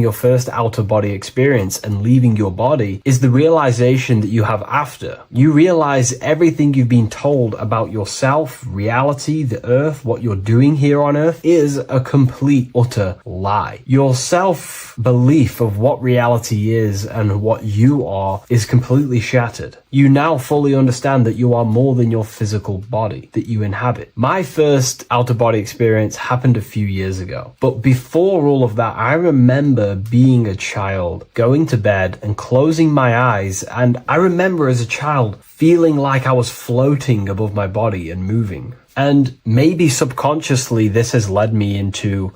your first out-of-body experience and leaving your body is the realization that you have after. You realize everything you've been told about yourself, reality, the earth, what you're doing here on earth is a complete, utter lie. Your self-belief of what reality is and what you are is completely shattered. You now fully understand that you are more than your physical body that you inhabit. My first out-of-body experience happened a few years ago, but before all of that, I remember being a child, going to bed and closing my eyes, and I remember as a child feeling like I was floating above my body and moving. And maybe subconsciously this has led me into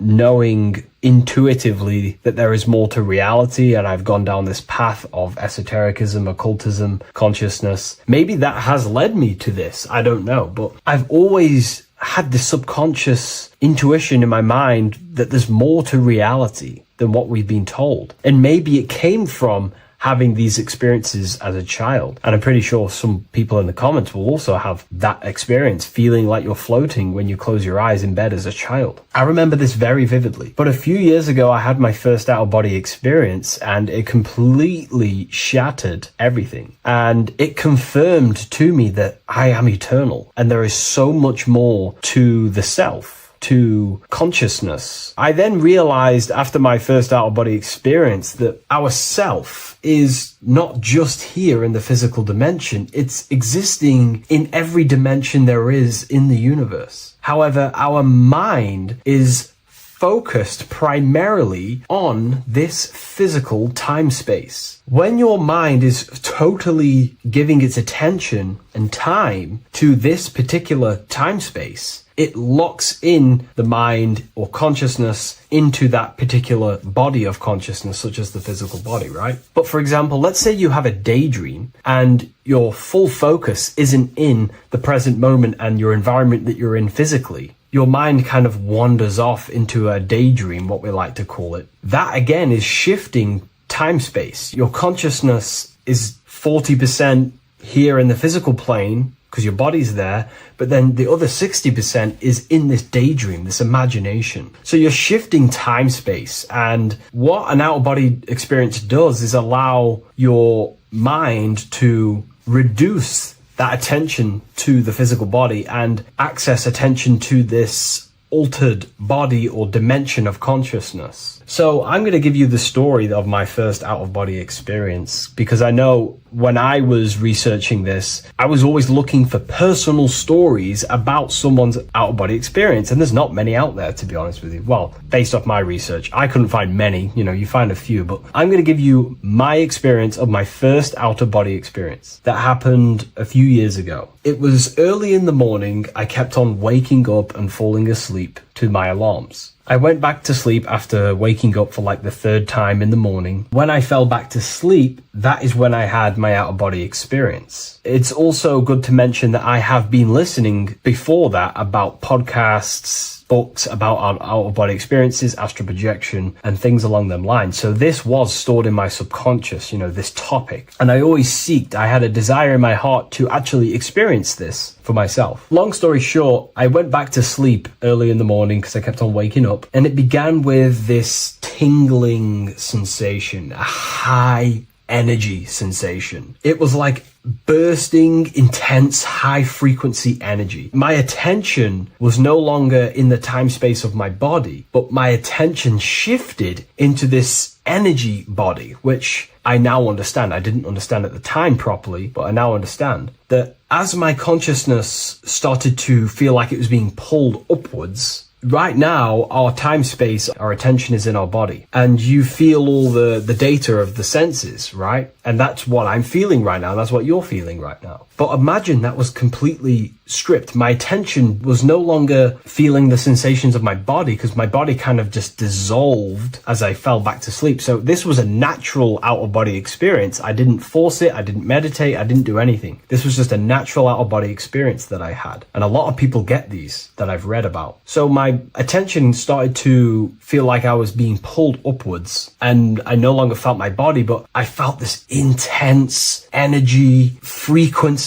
knowing intuitively that there is more to reality, and I've gone down this path of esotericism, occultism, consciousness. Maybe that has led me to this, I don't know, but I've always had this subconscious intuition in my mind that there's more to reality than what we've been told. And maybe it came from having these experiences as a child. And I'm pretty sure some people in the comments will also have that experience, feeling like you're floating when you close your eyes in bed as a child. I remember this very vividly. But a few years ago, I had my first out-of-body experience, and it completely shattered everything. And it confirmed to me that I am eternal, and there is so much more to the self, to consciousness. I then realized after my first out-of-body experience that our self is not just here in the physical dimension, it's existing in every dimension there is in the universe. However, our mind is focused primarily on this physical time space. When your mind is totally giving its attention and time to this particular time space, it locks in the mind or consciousness into that particular body of consciousness, such as the physical body, right? But for example, let's say you have a daydream and your full focus isn't in the present moment and your environment that you're in physically. Your mind kind of wanders off into a daydream, what we like to call it. That again is shifting time space. Your consciousness is 40% here in the physical plane because your body's there, but then the other 60% is in this daydream, this imagination. So you're shifting time space, and what an out-of-body experience does is allow your mind to reduce that attention to the physical body and access attention to this altered body or dimension of consciousness. So I'm going to give you the story of my first out-of-body experience, because I know when I was researching this, I was always looking for personal stories about someone's out-of-body experience, and there's not many out there, to be honest with you. Well, based off my research, I couldn't find many, you find a few, but I'm going to give you my experience of my first out-of-body experience that happened a few years ago. It was early in the morning. I kept on waking up and falling asleep to my alarms. I went back to sleep after waking up for like the third time in the morning. When I fell back to sleep, that is when I had my out-of-body experience. It's also good to mention that I have been listening before that about podcasts, books about our out-of-body experiences, astral projection, and things along them lines. So this was stored in my subconscious, this topic. And I had a desire in my heart to actually experience this for myself. Long story short, I went back to sleep early in the morning because I kept on waking up, and it began with this tingling sensation, a high energy sensation. It was like bursting, intense, high frequency energy. My attention was no longer in the time space of my body, but my attention shifted into this energy body, which I now understand. I didn't understand at the time properly, but I now understand that as my consciousness started to feel like it was being pulled upwards, right now, our time space, our attention is in our body, and you feel all the data of the senses, right? And that's what I'm feeling right now. That's what you're feeling right now. But imagine that was completely stripped. My attention was no longer feeling the sensations of my body, because my body kind of just dissolved as I fell back to sleep. So this was a natural out-of-body experience. I didn't force it. I didn't meditate. I didn't do anything. This was just a natural out-of-body experience that I had. And a lot of people get these that I've read about. So my attention started to feel like I was being pulled upwards, and I no longer felt my body, but I felt this intense energy, frequency,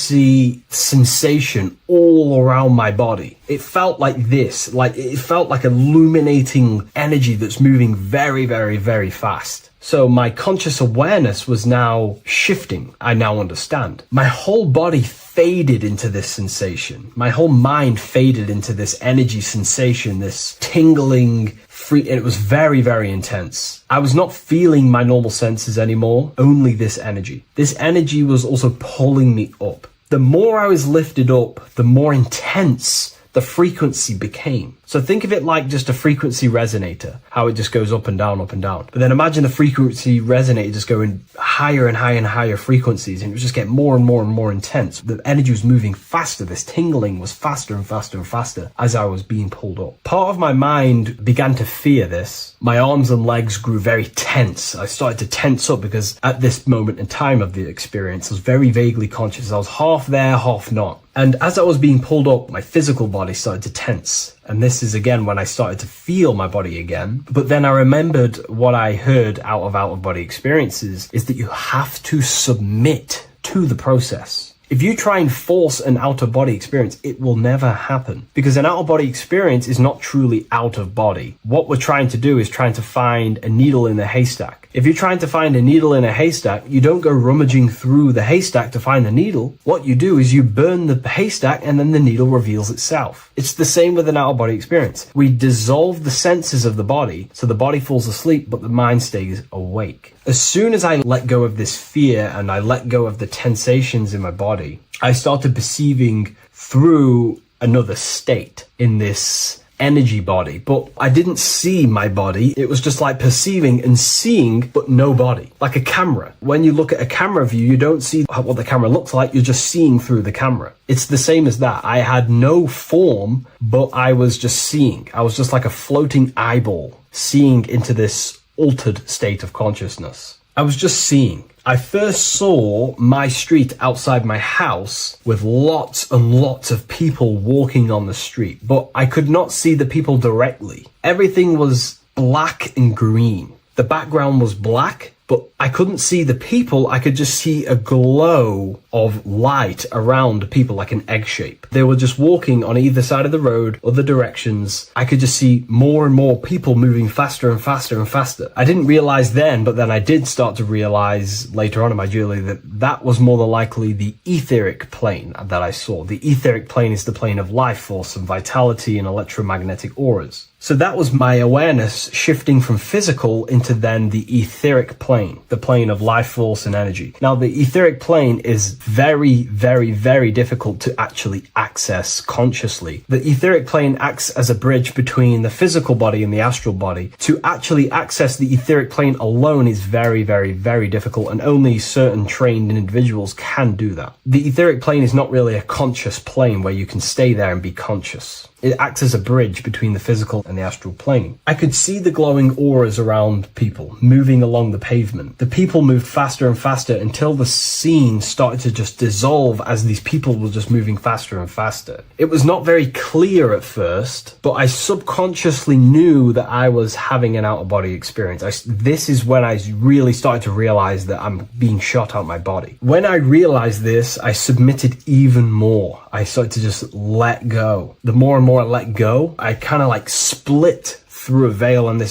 sensation all around my body. It felt like this, like it felt like illuminating energy that's moving very, very, very fast. So my conscious awareness was now shifting. I now understand. My whole body faded into this sensation. My whole mind faded into this energy sensation, this tingling free. It was very, very intense. I was not feeling my normal senses anymore, only this energy. This energy was also pulling me up. The more I was lifted up, the more intense the frequency became. So think of it like just a frequency resonator, how it just goes up and down, up and down. But then imagine the frequency resonator just going higher and higher and higher frequencies, and it was just getting more and more and more intense. The energy was moving faster. This tingling was faster and faster and faster as I was being pulled up. Part of my mind began to fear this. My arms and legs grew very tense. I started to tense up because at this moment in time of the experience, I was very vaguely conscious. I was half there, half not. And as I was being pulled up, my physical body started to tense. And this is again when I started to feel my body again. But then I remembered what I heard out of body experiences is that you have to submit to the process. If you try and force an out-of-body experience, it will never happen, because an out-of-body experience is not truly out of body. What we're trying to do is trying to find a needle in a haystack. If you're trying to find a needle in a haystack, you don't go rummaging through the haystack to find the needle. What you do is you burn the haystack and then the needle reveals itself. It's the same with an out-of-body experience. We dissolve the senses of the body, so the body falls asleep, but the mind stays awake. As soon as I let go of this fear and I let go of the tensations in my body, I started perceiving through another state in this energy body, but I didn't see my body. It was just like perceiving and seeing, but no body, like a camera. When you look at a camera view, you don't see what the camera looks like. You're just seeing through the camera. It's the same as that. I had no form, but I was just seeing. I was just like a floating eyeball, seeing into this altered state of consciousness. I was just seeing. I first saw my street outside my house with lots and lots of people walking on the street, but I could not see the people directly. Everything was black and green. The background was black, but I couldn't see the people. I could just see a glow of light around people, like an egg shape. They were just walking on either side of the road, other directions. I could just see more and more people moving faster and faster and faster. I didn't realize then, but then I did start to realize later on in my journey that that was more than likely the etheric plane that I saw. The etheric plane is the plane of life force and vitality and electromagnetic auras. So that was my awareness shifting from physical into then the etheric plane, the plane of life force and energy. Now, the etheric plane is very, very, very difficult to actually access consciously. The etheric plane acts as a bridge between the physical body and the astral body. To actually access the etheric plane alone is very, very, very difficult, and only certain trained individuals can do that. The etheric plane is not really a conscious plane where you can stay there and be conscious. It acts as a bridge between the physical and the astral plane. I could see the glowing auras around people moving along the pavement. The people moved faster and faster until the scene started to just dissolve as these people were just moving faster and faster. It was not very clear at first, but I subconsciously knew that I was having an out-of-body experience. This is when I really started to realize that I'm being shot out my body. When I realized this, I submitted even more. I started to just let go. The more and more I let go, I kind of like split through a veil, and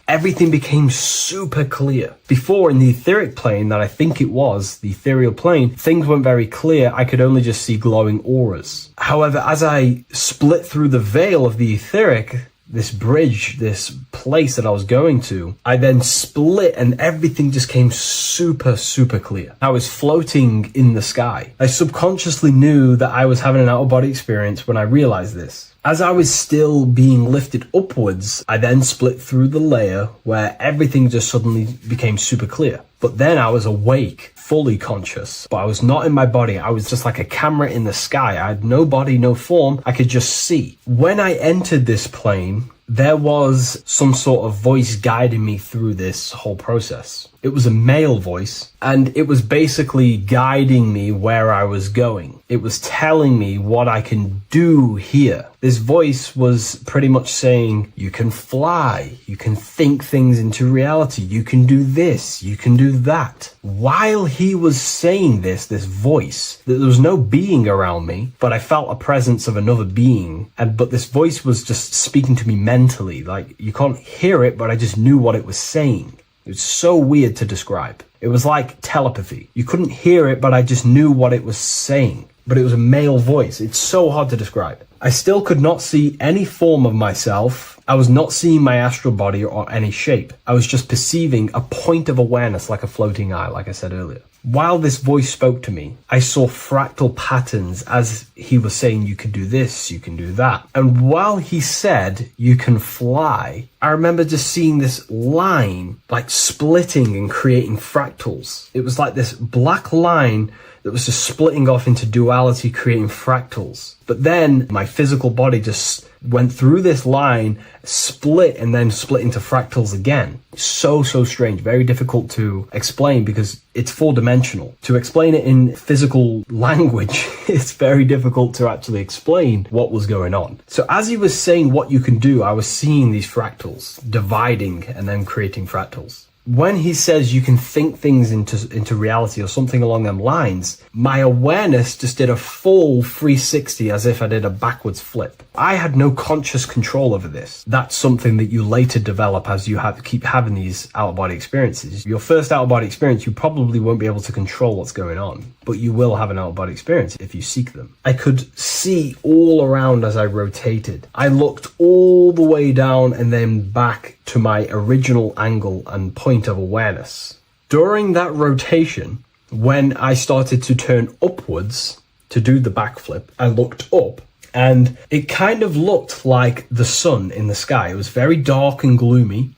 everything became super clear. Before, in the etheric plane that I think it was, the ethereal plane, things weren't very clear. I could only just see glowing auras. However, as I split through the veil of the etheric, this bridge, this place that I was going to, I then split and everything just came super, super clear. I was floating in the sky. I subconsciously knew that I was having an out-of-body experience when I realized this. As I was still being lifted upwards, I then split through the layer where everything just suddenly became super clear. But then I was awake, fully conscious, but I was not in my body. I was just like a camera in the sky. I had no body, no form. I could just see. When I entered this plane, there was some sort of voice guiding me through this whole process. It was a male voice, and it was basically guiding me where I was going. It was telling me what I can do here. This voice was pretty much saying, you can fly, you can think things into reality, you can do this, you can do that. While he was saying this voice, there was no being around me, but I felt a presence of another being. But this voice was just speaking to me mentally. Like, you can't hear it, but I just knew what it was saying. It was so weird to describe. It was like telepathy. You couldn't hear it, but I just knew what it was saying. But it was a male voice. It's so hard to describe. I still could not see any form of myself. I was not seeing my astral body or any shape. I was just perceiving a point of awareness like a floating eye, like I said earlier. While this voice spoke to me, I saw fractal patterns as he was saying, you can do this, you can do that. And while he said, you can fly, I remember just seeing this line like splitting and creating fractals. It was like this black line that was just splitting off into duality, creating fractals. But then my physical body just went through this line, split, and then split into fractals again. So strange, very difficult to explain because it's 4-dimensional. To explain it in physical language, it's very difficult to actually explain what was going on. So as he was saying what you can do, I was seeing these fractals dividing and then creating fractals. When he says you can think things into reality or something along them lines, my awareness just did a full 360 as if I did a backwards flip. I had no conscious control over this. That's something that you later develop as you keep having these out-of-body experiences. Your first out-of-body experience, you probably won't be able to control what's going on, but you will have an out-of-body experience if you seek them. I could see all around as I rotated. I looked all the way down and then back to my original angle and point of awareness. During that rotation, when I started to turn upwards to do the backflip, I looked up and it kind of looked like the sun in the sky. It was very dark and gloomy.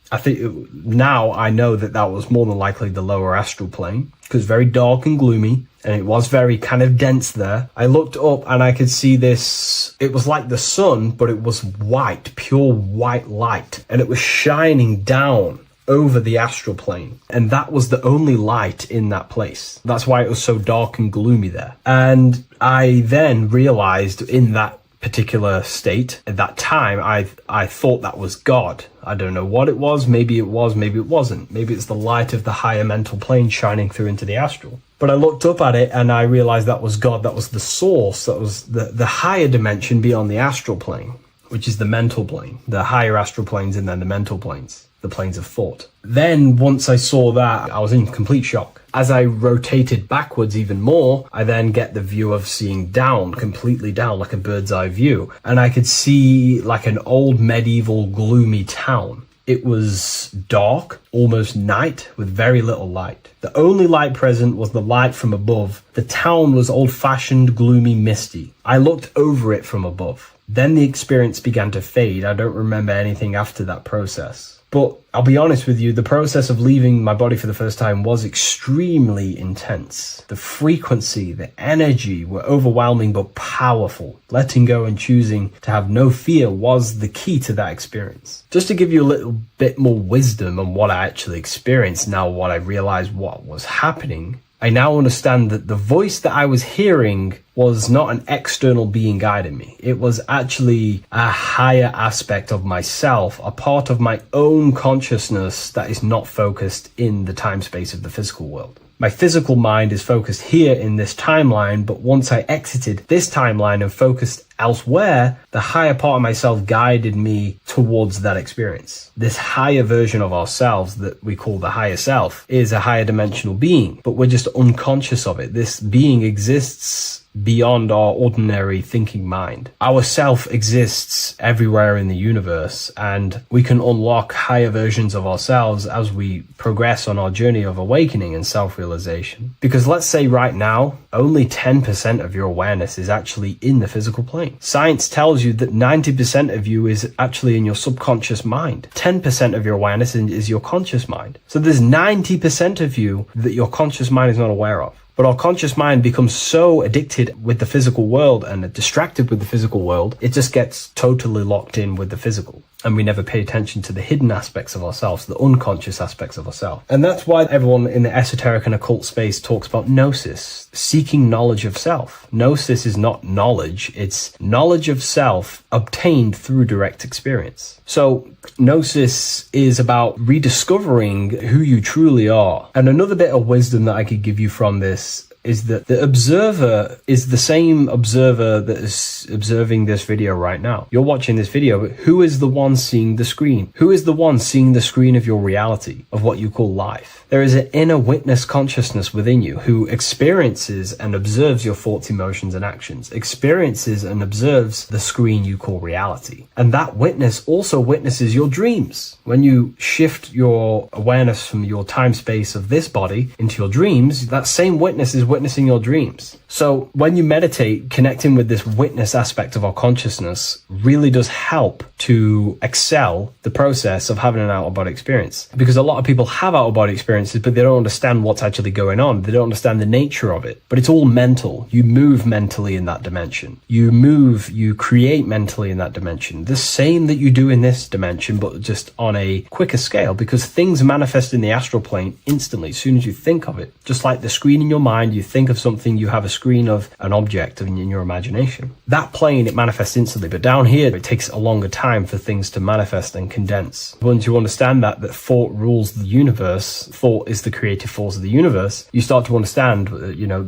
Now I know that was more than likely the lower astral plane because very dark and gloomy. And it was very kind of dense there. I looked up and I could see this. It was like the sun, but it was white, pure white light. And it was shining down over the astral plane. And that was the only light in that place. That's why it was so dark and gloomy there. And I then realized in that particular state, at that time, I thought that was God. I don't know what it was. Maybe it was, maybe it wasn't. Maybe it's the light of the higher mental plane shining through into the astral. But I looked up at it and I realized that was God. That was the source. That was the higher dimension beyond the astral plane, which is the mental plane, the higher astral planes and then the mental planes, the planes of thought. Then once I saw that, I was in complete shock. As I rotated backwards even more, I then get the view of seeing down, completely down, like a bird's eye view. And I could see like an old medieval gloomy town. It was dark, almost night, with very little light. The only light present was the light from above. The town was old-fashioned, gloomy, misty. I looked over it from above. Then the experience began to fade. I don't remember anything after that process. But I'll be honest with you, the process of leaving my body for the first time was extremely intense. The frequency, the energy were overwhelming but powerful. Letting go and choosing to have no fear was the key to that experience. Just to give you a little bit more wisdom on what I actually experienced now, what I realized what was happening, I now understand that the voice that I was hearing was not an external being guiding me. It was actually a higher aspect of myself, a part of my own consciousness that is not focused in the time space of the physical world. My physical mind is focused here in this timeline, but once I exited this timeline and focused elsewhere, the higher part of myself guided me towards that experience. This higher version of ourselves that we call the higher self is a higher dimensional being, but we're just unconscious of it. This being exists beyond our ordinary thinking mind. Our self exists everywhere in the universe, and we can unlock higher versions of ourselves as we progress on our journey of awakening and self-realization. Because let's say right now, only 10% of your awareness is actually in the physical plane. Science tells you that 90% of you is actually in your subconscious mind. 10% of your awareness is your conscious mind. So there's 90% of you that your conscious mind is not aware of. But our conscious mind becomes so addicted with the physical world and distracted with the physical world, it just gets totally locked in with the physical. and we never pay attention to the hidden aspects of ourselves, the unconscious aspects of ourselves. And that's why everyone in the esoteric and occult space talks about gnosis, seeking knowledge of self. Gnosis is not knowledge, it's knowledge of self obtained through direct experience. So gnosis is about rediscovering who you truly are. And another bit of wisdom that I could give you from this is that the observer is the same observer that is observing this video right now. You're watching this video, but who is the one seeing the screen? Who is the one seeing the screen of your reality, of what you call life? There is an inner witness consciousness within you who experiences and observes your thoughts, emotions, and actions, experiences and observes the screen you call reality. And that witness also witnesses your dreams. When you shift your awareness from your time space of this body into your dreams, that same witness is witnessing your dreams. So when you meditate, connecting with this witness aspect of our consciousness really does help to excel the process of having an out-of-body experience. Because a lot of people have out-of-body experiences, but they don't understand what's actually going on. They don't understand the nature of it. But it's all mental. You move mentally in that dimension. You create mentally in that dimension. The same that you do in this dimension, but just on a quicker scale, because things manifest in the astral plane instantly as soon as you think of it. Just like the screen in your mind, you think of something, you have a screen of an object in your imagination. That plane, it manifests instantly, but down here, it takes a longer time for things to manifest and condense. Once you understand that thought rules the universe, thought is the creative force of the universe, you start to understand,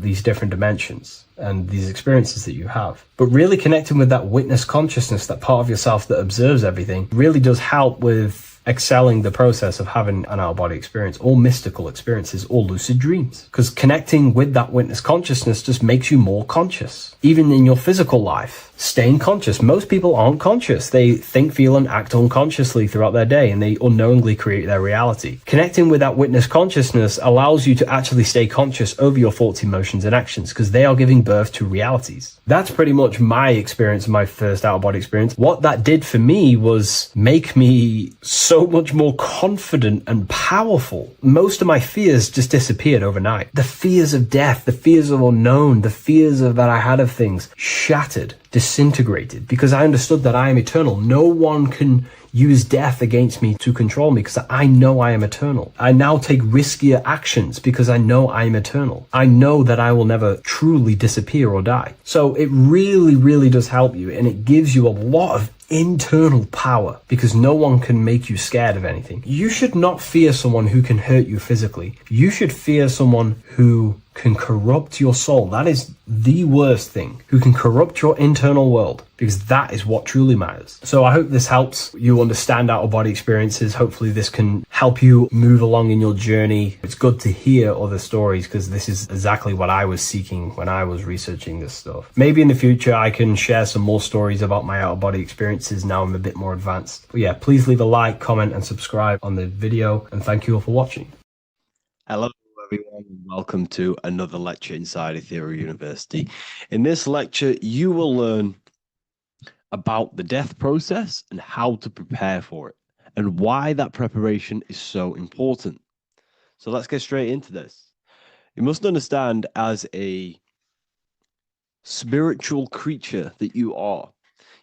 these different dimensions and these experiences that you have. But really connecting with that witness consciousness, that part of yourself that observes everything, really does help with excelling the process of having an out-of-body experience, or mystical experiences, or lucid dreams. Because connecting with that witness consciousness just makes you more conscious. Even in your physical life, staying conscious. Most people aren't conscious. They think, feel, and act unconsciously throughout their day, and they unknowingly create their reality. Connecting with that witness consciousness allows you to actually stay conscious over your thoughts, emotions, and actions, because they are giving birth to realities. That's pretty much my experience, my first out-of-body experience. What that did for me was make me so much more confident and powerful. Most of my fears just disappeared overnight. The fears of death, the fears of unknown, the fears that I had of things shattered, disintegrated, because I understood that I am eternal. No one can use death against me to control me, because I know I am eternal. I now take riskier actions because I know I am eternal. I know that I will never truly disappear or die. So it really, really does help you, and it gives you a lot of internal power, because no one can make you scared of anything. You should not fear someone who can hurt you physically. You should fear someone who can corrupt your soul. That is the worst thing, who can corrupt your internal world, because that is what truly matters. So I hope this helps you understand out-of-body experiences. Hopefully this can help you move along in your journey. It's good to hear other stories, because this is exactly what I was seeking when I was researching this stuff. Maybe in the future I can share some more stories about my out-of-body experiences now I'm a bit more advanced. But yeah, please leave a like, comment, and subscribe on the video, and thank you all for watching. Hello everyone, welcome to another lecture inside Ethereal University. In this lecture, you will learn about the death process and how to prepare for it, and why that preparation is so important. So let's get straight into this. You must understand, as a spiritual creature that you are,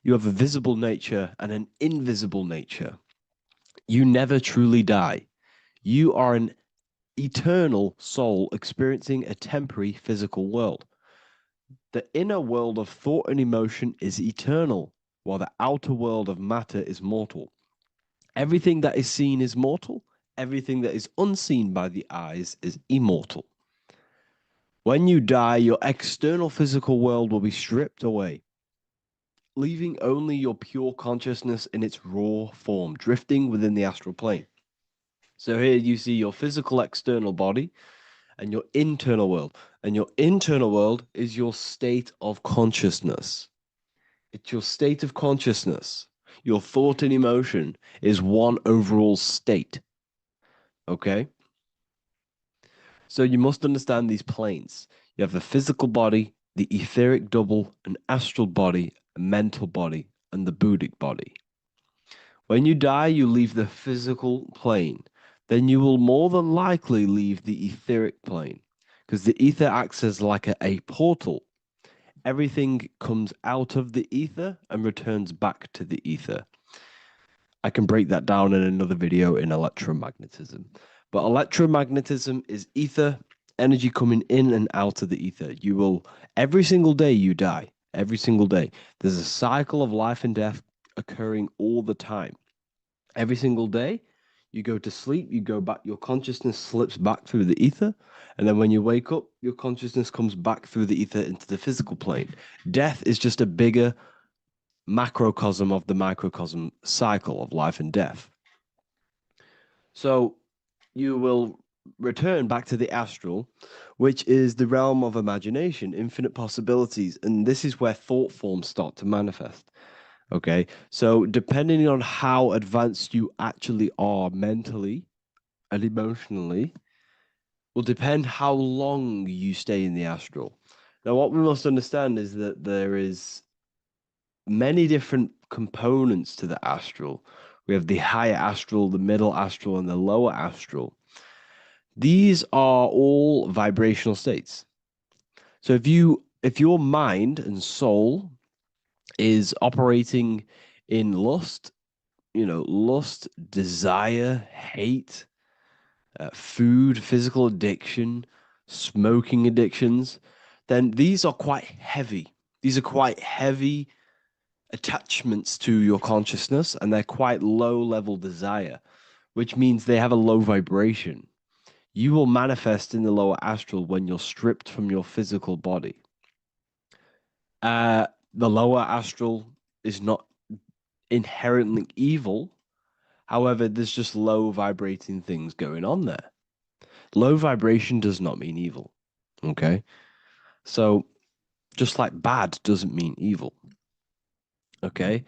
you have a visible nature and an invisible nature. You never truly die. You are an eternal soul experiencing a temporary physical world. The inner world of thought and emotion is eternal, while the outer world of matter is mortal. Everything that is seen is mortal. Everything that is unseen by the eyes is immortal. When you die, your external physical world will be stripped away, leaving only your pure consciousness in its raw form, drifting within the astral plane. So here you see your physical external body and your internal world. And your internal world is your state of consciousness. It's your state of consciousness. Your thought and emotion is one overall state. Okay? So you must understand these planes. You have the physical body, the etheric double, an astral body, a mental body, and the Buddhic body. When you die, you leave the physical plane. Then you will more than likely leave the etheric plane, because the ether acts as like a portal. Everything comes out of the ether and returns back to the ether. I can break that down in another video in electromagnetism. But electromagnetism is ether, energy coming in and out of the ether. You will, every single day you die, every single day. There's a cycle of life and death occurring all the time. Every single day, you go to sleep, you go back, your consciousness slips back through the ether. And then when you wake up, your consciousness comes back through the ether into the physical plane. Death is just a bigger macrocosm of the microcosm cycle of life and death. So you will return back to the astral, which is the realm of imagination, infinite possibilities. And this is where thought forms start to manifest. Okay. So depending on how advanced you actually are mentally and emotionally, will depend how long you stay in the astral. Now, what we must understand is that there is many different components to the astral. We have the higher astral, the middle astral, and the lower astral. These are all vibrational states. So if your mind and soul is operating in lust, lust, desire, hate, food, physical addiction, smoking addictions, then these are quite heavy. These are quite heavy attachments to your consciousness, and they're quite low level desire, which means they have a low vibration. You will manifest in the lower astral when you're stripped from your physical body. The lower astral is not inherently evil. However, there's just low vibrating things going on there. Low vibration does not mean evil. Okay. So just like bad doesn't mean evil. Okay.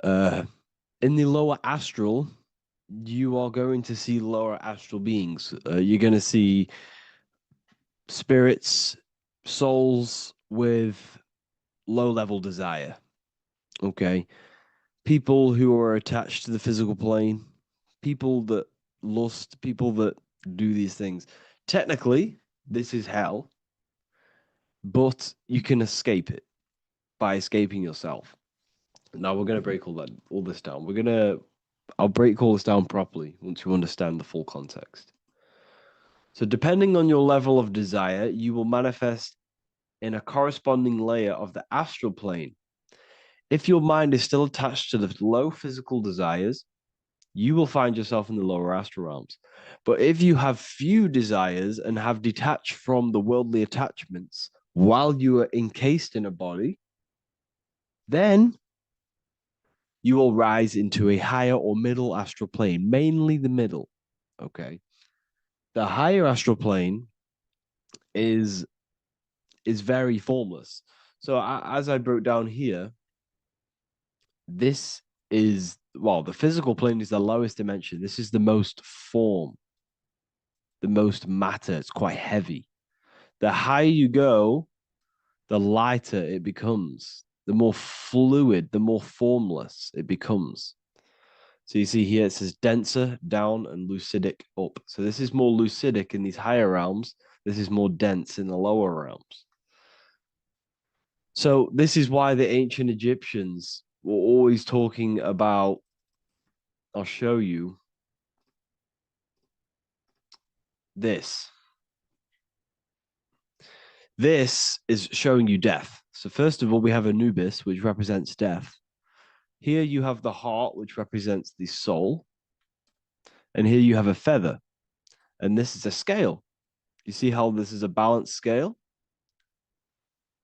In the lower astral, you are going to see lower astral beings. You're going to see spirits, souls with low level desire. Okay. People who are attached to the physical plane, people that lust, people that do these things. Technically, this is hell, but you can escape it by escaping yourself. Now we're going to break all this down. I'll break all this down properly once you understand the full context. So depending on your level of desire, you will manifest in a corresponding layer of the astral plane. If your mind is still attached to the low physical desires, you will find yourself in the lower astral realms. But if you have few desires and have detached from the worldly attachments while you are encased in a body, then you will rise into a higher or middle astral plane, mainly the middle. Okay. The higher astral plane is very formless. So as I broke down here, this is, well, the physical plane is the lowest dimension. This is the most form, the most matter. It's quite heavy. The higher you go, the lighter it becomes, the more fluid, the more formless it becomes. So you see here it says denser down and lucidic up. So this is more lucidic in these higher realms. This is more dense in the lower realms. So this is why the ancient Egyptians were always talking about, I'll show you this. This is showing you death. So first of all, we have Anubis, which represents death. Here you have the heart, which represents the soul. And here you have a feather. And this is a scale. You see how this is a balanced scale?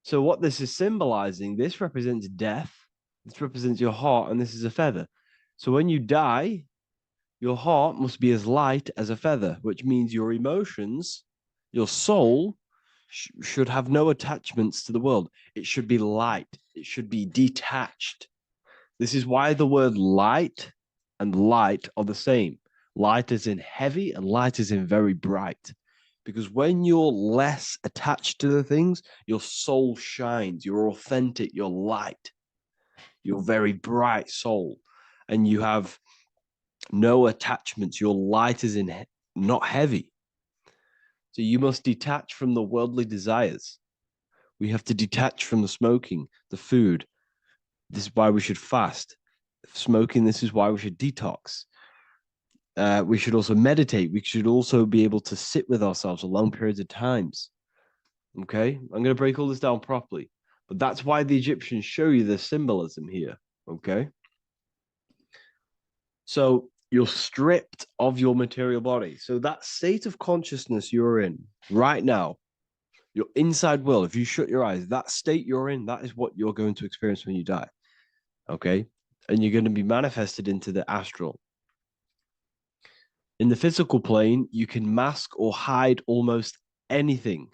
So what this is symbolizing, this represents death. This represents your heart, and this is a feather. So when you die, your heart must be as light as a feather, which means your emotions, your soul, should have no attachments to the world. It should be light. It should be detached. This is why the word light and light are the same. Light is in heavy and light is in very bright. Because when you're less attached to the things, your soul shines. You're authentic. You're light. You're very bright soul. And you have no attachments. Your light is in not heavy. So you must detach from the worldly desires. We have to detach from the smoking, the food. This is why we should fast. smoking. This is why we should detox. We should also meditate. We should also be able to sit with ourselves for long periods of times. Okay, I'm going to break all this down properly, but that's why the Egyptians show you the symbolism here. Okay, so you're stripped of your material body. So that state of consciousness you're in right now, your inside world, if you shut your eyes, that state you're in, that is what you're going to experience when you die. Okay, and you're going to be manifested into the astral. In the physical plane, you can mask or hide almost anything.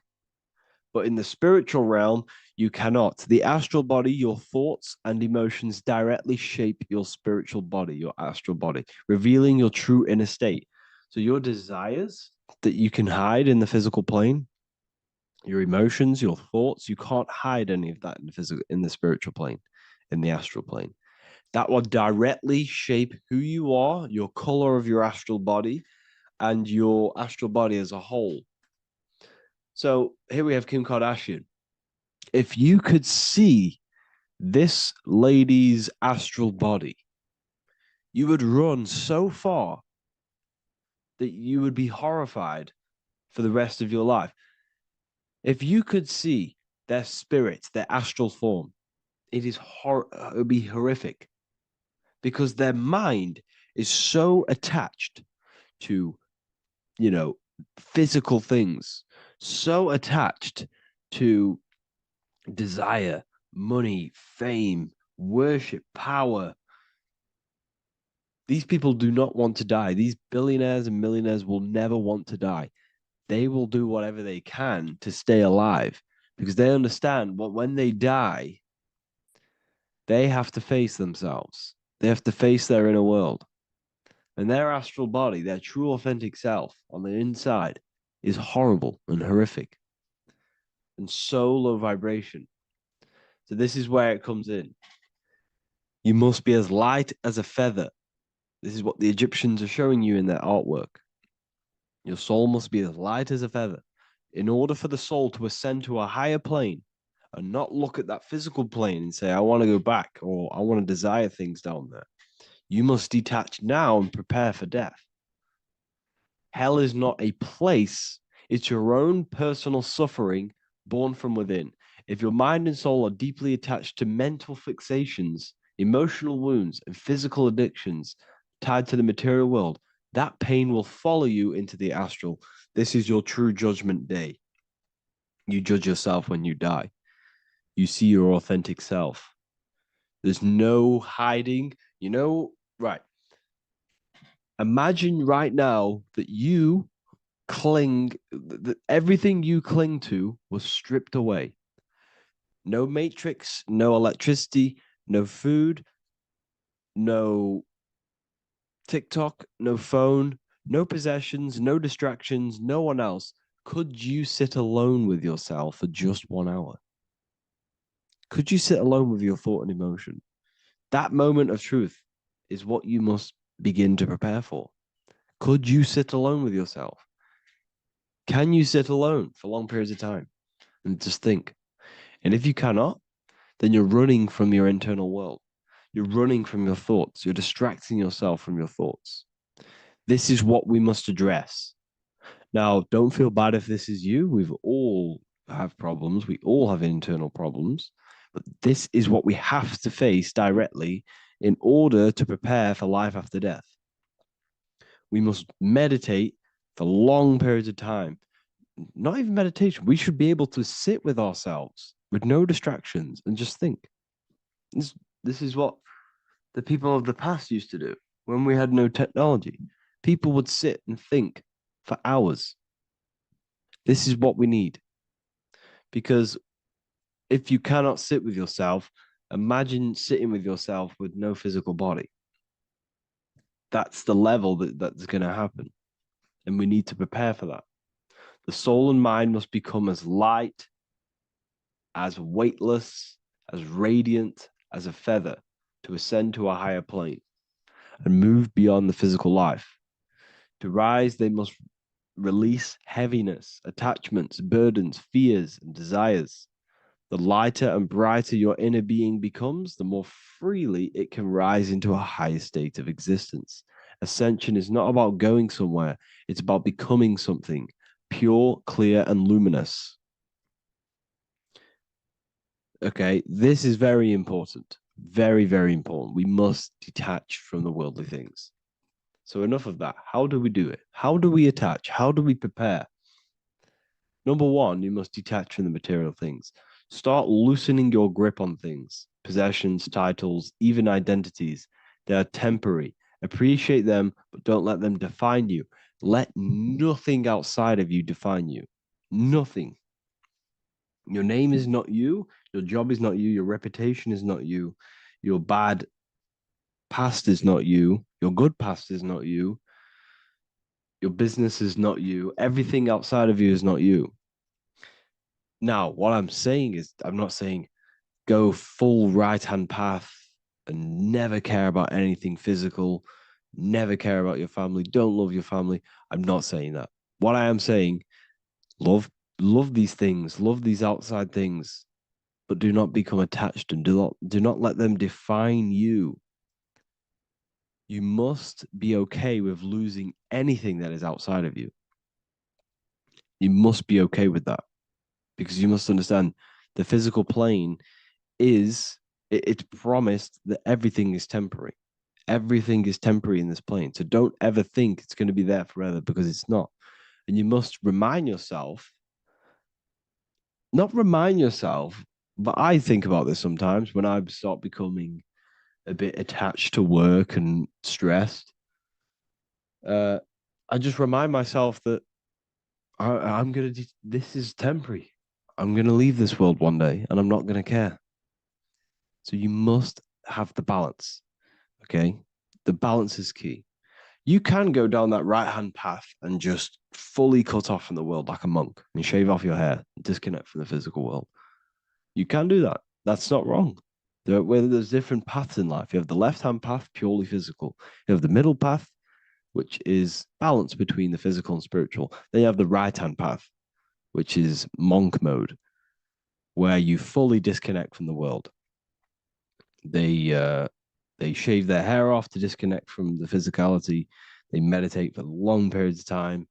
But in the spiritual realm, you cannot. The astral body, your thoughts and emotions directly shape your spiritual body, your astral body, revealing your true inner state. So your desires that you can hide in the physical plane, your emotions, your thoughts, you can't hide any of that in the physical, in the spiritual plane, in the astral plane. That will directly shape who you are, your color of your astral body, and your astral body as a whole. So here we have Kim Kardashian. If you could see this lady's astral body, you would run so far that you would be horrified for the rest of your life. If you could see their spirit, their astral form, it would be horrific because their mind is so attached to, you know, physical things, so attached to desire, money, fame, worship, power. These people do not want to die. These billionaires and millionaires will never want to die. They will do whatever they can to stay alive because they understand what when they die, they have to face themselves. They have to face their inner world. And their astral body, their true authentic self on the inside is horrible and horrific and so low vibration. So this is where it comes in. You must be as light as a feather. This is what the Egyptians are showing you in their artwork. Your soul must be as light as a feather. In order for the soul to ascend to a higher plane and not look at that physical plane and say, I want to go back or I want to desire things down there, you must detach now and prepare for death. Hell is not a place, it's your own personal suffering born from within. If your mind and soul are deeply attached to mental fixations, emotional wounds, and physical addictions tied to the material world, that pain will follow you into the astral. This is your true judgment day. You judge yourself when you die. You see your authentic self. There's no hiding. Right. Imagine right now that you that everything you cling to was stripped away. No matrix, no electricity, no food, no TikTok, no phone, no possessions, no distractions, no one else. Could you sit alone with yourself for just 1 hour? Could you sit alone with your thought and emotion? That moment of truth is what you must begin to prepare for. Could you sit alone with yourself? Can you sit alone for long periods of time and just think? And if you cannot, then you're running from your internal world. You're running from your thoughts. You're distracting yourself from your thoughts. This is what we must address. Now, don't feel bad if this is you. We've all have problems. We all have internal problems. But this is what we have to face directly in order to prepare for life after death. We must meditate for long periods of time. Not even meditation. We should be able to sit with ourselves with no distractions and just think. This is what the people of the past used to do when we had no technology. People would sit and think for hours. This is what we need. Because if you cannot sit with yourself, imagine sitting with yourself with no physical body. That's the level that's going to happen. And we need to prepare for that. The soul and mind must become as light, as weightless, as radiant as a feather to ascend to a higher plane and move beyond the physical life. To rise, they must release heaviness, attachments, burdens, fears, and desires. The lighter and brighter your inner being becomes, the more freely it can rise into a higher state of existence. Ascension is not about going somewhere, it's about becoming something pure, clear, and luminous. Okay, this is very important. Very, very important. We must detach from the worldly things. So, enough of that. How do we do it? How do we attach? How do we prepare? Number one, you must detach from the material things. Start loosening your grip on things, possessions, titles, even identities. They are temporary. Appreciate them, but don't let them define you. Let nothing outside of you define you. Nothing. Your name is not you. Your job is not you. Your reputation is not you. Your bad past is not you. Your good past is not you. Your business is not you. Everything outside of you is not you. Now, what I'm saying is, I'm not saying go full right hand path and never care about anything physical, never care about your family, don't love your family. I'm not saying that. What I am saying, love these things, love these outside things, but do not become attached and do not let them define you. You must be okay with losing anything that is outside of you. You must be okay with that because you must understand the physical plane is it's promised that everything is temporary. Everything is temporary in this plane. So don't ever think it's going to be there forever because it's not. And you must remind yourself, not remind yourself, but I think about this sometimes when I start becoming a bit attached to work and stressed. I just remind myself that I'm going to, this is temporary. I'm going to leave this world one day and I'm not going to care. So you must have the balance. Okay. The balance is key. You can go down that right hand path and just fully cut off from the world like a monk and shave off your hair, disconnect from the physical world. You can do that. That's not wrong. There's different paths in life. You have the left hand path, purely physical. You have the middle path, which is balance between the physical and spiritual. Then you have the right hand path, which is monk mode, where you fully disconnect from the world. They shave their hair off to disconnect from the physicality. They meditate for long periods of time.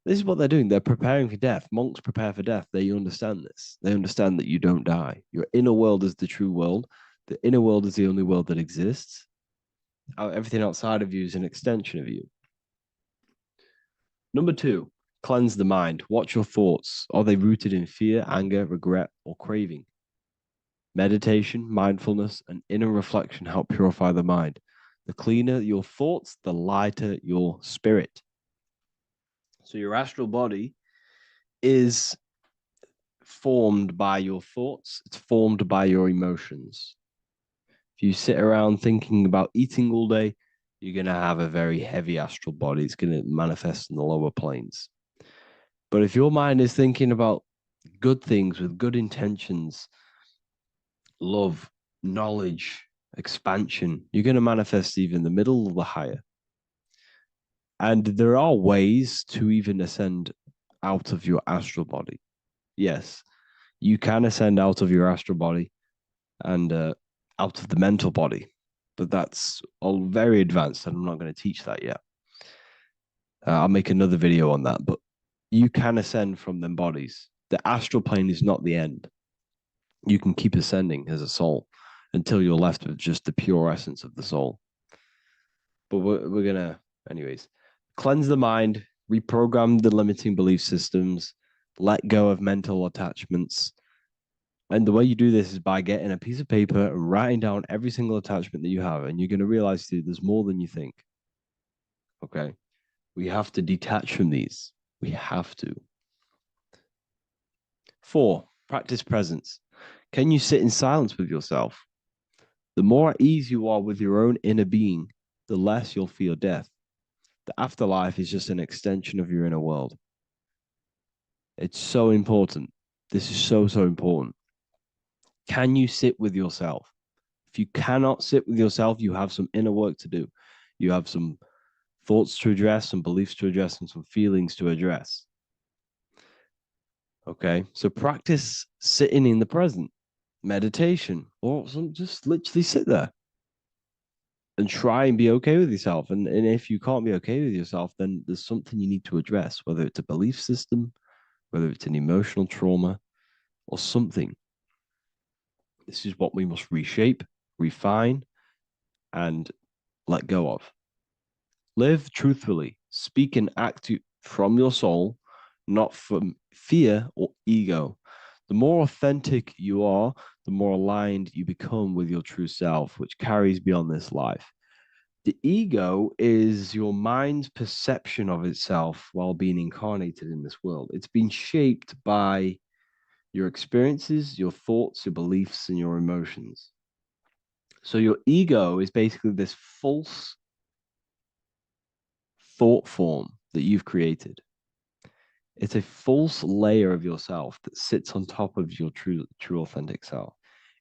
This is what they're doing. They're preparing for death. Monks prepare for death. They understand this. They understand that you don't die. Your inner world is the true world. The inner world is the only world that exists. Everything outside of you is an extension of you. Number two, cleanse the mind. Watch your thoughts. Are they rooted in fear, anger, regret, or craving? Meditation, mindfulness, and inner reflection help purify the mind. The cleaner your thoughts, the lighter your spirit. So your astral body is formed by your thoughts, it's formed by your emotions. If you sit around thinking about eating all day, you're going to have a very heavy astral body. It's going to manifest in the lower planes. But if your mind is thinking about good things with good intentions, love, knowledge, expansion, you're going to manifest even the middle or the higher. And there are ways to even ascend out of your astral body. Yes, you can ascend out of your astral body and out of the mental body, but that's all very advanced, and I'm not going to teach that yet. I'll make another video on that, but you can ascend from them bodies. The astral plane is not the end. You can keep ascending as a soul until you're left with just the pure essence of the soul. But we're going to, anyways, cleanse the mind, reprogram the limiting belief systems, let go of mental attachments. And the way you do this is by getting a piece of paper and writing down every single attachment that you have. And you're going to realize, dude, there's more than you think. Okay. We have to detach from these. We have to. 4, practice presence. Can you sit in silence with yourself? The more at ease you are with your own inner being, the less you'll fear death. The afterlife is just an extension of your inner world. It's so important. This is so, so important. Can you sit with yourself? If you cannot sit with yourself, you have some inner work to do. You have some thoughts to address, some beliefs to address, and some feelings to address. Okay, so practice sitting in the present. meditation, or just literally sit there and try and be okay with yourself. And if you can't be okay with yourself, then there's something you need to address, whether it's a belief system, whether it's an emotional trauma, or something. This is what we must reshape, refine, and let go of. Live truthfully, speak and act from your soul, not from fear or ego. The more authentic you are, the more aligned you become with your true self, which carries beyond this life. The ego is your mind's perception of itself while being incarnated in this world. It's been shaped by your experiences, your thoughts, your beliefs, and your emotions. So your ego is basically this false thought form that you've created. It's a false layer of yourself that sits on top of your true authentic self.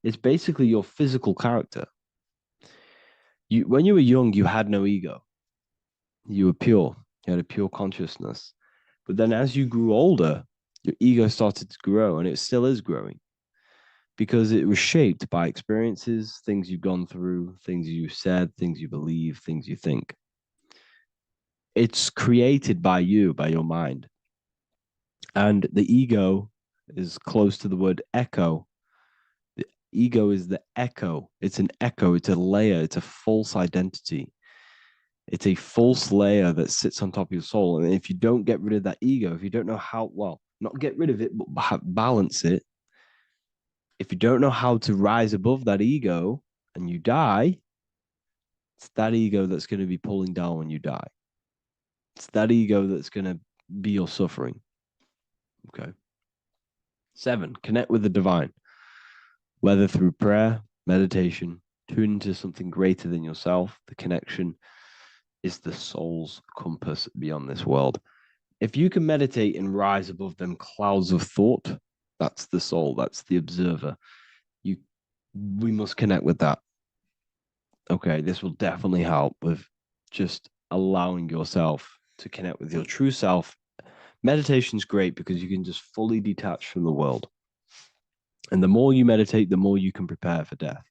It's basically your physical character. When you were young, you had no ego. You were pure. You had a pure consciousness. But then as you grew older, your ego started to grow, and it still is growing because it was shaped by experiences, things you've gone through, things you said, things you believe, things you think. It's created by you, by your mind. And the ego is close to the word echo. The ego is the echo. It's an echo. It's a layer. It's a false identity. It's a false layer that sits on top of your soul. And if you don't get rid of that ego, if you don't know how, well, not get rid of it, but balance it, if you don't know how to rise above that ego and you die, it's that ego that's going to be pulling down when you die. It's that ego that's going to be your suffering. Okay. 7, connect with the divine, whether through prayer, meditation, tune into something greater than yourself. The connection is the soul's compass beyond this world. If you can meditate and rise above them clouds of thought, that's the soul, that's the observer. We must connect with that. Okay, this will definitely help with just allowing yourself to connect with your true self. Meditation's great because you can just fully detach from the world. And the more you meditate, the more you can prepare for death.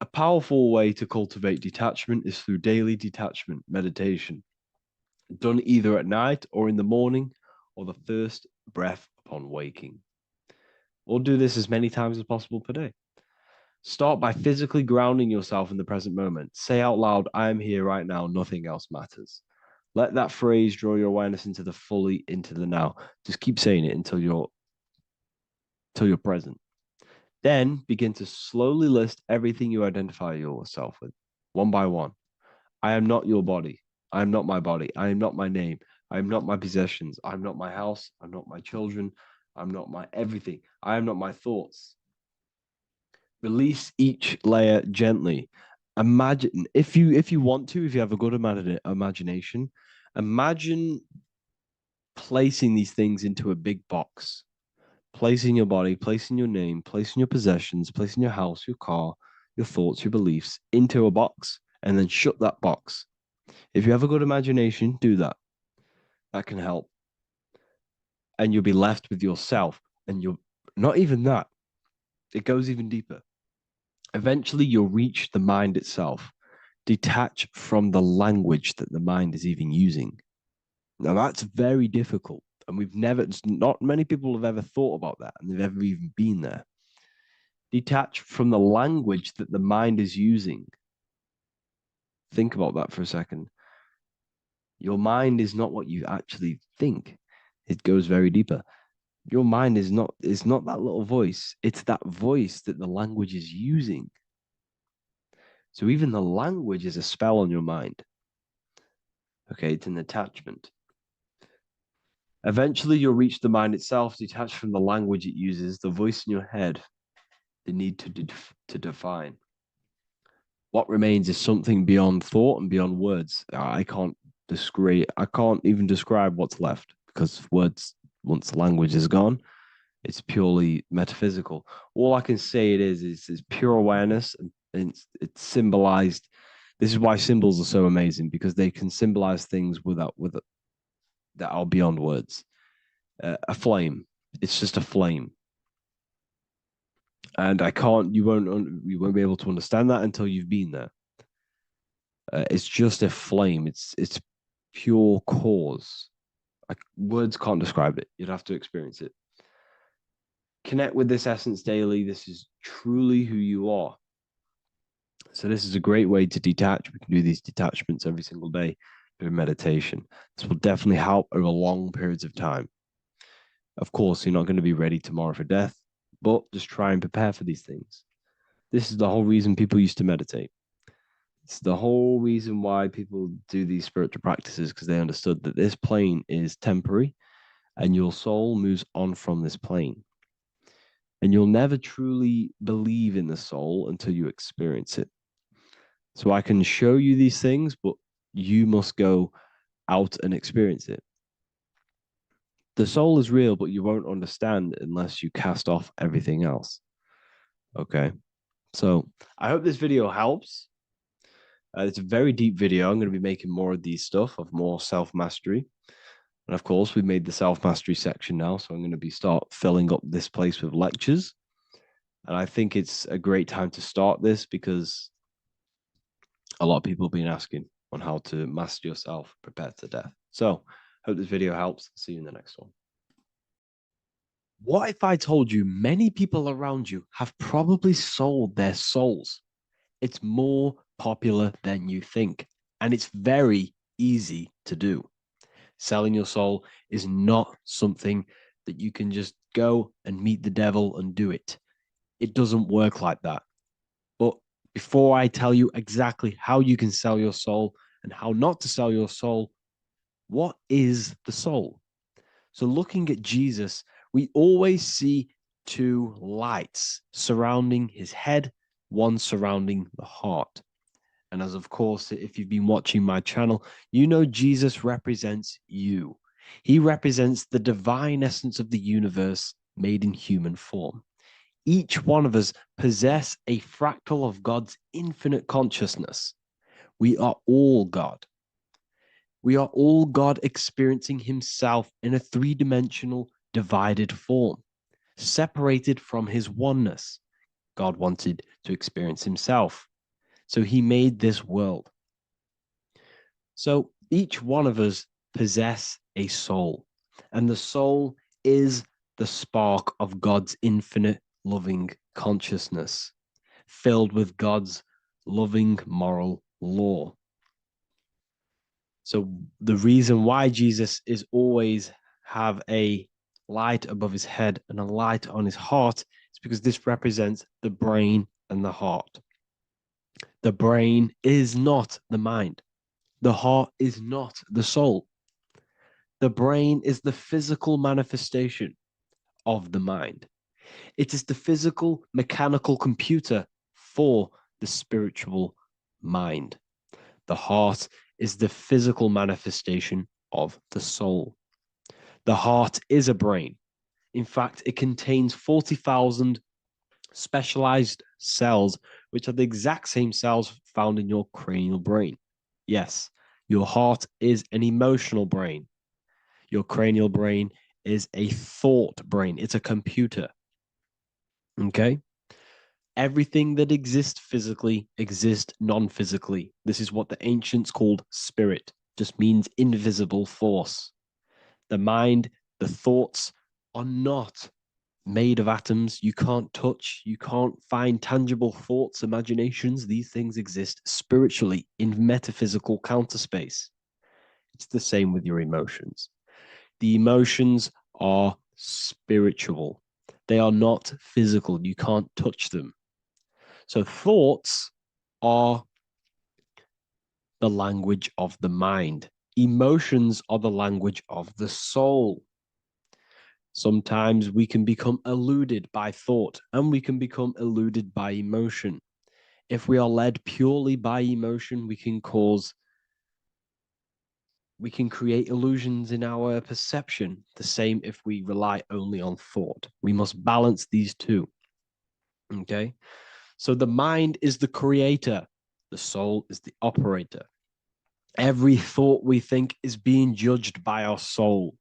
A powerful way to cultivate detachment is through daily detachment meditation, done either at night or in the morning or the first breath upon waking. Or do this as many times as possible per day. Start by physically grounding yourself in the present moment. Say out loud, I am here right now, nothing else matters. Let that phrase draw your awareness into the now. Just keep saying it until you're present. Then begin to slowly list everything you identify yourself with, one by one. I am not your body. I am not my body. I am not my name. I am not my possessions. I'm not my house. I'm not my children. I'm not my everything. I am not my thoughts. Release each layer gently. Imagine, if you want to, if you have a good imagination, imagine placing these things into a big box. Placing your body, placing your name, placing your possessions, placing your house, your car, your thoughts, your beliefs into a box, and then shut that box. If you have a good imagination, do that. That can help. And you'll be left with yourself. And you're not even that. It goes even deeper. Eventually, you'll reach the mind itself. Detach from the language that the mind is even using. Now, that's very difficult. And not many people have ever thought about that, and they've ever even been there. Detach from the language that the mind is using. Think about that for a second. Your mind is not what you actually think. It goes very deeper. Your mind is not that little voice. It's that voice that the language is using. So even the language is a spell on your mind. Okay, it's an attachment. Eventually, you'll reach the mind itself, detached from the language it uses, the voice in your head, the need to define. What remains is something beyond thought and beyond words. I can't even describe what's left because words, once the language is gone, it's purely metaphysical. All I can say is pure awareness, and it's symbolized. This is why symbols are so amazing, because they can symbolize things that are beyond words. A flame, it's just a flame. And you won't be able to understand that until you've been there. It's just a flame. It's pure cause. Words can't describe it. You'd have to experience it. Connect with this essence daily. This is truly who you are. So this is a great way to detach. We can do these detachments every single day through meditation. This will definitely help over long periods of time. Of course, you're not going to be ready tomorrow for death, but just try and prepare for these things. This is the whole reason people used to meditate. It's the whole reason why people do these spiritual practices, because they understood that this plane is temporary and your soul moves on from this plane. And you'll never truly believe in the soul until you experience it. So I can show you these things, but you must go out and experience it. The soul is real, but you won't understand unless you cast off everything else. Okay. So I hope this video helps. It's a very deep video. I'm going to be making more of these stuff, of more self-mastery. And of course, we've made the self-mastery section now. So I'm going to be start filling up this place with lectures. And I think it's a great time to start this because a lot of people have been asking on how to master yourself, prepare to death. So hope this video helps. See you in the next one. What if I told you many people around you have probably sold their souls? It's more popular than you think, and it's very easy to do. Selling your soul is not something that you can just go and meet the devil and do it. It doesn't work like that. But before I tell you exactly how you can sell your soul and how not to sell your soul, what is the soul? So, looking at Jesus, we always see two lights surrounding his head, one surrounding the heart. And as of course, if you've been watching my channel, you know Jesus represents you. He represents the divine essence of the universe made in human form. Each one of us possess a fractal of God's infinite consciousness. We are all God. We are all God experiencing himself in a three-dimensional divided form, separated from his oneness. God wanted to experience himself. So he made this world. So each one of us possess a soul, and the soul is the spark of God's infinite loving consciousness, filled with God's loving moral law. So the reason why Jesus is always have a light above his head and a light on his heart is because this represents the brain and the heart. The brain is not the mind. The heart is not the soul. The brain is the physical manifestation of the mind. It is the physical mechanical computer for the spiritual mind. The heart is the physical manifestation of the soul. The heart is a brain. In fact, it contains 40,000 specialized cells, which are the exact same cells found in your cranial brain. Yes, your heart is an emotional brain. Your cranial brain is a thought brain. It's a computer. Okay? Everything that exists physically exists non-physically. This is what the ancients called spirit. Just means invisible force. The mind, the thoughts are not made of atoms. You can't touch, you can't find tangible thoughts, imaginations. These things exist spiritually in metaphysical counterspace. It's the same with your emotions. The emotions are spiritual. They are not physical. You can't touch them. So thoughts are the language of the mind. Emotions are the language of the soul. Sometimes we can become eluded by thought and we can become eluded by emotion. If we are led purely by emotion, we can create illusions in our perception. The same if we rely only on thought. We must balance these two. Okay? So the mind is the creator, the soul is the operator. Every thought we think is being judged by our soul.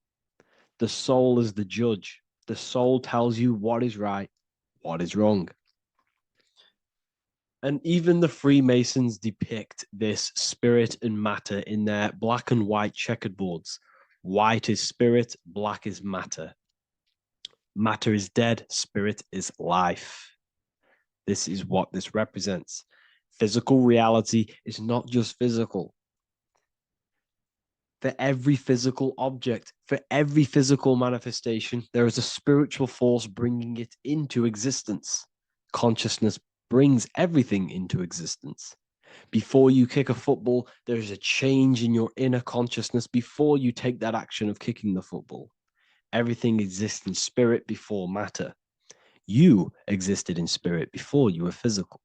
The soul is the judge. The soul tells you what is right, what is wrong. And even the Freemasons depict this spirit and matter in their black and white checkered boards. White is spirit, black is matter. Matter is dead, spirit is life. This is what this represents. Physical reality is not just physical. For every physical object, for every physical manifestation, there is a spiritual force bringing it into existence. Consciousness brings everything into existence. Before you kick a football, there is a change in your inner consciousness before you take that action of kicking the football. Everything exists in spirit before matter. You existed in spirit before you were physical.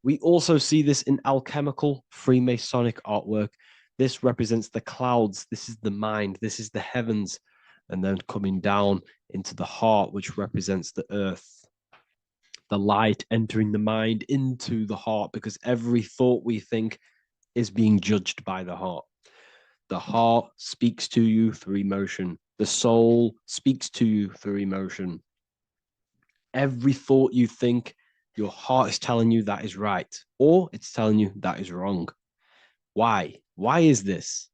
We also see this in alchemical Freemasonic artwork. This represents the clouds. This is the mind. This is the heavens. And then coming down into the heart, which represents the earth. The light entering the mind into the heart, because every thought we think is being judged by the heart. The heart speaks to you through emotion. The soul speaks to you through emotion. Every thought you think, your heart is telling you that is right, or it's telling you that is wrong. Why? Why is this?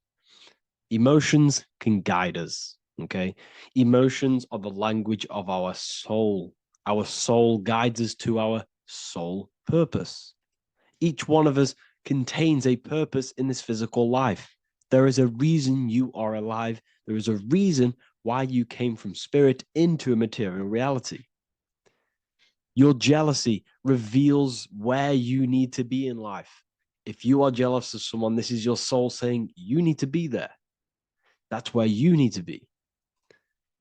Emotions can guide us, okay? Emotions are the language of our soul. Our soul guides us to our soul purpose. Each one of us contains a purpose in this physical life. There is a reason you are alive. There is a reason why you came from spirit into a material reality. Your jealousy reveals where you need to be in life. If you are jealous of someone, this is your soul saying you need to be there. That's where you need to be.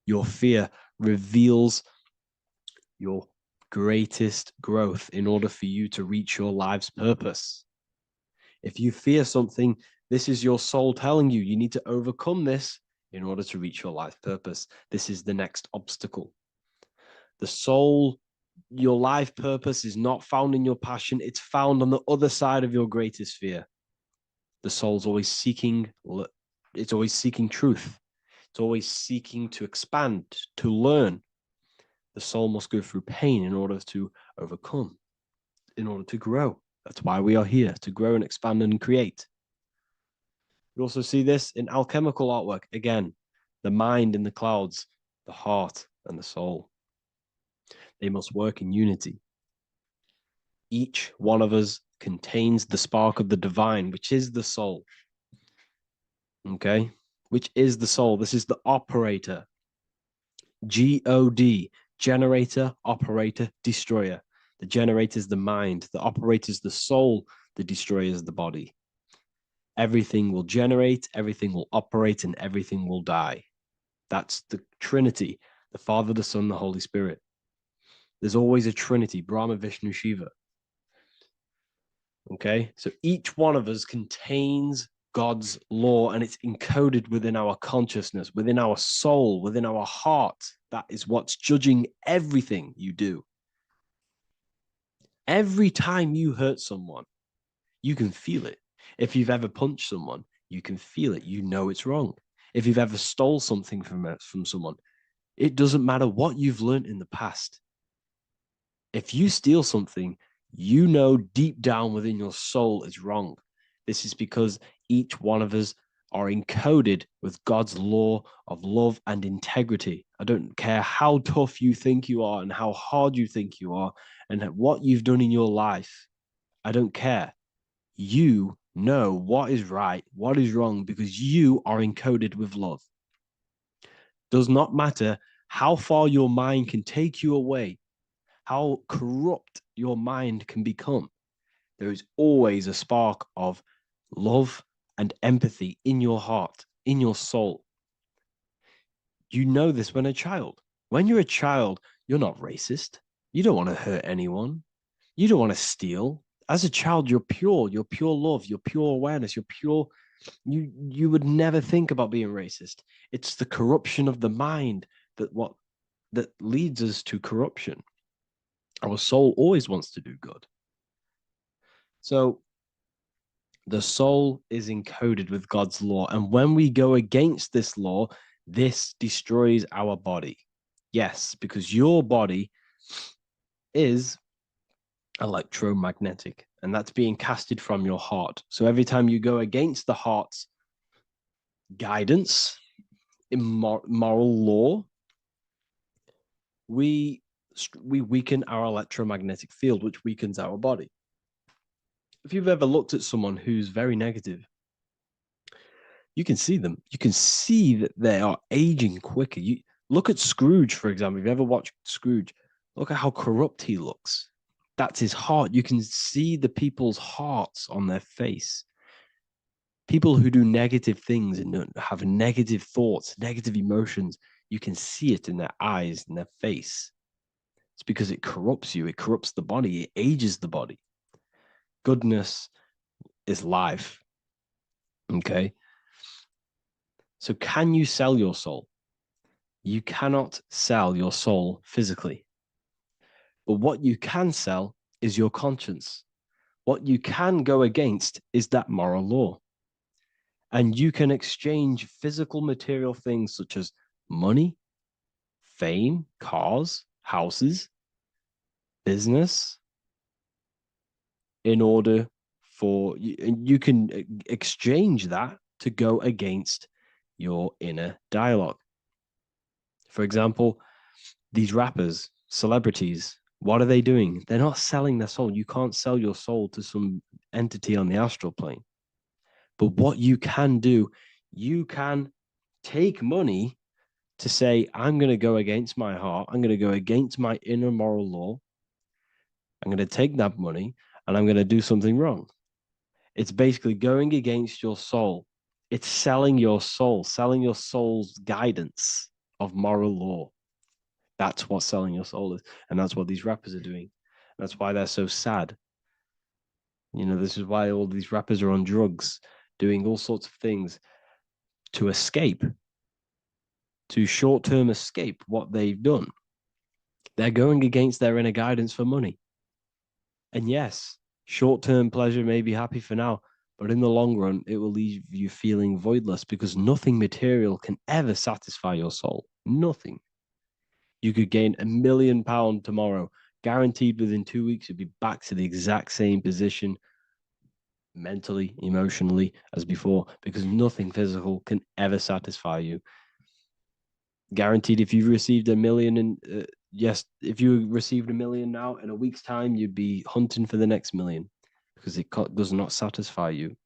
Your fear reveals your greatest growth in order for you to reach your life's purpose. If you fear something, this is your soul telling you you need to overcome this in order to reach your life purpose. This is the next obstacle. The soul, your life purpose is not found in your passion. It's found on the other side of your greatest fear. The soul's always seeking, it's always seeking truth. It's always seeking to expand, to learn. The soul must go through pain in order to overcome, in order to grow. That's why we are here, to grow and expand and create. We also see this in alchemical artwork. Again, the mind in the clouds, the heart and the soul. They must work in unity. Each one of us contains the spark of the divine, which is the soul. Okay? Which is the soul. This is the operator. God, generator, operator, destroyer. The generator is the mind. The operator is the soul. The destroyer is the body. Everything will generate, everything will operate, and everything will die. That's the Trinity, the Father, the Son, the Holy Spirit. There's always a Trinity, Brahma, Vishnu, Shiva. Okay, so each one of us contains God's law, and it's encoded within our consciousness, within our soul, within our heart. That is what's judging everything you do. Every time you hurt someone, you can feel it. If you've ever punched someone, you can feel it. You know it's wrong. If you've ever stole something from someone, it doesn't matter what you've learned in the past. If you steal something, you know deep down within your soul it's wrong. This is because each one of us are encoded with God's law of love and integrity. I don't care how tough you think you are and how hard you think you are and what you've done in your life. I don't care. You know what is right, what is wrong, because you are encoded with love. Does not matter how far your mind can take you away, how corrupt your mind can become. There is always a spark of love and empathy in your heart, in your soul. You know this when a child. When you're a child, you're not racist. You don't want to hurt anyone. You don't want to steal. As a child, you're pure love, you're pure awareness, you're pure. You would never think about being racist. It's the corruption of the mind that leads us to corruption. Our soul always wants to do good. So the soul is encoded with God's law. And when we go against this law, this destroys our body. Yes, because your body is electromagnetic, and that's being casted from your heart. So every time you go against the heart's guidance, moral law, we weaken our electromagnetic field, which weakens our body. If you've ever looked at someone who's very negative, you can see them. You can see that they are aging quicker. You look at Scrooge, for example. If you ever watched Scrooge, look at how corrupt he looks. That's his heart. You can see the people's hearts on their face. People who do negative things and have negative thoughts, negative emotions, you can see it in their eyes and their face. It's because it corrupts you. It corrupts the body. It ages the body. Goodness is life. Okay. So can you sell your soul? You cannot sell your soul physically. But what you can sell is your conscience. What you can go against is that moral law. And you can exchange physical material things such as money, fame, cars, houses, business, in order for you can exchange that to go against your inner dialogue. For example, these rappers, celebrities, what are they doing? They're not selling their soul. You can't sell your soul to some entity on the astral plane. But what you can do, you can take money to say, I'm going to go against my heart. I'm going to go against my inner moral law. I'm going to take that money and I'm going to do something wrong. It's basically going against your soul. It's selling your soul's guidance of moral law. That's what selling your soul is. And that's what these rappers are doing. That's why they're so sad. This is why all these rappers are on drugs, doing all sorts of things to escape, to short-term escape what they've done. They're going against their inner guidance for money. And yes, short-term pleasure may be happy for now, but in the long run, it will leave you feeling voidless because nothing material can ever satisfy your soul. Nothing. You could gain £1 million tomorrow, guaranteed within 2 weeks, you'd be back to the exact same position mentally, emotionally as before, because nothing physical can ever satisfy you. Guaranteed, if you received $1 million if you received $1 million now, in a week's time, you'd be hunting for the next million because it does not satisfy you.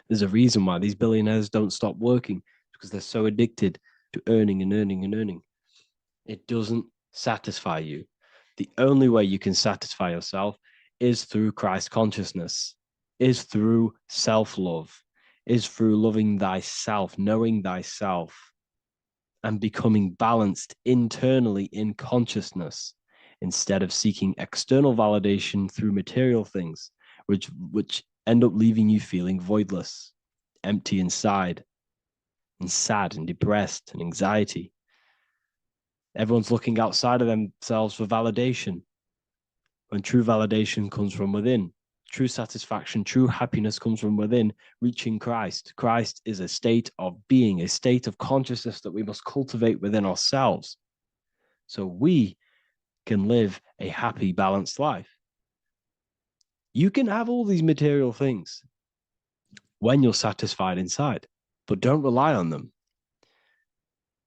There's a reason why these billionaires don't stop working, because they're so addicted to earning and earning and earning. It doesn't satisfy you. The only way you can satisfy yourself is through Christ consciousness, is through self-love, is through loving thyself, knowing thyself, and becoming balanced internally in consciousness instead of seeking external validation through material things, which end up leaving you feeling voidless, empty inside, and sad and depressed and anxiety. Everyone's looking outside of themselves for validation, when true validation comes from within. True satisfaction, true happiness comes from within, reaching Christ. Christ is a state of being, a state of consciousness that we must cultivate within ourselves so we can live a happy, balanced life. You can have all these material things when you're satisfied inside, but don't rely on them.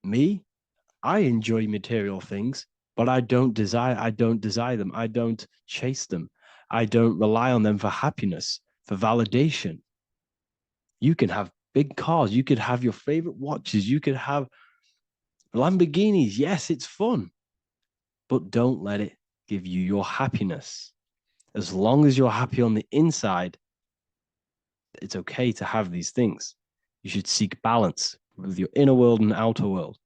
Me, I enjoy material things, but I don't desire them. I don't chase them. I don't rely on them for happiness, for validation. You can have big cars. You could have your favorite watches. You could have Lamborghinis. Yes, it's fun, but don't let it give you your happiness. As long as you're happy on the inside, it's okay to have these things. You should seek balance with your inner world and outer world.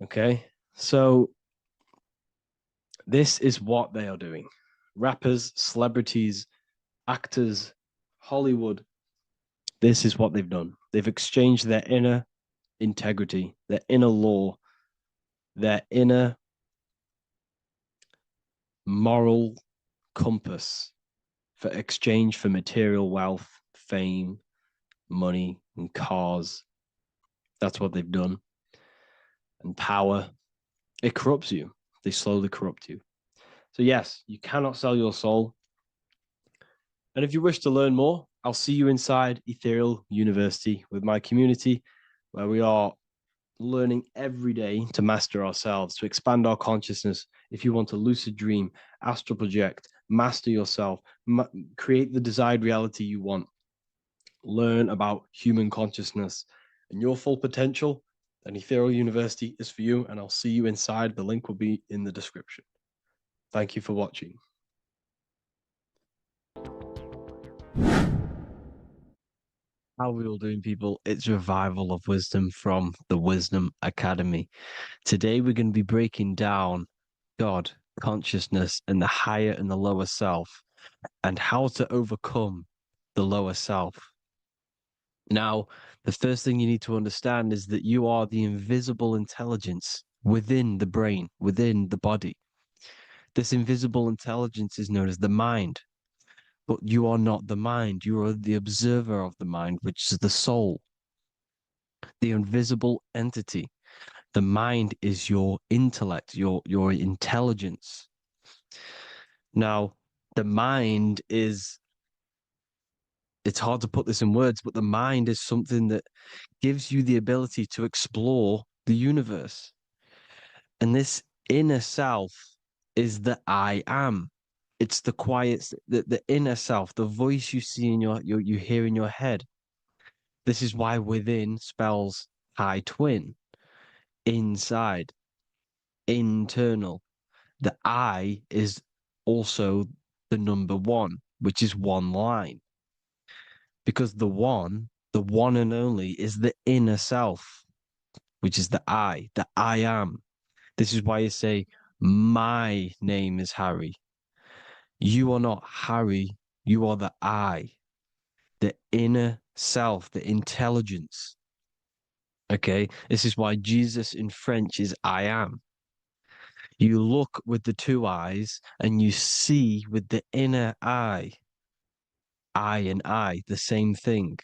Okay, so this is what they are doing. Rappers, celebrities, actors, Hollywood. This is what they've done. They've exchanged their inner integrity, their inner law, their inner moral compass for exchange for material wealth, fame, money, and cars. That's what they've done. And power. It corrupts you. They slowly corrupt you. So yes, you cannot sell your soul. And if you wish to learn more, I'll see you inside Ethereal University with my community, where we are learning every day to master ourselves, to expand our consciousness. If you want to lucid dream, astral project, master yourself, create the desired reality you want, learn about human consciousness and your full potential, then Ethereal University is for you. And I'll see you inside. The link will be in the description. Thank you for watching. How are we all doing, people? It's Revival of Wisdom from the Wisdom Academy. Today, we're going to be breaking down God, consciousness, and the higher and the lower self, and how to overcome the lower self. Now, the first thing you need to understand is that you are the invisible intelligence within the brain, within the body. This invisible intelligence is known as the mind. But you are not the mind. You are the observer of the mind, which is the soul, the invisible entity. The mind is your intellect, your intelligence. Now, the mind is, it's hard to put this in words, but the mind is something that gives you the ability to explore the universe. And this inner self is the I am. It's the quiet, the inner self, the voice you see in you hear in your head. This is why within spells high twin, inside, internal. The I is also the number one, which is one line. Because the one and only, is the inner self, which is the I am. This is why you say, my name is Harry. You are not Harry, you are the I, the inner self, the intelligence. Okay, this is why Jesus in French is I am. You look with the two eyes and you see with the inner eye, I and I, the same thing.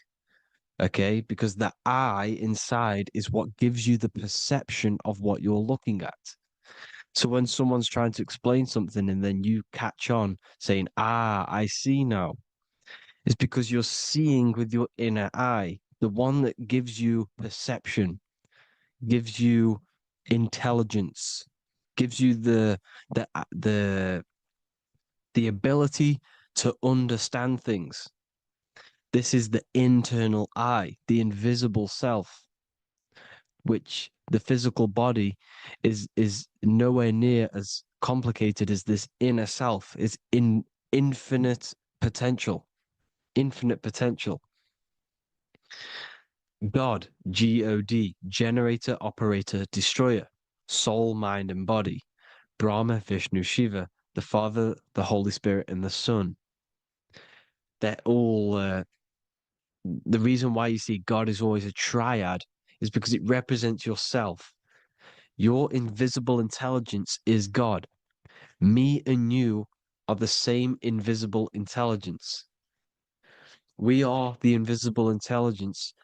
Okay, because the I inside is what gives you the perception of what you're looking at. So when someone's trying to explain something and then you catch on saying, ah, I see now, it's because you're seeing with your inner eye, the one that gives you perception, gives you intelligence, gives you the ability to understand things. This is the internal I, the invisible self, which the physical body is nowhere near as complicated as this inner self. Is in infinite potential, infinite potential. God, God, generator, operator, destroyer, soul, mind, and body. Brahma, Vishnu, Shiva, the Father, the Holy Spirit, and the Son. They're all the reason why you see God is always a triad is because it represents yourself. Your invisible intelligence is God. Me and you are the same invisible intelligence. We are the invisible intelligence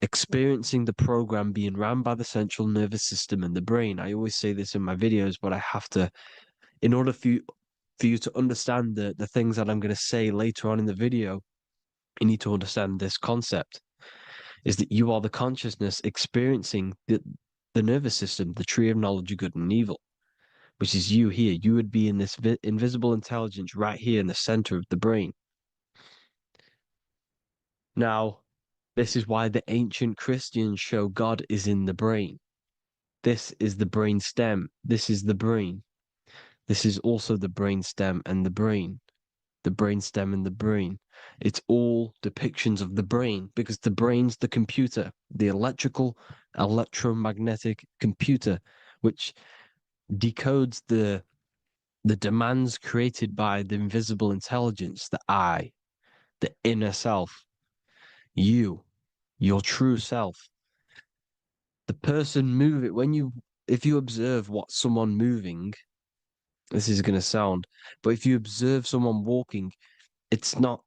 experiencing the program being ran by the central nervous system and the brain. I always say this in my videos, but I have to, in order for you to understand the things that I'm going to say later on in the video, you need to understand this concept, is that you are the consciousness experiencing the nervous system, the tree of knowledge of good and evil, which is you here. You would be in this invisible intelligence right here in the center of the brain. Now, this is why the ancient Christians show God is in the brain. This is the brain stem. This is the brain. This is also the brain stem and the brain. The brain stem and the brain. It's all depictions of the brain because the brain's the computer, the electromagnetic computer, which decodes the demands created by the invisible intelligence, the I, the inner self, you, your true self. The person moving, if you observe what someone moving, this is going to sound, but if you observe someone walking, it's not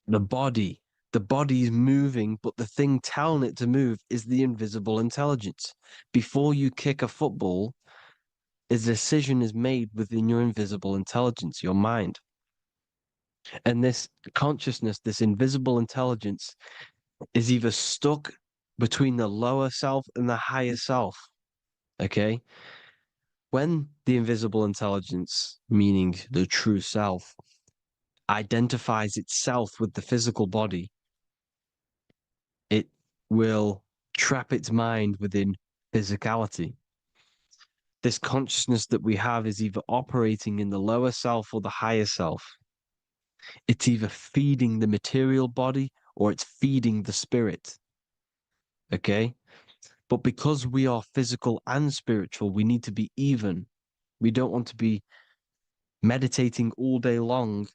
the body. The body is moving, but the thing telling it to move is the invisible intelligence. Before you kick a football, is a decision is made within your invisible intelligence, your mind. And this consciousness, this invisible intelligence, is either stuck between the lower self and the higher self. Okay? When the invisible intelligence, meaning the true self, identifies itself with the physical body, it will trap its mind within physicality. This consciousness that we have is either operating in the lower self or the higher self. It's either feeding the material body or it's feeding the spirit. Okay? But because we are physical and spiritual, we need to be even. We don't want to be meditating all day long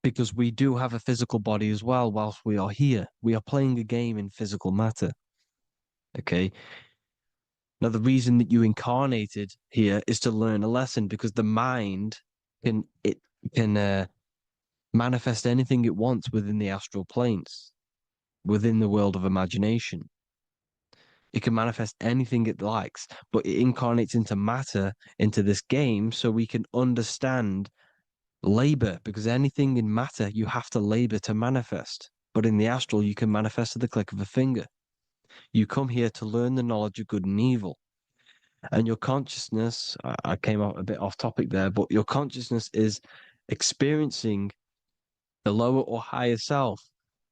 because we do have a physical body as well whilst we are here. We are playing a game in physical matter. Okay? Now, the reason that you incarnated here is to learn a lesson because the mind can manifest anything it wants within the astral planes, within the world of imagination. It can manifest anything it likes, but it incarnates into matter, into this game, so we can understand labor, because anything in matter you have to labor to manifest. But in the astral, you can manifest at the click of a finger. You come here to learn the knowledge of good and evil. And your consciousness, I came out a bit off topic there, but your consciousness is experiencing the lower or higher self.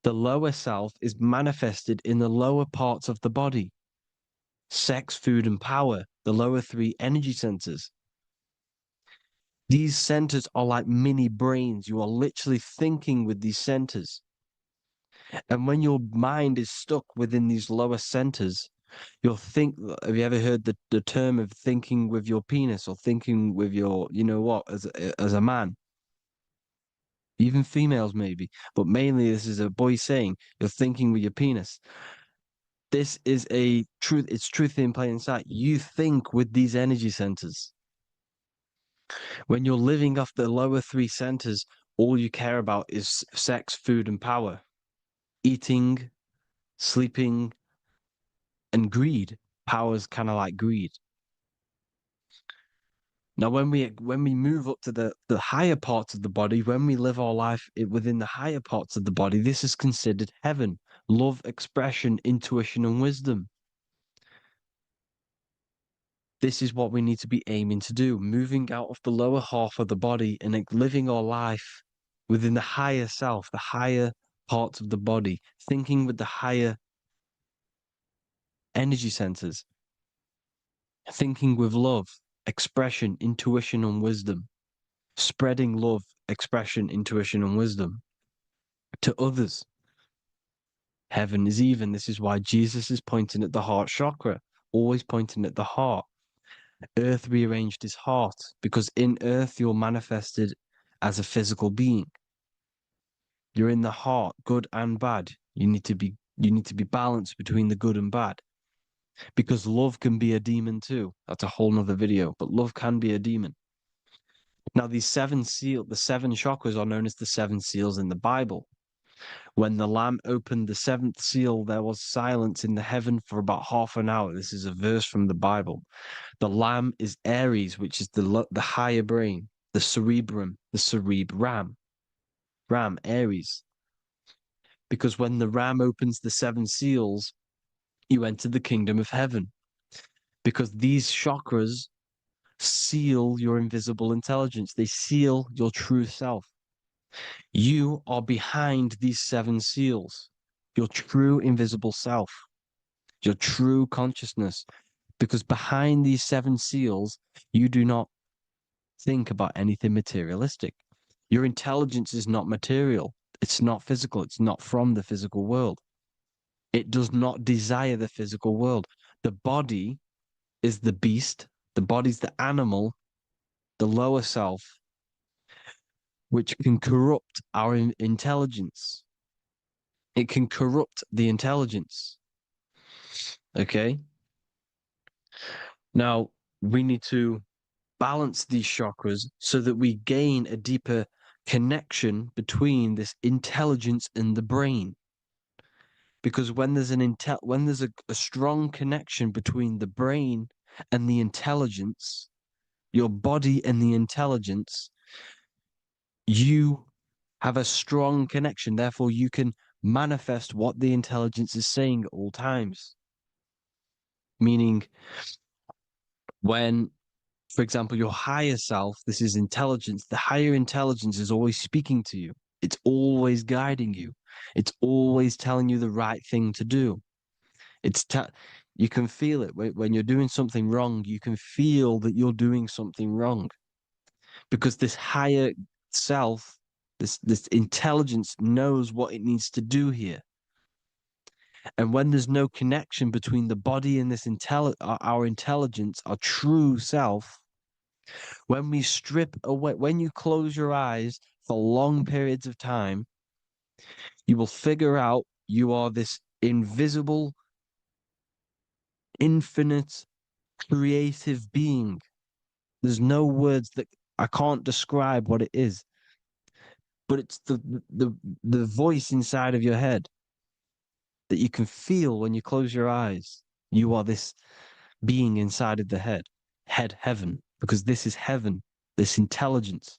The lower self is manifested in the lower parts of the body: sex, food, and power, the lower three energy centers. These centers are like mini brains. You are literally thinking with these centers. And when your mind is stuck within these lower centers, you'll think. Have you ever heard the term of thinking with your penis or thinking with your, you know what, as a man? Even females maybe, but mainly this is a boy saying you're thinking with your penis. This is a truth. It's truth in plain sight. You think with these energy centers. When you're living off the lower three centers, all you care about is sex, food, and power. Eating, sleeping, and greed. Power's kind of like greed. Now, when we move up to the higher parts of the body, when we live our life within the higher parts of the body, this is considered heaven: love, expression, intuition, and wisdom. This is what we need to be aiming to do, moving out of the lower half of the body and living our life within the higher self, the higher parts of the body, thinking with the higher energy centers, thinking with love, expression, intuition, and wisdom, spreading love, expression, intuition, and wisdom to others. Heaven is even. This is why Jesus is pointing at the heart chakra, always pointing at the heart. Earth rearranged his heart because in earth you're manifested as a physical being. You're in the heart, good and bad. You need to be balanced between the good and bad. Because love can be a demon too. That's a whole nother video, but love can be a demon. Now, the seven chakras are known as the seven seals in the Bible. When the Lamb opened the seventh seal, there was silence in the heaven for about half an hour. This is a verse from the Bible. The Lamb is Aries, which is the higher brain, the cerebrum, the cerebram. Ram, Aries. Because when the Ram opens the seven seals, you enter the kingdom of heaven. Because these chakras seal your invisible intelligence, they seal your true self. You are behind these seven seals, your true invisible self, your true consciousness. Because behind these seven seals, you do not think about anything materialistic. Your intelligence is not material. It's not physical. It's not from the physical world. It does not desire the physical world. The body is the beast. The body's the animal, the lower self, which can corrupt our intelligence. It can corrupt the intelligence. Okay? Now, we need to balance these chakras so that we gain a deeper connection between this intelligence and the brain. Because when there's a strong connection between the brain and the intelligence, your body and the intelligence, you have a strong connection. Therefore, you can manifest what the intelligence is saying at all times. Meaning, when, for example, your higher self, this is intelligence, the higher intelligence is always speaking to you. It's always guiding you. It's always telling you the right thing to do. You can feel it when you're doing something wrong. You can feel that you're doing something wrong because this higher self, this intelligence knows what it needs to do here. And when there's no connection between the body and our intelligence, our true self, when we strip away, when you close your eyes for long periods of time, you will figure out you are this invisible, infinite, creative being. There's no words that I can't describe what it is, but it's the voice inside of your head that you can feel when you close your eyes. You are this being inside of the heaven, because this is heaven, this intelligence.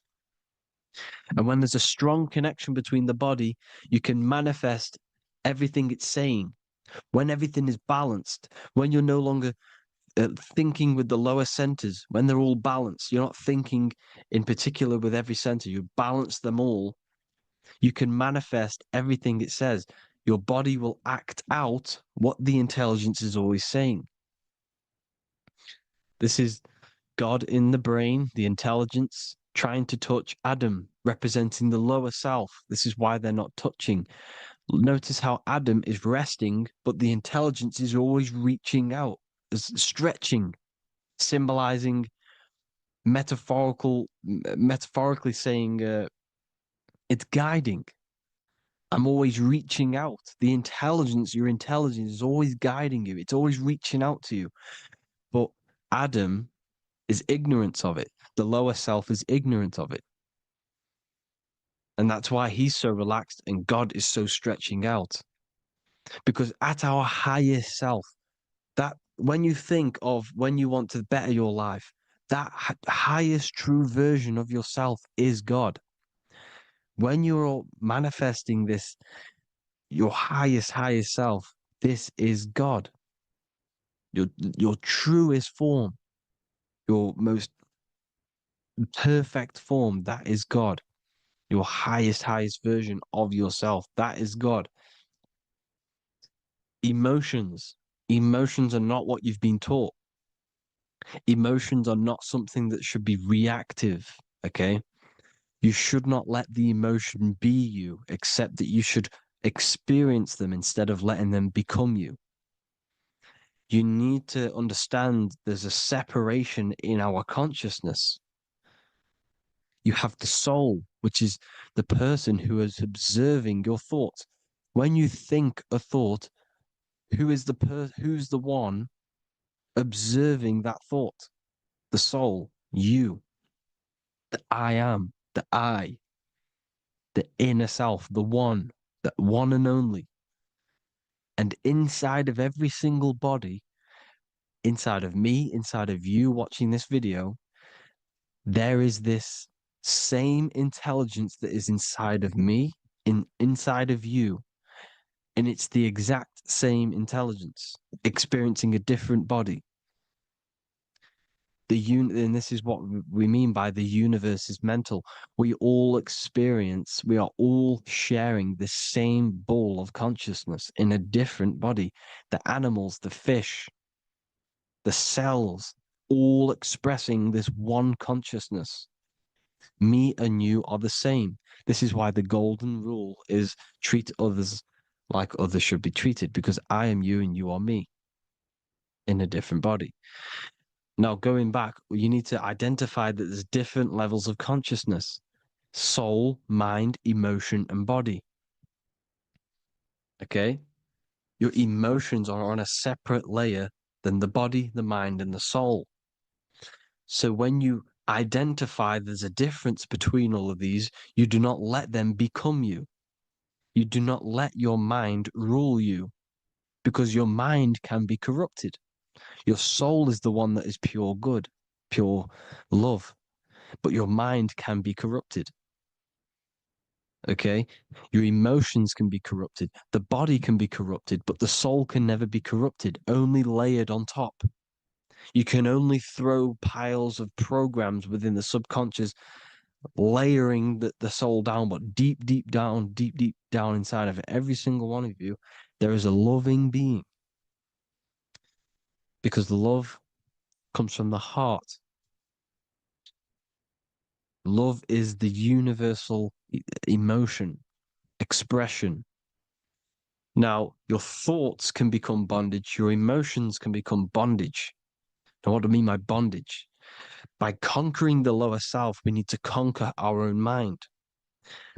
And when there's a strong connection between the body, you can manifest everything it's saying. When everything is balanced, when you're no longer thinking with the lower centers, when they're all balanced, you're not thinking in particular with every center, you balance them all, you can manifest everything it says. Your body will act out what the intelligence is always saying. This is God in the brain, the intelligence, trying to touch Adam, representing the lower self. This is why they're not touching. Notice how Adam is resting, but the intelligence is always reaching out, stretching, symbolizing metaphorically saying it's guiding. I'm always reaching out. The intelligence, your intelligence is always guiding you. It's always reaching out to you. But Adam is ignorant of it. The lower self is ignorant of it. And that's why he's so relaxed and God is so stretching out. Because at our highest self, that when you think of when you want to better your life, that highest true version of yourself is God. When you're manifesting this, your highest self, this is God. Your truest form, your most perfect form, that is God. Your highest version of yourself, that is God. Emotions are not what you've been taught. Emotions are not something that should be reactive, okay? You should not let the emotion be you, except that you should experience them instead of letting them become you. You need to understand there's a separation in our consciousness. You have the soul, which is the person who is observing your thoughts. When you think a thought, who's the one observing that thought? The soul, you, the I am, the I, the inner self, the one and only. And inside of every single body, inside of me, inside of you watching this video, there is this same intelligence that is inside of me, inside of you. And it's the exact same intelligence, experiencing a different body. And this is what we mean by the universe is mental. We all are all sharing the same ball of consciousness in a different body. The animals, the fish, the cells, all expressing this one consciousness. Me and you are the same. This is why the golden rule is treat others like others should be treated, because I am you and you are me in a different body. Now, going back, you need to identify that there's different levels of consciousness: soul, mind, emotion, and body. Okay? Your emotions are on a separate layer than the body, the mind, and the soul. So when you identify there's a difference between all of these, you do not let them become you. You do not let your mind rule you, because your mind can be corrupted. Your soul is the one that is pure good, pure love. But your mind can be corrupted. Okay? Your emotions can be corrupted. The body can be corrupted, but the soul can never be corrupted, only layered on top. You can only throw piles of programs within the subconscious, layering the soul down, but deep, deep down inside of every single one of you, there is a loving being. Because love comes from the heart. Love is the universal emotion, expression. Now, your thoughts can become bondage, your emotions can become bondage. Now, what do I mean by bondage? By conquering the lower self, we need to conquer our own mind,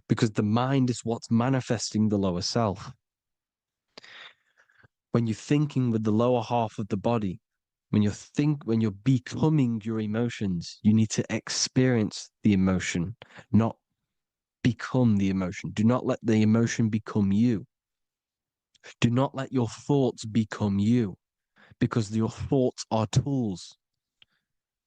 because the mind is what's manifesting the lower self. When you're thinking with the lower half of the body, when you're becoming your emotions, you need to experience the emotion, not become the emotion. Do not let the emotion become you. Do not let your thoughts become you, because your thoughts are tools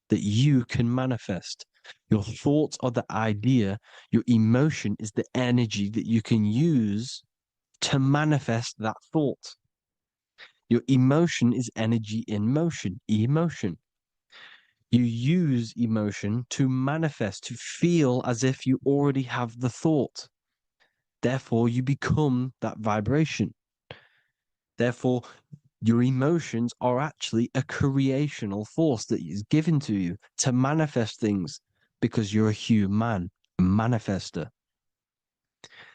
that you can manifest. Your thoughts are the idea. Your emotion is the energy that you can use to manifest that thought. Your emotion is energy in motion, emotion. You use emotion to manifest, to feel as if you already have the thought. Therefore, you become that vibration. Therefore, your emotions are actually a creational force that is given to you to manifest things, because you're a human, a manifester.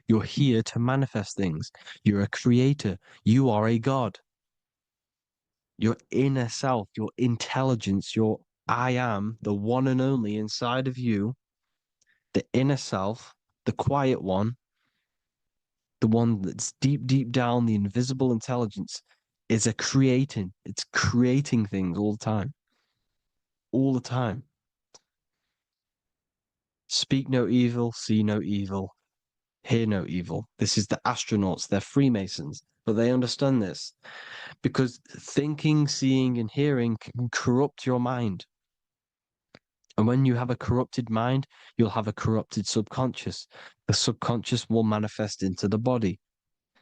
You're here to manifest things. You're a creator. You are a god. Your inner self, your intelligence, your I am, the one and only inside of you, the inner self, the quiet one, the one that's deep down, the invisible intelligence, is it's creating things all the time. All the time. Speak no evil, see no evil, hear no evil. This is the astronauts, they're Freemasons, but they understand this, because thinking, seeing, and hearing can corrupt your mind. And when you have a corrupted mind, you'll have a corrupted subconscious. The subconscious will manifest into the body,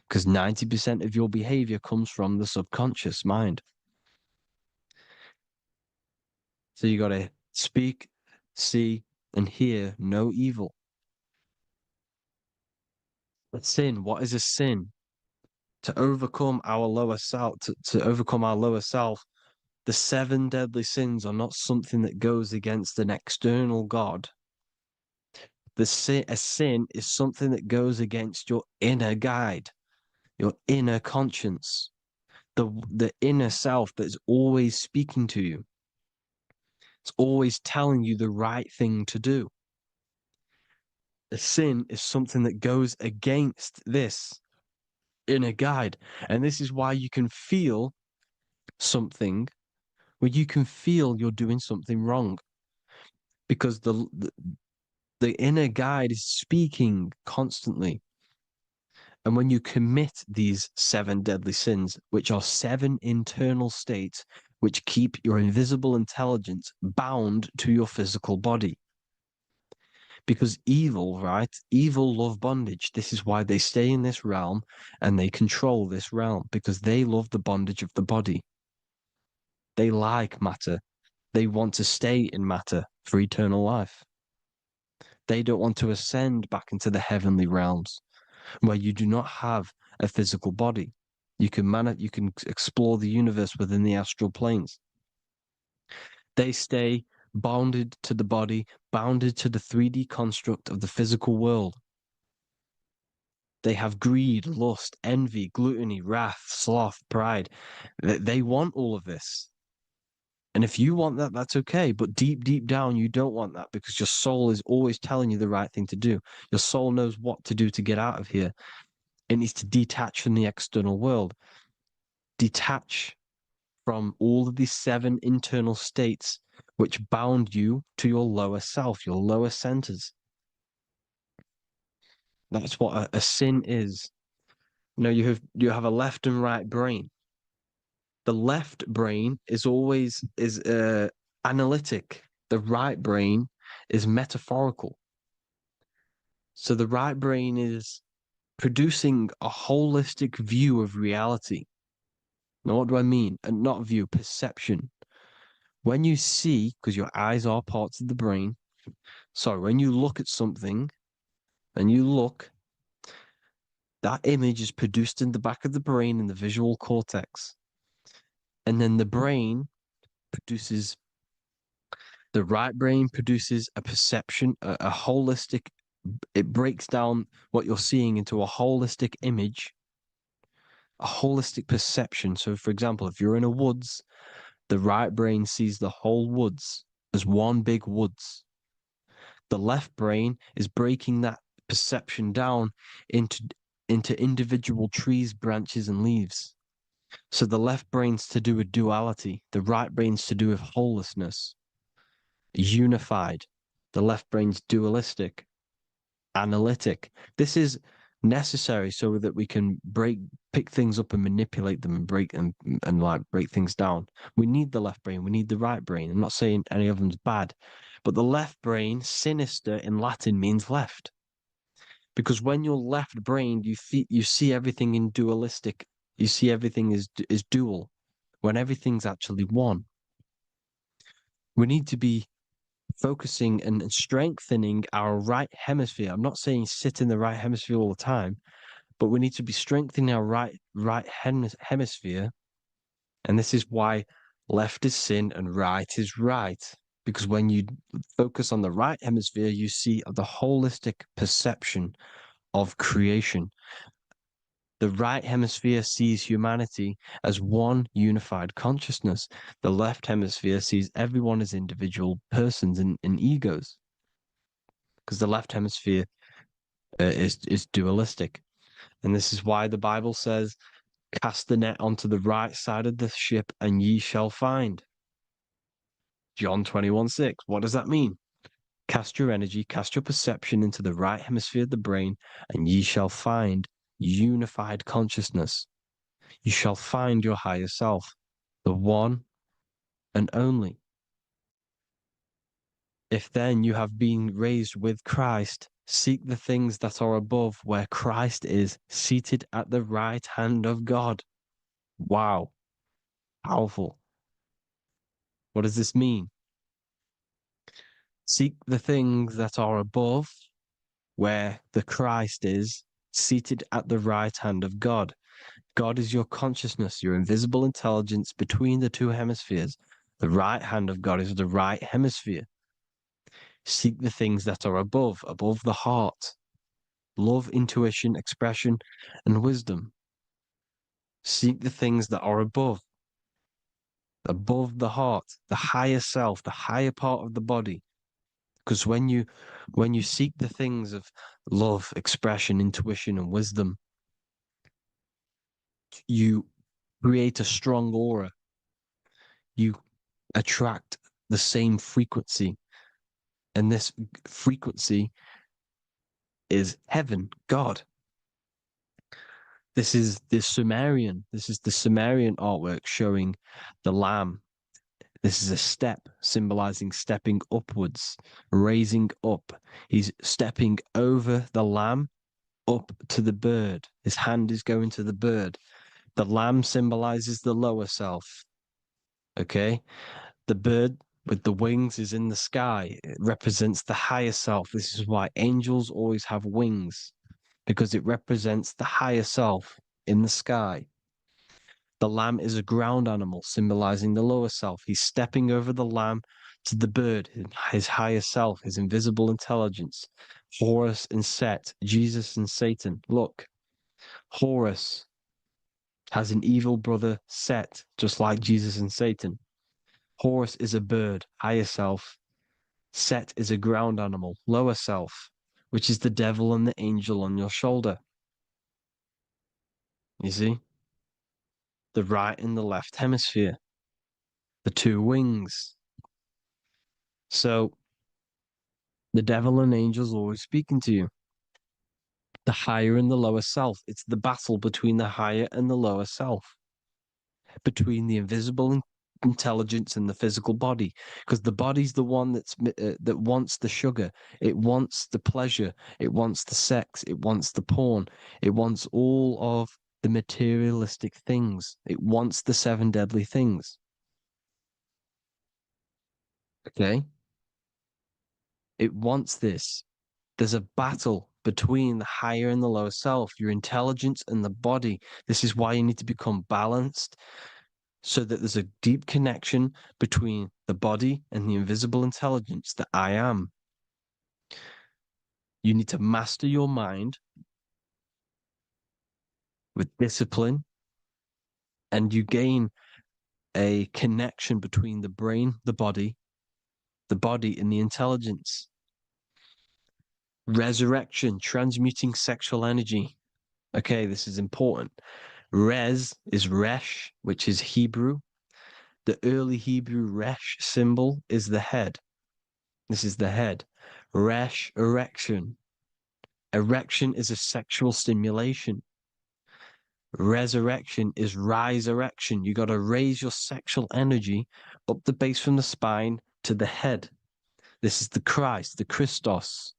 because 90% of your behavior comes from the subconscious mind. So you got to speak, see, and hear no evil. A sin, what is a sin? To overcome our lower self, to overcome our lower self, the 7 deadly sins are not something that goes against an external God. A sin is something that goes against your inner guide, your inner conscience, the inner self that is always speaking to you. It's always telling you the right thing to do. A sin is something that goes against this inner guide. And this is why you can feel something where you can feel you're doing something wrong, because the inner guide is speaking constantly. And when you commit these 7 deadly sins, which are 7 internal states which keep your invisible intelligence bound to your physical body. Because evil, right? Evil love bondage. This is why they stay in this realm and they control this realm, because they love the bondage of the body. They like matter. They want to stay in matter for eternal life. They don't want to ascend back into the heavenly realms where you do not have a physical body. You can explore the universe within the astral planes. They stay bounded to the body, bounded to the 3D construct of the physical world. They have greed, lust, envy, gluttony, wrath, sloth, pride. They want all of this. And if you want that, that's okay. But deep down, you don't want that, because your soul is always telling you the right thing to do. Your soul knows what to do to get out of here. It needs to detach from the external world. Detach from all of these 7 internal states which bound you to your lower self, your lower centers. That's what a sin is. You know, you have a left and right brain. The left brain is always analytic. The right brain is metaphorical. So the right brain is producing a holistic view of reality. Now, what do I mean? And not view, perception. When you see, because your eyes are parts of the brain, so when you look at something and you look, that image is produced in the back of the brain in the visual cortex. And then the right brain produces a perception, a holistic, it breaks down what you're seeing into a holistic image, a holistic perception. So, for example, if you're in a woods, the right brain sees the whole woods as one big woods. The left brain is breaking that perception down into individual trees, branches, and leaves. So the left brain's to do with duality, the right brain's to do with wholeness, unified. The left brain's dualistic, analytic. This is necessary so that we can pick things up and manipulate them and break things down. We need the left brain, we need the right brain. I'm not saying any of them's bad, but the left brain, sinister in Latin, means left. Because when you're left-brained, you see everything in dualistic. You see everything is dual, when everything's actually one. We need to be focusing and strengthening our right hemisphere. I'm not saying sit in the right hemisphere all the time, but we need to be strengthening our right hemisphere. And this is why left is sin and right is right. Because when you focus on the right hemisphere, you see the holistic perception of creation. The right hemisphere sees humanity as one unified consciousness. The left hemisphere sees everyone as individual persons and egos. Because the left hemisphere is dualistic. And this is why the Bible says, cast the net onto the right side of the ship and ye shall find. John 21:6. What does that mean? Cast your energy, cast your perception into the right hemisphere of the brain, and ye shall find unified consciousness. You shall find your higher self, the one and only. If then you have been raised with Christ, seek the things that are above, where Christ is seated at the right hand of God. Wow. Powerful. What does this mean? Seek the things that are above, where the Christ is seated at the right hand of God. God is your consciousness, your invisible intelligence between the two hemispheres. The right hand of God is the right hemisphere. Seek the things that are above the heart. Love, intuition, expression, and wisdom. Seek the things that are above the heart, the higher self, the higher part of the body. Because when you seek the things of love, expression, intuition, and wisdom, you create a strong aura. You attract the same frequency. And this frequency is heaven, God. This is the Sumerian artwork showing the lamb. This is a step symbolizing stepping upwards, raising up. He's stepping over the lamb up to the bird. His hand is going to the bird. The lamb symbolizes the lower self. Okay? The bird with the wings is in the sky. It represents the higher self. This is why angels always have wings, because it represents the higher self in the sky. The lamb is a ground animal, symbolizing the lower self. He's stepping over the lamb to the bird, his higher self, his invisible intelligence. Horus and Set, Jesus and Satan. Look, Horus has an evil brother, Set, just like Jesus and Satan. Horus is a bird, higher self. Set is a ground animal, lower self, which is the devil and the angel on your shoulder. You see? The right and the left hemisphere, the two wings. So the devil and angels always speaking to you. The higher and the lower self. It's the battle between the higher and the lower self, between the invisible intelligence in the physical body, because the body's the one that wants the sugar, it wants the pleasure, it wants the sex, it wants the porn, it wants all of the materialistic things, it wants the 7 deadly things. Okay, it wants this. There's a battle between the higher and the lower self, your intelligence and the body. This is why you need to become balanced, so that there's a deep connection between the body and the invisible intelligence that I am. You need to master your mind with discipline, and you gain a connection between the brain, the body, and the intelligence. Resurrection, transmuting sexual energy. Okay, this is important. Res is resh, which is Hebrew. The early Hebrew resh symbol is the head. This is the head. Resh, erection. Erection is a sexual stimulation. Resurrection is rise erection. You got to raise your sexual energy up the base from the spine to the head. This is the Christ, the Christos.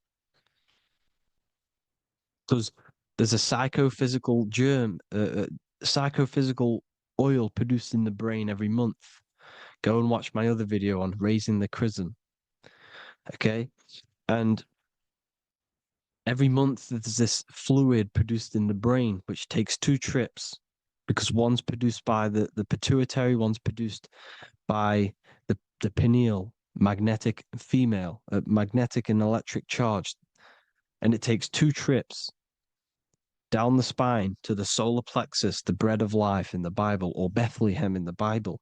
Because there's a psychophysical psychophysical oil produced in the brain every month. Go and watch my other video on raising the chrism. Okay. And every month there's this fluid produced in the brain, which takes 2 trips, because one's produced by the pituitary, one's produced by the pineal, magnetic female, magnetic and electric charge. And it takes 2 trips down the spine to the solar plexus, the bread of life in the Bible, or Bethlehem in the Bible,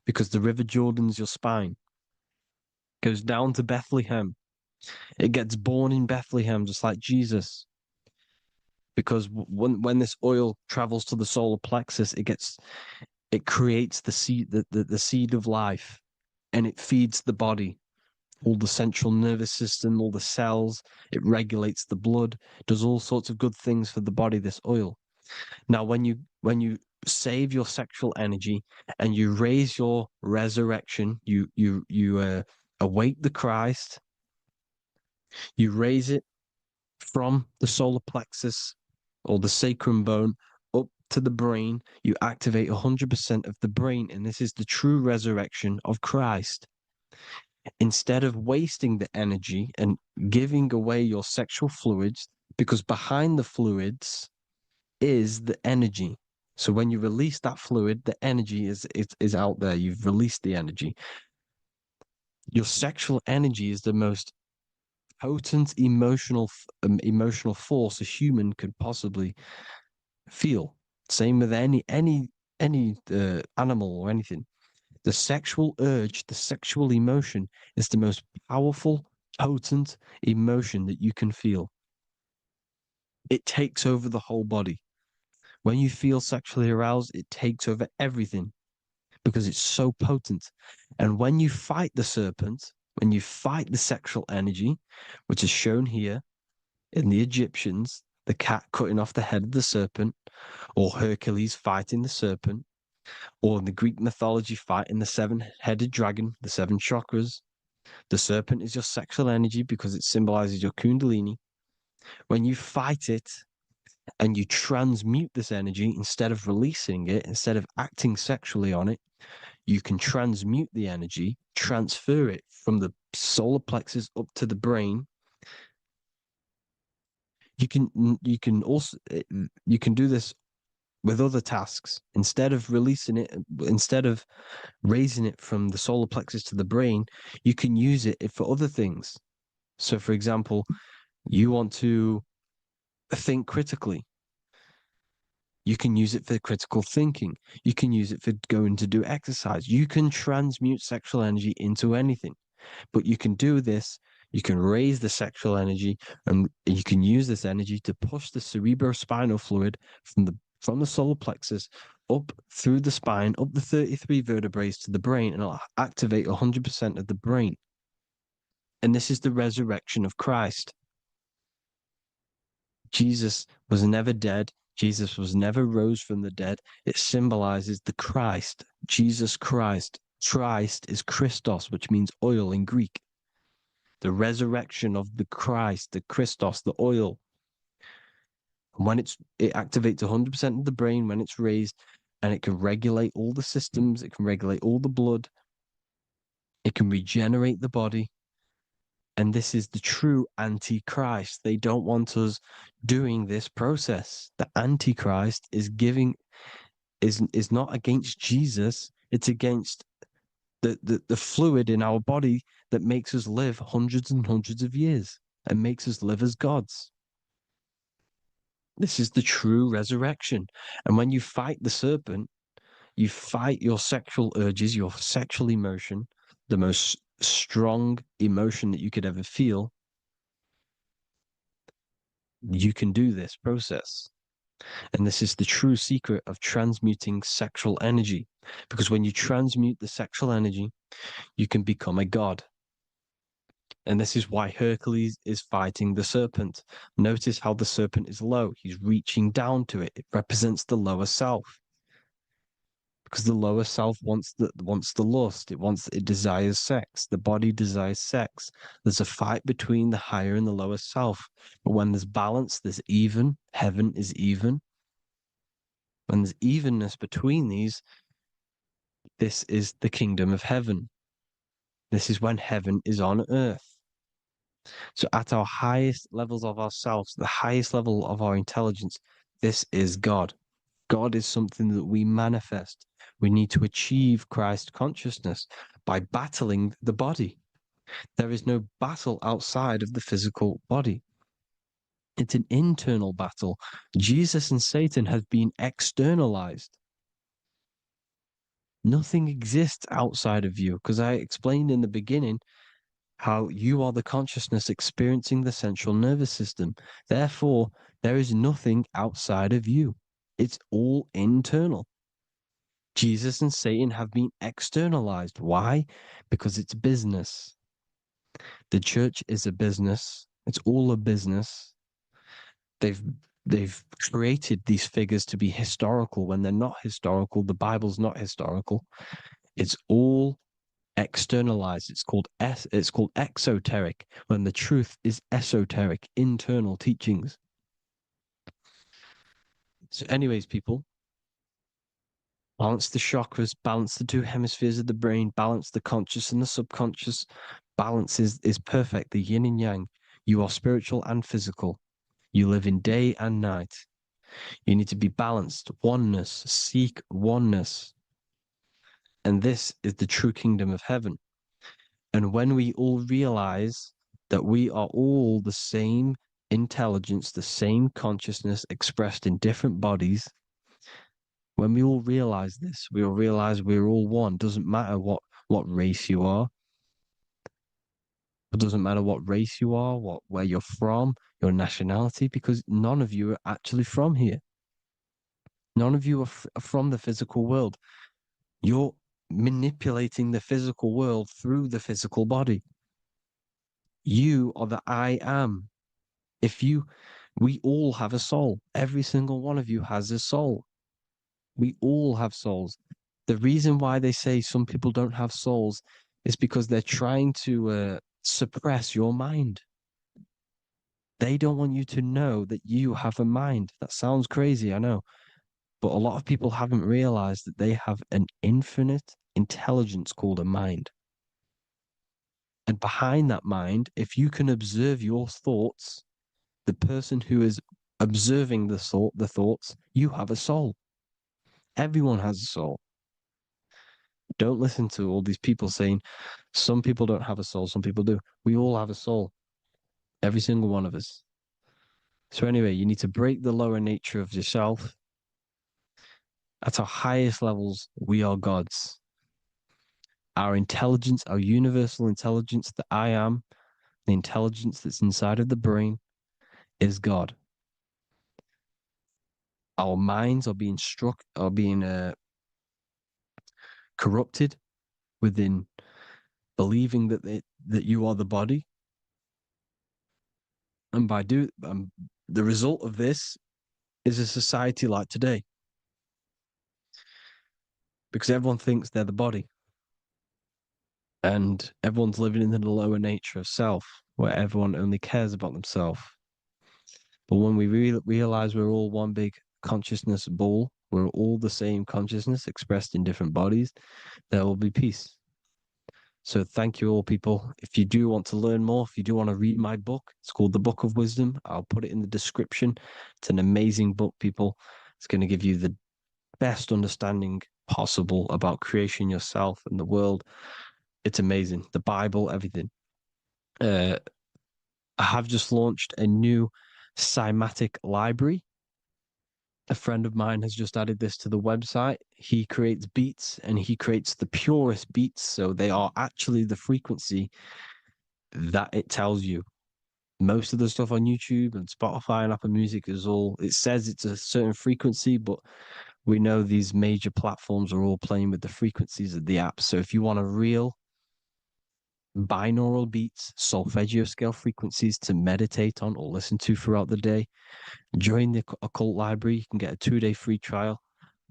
because the River Jordan's your spine. Goes down to Bethlehem. It gets born in Bethlehem, just like Jesus. Because when this oil travels to the solar plexus, it creates the seed, the seed of life, and it feeds the body, all the central nervous system, all the cells. It regulates the blood, does all sorts of good things for the body, this oil. Now, when you save your sexual energy and you raise your resurrection, you awake the Christ, you raise it from the solar plexus or the sacrum bone up to the brain, you activate 100% of the brain, and this is the true resurrection of Christ. Instead of wasting the energy and giving away your sexual fluids, because behind the fluids is the energy. So when you release that fluid, the energy is out there. You've released the energy. Your sexual energy is the most potent emotional force a human could possibly feel. Same with any animal or anything. The sexual urge, the sexual emotion is the most powerful, potent emotion that you can feel. It takes over the whole body. When you feel sexually aroused, it takes over everything because it's so potent. And when you fight the serpent, when you fight the sexual energy, which is shown here in the Egyptians, the cat cutting off the head of the serpent, or Hercules fighting the serpent, or in the Greek mythology fighting the 7-headed dragon, the 7 chakras. The serpent is your sexual energy because it symbolizes your kundalini. When you fight it and you transmute this energy, instead of releasing it, instead of acting sexually on it, you can transmute the energy, transfer it from the solar plexus up to the brain. You can also do this with other tasks. Instead of releasing it, instead of raising it from the solar plexus to the brain, you can use it for other things. So, for example, you want to think critically. You can use it for critical thinking. You can use it for going to do exercise. You can transmute sexual energy into anything. But you can do this, you can raise the sexual energy, and you can use this energy to push the cerebrospinal fluid from the solar plexus up through the spine, up the 33 vertebrae to the brain, and it'll activate 100% of the brain. And this is the resurrection of Christ. Jesus was never dead. Jesus was never rose from the dead. It symbolizes the Christ, Jesus Christ. Christ is Christos, which means oil in Greek. The resurrection of the Christ, the Christos, the oil. And when it activates 100% of the brain when it's raised, and it can regulate all the systems, it can regulate all the blood, it can regenerate the body. And this is the true Antichrist. They don't want us doing this process. The Antichrist is not against Jesus, it's against the fluid in our body that makes us live hundreds and hundreds of years and makes us live as gods. This is the true resurrection. And when you fight the serpent, you fight your sexual urges, your sexual emotion, the most strong emotion that you could ever feel. You can do this process. And this is the true secret of transmuting sexual energy. Because when you transmute the sexual energy, you can become a god. And this is why Hercules is fighting the serpent. Notice how the serpent is low. He's reaching down to it. It represents the lower self. Because the lower self wants the lust. It desires sex. The body desires sex. There's a fight between the higher and the lower self. But when there's balance, there's even. Heaven is even. When there's evenness between these, this is the kingdom of heaven. This is when heaven is on earth. So at our highest levels of ourselves, the highest level of our intelligence, this is God. God is something that we manifest. We need to achieve Christ consciousness by battling the body. There is no battle outside of the physical body. It's an internal battle. Jesus and Satan have been externalized. Nothing exists outside of you, because I explained in the beginning how you are the consciousness experiencing the central nervous system. Therefore, there is nothing outside of you. It's all internal. Jesus and Satan have been externalized. Why? Because it's business. The church is a business. It's all a business. They've created these figures to be historical when they're not historical. The Bible's not historical. It's all externalized. It's called exoteric, when the truth is esoteric, internal teachings. So, anyways, people, balance the chakras, balance the two hemispheres of the brain, balance the conscious and the subconscious. Balance is perfect, the yin and yang. You are spiritual and physical. You live in day and night. You need to be balanced. Oneness. Seek oneness. And this is the true kingdom of heaven. And when we all realize that we are all the same intelligence, the same consciousness expressed in different bodies, when we all realize this, we all realize we're all one. Doesn't matter what race you are. It doesn't matter what race you are, where you're from, your nationality, because none of you are actually from here. None of you are from the physical world. You're manipulating the physical world through the physical body. You are the I am. We all have a soul. Every single one of you has a soul. We all have souls. The reason why they say some people don't have souls is because they're trying to suppress your mind. They don't want you to know that you have a mind. That sounds crazy, I know. But a lot of people haven't realized that they have an infinite intelligence called a mind. And behind that mind, if you can observe your thoughts, the person who is observing the thoughts, you have a soul. Everyone has a soul. Don't listen to all these people saying some people don't have a soul, some people do. We all have a soul. Every single one of us. So anyway, you need to break the lower nature of yourself. At our highest levels, we are gods. Our intelligence, our universal intelligence, the I am, the intelligence that's inside of the brain, is God. Our minds are being corrupted within believing that you are the body, and the result of this is a society like today, because everyone thinks they're the body. And everyone's living in the lower nature of self, where everyone only cares about themselves. But when we realize we're all one big consciousness ball, we're all the same consciousness expressed in different bodies, there will be peace. So thank you all, people. If you do want to learn more, if you do want to read my book, it's called The Book of Wisdom. I'll put it in the description. It's an amazing book, people. It's going to give you the best understanding possible about creation, yourself, and the world. It's amazing. The Bible, everything. I have just launched a new cymatic library. A friend of mine has just added this to the website. He creates beats and he creates the purest beats. So they are actually the frequency that it tells you. Most of the stuff on YouTube and Spotify and Apple Music is all, it says it's a certain frequency, but we know these major platforms are all playing with the frequencies of the app. So if you want a real binaural beats, solfeggio scale frequencies to meditate on or listen to throughout the day, join the Occult Library. You can get a 2-day free trial.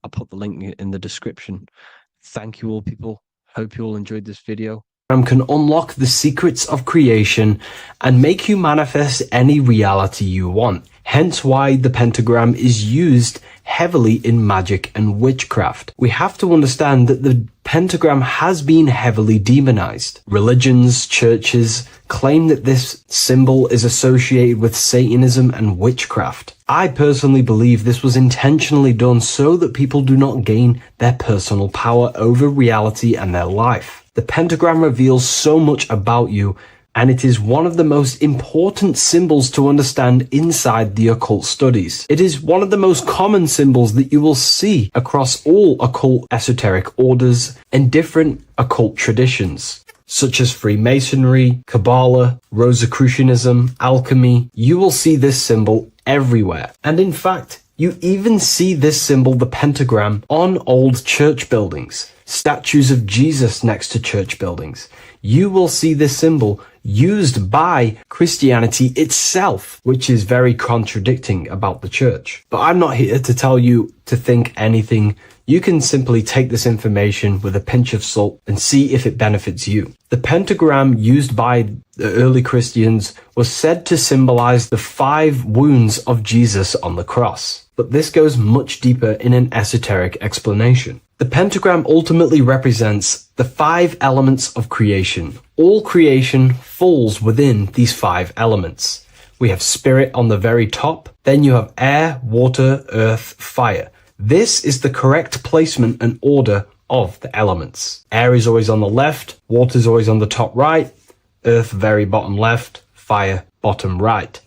I'll put the link in the description. Thank you all, people. Hope you all enjoyed this video. Can unlock the secrets of creation and make you manifest any reality you want. Hence why the pentagram is used heavily in magic and witchcraft. We have to understand that the pentagram has been heavily demonized. Religions, churches claim that this symbol is associated with Satanism and witchcraft. I personally believe this was intentionally done so that people do not gain their personal power over reality and their life. The pentagram reveals so much about you, and it is one of the most important symbols to understand inside the occult studies. It is one of the most common symbols that you will see across all occult esoteric orders and different occult traditions, such as Freemasonry, Kabbalah, Rosicrucianism, alchemy. You will see this symbol everywhere. And in fact, you even see this symbol, the pentagram, on old church buildings. Statues of Jesus next to church buildings. You will see this symbol used by Christianity itself, which is very contradicting about the church. But I'm not here to tell you to think anything. You can simply take this information with a pinch of salt and see if it benefits you. The pentagram used by the early Christians was said to symbolize the 5 wounds of Jesus on the cross. But this goes much deeper in an esoteric explanation. The pentagram ultimately represents the 5 elements of creation. All creation falls within these 5 elements. We have spirit on the very top, then you have air, water, earth, fire. This is the correct placement and order of the elements. Air is always on the left, water is always on the top right, earth very bottom left, fire bottom right,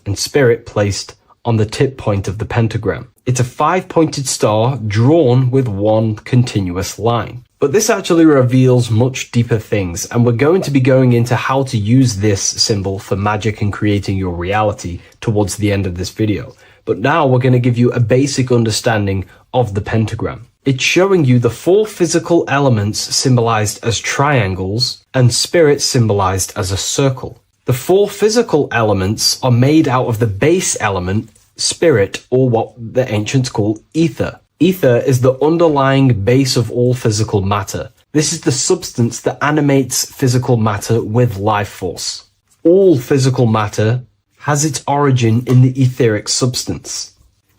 and spirit placed on the tip point of the pentagram. It's a 5-pointed star drawn with one continuous line. But this actually reveals much deeper things, and we're going to be going into how to use this symbol for magic and creating your reality towards the end of this video. But now we're going to give you a basic understanding of the pentagram. It's showing you the 4 physical elements symbolized as triangles and spirit symbolized as a circle. The 4 physical elements are made out of the base element, spirit, or what the ancients call ether. Ether is the underlying base of all physical matter. This is the substance that animates physical matter with life force. All physical matter has its origin in the etheric substance,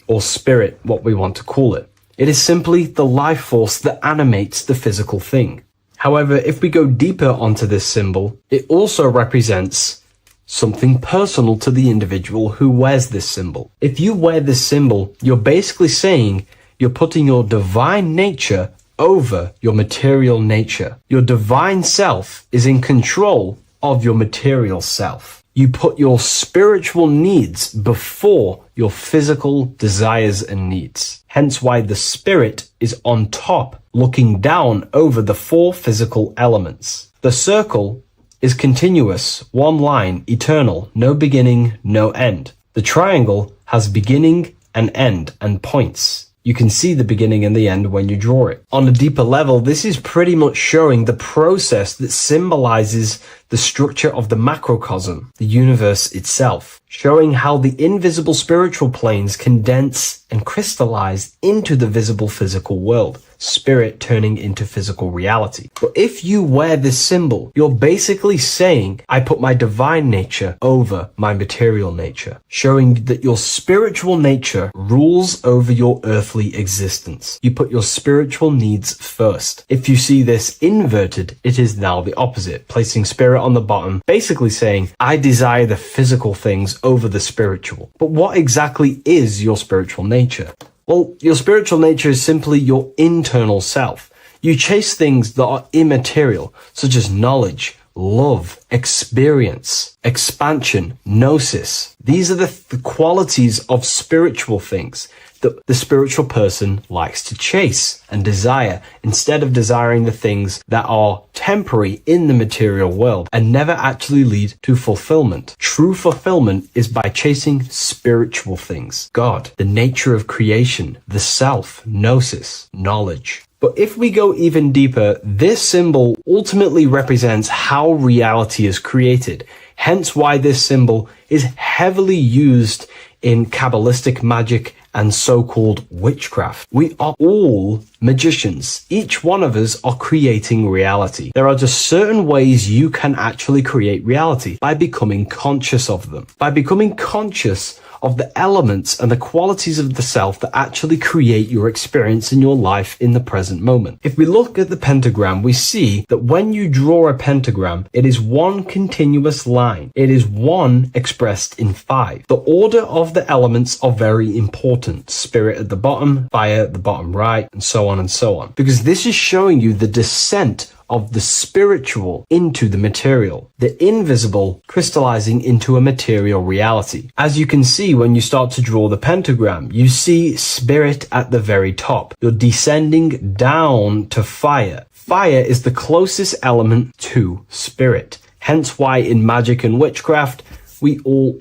or spirit, what we want to call it. It is simply the life force that animates the physical thing. However, if we go deeper onto this symbol, it also represents something personal to the individual who wears this symbol. If you wear this symbol, you're basically saying you're putting your divine nature over your material nature. Your divine self is in control of your material self. You put your spiritual needs before your physical desires and needs. Hence why the spirit is on top, looking down over the 4 physical elements. The circle is continuous, one line, eternal, no beginning, no end. The triangle has beginning and end and points. You can see the beginning and the end when you draw it. On a deeper level, this is pretty much showing the process that symbolizes the structure of the macrocosm, the universe itself, showing how the invisible spiritual planes condense and crystallize into the visible physical world, spirit turning into physical reality. But if you wear this symbol, you're basically saying, I put my divine nature over my material nature, showing that your spiritual nature rules over your earthly existence. You put your spiritual needs first. If you see this inverted, it is now the opposite, placing spirit on the bottom, basically saying, I desire the physical things over the spiritual. But what exactly is your spiritual nature? Well, your spiritual nature is simply your internal self. You chase things that are immaterial, such as knowledge, love, experience, expansion, gnosis. These are the qualities of spiritual things that the spiritual person likes to chase and desire, instead of desiring the things that are temporary in the material world and never actually lead to fulfillment. True fulfillment is by chasing spiritual things. God, the nature of creation, the self, gnosis, knowledge. But if we go even deeper, this symbol ultimately represents how reality is created. Hence why this symbol is heavily used in Kabbalistic magic and so-called witchcraft. We are all magicians. Each one of us are creating reality. There are just certain ways you can actually create reality by becoming conscious of them. By becoming conscious of the elements and the qualities of the self that actually create your experience in your life in the present moment. If we look at the pentagram, we see that when you draw a pentagram, it is one continuous line. It is one expressed in 5. The order of the elements are very important. Spirit at the bottom, fire at the bottom right, and so on and so on. Because this is showing you the descent of the spiritual into the material, the invisible crystallizing into a material reality. As you can see when you start to draw the pentagram, you see spirit at the very top. You're descending down to fire. Fire is the closest element to spirit. Hence why in magic and witchcraft,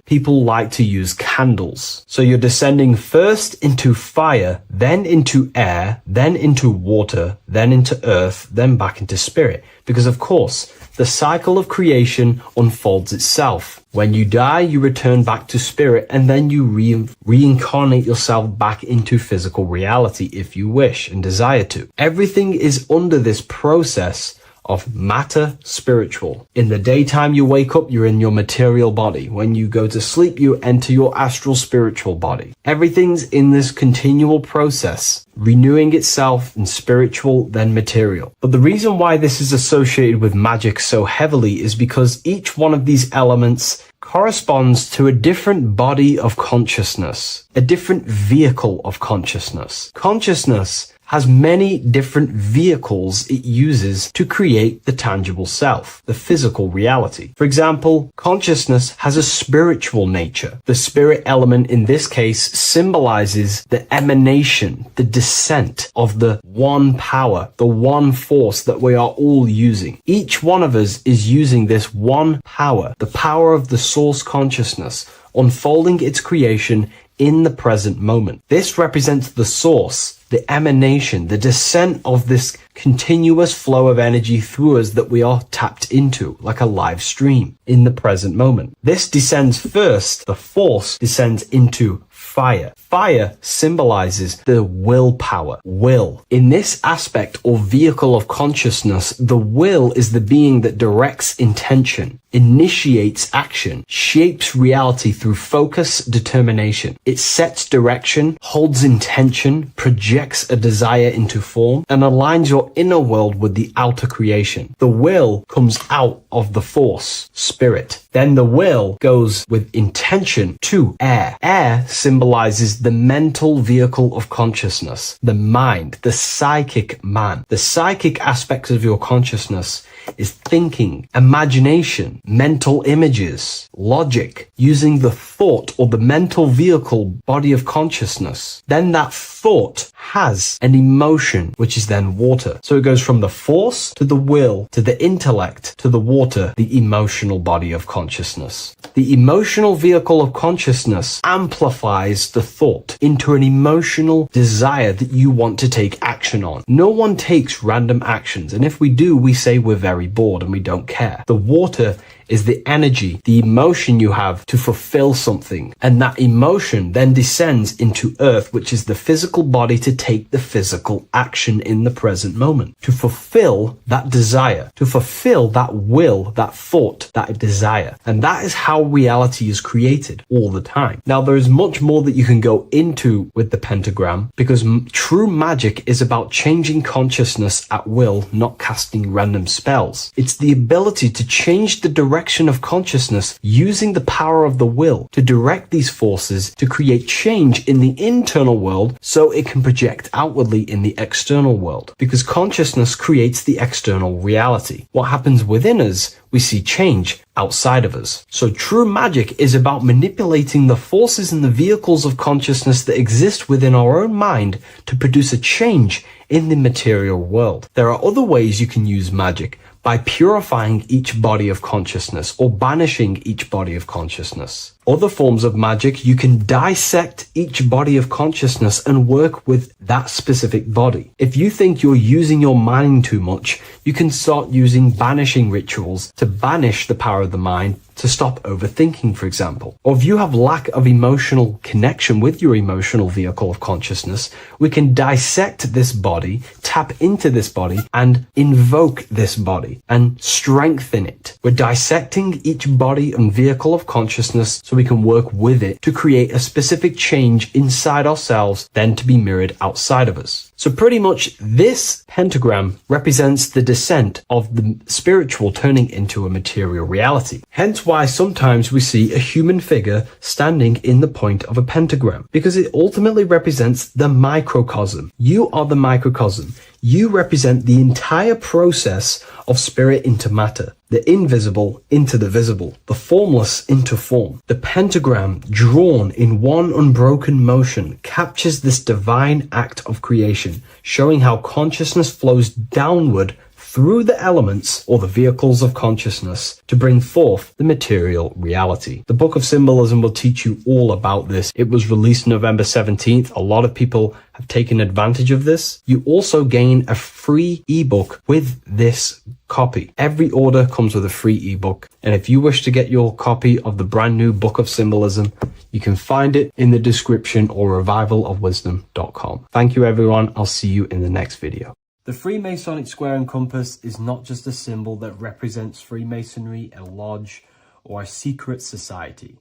people like to use candles. So you're descending first into fire, then into air, then into water, then into earth, then back into spirit. Because of course, the cycle of creation unfolds itself. When you die, you return back to spirit, and then you reincarnate yourself back into physical reality if you wish and desire to. Everything is under this process of matter spiritual. In the daytime you wake up, you're in your material body. When you go to sleep, you enter your astral spiritual body. Everything's in this continual process, renewing itself in spiritual, then material. But the reason why this is associated with magic so heavily is because each one of these elements corresponds to a different body of consciousness, a different vehicle of consciousness. Consciousness has many different vehicles it uses to create the tangible self, the physical reality. For example, consciousness has a spiritual nature. The spirit element in this case symbolizes the emanation, the descent of the one power, the one force that we are all using. Each one of us is using this one power, the power of the source consciousness, unfolding its creation in the present moment. This represents the source, the emanation, the descent of this continuous flow of energy through us that we are tapped into, like a live stream in the present moment. This descends first, the force descends into fire. Fire symbolizes the willpower, will. In this aspect or vehicle of consciousness, the will is the being that directs intention, initiates action, shapes reality through focus, determination. It sets direction, holds intention, projects a desire into form, and aligns your inner world with the outer creation. The will comes out of the force, spirit. Then the will goes with intention to air. Air symbolizes the mental vehicle of consciousness, the mind, the psychic man. The psychic aspects of your consciousness is thinking, imagination, mental images, logic, using the thought or the mental vehicle body of consciousness. Then that thought has an emotion, which is then water. So it goes from the force to the will to the intellect to the water, the emotional body of consciousness. The emotional vehicle of consciousness amplifies the thought into an emotional desire that you want to take action on. No one takes random actions, and if we do, we say we're very bored and we don't care. The water is the energy, the emotion you have to fulfill something. And that emotion then descends into earth, which is the physical body to take the physical action in the present moment, to fulfill that desire, to fulfill that will, that thought, that desire. And that is how reality is created all the time. Now, there is much more that you can go into with the pentagram, because true magic is about changing consciousness at will, not casting random spells. It's the ability to change the direction of consciousness using the power of the will to direct these forces to create change in the internal world so it can project outwardly in the external world. Because consciousness creates the external reality. What happens within us, we see change outside of us. So true magic is about manipulating the forces and the vehicles of consciousness that exist within our own mind to produce a change in the material world. There are other ways you can use magic, by purifying each body of consciousness or banishing each body of consciousness. Other forms of magic, you can dissect each body of consciousness and work with that specific body. If you think you're using your mind too much, you can start using banishing rituals to banish the power of the mind to stop overthinking, for example. Or if you have lack of emotional connection with your emotional vehicle of consciousness, we can dissect this body, tap into this body, and invoke this body and strengthen it. We're dissecting each body and vehicle of consciousness so we can work with it to create a specific change inside ourselves, then to be mirrored outside of us. So pretty much this pentagram represents the descent of the spiritual turning into a material reality. Hence why sometimes we see a human figure standing in the point of a pentagram, because it ultimately represents the microcosm. You are the microcosm. You represent the entire process of spirit into matter, the invisible into the visible, the formless into form. The pentagram, drawn in one unbroken motion, captures this divine act of creation, showing how consciousness flows downward through the elements or the vehicles of consciousness to bring forth the material reality. The Book of Symbolism will teach you all about this. It was released November 17th. A lot of people have taken advantage of this. You also gain a free ebook with this copy. Every order comes with a free ebook. And if you wish to get your copy of the brand new Book of Symbolism, you can find it in the description or revivalofwisdom.com. Thank you, everyone. I'll see you in the next video. The Freemasonic square and compass is not just a symbol that represents Freemasonry, a lodge, or a secret society.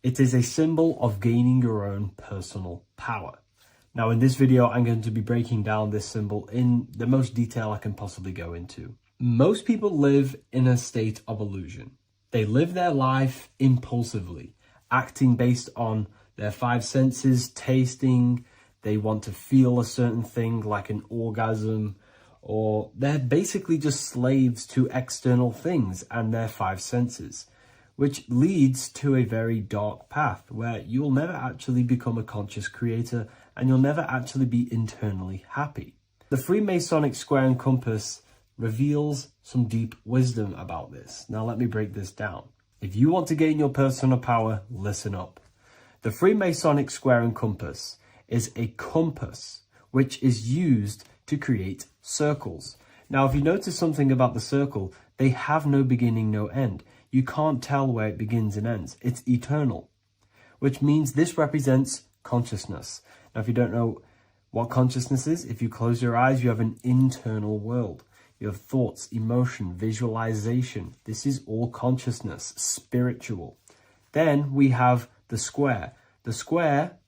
It is a symbol of gaining your own personal power. Now, in this video, I'm going to be breaking down this symbol in the most detail I can possibly go into. Most people live in a state of illusion. They live their life impulsively, acting based on their five senses, tasting. They want to feel a certain thing like an orgasm, or they're basically just slaves to external things and their five senses, which leads to a very dark path where you'll never actually become a conscious creator and you'll never actually be internally happy. The Freemasonic square and compass reveals some deep wisdom about this. Now let me break this down. If you want to gain your personal power, listen up. The Freemasonic square and compass is a compass which is used to create circles. Now, if you notice something about the circle, they have no beginning, no end. You can't tell where it begins and ends. It's eternal, which means this represents consciousness. Now, if you don't know what consciousness is, if you close your eyes, you have an internal world. You have thoughts, emotion, visualization. This is all consciousness, spiritual. Then we have the square. The square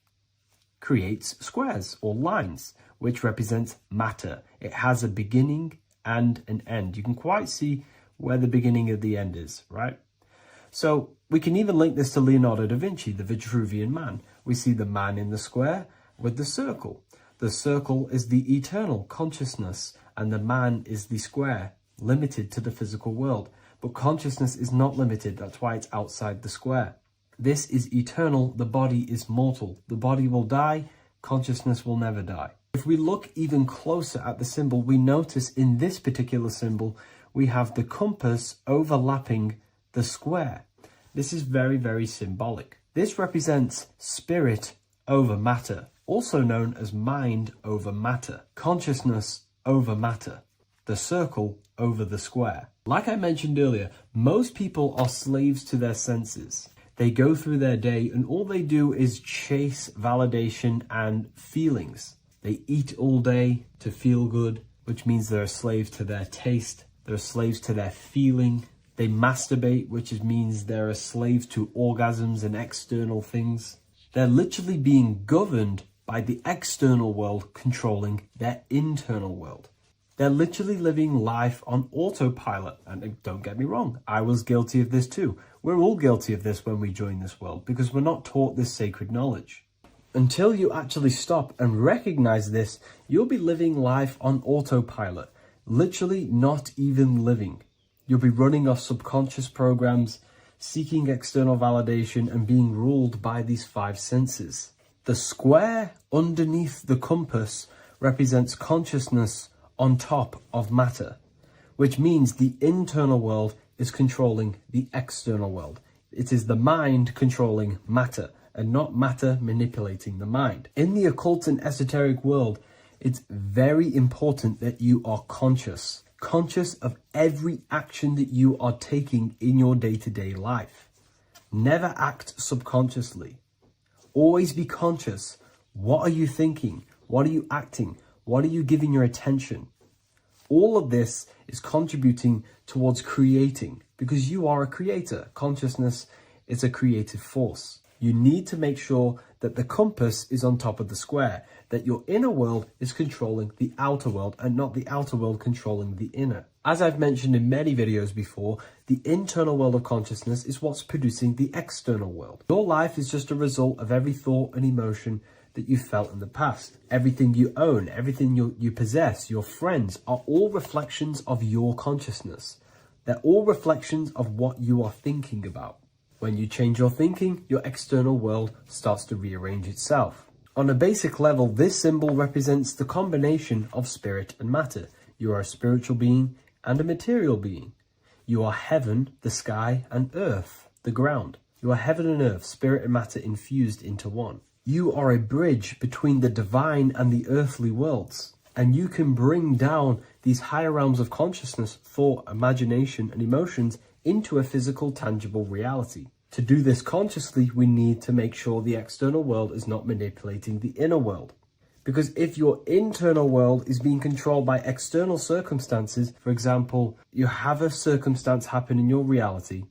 creates squares or lines, which represents matter. It has a beginning and an end. You can quite see where the beginning of the end is, right? So we can even link this to Leonardo da Vinci, the Vitruvian Man. We see the man in the square with the circle. The circle is the eternal consciousness, and the man is the square, limited to the physical world. But consciousness is not limited. That's why it's outside the square. This is eternal. The body is mortal. The body will die. consciousness will never die. If we look even closer at the symbol, we notice in this particular symbol, we have the compass overlapping the square. This is very, very symbolic. This represents spirit over matter, also known as mind over matter, consciousness over matter, the circle over the square. Like I mentioned earlier, most people are slaves to their senses. They go through their day and all they do is chase validation and feelings. They eat all day to feel good, which means they're a slave to their taste. They're slaves to their feeling. They masturbate, which means they're a slave to orgasms and external things. They're literally being governed by the external world controlling their internal world. They're literally living life on autopilot. And don't get me wrong, I was guilty of this too. We're all guilty of this when we join this world because we're not taught this sacred knowledge. Until you actually stop and recognize this, you'll be living life on autopilot, literally not even living. You'll be running off subconscious programs, seeking external validation and being ruled by these five senses. The square underneath the compass represents consciousness on top of matter, which means the internal world is controlling the external world. It is the mind controlling matter and not matter manipulating the mind. In the occult and esoteric world, it's very important that you are conscious of every action that you are taking in your day-to-day life. Never act subconsciously. Always be conscious. What are you thinking? What are you acting? What are you giving your attention? All of this is contributing towards creating because you are a creator. Consciousness is a creative force. You need to make sure that the compass is on top of the square, that your inner world is controlling the outer world and not the outer world controlling the inner. As I've mentioned in many videos before, the internal world of consciousness is what's producing the external world. Your life is just a result of every thought and emotion that you felt in the past. Everything you own, everything you possess, your friends are all reflections of your consciousness. They're all reflections of what you are thinking about. When you change your thinking, your external world starts to rearrange itself. On a basic level, this symbol represents the combination of spirit and matter. You are a spiritual being and a material being. You are heaven, the sky, and earth, the ground. You are heaven and earth, spirit and matter infused into one. You are a bridge between the divine and the earthly worlds. And you can bring down these higher realms of consciousness, thought, imagination, and emotions into a physical, tangible reality. To do this consciously, we need to make sure the external world is not manipulating the inner world. Because if your internal world is being controlled by external circumstances, for example, you have a circumstance happen in your reality,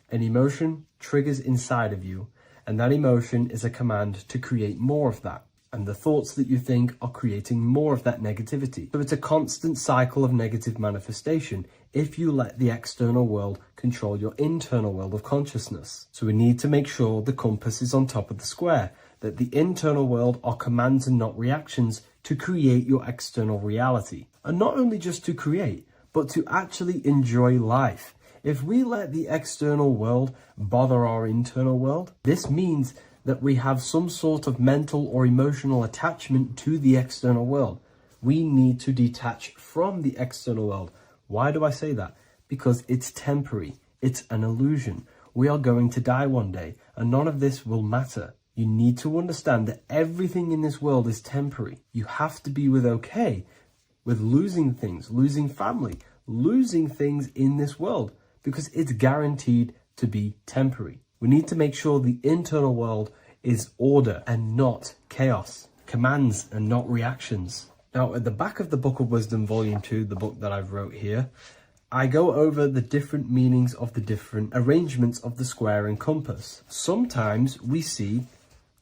an emotion triggers inside of you, and that emotion is a command to create more of that. And the thoughts that you think are creating more of that negativity. So it's a constant cycle of negative manifestation if you let the external world control your internal world of consciousness. So we need to make sure the compass is on top of the square, that the internal world are commands and not reactions to create your external reality. And not only just to create, but to actually enjoy life. If we let the external world bother our internal world, this means that we have some sort of mental or emotional attachment to the external world. We need to detach from the external world. Why do I say that? Because it's temporary. It's an illusion. We are going to die one day, and none of this will matter. You need to understand that everything in this world is temporary. You have to be okay with losing things, losing family, losing things in this world, because it's guaranteed to be temporary. We need to make sure the internal world is order and not chaos, commands and not reactions. Now, at the back of the Book of Wisdom, Volume 2, the book that I've wrote here, I go over the different meanings of the different arrangements of the square and compass. Sometimes we see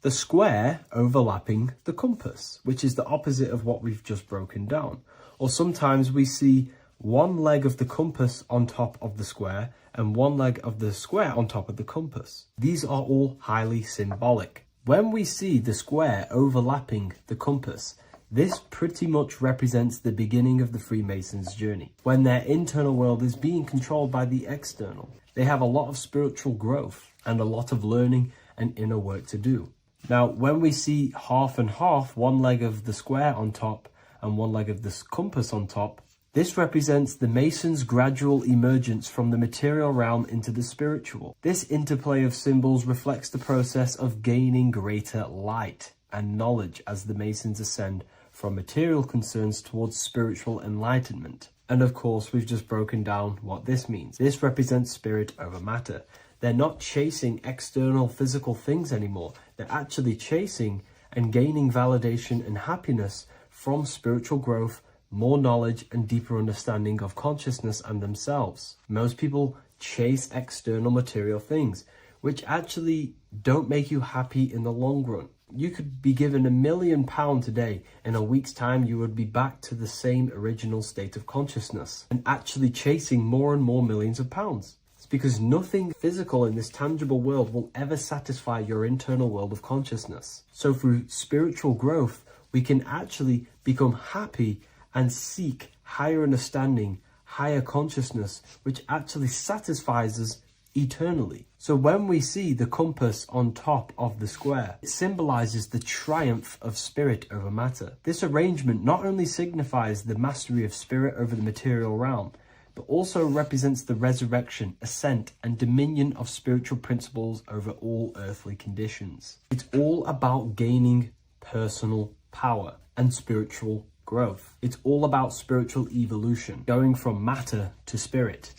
the square overlapping the compass, which is the opposite of what we've just broken down. Or sometimes we see one leg of the compass on top of the square and one leg of the square on top of the compass. These are all highly symbolic. When we see the square overlapping the compass, this pretty much represents the beginning of the Freemasons' journey, when their internal world is being controlled by the external. They have a lot of spiritual growth and a lot of learning and inner work to do. Now, when we see half and half, one leg of the square on top and one leg of the compass on top, this represents the Mason's gradual emergence from the material realm into the spiritual. This interplay of symbols reflects the process of gaining greater light and knowledge as the Masons ascend from material concerns towards spiritual enlightenment. And of course, we've just broken down what this means. This represents spirit over matter. They're not chasing external physical things anymore. They're actually chasing and gaining validation and happiness from spiritual growth, more knowledge, and deeper understanding of consciousness and themselves. Most people chase external material things, which actually don't make you happy in the long run. You could be given £1 million today. In a week's time, you would be back to the same original state of consciousness and actually chasing more and more millions of pounds. It's because nothing physical in this tangible world will ever satisfy your internal world of consciousness. So through spiritual growth, we can actually become happy and seek higher understanding, higher consciousness, which actually satisfies us eternally. So when we see the compass on top of the square, it symbolizes the triumph of spirit over matter. This arrangement not only signifies the mastery of spirit over the material realm, but also represents the resurrection, ascent, and dominion of spiritual principles over all earthly conditions. It's all about gaining personal power and spiritual growth. It's all about spiritual evolution, going from matter to spirit.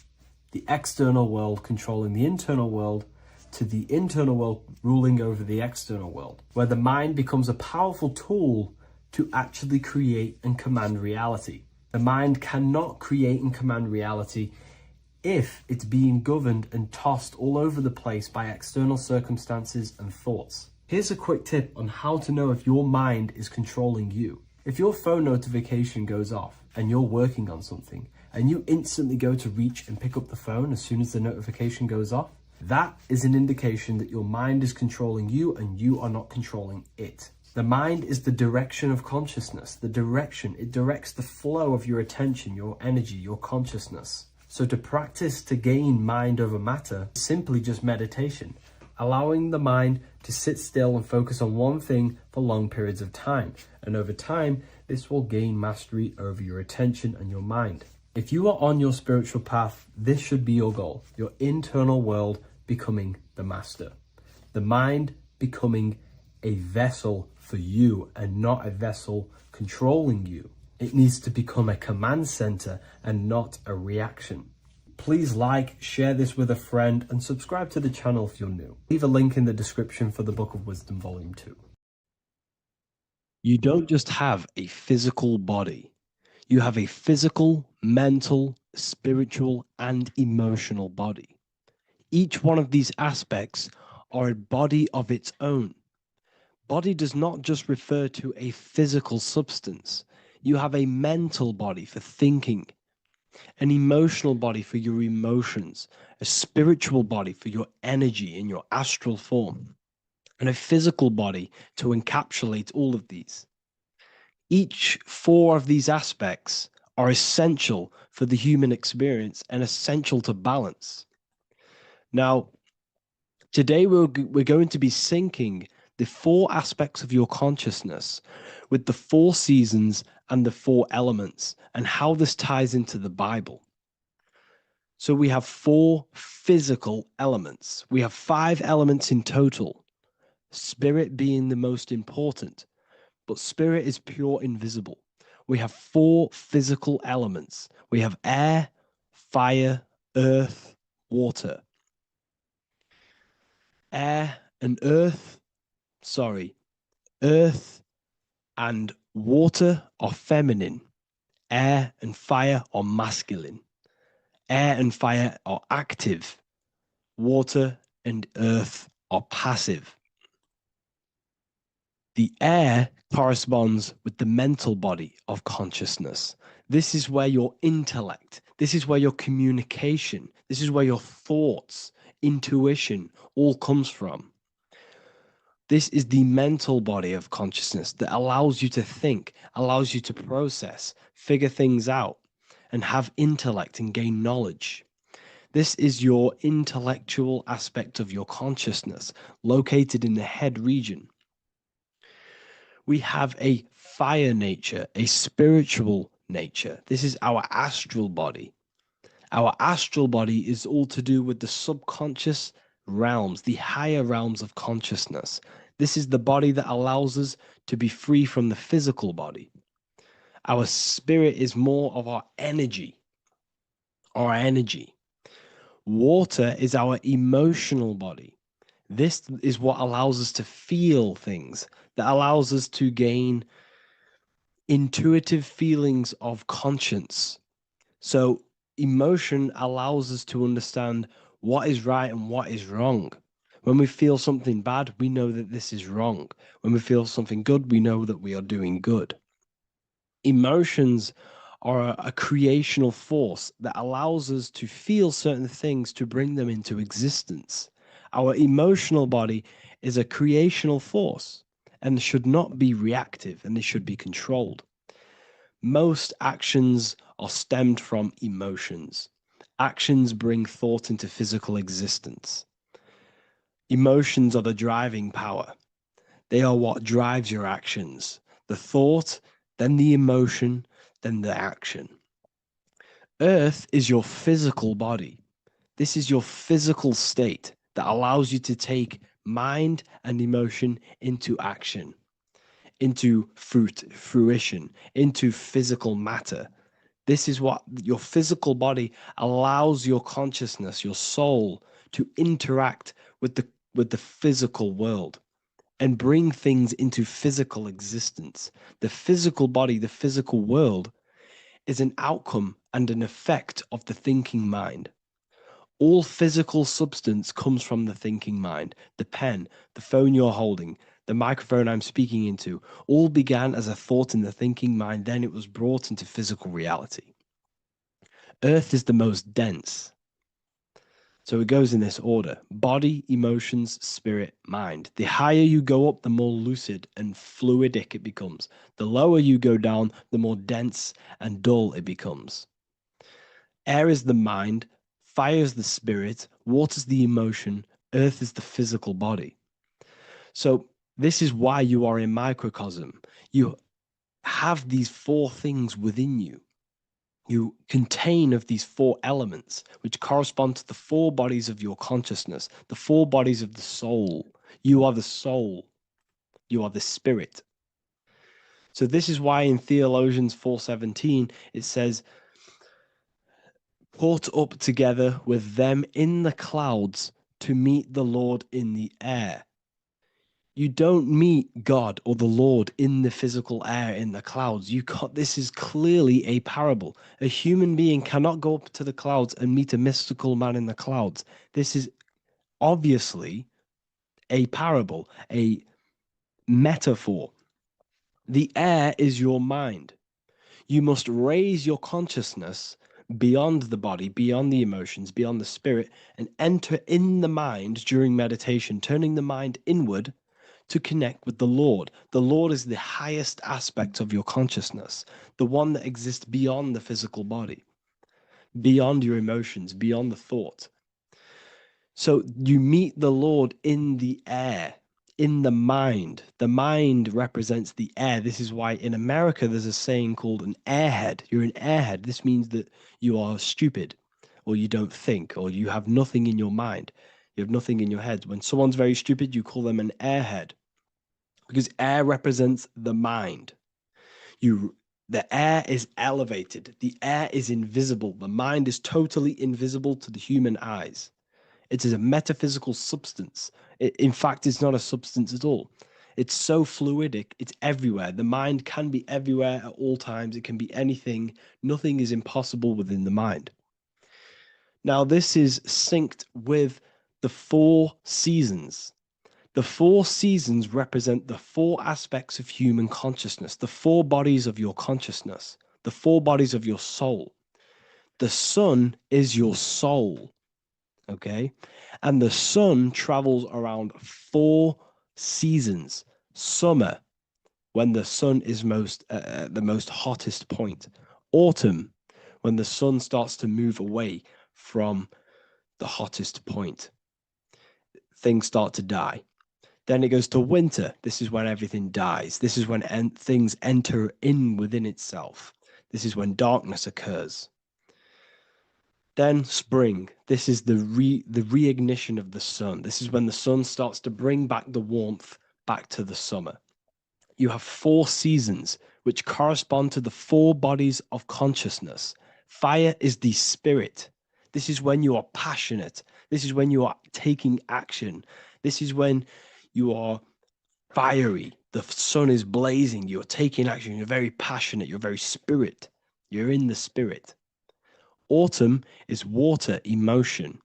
The external world controlling the internal world, to the internal world ruling over the external world, where the mind becomes a powerful tool to actually create and command reality. The mind cannot create and command reality if it's being governed and tossed all over the place by external circumstances and thoughts. Here's a quick tip on how to know if your mind is controlling you. If your phone notification goes off and you're working on something, and you instantly go to reach and pick up the phone as soon as the notification goes off, that is an indication that your mind is controlling you and you are not controlling it. The mind is the direction of consciousness. The direction, it directs the flow of your attention, your energy, your consciousness. So to practice to gain mind over matter is simply just meditation, allowing the mind to sit still and focus on one thing for long periods of time. And over time, this will gain mastery over your attention and your mind. If you are on your spiritual path, this should be your goal. Your internal world becoming the master. The mind becoming a vessel for you and not a vessel controlling you. It needs to become a command center and not a reaction. Please like, share this with a friend, and subscribe to the channel if you're new. Leave a link in the description for the Book of Wisdom Volume 2. You don't just have a physical body. You have a physical, mental, spiritual, and emotional body. Each one of these aspects are a body of its own. Body does not just refer to a physical substance. You have a mental body for thinking, an emotional body for your emotions, a spiritual body for your energy in your astral form, and a physical body to encapsulate all of these. Each 4 of these aspects are essential for the human experience and essential to balance. Now, today we're going to be syncing the 4 aspects of your consciousness with the 4 seasons and the 4 elements and how this ties into the Bible. So we have 4 physical elements. We have 5 elements in total, spirit being the most important. But spirit is pure invisible. We have 4 physical elements. We have air, fire, earth, water. Earth and water are feminine. Air and fire are masculine. Air and fire are active. Water and earth are passive. The air corresponds with the mental body of consciousness. This is where your intellect, this is where your communication, this is where your thoughts, intuition all comes from. This is the mental body of consciousness that allows you to think, allows you to process, figure things out, and have intellect and gain knowledge. This is your intellectual aspect of your consciousness, located in the head region. We have a fire nature, a spiritual nature. This is our astral body. Our astral body is all to do with the subconscious realms, the higher realms of consciousness. This is the body that allows us to be free from the physical body. Our spirit is more of our energy. Our energy. Water is our emotional body. This is what allows us to feel things, that allows us to gain intuitive feelings of conscience. So emotion allows us to understand what is right and what is wrong. When we feel something bad, we know that this is wrong. When we feel something good, we know that we are doing good. Emotions are a creational force that allows us to feel certain things to bring them into existence. Our emotional body is a creational force and should not be reactive, and they should be controlled. Most actions are stemmed from emotions. Actions bring thought into physical existence. Emotions are the driving power. They are what drives your actions. The thought, then the emotion, then the action. Earth is your physical body. This is your physical state that allows you to take mind and emotion into action, into fruition, into physical matter. This is what your physical body allows your consciousness, your soul, to interact with the physical world and bring things into physical existence. The physical body, the physical world, is an outcome and an effect of the thinking mind. All physical substance comes from the thinking mind. The pen, the phone you're holding, the microphone I'm speaking into, all began as a thought in the thinking mind, then it was brought into physical reality. Earth is the most dense. So it goes in this order: body, emotions, spirit, mind. The higher you go up, the more lucid and fluidic it becomes. The lower you go down, the more dense and dull it becomes. Air is the mind, fire is the spirit, water is the emotion, earth is the physical body. So this is why you are a microcosm. You have these four things within you. You contain of these four elements, which correspond to the four bodies of your consciousness, the four bodies of the soul. You are the soul. You are the spirit. So this is why in Theologians 4:17 it says, "Caught up together with them in the clouds to meet the Lord in the air." You don't meet God or the Lord in the physical air, in the clouds. This is clearly a parable. A human being cannot go up to the clouds and meet a mystical man in the clouds. This is obviously a parable, a metaphor. The air is your mind. You must raise your consciousness beyond the body, beyond the emotions, beyond the spirit, and enter in the mind during meditation, turning the mind inward to connect with the Lord. The Lord is the highest aspect of your consciousness, the one that exists beyond the physical body, beyond your emotions, beyond the thought. So you meet the Lord in the air, in the mind. The mind represents the air. This is why in America there's a saying called an airhead. You're an airhead. This means that you are stupid, or you don't think, or you have nothing in your mind. You have nothing in your head. When someone's very stupid, you call them an airhead, because air represents the mind. The air is elevated. The air is invisible. The mind is totally invisible to the human eyes. It is a metaphysical substance. In fact, it's not a substance at all. It's so fluidic, it's everywhere. The mind can be everywhere at all times. It can be anything. Nothing is impossible within the mind. Now, this is synced with the four seasons. The four seasons represent the four aspects of human consciousness, the four bodies of your consciousness, the four bodies of your soul. The sun is your soul, okay? And the sun travels around four seasons. Summer, when the sun is the most hottest point. Autumn, when the sun starts to move away from the hottest point. Things start to die. Then it goes to winter. This is when everything dies. This is when things enter in within itself. This is when darkness occurs. Then spring. This is the reignition of the sun. This is when the sun starts to bring back the warmth back to the summer. You have 4 seasons, which correspond to the 4 bodies of consciousness. Fire is the spirit. This is when you are passionate. This is when you are taking action. This is when you are fiery. The sun is blazing. You're taking action. You're very passionate. You're very spirit. You're in the spirit. Autumn is water, emotion.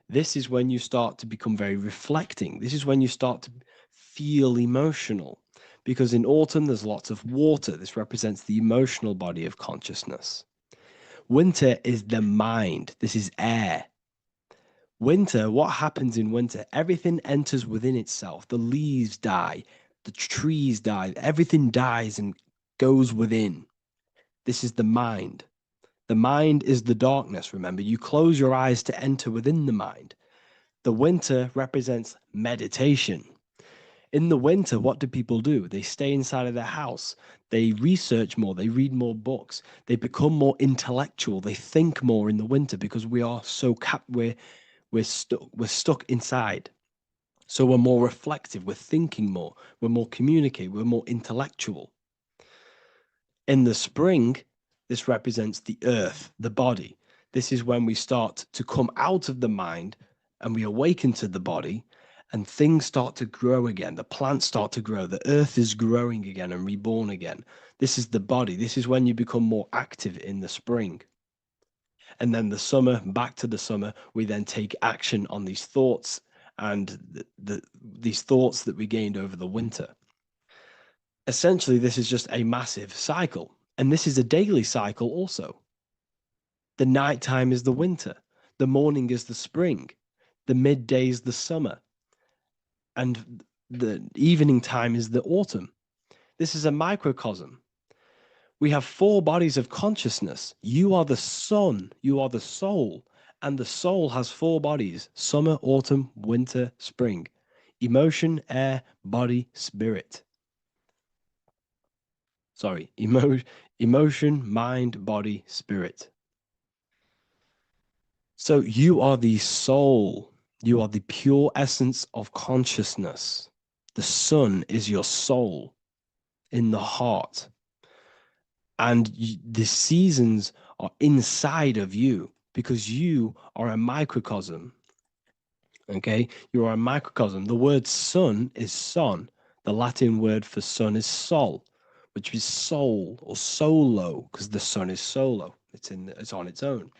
This is when you start to become very reflecting. This is when you start to feel emotional. Because in autumn, there's lots of water. This represents the emotional body of consciousness. Winter is the mind. This is air. Winter, what happens in winter? Everything enters within itself. The leaves die. The trees die. Everything dies and goes within. This is the mind. The mind is the darkness, remember. You close your eyes to enter within the mind. The winter represents meditation. In the winter, what do people do? They stay inside of their house. They research more. They read more books. They become more intellectual. They think more in the winter because we are so we're stuck inside. So we're more reflective. We're thinking more. We're more communicative. We're more intellectual. In the spring, this represents the earth, the body. This is when we start to come out of the mind and we awaken to the body and things start to grow again. The plants start to grow. The earth is growing again and reborn again. This is the body. This is when you become more active in the spring. And then the summer, back to the summer, we then take action on these thoughts and these thoughts that we gained over the winter. Essentially, this is just a massive cycle. And this is a daily cycle also. The nighttime is the winter. The morning is the spring. The midday is the summer. And the evening time is the autumn. This is a microcosm. We have 4 bodies of consciousness. You are the sun. You are the soul. And the soul has 4 bodies: summer, autumn, winter, spring. Emotion, air, body, spirit. Sorry, emotion, mind, body, spirit. So you are the soul. You are the pure essence of consciousness. The sun is your soul in the heart. And the seasons are inside of you because you are a microcosm. Okay? You are a microcosm. The word sun is son. The Latin word for sun is sol, which is soul or solo, because the sun is solo. It's on its own.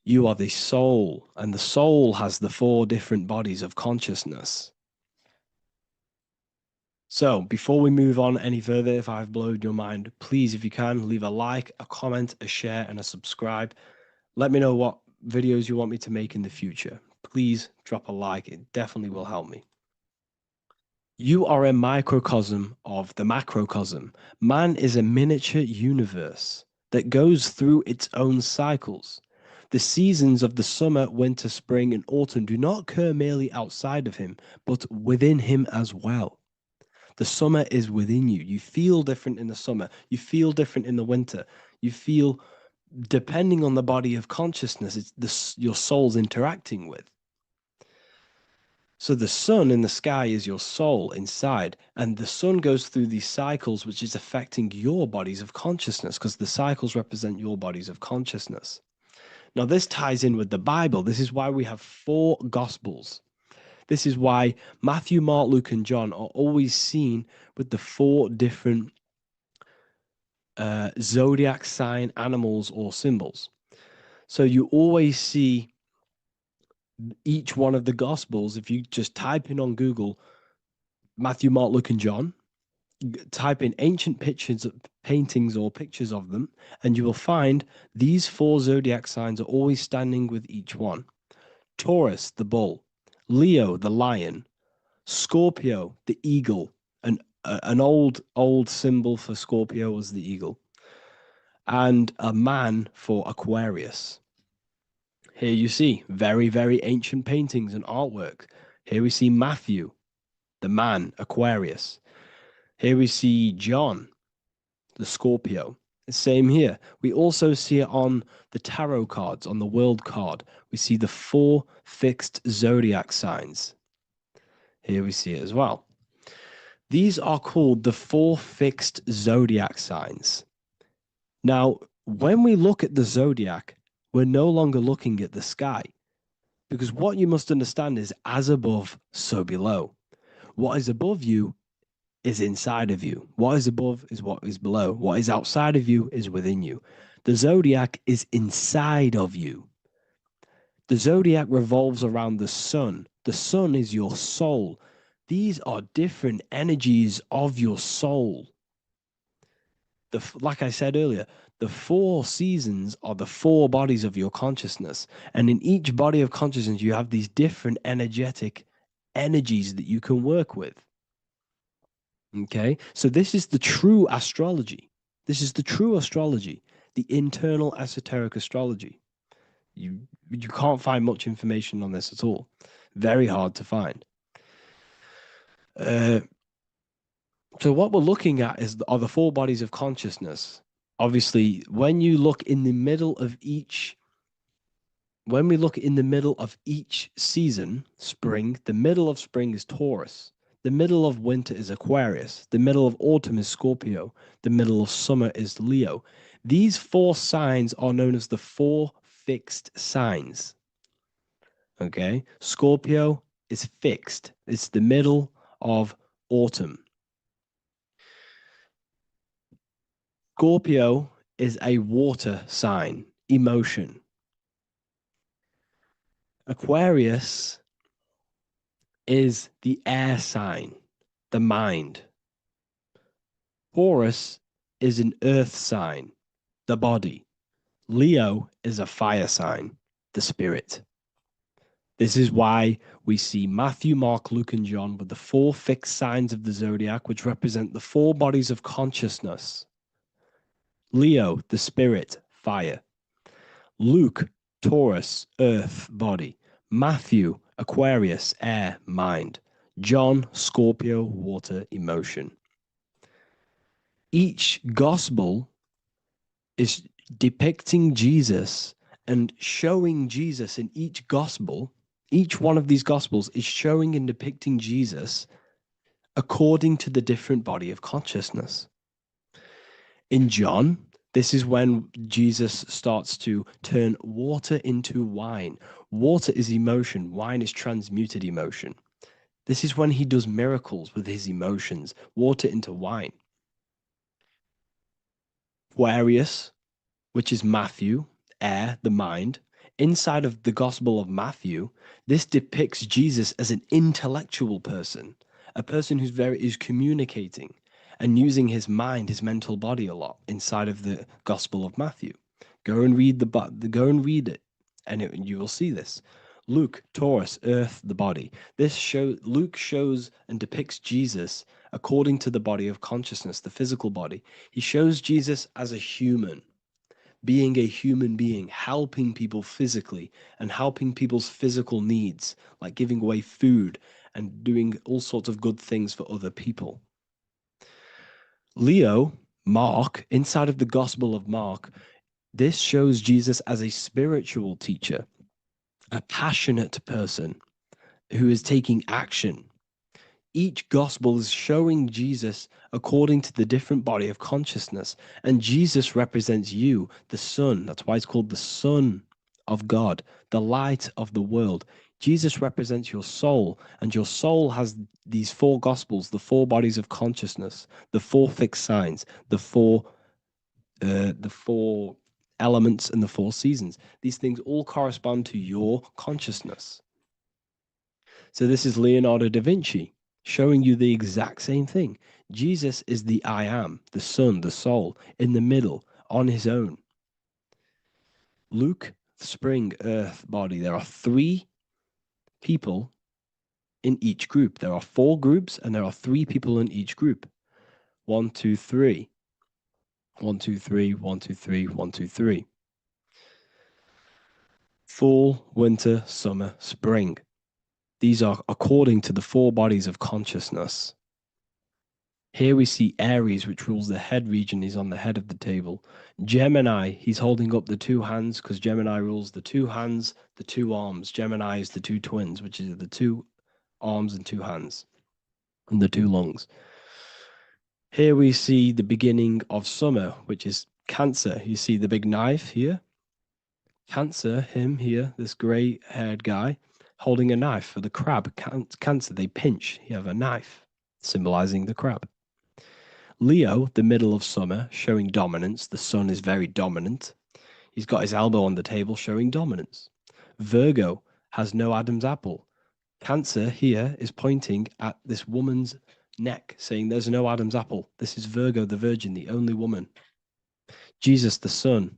You are the soul, and the soul has the 4 different bodies of consciousness. So before we move on any further, if I've blown your mind, please, if you can, leave a like, a comment, a share, and a subscribe. Let me know what videos you want me to make in the future. Please drop a like. It definitely will help me. You are a microcosm of the macrocosm. Man is a miniature universe that goes through its own cycles. The seasons of the summer, winter, spring, and autumn do not occur merely outside of him, but within him as well. The summer is within you. You feel different in the summer. You feel different in the winter. You feel, depending on the body of consciousness, it's your soul's interacting with. So the sun in the sky is your soul inside, and the sun goes through these cycles, which is affecting your bodies of consciousness, because the cycles represent your bodies of consciousness. Now, this ties in with the Bible. This is why we have 4 Gospels. This is why Matthew, Mark, Luke, and John are always seen with the 4 different zodiac sign animals or symbols. So you always see each one of the Gospels. If you just type in on Google Matthew, Mark, Luke, and John, type in ancient pictures, paintings, or pictures of them, and you will find these 4 zodiac signs are always standing with each one. Taurus, the bull; Leo, the lion; Scorpio, the eagle. An old symbol for Scorpio was the eagle, and a man for Aquarius. Here you see very, very ancient paintings and artwork. Here we see Matthew, the man, Aquarius. Here we see John, the Scorpio. The same here. We also see it on the tarot cards, on the world card. We see the 4 fixed zodiac signs. Here we see it as well. These are called the 4 fixed zodiac signs. Now, when we look at the zodiac, we're no longer looking at the sky. Because what you must understand is as above, so below. What is above you is inside of you. What is above is what is below. What is outside of you is within you. The zodiac is inside of you. The zodiac revolves around the sun. The sun is your soul. These are different energies of your soul. Like I said earlier, the 4 seasons are the 4 bodies of your consciousness. And in each body of consciousness, you have these different energetic energies that you can work with. Okay, so this is the true astrology. This is the true astrology, the internal esoteric astrology. You can't find much information on this at all. Very hard to find. So what we're looking at are the 4 bodies of consciousness. Obviously, when you look in the middle of each, when we look in the middle of each season, spring, the middle of spring is Taurus. The middle of winter is Aquarius. The middle of autumn is Scorpio. The middle of summer is Leo. These 4 signs are known as the 4 fixed signs. Okay, Scorpio is fixed. It's the middle of autumn. Scorpio is a water sign, emotion. Aquarius is the air sign, the mind. Taurus is an earth sign, the body. Leo is a fire sign, the spirit. This is why we see Matthew, Mark, Luke, and John with the 4 fixed signs of the zodiac, which represent the 4 bodies of consciousness. Leo, the spirit, fire. Luke, Taurus, earth, body. Matthew, Aquarius, air, mind. John, Scorpio, water, emotion. Each gospel is depicting Jesus and showing Jesus in each gospel. Each one of these gospels is showing and depicting Jesus according to the different body of consciousness. In John, this is when Jesus starts to turn water into wine. Water is emotion, wine is transmuted emotion. This is when he does miracles with his emotions, water into wine. Aquarius, which is Matthew, air, the mind. Inside of the Gospel of Matthew, this depicts Jesus as an intellectual person, a person is communicating and using his mind, his mental body a lot inside of the Gospel of Matthew. Go and read it, and you will see this. Luke, Taurus, earth, the body. Luke shows and depicts Jesus according to the body of consciousness, the physical body. He shows Jesus as a human, being a human being, helping people physically and helping people's physical needs, like giving away food and doing all sorts of good things for other people. Leo, Mark, inside of the Gospel of Mark, this shows Jesus as a spiritual teacher, a passionate person who is taking action. Each gospel is showing Jesus according to the different body of consciousness. And Jesus represents you, the Son. That's why it's called the Son of God, the light of the world. Jesus represents your soul, and your soul has these 4 gospels, the 4 bodies of consciousness, the 4 fixed signs, the 4 elements, and the 4 seasons. These things all correspond to your consciousness. So this is Leonardo da Vinci showing you the exact same thing. Jesus is the I am, the sun, the soul, in the middle, on his own. Luke, spring, earth, body. There are 3 people in each group. There are 4 groups, and there are 3 people in each group. 1, 2, 3. 1, 2, 3, 1, 2, 3, 1, 2, 3. Fall, winter, summer, spring. These are according to the four bodies of consciousness. Here we see Aries, which rules the head region. He's on the head of the table. Gemini, he's holding up the two hands because Gemini rules the two hands, the two arms. Gemini is the two twins, which is the two arms and two hands, and the two lungs. Here we see the beginning of summer, which is Cancer. You see the big knife here. Cancer, him here, this gray-haired guy, holding a knife for the crab. Cancer, they pinch. You have a knife, symbolizing the crab. Leo, the middle of summer, showing dominance. The sun is very dominant. He's got his elbow on the table, showing dominance. Virgo has no Adam's apple. Cancer here is pointing at this woman's neck, saying there's no Adam's apple. This is Virgo, the virgin, the only woman. Jesus, the sun.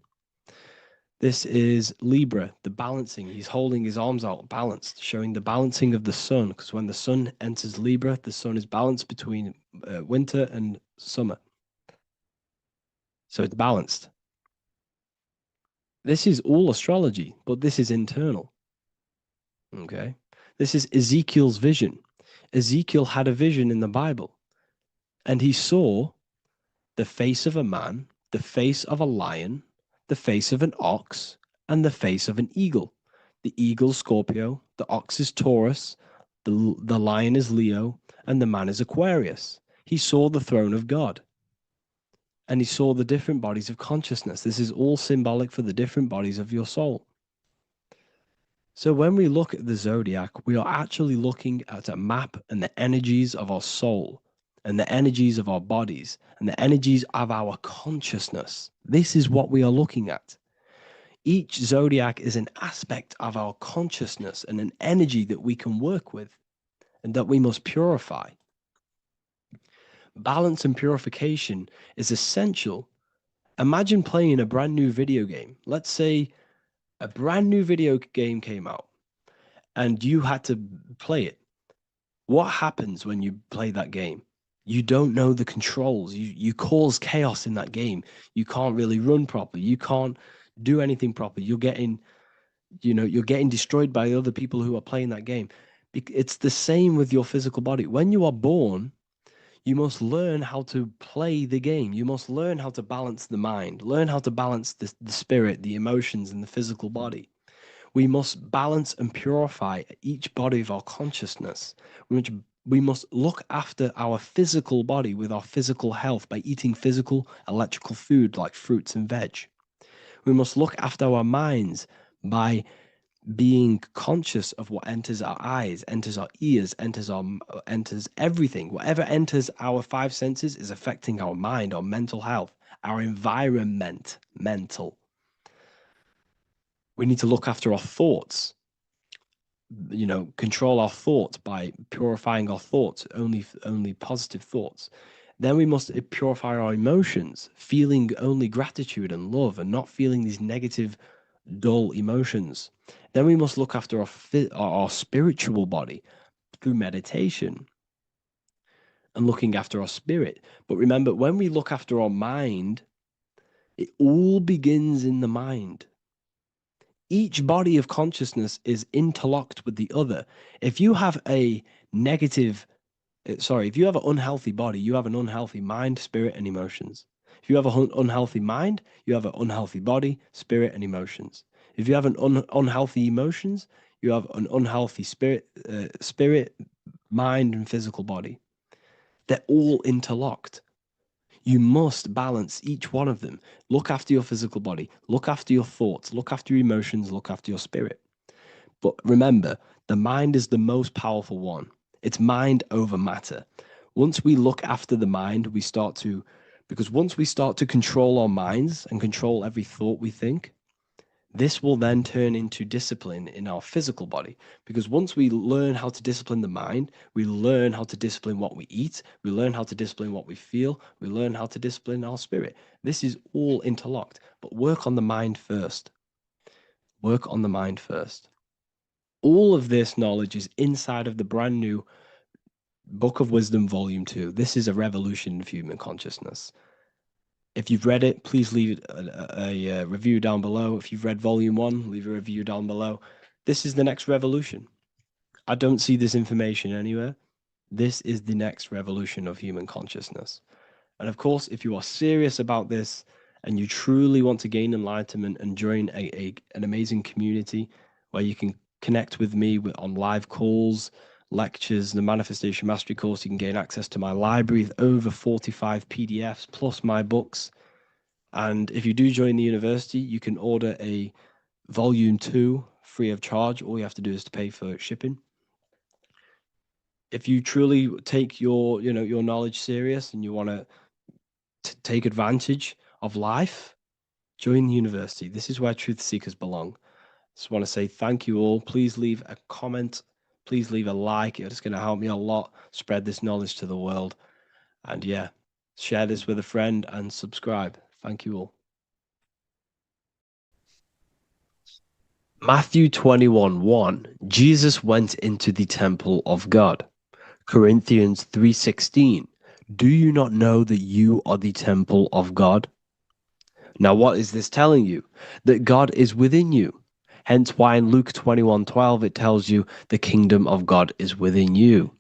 This is Libra, the balancing. He's holding his arms out, balanced, showing the balancing of the sun. Because when the sun enters Libra, the sun is balanced between winter and summer. So it's balanced. This is all astrology, but this is internal. Okay. This is Ezekiel's vision. Ezekiel had a vision in the Bible, and he saw the face of a man, the face of a lion, the face of an ox, and the face of an eagle. The eagle, Scorpio, the ox is Taurus, the lion is Leo, and the man is Aquarius. He saw the throne of God, and he saw the different bodies of consciousness. This is all symbolic for the different bodies of your soul. So when we look at the zodiac, we are actually looking at a map and the energies of our soul and the energies of our bodies and the energies of our consciousness. This is what we are looking at. Each zodiac is an aspect of our consciousness and an energy that we can work with and that we must purify. Balance and purification is essential. Imagine playing a brand new video game. Let's say a brand new video game came out and you had to play it. What happens when you play that game? You don't know the controls. You cause chaos in that game. You can't really run properly. You can't do anything properly. You're getting destroyed by other people who are playing that game. It's the same with your physical body. When you are born, you must learn how to play the game. You must learn how to balance the mind, learn how to balance the spirit, the emotions, and the physical body. We must balance and purify each body of our consciousness. We must look after our physical body with our physical health by eating physical, electrical food like fruits and veg. We must look after our minds by being conscious of what enters our eyes, enters our ears, enters everything. Whatever enters our five senses is affecting our mind, our mental health, our environment, mental. We need to look after our thoughts, control our thoughts by purifying our thoughts, only positive thoughts. Then we must purify our emotions, feeling only gratitude and love and not feeling these negative, dull emotions. Then we must look after our spiritual body through meditation and looking after our spirit. But remember, when we look after our mind, it all begins in the mind. Each body of consciousness is interlocked with the other. If you have an unhealthy body, you have an unhealthy mind, spirit, and emotions. If you have an unhealthy mind, you have an unhealthy body, spirit, and emotions. If you have an unhealthy emotions, you have an unhealthy spirit, mind, and physical body. They're all interlocked. You must balance each one of them. Look after your physical body, look after your thoughts, look after your emotions, look after your spirit. But remember, the mind is the most powerful one. It's mind over matter. Once we look after the mind, once we start to control our minds and control every thought we think, this will then turn into discipline in our physical body. Because once we learn how to discipline the mind, we learn how to discipline what we eat, we learn how to discipline what we feel, we learn how to discipline our spirit. This is all interlocked, but work on the mind first. Work on the mind first. All of this knowledge is inside of the brand new Book of Wisdom, Volume 2. This is a revolution in human consciousness. If you've read it, please leave a review down below. If you've read Volume 1, leave a review down below. This is the next revolution. I don't see this information anywhere. This is the next revolution of human consciousness. And of course, if you are serious about this and you truly want to gain enlightenment and join an amazing community where you can connect with me on live calls, lectures, the Manifestation Mastery course, you can gain access to my library with over 45 PDFs plus my books. And if you do join the university, you can order a volume 2 free of charge. All you have to do is to pay for shipping. If you truly take your knowledge serious and you want to take advantage of life, join the university. This is where truth seekers belong. Just want to say thank you all. Please leave a comment. Please leave a like. It's going to help me a lot spread this knowledge to the world. And yeah, share this with a friend and subscribe. Thank you all. Matthew 21:1, Jesus went into the temple of God. Corinthians 3:16, do you not know that you are the temple of God? Now, what is this telling you? That God is within you. Hence why in Luke 21:12 it tells you the kingdom of God is within you.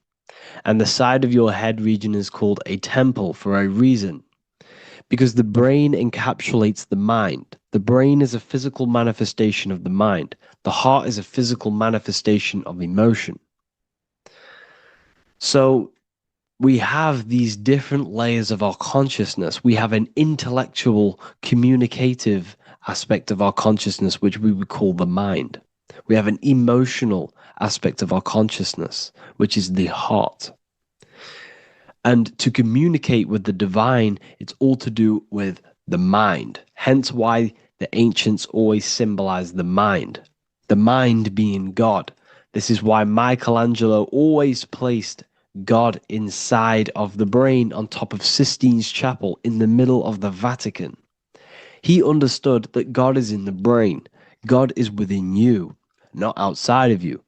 And the side of your head region is called a temple for a reason. Because the brain encapsulates the mind. The brain is a physical manifestation of the mind. The heart is a physical manifestation of emotion. So we have these different layers of our consciousness. We have an intellectual, communicative aspect of our consciousness, which we would call the mind. We have an emotional aspect of our consciousness, which is the heart. And to communicate with the divine, it's all to do with the mind. Hence why the ancients always symbolize the mind being God. This is why Michelangelo always placed God inside of the brain on top of Sistine Chapel in the middle of the Vatican. He understood that God is in the brain. God is within you, not outside of you.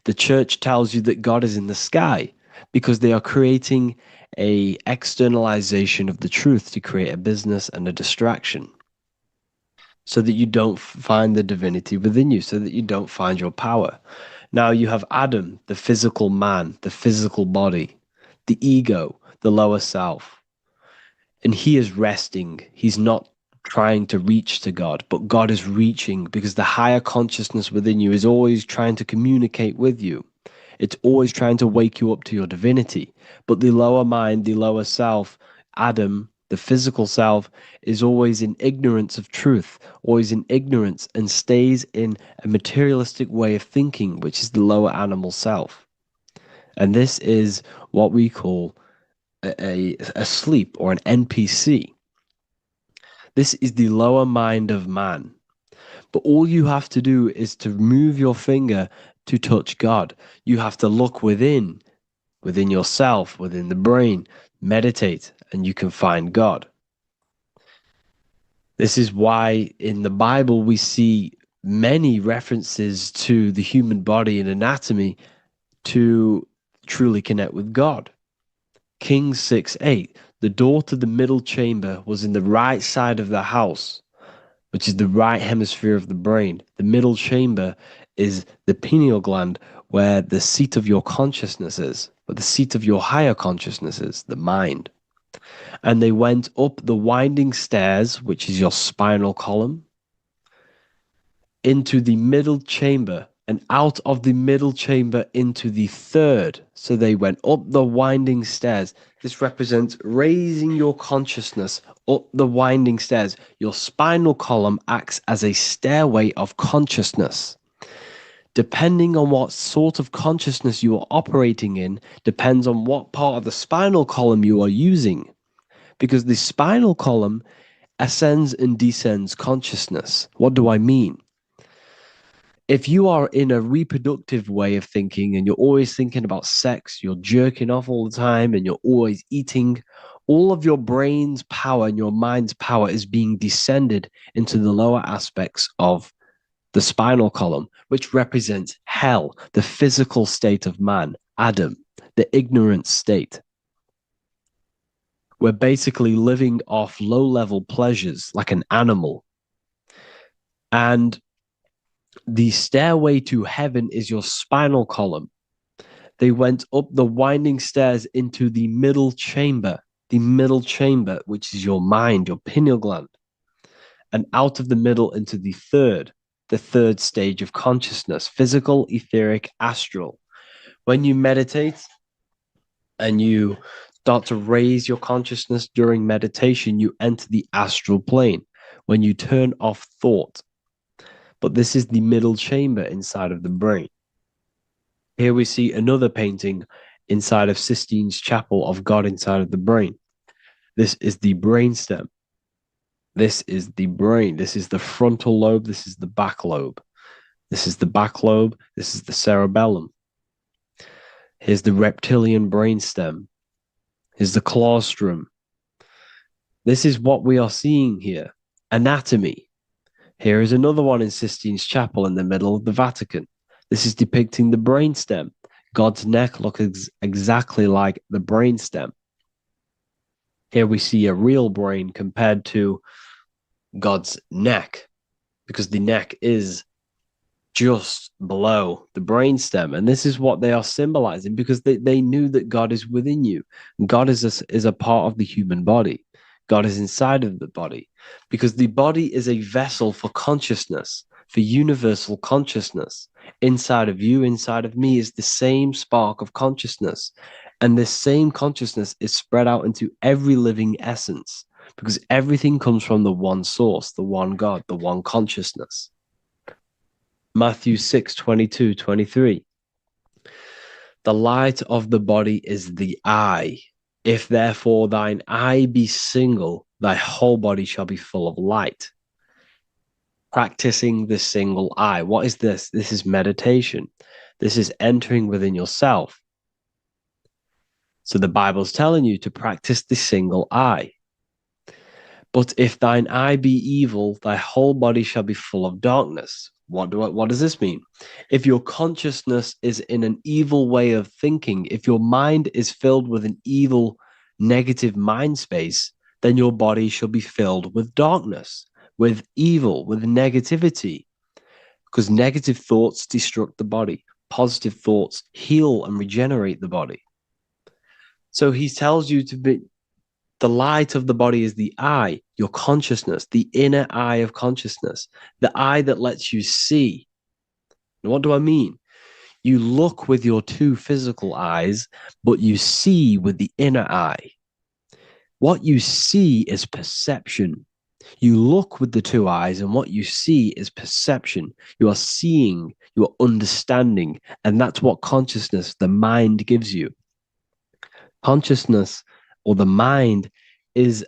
The church tells you that God is in the sky because they are creating a externalization of the truth to create a business and a distraction so that you don't find the divinity within you, so that you don't find your power. Now you have Adam, the physical man, the physical body, the ego, the lower self. And he is resting. He's not trying to reach to God, but God is reaching because the higher consciousness within you is always trying to communicate with you. It's always trying to wake you up to your divinity. But the lower mind, the lower self, Adam, the physical self, is always in ignorance of truth, always in ignorance, and stays in a materialistic way of thinking, which is the lower animal self. And this is what we call a sleep or an NPC. This is the lower mind of man. But all you have to do is to move your finger to touch God. You have to look within yourself, within the brain, meditate, and you can find God. This is why in the Bible we see many references to the human body and anatomy to truly connect with God. Kings 6:8, the door to the middle chamber was in the right side of the house, which is the right hemisphere of the brain. The middle chamber is the pineal gland, where the seat of your consciousness is, but the seat of your higher consciousness is, the mind. And they went up the winding stairs, which is your spinal column, into the middle chamber, and out of the middle chamber into the third. So they went up the winding stairs. This represents raising your consciousness up the winding stairs. Your spinal column acts as a stairway of consciousness. Depending on what sort of consciousness you are operating in, depends on what part of the spinal column you are using. Because the spinal column ascends and descends consciousness. What do I mean? If you are in a reproductive way of thinking and you're always thinking about sex, you're jerking off all the time and you're always eating, all of your brain's power and your mind's power is being descended into the lower aspects of the spinal column, which represents hell, the physical state of man, Adam, the ignorant state. We're basically living off low-level pleasures like an animal. And the stairway to heaven is your spinal column. They went up the winding stairs into the middle chamber, which is your mind, your pineal gland, and out of the middle into the third stage of consciousness, physical, etheric, astral. When you meditate and you start to raise your consciousness during meditation, you enter the astral plane when you turn off thought. But this is the middle chamber inside of the brain. Here we see another painting inside of Sistine's chapel of God inside of the brain. This is the brainstem. This is the brain. This is the frontal lobe. This is the back lobe. This is the back lobe. This is the cerebellum. Here's the reptilian brainstem. Here's the claustrum. This is what we are seeing here. Anatomy. Here is another one in Sistine's chapel in the middle of the Vatican. This is depicting the brainstem. God's neck looks exactly like the brainstem. Here we see a real brain compared to God's neck, because the neck is just below the brainstem. And this is what they are symbolizing, because they knew that God is within you. God is a part of the human body. God is inside of the body, because the body is a vessel for consciousness, for universal consciousness. Inside of you, inside of me, is the same spark of consciousness. And this same consciousness is spread out into every living essence, because everything comes from the one source, the one God, the one consciousness. Matthew 6:22-23. The light of the body is the eye. If therefore thine eye be single, thy whole body shall be full of light. Practicing the single eye. What is this? This is meditation. This is entering within yourself. So the Bible's telling you to practice the single eye. But if thine eye be evil, thy whole body shall be full of darkness. What does this mean? If your consciousness is in an evil way of thinking, if your mind is filled with an evil, negative mind space, then your body shall be filled with darkness, with evil, with negativity. Because negative thoughts destruct the body. Positive thoughts heal and regenerate the body. So he tells you to be, the light of the body is the eye, your consciousness, the inner eye of consciousness, the eye that lets you see. And what do I mean? You look with your two physical eyes, but you see with the inner eye. What you see is perception. You look with the two eyes, and what you see is perception. You are seeing, you are understanding, and that's what consciousness, the mind, gives you. Consciousness, or the mind, is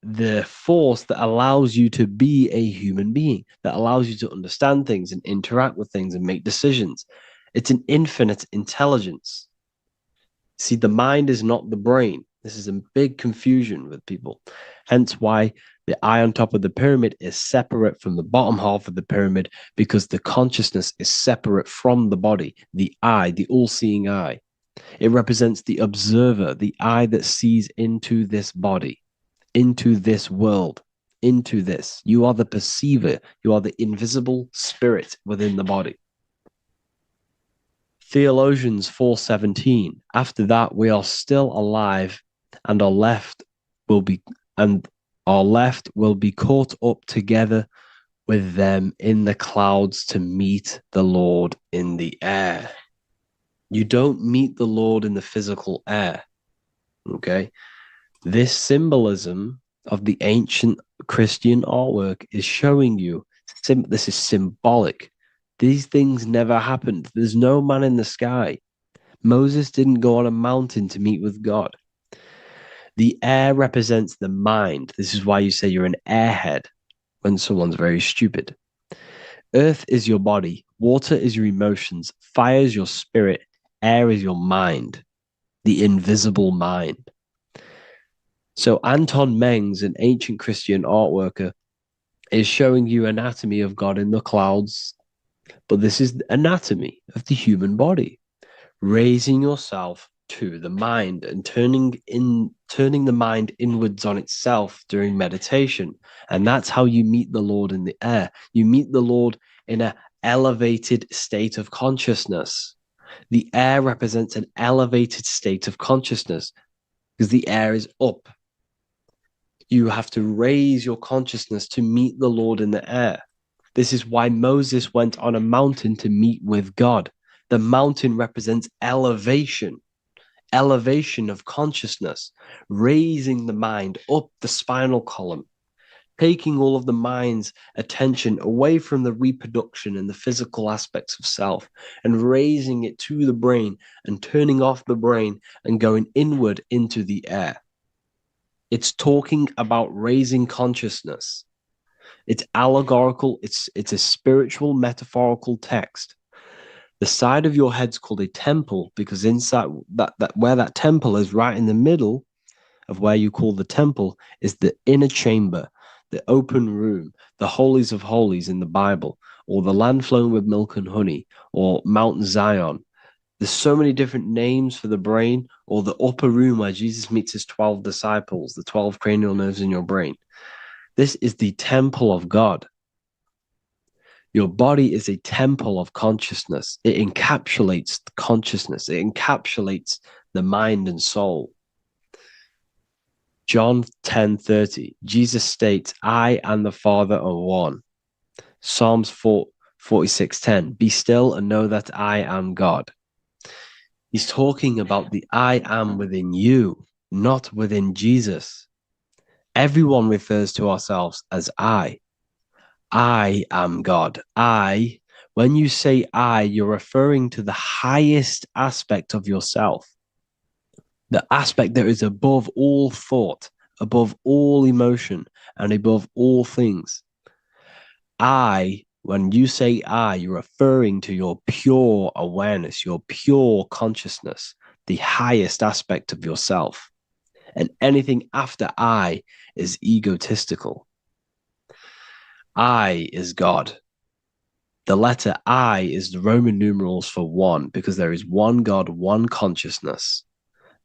the force that allows you to be a human being, that allows you to understand things and interact with things and make decisions. It's an infinite intelligence. See, the mind is not the brain. This is a big confusion with people. Hence why the eye on top of the pyramid is separate from the bottom half of the pyramid, because the consciousness is separate from the body, the eye, the all-seeing eye. It represents the observer, the eye that sees into this body, into this world, into this. You are the perceiver. You are the invisible spirit within the body. Theologians 4:17. After that, we are still alive, and our left will be caught up together with them in the clouds to meet the Lord in the air. You don't meet the Lord in the physical air. Okay? This symbolism of the ancient Christian artwork is showing you this is symbolic. These things never happened. There's no man in the sky. Moses didn't go on a mountain to meet with God. The air represents the mind. This is why you say you're an airhead when someone's very stupid. Earth is your body. Water is your emotions. Fire is your spirit. Air is your mind, the invisible mind. So Anton Mengs, an ancient Christian art worker, is showing you anatomy of God in the clouds. But this is the anatomy of the human body, raising yourself to the mind and turning the mind inwards on itself during meditation. And that's how you meet the Lord in the air. You meet the Lord in an elevated state of consciousness. The air represents an elevated state of consciousness because the air is up. You have to raise your consciousness to meet the Lord in the air. This is why Moses went on a mountain to meet with God. The mountain represents elevation of consciousness, raising the mind up the spinal column, taking all of the mind's attention away from the reproduction and the physical aspects of self and raising it to the brain and turning off the brain and going inward into the air. It's talking about raising consciousness. It's allegorical, it's a spiritual, metaphorical text. The side of your head's called a temple because inside that where that temple is, right in the middle of where you call the temple, is the inner chamber, the open room, the holies of holies in the Bible, or the land flowing with milk and honey, or Mount Zion. There's so many different names for the brain, or the upper room where Jesus meets his 12 disciples, the 12 cranial nerves in your brain. This is the temple of God. Your body is a temple of consciousness. It encapsulates the consciousness. It encapsulates the mind and soul. John 10:30, Jesus states, I and the Father are one. Psalms 46:10, be still and know that I am God. He's talking about the I am within you, not within Jesus. Everyone refers to ourselves as I. I am God. When you say I, you're referring to the highest aspect of yourself, the aspect that is above all thought, above all emotion, and above all things. When you say I, you're referring to your pure awareness, your pure consciousness, the highest aspect of yourself. And anything after I is egotistical. I is God. The letter I is the Roman numerals for one, because there is one God, one consciousness.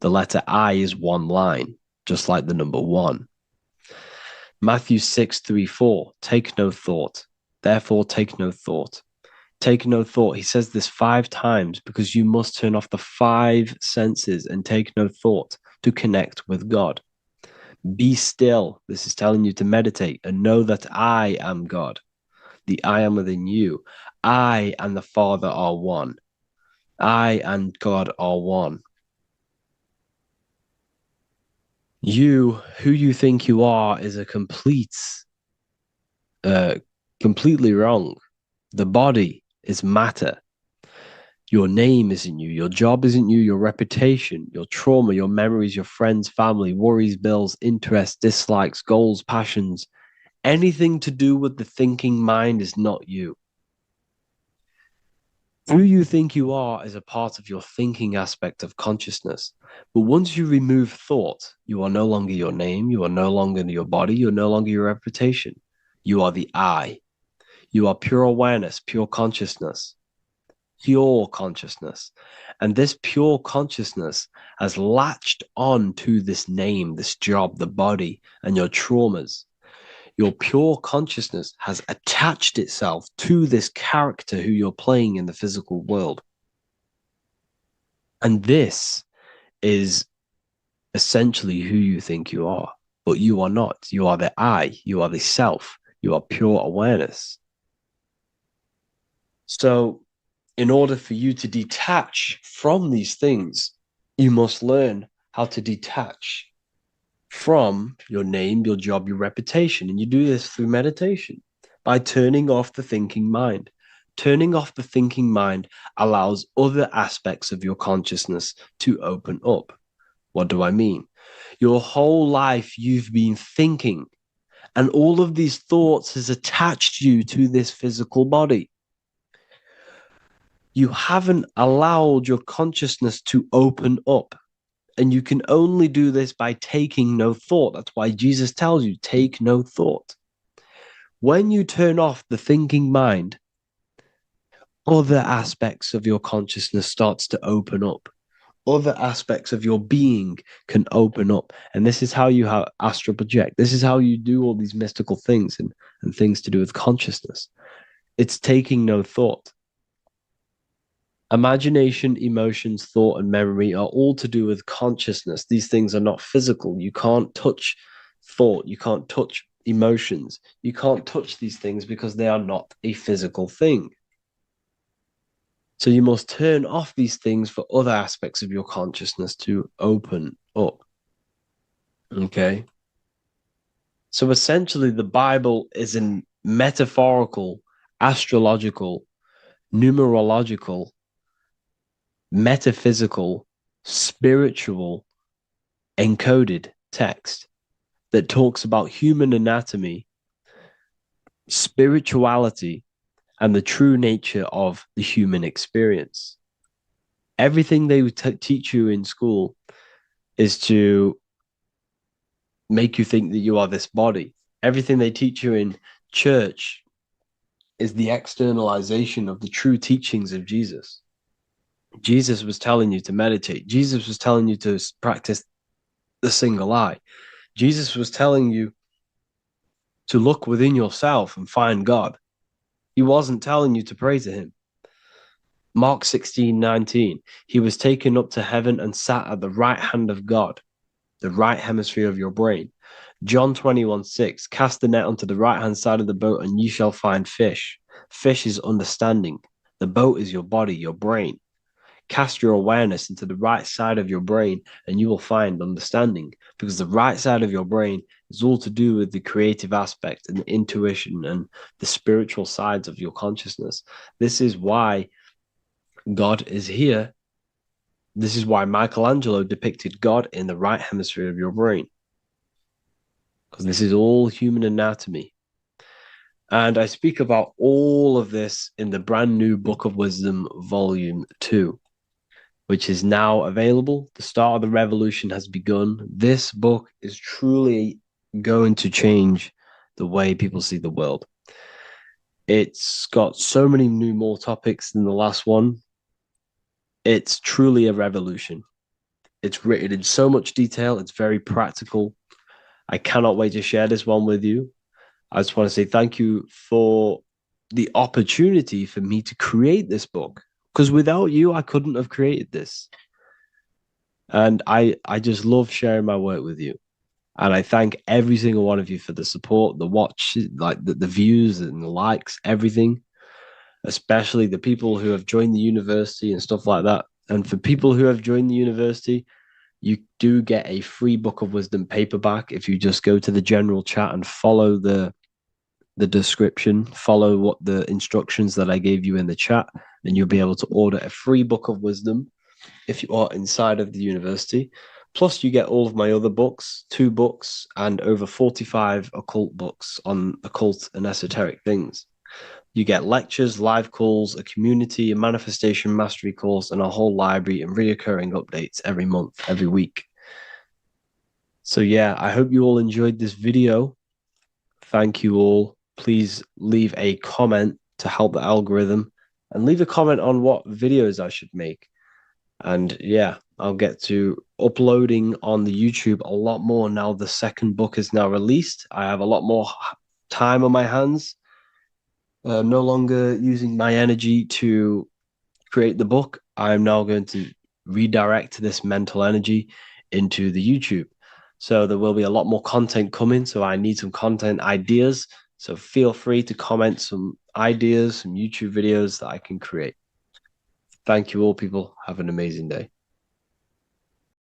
The letter I is one line, just like the number one. Matthew 6:3-4, take no thought. Therefore, take no thought. Take no thought. He says this 5 times because you must turn off the 5 senses and take no thought to connect with God. Be still. This is telling you to meditate and know that I am God. The I am within you. I and the Father are one. I and God are one. You, who you think you are, is a completely wrong. The body is matter. Your name isn't you. Your job isn't you. Your reputation, your trauma, your memories, your friends, family, worries, bills, interests, dislikes, goals, passions. Anything to do with the thinking mind is not you. Who you think you are is a part of your thinking aspect of consciousness. But once you remove thought, you are no longer your name. You are no longer your body. You're no longer your reputation. You are the I. You are pure awareness, pure consciousness. Pure consciousness. And this pure consciousness has latched on to this name, this job, the body, and your traumas. Your pure consciousness has attached itself to this character who you're playing in the physical world. And this is essentially who you think you are, but you are not. You are the I, you are the self, you are pure awareness. So, in order for you to detach from these things, you must learn how to detach from your name, your job, your reputation. And you do this through meditation by turning off the thinking mind. Turning off the thinking mind allows other aspects of your consciousness to open up. What do I mean? Your whole life you've been thinking, and all of these thoughts has attached you to this physical body. You haven't allowed your consciousness to open up. And you can only do this by taking no thought. That's why Jesus tells you, take no thought. When you turn off the thinking mind, other aspects of your consciousness starts to open up. Other aspects of your being can open up. And this is how you astral project. This is how you do all these mystical things and things to do with consciousness. It's taking no thought. Imagination, emotions, thought, and memory are all to do with consciousness. These things are not physical. You can't touch thought. You can't touch emotions. You can't touch these things because they are not a physical thing. So you must turn off these things for other aspects of your consciousness to open up. Okay? So essentially, the Bible is a metaphorical, astrological, numerological, metaphysical, spiritual, encoded text that talks about human anatomy, spirituality, and the true nature of the human experience. Everything they would teach you in school is to make you think that you are this body. Everything they teach you in church is the externalization of the true teachings of Jesus. Jesus was telling you to meditate. Jesus was telling you to practice the single eye. Jesus was telling you to look within yourself and find God. He wasn't telling you to pray to him. Mark 16:19, he was taken up to heaven and sat at the right hand of God, the right hemisphere of your brain. John 21:6, cast the net onto the right-hand side of the boat and ye shall find fish. Fish is understanding. The boat is your body, your brain. Cast your awareness into the right side of your brain and you will find understanding, because the right side of your brain is all to do with the creative aspect and the intuition and the spiritual sides of your consciousness. This is why God is here. This is why Michelangelo depicted God in the right hemisphere of your brain, because this is all human anatomy. And I speak about all of this in the brand new Book of Wisdom, Volume 2, which is now available. The start of the revolution has begun. This book is truly going to change the way people see the world. It's got so many more topics than the last one. It's truly a revolution. It's written in so much detail. It's very practical. I cannot wait to share this one with you. I just want to say thank you for the opportunity for me to create this book, because without you, I couldn't have created this. And I just love sharing my work with you. And I thank every single one of you for the support, the watch, like the views and the likes, everything, especially the people who have joined the university and stuff like that. And for people who have joined the university, you do get a free Book of Wisdom paperback if you just go to the general chat and follow the description, follow what the instructions that I gave you in the chat, and you'll be able to order a free Book of Wisdom if you are inside of the university. Plus, you get all of my other books, 2 books, and over 45 occult books on occult and esoteric things. You get lectures, live calls, a community, a manifestation mastery course, and a whole library and reoccurring updates every month, every week. So yeah, I hope you all enjoyed this video. Thank you all. Please leave a comment to help the algorithm, and leave a comment on what videos I should make. And yeah, I'll get to uploading on the YouTube a lot more now. The second book is now released. I have a lot more time on my hands. No longer using my energy to create the book. I'm now going to redirect this mental energy into the YouTube. So there will be a lot more content coming. So I need some content ideas. So feel free to comment some ideas, some YouTube videos that I can create. Thank you all, people. Have an amazing day.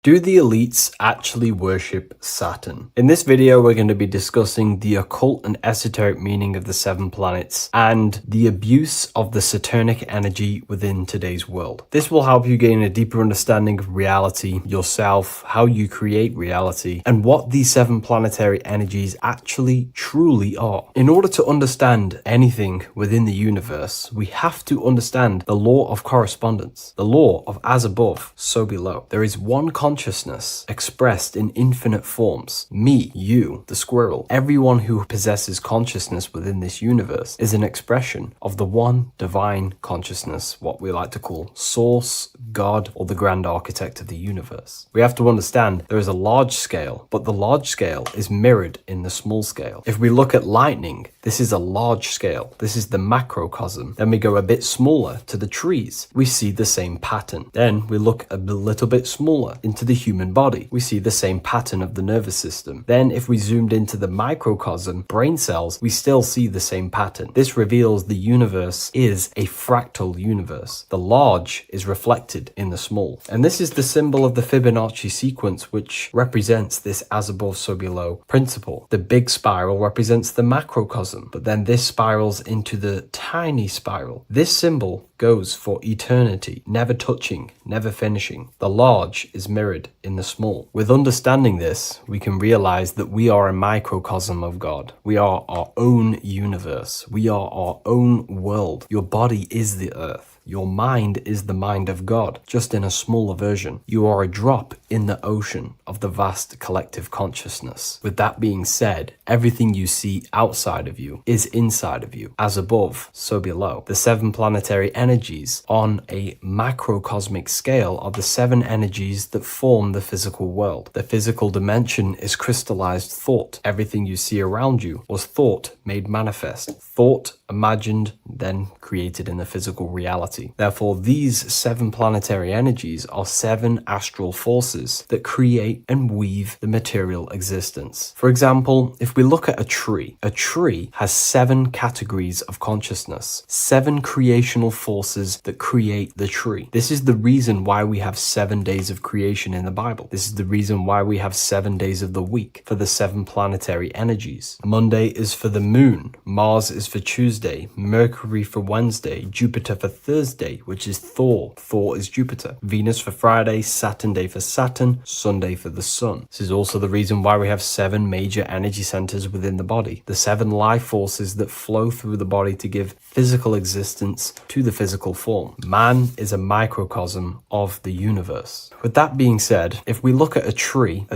Do the elites actually worship Saturn? In this video, we're going to be discussing the occult and esoteric meaning of the 7 planets and the abuse of the Saturnic energy within today's world. This will help you gain a deeper understanding of reality, yourself, how you create reality, and what these 7 planetary energies actually truly are. In order to understand anything within the universe, we have to understand the law of correspondence, the law of as above, so below. There is one concept consciousness expressed in infinite forms. Me, you, the squirrel, everyone who possesses consciousness within this universe is an expression of the one divine consciousness, what we like to call Source, God, or the grand architect of the universe. We have to understand there is a large scale, but the large scale is mirrored in the small scale. If we look at lightning, this is a large scale. This is the macrocosm. Then we go a bit smaller to the trees. We see the same pattern. Then we look a little bit smaller into the human body. We see the same pattern of the nervous system. Then if we zoomed into the microcosm, brain cells, we still see the same pattern. This reveals the universe is a fractal universe. The large is reflected in the small. And this is the symbol of the Fibonacci sequence, which represents this as above, so below principle. The big spiral represents the macrocosm, but then this spirals into the tiny spiral. This symbol goes for eternity, never touching, never finishing. The large is mirrored in the small. With understanding this, we can realize that we are a microcosm of God. We are our own universe. We are our own world. Your body is the earth. Your mind is the mind of God, just in a smaller version. You are a drop in the ocean of the vast collective consciousness. With that being said, everything you see outside of you is inside of you. As above, so below. The 7 planetary energies on a macrocosmic scale are the 7 energies that form the physical world. The physical dimension is crystallized thought. Everything you see around you was thought made manifest. Thought imagined, then created in the physical reality. Therefore, these 7 planetary energies are 7 astral forces that create and weave the material existence. For example, if we look at a tree has 7 categories of consciousness, 7 creational forces that create the tree. This is the reason why we have 7 days of creation in the Bible. This is the reason why we have 7 days of the week for the 7 planetary energies. Monday is for the moon, Mars is for Tuesday, Mercury for Wednesday, Jupiter for Thursday, which is Thor. Thor is Jupiter. Venus for Friday, Saturn day for Saturn, Sunday for the sun. This is also the reason why we have 7 major energy centers within the body. The 7 life forces that flow through the body to give physical existence to the physical form. Man is a microcosm of the universe. With that being said, if we look at a tree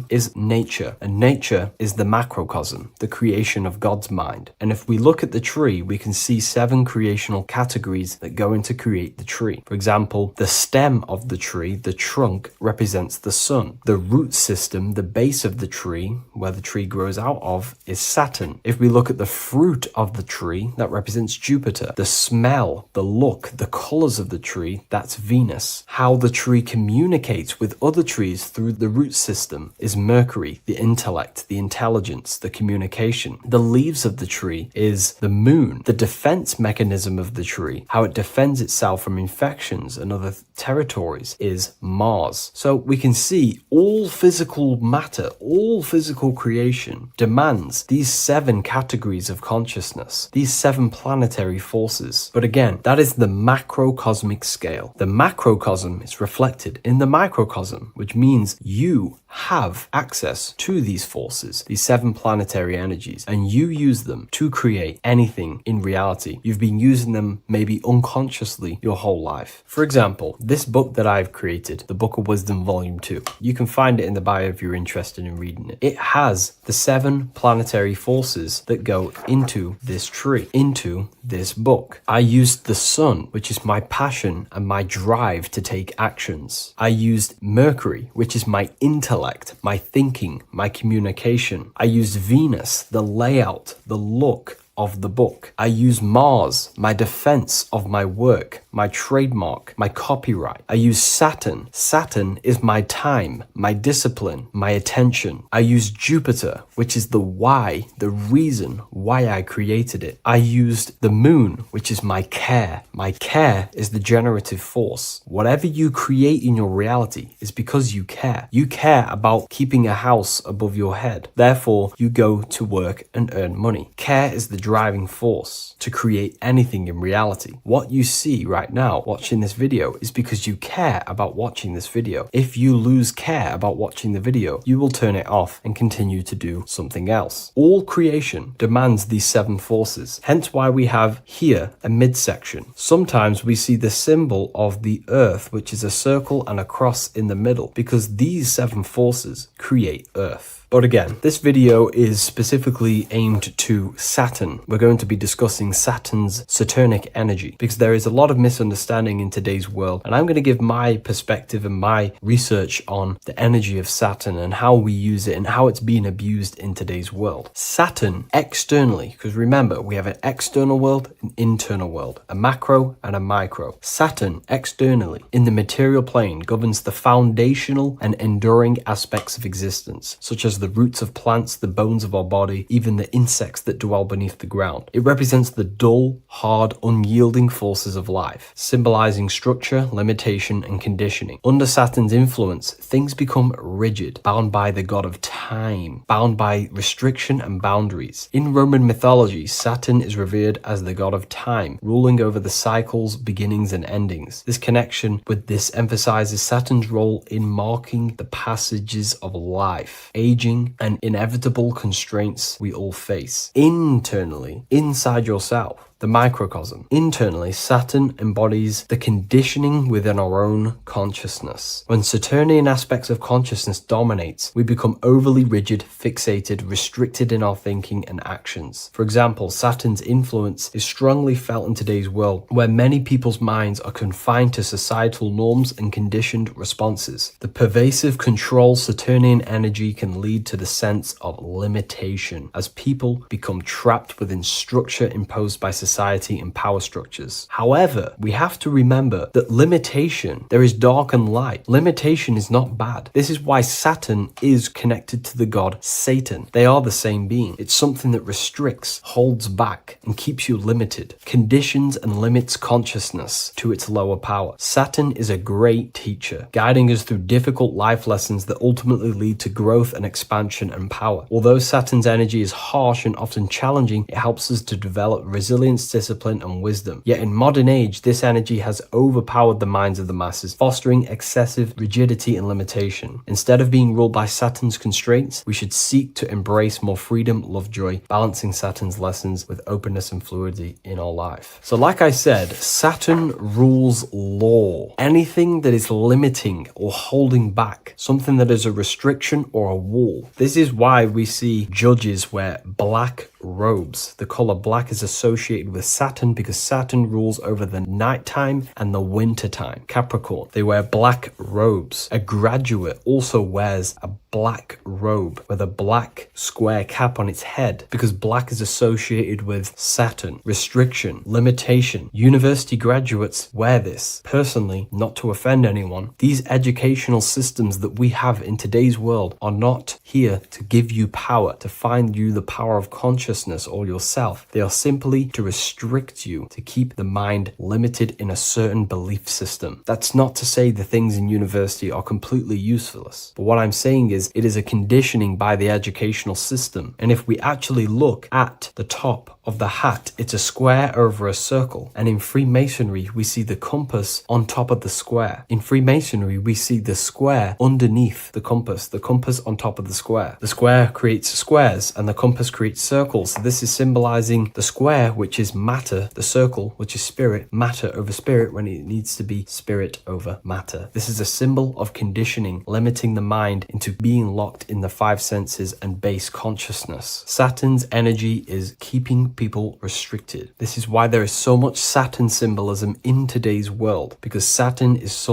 is nature, and nature is the macrocosm, the creation of God's mind. And if we look at the tree, we can see 7 creational categories that go into create the tree. For example, the stem of the tree, the trunk, represents the sun. The root system, the base of the tree, where the tree grows out of, is Saturn. If we look at the fruit of the tree, that represents Jupiter. The smell, the look, the colors of the tree, that's Venus. How the tree communicates with other trees through the root system is Mercury, the intellect, the intelligence, the communication. The leaves of the tree is the moon. The defense mechanism of the tree, how it defends itself from infections and other territories, is Mars. So we can see all physical matter, all physical creation demands these 7 categories of consciousness, these 7 planetary forces. But again, that is the macrocosmic scale. The macrocosm is reflected in the microcosm, which means you have access to these forces, these 7 planetary energies, and you use them to create anything in reality. You've been using them maybe unconsciously your whole life. For example, this book that I've created, the Book of Wisdom Volume 2, you can find it in the bio if you're interested in reading it. It has the 7 planetary forces that go into this tree, into this book. I used the sun, which is my passion and my drive to take actions. I used Mercury, which is my intellect, my thinking, my communication. I used Venus, the layout, the look of the book. I use Mars, my defense of my work, my trademark, my copyright. I use Saturn. Saturn is my time, my discipline, my attention. I use Jupiter, which is the why, the reason why I created it. I used the moon, which is my care. My care is the generative force. Whatever you create in your reality is because you care. You care about keeping a house above your head. Therefore, you go to work and earn money. Care is the driving force to create anything in reality. What you see right right now watching this video is because you care about watching this video. If you lose care about watching the video, you will turn it off and continue to do something else. All creation demands these 7 forces, hence why we have here a midsection. Sometimes we see the symbol of the earth, which is a circle and a cross in the middle, because these 7 forces create earth. But again, this video is specifically aimed to Saturn. We're going to be discussing Saturn's Saturnic energy because there is a lot of misunderstanding in today's world. And I'm going to give my perspective and my research on the energy of Saturn and how we use it and how it's being abused in today's world. Saturn externally, because remember, we have an external world, an internal world, a macro and a micro. Saturn externally in the material plane governs the foundational and enduring aspects of existence, such as the roots of plants, the bones of our body, even the insects that dwell beneath the ground. It represents the dull, hard, unyielding forces of life, symbolizing structure, limitation, and conditioning. Under Saturn's influence, things become rigid, bound by the god of time, bound by restriction and boundaries. In Roman mythology, Saturn is revered as the god of time, ruling over the cycles, beginnings, and endings. This connection with this emphasizes Saturn's role in marking the passages of life, aging, and inevitable constraints we all face. Internally, inside yourself, the microcosm. Internally, Saturn embodies the conditioning within our own consciousness. When Saturnian aspects of consciousness dominates, we become overly rigid, fixated, restricted in our thinking and actions. For example, Saturn's influence is strongly felt in today's world, where many people's minds are confined to societal norms and conditioned responses. The pervasive control Saturnian energy can lead to the sense of limitation, as people become trapped within structure imposed by society and power structures. However, we have to remember that limitation, there is dark and light. Limitation is not bad. This is why Saturn is connected to the god Satan. They are the same being. It's something that restricts, holds back, and keeps you limited, conditions and limits consciousness to its lower power. Saturn is a great teacher, guiding us through difficult life lessons that ultimately lead to growth and expansion and power. Although Saturn's energy is harsh and often challenging, it helps us to develop resilience, discipline, and wisdom. Yet in modern age, this energy has overpowered the minds of the masses, fostering excessive rigidity and limitation. Instead of being ruled by Saturn's constraints, we should seek to embrace more freedom, love, joy, balancing Saturn's lessons with openness and fluidity in our life. So like I said, Saturn rules law. Anything that is limiting or holding back, something that is a restriction or a wall. This is why we see judges wear black robes. The color black is associated with Saturn because Saturn rules over the nighttime and the winter time. Capricorn, they wear black robes. A graduate also wears a black robe with a black square cap on its head because black is associated with Saturn, restriction, limitation. University graduates wear this. Personally, not to offend anyone, these educational systems that we have in today's world are not here to give you power, to find you the power of consciousness or yourself. They are simply to restrict you, to keep the mind limited in a certain belief system. That's not to say the things in university are completely useless, but what I'm saying is it is a conditioning by the educational system. And if we actually look at the top of the hat, it's a square over a circle. And in Freemasonry, we see the compass on top of the square. In Freemasonry, we see the square underneath the compass on top of the square. The square creates squares and the compass creates circles. So this is symbolizing the square, which is matter, the circle, which is spirit, matter over spirit when it needs to be spirit over matter. This is a symbol of conditioning, limiting the mind into being locked in the 5 senses and base consciousness. Saturn's energy is keeping people restricted. This is why there is so much Saturn symbolism in today's world, because Saturn is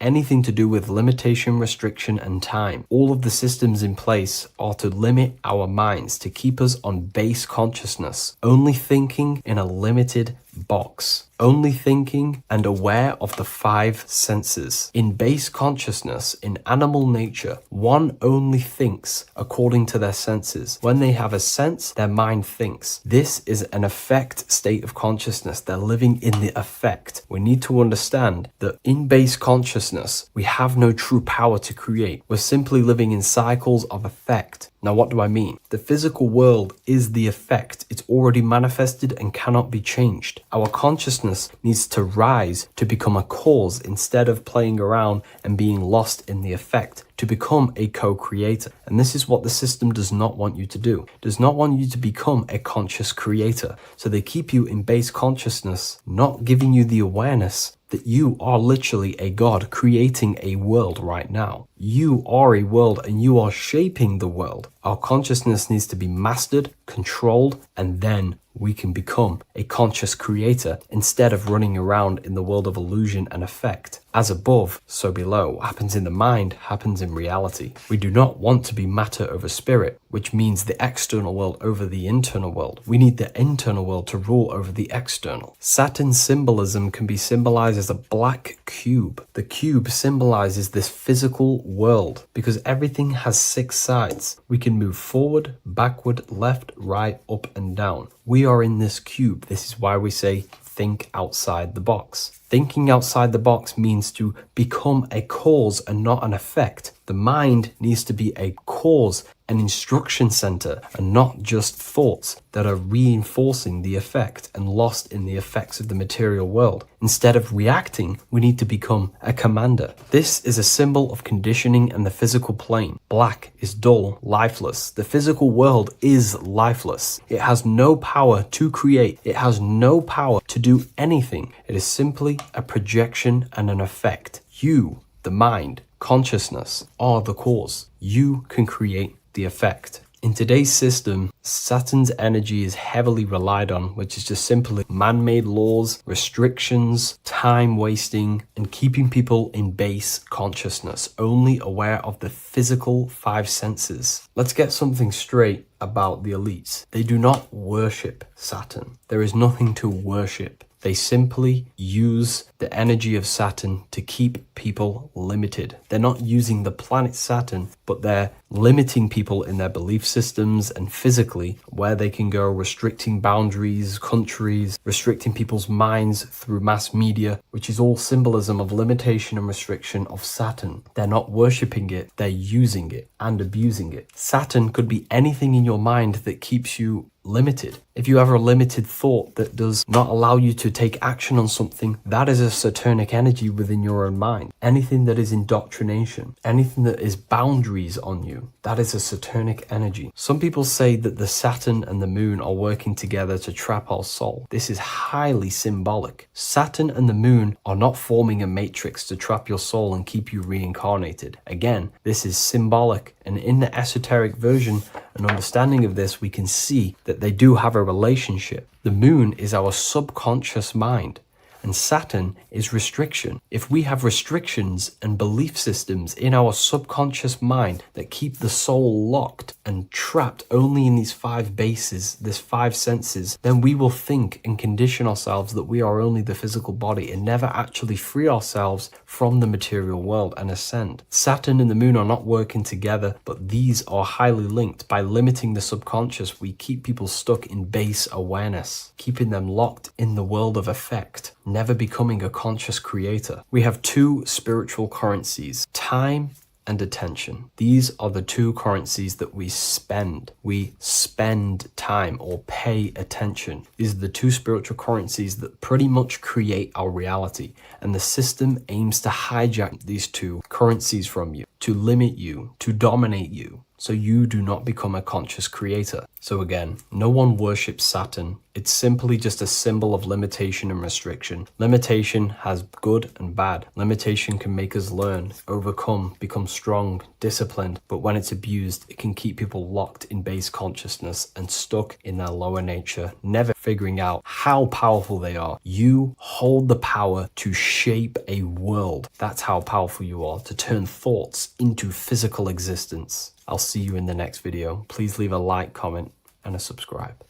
anything to do with limitation, restriction, and time. All of the systems in place are to limit our minds, to keep us on base consciousness, only thinking in a limited box, only thinking and aware of the 5 senses. In base consciousness, in animal nature, one only thinks according to their senses. When they have a sense, their mind thinks. This is an affect state of consciousness. They're living in the affect. We need to understand that in base consciousness, we have no true power to create. We're simply living in cycles of affect. Now, what do I mean? The physical world is the effect. It's already manifested and cannot be changed. Our consciousness consciousness needs to rise to become a cause instead of playing around and being lost in the effect, to become a co-creator. And this is what the system does not want you to do. It does not want you to become a conscious creator. So they keep you in base consciousness, not giving you the awareness that you are literally a god creating a world right now. You are a world and you are shaping the world. Our consciousness needs to be mastered, controlled, and then we can become a conscious creator instead of running around in the world of illusion and effect. As above, so below. What happens in the mind happens in reality. We do not want to be matter over spirit, which means the external world over the internal world. We need the internal world to rule over the external. Saturn's symbolism can be symbolized as a black cube. The cube symbolizes this physical world because everything has 6 sides. We can move forward, backward, left, right, up, and down. We are in this cube. This is why we say think outside the box. Thinking outside the box means to become a cause and not an effect. The mind needs to be a cause, an instruction center, and not just thoughts that are reinforcing the effect and lost in the effects of the material world. Instead of reacting, we need to become a commander. This is a symbol of conditioning and the physical plane. Black is dull, lifeless. The physical world is lifeless. It has no power to create. It has no power to do anything. It is simply a projection and an effect. You, the mind, consciousness, are the cause. You can create the effect. In today's system, Saturn's energy is heavily relied on, which is just simply man-made laws, restrictions, time wasting, and keeping people in base consciousness, only aware of the physical 5 senses. Let's get something straight about the elites. They do not worship Saturn. There is nothing to worship. They simply use the energy of Saturn to keep people limited. They're not using the planet Saturn, but they're limiting people in their belief systems and physically where they can go, restricting boundaries, countries, restricting people's minds through mass media, which is all symbolism of limitation and restriction of Saturn. They're not worshipping it, they're using it and abusing it. Saturn could be anything in your mind that keeps you limited. If you have a limited thought that does not allow you to take action on something, that is a Saturnic energy within your own mind. Anything that is indoctrination, anything that is boundaries on you, that is a Saturnic energy. Some people say that the Saturn and the moon are working together to trap our soul. This is highly symbolic. Saturn and the moon are not forming a matrix to trap your soul and keep you reincarnated. Again, this is symbolic, and in the esoteric version and understanding of this, we can see that they do have a relationship. The moon is our subconscious mind, and Saturn is restriction. If we have restrictions and belief systems in our subconscious mind that keep the soul locked and trapped only in these 5 bases, this 5 senses, then we will think and condition ourselves that we are only the physical body and never actually free ourselves from the material world and ascend. Saturn and the moon are not working together, but these are highly linked. By limiting the subconscious, we keep people stuck in base awareness, keeping them locked in the world of effect, never becoming a conscious creator. We have 2 spiritual currencies, time and attention. These are the 2 currencies that we spend. We spend time or pay attention. These are the 2 spiritual currencies that pretty much create our reality. And the system aims to hijack these 2 currencies from you, to limit you, to dominate you, so you do not become a conscious creator. So again, no one worships Saturn. It's simply just a symbol of limitation and restriction. Limitation has good and bad. Limitation can make us learn, overcome, become strong, disciplined, but when it's abused, it can keep people locked in base consciousness and stuck in their lower nature, never figuring out how powerful they are. You hold the power to shape a world. That's how powerful you are, to turn thoughts into physical existence. I'll see you in the next video. Please leave a like, comment, and a subscribe.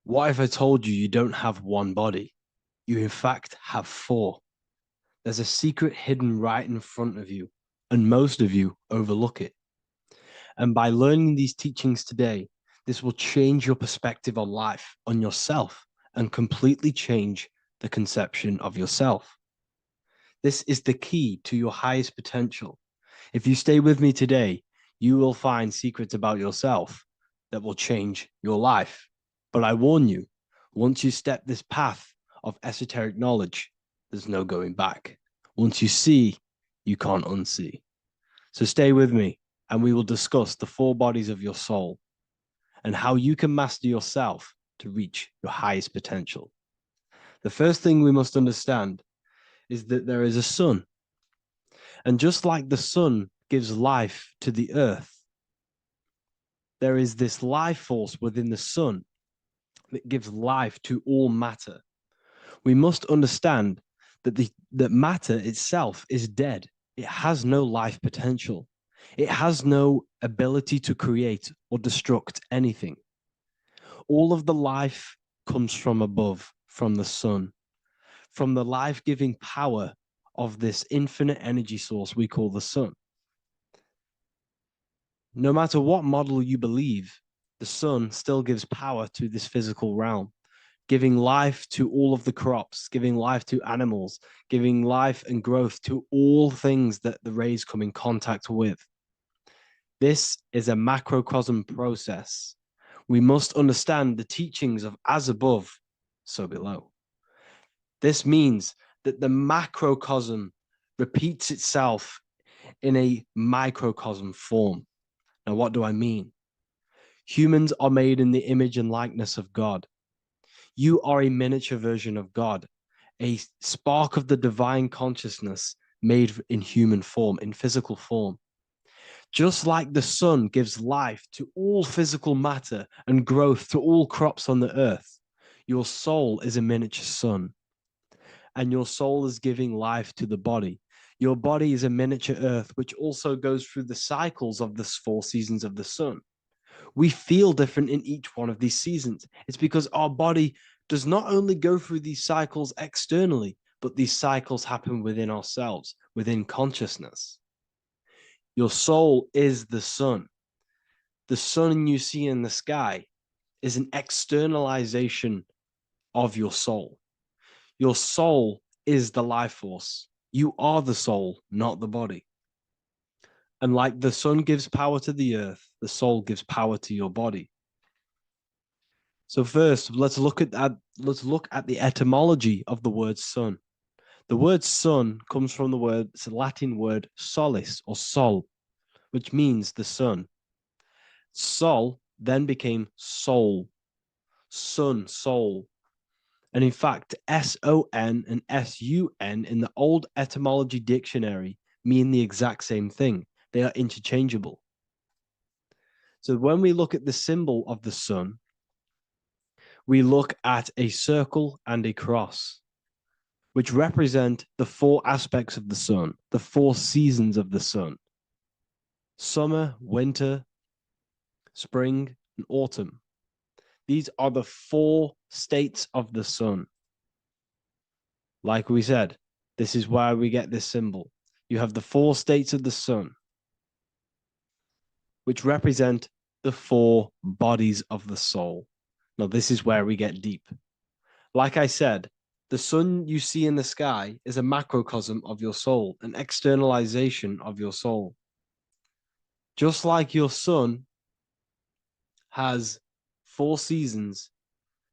What if I told you you don't have one body? You in fact have 4. There's a secret hidden right in front of you, and most of you overlook it. And by learning these teachings today, this will change your perspective on life, on yourself, and completely change the conception of yourself. This is the key to your highest potential. If you stay with me today, you will find secrets about yourself that will change your life. But I warn you, once you step this path of esoteric knowledge, there's no going back. Once you see, you can't unsee. So stay with me, and we will discuss the 4 bodies of your soul and how you can master yourself to reach your highest potential. The first thing we must understand is that there is a sun. And just like the sun gives life to the earth, there is this life force within the sun that gives life to all matter. We must understand that matter itself is dead. It has no life potential. It has no ability to create or destruct anything. All of the life comes from above, from the sun, from the life-giving power of this infinite energy source we call the sun. No matter what model you believe, the sun still gives power to this physical realm, giving life to all of the crops, giving life to animals, giving life and growth to all things that the rays come in contact with. This is a macrocosm process. We must understand the teachings of as above, so below. This means that the macrocosm repeats itself in a microcosm form. Now, what do I mean? Humans are made in the image and likeness of God. You are a miniature version of God, a spark of the divine consciousness made in human form, in physical form. Just like the sun gives life to all physical matter and growth to all crops on the earth, your soul is a miniature sun. And your soul is giving life to the body. Your body is a miniature earth, which also goes through the cycles of the 4 seasons of the sun. We feel different in each one of these seasons. It's because our body does not only go through these cycles externally, but these cycles happen within ourselves, within consciousness. Your soul is the sun. The sun you see in the sky is an externalization of your soul. Your soul is the life force. You are the soul, not the body. And like the sun gives power to the earth, the soul gives power to your body. So first, let's look at the etymology of the word sun. The word sun comes from it's a Latin word solis or sol, which means the sun. Sol then became soul, sun, soul. And in fact, S-O-N and S-U-N in the old etymology dictionary mean the exact same thing. They are interchangeable. So when we look at the symbol of the sun, we look at a circle and a cross, which represent the 4 aspects of the sun, the 4 seasons of the sun: summer, winter, spring, and autumn. These are the 4 states of the sun. Like we said, this is why we get this symbol. You have the 4 states of the sun, which represent the 4 bodies of the soul. Now, this is where we get deep. Like I said, the sun you see in the sky is a macrocosm of your soul, an externalization of your soul. Just like your sun has 4 seasons,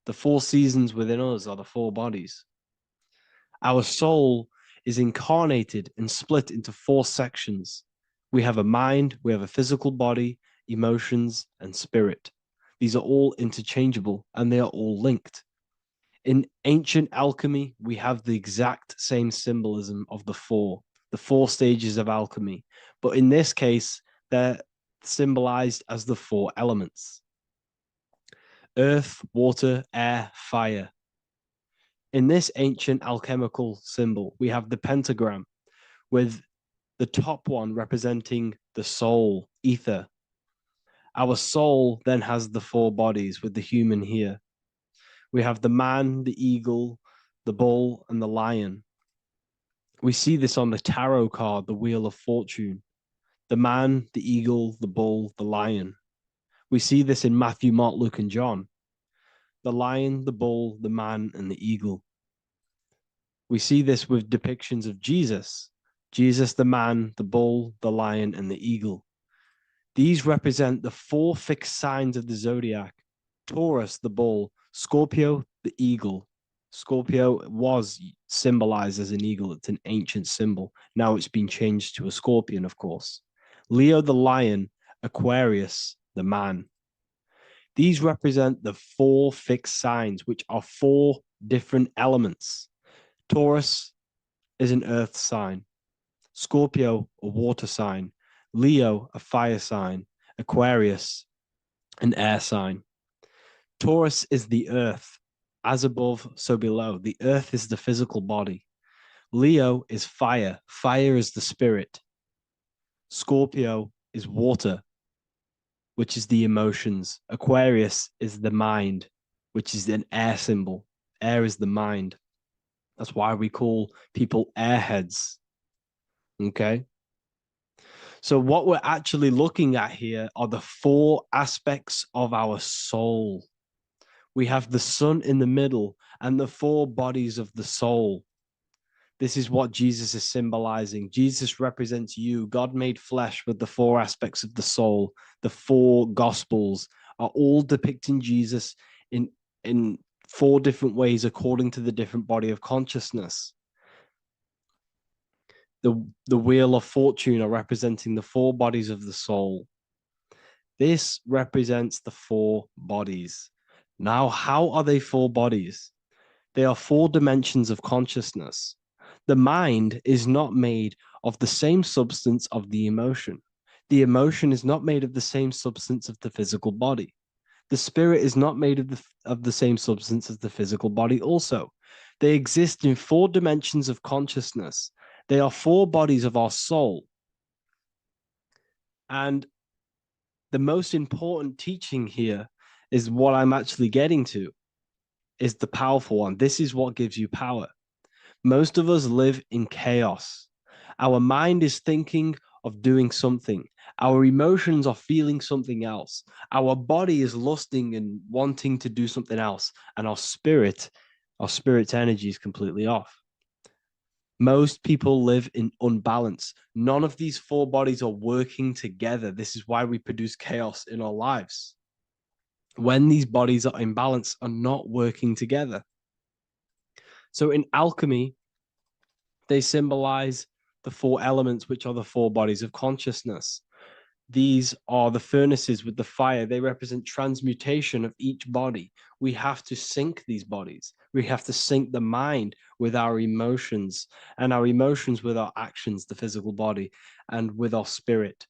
the 4 seasons within us are the 4 bodies. Our soul is incarnated and split into 4 sections. We have a mind, we have a physical body, emotions, and spirit. These are all interchangeable and they are all linked. In ancient alchemy, we have the exact same symbolism of the 4 stages of alchemy. But in this case, they're symbolized as the 4 elements: earth, water, air, fire. In this ancient alchemical symbol, we have the pentagram, with the top one representing the soul, ether. Our soul then has the 4 bodies, with the human here. We have the man, the eagle, the bull, and the lion. We see this on the tarot card, the Wheel of Fortune. The man, the eagle, the bull, the lion. We see this in Matthew, Mark, Luke, and John. The lion, the bull, the man, and the eagle. We see this with depictions of Jesus. Jesus, the man, the bull, the lion, and the eagle. These represent the 4 fixed signs of the zodiac: Taurus, the bull; Scorpio, the eagle; Scorpio was symbolized as an eagle. It's an ancient symbol. Now it's been changed to a scorpion, of course. Leo, the lion. Aquarius, the man. These represent the four fixed signs, which are four different elements. Taurus is an earth sign. Scorpio, a water sign. Leo, a fire sign. Aquarius, an air sign. Taurus is the earth. As above, so below. The earth is the physical body. Leo is fire. Fire is the spirit. Scorpio is water, which is the emotions. Aquarius is the mind, which is an air symbol. Air is the mind. That's why we call people airheads. Okay. So, what we're actually looking at here are the four aspects of our soul. We have the sun in the middle and the four bodies of the soul. This is what Jesus is symbolizing. Jesus represents you. God made flesh with the four aspects of the soul. The four gospels are all depicting Jesus in four different ways according to the different body of consciousness. The wheel of fortune are representing the four bodies of the soul. This represents the four bodies. Now, how are they four bodies? They are four dimensions of consciousness. The mind is not made of the same substance of the emotion. The emotion is not made of the same substance of the physical body. The spirit is not made of the same substance as the physical body also. They exist in four dimensions of consciousness. They are four bodies of our soul. And the most important teaching here is what I'm actually getting to, is the powerful one. This is what gives you power. Most of us live in chaos. Our mind is thinking of doing something. Our emotions are feeling something else. Our body is lusting and wanting to do something else. And our spirit's energy is completely off. Most people live in unbalance. None of these four bodies are working together. This is why we produce chaos in our lives. When these bodies are in balance, are not working together. So in alchemy, they symbolize the four elements, which are the four bodies of consciousness. These are the furnaces with the fire. They represent transmutation of each body. We have to sync these bodies. We have to sync the mind with our emotions, and our emotions with our actions, the physical body, and with our spirit.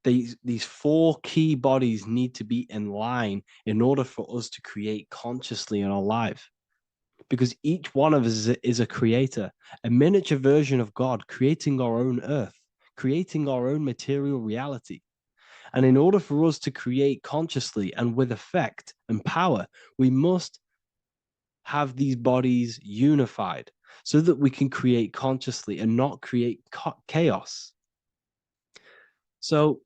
These four key bodies need to be in line in order for us to create consciously in our life. Because each one of us is a creator, a miniature version of God, creating our own earth, creating our own material reality. And in order for us to create consciously and with effect and power, we must have these bodies unified so that we can create consciously and not create chaos. So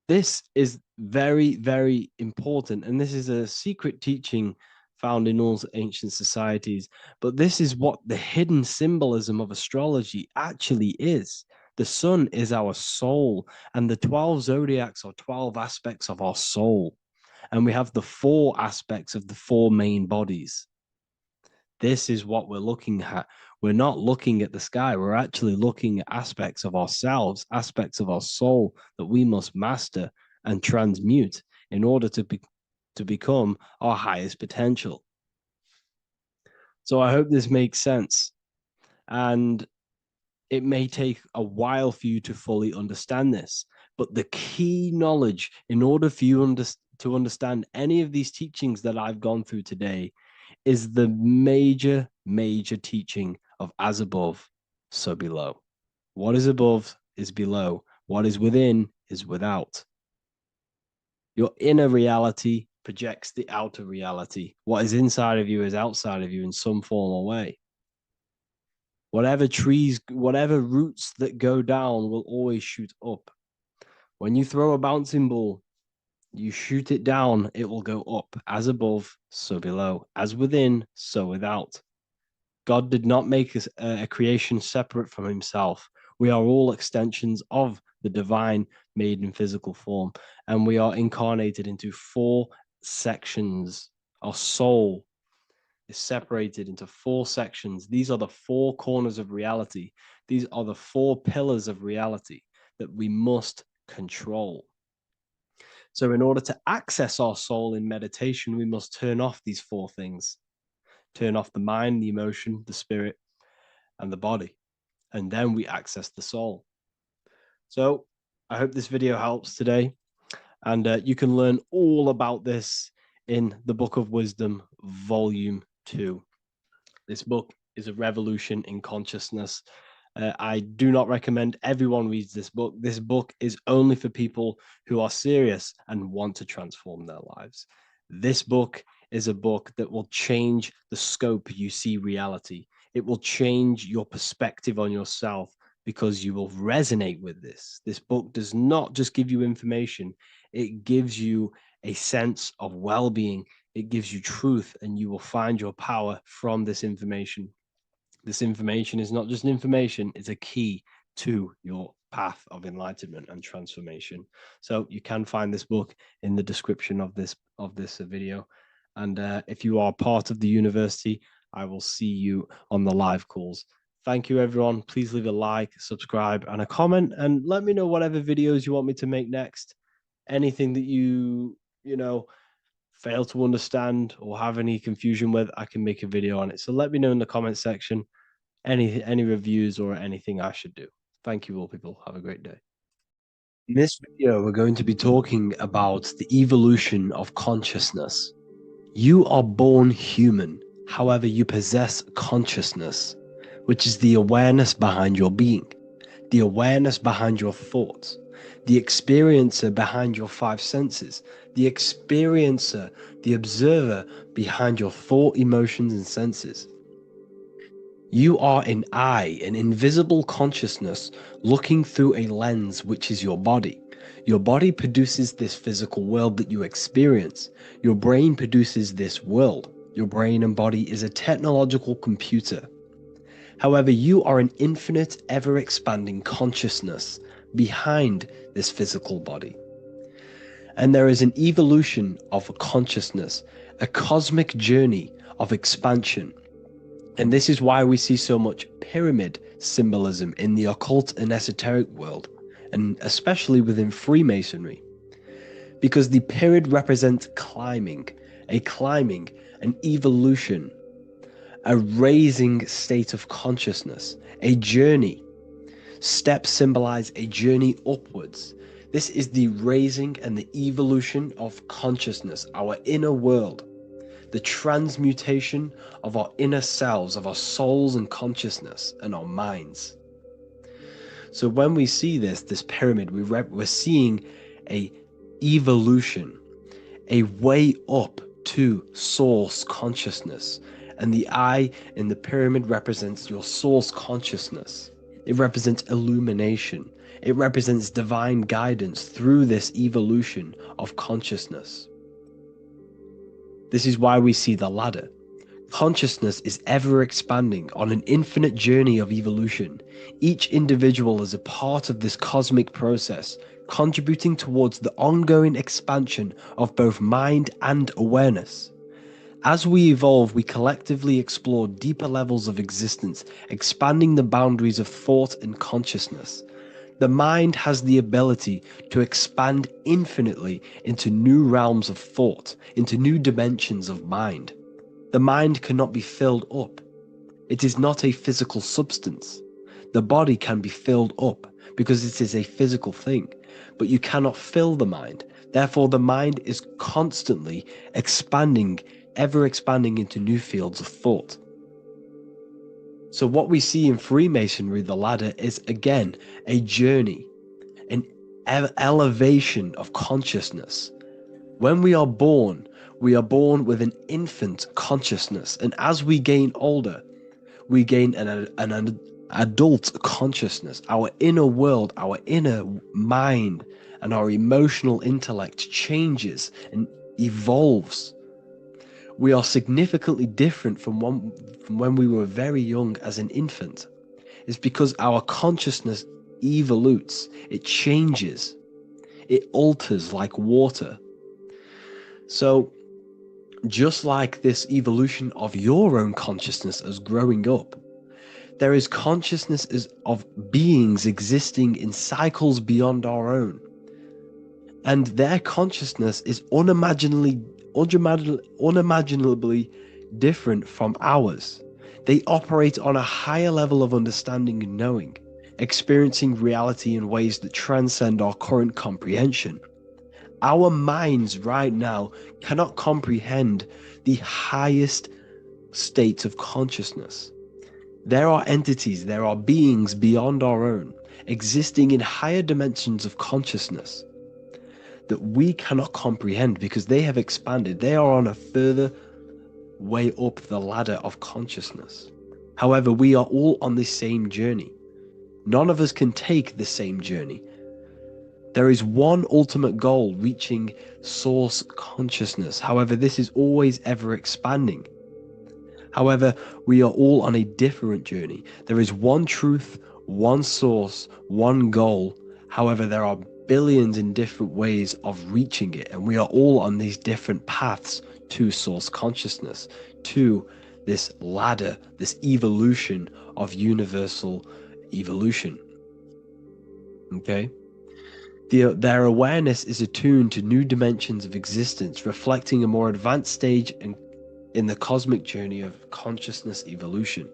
this is very, very important. And this is a secret teaching found in all ancient societies. But this is what the hidden symbolism of astrology actually is. The sun is our soul, and the 12 zodiacs are 12 aspects of our soul. And we have the four aspects of the four main bodies. This is what we're looking at. We're not looking at the sky. We're actually looking at aspects of ourselves, aspects of our soul that we must master and transmute in order to become our highest potential. So I hope this makes sense. And it may take a while for you to fully understand this. But the key knowledge in order for you to understand any of these teachings that I've gone through today is the major, major teaching of as above, so below. What is above is below. What is within is without. Your inner reality projects the outer reality. What is inside of you is outside of you in some form or way. Whatever trees, whatever roots that go down will always shoot up. When you throw a bouncing ball, you shoot it down, it will go up. As above, so below. As within, so without. God did not make a creation separate from himself. We are all extensions of the divine made in physical form. And we are incarnated into four sections. Our soul, is separated into 4 sections. These are the 4 corners of reality. These are the 4 pillars of reality that we must control. So in order to access our soul in meditation, we must turn off these 4 things. Turn off the mind, the emotion, the spirit, and the body. And then we access the soul. So I hope this video helps today. And you can learn all about this in the Book of Wisdom, Volume 2. This book is a revolution in consciousness. I do not recommend everyone reads this book. This book is only for people who are serious and want to transform their lives. This book is a book that will change the scope you see reality. It will change your perspective on yourself because you will resonate with this. This book does not just give you information, it gives you a sense of well-being. It gives you truth, and you will find your power from this information. This information is not just information, it's a key to your path of enlightenment and transformation. So you can find this book in the description of this video. And if you are part of the university, I will see you on the live calls. Thank you, everyone. Please leave a like, subscribe, and a comment, and let me know whatever videos you want me to make next. Anything that you fail to understand or have any confusion with, I can make a video on it. So let me know in the comment section any reviews or anything I should do. Thank you all, people. Have a great day. In this video, we're going to be talking about the evolution of consciousness. You are born human, however, you possess consciousness, which is the awareness behind your being, the awareness behind your thoughts, the experiencer behind your 5 senses, the experiencer, the observer behind your thought, emotions, and senses. You are an eye, an invisible consciousness looking through a lens, which is your body. Your body produces this physical world that you experience. Your brain produces this world. Your brain and body is a technological computer. However, you are an infinite, ever-expanding consciousness behind this physical body. And there is an evolution of consciousness, a cosmic journey of expansion. And this is why we see so much pyramid symbolism in the occult and esoteric world, and especially within Freemasonry. Because the pyramid represents climbing, an evolution, a raising state of consciousness, a journey. Steps symbolize a journey upwards. This is the raising and the evolution of consciousness, our inner world, the transmutation of our inner selves, of our souls and consciousness and our minds. So when we see this pyramid, we're seeing a evolution, a way up to source consciousness. And the eye in the pyramid represents your source consciousness. It represents illumination. It represents divine guidance through this evolution of consciousness. This is why we see the ladder. Consciousness is ever expanding on an infinite journey of evolution. Each individual is a part of this cosmic process, contributing towards the ongoing expansion of both mind and awareness. As we evolve, we collectively explore deeper levels of existence, expanding the boundaries of thought and consciousness. The mind has the ability to expand infinitely into new realms of thought, into new dimensions of mind. The mind cannot be filled up. It is not a physical substance. The body can be filled up because it is a physical thing, but you cannot fill the mind. Therefore, the mind is constantly expanding, ever expanding into new fields of thought. So what we see in Freemasonry, the ladder, is again a journey, an elevation of consciousness. When we are born with an infant consciousness, and as we gain older, we gain an adult consciousness. Our inner world, our inner mind, and our emotional intellect changes and evolves. We are significantly different from when we were very young as an infant. It's because our consciousness evolutes, it changes, it alters like water. So just like this evolution of your own consciousness as growing up, there is consciousness of beings existing in cycles beyond our own. And their consciousness is unimaginably different from ours. They operate on a higher level of understanding and knowing, experiencing reality in ways that transcend our current comprehension. Our minds right now cannot comprehend the highest states of consciousness. There are entities, there are beings beyond our own, existing in higher dimensions of consciousness that we cannot comprehend because they have expanded. They are on a further way up the ladder of consciousness. However, we are all on the same journey. None of us can take the same journey. There is one ultimate goal, reaching source consciousness. However, this is always ever expanding. However, we are all on a different journey. There is one truth, one source, one goal. However, there are billions in different ways of reaching it, and we are all on these different paths to source consciousness, to this ladder, this evolution of universal evolution. Okay? Their awareness is attuned to new dimensions of existence, reflecting a more advanced stage in the cosmic journey of consciousness evolution.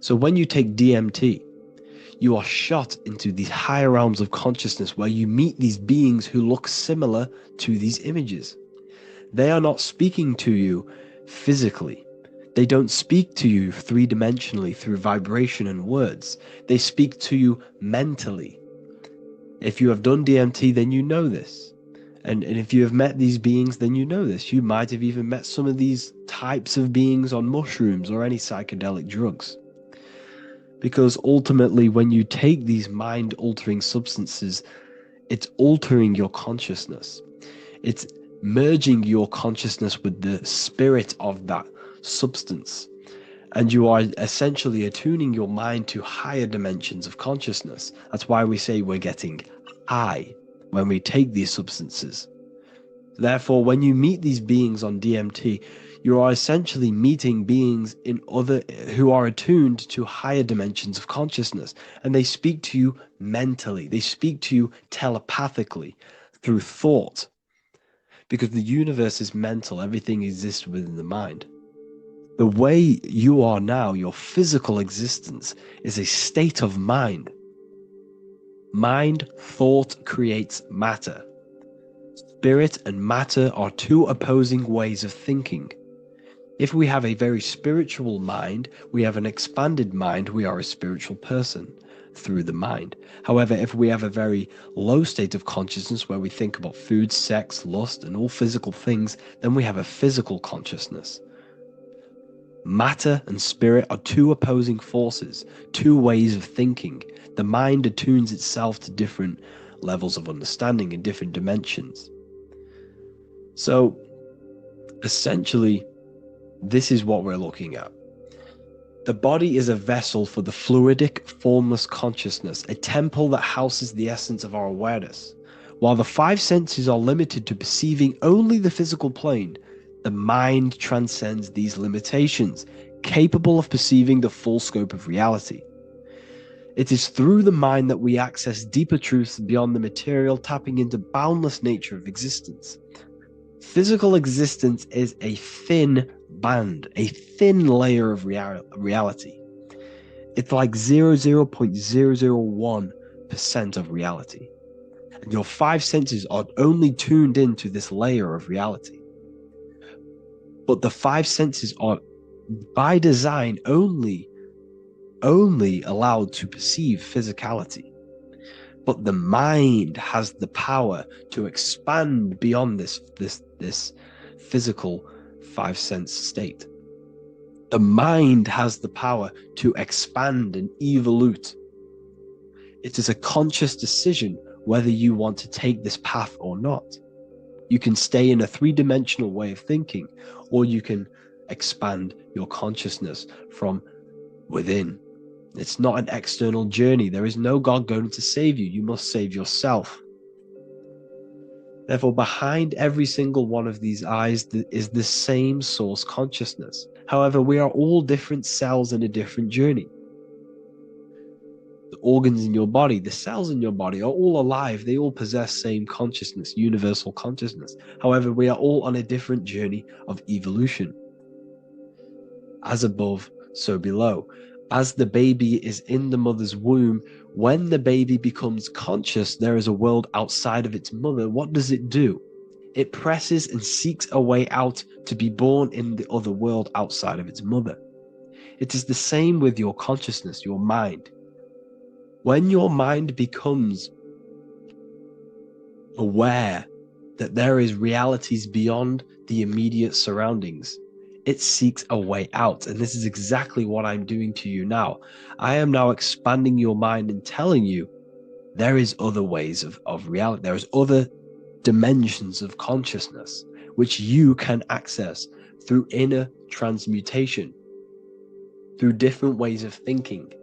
So when you take DMT, you are shot into these higher realms of consciousness where you meet these beings who look similar to these images. They are not speaking to you physically. They don't speak to you three-dimensionally through vibration and words. They speak to you mentally. If you have done DMT, then you know this. And if you have met these beings, then you know this. You might have even met some of these types of beings on mushrooms or any psychedelic drugs. Because ultimately, when you take these mind-altering substances, it's altering your consciousness. It's merging your consciousness with the spirit of that substance. And you are essentially attuning your mind to higher dimensions of consciousness. That's why we say we're getting high when we take these substances. Therefore, when you meet these beings on DMT, you are essentially meeting beings who are attuned to higher dimensions of consciousness, and they speak to you mentally. They speak to you telepathically through thought, because the universe is mental. Everything exists within the mind. The way you are now, your physical existence, is a state of mind. Mind, thought creates matter. Spirit and matter are two opposing ways of thinking. If we have a very spiritual mind, we have an expanded mind, we are a spiritual person through the mind. However, if we have a very low state of consciousness where we think about food, sex, lust, and all physical things, then we have a physical consciousness. Matter and spirit are two opposing forces, two ways of thinking. The mind attunes itself to different levels of understanding in different dimensions. So, essentially, this is what we're looking at. The body is a vessel for the fluidic, formless consciousness, a temple that houses the essence of our awareness. While the five senses are limited to perceiving only the physical plane, the mind transcends these limitations, capable of perceiving the full scope of reality. It is through the mind that we access deeper truths beyond the material, tapping into boundless nature of existence. Physical existence is a thin band, a thin layer of reality. It's like 0.001% of reality. And your five senses are only tuned into this layer of reality. But the five senses are, by design, only allowed to perceive physicality. But the mind has the power to expand beyond this physical five sense state. The mind has the power to expand and evolute. It is a conscious decision whether you want to take this path or not. You can stay in a three-dimensional way of thinking, or you can expand your consciousness from within. It's not an external journey. There is no God going to save you. You must save yourself. Therefore, behind every single one of these eyes is the same source consciousness. However, we are all different cells in a different journey. The organs in your body, the cells in your body are all alive. They all possess same consciousness, universal consciousness. However, we are all on a different journey of evolution. As above, so below. As the baby is in the mother's womb, when the baby becomes conscious, there is a world outside of its mother. What does it do? It presses and seeks a way out to be born in the other world outside of its mother. It is the same with your consciousness, your mind. When your mind becomes aware that there is realities beyond the immediate surroundings, it seeks a way out. And this is exactly what I'm doing to you now. I am now expanding your mind and telling you there is other ways of reality. There is other dimensions of consciousness which you can access through inner transmutation, through different ways of thinking,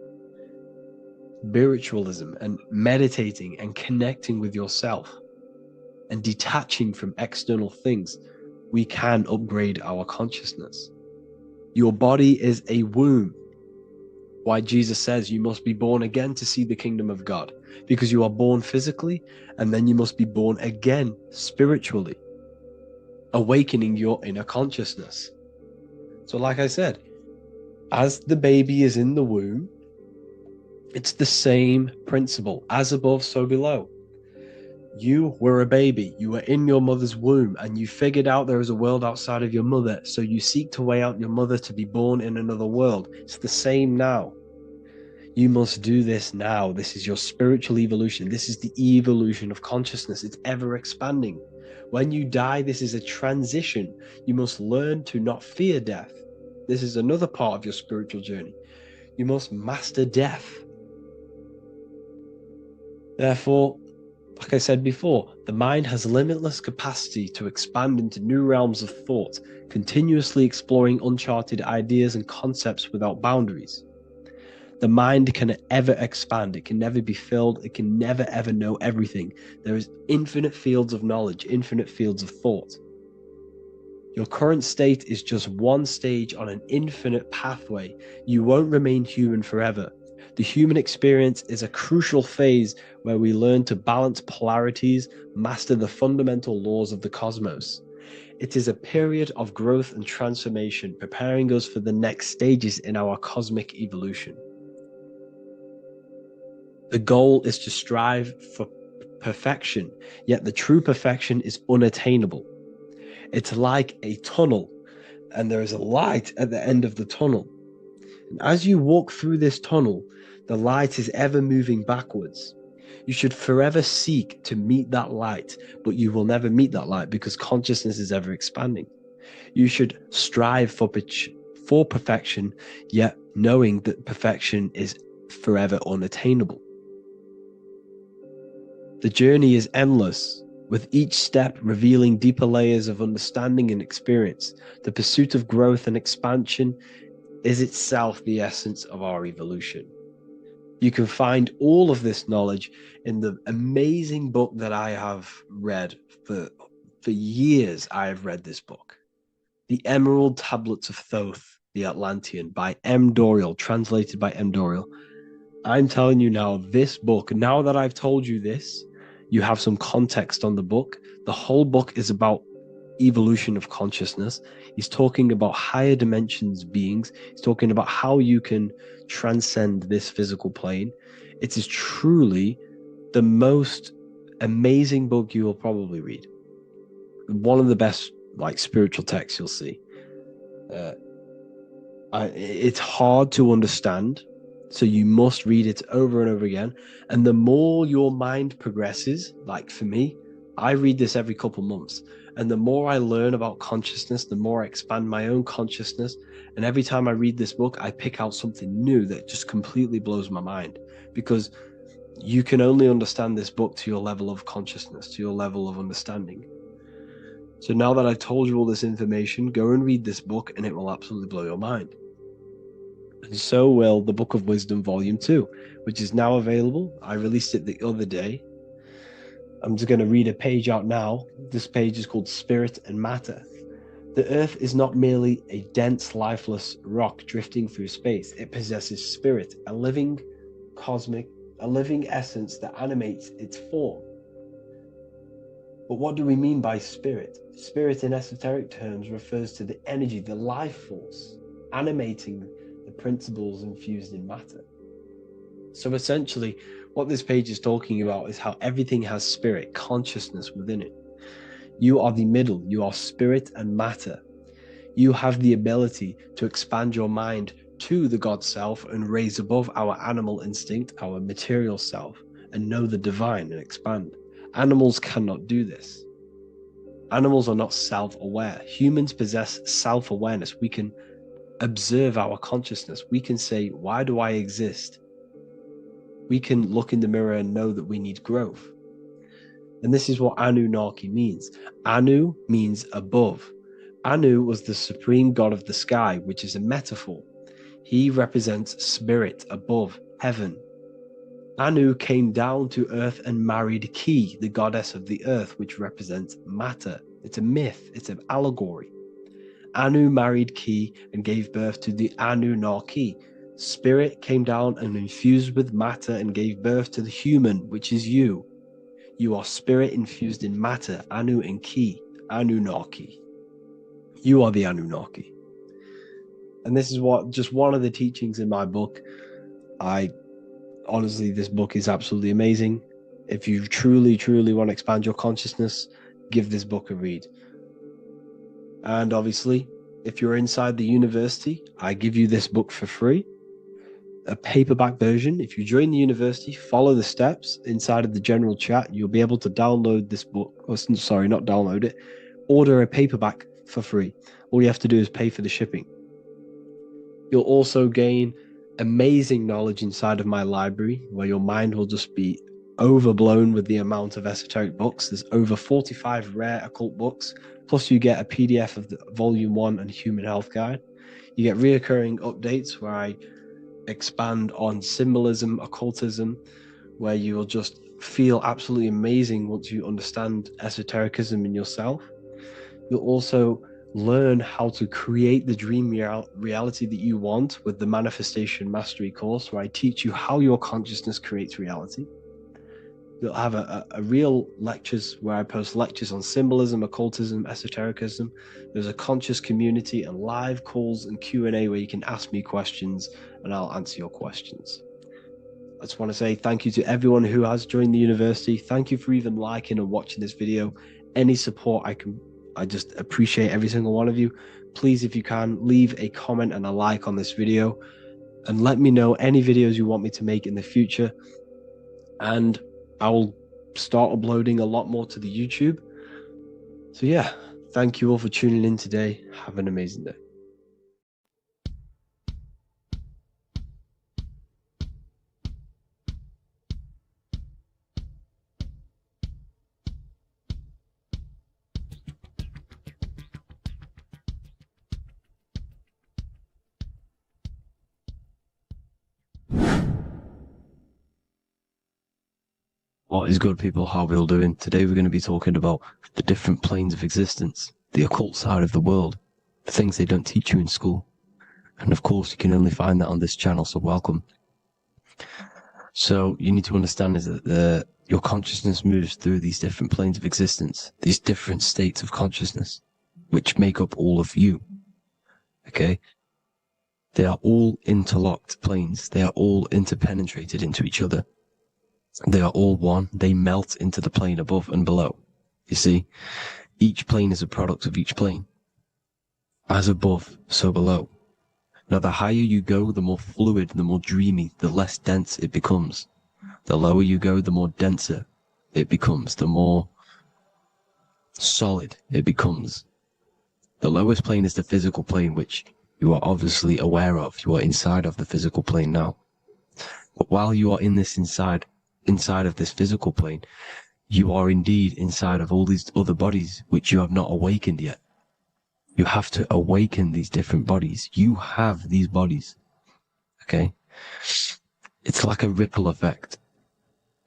spiritualism, and meditating and connecting with yourself and detaching from external things. We can upgrade our consciousness. Your body is a womb. Why Jesus says you must be born again to see the kingdom of God, because you are born physically and then you must be born again spiritually, awakening your inner consciousness. So like I said, as the baby is in the womb, it's the same principle. As above, so below. You were a baby, you were in your mother's womb, and you figured out there is a world outside of your mother, so you seek to weigh out your mother to be born in another world. It's the same now. You must do this now. This is your spiritual evolution. This is the evolution of consciousness. It's ever expanding. When you die, this is a transition. You must learn to not fear death. This is another part of your spiritual journey. You must master death. Therefore, like I said before, the mind has limitless capacity to expand into new realms of thought, continuously exploring uncharted ideas and concepts without boundaries. The mind can ever expand. It can never be filled. It can never ever know everything. There is infinite fields of knowledge, infinite fields of thought. Your current state is just one stage on an infinite pathway. You won't remain human forever. The human experience is a crucial phase where we learn to balance polarities, master the fundamental laws of the cosmos. It is a period of growth and transformation, preparing us for the next stages in our cosmic evolution. The goal is to strive for perfection, yet the true perfection is unattainable. It's like a tunnel, and there is a light at the end of the tunnel. And as you walk through this tunnel, the light is ever moving backwards. You should forever seek to meet that light, but you will never meet that light because consciousness is ever expanding. You should strive for perfection, yet knowing that perfection is forever unattainable. The journey is endless, with each step revealing deeper layers of understanding and experience. The pursuit of growth and expansion is itself the essence of our evolution. You can find all of this knowledge in the amazing book that I have read for years. I have read this book, The Emerald Tablets of Thoth, the Atlantean, by M. Dorial, translated by M. Dorial. I'm telling you now, this book, now that I've told you this, you have some context on the book. The whole book is about evolution of consciousness. He's talking about higher dimensions beings. He's talking about how you can transcend this physical plane. It is truly the most amazing book you will probably read. One of the best spiritual texts you'll see. It's hard to understand, so you must read it over and over again. And the more your mind progresses, like for me, I read this every couple months. And the more I learn about consciousness, the more I expand my own consciousness. And every time I read this book, I pick out something new that just completely blows my mind, because you can only understand this book to your level of consciousness, to your level of understanding. So now that I've told you all this information, go and read this book and it will absolutely blow your mind. And so will the Book of Wisdom Volume 2, which is now available. I released it the other day. I'm just going to read a page out now. This page is called Spirit and Matter. The Earth is not merely a dense, lifeless rock drifting through space. It possesses spirit, a living essence that animates its form. But what do we mean by spirit? Spirit in esoteric terms refers to the energy, the life force, animating the principles infused in matter. So essentially, what this page is talking about is how everything has spirit, consciousness within it. You are the middle, you are spirit and matter. You have the ability to expand your mind to the God self and raise above our animal instinct, our material self, and know the divine and expand. Animals cannot do this. Animals are not self-aware. Humans possess self-awareness. We can observe our consciousness. We can say, why do I exist? We can look in the mirror and know that we need growth. And this is what Anunnaki means. Anu means above. Anu was the supreme god of the sky, which is a metaphor. He represents spirit above, heaven. Anu came down to earth and married Ki, the goddess of the earth, which represents matter. It's a myth, it's an allegory. Anu married Ki and gave birth to the Anunnaki. Spirit came down and infused with matter and gave birth to the human, which is you. You are spirit infused in matter, Anu and Ki, Anunnaki. You are the Anunnaki. And this is just one of the teachings in my book. Honestly, this book is absolutely amazing. If you truly, truly want to expand your consciousness, give this book a read. And obviously, if you're inside the university, I give you this book for free. A paperback version. If you join the university, follow the steps inside of the general chat. You'll be able to download this book. Sorry, not download it. Order a paperback for free. All you have to do is pay for the shipping. You'll also gain amazing knowledge inside of my library, where your mind will just be overblown with the amount of esoteric books. There's over 45 rare occult books, plus you get a PDF of the Volume 1 and Human Health Guide. You get reoccurring updates where I expand on symbolism, occultism, where you will just feel absolutely amazing once you understand esotericism in yourself. You'll also learn how to create the dream reality that you want with the Manifestation Mastery course, where I teach you how your consciousness creates reality. You'll have a real lectures where I post lectures on symbolism, occultism, esotericism. There's a conscious community and live calls and Q&A where you can ask me questions and I'll answer your questions. I just want to say thank you to everyone who has joined the university. Thank you for even liking and watching this video. Any support I just appreciate every single one of you. Please, if you can, leave a comment and a like on this video and let me know any videos you want me to make in the future. And I will start uploading a lot more to the YouTube. So yeah, thank you all for tuning in today. Have an amazing day. What is good, people? How are we all doing? Today we're going to be talking about the different planes of existence, the occult side of the world, the things they don't teach you in school. And of course, you can only find that on this channel, so welcome. So you need to understand is that your consciousness moves through these different planes of existence, these different states of consciousness, which make up all of you. Okay? They are all interlocked planes. They are all interpenetrated into each other. They are all one. They melt into the plane above and below. You see, each plane is a product of each plane. As above, so below. Now, the higher you go, the more fluid, the more dreamy, the less dense it becomes. The lower you go, the more denser it becomes, the more solid it becomes. The lowest plane is the physical plane, which you are obviously aware of. You are inside of the physical plane now. But while you are in this inside of this physical plane, you are indeed inside of all these other bodies which you have not awakened yet. You have to awaken these different bodies. You have these bodies. Okay? It's like a ripple effect.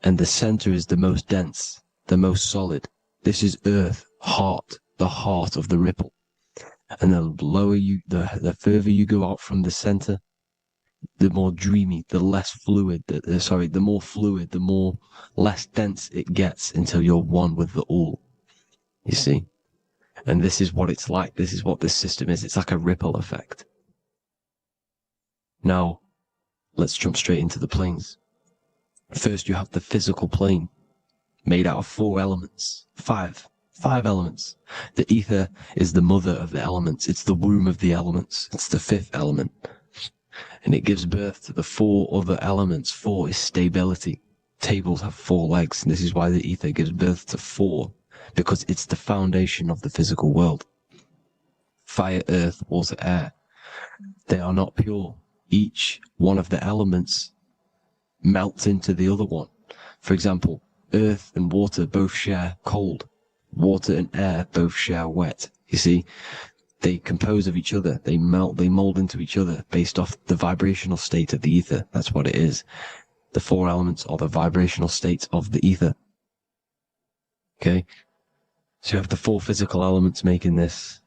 And the center is the most dense. the most solid. This is earth, heart, the heart of the ripple. And the lower you, the further you go out from the center, the more dreamy, the less fluid, the more fluid, the more less dense it gets until you're one with the all. You see? And this is what it's like. This is what this system is. It's like a ripple effect. Now, let's jump straight into the planes. First, you have the physical plane, made out of 4 elements. 5 elements. The ether is the mother of the elements. It's the womb of the elements. It's the 5th element. And it gives birth to the 4 other elements. 4 is stability. Tables have 4 legs. And this is why the ether gives birth to 4, because it's the foundation of the physical world. Fire, earth, water, air. They are not pure. Each one of the elements melts into the other one. For example, earth and water both share cold. Water and air both share wet. You see, they compose of each other. They melt, they mold into each other based off the vibrational state of the ether. That's what it is. The 4 elements are the vibrational states of the ether. Okay? So you have the 4 physical elements making this,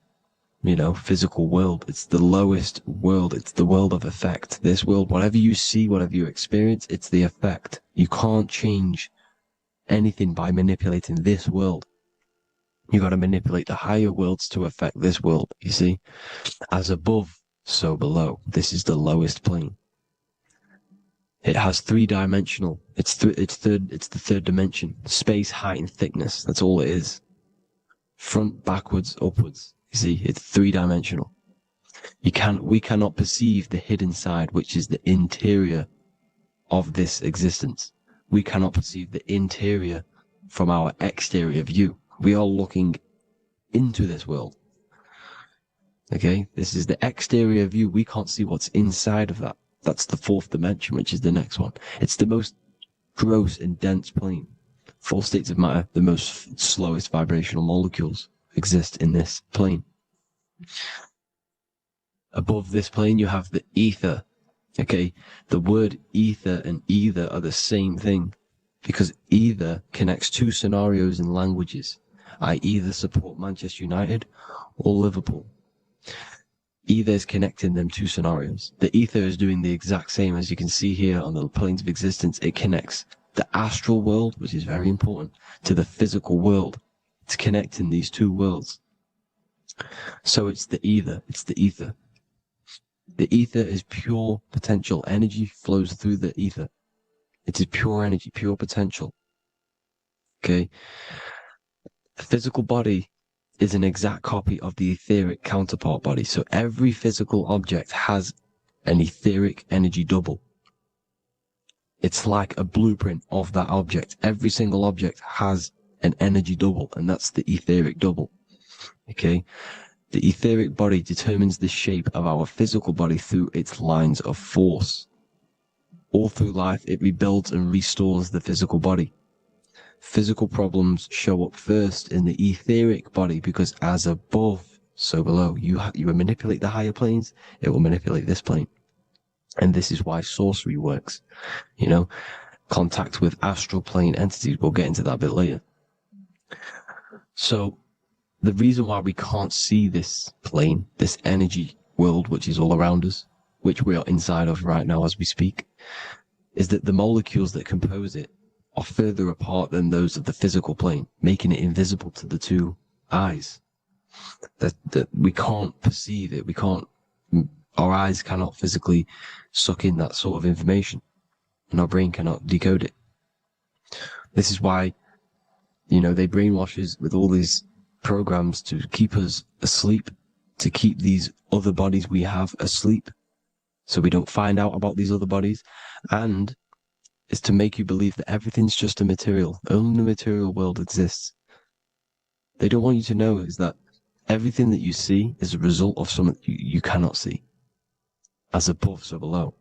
physical world. It's the lowest world. It's the world of effect. This world, whatever you see, whatever you experience, it's the effect. You can't change anything by manipulating this world. You got to manipulate the higher worlds to affect this world, you see? As above, so below. This is the lowest plane. It has 3-dimensional. It's the 3rd dimension. Space, height, and thickness. That's all it is. Front, backwards, upwards. You see, it's 3-dimensional. We cannot perceive the hidden side, which is the interior of this existence. We cannot perceive the interior from our exterior view. We are looking into this world. Okay? This is the exterior view. We can't see what's inside of that. That's the 4th dimension, which is the next one. It's the most gross and dense plane. 4 states of matter, the most slowest vibrational molecules exist in this plane. Above this plane, you have the ether. Okay? The word ether and either are the same thing, because either connects 2 scenarios in languages. I either support Manchester United or Liverpool. Either is connecting them 2 scenarios. The ether is doing the exact same, as you can see here on the planes of existence. It connects the astral world, which is very important, to the physical world. It's connecting these 2 worlds. So it's the ether. It's the ether. The ether is pure potential. Energy flows through the ether. It is pure energy, pure potential. Okay? The physical body is an exact copy of the etheric counterpart body. So every physical object has an etheric energy double. It's like a blueprint of that object. Every single object has an energy double, and that's the etheric double. Okay? The etheric body determines the shape of our physical body through its lines of force. All through life, it rebuilds and restores the physical body. Physical problems show up first in the etheric body, because as above, so below. You manipulate the higher planes, it will manipulate this plane. And this is why sorcery works. Contact with astral plane entities. We'll get into that a bit later. So the reason why we can't see this plane, this energy world, which is all around us, which we are inside of right now as we speak, is that the molecules that compose it are further apart than those of the physical plane, making it invisible to the 2 eyes. That we can't perceive it. Our eyes cannot physically suck in that sort of information, and our brain cannot decode it. This is why, they brainwash us with all these programs to keep us asleep, to keep these other bodies we have asleep, so we don't find out about these other bodies, and is to make you believe that everything's just a material. Only the material world exists. They don't want you to know is that everything that you see is a result of something you cannot see. As above, so below.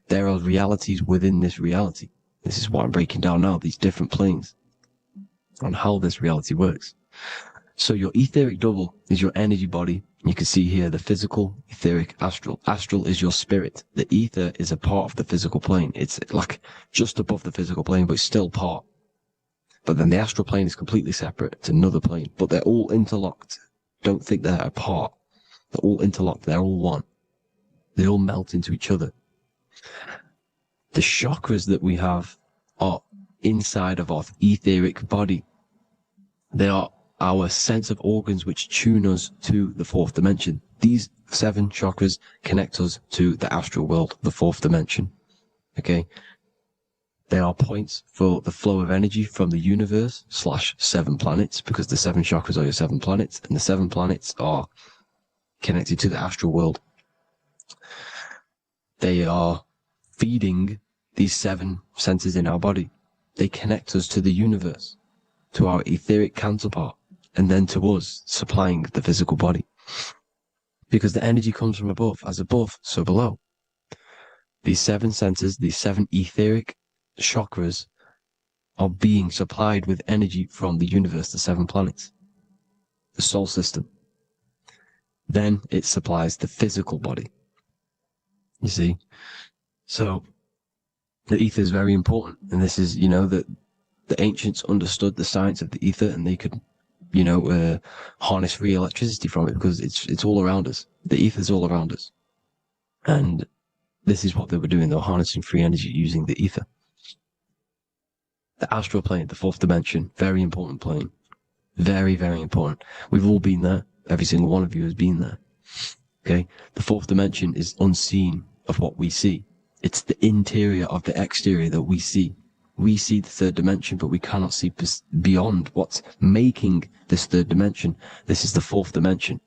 There are realities within this reality. This is what I'm breaking down now, these different planes, on how this reality works. So your etheric double is your energy body. You can see here the physical, etheric, astral. Astral is your spirit. The ether is a part of the physical plane. It's like just above the physical plane, but it's still part. But then the astral plane is completely separate. It's another plane, but they're all interlocked. Don't think they're apart. They're all interlocked. They're all one. They all melt into each other. The chakras that we have are inside of our etheric body. They are our sense of organs which tune us to the fourth dimension. These 7 chakras connect us to the astral world, the fourth dimension. Okay? They are points for the flow of energy from the universe / 7 planets, because the 7 chakras are your 7 planets, and the 7 planets are connected to the astral world. They are feeding these 7 senses in our body. They connect us to the universe, to our etheric counterpart, and then to us, supplying the physical body. Because the energy comes from above. As above, so below. These 7 senses, these 7 etheric chakras, are being supplied with energy from the universe, the 7 planets, the solar system. Then it supplies the physical body. You see? So, the ether is very important. And this is, that the ancients understood the science of the ether, and they could, harness free electricity from it, because it's all around us. The ether is all around us. And this is what they were doing. They were harnessing free energy using the ether. The astral plane, the fourth dimension, very important plane. Very, very important. We've all been there. Every single one of you has been there. Okay? The fourth dimension is unseen of what we see. It's the interior of the exterior that we see. We see the third dimension, but we cannot see beyond what's making this third dimension. This is the fourth dimension.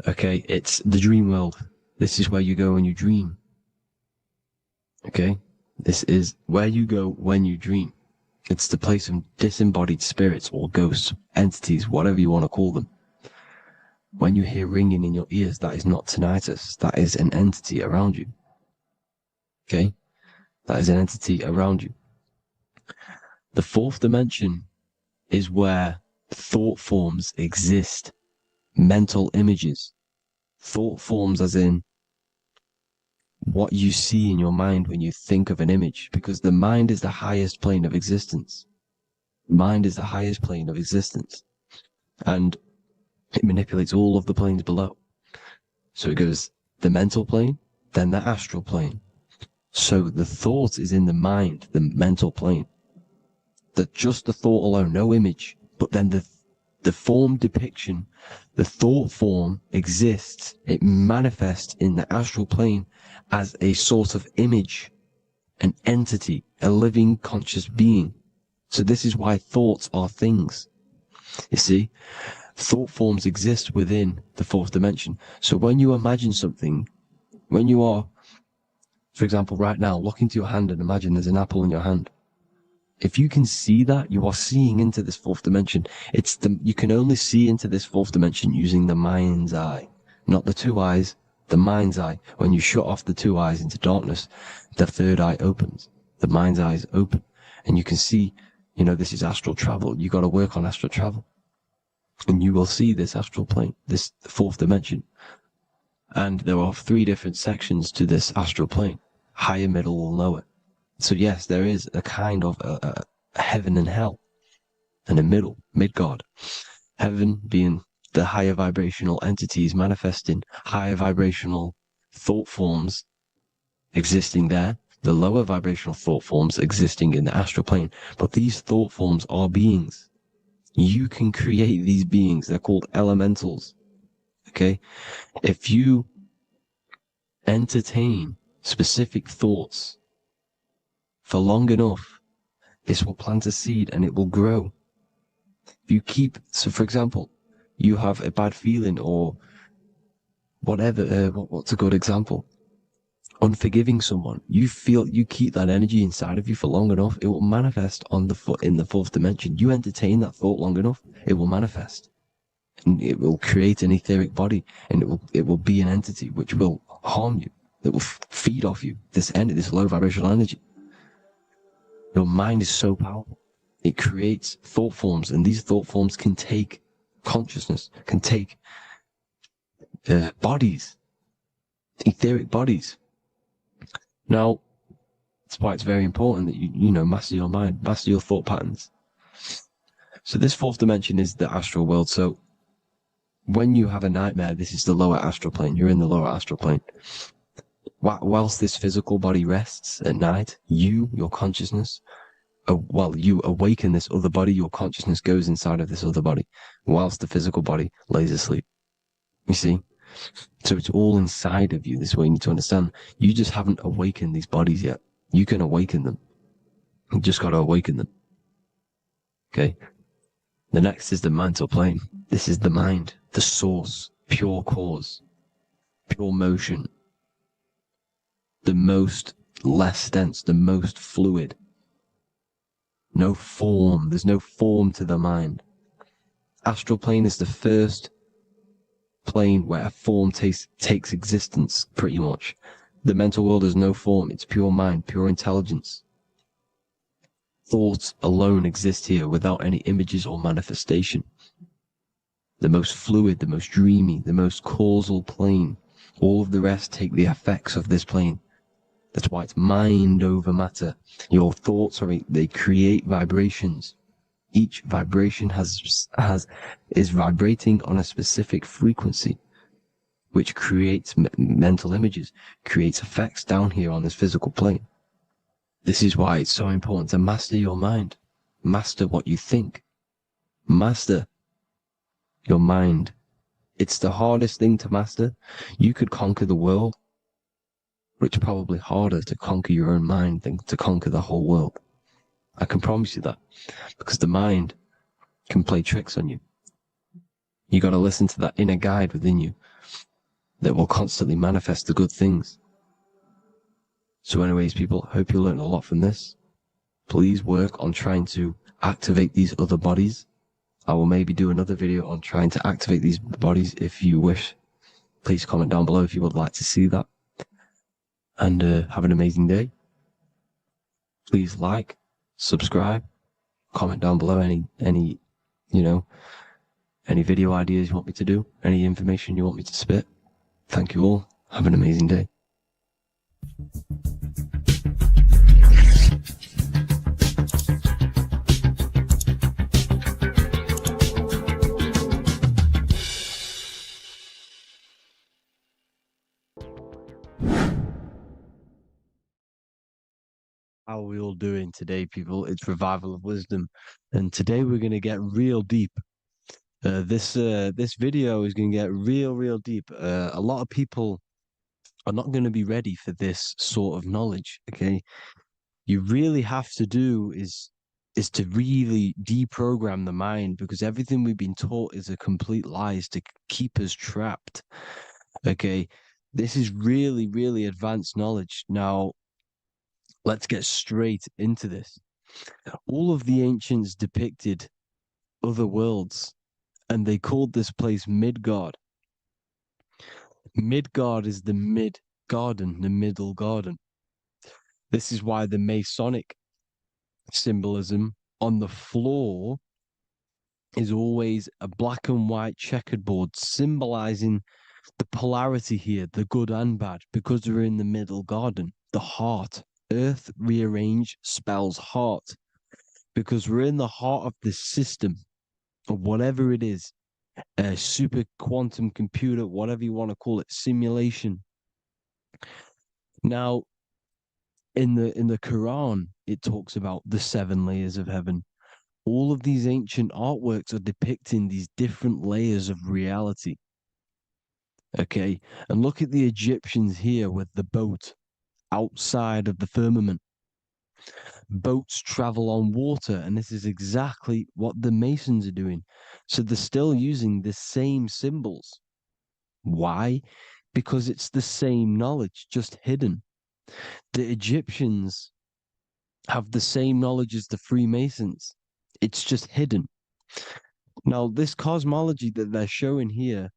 Okay? It's the dream world. This is where you go when you dream. Okay? This is where you go when you dream. It's the place of disembodied spirits or ghosts, entities, whatever you want to call them. When you hear ringing in your ears, that is not tinnitus. That is an entity around you. Okay? That is an entity around you. The fourth dimension is where thought forms exist. Mental images. Thought forms as in what you see in your mind when you think of an image, because the mind is the highest plane of existence. Mind is the highest plane of existence. And it manipulates all of the planes below. So it goes the mental plane, then the astral plane. So the thought is in the mind, the mental plane. That just the thought alone, no image, but then the form depiction, the thought form exists. It manifests in the astral plane as a sort of image, an entity, a living conscious being. So this is why thoughts are things. You see, thought forms exist within the fourth dimension. So when you imagine something, when you are, for example, right now, look into your hand and imagine there's an apple in your hand. If you can see that, you are seeing into this fourth dimension. You can only see into this fourth dimension using the mind's eye, not the 2 eyes, the mind's eye. When you shut off the 2 eyes into darkness, the third eye opens. The mind's eye is open. And you can see, this is astral travel. You got to work on astral travel. And you will see this astral plane, this fourth dimension. And there are 3 different sections to this astral plane. Higher, middle, or lower. So yes, there is a kind of a heaven and hell. And a mid-God. Heaven being the higher vibrational entities manifesting higher vibrational thought forms existing there. The lower vibrational thought forms existing in the astral plane. But these thought forms are beings. You can create these beings. They're called elementals. Okay? If you entertain specific thoughts for long enough, this will plant a seed and it will grow. If you keep, so for example, you have a bad feeling or whatever, what's a good example? Unforgiving someone. You keep that energy inside of you for long enough, it will manifest in the fourth dimension. You entertain that thought long enough, it will manifest. And it will create an etheric body, and it will be an entity which will harm you. It will feed off you, this low vibrational energy. Your mind is so powerful. It creates thought forms, and these thought forms can take consciousness, can take bodies, etheric bodies. Now, That's why it's very important that you master your mind, master your thought patterns. So this fourth dimension is the astral world. So when you have a nightmare, this is the lower astral plane. You're in the lower astral plane. Whilst this physical body rests at night, your consciousness, you awaken this other body, your consciousness goes inside of this other body, whilst the physical body lays asleep. You see? So it's all inside of you. This is what you need to understand. You just haven't awakened these bodies yet. You can awaken them. You just got to awaken them. Okay? The next is the mental plane. This is the mind, the source, pure cause, pure motion, the most less dense, the most fluid. No form. There's no form to the mind. Astral plane is the first plane where a form takes existence, pretty much. The mental world has no form. It's pure mind, pure intelligence. Thoughts alone exist here without any images or manifestation. The most fluid, the most dreamy, the most causal plane. All of the rest take the effects of this plane. That's why it's mind over matter. Your thoughts they create vibrations. Each vibration is vibrating on a specific frequency, which creates mental images, creates effects down here on this physical plane. This is why it's so important to master your mind. Master what you think. Master your mind. It's the hardest thing to master. You could conquer the world, but it's probably harder to conquer your own mind than to conquer the whole world. I can promise you that, because the mind can play tricks on you. You got to listen to that inner guide within you that will constantly manifest the good things. So anyways, people, hope you learned a lot from this. Please work on trying to activate these other bodies. I will maybe do another video on trying to activate these bodies if you wish. Please comment down below if you would like to see that. And have an amazing day. Please like, subscribe, comment down below any video ideas you want me to do, any information you want me to spit. Thank you all. Have an amazing day. How are we all doing today, people? It's Revival of Wisdom, and today we're going to get real deep. This video is going to get real deep. A lot of people are not going to be ready for this sort of knowledge. Okay, you really have to do is to really deprogram the mind, because everything we've been taught is a complete lie, is to keep us trapped. Okay, this is really advanced knowledge. Now, let's get straight into this. All of the ancients depicted other worlds, and they called this place Midgard. Midgard is the mid-garden, the middle garden. This is why the Masonic symbolism on the floor is always a black and white checkered board, symbolizing the polarity here, the good and bad, because we're in the middle garden, the heart. Earth rearranged spells heart, because we're in the heart of the system, or whatever it is, a super quantum computer, whatever you want to call it, simulation. Now, in the Quran, it talks about the 7 layers of heaven. All of these ancient artworks are depicting these different layers of reality. Okay, and look at the Egyptians here with the boat outside of the firmament. Boats travel on water, and this is exactly what the Masons are doing. So they're still using the same symbols. Why? Because it's the same knowledge, just hidden. The Egyptians have the same knowledge as the Freemasons. It's just hidden. Now, this cosmology that they're showing here,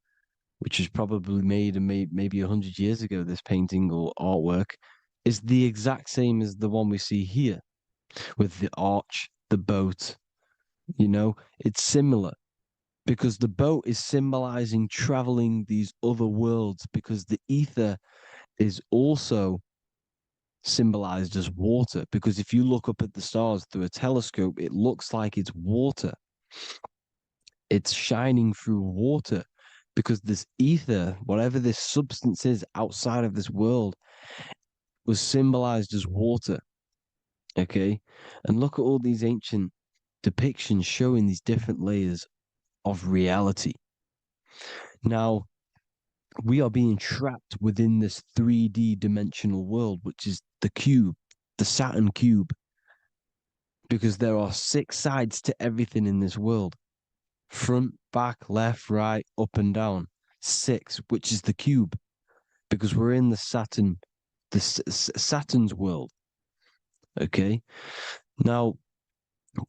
which is probably made maybe 100 years ago, this painting or artwork, is the exact same as the one we see here, with the arch, the boat. It's similar, because the boat is symbolizing traveling these other worlds, because the ether is also symbolized as water, because if you look up at the stars through a telescope, it looks like it's water. It's shining through water because this ether, whatever this substance is outside of this world, was symbolized as water. Okay. And look at all these ancient depictions showing these different layers of reality. Now, we are being trapped within this 3D dimensional world, which is the cube, the Saturn cube, because there are 6 sides to everything in this world: front, back, left, right, up, and down. 6, which is the cube, because we're in the Saturn's world. Okay. Now,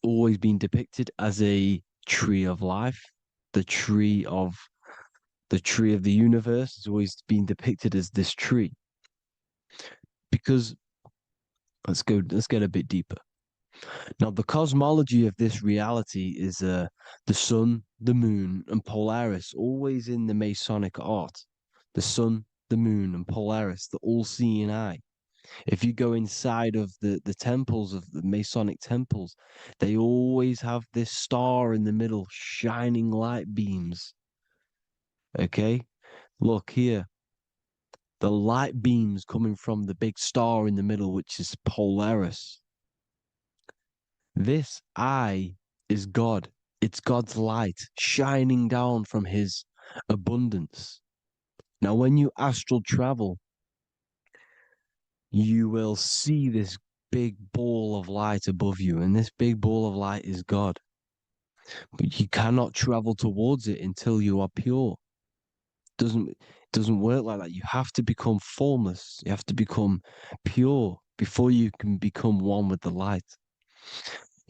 always been depicted as a tree of life, the tree of the universe has always been depicted as this tree. Because let's get a bit deeper. Now, the cosmology of this reality is the sun, the moon, and Polaris, always in the Masonic art. The sun, the moon, and Polaris, the all-seeing eye. If you go inside of the temples, of the Masonic temples, they always have this star in the middle, shining light beams. Okay? Look here. The light beams coming from the big star in the middle, which is Polaris. This eye is God. It's God's light shining down from his abundance. Now, when you astral travel, you will see this big ball of light above you, and this big ball of light is God. But you cannot travel towards it until you are pure. It doesn't work like that. You have to become formless. You have to become pure before you can become one with the light.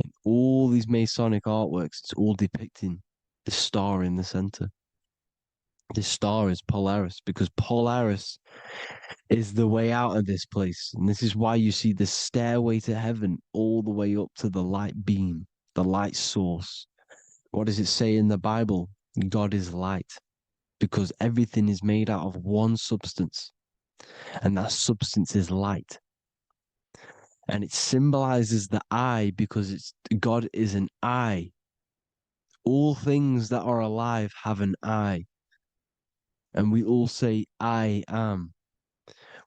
In all these Masonic artworks, it's all depicting the star in the center. This star is Polaris, because Polaris is the way out of this place. And this is why you see the stairway to heaven all the way up to the light beam, the light source. What does it say in the Bible? God is light, because everything is made out of one substance, and that substance is light. And it symbolizes the eye because God is an eye. All things that are alive have an eye. And we all say, I am.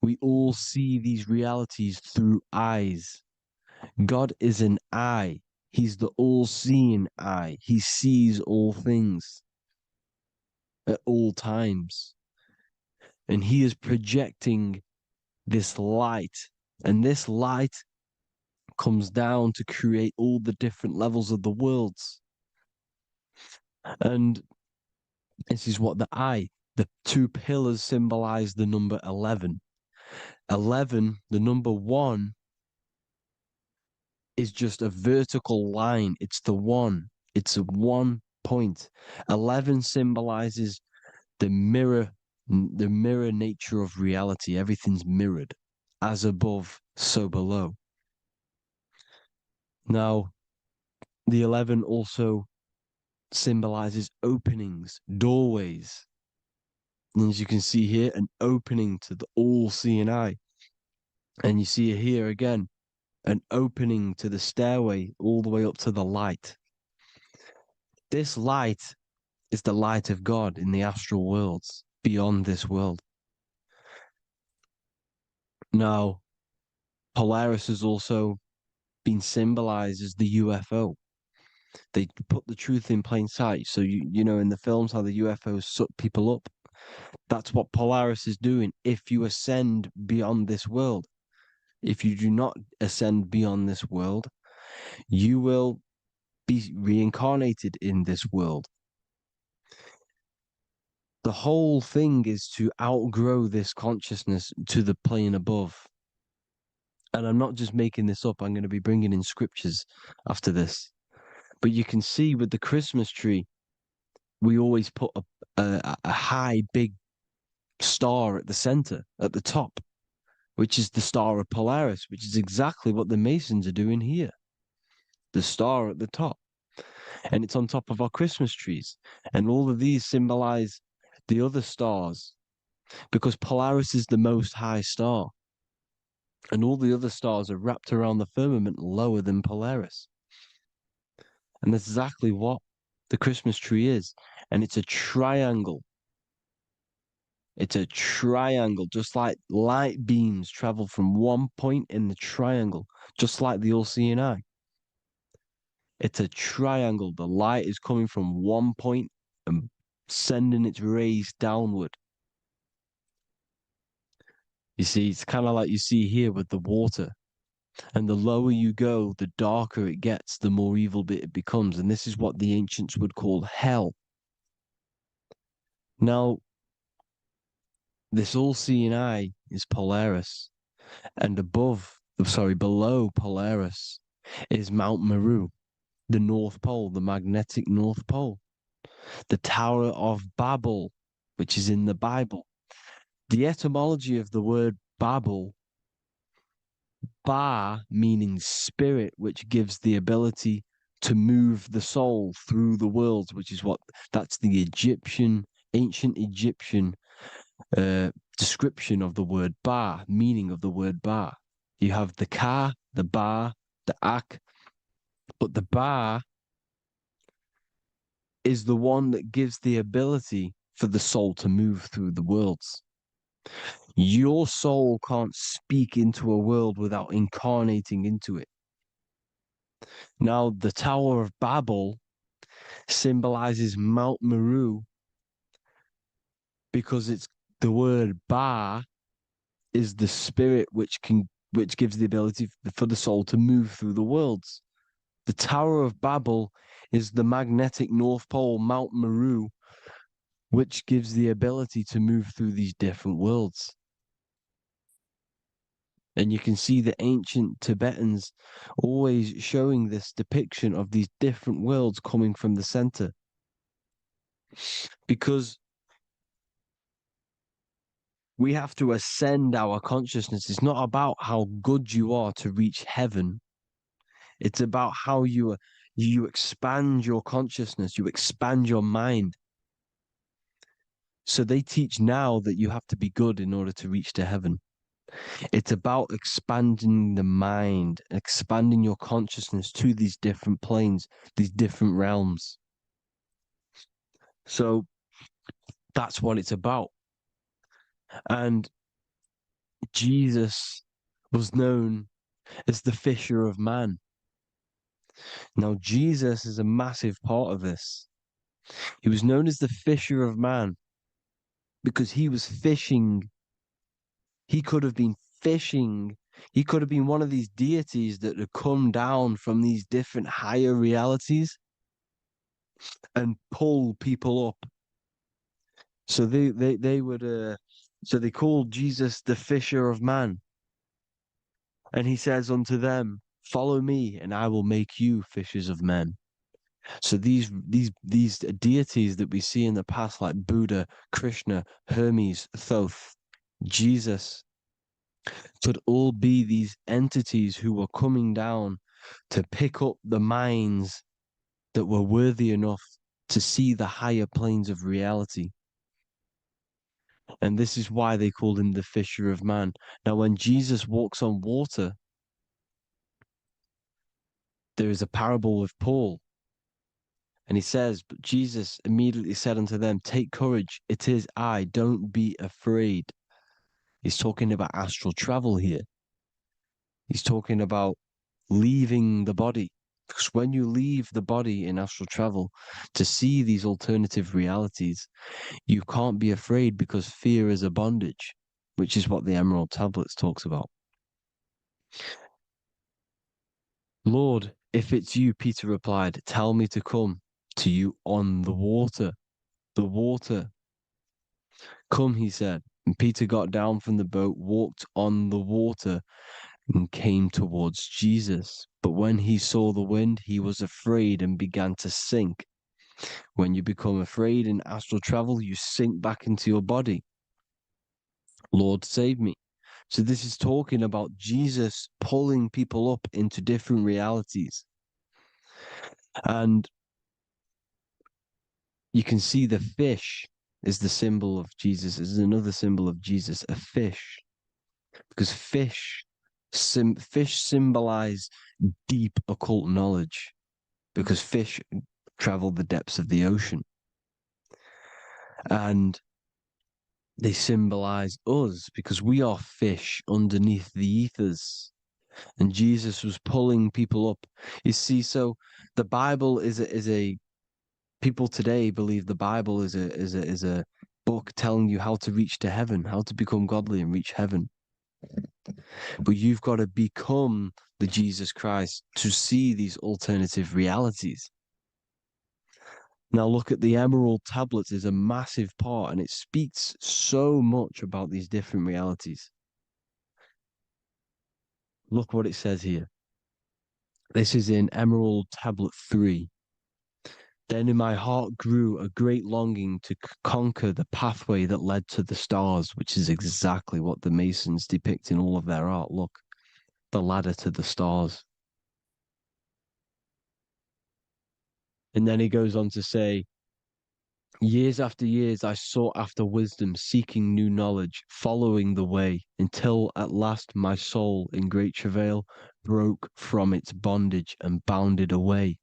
We all see these realities through eyes. God is an eye. He's the all-seeing eye. He sees all things at all times. And he is projecting this light. And this light comes down to create all the different levels of the worlds. And this is what the 2 pillars symbolize the number 11. 11, the number 1, is just a vertical line. It's the 1. It's a 1 point. 11 symbolizes the mirror nature of reality. Everything's mirrored. As above, so below. Now, the 11 also symbolizes openings, doorways. And as you can see here, an opening to the all-seeing eye. And you see here again, an opening to the stairway all the way up to the light. This light is the light of God in the astral worlds, beyond this world. Now, Polaris has also been symbolized as the UFO. They put the truth in plain sight. So, you know, in the films, how the UFOs suck people up. That's what Polaris is doing. If you ascend beyond this world, if you do not ascend beyond this world, you will be reincarnated in this world. The whole thing is to outgrow this consciousness to the plane above. And I'm not just making this up. I'm going to be bringing in scriptures after this. But you can see with the Christmas tree, we always put a high, big star at the center, at the top, which is the star of Polaris, which is exactly what the Masons are doing here. The star at the top. And it's on top of our Christmas trees. And all of these symbolize the other stars, because Polaris is the most high star. And all the other stars are wrapped around the firmament lower than Polaris. And that's exactly what the Christmas tree is. And it's a triangle. It's a triangle, just like light beams travel from one point in the triangle, just like the all-seeing eye. It's a triangle. The light is coming from one point and sending its rays downward. You see, it's kind of like you see here with the water. And the lower you go, the darker it gets, the more evil it becomes. And this is what the ancients would call hell. Now, this all-seeing eye is Polaris, and below Polaris is Mount Meru, the North Pole, the magnetic North Pole, the Tower of Babel, which is in the Bible. The etymology of the word Babel, Ba meaning spirit, which gives the ability to move the soul through the worlds, which is that's the ancient Egyptian description of the word Ba, meaning of the word Ba. You have the Ka, the Ba, the Ak, but the Ba is the one that gives the ability for the soul to move through the worlds. Your soul can't speak into a world without incarnating into it. Now, the Tower of Babel symbolizes Mount Meru because it's the word Ba is the spirit which gives the ability for the soul to move through the worlds. The Tower of Babel is the magnetic North Pole, Mount Meru, which gives the ability to move through these different worlds. And you can see the ancient Tibetans always showing this depiction of these different worlds coming from the center. Because we have to ascend our consciousness. It's not about how good you are to reach heaven. It's about how you expand your consciousness, you expand your mind. So they teach now that you have to be good in order to reach to heaven. It's about expanding the mind, expanding your consciousness to these different planes, these different realms. So that's what it's about. And Jesus was known as the fisher of man. Now, Jesus is a massive part of this. He was known as the fisher of man because he was fishing. He could have been fishing. He could have been one of these deities that had come down from these different higher realities and pull people up. So they would so they called Jesus the fisher of man. And he says unto them, follow me and I will make you fishers of men. So these deities that we see in the past, like Buddha, Krishna, Hermes, Thoth, Jesus, could all be these entities who were coming down to pick up the minds that were worthy enough to see the higher planes of reality. And this is why they called him the fisher of man. Now, when Jesus walks on water, there is a parable with Paul. And he says, but Jesus immediately said unto them, take courage, it is I, don't be afraid. He's talking about astral travel here. He's talking about leaving the body. Because when you leave the body in astral travel to see these alternative realities, you can't be afraid because fear is a bondage, which is what the Emerald Tablets talks about. Lord, if it's you, Peter replied, tell me to come to you on the water. The water. Come, he said. And Peter got down from the boat, walked on the water, and came towards Jesus. But when he saw the wind, he was afraid and began to sink. When you become afraid in astral travel, you sink back into your body. Lord, save me. So this is talking about Jesus pulling people up into different realities. And you can see the fish is the symbol of Jesus. Is another symbol of Jesus, a fish. Because fish Fish symbolize deep occult knowledge because fish travel the depths of the ocean. And they symbolize us because we are fish underneath the ethers. And Jesus was pulling people up. You see, so the Bible is a people today believe the Bible is a book telling you how to reach to heaven, how to become godly and reach heaven. But you've got to become the Jesus Christ to see these alternative realities. Now look at the Emerald tablets is a massive part, and it speaks so much about these different realities. Look what it says here. This is in Emerald Tablet 3. Then in my heart grew a great longing to conquer the pathway that led to the stars, which is exactly what the Masons depict in all of their art. Look, the ladder to the stars. And then he goes on to say, years after years, I sought after wisdom, seeking new knowledge, following the way, until at last my soul, in great travail, broke from its bondage and bounded away,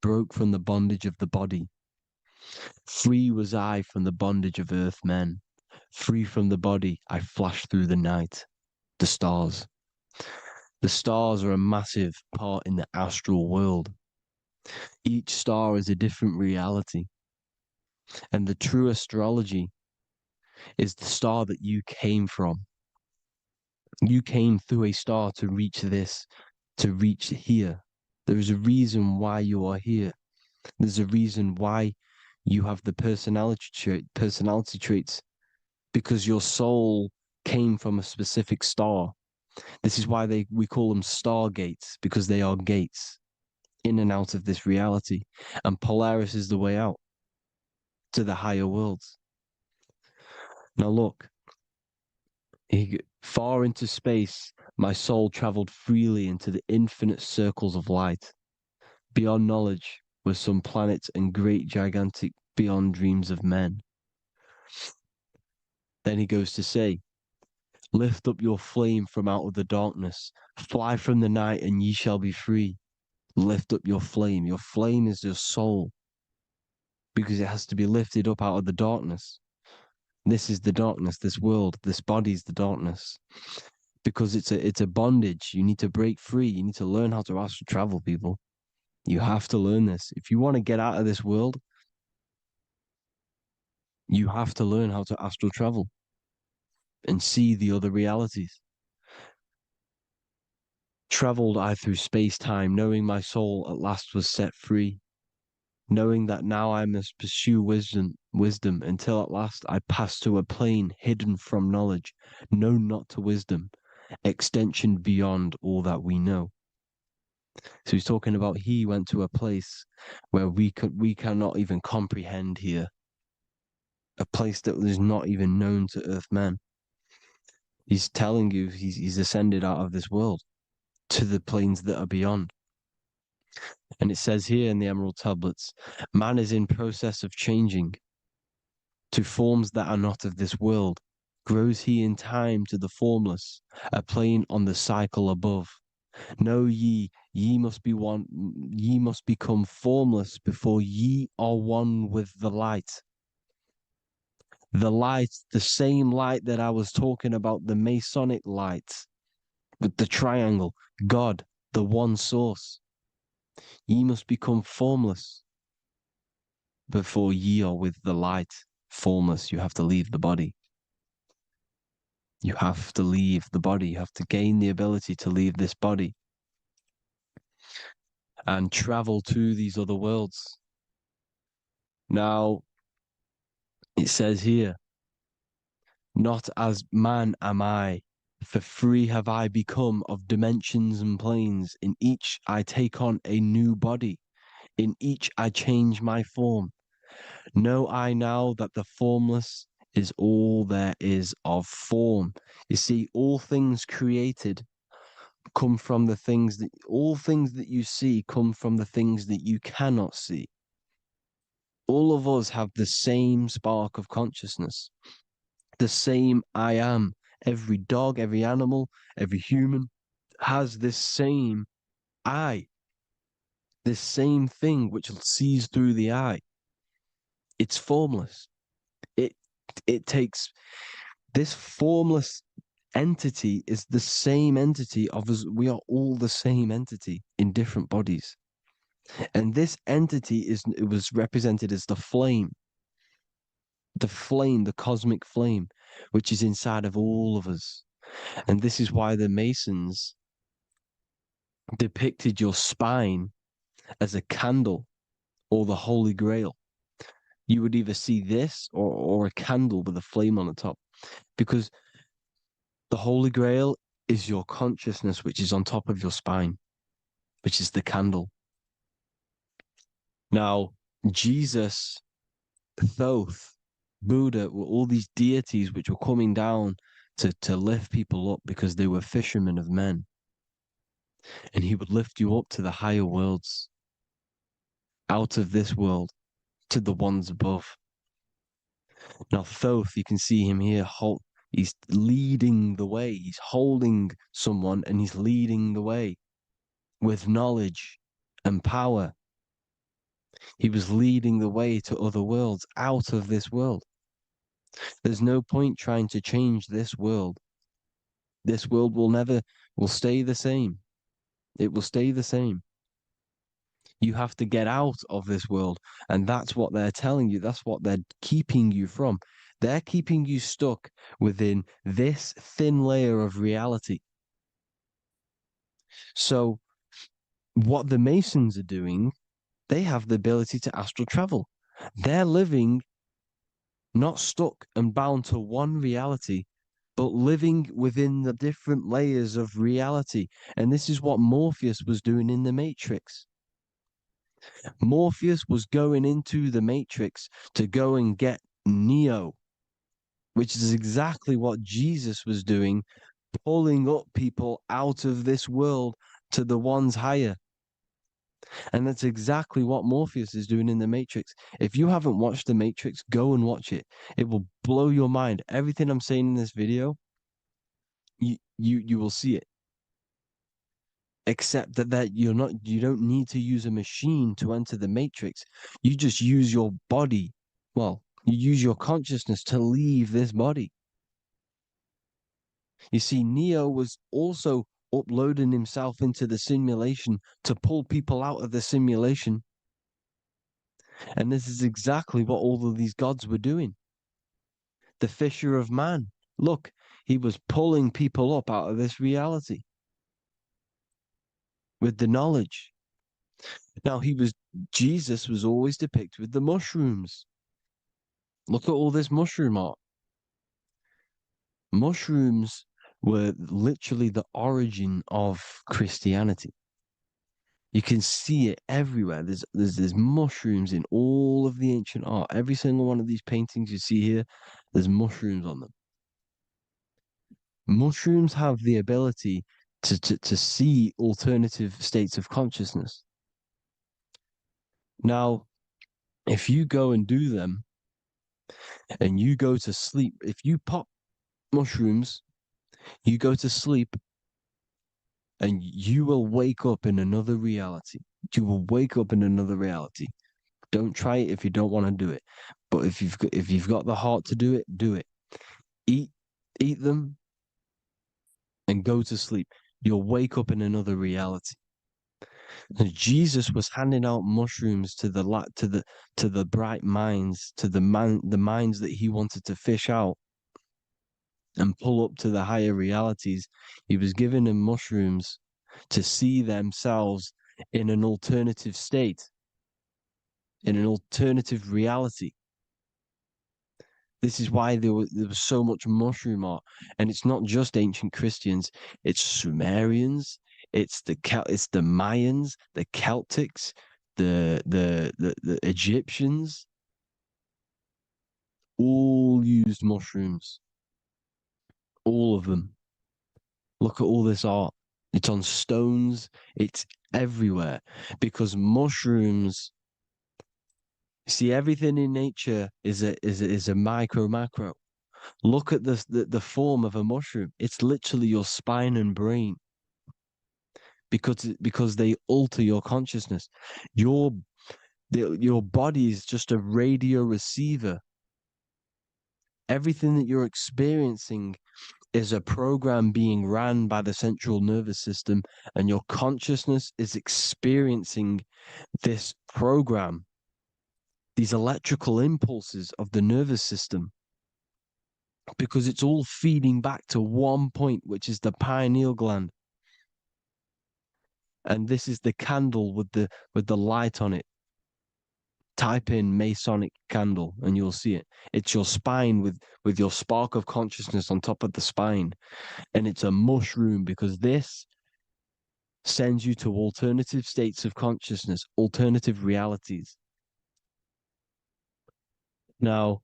broke from the bondage of the body. Free was I from the bondage of earth men. Free from the body, I flashed through the night. The stars. The stars are a massive part in the astral world. Each star is a different reality. And the true astrology is the star that you came from. You came through a star to reach this, to reach here. There is a reason why you are here. There's a reason why you have the personality traits, because your soul came from a specific star. This is why we call them stargates, because they are gates in and out of this reality. And Polaris is the way out to the higher worlds. Now look, far into space, my soul traveled freely into the infinite circles of light. Beyond knowledge were some planets and great gigantic beyond dreams of men. Then he goes to say, lift up your flame from out of the darkness, fly from the night and ye shall be free. Lift up your flame. Your flame is your soul, because it has to be lifted up out of the darkness. This is the darkness, this world, this body's the darkness. Because it's a bondage. You need to break free. You need to learn how to astral travel, people. You have to learn this. If you want to get out of this world, you have to learn how to astral travel and see the other realities. Traveled I through space-time, knowing my soul at last was set free, knowing that now I must pursue wisdom until at last I pass to a plane hidden from knowledge, known not to wisdom, extension beyond all that we know. So he's talking about he went to a place where we cannot even comprehend here, a place that is not even known to earthmen. He's telling you he's ascended out of this world to the planes that are beyond. And it says here in the Emerald Tablets, man is in process of changing to forms that are not of this world. Grows he in time to the formless, a plane on the cycle above. Know ye must be one, ye must become formless before ye are one with the light. The light, the same light that I was talking about, the Masonic light, with the triangle, God, the one source. Ye must become formless before ye are with the light. Formless, you have to leave the body. You have to leave the body. You have to gain the ability to leave this body and travel to these other worlds. Now, it says here, not as man am I, for free have I become of dimensions and planes. In each I take on a new body. In each I change my form. Know I now that the formless is all there is of form. You see, all things created come from the things that, all things that you see come from the things that you cannot see. All of us have the same spark of consciousness, the same I am. Every dog, every animal, every human, has this same eye, this same thing which sees through the eye. It's formless. It takes this formless entity is the same entity of us. We are all the same entity in different bodies. And this entity it was represented as the flame, the cosmic flame, which is inside of all of us. And this is why the Masons depicted your spine as a candle or the Holy Grail. You would either see this or a candle with a flame on the top, because the Holy Grail is your consciousness, which is on top of your spine, which is the candle. Now, Jesus, Thoth, Buddha were all these deities which were coming down to lift people up because they were fishermen of men. And he would lift you up to the higher worlds, out of this world, to the ones above. Now, Thoth, you can see him here, he's leading the way. He's holding someone and he's leading the way with knowledge and power. He was leading the way to other worlds, out of this world. There's no point trying to change this world. This world will stay the same. It will stay the same. You have to get out of this world. And that's what they're telling you. That's what they're keeping you from. They're keeping you stuck within this thin layer of reality. So what the Masons are doing, they have the ability to astral travel. They're living not stuck and bound to one reality, but living within the different layers of reality. And this is what Morpheus was doing in the Matrix. Morpheus was going into the Matrix to go and get Neo, which is exactly what Jesus was doing, pulling up people out of this world to the ones higher. And that's exactly what Morpheus is doing in the Matrix. If you haven't watched the Matrix, go and watch it. It will blow your mind. Everything I'm saying in this video, you will see it. Except that you don't need to use a machine to enter the Matrix. You just use your body. Well, you use your consciousness to leave this body. You see, Neo was also uploading himself into the simulation to pull people out of the simulation. And this is exactly what all of these gods were doing. The fisher of man. Look, he was pulling people up out of this reality with the knowledge. Now, Jesus was always depicted with the mushrooms. Look at all this mushroom art. Mushrooms were literally the origin of Christianity. You can see it everywhere. There's mushrooms in all of the ancient art. Every single one of these paintings you see here, there's mushrooms on them. Mushrooms have the ability to see alternative states of consciousness. Now, if you go and do them and you go to sleep, if you pop mushrooms, you go to sleep and you will wake up in another reality. You will wake up in another reality. Don't try it if you don't want to do it. But if you've got the heart to do it, do it. Eat them and go to sleep. You'll wake up in another reality. And Jesus was handing out mushrooms to the bright minds, to the minds that he wanted to fish out and pull up to the higher realities. He was giving them mushrooms to see themselves in an alternative state, in an alternative reality. This is why there was so much mushroom art, and it's not just ancient Christians; it's Sumerians, it's the Mayans, the Celtics, the Egyptians. All used mushrooms, all of them. Look at all this art. It's on stones. It's everywhere because mushrooms. See, everything in nature is a macro. Look at the form of a mushroom. It's literally your spine and brain. because they alter your consciousness. Your body is just a radio receiver. Everything that you're experiencing is a program being ran by the central nervous system, and your consciousness is experiencing this program, these electrical impulses of the nervous system, because it's all feeding back to one point, which is the pineal gland. And this is the candle with the light on it. Type in Masonic candle and you'll see it. It's your spine with your spark of consciousness on top of the spine. And it's a mushroom, because this sends you to alternative states of consciousness, alternative realities. Now,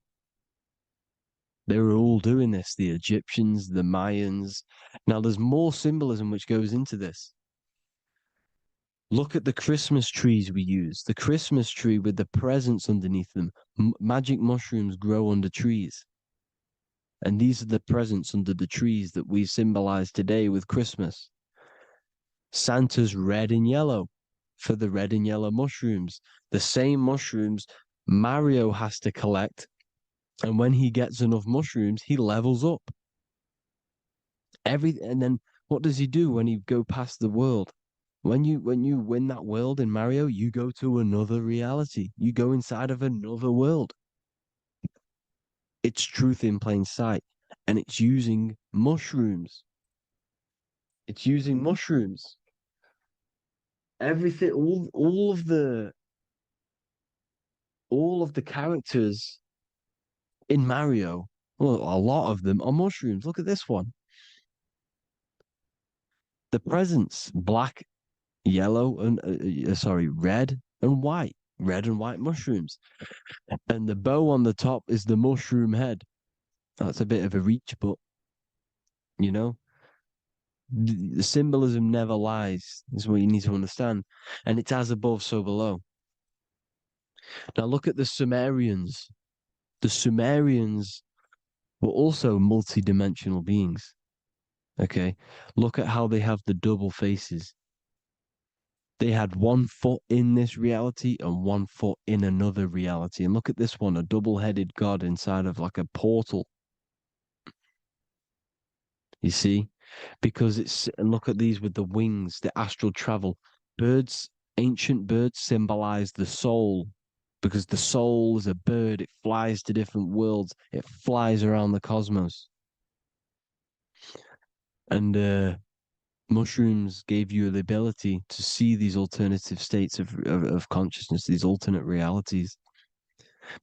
they were all doing this, the Egyptians, the Mayans. Now, there's more symbolism which goes into this. Look at the Christmas trees we use. The Christmas tree with the presents underneath them. Magic mushrooms grow under trees. And these are the presents under the trees that we symbolize today with Christmas. Santa's red and yellow for the red and yellow mushrooms. The same mushrooms Mario has to collect. And when he gets enough mushrooms, he levels up. And then what does he do when he go past the world? When you win that world in Mario, you go to another reality. You go inside of another world. It's truth in plain sight. And it's using mushrooms. It's using mushrooms. Everything, all of the characters in Mario, well, a lot of them are mushrooms. Look at this one. The presents, black, yellow, and red and white. Red and white mushrooms. And the bow on the top is the mushroom head. That's a bit of a reach, but you know, the symbolism never lies, is what you need to understand. And it's as above, so below. Now look at the Sumerians. The Sumerians were also multi-dimensional beings. Okay, look at how they have the double faces. They had one foot in this reality and one foot in another reality. And look at this one, a double-headed god inside of like a portal. You see? Because and look at these with the wings, the astral travel. Birds, ancient birds symbolize the soul, because the soul is a bird. It flies to different worlds. It flies around the cosmos. And mushrooms gave you the ability to see these alternative states of consciousness, these alternate realities,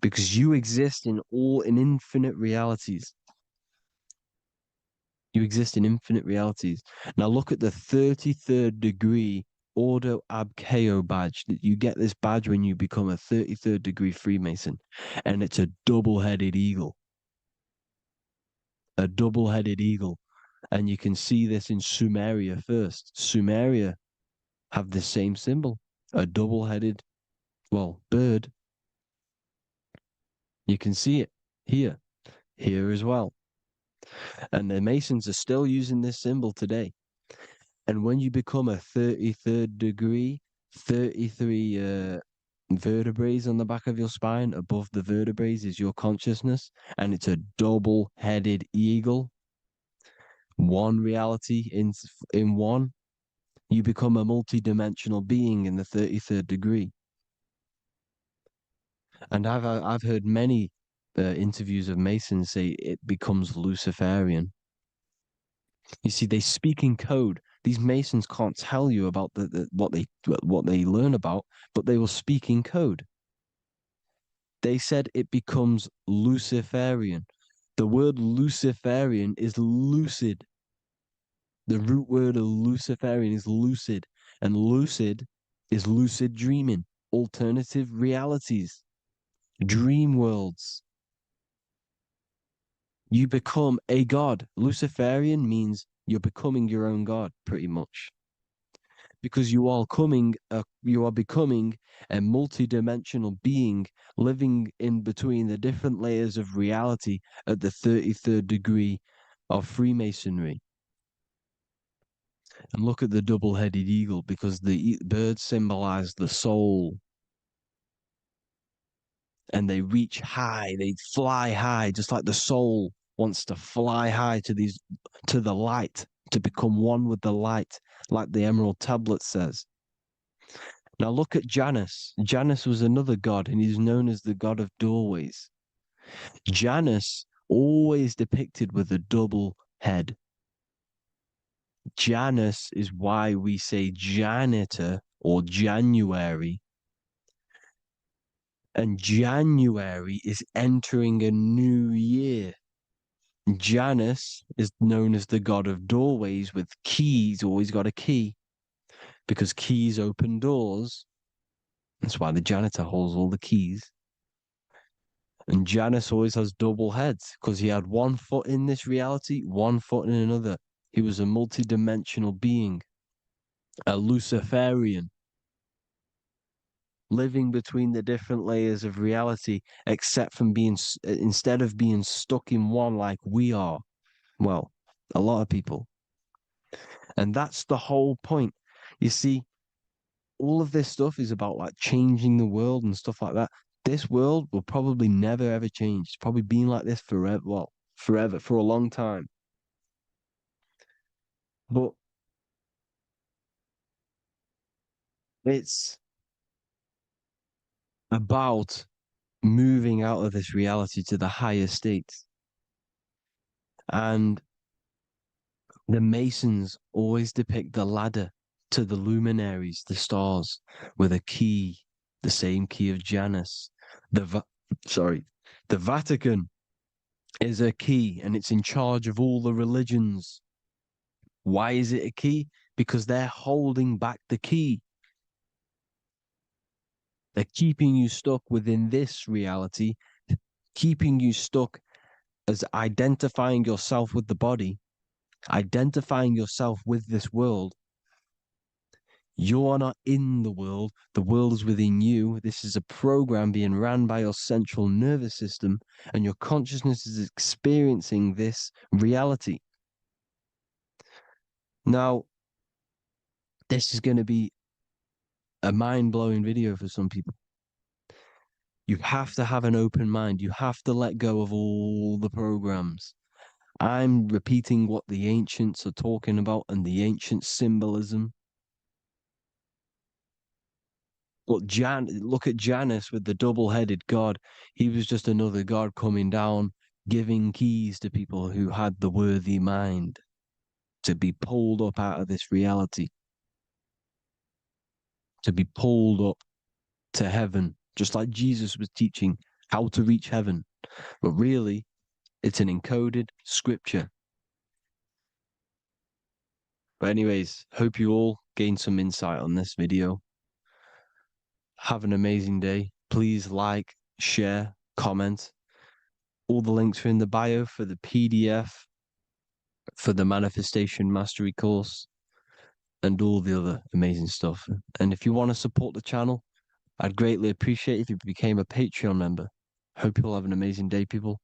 because you exist in infinite realities. You exist in infinite realities. Now look at the 33rd degree Ordo Ab Chao badge. You get this badge when you become a 33rd degree Freemason, and it's a double-headed eagle. A double-headed eagle. And you can see this in Sumeria first. Sumeria have the same symbol, a double-headed, bird. You can see it here as well. And the Masons are still using this symbol today. And when you become a 33rd degree, 33 vertebrae on the back of your spine, above the vertebrae is your consciousness, and it's a double-headed eagle. One reality in one. You become a multi-dimensional being in the 33rd degree. And I've heard many interviews of Masons say it becomes Luciferian. You see, they speak in code. These Masons can't tell you about what they learn about, but they will speak in code. They said it becomes Luciferian. The word Luciferian is lucid. The root word of Luciferian is lucid, and lucid is lucid dreaming, alternative realities, dream worlds. You become a god. Luciferian means you're becoming your own god, pretty much. Because you are becoming a multi-dimensional being living in between the different layers of reality at the 33rd degree of Freemasonry. And look at the double-headed eagle, because the birds symbolize the soul. And they reach high, they fly high, just like the soul wants to fly high to the light, to become one with the light, like the Emerald Tablet says. Now look at Janus. Janus was another god, and he's known as the god of doorways. Janus always depicted with a double head. Janus is why we say janitor or January. And January is entering a new year. Janus is known as the god of doorways with keys, always got a key, because keys open doors. That's why the janitor holds all the keys. And Janus always has double heads, because he had one foot in this reality, one foot in another. He was a multi-dimensional being, a Luciferian, living between the different layers of reality, except from instead of being stuck in one like we are. Well, a lot of people. And that's the whole point. You see, all of this stuff is about like changing the world and stuff like that. This world will probably never ever change. It's probably been like this forever. Well, forever, for a long time. But it's about moving out of this reality to the higher states. And the Masons always depict the ladder to the luminaries, the stars, with a key, the same key of Janus. The Vatican is a key, and it's in charge of all the religions. Why is it a key? Because they're holding back the key. They're keeping you stuck within this reality, keeping you stuck as identifying yourself with the body, identifying yourself with this world. You are not in the world is within you. This is a program being ran by your central nervous system, and your consciousness is experiencing this reality. Now, this is going to be a mind-blowing video for some people. You have to have an open mind. You have to let go of all the programs. I'm repeating what the ancients are talking about and the ancient symbolism. Look at Janus with the double-headed god. He was just another god coming down, giving keys to people who had the worthy mind to be pulled up out of this reality, to be pulled up to heaven, just like Jesus was teaching how to reach heaven. But really, it's an encoded scripture. But anyways, hope you all gained some insight on this video. Have an amazing day. Please like, share, comment. All the links are in the bio for the PDF, for the Manifestation Mastery course, and all the other amazing stuff. And if you want to support the channel, I'd greatly appreciate it if you became a Patreon member. Hope you'll have an amazing day, people.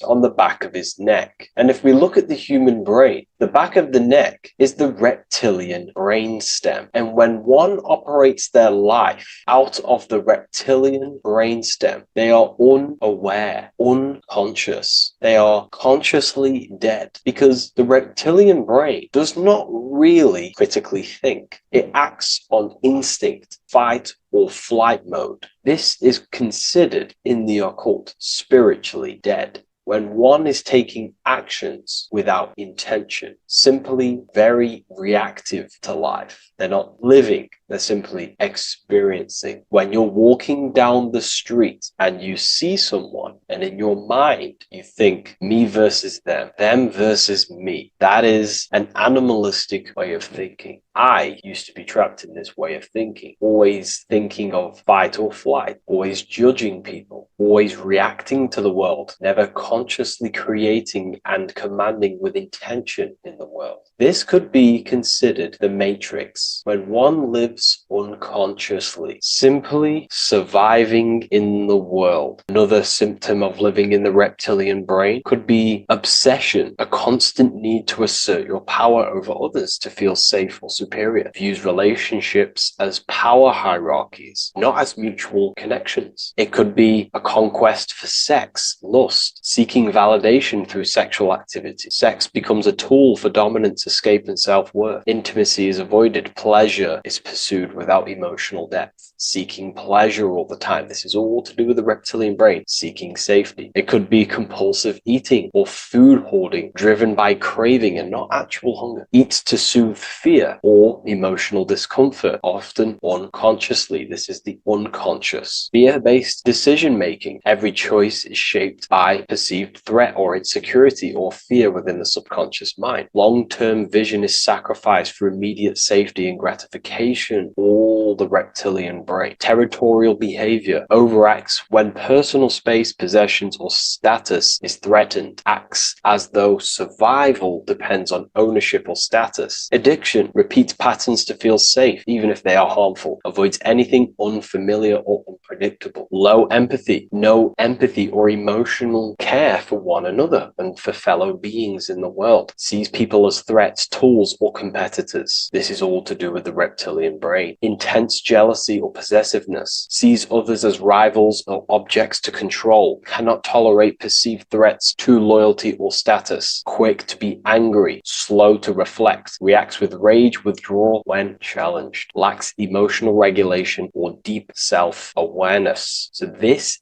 On the back of his neck. And if we look at the human brain, the back of the neck is the reptilian brain stem. And when one operates their life out of the reptilian brain stem, they are unaware, unconscious. They are consciously dead, because the reptilian brain does not really critically think. It acts on instinct, fight or flight mode. This is considered in the occult spiritually dead. When one is taking actions without intention, simply very reactive to life. They're not living, they're simply experiencing. When you're walking down the street and you see someone, and in your mind you think me versus them versus me, that is an animalistic way of thinking. I used to be trapped in this way of thinking, always thinking of fight or flight, always judging people, always reacting to the world, never consciously creating and commanding with intention in the world. This could be considered the matrix. When one lives lives unconsciously, simply surviving in the world. Another symptom of living in the reptilian brain could be obsession, a constant need to assert your power over others to feel safe or superior. Views relationships as power hierarchies, not as mutual connections. It could be a conquest for sex, lust, seeking validation through sexual activity. Sex becomes a tool for dominance, escape, and self-worth. Intimacy is avoided. Pleasure is pursued without emotional depth. Seeking pleasure all the time. This is all to do with the reptilian brain. Seeking safety. It could be compulsive eating or food hoarding, driven by craving and not actual hunger. Eats to soothe fear or emotional discomfort, often unconsciously. This is the unconscious. Fear-based decision-making. Every choice is shaped by perceived threat or insecurity or fear within the subconscious mind. Long-term vision is sacrificed for immediate safety and gratification. All the reptilian brain. Territorial behavior overacts when personal space, possessions, or status is threatened. Acts as though survival depends on ownership or status. Addiction repeats patterns to feel safe, even if they are harmful. Avoids anything unfamiliar or unpredictable. Low empathy. No empathy or emotional care for one another and for fellow beings in the world. Sees people as threats, tools, or competitors. This is all to do with the reptilian brain. Intense jealousy or possessiveness. Sees others as rivals or objects to control. Cannot tolerate perceived threats to loyalty or status. Quick to be angry. Slow to reflect. Reacts with rage, withdrawal when challenged. Lacks emotional regulation or deep self-awareness. So this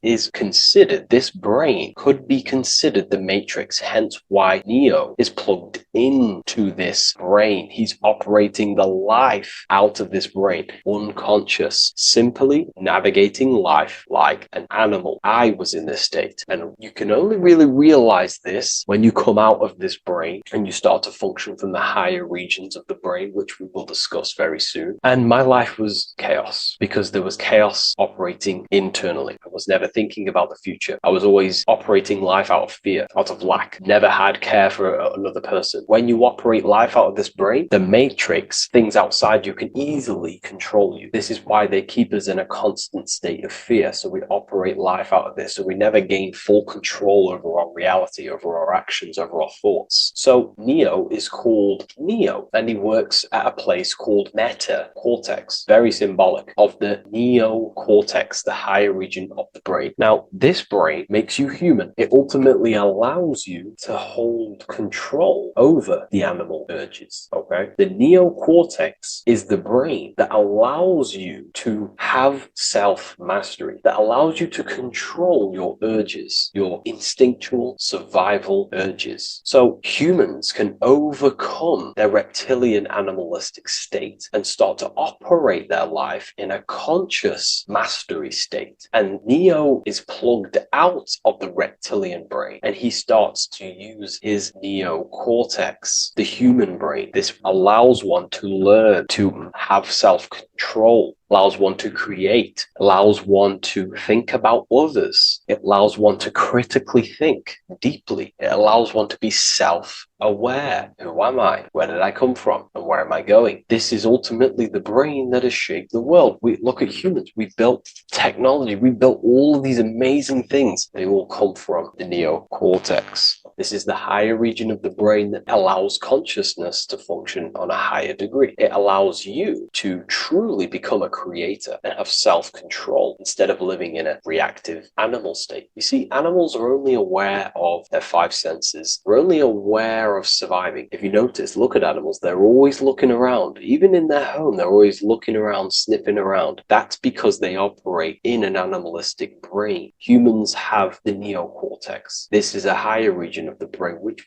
brain could be considered the matrix, hence why Neo is plugged into this brain. He's operating the life out of this brain, unconscious, simply navigating life like an animal. I was in this state, and you can only really realize this when you come out of this brain and you start to function from the higher regions of the brain, which we will discuss very soon. And my life was chaos because there was chaos operating internally. I was never thinking about the future. I was always operating life out of fear, out of lack. Never had care for another person. When you operate life out of this brain, the matrix, things outside you, can easily control you. This is why they keep us in a constant state of fear. So we operate life out of this. So we never gain full control over our reality, over our actions, over our thoughts. So Neo is called Neo, and he works at a place called meta cortex, very symbolic of the neocortex, the higher region of the brain. Now, this brain makes you human. It ultimately allows you to hold control over the animal urges, okay? The neocortex is the brain that allows you to have self-mastery, that allows you to control your urges, your instinctual survival urges. So humans can overcome their reptilian animalistic state and start to operate their life in a conscious mastery state. And Neo is plugged out of the reptilian brain, and he starts to use his neocortex, the human brain. This allows one to learn to have self-control, allows one to create, allows one to think about others. It allows one to critically think deeply. It allows one to be self-aware. Who am I? Where did I come from? And where am I going? This is ultimately the brain that has shaped the world. We look at humans. We built technology. We built all of these amazing things. They all come from the neocortex. This is the higher region of the brain that allows consciousness to function on a higher degree. It allows you to truly become a creator and have self-control instead of living in a reactive animal state. You see, animals are only aware of their five senses. They're only aware of surviving. If you notice, look at animals, they're always looking around. Even in their home, they're always looking around, sniffing around. That's because they operate in an animalistic brain. Humans have the neocortex. This is a higher region of the brain, which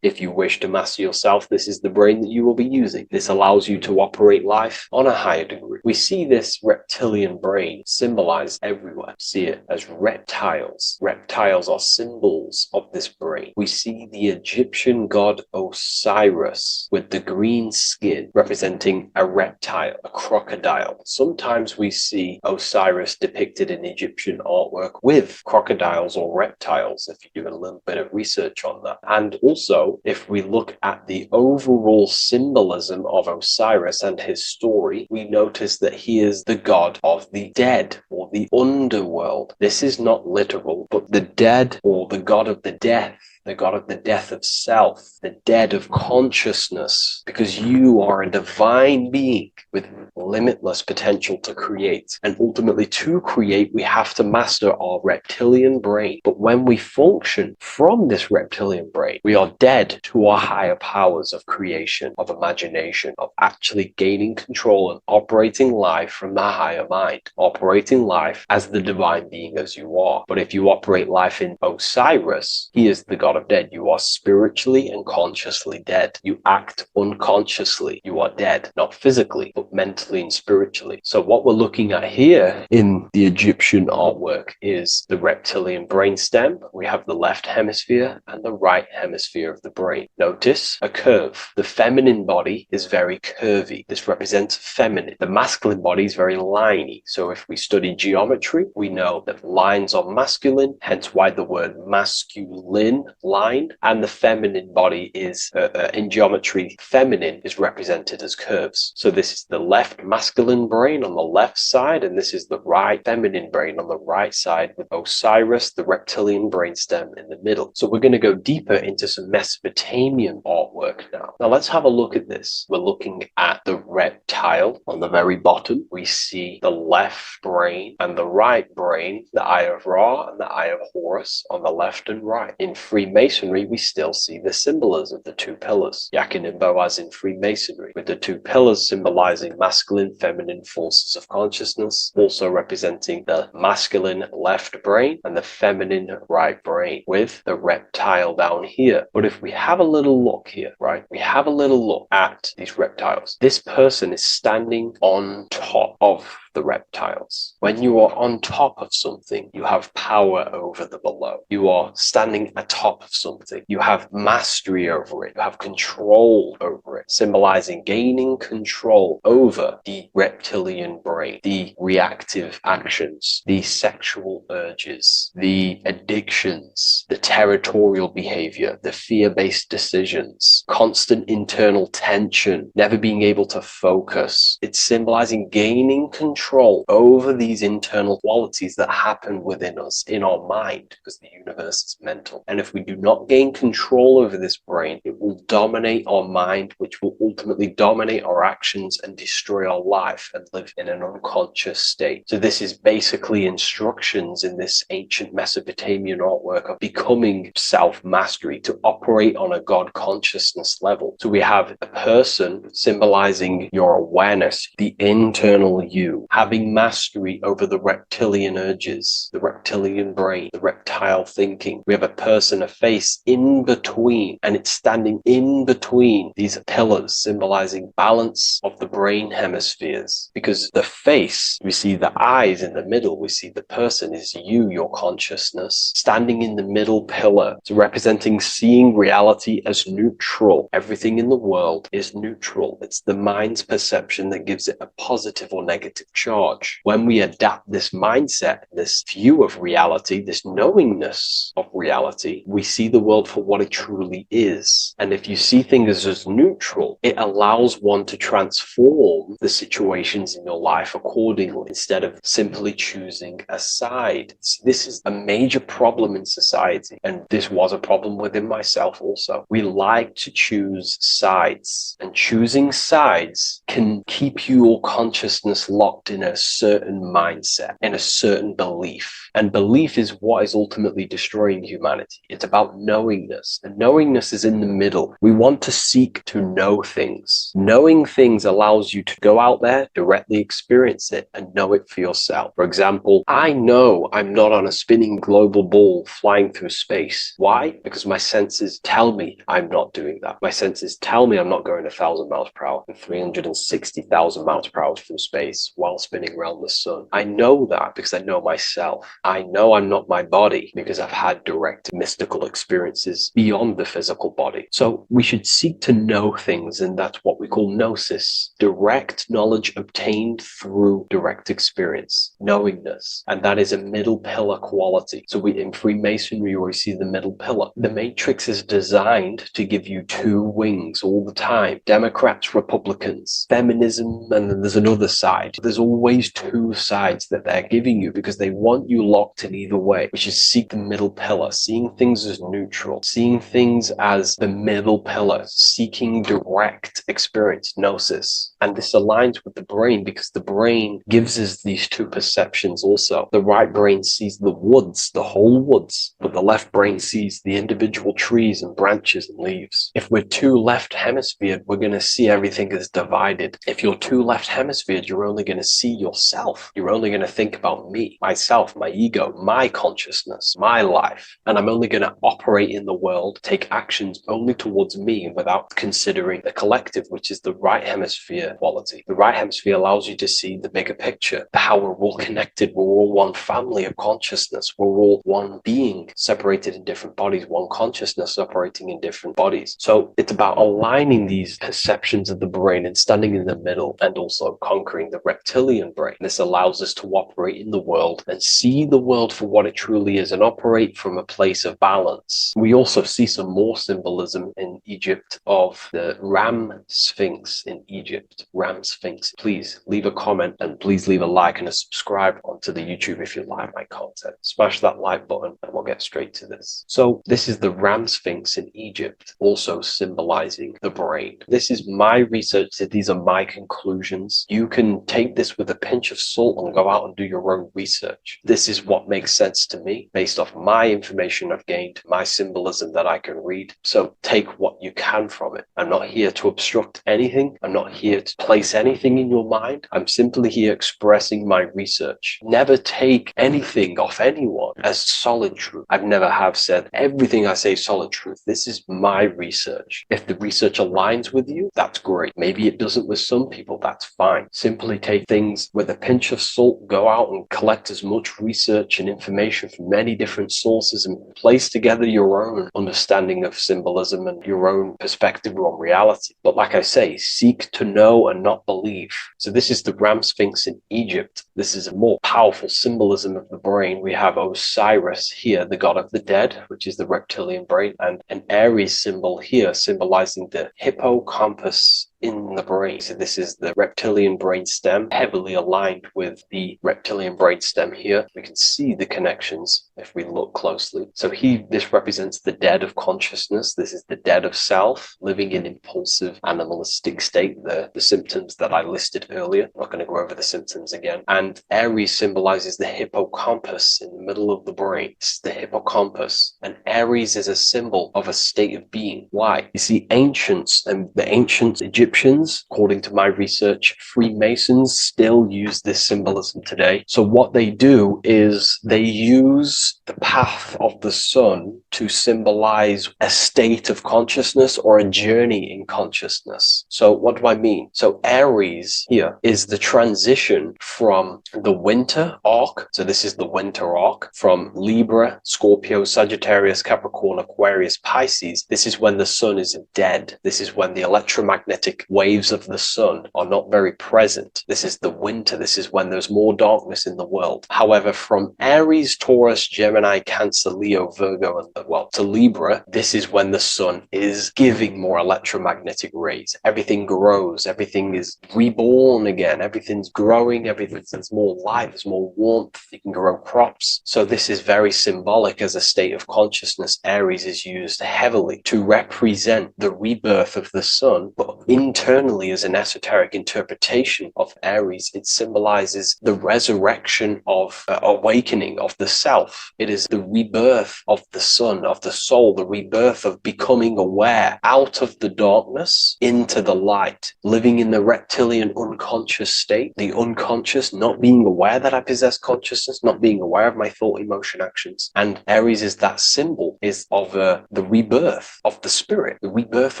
if you wish to master yourself, this is the brain that you will be using. This allows you to operate life on a higher degree. We see this reptilian brain symbolized everywhere. See it as reptiles. Reptiles are symbols of this brain. We see the Egyptian god Osiris with the green skin representing a reptile, a crocodile. Sometimes we see Osiris depicted in Egyptian artwork with crocodiles or reptiles, if you do a little bit of research on that. And also, if we look at the overall symbolism of Osiris and his story, we notice that he is the god of the dead or the underworld. This is not literal, but the dead or the god of the death, the god of the death of self, the dead of consciousness, because you are a divine being with limitless potential to create. And ultimately, to create, we have to master our reptilian brain. But when we function from this reptilian brain, we are dead to our higher powers of creation, of imagination, of actually gaining control and operating life from the higher mind, operating life as the divine being as you are. But if you operate life in Osiris, he is the god of dead. You are spiritually and consciously dead. You act unconsciously. You are dead, not physically, but mentally and spiritually. So what we're looking at here in the Egyptian artwork is the reptilian brainstem. We have the left hemisphere and the right hemisphere of the brain. Notice a curve. The feminine body is very curvy. This represents feminine. The masculine body is very liney. So if we study geometry, we know that lines are masculine, hence why the word masculine, line, and the feminine body is, in geometry, feminine is represented as curves. So this is the left masculine brain on the left side, and this is the right feminine brain on the right side, with Osiris, the reptilian brainstem, in the middle. So we're going to go deeper into some Mesopotamian artwork now. Now let's have a look at this. We're looking at the reptile on the very bottom. We see the left brain and the right brain, the Eye of Ra and the Eye of Horus on the left and right. In Freemasonry, we still see the symbolism of the two pillars, Yakin and Boaz in Freemasonry, with the two pillars symbolizing masculine, feminine forces of consciousness, also representing the masculine left brain and the feminine right brain, with the reptile down here. But if we have a little look here, right, we have a little look at these reptiles. This person is standing on top of the reptiles. When you are on top of something, you have power over the below. You are standing atop of something. You have mastery over it. You have control over it, symbolizing gaining control over the reptilian brain, the reactive actions, the sexual urges, the addictions, the territorial behavior, the fear-based decisions, constant internal tension, never being able to focus. It's symbolizing gaining control over these internal qualities that happen within us, in our mind, because the universe is mental. And if we do not gain control over this brain, it will dominate our mind, which will ultimately dominate our actions and destroy our life and live in an unconscious state. So this is basically instructions in this ancient Mesopotamian artwork of becoming self-mastery, to operate on a God consciousness level. So we have a person symbolizing your awareness, the internal you, having mastery over the reptilian urges, the reptilian brain, the reptile thinking. We have a person, a face in between, and it's standing in between these pillars, symbolizing balance of the brain hemispheres. Because the face, we see the eyes in the middle, we see the person is you, your consciousness, standing in the middle pillar. So representing seeing reality as neutral. Everything in the world is neutral. It's the mind's perception that gives it a positive or negative charge. When we adapt this mindset, this view of reality, this knowingness of reality, we see the world for what it truly is. And if you see things as neutral, it allows one to transform the situations in your life accordingly, instead of simply choosing a side. This is a major problem in society, and this was a problem within myself also. We like to choose sides, and choosing sides can keep your consciousness locked in a certain mindset, in a certain belief. And belief is what is ultimately destroying humanity. It's about knowingness, and knowingness is in the middle. We want to seek to know things. Knowing things allows you to go out there, directly experience it, and know it for yourself. For example, I know I'm not on a spinning global ball flying through space. Why? Because my senses tell me I'm not doing that. My senses tell me I'm not going 1,000 miles per hour and 360,000 miles per hour through space while spinning around the sun. I know that because I know myself. I know I'm not my body because I've had direct mystical experiences beyond the physical body. So we should seek to know things, and that's what we call gnosis, direct knowledge obtained through direct experience, knowingness. And that is a middle pillar quality. So in Freemasonry, we see the middle pillar. The matrix is designed to give you two wings all the time: Democrats, Republicans, feminism, and then there's another side. There's always two sides that they're giving you because they want you locked in either way, which is seek the middle pillar, seeing things as neutral, seeing things as the middle pillar, seeking direct experience, gnosis. And this aligns with the brain because the brain gives us these two perceptions also. The right brain sees the woods, the whole woods, but the left brain sees the individual trees and branches and leaves. If we're too left hemisphered, we're going to see everything as divided. If you're too left hemisphered, you're only going to see yourself. You're only going to think about me, myself, my ego, my consciousness, my life. And I'm only going to operate in the world, take actions only towards me without considering the collective, which is the right hemisphere quality. The right hemisphere allows you to see the bigger picture, how we're all connected, we're all one family of consciousness, we're all one being separated in different bodies, one consciousness operating in different bodies. So it's about aligning these perceptions of the brain and standing in the middle, and also conquering the reptilian brain. This allows us to operate in the world and see the world for what it truly is and operate from a place of balance. We also see some more symbolism in Egypt of the Ram Sphinx in Egypt. Ram Sphinx. Please leave a comment and please leave a like and a subscribe onto the YouTube if you like my content. Smash that like button and we'll get straight to this. So this is the Ram Sphinx in Egypt, also symbolizing the brain. This is my research. These are my conclusions. You can take this with a pinch of salt and go out and do your own research. This is what makes sense to me based off my information I've gained, my symbolism that I can read. So take what you can from it. I'm not here to obstruct anything. I'm not here to place anything in your mind. I'm simply here expressing my research. Never take anything off anyone as solid truth. I've never have said everything I say is solid truth. This is my research. If the research aligns with you, that's great. Maybe it doesn't with some people, that's fine. Simply take things with a pinch of salt, go out and collect as much research and information from many different sources and place together your own understanding of symbolism and your own perspective on reality. But like I say, seek to know and not believe. So this is the Ram Sphinx in Egypt. This is a more powerful symbolism of the brain. We have Osiris here, the god of the dead, which is the reptilian brain, and an Aries symbol here symbolizing the hippocampus in the brain. So this is the reptilian brain stem, heavily aligned with the reptilian brain stem here. We can see the connections if we look closely. So this represents the dead of consciousness. This is the dead of self, living in impulsive animalistic state, the symptoms that I listed earlier. I'm not going to go over the symptoms again. And Aries symbolizes the hippocampus in the middle of the brain. It's the hippocampus. And Aries is a symbol of a state of being. Why? You see, ancients and the ancient Egyptians, according to my research, Freemasons still use this symbolism today. So what they do is they use the path of the sun to symbolize a state of consciousness or a journey in consciousness. So what do I mean? So Aries here is the transition from the winter arc. So this is the winter arc from Libra, Scorpio, Sagittarius, Capricorn, Aquarius, Pisces. This is when the sun is dead. This is when the electromagnetic waves of the sun are not very present. This is the winter. This is when there's more darkness in the world. However, from Aries, Taurus, Gemini, Cancer, Leo, Virgo, and to Libra, this is when the sun is giving more electromagnetic rays. Everything grows. Everything is reborn again. Everything's growing. There's more light. There's more warmth. You can grow crops. So this is very symbolic as a state of consciousness. Aries is used heavily to represent the rebirth of the sun, but internally as an esoteric interpretation of Aries, it symbolizes the resurrection of awakening of the self. It is the rebirth of the sun, of the soul, the rebirth of becoming aware out of the darkness into the light, living in the reptilian unconscious state, the unconscious, not being aware that I possess consciousness, not being aware of my thought, emotion, actions. And Aries is that symbol, is of the rebirth of the spirit, the rebirth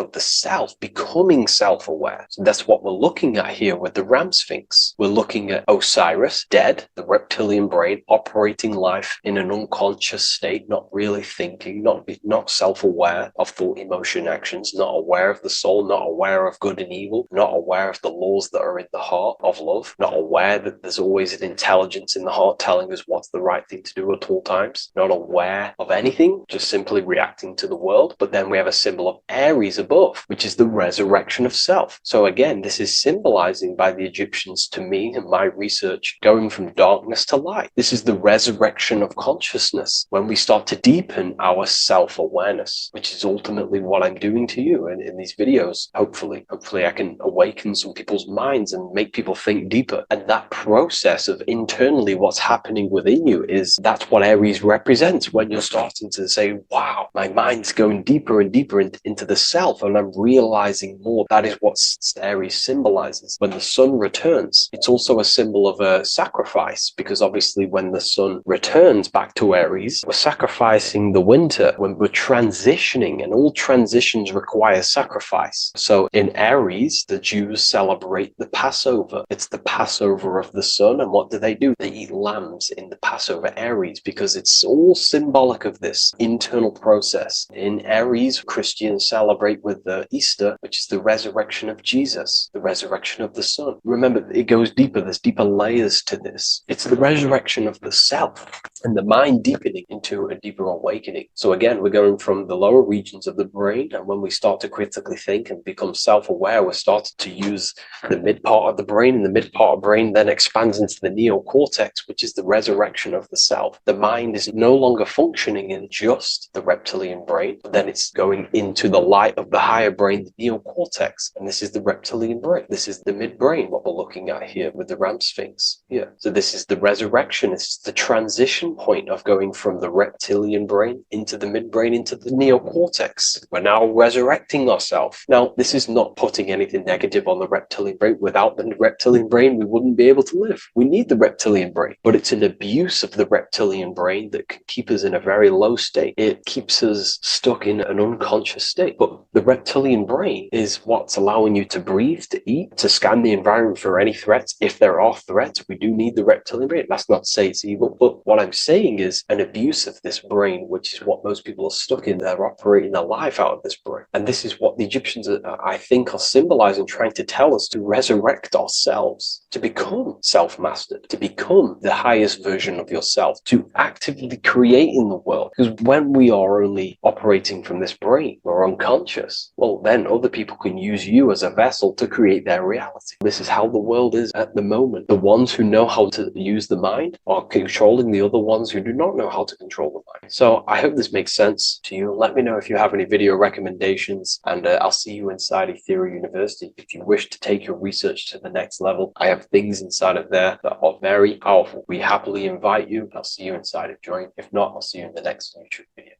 of the self, becoming self self-aware. So that's what we're looking at here with the Ram Sphinx. We're looking at Osiris, dead, the reptilian brain, operating life in an unconscious state, not really thinking, not self-aware of thought, emotion, actions, not aware of the soul, not aware of good and evil, not aware of the laws that are in the heart of love, not aware that there's always an intelligence in the heart telling us what's the right thing to do at all times, not aware of anything, just simply reacting to the world. But then we have a symbol of Aries above, which is the resurrection of self. So again, this is symbolizing by the Egyptians to me and my research going from darkness to light. This is the resurrection of consciousness when we start to deepen our self-awareness, which is ultimately what I'm doing to you in these videos. Hopefully I can awaken some people's minds and make people think deeper. And that process of internally what's happening within you that's what Aries represents when you're starting to say, wow, my mind's going deeper and deeper into the self and I'm realizing more. That is what Aries symbolizes. When the sun returns, it's also a symbol of a sacrifice, because obviously when the sun returns back to Aries, we're sacrificing the winter, when we're transitioning, and all transitions require sacrifice. So in Aries, the Jews celebrate the Passover. It's the Passover of the sun. And what do? They eat lambs in the Passover Aries, because it's all symbolic of this internal process. In Aries, Christians celebrate with the Easter, which is the resurrection of Jesus, the resurrection of the sun. Remember, it goes deeper. There's deeper layers to this. It's the resurrection of the self and the mind deepening into a deeper awakening. So again, we're going from the lower regions of the brain, and when we start to critically think and become self-aware, we're starting to use the mid part of the brain, and the mid part of the brain then expands into the neocortex, which is the resurrection of the self. The mind is no longer functioning in just the reptilian brain, but then it's going into the light of the higher brain, the neocortex, and this is the reptilian brain. This is the midbrain, what we're looking at here with the Ram Sphinx. Yeah. So this is the resurrection. It's the transition point of going from the reptilian brain into the midbrain, into the neocortex. We're now resurrecting ourselves. Now, this is not putting anything negative on the reptilian brain. Without the reptilian brain, we wouldn't be able to live. We need the reptilian brain, but it's an abuse of the reptilian brain that can keep us in a very low state. It keeps us stuck in an unconscious state. But the reptilian brain is what's allowing you to breathe, to eat, to scan the environment for any threats. If there are threats, we do need the reptilian brain. That's not to say it's evil, but what I'm saying is an abuse of this brain, which is what most people are stuck in. They're operating their life out of this brain. And this is what the Egyptians, I think, are symbolizing, trying to tell us to resurrect ourselves, to become self-mastered, to become the highest version of yourself, to actively create in the world. Because when we are only operating from this brain, we're unconscious, well, then other people can use you as a vessel to create their reality. This is how the world is at the moment. The ones who know how to use the mind are controlling the other ones who do not know how to control the mind. So I hope this makes sense to you. Let me know if you have any video recommendations, and I'll see you inside Ethereal University. If you wish to take your research to the next level, I have things inside of there that are very powerful. We happily invite you. I'll see you inside of Join. If not, I'll see you in the next YouTube video.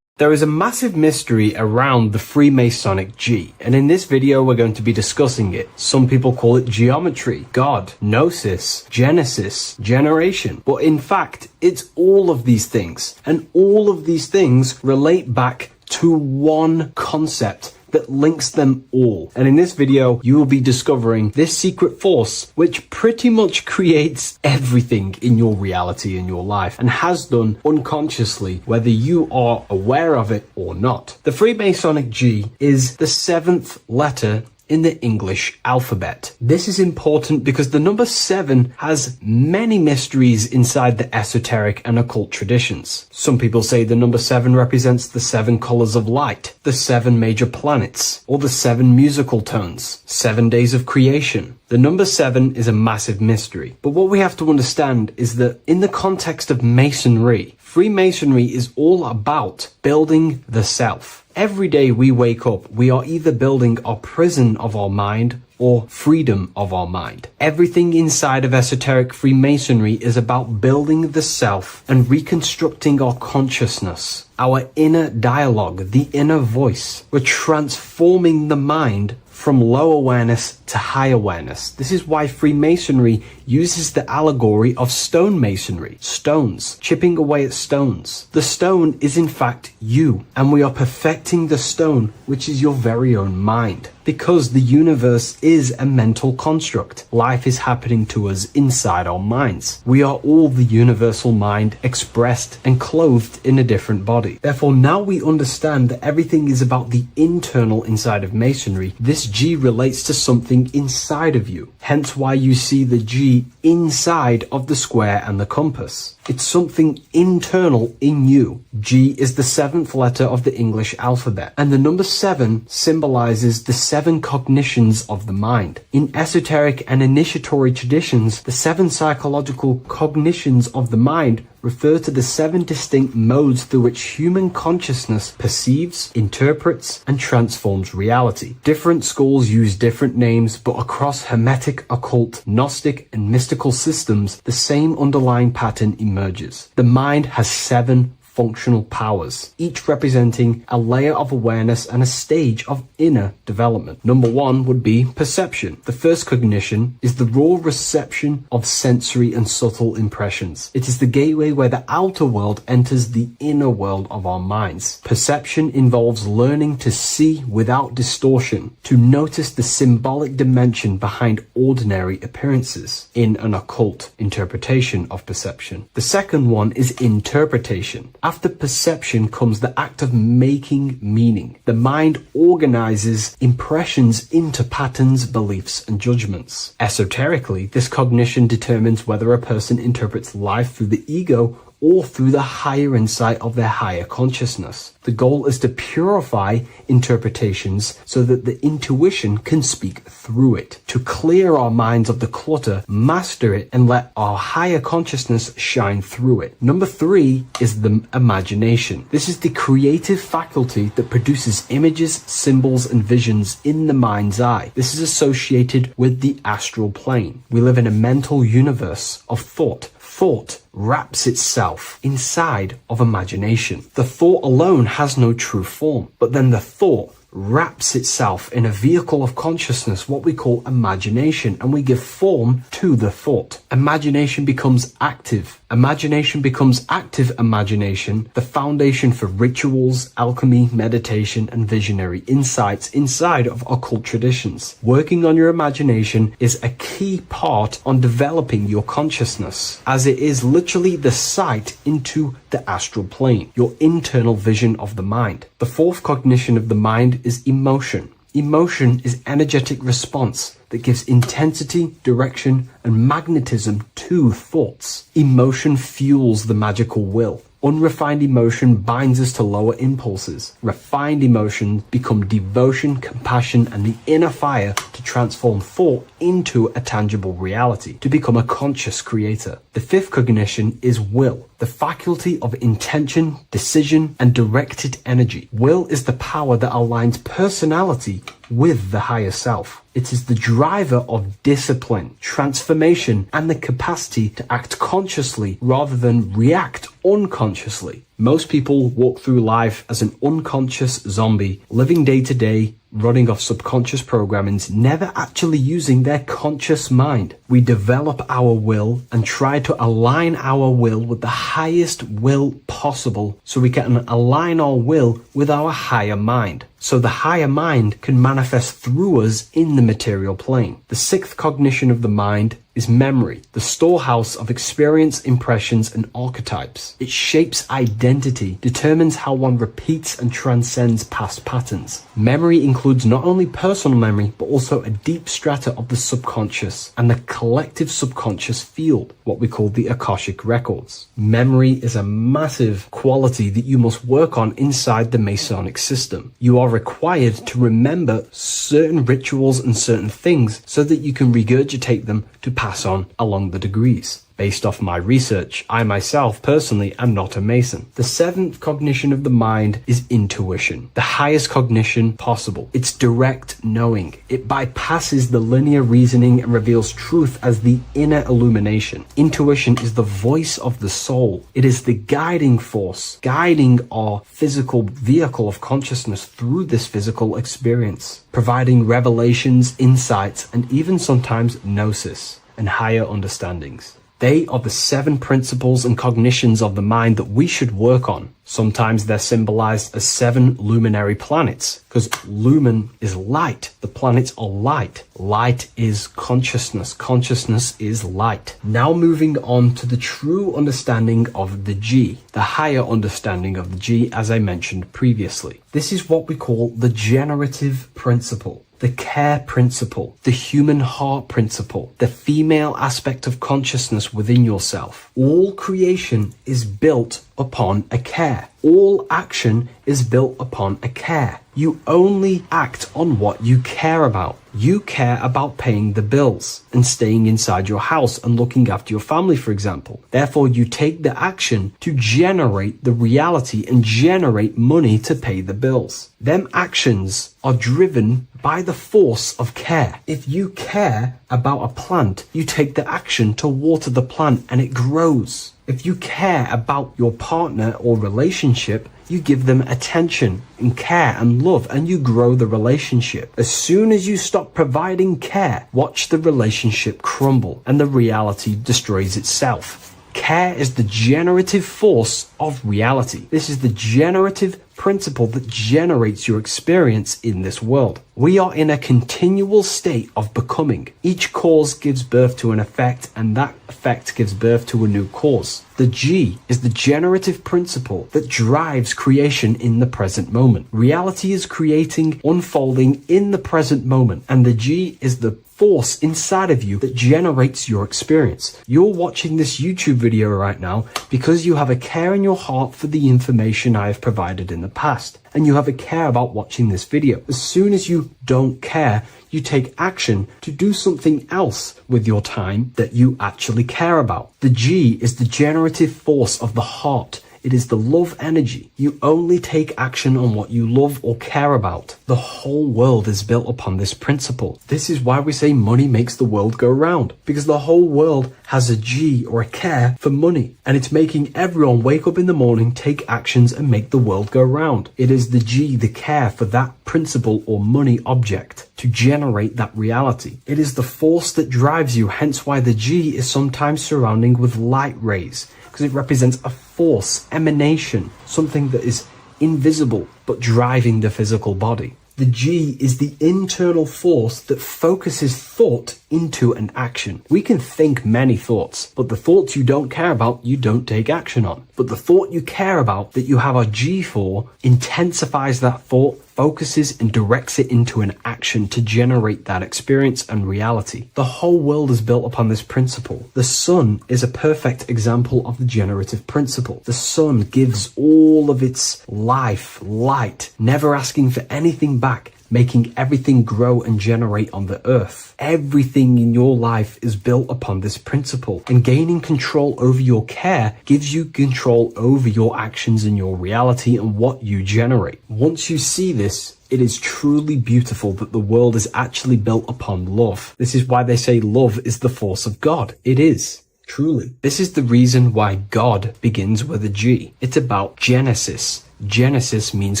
There is a massive mystery around the Freemasonic G, and in this video we're going to be discussing it. Some people call it geometry, God, gnosis, genesis, generation, but in fact it's all of these things, and all of these things relate back to one concept that links them all. And in this video, you will be discovering this secret force, which pretty much creates everything in your reality, in your life, and has done unconsciously, whether you are aware of it or not. The Freemasonic G is the 7th letter in the English alphabet. This is important because the number 7 has many mysteries inside the esoteric and occult traditions. Some people say the number 7 represents the 7 colors of light, the 7 major planets, or the 7 musical tones, 7 days of creation. The number 7 is a massive mystery. But what we have to understand is that in the context of Masonry, Freemasonry is all about building the self. Every day we wake up, we are either building our prison of our mind or freedom of our mind. Everything inside of esoteric Freemasonry is about building the self and reconstructing our consciousness, our inner dialogue, the inner voice. We're transforming the mind from low awareness to high awareness. This is why Freemasonry uses the allegory of stonemasonry, stones, chipping away at stones. The stone is in fact you, and we are perfecting the stone, which is your very own mind. Because the universe is a mental construct. Life is happening to us inside our minds. We are all the universal mind expressed and clothed in a different body. Therefore, now we understand that everything is about the internal inside of Masonry. This G relates to something inside of you. Hence why you see the G inside of the square and the compass. It's something internal in you. G is the 7th letter of the English alphabet, and the number 7 symbolizes the 7 cognitions of the mind. In esoteric and initiatory traditions, the 7 psychological cognitions of the mind refer to the 7 distinct modes through which human consciousness perceives, interprets, and transforms reality. Different schools use different names, but across Hermetic, occult, Gnostic, and mystical systems, the same underlying pattern emerges. The mind has 7 functional powers, each representing a layer of awareness and a stage of inner development. Number 1 would be perception. The first cognition is the raw reception of sensory and subtle impressions. It is the gateway where the outer world enters the inner world of our minds. Perception involves learning to see without distortion, to notice the symbolic dimension behind ordinary appearances in an occult interpretation of perception. The second one is interpretation. After perception comes the act of making meaning. The mind organizes impressions into patterns, beliefs, and judgments. Esoterically, this cognition determines whether a person interprets life through the ego or through the higher insight of their higher consciousness. The goal is to purify interpretations so that the intuition can speak through it, to clear our minds of the clutter, master it, and let our higher consciousness shine through it. Number 3 is the imagination. This is the creative faculty that produces images, symbols, and visions in the mind's eye. This is associated with the astral plane. We live in a mental universe of thought. Thought wraps itself inside of imagination. The thought alone has no true form, but then the thought wraps itself in a vehicle of consciousness, what we call imagination, and we give form to the thought. Imagination becomes active. Imagination becomes active imagination, the foundation for rituals, alchemy, meditation, and visionary insights inside of occult traditions. Working on your imagination is a key part on developing your consciousness, as it is literally the sight into the astral plane, your internal vision of the mind. The fourth cognition of the mind is emotion. Emotion is energetic response that gives intensity, direction, and magnetism to thoughts. Emotion fuels the magical will. Unrefined emotion binds us to lower impulses. Refined emotions become devotion, compassion, and the inner fire to transform thought into a tangible reality, to become a conscious creator. The fifth cognition is will, the faculty of intention, decision, and directed energy. Will is the power that aligns personality with the higher self. It is the driver of discipline, transformation, and the capacity to act consciously rather than react unconsciously. Most people walk through life as an unconscious zombie, living day to day, running off subconscious programmings, never actually using their conscious mind. We develop our will and try to align our will with the highest will possible so we can align our will with our higher mind. So the higher mind can manifest through us in the material plane. The sixth cognition of the mind is memory, the storehouse of experience, impressions, and archetypes. It shapes identity, determines how one repeats and transcends past patterns. Memory includes not only personal memory, but also a deep strata of the subconscious and the collective subconscious field, what we call the Akashic records. Memory is a massive quality that you must work on inside the Masonic system. You are required to remember certain rituals and certain things so that you can regurgitate them to pass on along the degrees. Based off my research, I myself personally am not a Mason. The seventh cognition of the mind is intuition, the highest cognition possible. It's direct knowing. It bypasses the linear reasoning and reveals truth as the inner illumination. Intuition is the voice of the soul. It is the guiding force, guiding our physical vehicle of consciousness through this physical experience, providing revelations, insights, and even sometimes gnosis and higher understandings. They are the 7 principles and cognitions of the mind that we should work on. Sometimes they're symbolized as 7 luminary planets, because lumen is light. The planets are light. Light is consciousness. Consciousness is light. Now moving on to the true understanding of the G, the higher understanding of the G, as I mentioned previously. This is what we call the generative principle, the care principle, the human heart principle, the female aspect of consciousness within yourself. All creation is built upon a care. All action is built upon a care. You only act on what you care about. You care about paying the bills and staying inside your house and looking after your family, for example. Therefore, you take the action to generate the reality and generate money to pay the bills. Them actions are driven by the force of care. If you care about a plant, you take the action to water the plant and it grows. If you care about your partner or relationship, you give them attention and care and love, and you grow the relationship. As soon as you stop providing care, watch the relationship crumble and the reality destroys itself. Care is the generative force of reality. This is the generative principle that generates your experience in this world. We are in a continual state of becoming. Each cause gives birth to an effect, and that effect gives birth to a new cause. The G is the generative principle that drives creation in the present moment. Reality is creating, unfolding in the present moment, and the G is the force inside of you that generates your experience. You're watching this YouTube video right now because you have a care in your heart for the information I have provided in the past, and you have a care about watching this video. As soon as you don't care, you take action to do something else with your time that you actually care about. The G is the generative force of the heart. It is the love energy. You only take action on what you love or care about. The whole world is built upon this principle. This is why we say money makes the world go round, because the whole world has a G or a care for money, and it's making everyone wake up in the morning, take actions, and make the world go round. It is the G, the care for that principle or money object to generate that reality. It is the force that drives you, hence why the G is sometimes surrounding with light rays, because it represents a force, emanation, something that is invisible but driving the physical body. The G is the internal force that focuses thought into an action. We can think many thoughts, but the thoughts you don't care about, you don't take action on. But the thought you care about, that you have a G for, intensifies that thought, focuses and directs it into an action to generate that experience and reality. The whole world is built upon this principle. The sun is a perfect example of the generative principle. The sun gives all of its life, light, never asking for anything back, making everything grow and generate on the earth. Everything in your life is built upon this principle, and gaining control over your care gives you control over your actions and your reality and what you generate. Once you see this, it is truly beautiful that the world is actually built upon love. This is why they say love is the force of God. It is. Truly. This is the reason why God begins with a G. It's about Genesis. Genesis means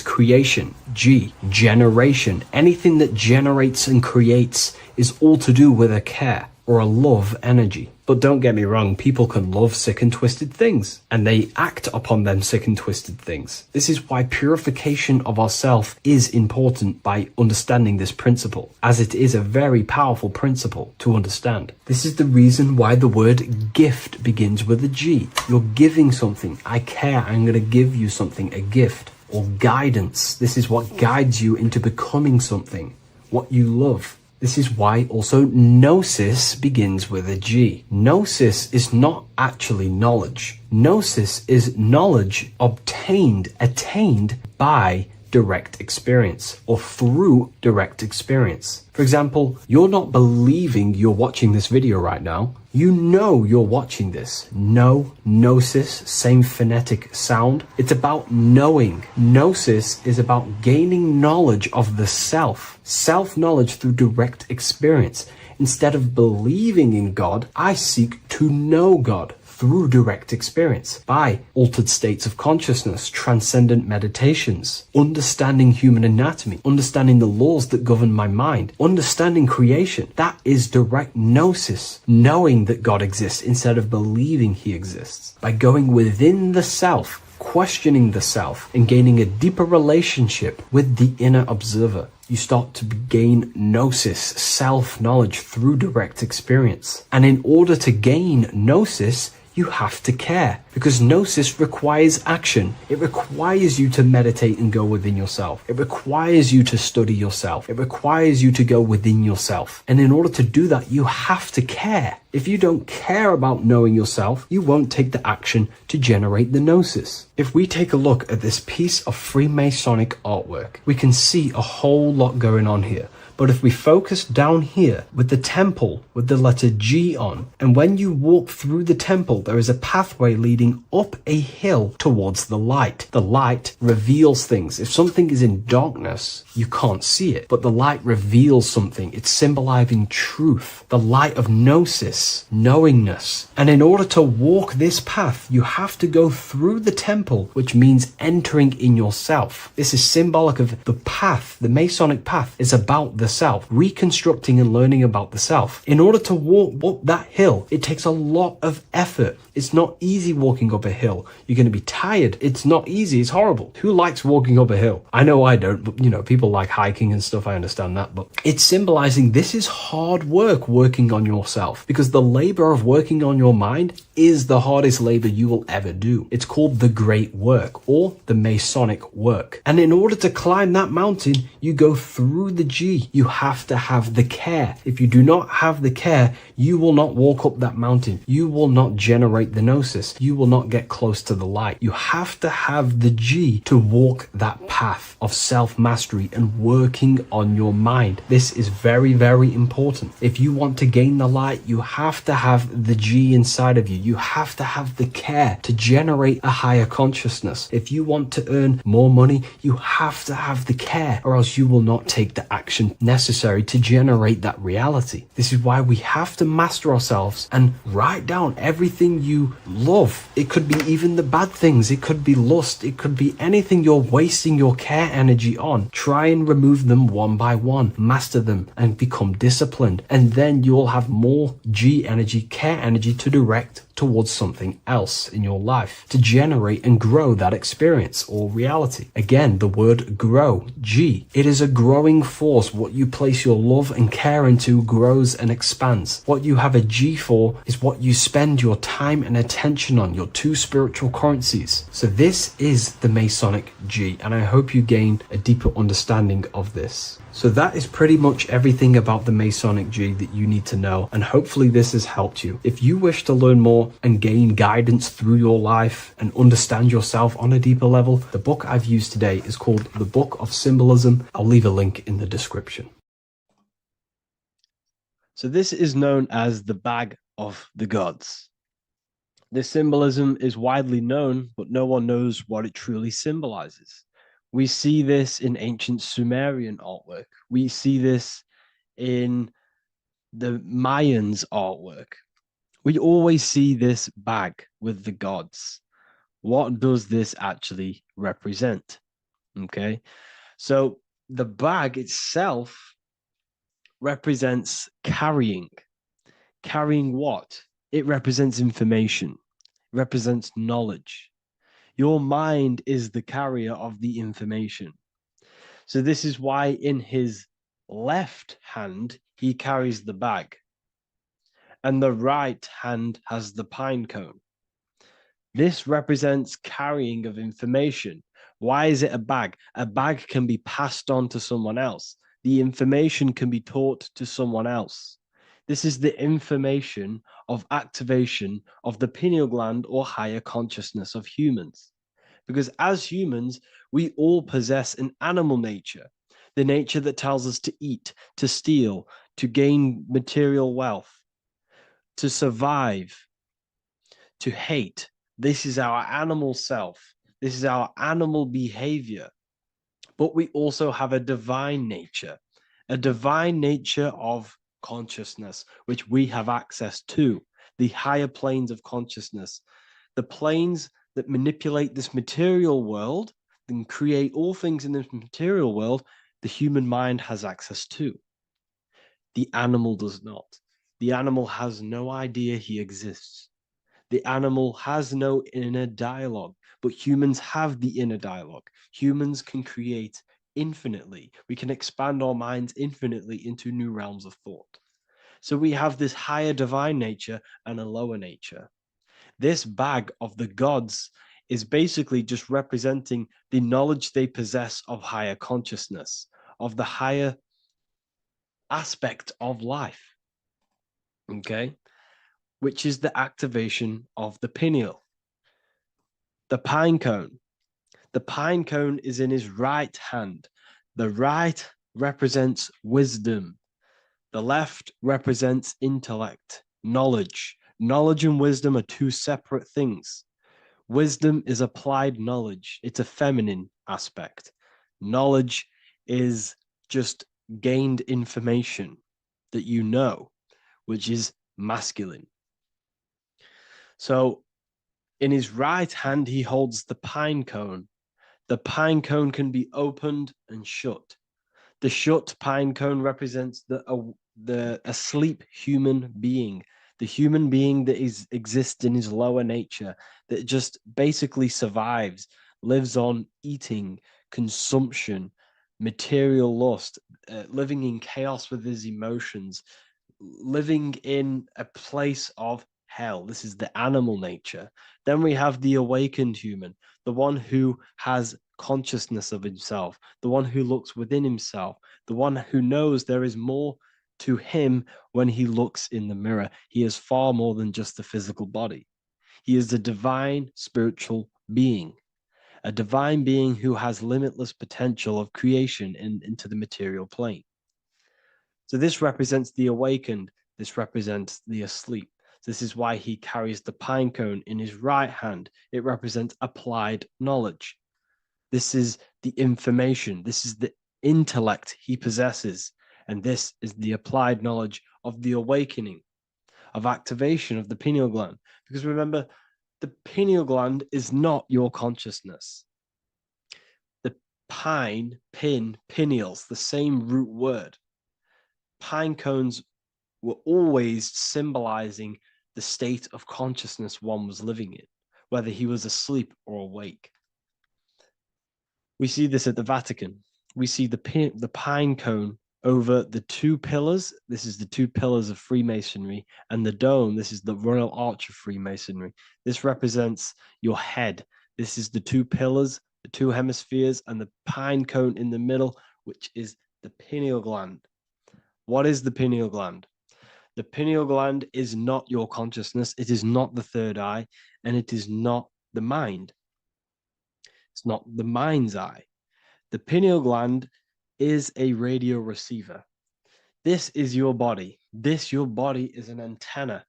creation. G, generation. Anything that generates and creates is all to do with a care or a love energy. But don't get me wrong, people can love sick and twisted things, and they act upon them sick and twisted things. This is why purification of ourself is important by understanding this principle, as it is a very powerful principle to understand. This is the reason why the word gift begins with a G. You're giving something. I care, I'm going to give you something, a gift. Or guidance. This is what guides you into becoming something, what you love. This is why also gnosis begins with a G. Gnosis is not actually knowledge. Gnosis is knowledge attained by direct experience or through direct experience. For example, you're not believing you're watching this video right now. You know you're watching this. Know, gnosis, same phonetic sound. It's about knowing. Gnosis is about gaining knowledge of the self. Self-knowledge through direct experience. Instead of believing in God, I seek to know God through direct experience, by altered states of consciousness, transcendent meditations, understanding human anatomy, understanding the laws that govern my mind, understanding creation. That is direct gnosis, knowing that God exists instead of believing he exists. By going within the self, questioning the self, and gaining a deeper relationship with the inner observer, you start to gain gnosis, self-knowledge through direct experience. And in order to gain gnosis, you have to care, because gnosis requires action. It requires you to meditate and go within yourself. It requires you to study yourself. It requires you to go within yourself. And in order to do that, you have to care. If you don't care about knowing yourself, you won't take the action to generate the gnosis. If we take a look at this piece of Freemasonic artwork, we can see a whole lot going on here. But if we focus down here with the temple with the letter G on, and when you walk through the temple, there is a pathway leading up a hill towards the light. The light reveals things. If something is in darkness, you can't see it, but the light reveals something. It's symbolizing truth, the light of gnosis, knowingness. And in order to walk this path, you have to go through the temple, which means entering in yourself. This is symbolic of the path. The Masonic path is about the self, reconstructing and learning about the self. In order to walk up that hill, it takes a lot of effort. It's not easy walking up a hill. You're going to be tired. It's not easy. It's horrible. Who likes walking up a hill? I know I don't, but people like hiking and stuff. I understand that, but it's symbolizing this is hard work, working on yourself, because the labor of working on your mind is the hardest labor you will ever do. It's called the great work, or the Masonic work. And in order to climb that mountain, you go through the G. You have to have the care. If you do not have the care, you will not walk up that mountain. You will not generate the gnosis. You will not get close to the light. You have to have the G to walk that path of self-mastery and working on your mind. This is very, very important. If you want to gain the light, you have to have the G inside of you. You have to have the care to generate a higher consciousness. If you want to earn more money, you have to have the care, or else you will not take the action necessary to generate that reality. This is why we have to master ourselves and write down everything you love. It could be even the bad things. It could be lust. It could be anything you're wasting your care energy on. Try and remove them one by one. Master them and become disciplined. And then you'll have more G energy, care energy to direct towards something else in your life to generate and grow that experience or reality. Again, the word grow, G. It is a growing force. What you place your love and care into grows and expands. What you have a G for is what you spend your time and attention on, your two spiritual currencies. So this is the Masonic G, and I hope you gain a deeper understanding of this. So that is pretty much everything about the Masonic G that you need to know, and hopefully this has helped you. If you wish to learn more and gain guidance through your life and understand yourself on a deeper level, the book I've used today is called The Book of Symbolism. I'll leave a link in the description. So this is known as the Bag of the Gods. This symbolism is widely known, but no one knows what it truly symbolizes. We see this in ancient Sumerian artwork. We see this in the Mayans' artwork. We always see this bag with the gods. What does this actually represent? Okay, so the bag itself represents carrying. Carrying what? It represents information, represents knowledge. Your mind is the carrier of the information. So this is why in his left hand, he carries the bag, and the right hand has the pine cone. This represents carrying of information. Why is it a bag? A bag can be passed on to someone else. The information can be taught to someone else. This is the information of activation of the pineal gland or higher consciousness of humans. Because as humans, we all possess an animal nature, the nature that tells us to eat, to steal, to gain material wealth, to survive, to hate. This is our animal self. This is our animal behavior. But we also have a divine nature of consciousness, which we have access to, the higher planes of consciousness, the planes that manipulate this material world and create all things in this material world, the human mind has access to. The animal does not. The animal has no idea he exists. The animal has no inner dialogue, but humans have the inner dialogue. Humans can create infinitely. We can expand our minds infinitely into new realms of thought. So we have this higher divine nature and a lower nature. This bag of the gods is basically just representing the knowledge they possess of higher consciousness, of the higher aspect of life. Okay? Which is the activation of the pineal. The pine cone. The pine cone is in his right hand. The right represents wisdom. The left represents intellect, knowledge. Knowledge and wisdom are two separate things. Wisdom is applied knowledge. It's a feminine aspect. Knowledge is just gained information that you know, which is masculine. So in his right hand, he holds the pine cone. The pine cone can be opened and shut. The shut pine cone represents the asleep human being, the human being that exists in his lower nature, that just basically survives, lives on eating, consumption, material lust, living in chaos with his emotions, living in a place of hell. This is the animal nature. Then we have the awakened human, the one who has consciousness of himself, the one who looks within himself, the one who knows there is more to him when he looks in the mirror. He is far more than just the physical body. He is a divine spiritual being, a divine being who has limitless potential of creation into the material plane. So this represents the awakened. This represents the asleep. This is why he carries the pine cone in his right hand. It represents applied knowledge. This is the information. This is the intellect he possesses. And this is the applied knowledge of the awakening, of activation of the pineal gland. Because remember, the pineal gland is not your consciousness. The pine, pin, pineals, the same root word. Pine cones were always symbolizing the state of consciousness one was living in, whether he was asleep or awake. We see this at the Vatican. We see the pine cone over the two pillars. This is the two pillars of Freemasonry, and the dome. This is the Royal Arch of Freemasonry. This represents your head. This is the two pillars, the two hemispheres, and the pine cone in the middle, which is the pineal gland. What is the pineal gland? The pineal gland is not your consciousness. It is not the third eye, and it is not the mind. It's not the mind's eye. The pineal gland is a radio receiver. This is your body. Your body is an antenna.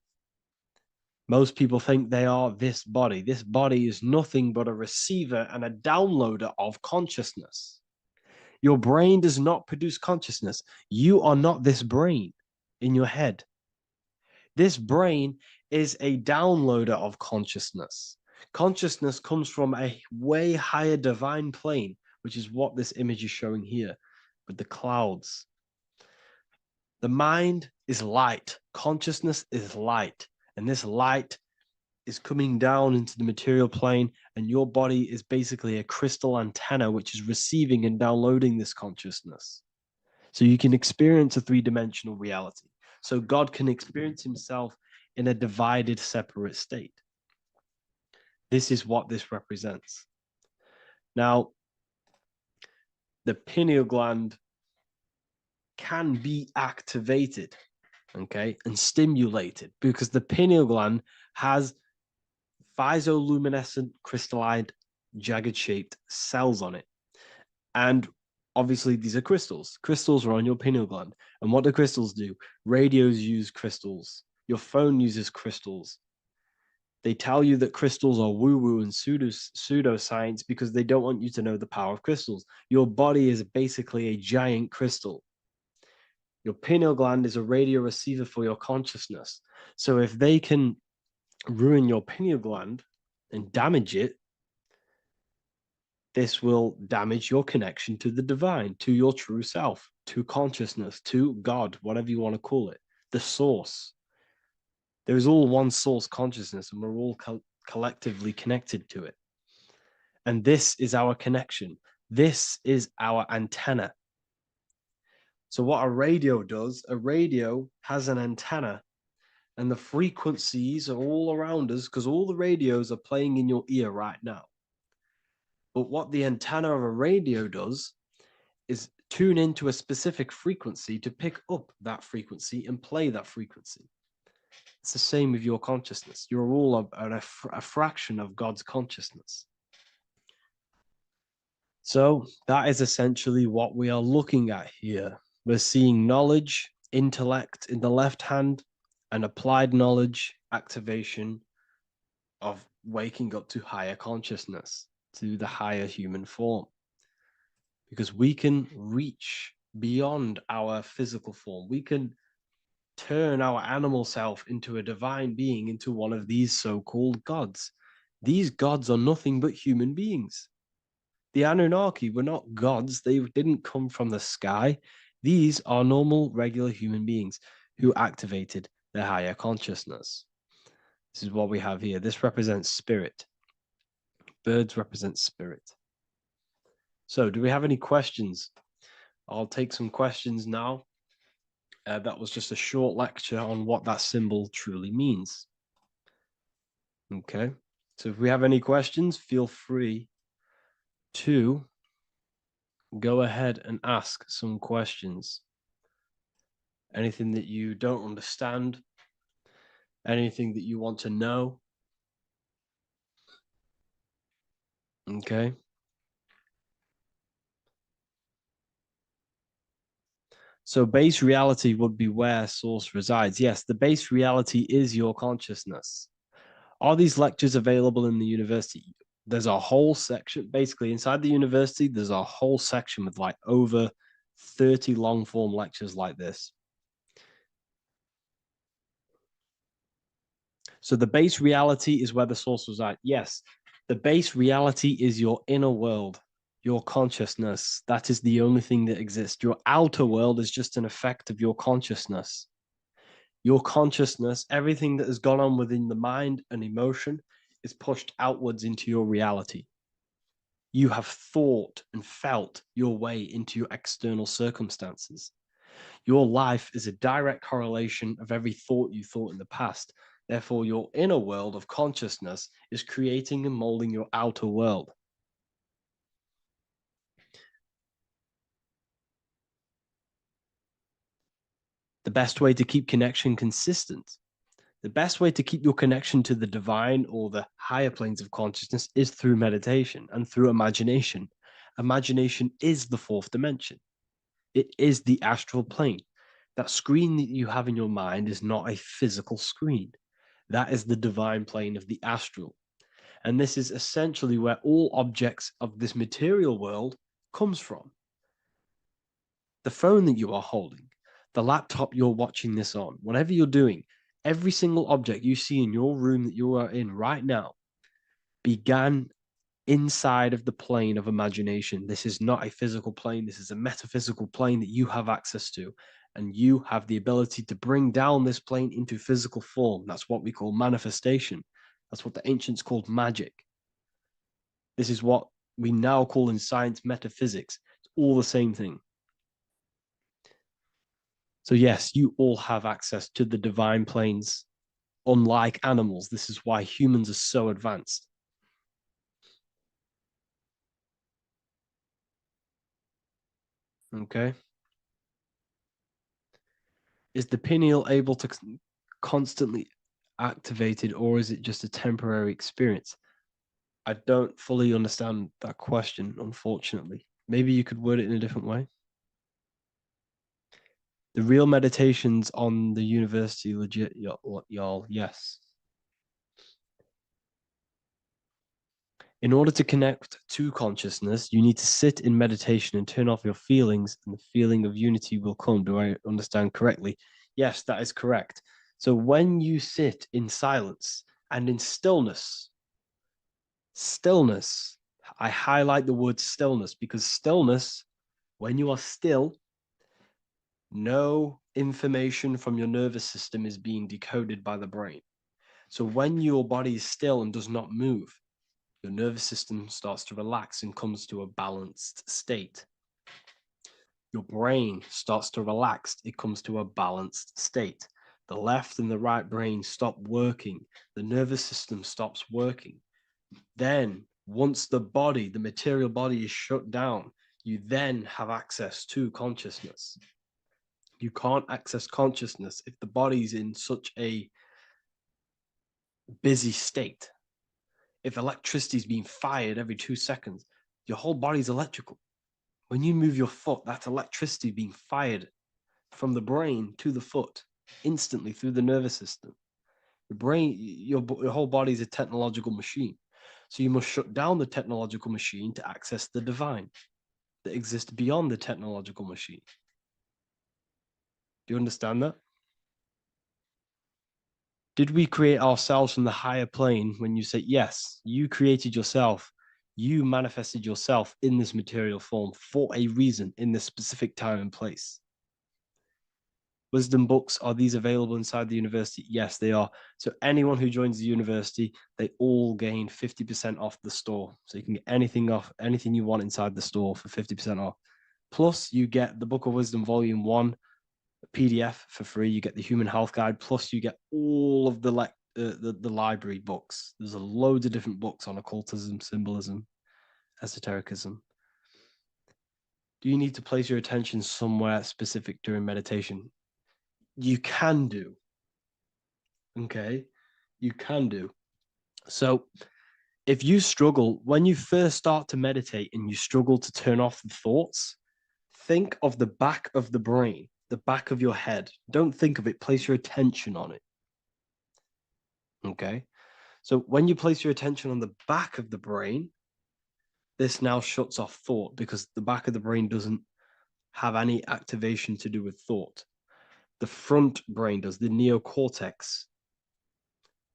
Most people think they are this body. This body is nothing but a receiver and a downloader of consciousness. Your brain does not produce consciousness. You are not this brain in your head. This brain is a downloader of consciousness. Consciousness comes from a way higher divine plane, which is what this image is showing here with the clouds. The mind is light. Consciousness is light. And this light is coming down into the material plane, and your body is basically a crystal antenna which is receiving and downloading this consciousness. So you can experience a three-dimensional reality. So God can experience himself in a divided, separate state. This is what this represents. Now, the pineal gland can be activated, okay, and stimulated, because the pineal gland has phytoluminescent crystalline jagged-shaped cells on it. And obviously, these are crystals. Crystals are on your pineal gland. And what do crystals do? Radios use crystals. Your phone uses crystals. They tell you that crystals are woo-woo and pseudoscience because they don't want you to know the power of crystals. Your body is basically a giant crystal. Your pineal gland is a radio receiver for your consciousness. So if they can ruin your pineal gland and damage it, this will damage your connection to the divine, to your true self, to consciousness, to God, whatever you want to call it, the source. There is all one source consciousness, and we're all collectively connected to it. And this is our connection. This is our antenna. So what a radio does, a radio has an antenna, and the frequencies are all around us because all the radios are playing in your ear right now. But what the antenna of a radio does is tune into a specific frequency to pick up that frequency and play that frequency. It's the same with your consciousness. You're all a fraction of God's consciousness. So that is essentially what we are looking at here. We're seeing knowledge, intellect in the left hand, and applied knowledge, activation of waking up to higher consciousness, to the higher human form. Because we can reach beyond our physical form. We can turn our animal self into a divine being, into one of these so-called gods. These gods are nothing but human beings. The Anunnaki were not gods. They didn't come from the sky. These are normal, regular human beings who activated their higher consciousness. This is what we have here. This represents spirit. Birds represent spirit. So do we have any questions? I'll take some questions now. That was just a short lecture on what that symbol truly means. Okay. So if we have any questions, feel free to go ahead and ask some questions. Anything that you don't understand, anything that you want to know. Okay. So base reality would be where source resides. Yes, the base reality is your consciousness. Are these lectures available in the university? There's a whole section, basically inside the university, there's a whole section with like over 30 long form lectures like this. So the base reality is where the source resides. Yes, the base reality is your inner world, your consciousness. That is the only thing that exists. Your outer world is just an effect of your consciousness. Your consciousness, everything that has gone on within the mind and emotion, is pushed outwards into your reality. You have thought and felt your way into your external circumstances. Your life is a direct correlation of every thought you thought in the past. Therefore, your inner world of consciousness is creating and molding your outer world. The best way to keep connection consistent, the best way to keep your connection to the divine or the higher planes of consciousness is through meditation and through imagination. Imagination is the fourth dimension. It is the astral plane. That screen that you have in your mind is not a physical screen. That is the divine plane of the astral. And this is essentially where all objects of this material world comes from. The phone that you are holding, the laptop you're watching this on, whatever you're doing, every single object you see in your room that you are in right now began inside of the plane of imagination. This is not a physical plane. This is a metaphysical plane that you have access to. And you have the ability to bring down this plane into physical form. That's what we call manifestation. That's what the ancients called magic. This is what we now call in science metaphysics. It's all the same thing. So yes, you all have access to the divine planes, unlike animals. This is why humans are so advanced. Okay. Is the pineal able to constantly activated, or is it just a temporary experience? I don't fully understand that question, unfortunately. Maybe you could word it in a different way. The real meditations on the university, legit, y'all, yes. In order to connect to consciousness, you need to sit in meditation and turn off your feelings, and the feeling of unity will come. Do I understand correctly? Yes, that is correct. So when you sit in silence and in stillness, I highlight the word stillness because stillness, when you are still, no information from your nervous system is being decoded by the brain. So when your body is still and does not move, your nervous system starts to relax and comes to a balanced state. Your brain starts to relax, it comes to a balanced state. The left and the right brain stop working, the nervous system stops working. Then, once the body, the material body is shut down, you then have access to consciousness. You can't access consciousness if the body's in such a busy state. If electricity is being fired every 2 seconds, your whole body's electrical. When you move your foot, that's electricity being fired from the brain to the foot instantly through the nervous system. Your brain, your whole body is a technological machine. So you must shut down the technological machine to access the divine that exists beyond the technological machine. Do you understand that? Did we create ourselves from the higher plane? When you say yes, you created yourself, you manifested yourself in this material form for a reason in this specific time and place. Wisdom books, are these available inside the university? Yes, they are. So anyone who joins the university, they all gain 50% off the store. So you can get anything you want inside the store for 50% off. Plus, you get the Book of Wisdom Volume 1 PDF for free. You get the Human Health Guide. Plus, you get all of the library books. There's a load of different books on occultism, symbolism, esotericism. Do you need to place your attention somewhere specific during meditation? You can do. Okay, you can do. So if you struggle, when you first start to meditate and you struggle to turn off the thoughts, think of the back of the brain, the back of your head. Don't think of it, place your attention on it. Okay, so when you place your attention on the back of the brain, this now shuts off thought because the back of the brain doesn't have any activation to do with thought. The front brain does, the neocortex.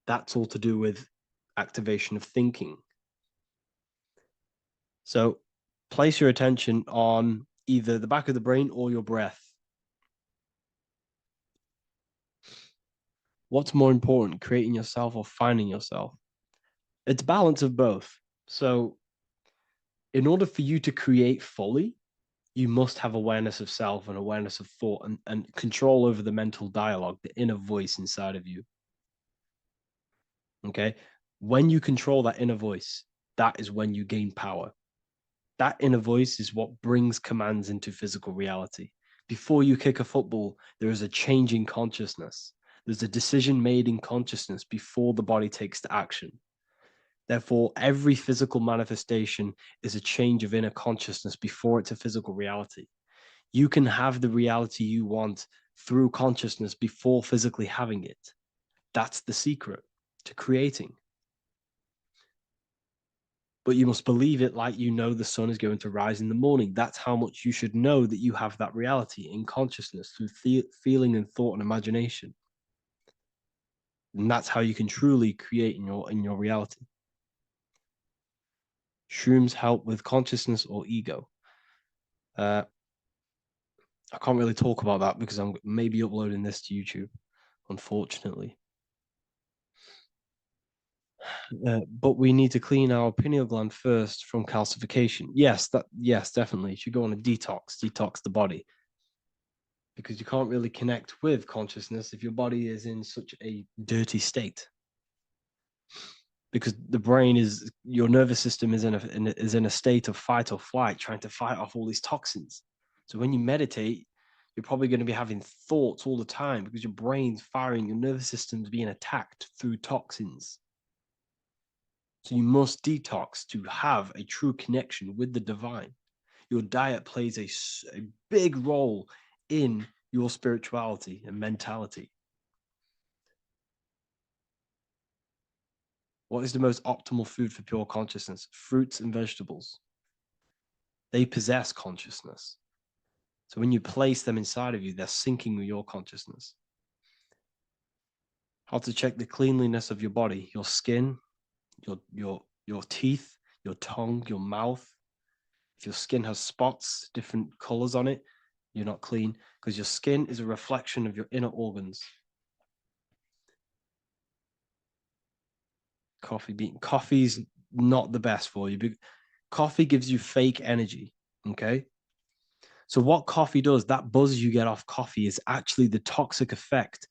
That's all to do with activation of thinking. So place your attention on either the back of the brain or your breath. What's more important, creating yourself or finding yourself? It's balance of both. So in order for you to create fully, you must have awareness of self and awareness of thought and control over the mental dialogue, the inner voice inside of you. Okay. When you control that inner voice, that is when you gain power. That inner voice is what brings commands into physical reality. Before you kick a football, there is a change in consciousness. There's a decision made in consciousness before the body takes the action. Therefore, every physical manifestation is a change of inner consciousness before it's a physical reality. You can have the reality you want through consciousness before physically having it. That's the secret to creating. But you must believe it like you know the sun is going to rise in the morning. That's how much you should know that you have that reality in consciousness through feeling and thought and imagination. And that's how you can truly create in your reality. Shrooms help with consciousness or ego. I can't really talk about that because I'm maybe uploading this to YouTube, unfortunately. But we need to clean our pineal gland first from calcification. Yes, definitely. You should go on a detox the body. Because you can't really connect with consciousness if your body is in such a dirty state. Because the brain is, your nervous system is in a state of fight or flight, trying to fight off all these toxins. So when you meditate, you're probably going to be having thoughts all the time because your brain's firing, your nervous system's being attacked through toxins. So you must detox to have a true connection with the divine. Your diet plays a big role in your spirituality and mentality. What is the most optimal food for pure consciousness? Fruits and vegetables. They possess consciousness. So when you place them inside of you, they're syncing with your consciousness. How to check the cleanliness of your body, your skin, your teeth, your tongue, your mouth. If your skin has spots, different colors on it, you're not clean, because your skin is a reflection of your inner organs. Coffee's not the best for you. Coffee gives you fake energy. Okay. So what coffee does, that buzz you get off coffee, is actually the toxic effect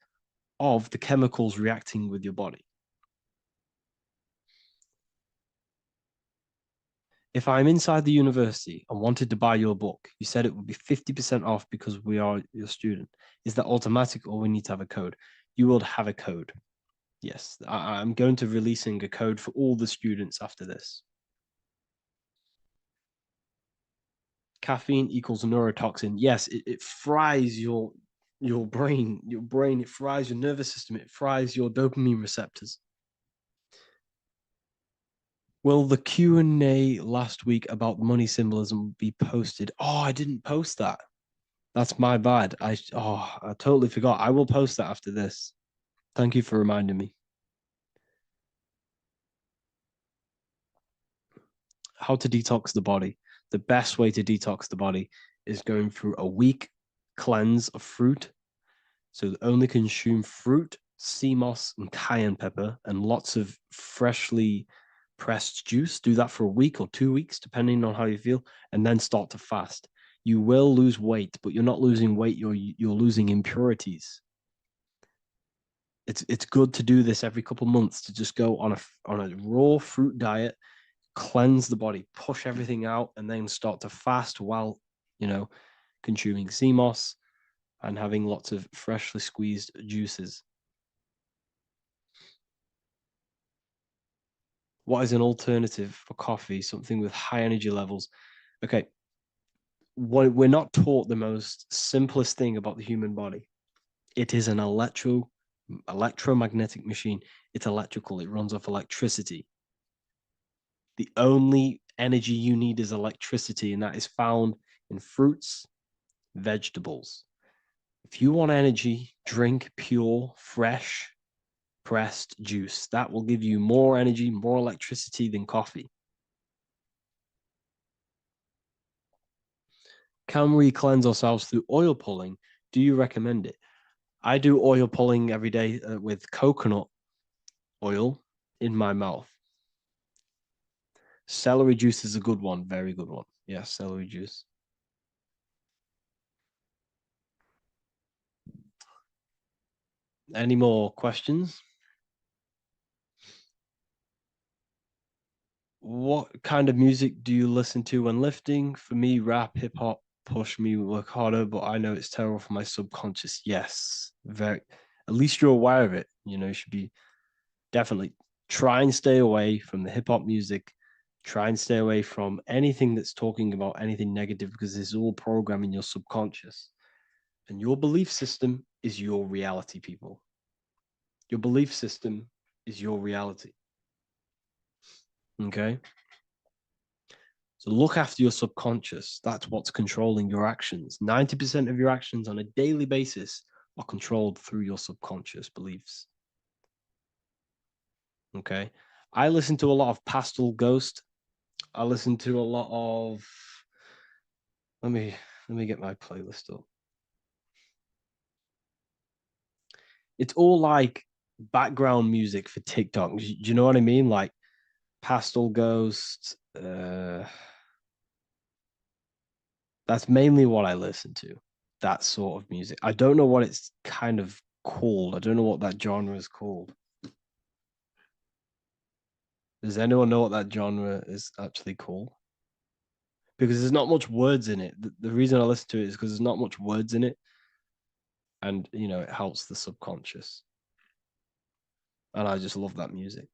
of the chemicals reacting with your body. If I'm inside the university and wanted to buy your book, you said it would be 50% off because we are your student. Is that automatic or we need to have a code? You will have a code. Yes, I'm going to releasing a code for all the students after this. Caffeine equals neurotoxin. Yes, it fries your brain, it fries your nervous system, it fries your dopamine receptors. Will the Q&A last week about money symbolism be posted? Oh, I didn't post that. That's my bad. I totally forgot. I will post that after this. Thank you for reminding me. How to detox the body. The best way to detox the body is going through a week cleanse of fruit. So only consume fruit, sea moss, and cayenne pepper, and lots of freshly pressed juice. Do that for a week or 2 weeks, depending on how you feel, and then start to fast. You will lose weight, but you're not losing weight. You're losing impurities. It's good to do this every couple months, to just go on a raw fruit diet, cleanse the body, push everything out, and then start to fast while consuming sea moss and having lots of freshly squeezed juices. What is an alternative for coffee? Something with high energy levels. Okay, we're not taught the most simplest thing about the human body. It is an electromagnetic machine. It's electrical. It runs off electricity. The only energy you need is electricity, and that is found in fruits, vegetables. If you want energy, drink pure, fresh, pressed juice. That will give you more energy, more electricity than coffee. Can we cleanse ourselves through oil pulling? Do you recommend it? I do oil pulling every day with coconut oil in my mouth. Celery juice is a good one, very good one. Yeah, celery juice. Any more questions? What kind of music do you listen to when lifting? For me, rap, hip hop push me work harder, but I know it's terrible for my subconscious. Yes, very. At least you're aware of it. You should be definitely try and stay away from the hip hop music. Try and stay away from anything that's talking about anything negative, because it's all programming your subconscious. And your belief system is your reality, people. Your belief system is your reality. Okay. So look after your subconscious. That's what's controlling your actions. 90% of your actions on a daily basis are controlled through your subconscious beliefs. Okay. I listen to a lot of Pastel Ghost. I listen to a lot of let me get my playlist up. It's all like background music for TikTok. Do you know what I mean? Like Pastel Ghost. That's mainly what I listen to. That sort of music. I don't know what it's kind of called. I don't know what that genre is called. Does anyone know what that genre is actually called? Because there's not much words in it. The reason I listen to it is because there's not much words in it. And, it helps the subconscious. And I just love that music.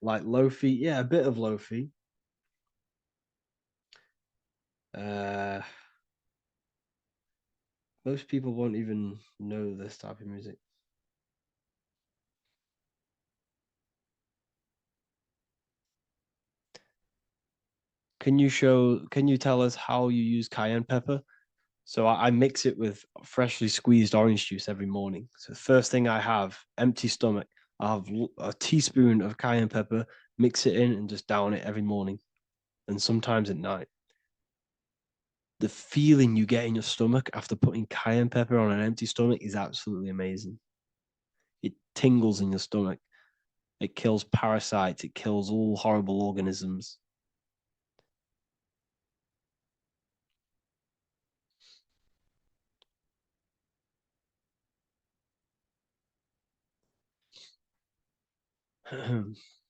Like Lofi. Yeah, a bit of Lofi. Uh, Most people won't even know this type of music. Can you tell us how you use cayenne pepper? So I mix it with freshly squeezed orange juice every morning. So the first thing I have, empty stomach, I have a teaspoon of cayenne pepper, mix it in and just down it every morning and sometimes at night. The feeling you get in your stomach after putting cayenne pepper on an empty stomach is absolutely amazing. It tingles in your stomach. It kills parasites. It kills all horrible organisms.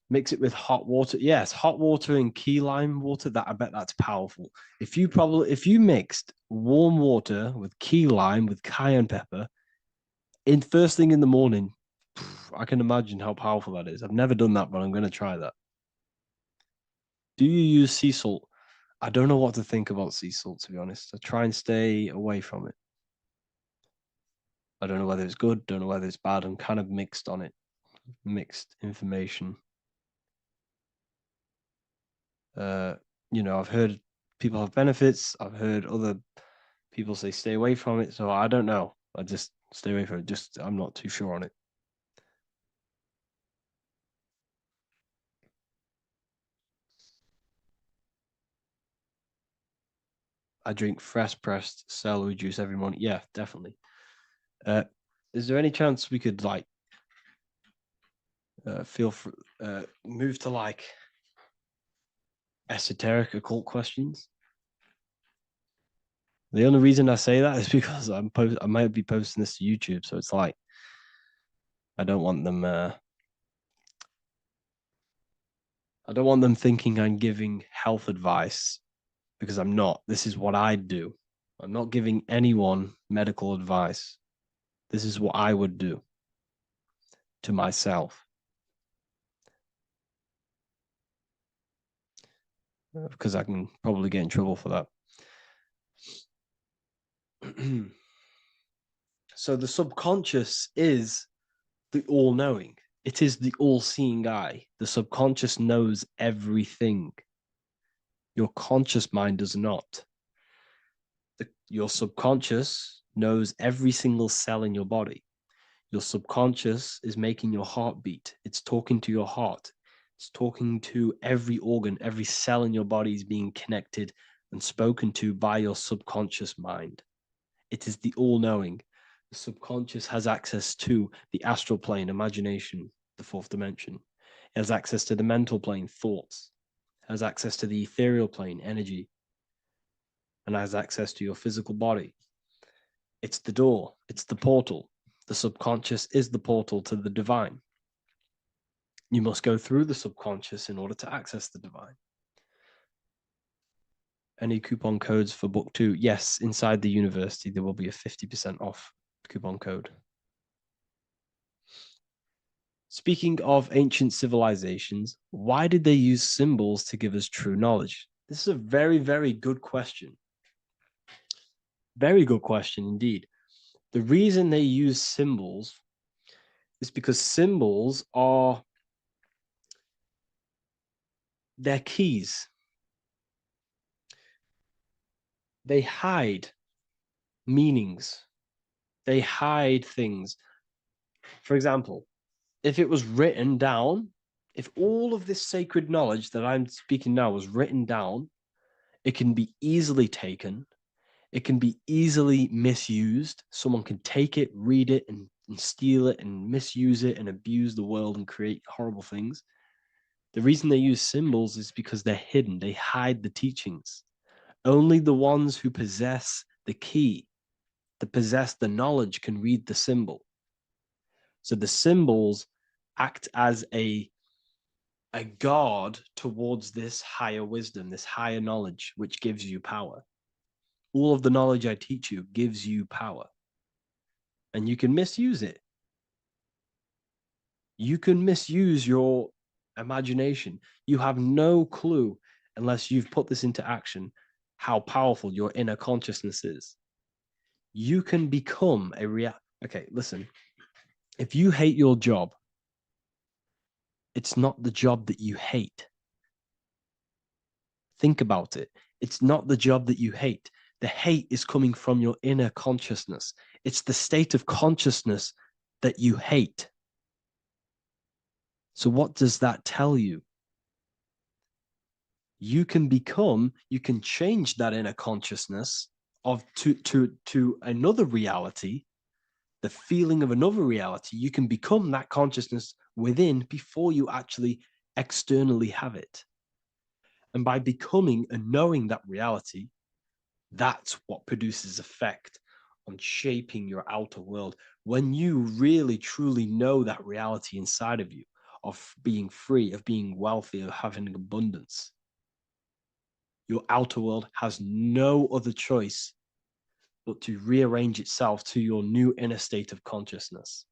Mix it with hot water. Yes, hot water and key lime water. That I bet that's powerful. If you mixed warm water with key lime with cayenne pepper in first thing in the morning, I can imagine how powerful that is. I've never done that, but I'm going to try that. Do you use sea salt? I don't know what to think about sea salt, to be honest. I try and stay away from it. I don't know whether it's good, don't know whether it's bad. I'm kind of mixed on it, mixed information. Uh, I've heard people have benefits. I've heard other people say stay away from it. So I don't know. I just stay away from it. Just I'm not too sure on it. I drink fresh pressed celery juice every morning. Yeah, definitely. Uh, is there any chance we could feel free, move to esoteric occult questions? The only reason I say that is because I might be posting this to YouTube, so it's like I don't want them. I don't want them thinking I'm giving health advice because I'm not. This is what I do. I'm not giving anyone medical advice. This is what I would do to myself because I can probably get in trouble for that. So the subconscious is the all knowing, it is the all seeing eye. The subconscious knows everything. Your conscious mind does not. Your subconscious knows every single cell in your body. Your subconscious is making your heart beat. It's talking to your heart. It's talking to every organ, every cell in your body is being connected and spoken to by your subconscious mind. It is the all knowing. The subconscious has access to the astral plane, imagination, the fourth dimension. It has access to the mental plane, thoughts. It has access to the ethereal plane, energy. And has access to your physical body. It's the door, it's the portal. The subconscious is the portal to the divine. You must go through the subconscious in order to access the divine. Any coupon codes for book 2? Yes, inside the university, there will be a 50% off coupon code. Speaking of ancient civilizations, why did they use symbols to give us true knowledge? This is a very, very good question. Very good question indeed. The reason they use symbols is because symbols are their keys. They hide meanings. They hide things. For example, if it was written down, if all of this sacred knowledge that I'm speaking now was written down, it can be easily taken. It can be easily misused. Someone can take it, read it, and steal it and misuse it and abuse the world and create horrible things. The reason they use symbols is because they're hidden. They hide the teachings. Only the ones who possess the key, that possess the knowledge, can read the symbol. So the symbols act as a guard towards this higher wisdom, this higher knowledge, which gives you power. All of the knowledge I teach you gives you power. And you can misuse it. You can misuse your imagination. You have no clue unless you've put this into action how powerful your inner consciousness is. You can become a Okay, listen. If you hate your job, it's not the job that you hate. Think about it. It's not the job that you hate. The hate is coming from your inner consciousness. It's the state of consciousness that you hate. So what does that tell you? You can change that inner consciousness to another reality, the feeling of another reality. You can become that consciousness within before you actually externally have it. And by becoming and knowing that reality, that's what produces effect on shaping your outer world. When you really, truly know that reality inside of you of being free, of being wealthy, of having abundance, your outer world has no other choice but to rearrange itself to your new inner state of consciousness.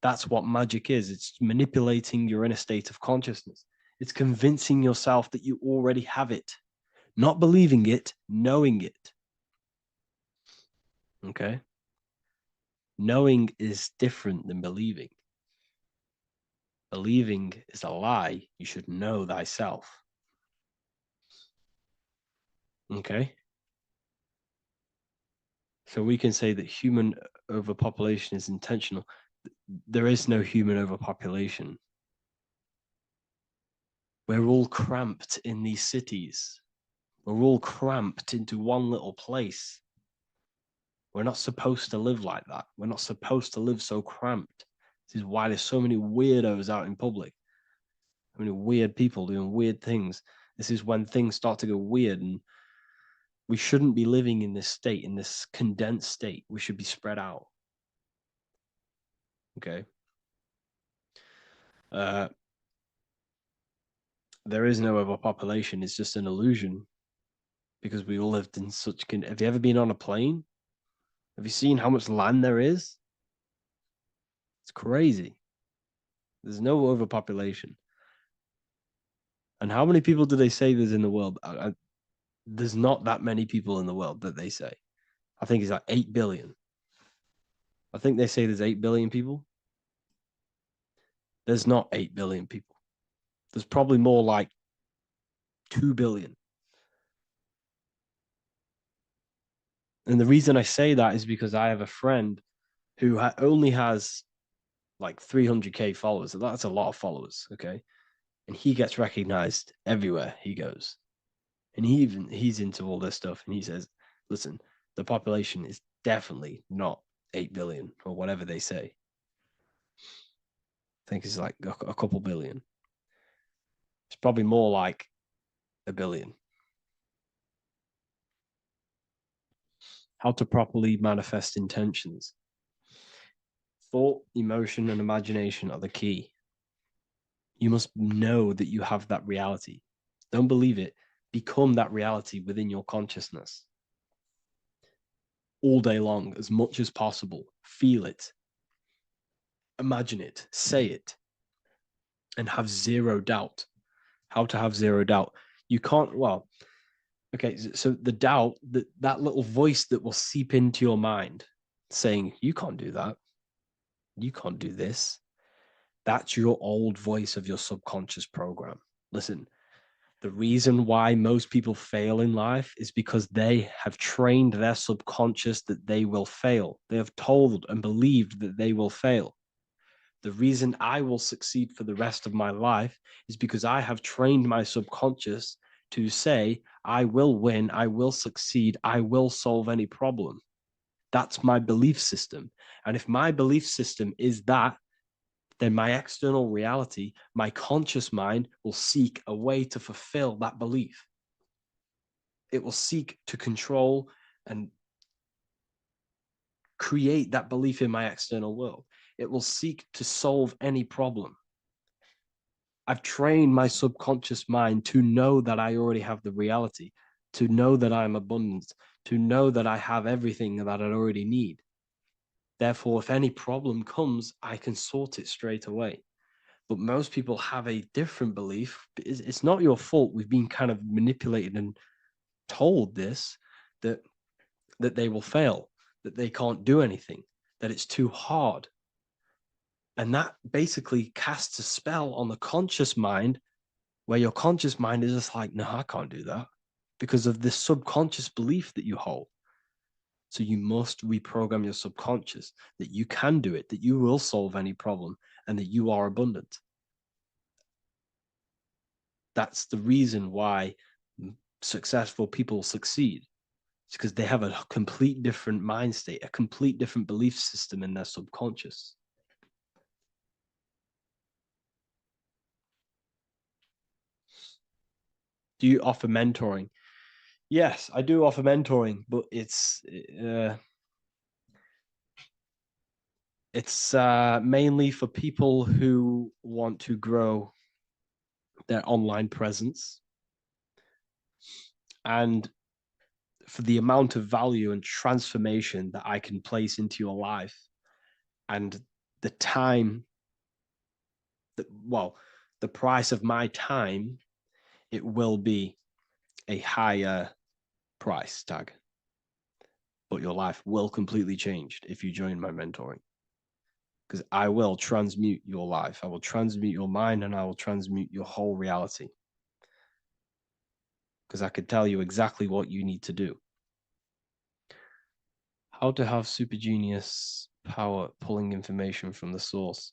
That's what magic is. It's manipulating your inner state of consciousness. It's convincing yourself that you already have it, not believing it, knowing it. Okay? Knowing is different than believing. Believing is a lie. You should know thyself. Okay? So we can say that human overpopulation is intentional. There is no human overpopulation. We're all cramped in these cities. We're all cramped into one little place. We're not supposed to live like that. We're not supposed to live so cramped. This is why there's so many weirdos out in public. So many weird people doing weird things. This is when things start to go weird, and we shouldn't be living in this state, in this condensed state. We should be spread out. Okay. There is no overpopulation. It's just an illusion because we all lived in such. Have you ever been on a plane? Have you seen how much land there is? It's crazy. There's no overpopulation. And how many people do they say there's in the world? There's not that many people in the world that they say. I think it's like 8 billion. I think they say there's 8 billion people. There's not 8 billion people. There's probably more like 2 billion. And the reason I say that is because I have a friend who only has like 300K followers. So that's a lot of followers, okay? And he gets recognized everywhere he goes. And he's into all this stuff. And he says, listen, the population is definitely not 8 billion or whatever they say. I think it's like a couple billion. It's probably more like a billion. How to properly manifest intentions. Thought, emotion, and imagination are the key. You must know that you have that reality. Don't believe it. Become that reality within your consciousness. All day long, as much as possible. Feel it. Imagine it. Say it. And have zero doubt. How to have zero doubt. You can't, well, okay, so the doubt, that little voice that will seep into your mind saying, you can't do that. You can't do this. That's your old voice of your subconscious program. Listen, the reason why most people fail in life is because they have trained their subconscious that they will fail. They have told and believed that they will fail. The reason I will succeed for the rest of my life is because I have trained my subconscious to say, I will win, I will succeed, I will solve any problem. That's my belief system. And if my belief system is that, then my external reality, my conscious mind will seek a way to fulfill that belief. It will seek to control and create that belief in my external world. It will seek to solve any problem. I've trained my subconscious mind to know that I already have the reality, to know that I'm abundant, to know that I have everything that I already need. Therefore, if any problem comes, I can sort it straight away. But most people have a different belief. It's not your fault. We've been kind of manipulated and told this, that they will fail, that they can't do anything, that it's too hard. And that basically casts a spell on the conscious mind, where your conscious mind is just like, no, I can't do that, because of this subconscious belief that you hold. So you must reprogram your subconscious that you can do it, that you will solve any problem, and that you are abundant. That's the reason why successful people succeed. It's because they have a complete different mind state, a complete different belief system in their subconscious. Do you offer mentoring? Yes, I do offer mentoring, but it's mainly for people who want to grow their online presence, and for the amount of value and transformation that I can place into your life, and the time that, well, the price of my time, it will be a higher price tag, but your life will completely change if you join my mentoring, because I will transmute your life. I will transmute your mind, and I will transmute your whole reality, because I could tell you exactly what you need to do. How to have super genius power pulling information from the source.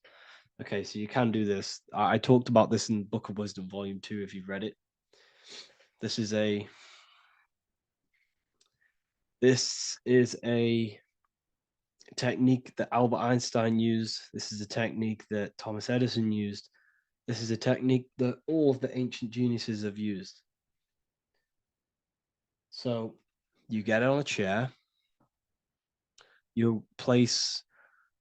Okay, so you can do this. I talked about this in Book of Wisdom Volume 2, if you've read it. This is a technique that Albert Einstein used. This is a technique that Thomas Edison used. This is a technique that all of the ancient geniuses have used. So you get on a chair, you place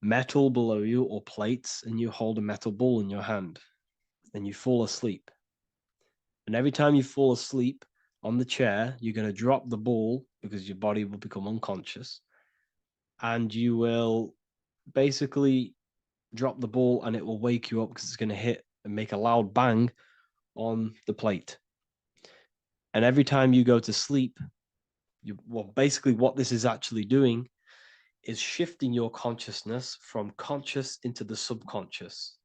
metal below you or plates, and you hold a metal ball in your hand, and you fall asleep. And every time you fall asleep on the chair, you're going to drop the ball, because your body will become unconscious, and you will basically drop the ball, and it will wake you up, because it's going to hit and make a loud bang on the plate. And every time you go to sleep, basically what this is actually doing is shifting your consciousness from conscious into the subconscious.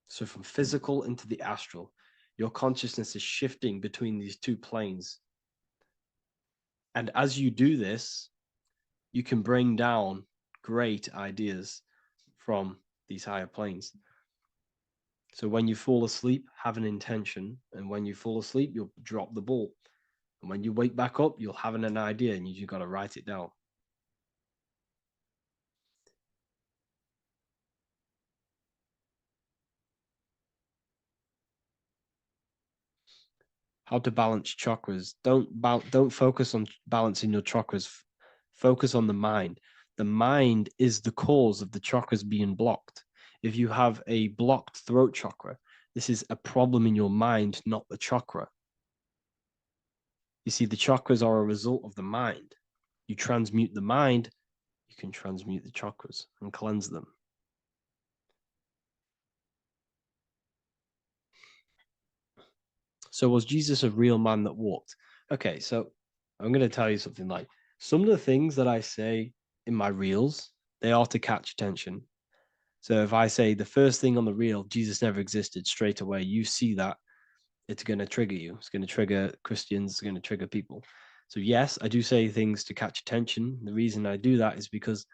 So from physical into the astral. Your consciousness is shifting between these two planes. And as you do this, you can bring down great ideas from these higher planes. So when you fall asleep, have an intention. And when you fall asleep, you'll drop the ball. And when you wake back up, you'll have an idea, and you got to write it down. How to balance chakras. Don't focus on balancing your chakras. Focus on the mind. The mind is the cause of the chakras being blocked. If you have a blocked throat chakra, this is a problem in your mind, not the chakra. You see, the chakras are a result of the mind. You transmute the mind, you can transmute the chakras and cleanse them. So was Jesus a real man that walked? Okay, so I'm going to tell you something. Like, some of the things that I say in my reels, they are to catch attention. So if I say the first thing on the reel, Jesus never existed, straight away, you see that, it's going to trigger you. It's going to trigger Christians. It's going to trigger people. So yes, I do say things to catch attention. The reason I do that is because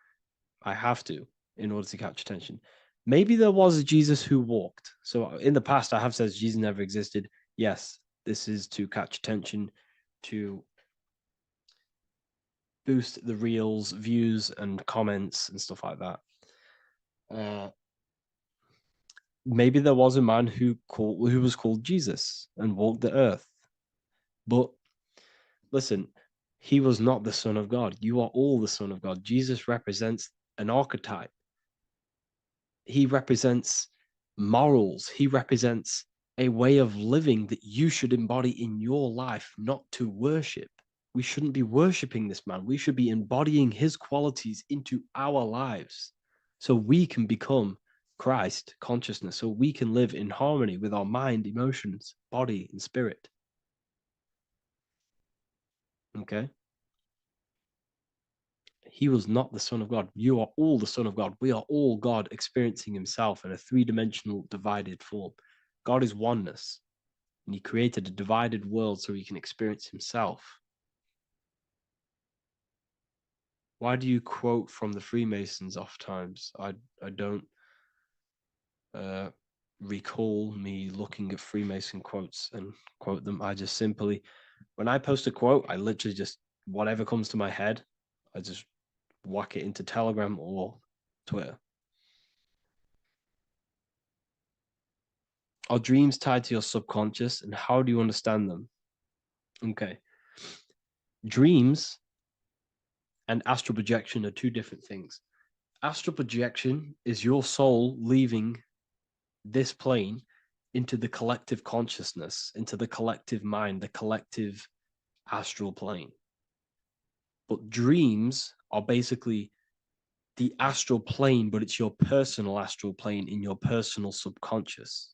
I have to, in order to catch attention. Maybe there was a Jesus who walked. So in the past, I have said Jesus never existed. Yes, this is to catch attention, to boost the reels, views, and comments and stuff like that. Maybe there was a man who was called Jesus and walked the earth. But listen, he was not the Son of God. You are all the Son of God. Jesus represents an archetype. He represents morals. He represents a way of living that you should embody in your life, not to worship. We shouldn't be worshiping this man. We should be embodying his qualities into our lives so we can become Christ consciousness, so we can live in harmony with our mind, emotions, body, and spirit. Okay? He was not the Son of God. You are all the Son of God. We are all God experiencing himself in a three-dimensional divided form. God is oneness, and he created a divided world so he can experience himself. Why do you quote from the Freemasons oft times? I don't recall me looking at Freemason quotes and quote them. I just simply, when I post a quote, I literally just, whatever comes to my head, I just whack it into Telegram or Twitter. Are dreams tied to your subconscious, and how do you understand them? Okay. Dreams and astral projection are two different things. Astral projection is your soul leaving this plane into the collective consciousness, into the collective mind, the collective astral plane. But dreams are basically the astral plane, but it's your personal astral plane in your personal subconscious.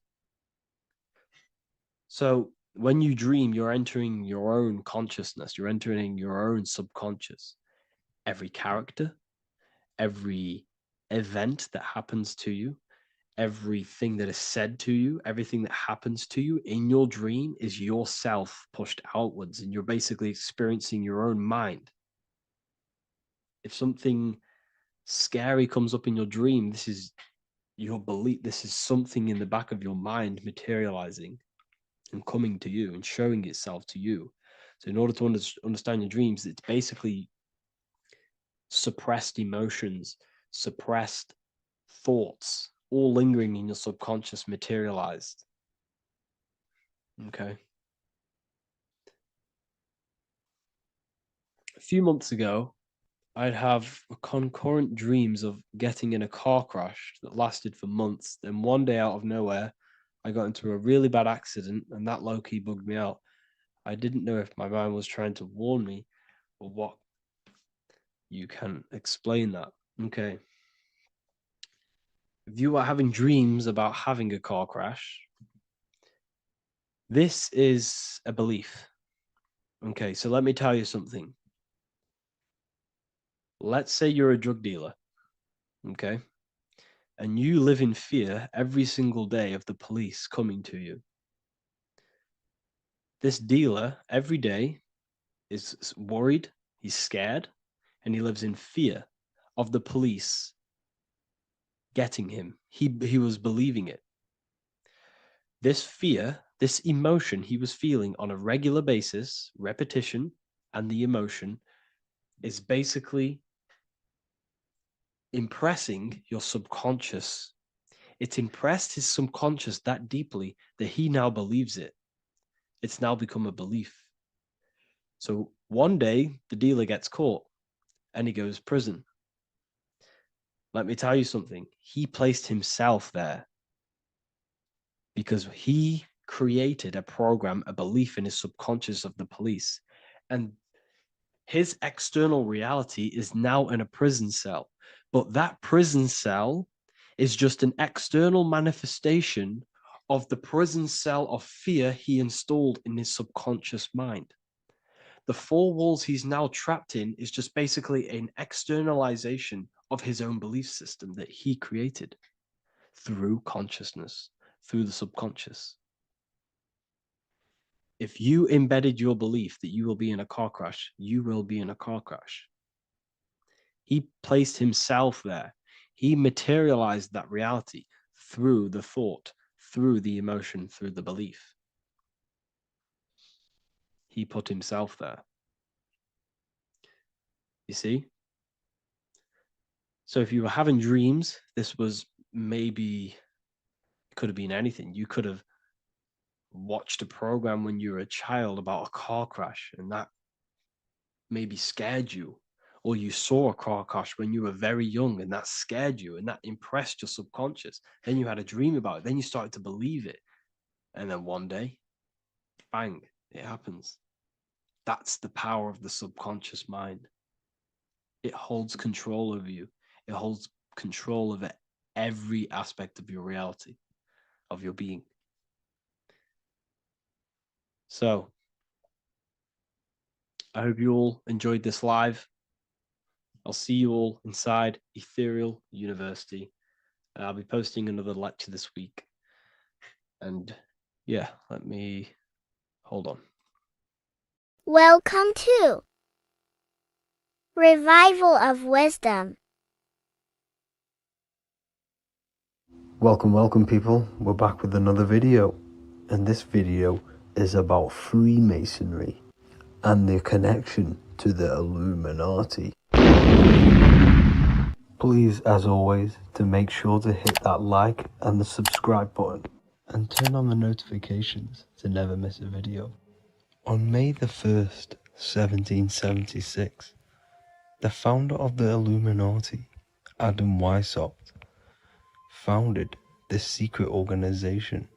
So when you dream, you're entering your own consciousness, you're entering your own subconscious. Every character, every event that happens to you, everything that is said to you, everything that happens to you in your dream is yourself pushed outwards, and you're basically experiencing your own mind. If something scary comes up in your dream, this is your belief, this is something in the back of your mind materializing and coming to you and showing itself to you. So in order to understand your dreams, it's basically suppressed emotions, suppressed thoughts, all lingering in your subconscious materialized. Okay. A few months ago, I'd have concurrent dreams of getting in a car crash that lasted for months. Then one day out of nowhere, I got into a really bad accident, and that low-key bugged me out. I didn't know if my mind was trying to warn me or what. You can explain that. Okay. If you are having dreams about having a car crash, this is a belief. Okay, so let me tell you something. Let's say you're a drug dealer, okay? And you live in fear every single day of the police coming to you. This dealer every day is worried, he's scared, and he lives in fear of the police getting him. He was believing it. This fear, this emotion he was feeling on a regular basis, repetition, and the emotion is basically impressing your subconscious. It's impressed his subconscious that deeply that he now believes it. It's now become a belief. So one day the dealer gets caught and he goes to prison. Let me tell you something. He placed himself there because he created a program, a belief in his subconscious of the police. And his external reality is now in a prison cell. But that prison cell is just an external manifestation of the prison cell of fear he installed in his subconscious mind. The four walls he's now trapped in is just basically an externalization of his own belief system that he created through consciousness, through the subconscious. If you embedded your belief that you will be in a car crash, you will be in a car crash. He placed himself there. He materialized that reality through the thought, through the emotion, through the belief. He put himself there. You see? So if you were having dreams, this was maybe, it could have been anything. You could have watched a program when you were a child about a car crash, and that maybe scared you. Or you saw a car crash when you were very young, and that scared you, and that impressed your subconscious. Then you had a dream about it. Then you started to believe it. And then one day, bang, it happens. That's the power of the subconscious mind. It holds control over you. It holds control over every aspect of your reality, of your being. So I hope you all enjoyed this live. I'll see you all inside Ethereal University. I'll be posting another lecture this week. And yeah, let me hold on. Welcome to Revival of Wisdom. Welcome people, we're back with another video, and this video is about Freemasonry and their connection to the Illuminati. Please, as always, to make sure to hit that like and the subscribe button and turn on the notifications to never miss a video. On May the 1st, 1776, the founder of the Illuminati, Adam Weishaupt, founded this secret organization,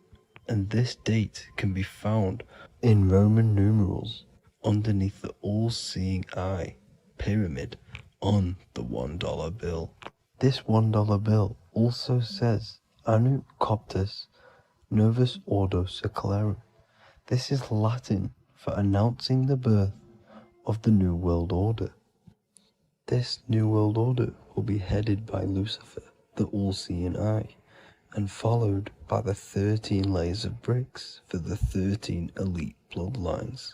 and this date can be found in Roman numerals underneath the all-seeing eye pyramid on the $1 bill. This $1 bill also says Anno Coptus Novus Ordo Secularum. This is Latin for announcing the birth of the New World Order. This New World Order will be headed by Lucifer, the all-seeing eye, and followed by the 13 layers of bricks for the 13 elite bloodlines.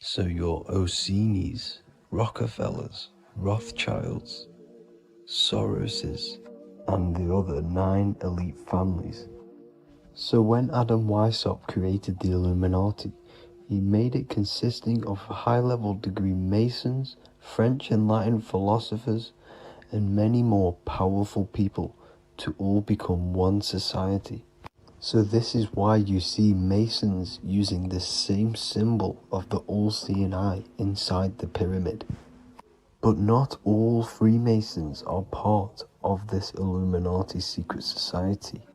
So your Orsini's, Rockefellers, Rothschilds, Soroses, and the other 9 elite families. So when Adam Weishaupt created the Illuminati, he made it consisting of high-level degree Masons, French and Latin philosophers, and many more powerful people to all become one society. So this is why you see Masons using the same symbol of the all-seeing eye inside the pyramid. But not all Freemasons are part of this Illuminati secret society.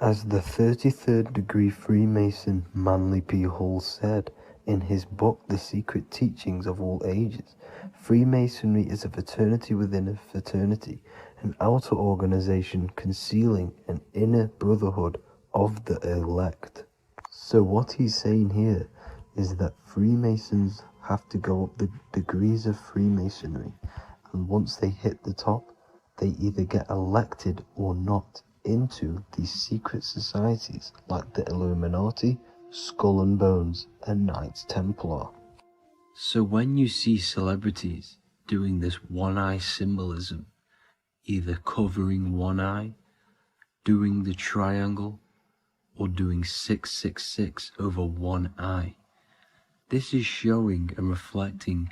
As the 33rd degree Freemason Manly P. Hall said in his book The Secret Teachings of All Ages, Freemasonry is a fraternity within a fraternity, an outer organization concealing an inner brotherhood of the elect. So what he's saying here is that Freemasons have to go up the degrees of Freemasonry, and once they hit the top, they either get elected or not into these secret societies like the Illuminati, Skull and Bones, and Knights Templar. So when you see celebrities doing this one-eye symbolism, either covering one eye, doing the triangle, or doing 666 over one eye, this is showing and reflecting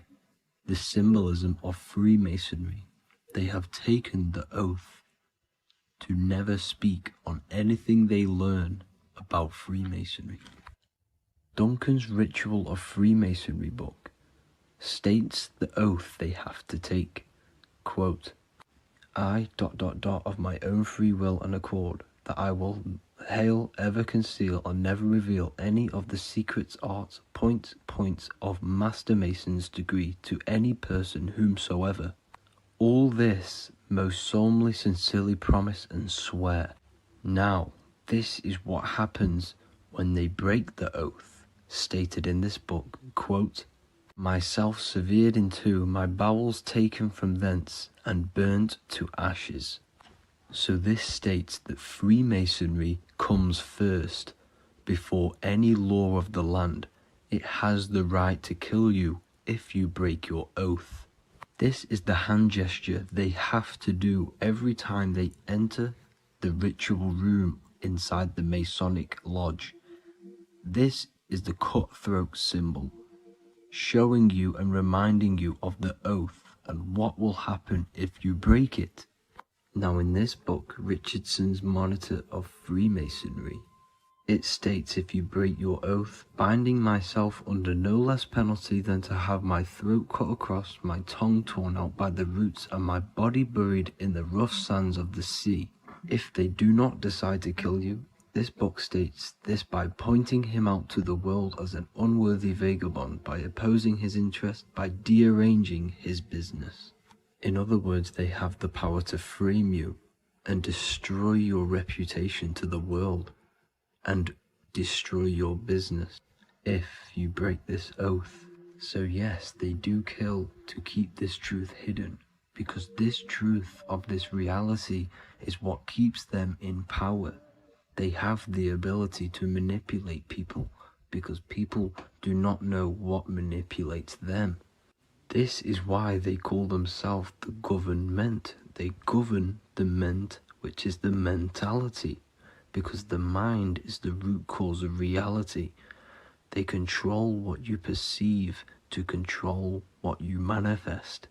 the symbolism of Freemasonry. They have taken the oath to never speak on anything they learn about Freemasonry. Duncan's Ritual of Freemasonry book states the oath they have to take. Quote, I ... of my own free will and accord, that I will hail, ever conceal, or never reveal any of the secrets, arts, points of Master Mason's degree to any person whomsoever. All this most solemnly, sincerely promise and swear. Now, this is what happens when they break the oath, stated in this book, quote, myself severed in two, my bowels taken from thence, and burnt to ashes. So this states that Freemasonry comes first, before any law of the land. It has the right to kill you if you break your oath. This is the hand gesture they have to do every time they enter the ritual room inside the Masonic lodge. This is the cutthroat symbol, showing you and reminding you of the oath and what will happen if you break it. Now in this book, Richardson's Monitor of Freemasonry, it states, if you break your oath, binding myself under no less penalty than to have my throat cut across, my tongue torn out by the roots, and my body buried in the rough sands of the sea. If they do not decide to kill you, this book states this by pointing him out to the world as an unworthy vagabond, by opposing his interest, by dearranging his business. In other words, they have the power to frame you and destroy your reputation to the world, and destroy your business if you break this oath. So yes, they do kill to keep this truth hidden, because this truth of this reality is what keeps them in power. They have the ability to manipulate people because people do not know what manipulates them. This is why they call themselves the government. They govern the ment, which is the mentality, because the mind is the root cause of reality. They control what you perceive to control what you manifest.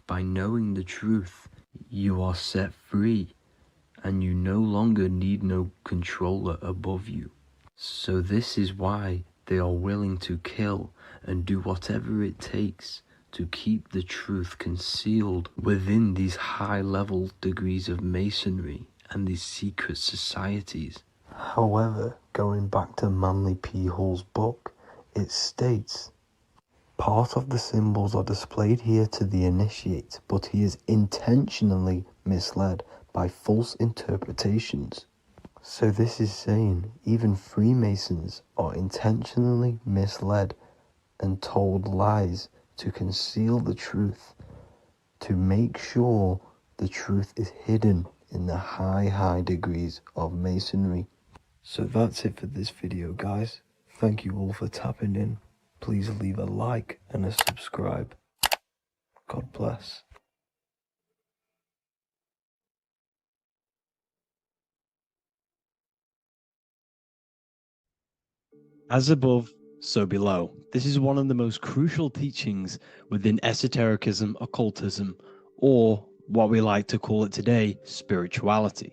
By knowing the truth, you are set free, and you no longer need no controller above you. So this is why they are willing to kill and do whatever it takes to keep the truth concealed within these high-level degrees of masonry and these secret societies. However, going back to Manly P. Hall's book, it states, part of the symbols are displayed here to the initiate, but he is intentionally misled by false interpretations. So this is saying even Freemasons are intentionally misled and told lies to conceal the truth, to make sure the truth is hidden in the high degrees of masonry. So that's it for this video, guys. Thank you all for tapping in. Please leave a like and a subscribe. God bless. As above, so below. This is one of the most crucial teachings within esotericism, occultism, or what we like to call it today, spirituality.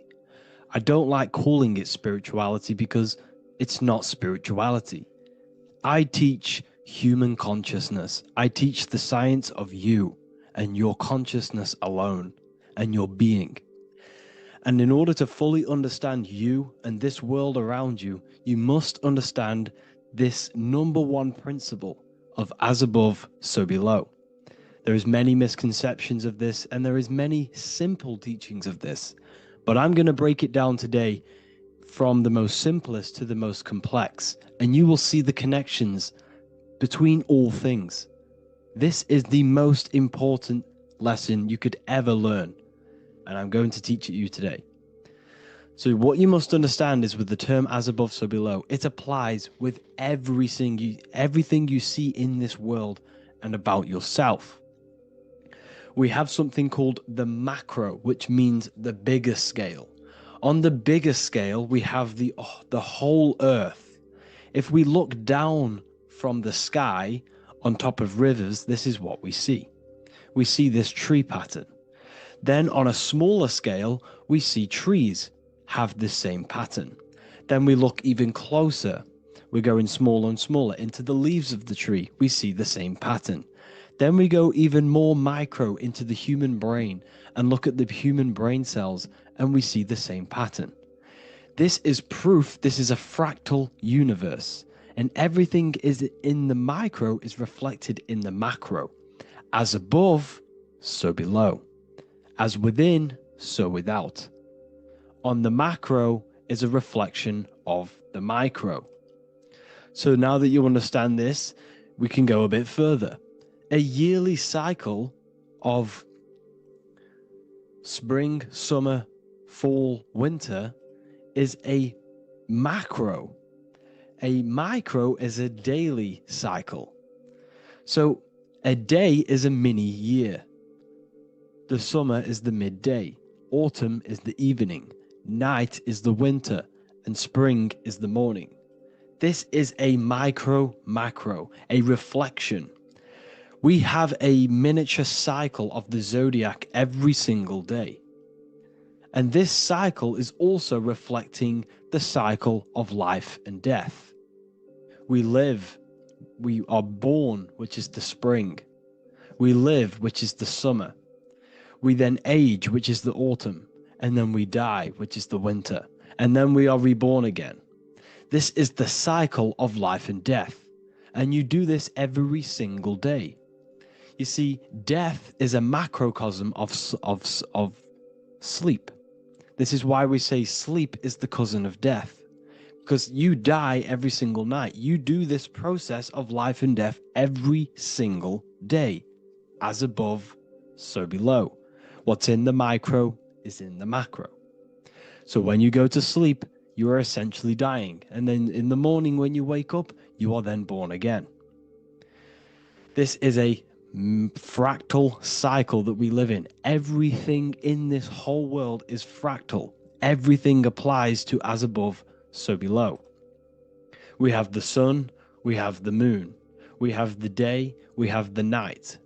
I don't like calling it spirituality because it's not spirituality. I teach human consciousness. I teach the science of you and your consciousness alone and your being. And in order to fully understand you and this world around you, you must understand this number one principle of as above, so below. There is many misconceptions of this, and there is many simple teachings of this. But I'm going to break it down today from the most simplest to the most complex, and you will see the connections between all things. This is the most important lesson you could ever learn, and I'm going to teach it you today. So what you must understand is with the term as above, so below, it applies with everything you see in this world and about yourself. We have something called the macro, which means the bigger scale. On the bigger scale, we have the whole earth. If we look down from the sky on top of rivers, this is what we see. We see this tree pattern. Then on a smaller scale, we see trees have this same pattern. Then we look even closer. We're going smaller and smaller into the leaves of the tree. We see the same pattern. Then we go even more micro into the human brain and look at the human brain cells, and we see the same pattern. This is proof this is a fractal universe, and everything is in the micro is reflected in the macro. As above, so below. As within, so without. On the macro is a reflection of the micro. So now that you understand this, we can go a bit further. A yearly cycle of spring, summer, fall, winter is a macro. A micro is a daily cycle. So a day is a mini year. The summer is the midday. Autumn is the evening. Night is the winter, and spring is the morning. This is a macro, a reflection. We have a miniature cycle of the zodiac every single day. And this cycle is also reflecting the cycle of life and death. We live, we are born, which is the spring. We live, which is the summer. We then age, which is the autumn. And then we die, which is the winter. And then we are reborn again. This is the cycle of life and death. And you do this every single day. You see, death is a macrocosm of sleep. This is why we say sleep is the cousin of death. Because you die every single night. You do this process of life and death every single day. As above, so below. What's in the micro is in the macro. So when you go to sleep, you are essentially dying. And then in the morning when you wake up, you are then born again. This is a fractal cycle that we live in. Everything in this whole world is fractal. Everything applies to as above, so below. We have the sun, we have the moon, we have the day, we have the night.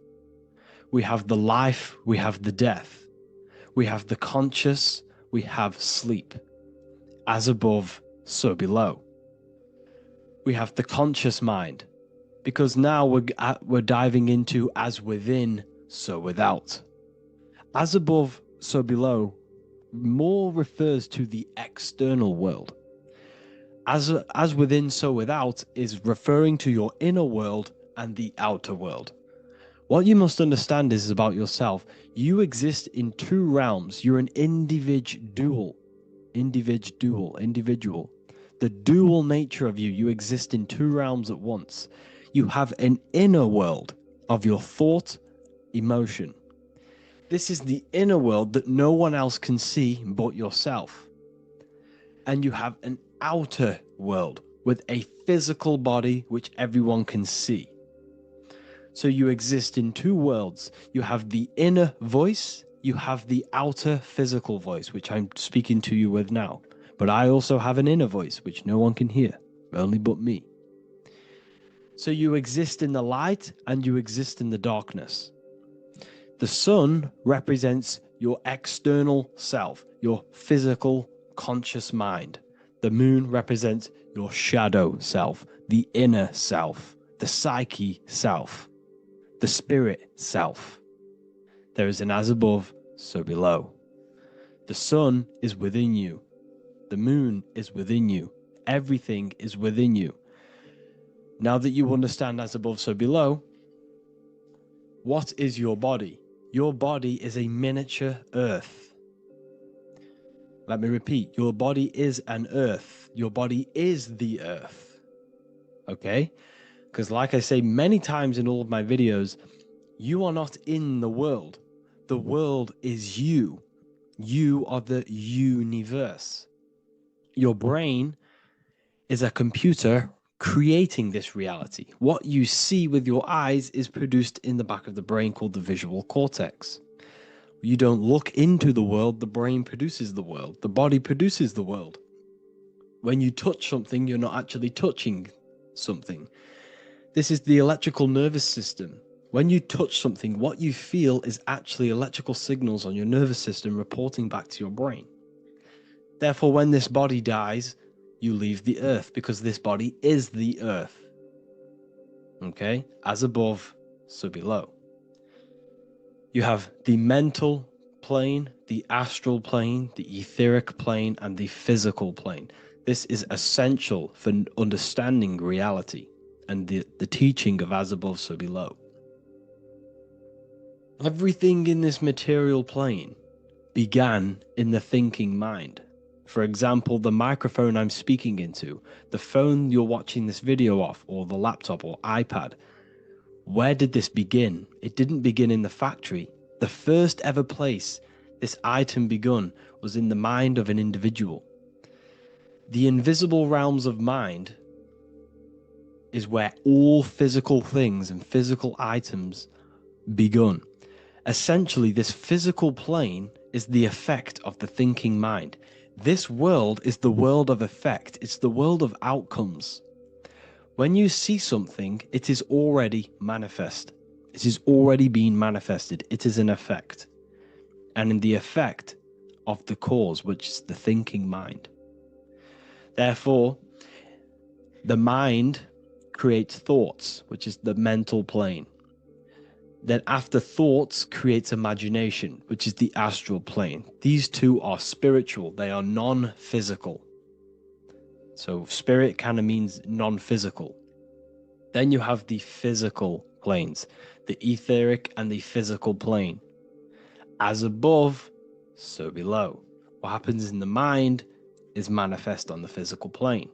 We have the life, we have the death. We have the conscious, we have sleep. As above, so below. We have the conscious mind, because now we're diving into as within, so without. As above, so below more refers to the external world. As within, so without is referring to your inner world and the outer world. What you must understand is about yourself. You exist in two realms. You're an individual. The dual nature of you. You exist in two realms at once. You have an inner world of your thought, emotion. This is the inner world that no one else can see but yourself. And you have an outer world with a physical body which everyone can see. So you exist in two worlds. You have the inner voice, you have the outer physical voice, which I'm speaking to you with now. But I also have an inner voice, which no one can hear, only but me. So you exist in the light and you exist in the darkness. The sun represents your external self, your physical, conscious mind. The moon represents your shadow self, the inner self, the psyche self, the spirit self. There is an as above, so below. The sun is within you. The moon is within you. Everything is within you. Now that you understand as above, so below, what is your body? Your body is a miniature earth. Let me repeat, your body is an earth. Your body is the earth. Okay? Because like I say many times in all of my videos, you are not in the world. The world is you. You are the universe. Your brain is a computer creating this reality. What you see with your eyes is produced in the back of the brain called the visual cortex. You don't look into the world, the brain produces the world. The body produces the world. When you touch something, you're not actually touching something. This is the electrical nervous system. When you touch something, what you feel is actually electrical signals on your nervous system reporting back to your brain. Therefore, when this body dies, you leave the earth because this body is the earth. Okay? As above, so below. You have the mental plane, the astral plane, the etheric plane, and the physical plane. This is essential for understanding reality and the teaching of as above, so below. Everything in this material plane began in the thinking mind. For example, the microphone I'm speaking into, the phone you're watching this video off, or the laptop or iPad. Where did this begin? It didn't begin in the factory. The first ever place this item begun was in the mind of an individual. The invisible realms of mind is where all physical things and physical items begun. Essentially, this physical plane is the effect of the thinking mind. This world is the world of effect. It's the world of outcomes. When you see something, it is already manifest. It is already being manifested. It is an effect. And in the effect of the cause, which is the thinking mind. Therefore, the mind creates thoughts, which is the mental plane. Then after thoughts creates imagination, which is the astral plane. These two are spiritual. They are non-physical. So spirit kind of means non-physical. Then you have the physical planes, the etheric and the physical plane. As above, so below. What happens in the mind is manifest on the physical plane.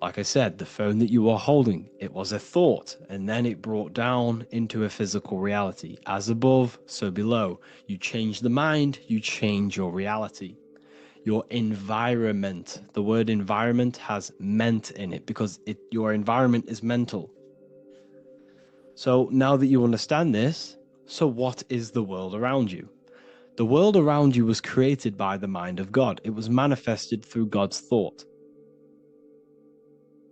Like I said, the phone that you are holding, it was a thought, and then it brought down into a physical reality. As above, so below. You change the mind, you change your reality. Your environment. The word environment has ment in it because your environment is mental. So now that you understand this, so what is the world around you? The world around you was created by the mind of God. It was manifested through God's thought.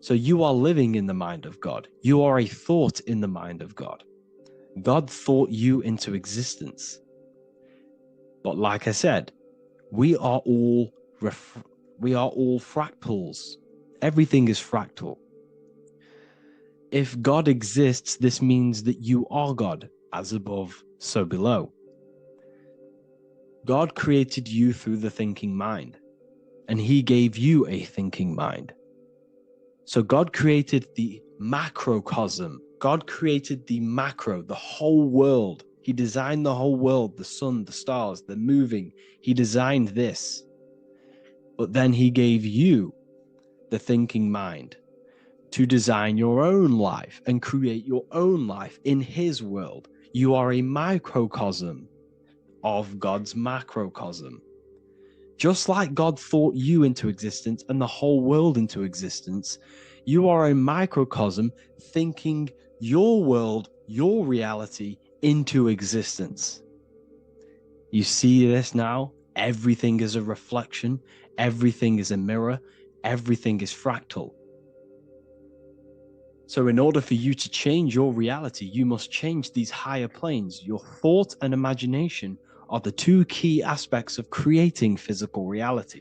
So you are living in the mind of God. You are a thought in the mind of God. God thought you into existence. But like I said, we are all fractals. Everything is fractal. If God exists, this means that you are God, as above, so below. God created you through the thinking mind, and he gave you a thinking mind. So God created the macrocosm. God created the macro, the whole world. He designed the whole world, the sun, the stars, the moving. He designed this. But then he gave you the thinking mind to design your own life and create your own life in his world. You are a microcosm of God's macrocosm. Just like God thought you into existence and the whole world into existence, you are a microcosm thinking your world, your reality into existence. You see this now? Everything is a reflection. Everything is a mirror. Everything is fractal. So in order for you to change your reality, you must change these higher planes. Your thought and imagination are the two key aspects of creating physical reality.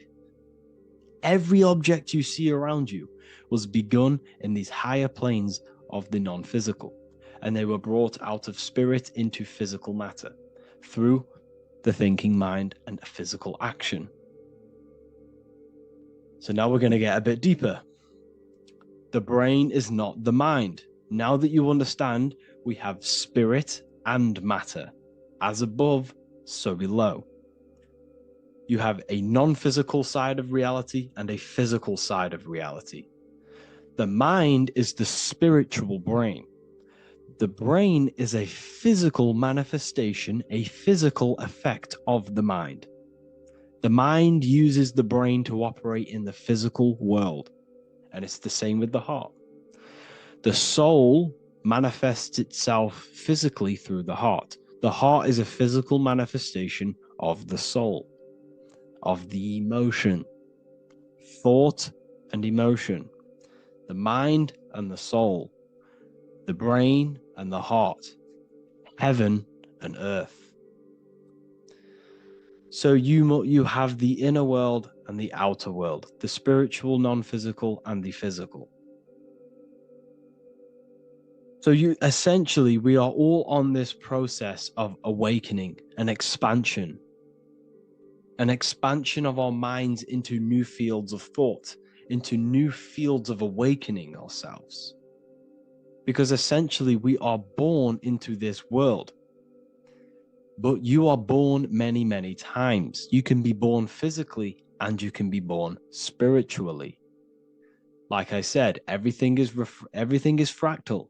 Every object you see around you was begun in these higher planes of the non-physical, and they were brought out of spirit into physical matter through the thinking mind and physical action. So now we're going to get a bit deeper. The brain is not the mind. Now that you understand, we have spirit and matter. As above, so below. You have a non-physical side of reality and a physical side of reality. The mind is the spiritual brain. The brain is a physical manifestation, a physical effect of the mind. The mind uses the brain to operate in the physical world. And it's the same with the heart. The soul manifests itself physically through the heart. The heart is a physical manifestation of the soul, of the emotion, thought and emotion, the mind and the soul, the brain and the heart, heaven and earth. So you have the inner world and the outer world, the spiritual, non-physical, and the physical. So we are all on this process of awakening, an expansion of our minds into new fields of thought, into new fields of awakening ourselves. Because essentially we are born into this world. But you are born many, many times. You can be born physically and you can be born spiritually. Like I said, everything is fractal.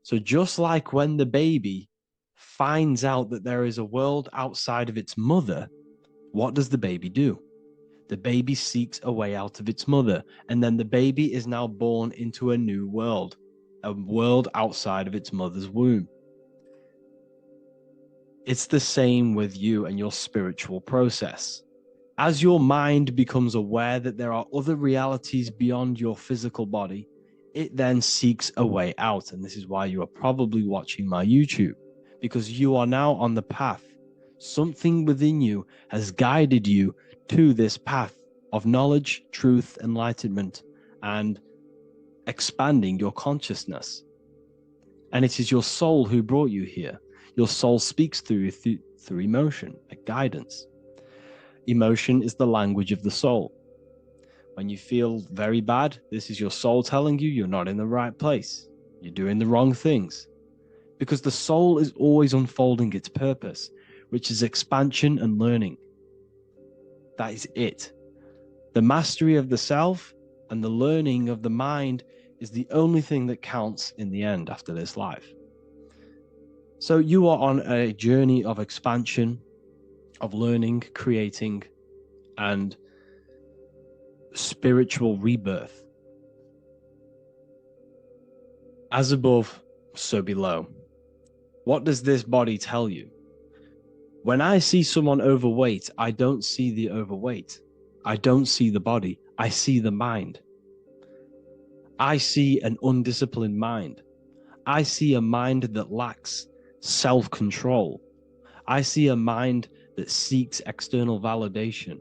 So just like when the baby finds out that there is a world outside of its mother, what does the baby do? The baby seeks a way out of its mother, and then the baby is now born into a new world, a world outside of its mother's womb. It's the same with you and your spiritual process. As your mind becomes aware that there are other realities beyond your physical body, it then seeks a way out. And this is why you are probably watching my YouTube, because you are now on the path. Something within you has guided you to this path of knowledge, truth, enlightenment, and expanding your consciousness. And it is your soul who brought you here. Your soul speaks through emotion, like guidance. Emotion is the language of the soul. When you feel very bad, this is your soul telling you you're not in the right place. You're doing the wrong things. Because the soul is always unfolding its purpose, which is expansion and learning. That is it. The mastery of the self And the learning of the mind is the only thing that counts in the end after this life. So you are on a journey of expansion, of learning, creating, and spiritual rebirth. As above, so below. What does this body tell you? When I see someone overweight, I don't see the overweight. I don't see the body. I see the mind. I see an undisciplined mind. I see a mind that lacks self-control. I see a mind that seeks external validation.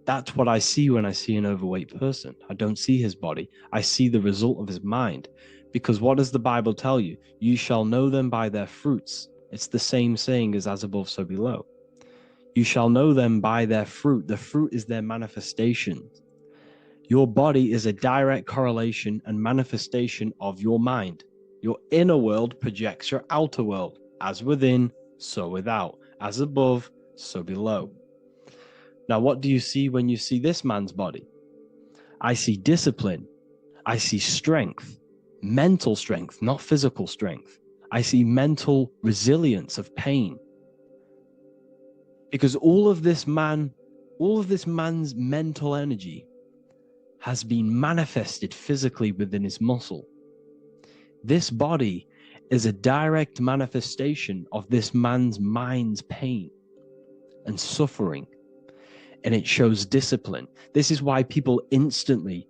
That's what I see when I see an overweight person. I don't see his body. I see the result of his mind. Because what does the Bible tell you? You shall know them by their fruits. It's the same saying as above, so below. You shall know them by their fruit. The fruit is their manifestation. Your body is a direct correlation and manifestation of your mind. Your inner world projects your outer world. As within, so without. As above, so below. Now, what do you see when you see this man's body? I see discipline. I see strength, mental strength, not physical strength. I see mental resilience of pain. Because all of this man's mental energy has been manifested physically within his muscle. This body is a direct manifestation of this man's mind's pain and suffering. And it shows discipline. This is why people instantly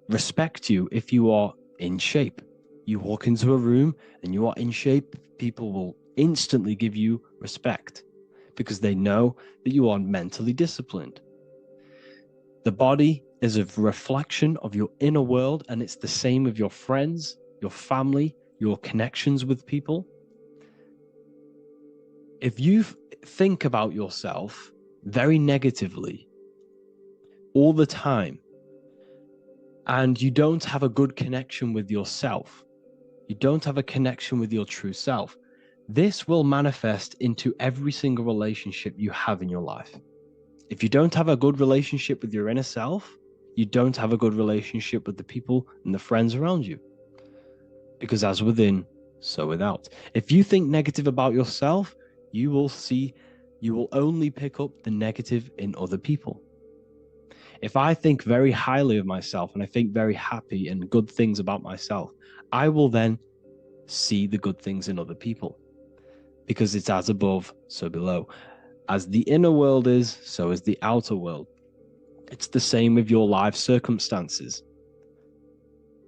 respect you if you are in shape. You walk into a room and you are in shape, people will instantly give you respect because they know that you are mentally disciplined. The body is a reflection of your inner world, and it's the same with your friends, your family, your connections with people. If you think about yourself very negatively all the time, and you don't have a good connection with yourself, you don't have a connection with your true self, this will manifest into every single relationship you have in your life. If you don't have a good relationship with your inner self, you don't have a good relationship with the people and the friends around you. Because as within, so without. If you think negative about yourself, you will only pick up the negative in other people. If I think very highly of myself and I think very happy and good things about myself, I will then see the good things in other people. Because it's as above, so below. As the inner world is, so is the outer world. It's the same with your life circumstances.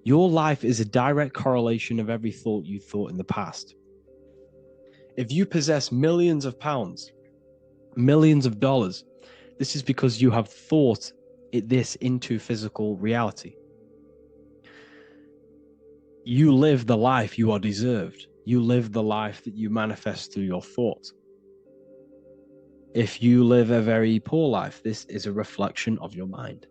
Your life is a direct correlation of every thought you thought in the past. If you possess millions of pounds, millions of dollars, this is because you have thought this into physical reality. You live the life you are deserved. You live the life that you manifest through your thoughts. If you live a very poor life, this is a reflection of your mind.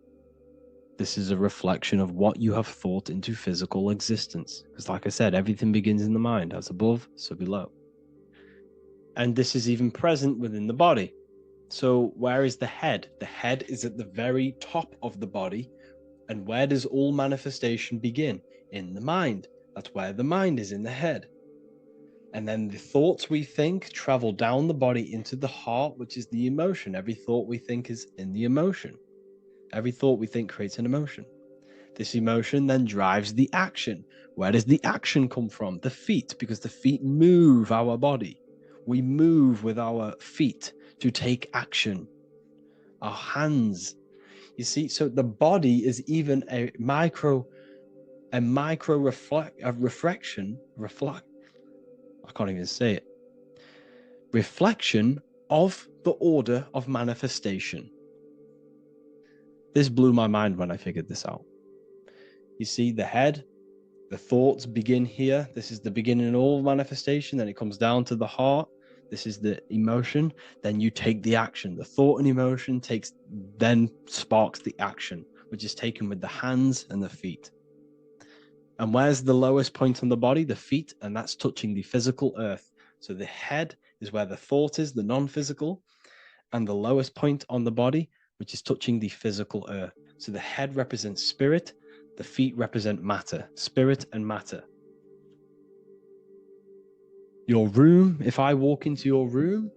This is a reflection of what you have thought into physical existence. Because like I said, everything begins in the mind. As above, so below. And this is even present within the body. So where is the head? The head is at the very top of the body. And where does all manifestation begin? In the mind. That's where the mind is, in the head. And then the thoughts we think travel down the body into the heart, which is the emotion. Every thought we think is in the emotion. Every thought we think creates an emotion. This emotion then drives the action. Where does the action come from? The feet, because the feet move our body. We move with our feet to take action. Our hands. You see, so the body is even a reflection. I can't even say it. Reflection of the order of manifestation. This blew my mind when I figured this out. You see, the head, the thoughts begin here. This is the beginning of all manifestation. Then it comes down to the heart. This is the emotion. Then you take the action. The thought and emotion then sparks the action, which is taken with the hands and the feet. And where's the lowest point on the body? The feet, and that's touching the physical earth. So the head is where the thought is, the non-physical, and the lowest point on the body, which is touching the physical earth. So the head represents spirit, the feet represent matter, spirit and matter. Your room, if I walk into your room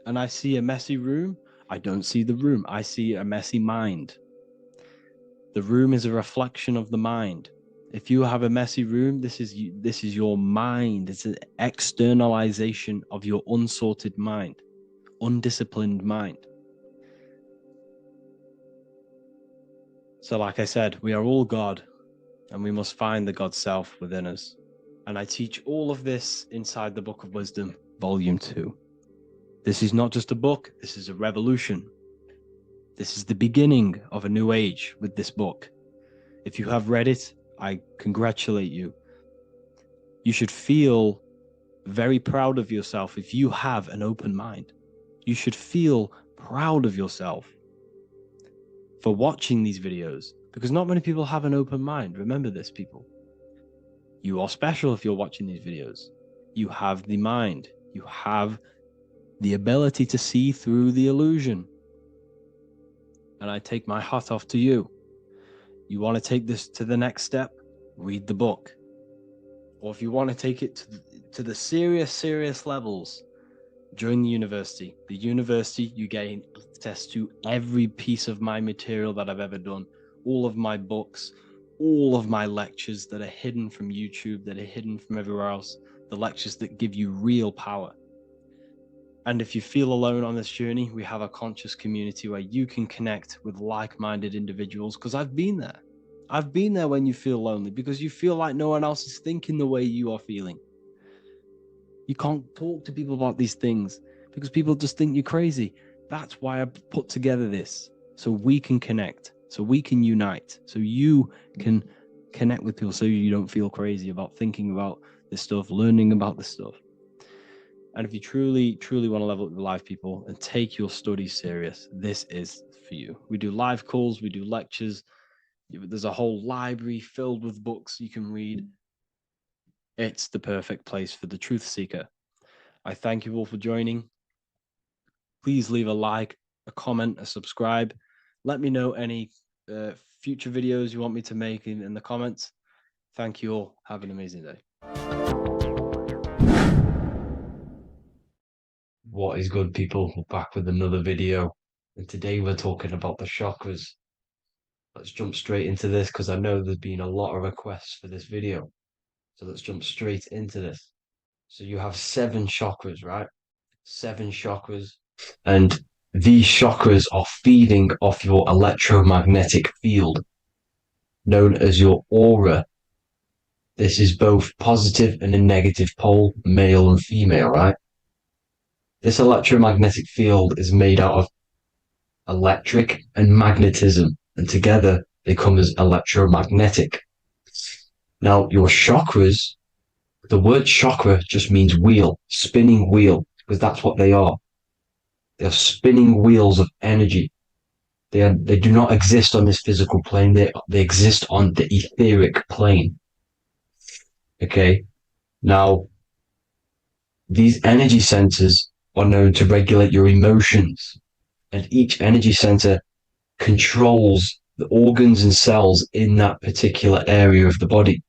and I see a messy room, I don't see the room, I see a messy mind. The room is a reflection of the mind. If you have a messy room, this is your mind. It's an externalization of your unsorted mind, undisciplined mind. So like I said, we are all God, and we must find the God self within us. And I teach all of this inside the Book of Wisdom, Volume 2. This is not just a book, this is a revolution. This is the beginning of a new age with this book. If you have read it, I congratulate you. You should feel very proud of yourself if you have an open mind. You should feel proud of yourself for watching these videos, because not many people have an open mind. Remember this, people. You are special if you're watching these videos. You have the mind. You have the ability to see through the illusion. And I take my hat off to you. You want to take this to the next step? Read the book. Or if you want to take it to the serious levels, join the university. The university, you gain access to every piece of my material that I've ever done, all of my books, all of my lectures that are hidden from YouTube, that are hidden from everywhere else, the lectures that give you real power. And if you feel alone on this journey, we have a conscious community where you can connect with like-minded individuals, because I've been there. I've been there when you feel lonely, because you feel like no one else is thinking the way you are feeling. You can't talk to people about these things because people just think you're crazy. That's why I put together this, so we can connect, so we can unite, so you can connect with people, so you don't feel crazy about thinking about this stuff, learning about this stuff. And if you truly want to level up your life, people, and take your studies serious, this is for you. We do live calls, we do lectures. There's a whole library filled with books you can read. It's the perfect place for the truth seeker. I thank you all for joining. Please leave a like, a comment, a subscribe. Let me know any future videos you want me to make in the comments. Thank you all. Have an amazing day. What is good, people? We're back with another video, and today we're talking about the chakras. Let's jump straight into this, because I know there's been a lot of requests for this video. So let's jump straight into this. So you have 7 chakras, right? 7 chakras. And these chakras are feeding off your electromagnetic field, known as your aura. This is both positive and a negative pole, male and female, right? This electromagnetic field is made out of electric and magnetism, and together they come as electromagnetic. Now, your chakras, the word chakra just means wheel, spinning wheel, because that's what they are. They are spinning wheels of energy. They do not exist on this physical plane. They exist on the etheric plane. Okay. Now, these energy centers are known to regulate your emotions, and each energy center controls the organs and cells in that particular area of the body.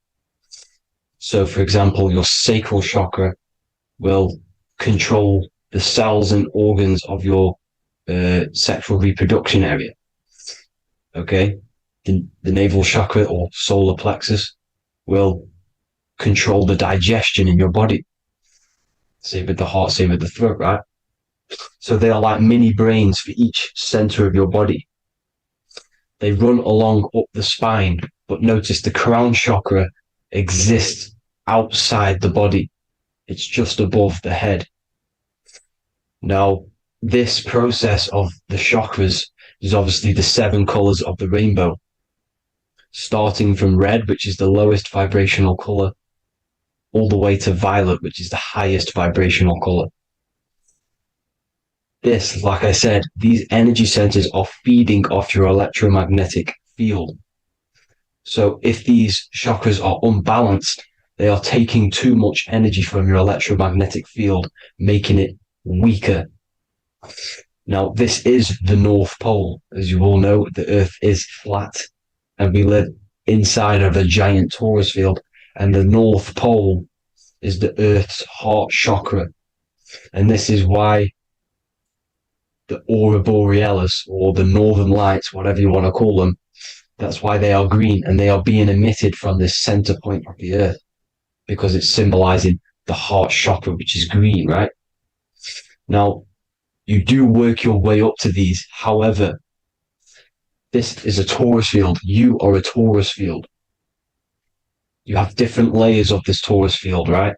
So, for example, your sacral chakra will control the cells and organs of your sexual reproduction area. Okay, the navel chakra or solar plexus will control the digestion in your body. Same with the heart, same with the throat, right? So they are like mini brains for each center of your body. They run along up the spine, but notice the crown chakra exists outside the body. It's just above the head. Now, this process of the chakras is obviously the 7 colors of the rainbow, starting from red, which is the lowest vibrational color, all the way to violet, which is the highest vibrational color. This, like I said, these energy centers are feeding off your electromagnetic field. So if these chakras are unbalanced, they are taking too much energy from your electromagnetic field, making it weaker. Now, this is the North Pole. As you all know, the Earth is flat and we live inside of a giant torus field. And the North Pole is the Earth's heart chakra. And this is why the aurora borealis, or the northern lights, whatever you want to call them, that's why they are green, and they are being emitted from this center point of the Earth, because it's symbolizing the heart chakra, which is green, right? Now, you do work your way up to these. However, this is a torus field. You are a torus field. You have different layers of this torus field, right?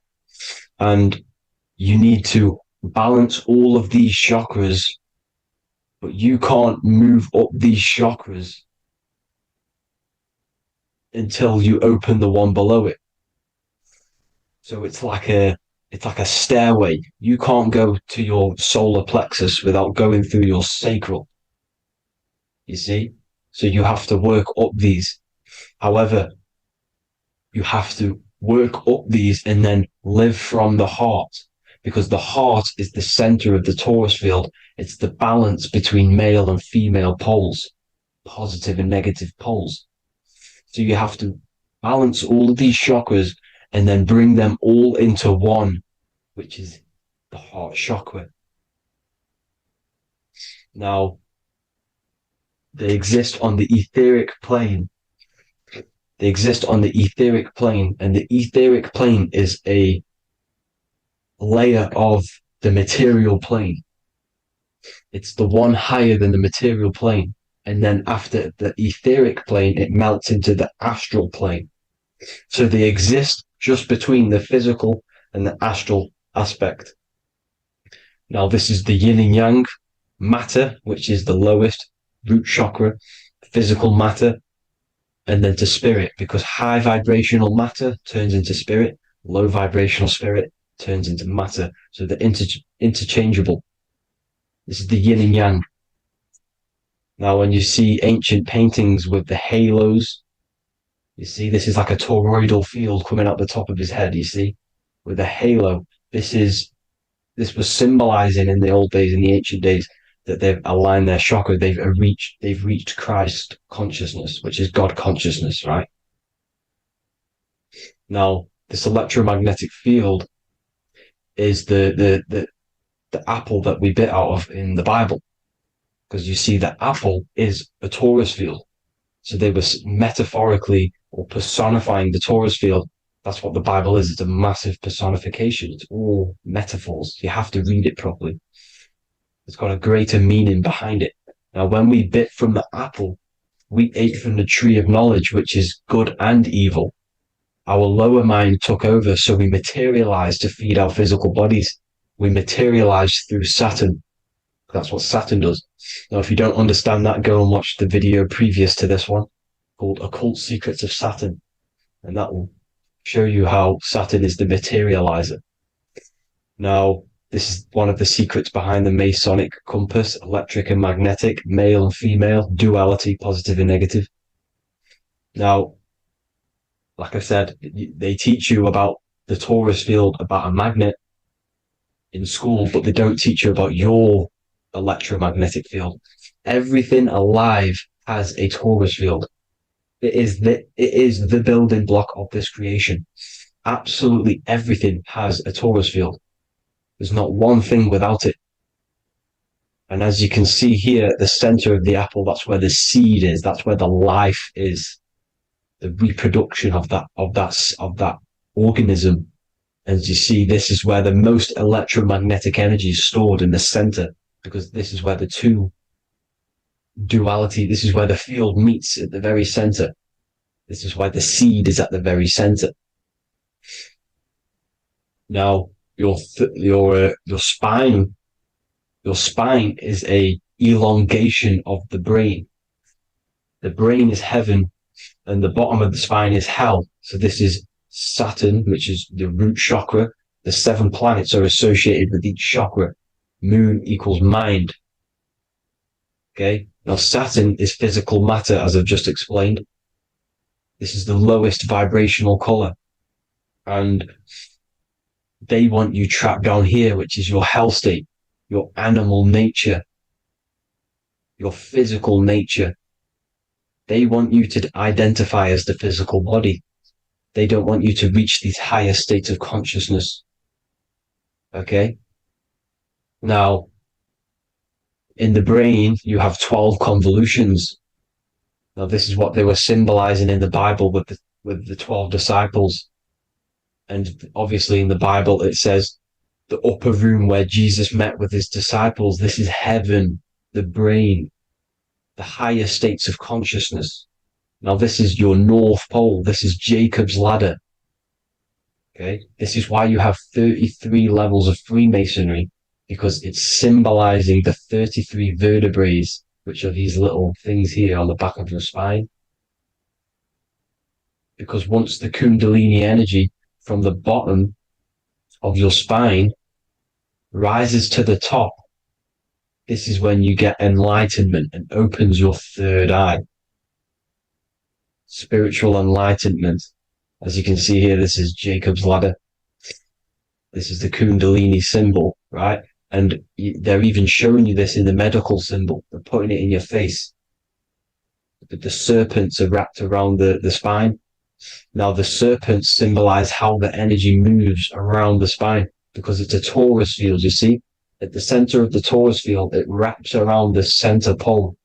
And you need to balance all of these chakras, but you can't move up these chakras until you open the one below it. So it's like a stairway. You can't go to your solar plexus without going through your sacral. You see? So you have to work up these. However, you have to work up these and then live from the heart, because the heart is the center of the torus field. It's the balance between male and female poles, positive and negative poles. So you have to balance all of these chakras and then bring them all into one, which is the heart chakra. Now, they exist on the etheric plane. They exist on the etheric plane, and the etheric plane is a layer of the material plane. It's the one higher than the material plane. And then after the etheric plane, it melts into the astral plane. So they exist just between the physical and the astral aspect. Now, this is the yin and yang matter, which is the lowest root chakra, physical matter, and then to spirit, because high vibrational matter turns into spirit, low vibrational spirit turns into matter. So they're interchangeable. This is the yin and yang. Now, when you see ancient paintings with the halos, you see this is like a toroidal field coming out the top of his head, you see, with a halo. This was symbolizing in the old days, in the ancient days, that they've aligned their chakra, they've reached Christ consciousness, which is God consciousness, right? Now, this electromagnetic field is the apple that we bit out of in the Bible, because you see that apple is a torus field. So they were metaphorically or personifying the torus field. That's what the Bible is. It's a massive personification. It's all metaphors. You have to read it properly. It's got a greater meaning behind it. Now, when we bit from the apple, we ate from the tree of knowledge, which is good and evil. Our lower mind took over, so we materialized to feed our physical bodies. We materialized through Saturn. That's what Saturn does. Now, if you don't understand that, go and watch the video previous to this one called Occult Secrets of Saturn. And that will show you how Saturn is the materializer. Now, this is one of the secrets behind the Masonic compass, electric and magnetic, male and female, duality, positive and negative. Now, like I said, they teach you about the torus field, about a magnet in school, but they don't teach you about your electromagnetic field. Everything alive has a torus field. It is the building block of this creation. Absolutely everything has a torus field. There's not one thing without it. And as you can see here at the center of the apple, that's where the seed is. That's where the life is. The reproduction of that organism. As you see, this is where the most electromagnetic energy is stored, in the center, because this is where the two duality, this is where the field meets at the very center. This is why the seed is at the very center. Now, your spine is a elongation of the brain. The brain is heaven, and the bottom of the spine is hell. So this is Saturn, which is the root chakra. The 7 planets are associated with each chakra. Moon equals mind. Okay. Now, Saturn is physical matter, as I've just explained. This is the lowest vibrational color. And they want you trapped down here, which is your hell state, your animal nature. your physical nature. They want you to identify as the physical body. They don't want you to reach these higher states of consciousness. Okay? Now, in the brain, you have 12 convolutions. Now, this is what they were symbolizing in the Bible with the 12 disciples. And obviously in the Bible, it says the upper room where Jesus met with his disciples. This is heaven, the brain, the higher states of consciousness. Now, this is your North Pole. This is Jacob's ladder. Okay. This is why you have 33 levels of Freemasonry, because it's symbolizing the 33 vertebrae, which are these little things here on the back of your spine. Because once the Kundalini energy from the bottom of your spine rises to the top, this is when you get enlightenment and opens your third eye. Spiritual enlightenment. As you can see here, this is Jacob's ladder. This is the Kundalini symbol, right? And they're even showing you this in the medical symbol. They're putting it in your face. But the serpents are wrapped around the spine. Now, the serpents symbolize how the energy moves around the spine, because it's a torus field, you see? At the center of the torus field, it wraps around the center pole.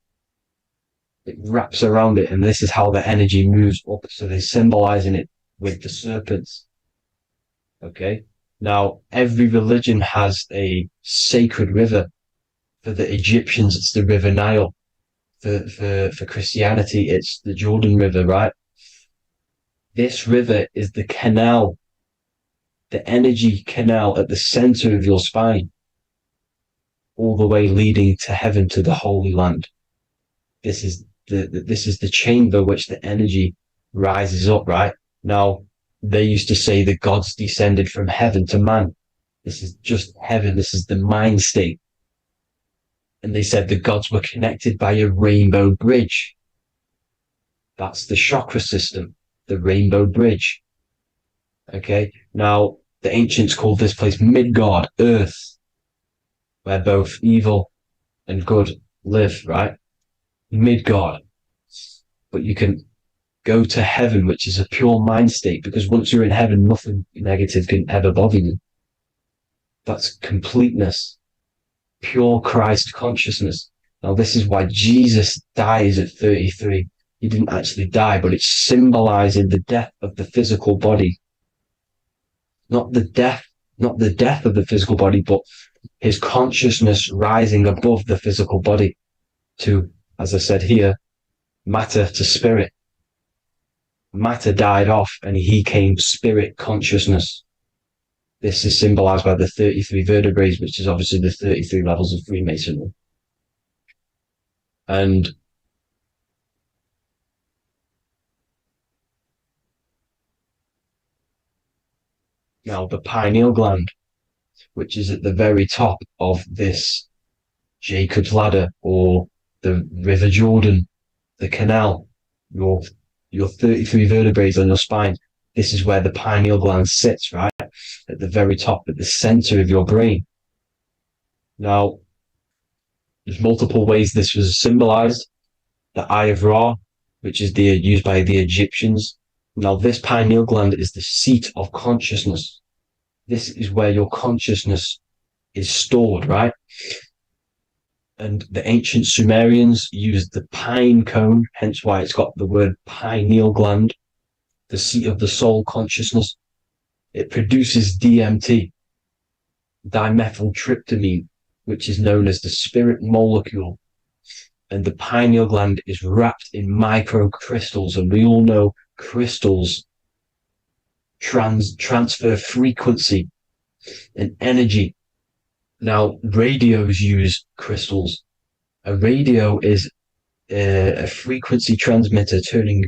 It wraps around it, and this is how the energy moves up. So they're symbolizing it with the serpents. Okay? Now, every religion has a sacred river. For the Egyptians, it's the River Nile. For Christianity, it's the Jordan River, right? This river is the canal, the energy canal at the center of your spine, all the way leading to heaven, to the Holy Land. This is the chamber which the energy rises up, right? Now, they used to say the gods descended from heaven to man. This is just heaven. This is the mind state. And they said the gods were connected by a rainbow bridge. That's the chakra system, the rainbow bridge. Okay. Now, the ancients called this place Midgard, Earth, where both evil and good live, right? Midgard. But you can go to heaven, which is a pure mind state, because once you're in heaven, nothing negative can ever bother you. That's completeness, pure Christ consciousness. Now, this is why Jesus dies at 33. He didn't actually die, but it's symbolizing the death of the physical body. Not the death of the physical body, but his consciousness rising above the physical body to, as I said here, matter to spirit. Matter died off and he came spirit consciousness. This is symbolized by the 33 vertebrae, which is obviously the 33 levels of Freemasonry. And now the pineal gland, which is at the very top of this Jacob's ladder, or the River Jordan, the canal, your 33 vertebrae on your spine. This is where the pineal gland sits, right? At the very top, at the center of your brain. Now, there's multiple ways this was symbolized. The Eye of Ra, which is used by the Egyptians. Now, this pineal gland is the seat of consciousness. This is where your consciousness is stored, right? And the ancient Sumerians used the pine cone, hence why it's got the word pineal gland, the seat of the soul consciousness. It produces DMT, dimethyltryptamine, which is known as the spirit molecule. And the pineal gland is wrapped in microcrystals, and we all know crystals transfer frequency and energy. Now, radios use crystals. A radio is a frequency transmitter, turning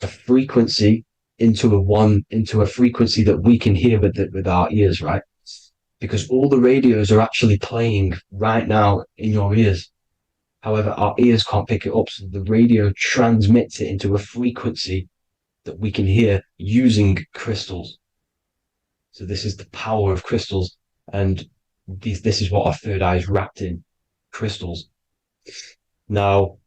a frequency into a frequency that we can hear with our ears, right? Because all the radios are actually playing right now in your ears. However, our ears can't pick it up, so the radio transmits it into a frequency that we can hear using crystals. So this is the power of crystals, and this is what our third eye is wrapped in, crystals. Now,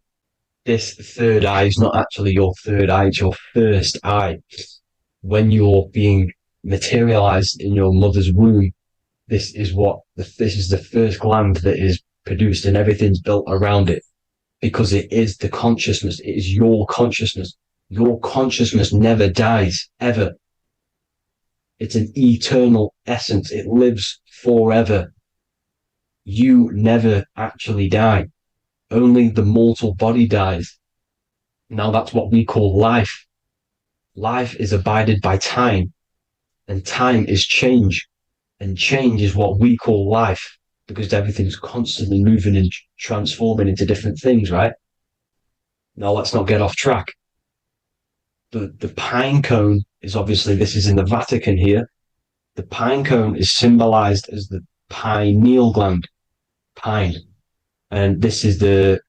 this third eye is not actually your third eye, it's your first eye. When you're being materialized in your mother's womb, this is the first gland that is produced, and everything's built around it, because it is the consciousness. It is your consciousness. Your consciousness never dies, ever. It's an eternal essence. It lives forever. You never actually die. Only the mortal body dies. Now that's what we call life. Life is abided by time, and time is change. And change is what we call life, because everything's constantly moving and transforming into different things, right? Now let's not get off track. The pine cone is obviously, this is in the Vatican here. The pine cone is symbolized as the pineal gland, pine. And this is the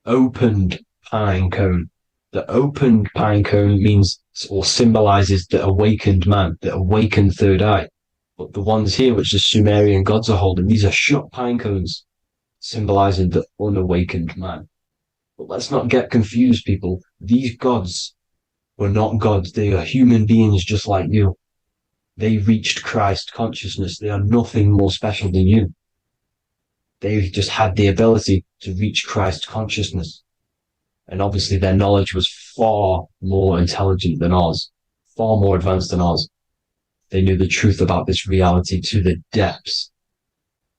opened pine cone. The opened pine cone means, or symbolizes, the awakened man, the awakened third eye. But the ones here, which the Sumerian gods are holding, these are shut pine cones, symbolizing the unawakened man. But let's not get confused, people. These gods were not gods. They are human beings just like you. They reached Christ consciousness. They are nothing more special than you. They just had the ability to reach Christ consciousness. And obviously their knowledge was far more intelligent than ours, far more advanced than ours. They knew the truth about this reality to the depths.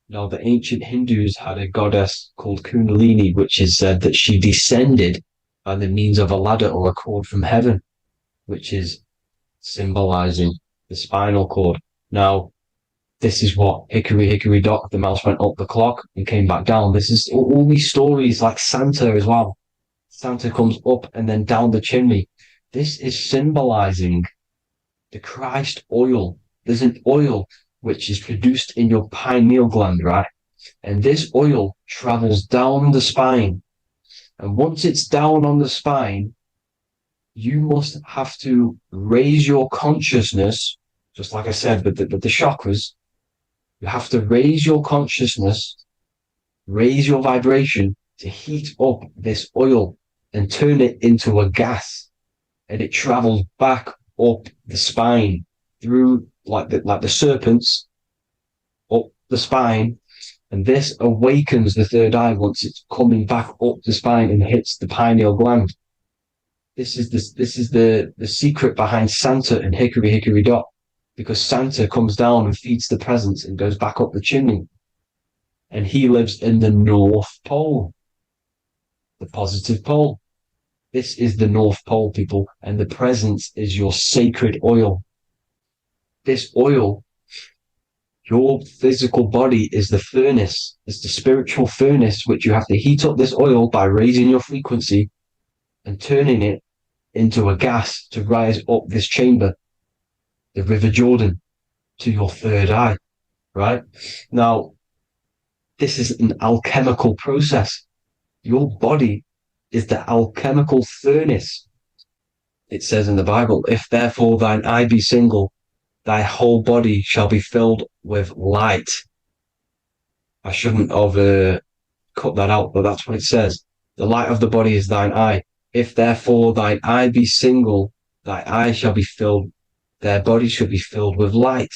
Now, the ancient Hindus had a goddess called Kundalini, which is said that she descended by the means of a ladder or a cord from heaven, which is symbolizing the spinal cord. Now, this is what hickory hickory dock, the mouse went up the clock and came back down. This is all these stories, like Santa as well. Santa comes up and then down the chimney. This is symbolizing the Christ oil. There's an oil which is produced in your pineal gland, right? And this oil travels down the spine. And once it's down on the spine, you must have to raise your consciousness, just like I said, with the chakras. You have to raise your consciousness, raise your vibration to heat up this oil and turn it into a gas. And it travels back up the spine through like the serpents up the spine, and this awakens the third eye once it's coming back up the spine and hits the pineal gland. This is the secret behind Santa and hickory hickory dock, because Santa comes down and feeds the presents and goes back up the chimney, and he lives in the North Pole, the positive pole. This is the North Pole, people, and the presence is your sacred oil. This oil, your physical body is the furnace. It's the spiritual furnace, which you have to heat up this oil by raising your frequency and turning it into a gas to rise up this chamber, the River Jordan, to your third eye, right? Now, this is an alchemical process. Your body is the alchemical furnace. It says in the Bible, if therefore thine eye be single, thy whole body shall be filled with light. I shouldn't have cut that out, but that's what it says. The light of the body is thine eye. If therefore thine eye be single, thy eye shall be filled, their body shall be filled with light.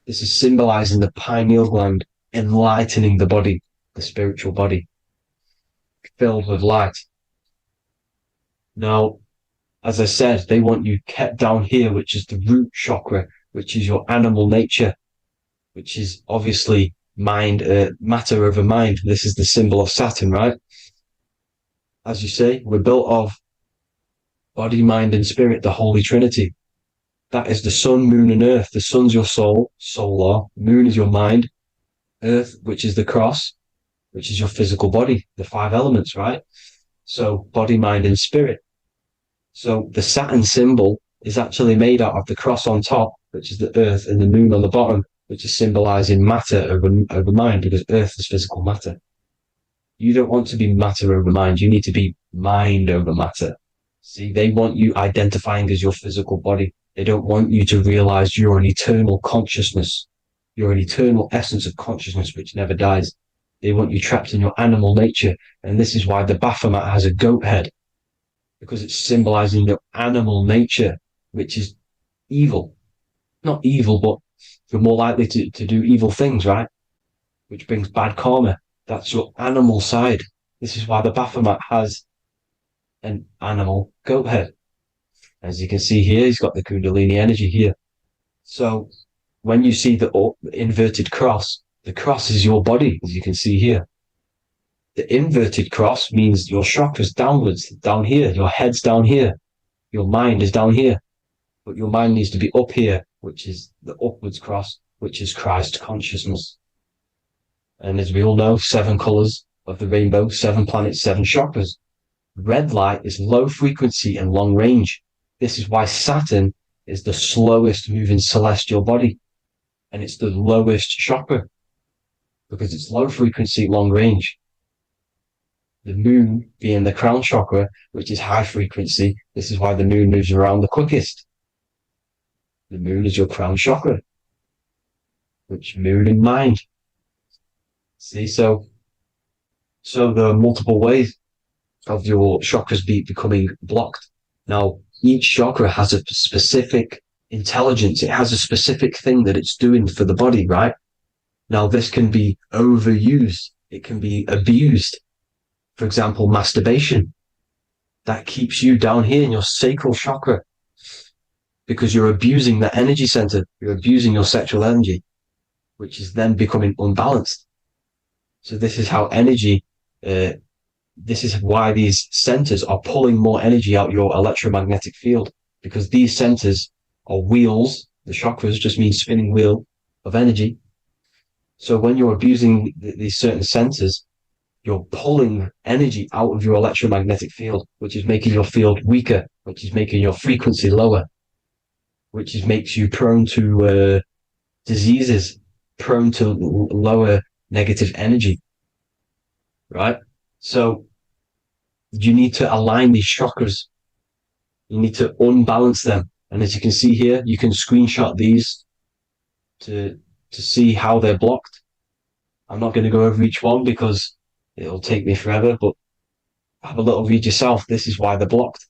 This is symbolizing the pineal gland, enlightening the body, the spiritual body, filled with light. Now, as I said, they want you kept down here, which is the root chakra, which is your animal nature, which is obviously mind, matter over mind. This is the symbol of Saturn, right? As you say, we're built of body, mind, and spirit, the Holy Trinity. That is the sun, moon, and earth. The sun's your soul, solar. Moon is your mind. Earth, which is the cross, which is your physical body, the 5 elements, right? So body, mind, and spirit. So the Saturn symbol is actually made out of the cross on top, which is the earth, and the moon on the bottom, which is symbolizing matter over mind, because earth is physical matter. You don't want to be matter over mind. You need to be mind over matter. See, they want you identifying as your physical body. They don't want you to realize you're an eternal consciousness. You're an eternal essence of consciousness which never dies. They want you trapped in your animal nature. And this is why the Baphomet has a goat head, because it's symbolizing your animal nature, which is evil. Not evil, but you're more likely to do evil things, right? Which brings bad karma. That's your animal side. This is why the Baphomet has an animal goat head. As you can see here, he's got the Kundalini energy here. So when you see the inverted cross, the cross is your body, as you can see here. The inverted cross means your chakra's downwards, down here. Your head's down here. Your mind is down here. But your mind needs to be up here, which is the upwards cross, which is Christ consciousness. And as we all know, 7 colors of the rainbow, 7 planets, 7 chakras. Red light is low frequency and long range. This is why Saturn is the slowest moving celestial body. And it's the lowest chakra, because it's low frequency, long range. The moon being the crown chakra, which is high frequency. This is why the moon moves around the quickest. The moon is your crown chakra, which moon in mind. See, so there are multiple ways of your chakras becoming blocked. Now, each chakra has a specific intelligence. It has a specific thing that it's doing for the body, right? Now, this can be overused. It can be abused. For example, masturbation. That keeps you down here in your sacral chakra, because you're abusing that energy center. You're abusing your sexual energy, which is then becoming unbalanced. So this is how energy, this is why these centers are pulling more energy out your electromagnetic field, because these centers are wheels. The chakras just mean spinning wheel of energy. So when you're abusing these certain centers, you're pulling energy out of your electromagnetic field, which is making your field weaker, which is making your frequency lower, which makes you prone to diseases, prone to lower negative energy, right? So you need to align these chakras. You need to unbalance them. And as you can see here, you can screenshot these to see how they're blocked. I'm not going to go over each one because it'll take me forever, but have a little read yourself. This is why they're blocked.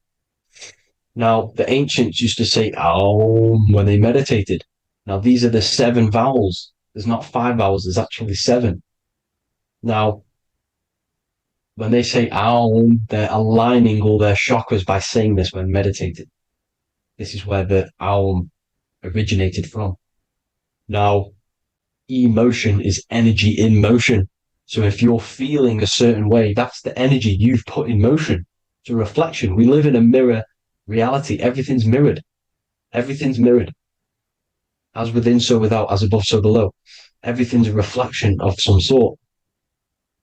Now, the ancients used to say Aum when they meditated. Now, these are the 7 vowels. There's not 5 vowels, there's actually 7. Now, when they say Aum, they're aligning all their chakras by saying this when meditated. This is where the Aum originated from. Now, emotion is energy in motion. So if you're feeling a certain way, that's the energy you've put in motion. It's a reflection. We live in a mirror reality. Everything's mirrored. Everything's mirrored. As within, so without, as above, so below. Everything's a reflection of some sort.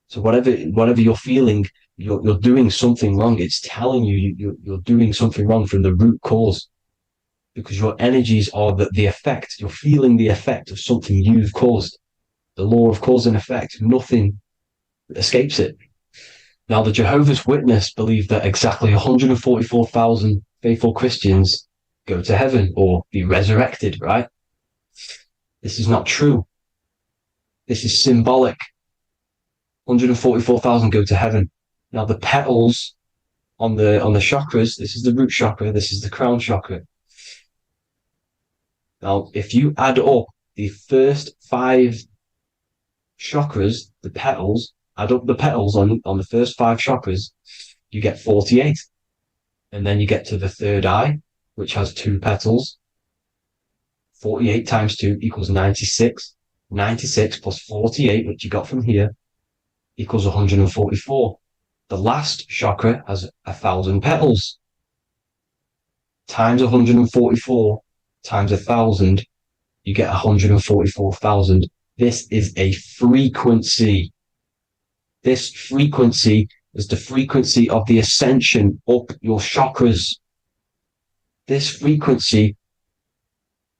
So whatever you're feeling, you're doing something wrong. It's telling you you're doing something wrong from the root cause, because your energies are the effect. You're feeling the effect of something you've caused. The law of cause and effect. Nothing escapes it. Now, the Jehovah's Witness believe that exactly 144,000 faithful Christians go to heaven or be resurrected, right? This is not true. This is symbolic. 144,000 go to heaven. Now, the petals on the chakras, this is the root chakra, this is the crown chakra. Now, if you add up the first 5 chakras, the petals, add up the petals on the first 5 chakras, you get 48. And then you get to the third eye, which has 2 petals. 48 times 2 equals 96. 96 plus 48, which you got from here, equals 144. The last chakra has 1,000 petals. Times 144 times 1,000, you get 144,000. This is a frequency. This frequency is the frequency of the ascension up your chakras. This frequency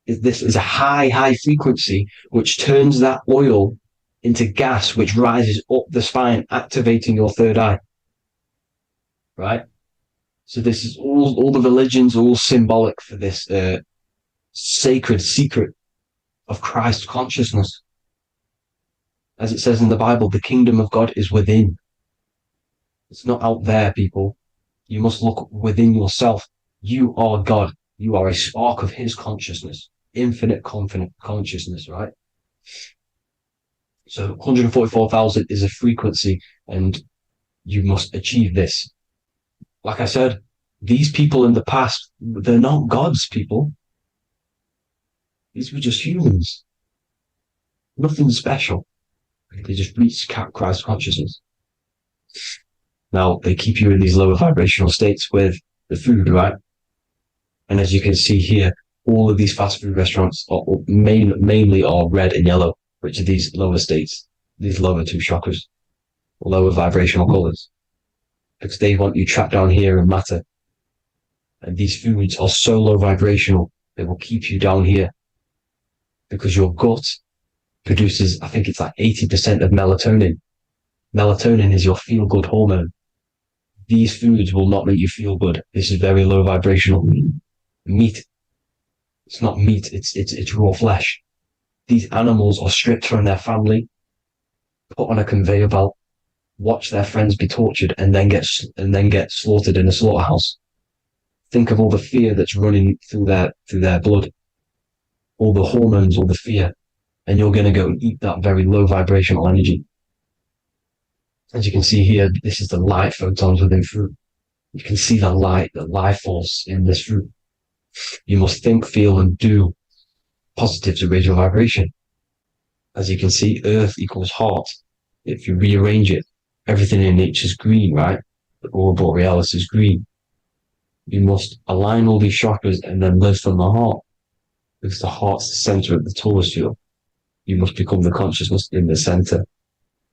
is a high frequency, which turns that oil into gas, which rises up the spine, activating your third eye. Right? So this is all the religions are all symbolic for this sacred secret of Christ consciousness. As it says in the Bible, the kingdom of God is within. It's not out there, people. You must look within yourself. You are God. You are a spark of his consciousness, infinite consciousness, right? So 144,000 is a frequency, and you must achieve this. Like I said, these people in the past, they're not gods, people. These were just humans. Nothing special. They just reach Christ consciousness. Now, they keep you in these lower vibrational states with the food, right? And as you can see here, all of these fast food restaurants are mainly are red and yellow, which are these lower states, these lower two chakras, lower vibrational colors, because they want you trapped down here in matter. And these foods are so low vibrational, they will keep you down here because your gut produces, I think it's like 80% of melatonin. Melatonin is your feel-good hormone. These foods will not make you feel good. This is very low vibrational. Meat. It's not meat, it's raw flesh. These animals are stripped from their family, put on a conveyor belt, watch their friends be tortured, and then get slaughtered in a slaughterhouse. Think of all the fear that's running through their blood, all the hormones, all the fear, and you're going to go and eat that very low vibrational energy. As you can see here, this is the light photons within fruit. You can see the light, the life force in this fruit. You must think, feel, and do positive to raise your vibration. As you can see, earth equals heart. If you rearrange it, everything in nature is green, right? The aurora borealis is green. You must align all these chakras and then live from the heart, because the heart's the center of the Taurus field. You must become the consciousness in the center.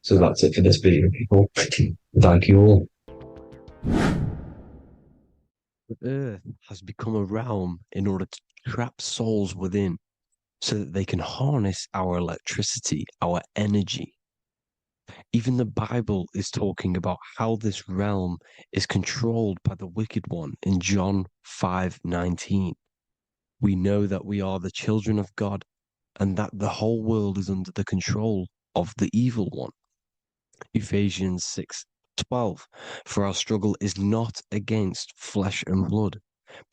So that's it for this video, people. Thank you all. The earth has become a realm in order to trap souls within so that they can harness our electricity, our energy. Even the Bible is talking about how this realm is controlled by the wicked one in John 5:19. We know that we are the children of God and that the whole world is under the control of the evil one. Ephesians 6:12. For our struggle is not against flesh and blood,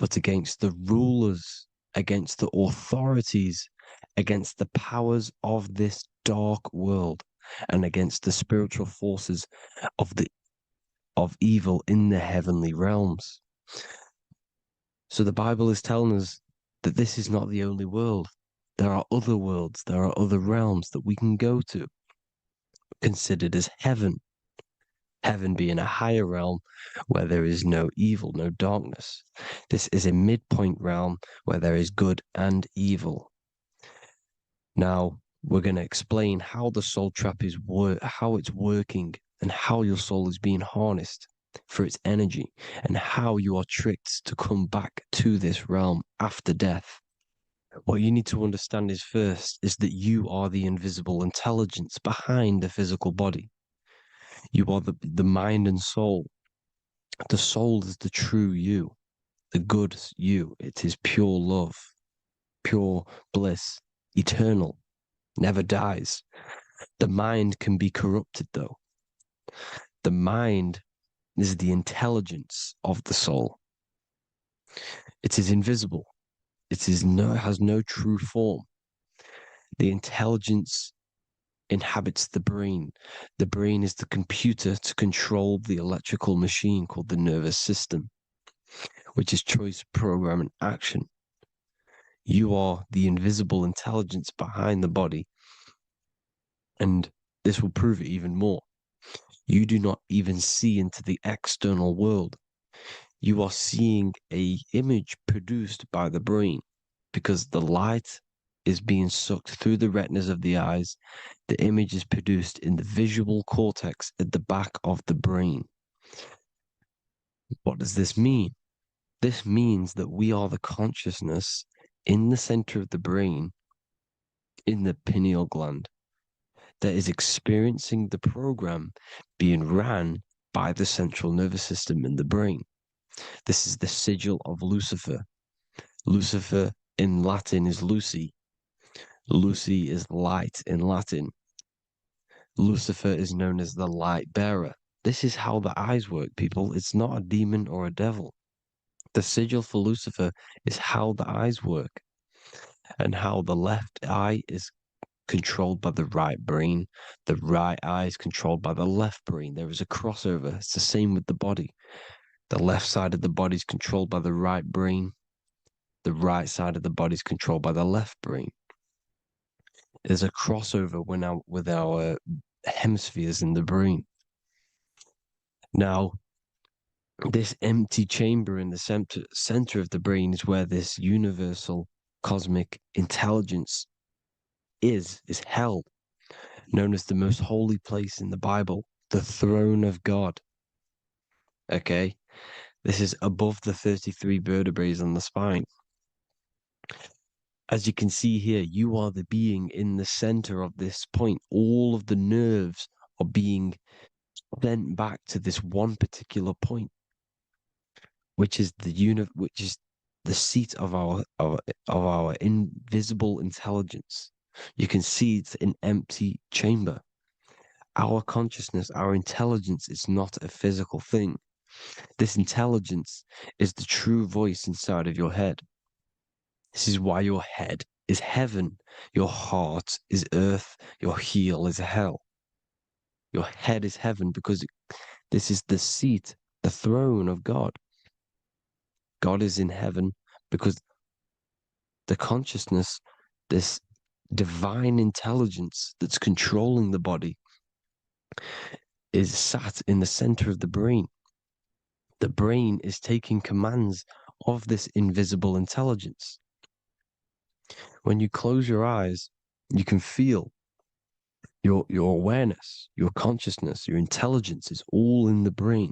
but against the rulers, against the authorities, against the powers of this dark world, and against the spiritual forces of evil in the heavenly realms. So the Bible is telling us that this is not the only world. There are other worlds, there are other realms that we can go to, considered as heaven. Heaven being a higher realm where there is no evil, no darkness. This is a midpoint realm where there is good and evil. Now, we're going to explain how the soul trap is how it's working and how your soul is being harnessed for its energy and how you are tricked to come back to this realm after death. What you need to understand is first is that you are the invisible intelligence behind the physical body. You are the mind and soul. The soul is the true you, the good you. It is pure love, pure bliss, eternal, never dies. The mind can be corrupted, though. The mind is the intelligence of the soul. It is invisible. It has no true form. The intelligence inhabits the brain. The brain is the computer to control the electrical machine called the nervous system, which is choice, program, and action. You are the invisible intelligence behind the body, and this will prove it even more. You do not even see into the external world. You are seeing an image produced by the brain because the light is being sucked through the retinas of the eyes. The image is produced in the visual cortex at the back of the brain. What does this mean? This means that we are the consciousness in the center of the brain, in the pineal gland, that is experiencing the program being ran by the central nervous system in the brain. This is the sigil of Lucifer. Lucifer in Latin is Lucy. Lucy is light in Latin. Lucifer is known as the light bearer. This is how the eyes work, people. It's not a demon or a devil. The sigil for Lucifer is how the eyes work, and how the left eye is controlled by the right brain. The right eye is controlled by the left brain. There is a crossover. It's the same with the body. The left side of the body is controlled by the right brain. The right side of the body is controlled by the left brain. There's a crossover with our hemispheres in the brain. Now, this empty chamber in the center of the brain is where this universal cosmic intelligence is held, known as the most holy place in the Bible, the throne of God. Okay? This is above the 33 vertebrae on the spine. As you can see here, you are the being in the center of this point. All of the nerves are being sent back to this one particular point, which is the seat of our invisible intelligence. You can see it's an empty chamber. Our consciousness, our intelligence is not a physical thing. This intelligence is the true voice inside of your head. This is why your head is heaven, your heart is earth, your heel is hell. Your head is heaven because this is the seat, the throne of God. God is in heaven because the consciousness, this divine intelligence that's controlling the body, is sat in the center of the brain. The brain is taking commands of this invisible intelligence. When you close your eyes, you can feel your awareness, your consciousness, your intelligence is all in the brain.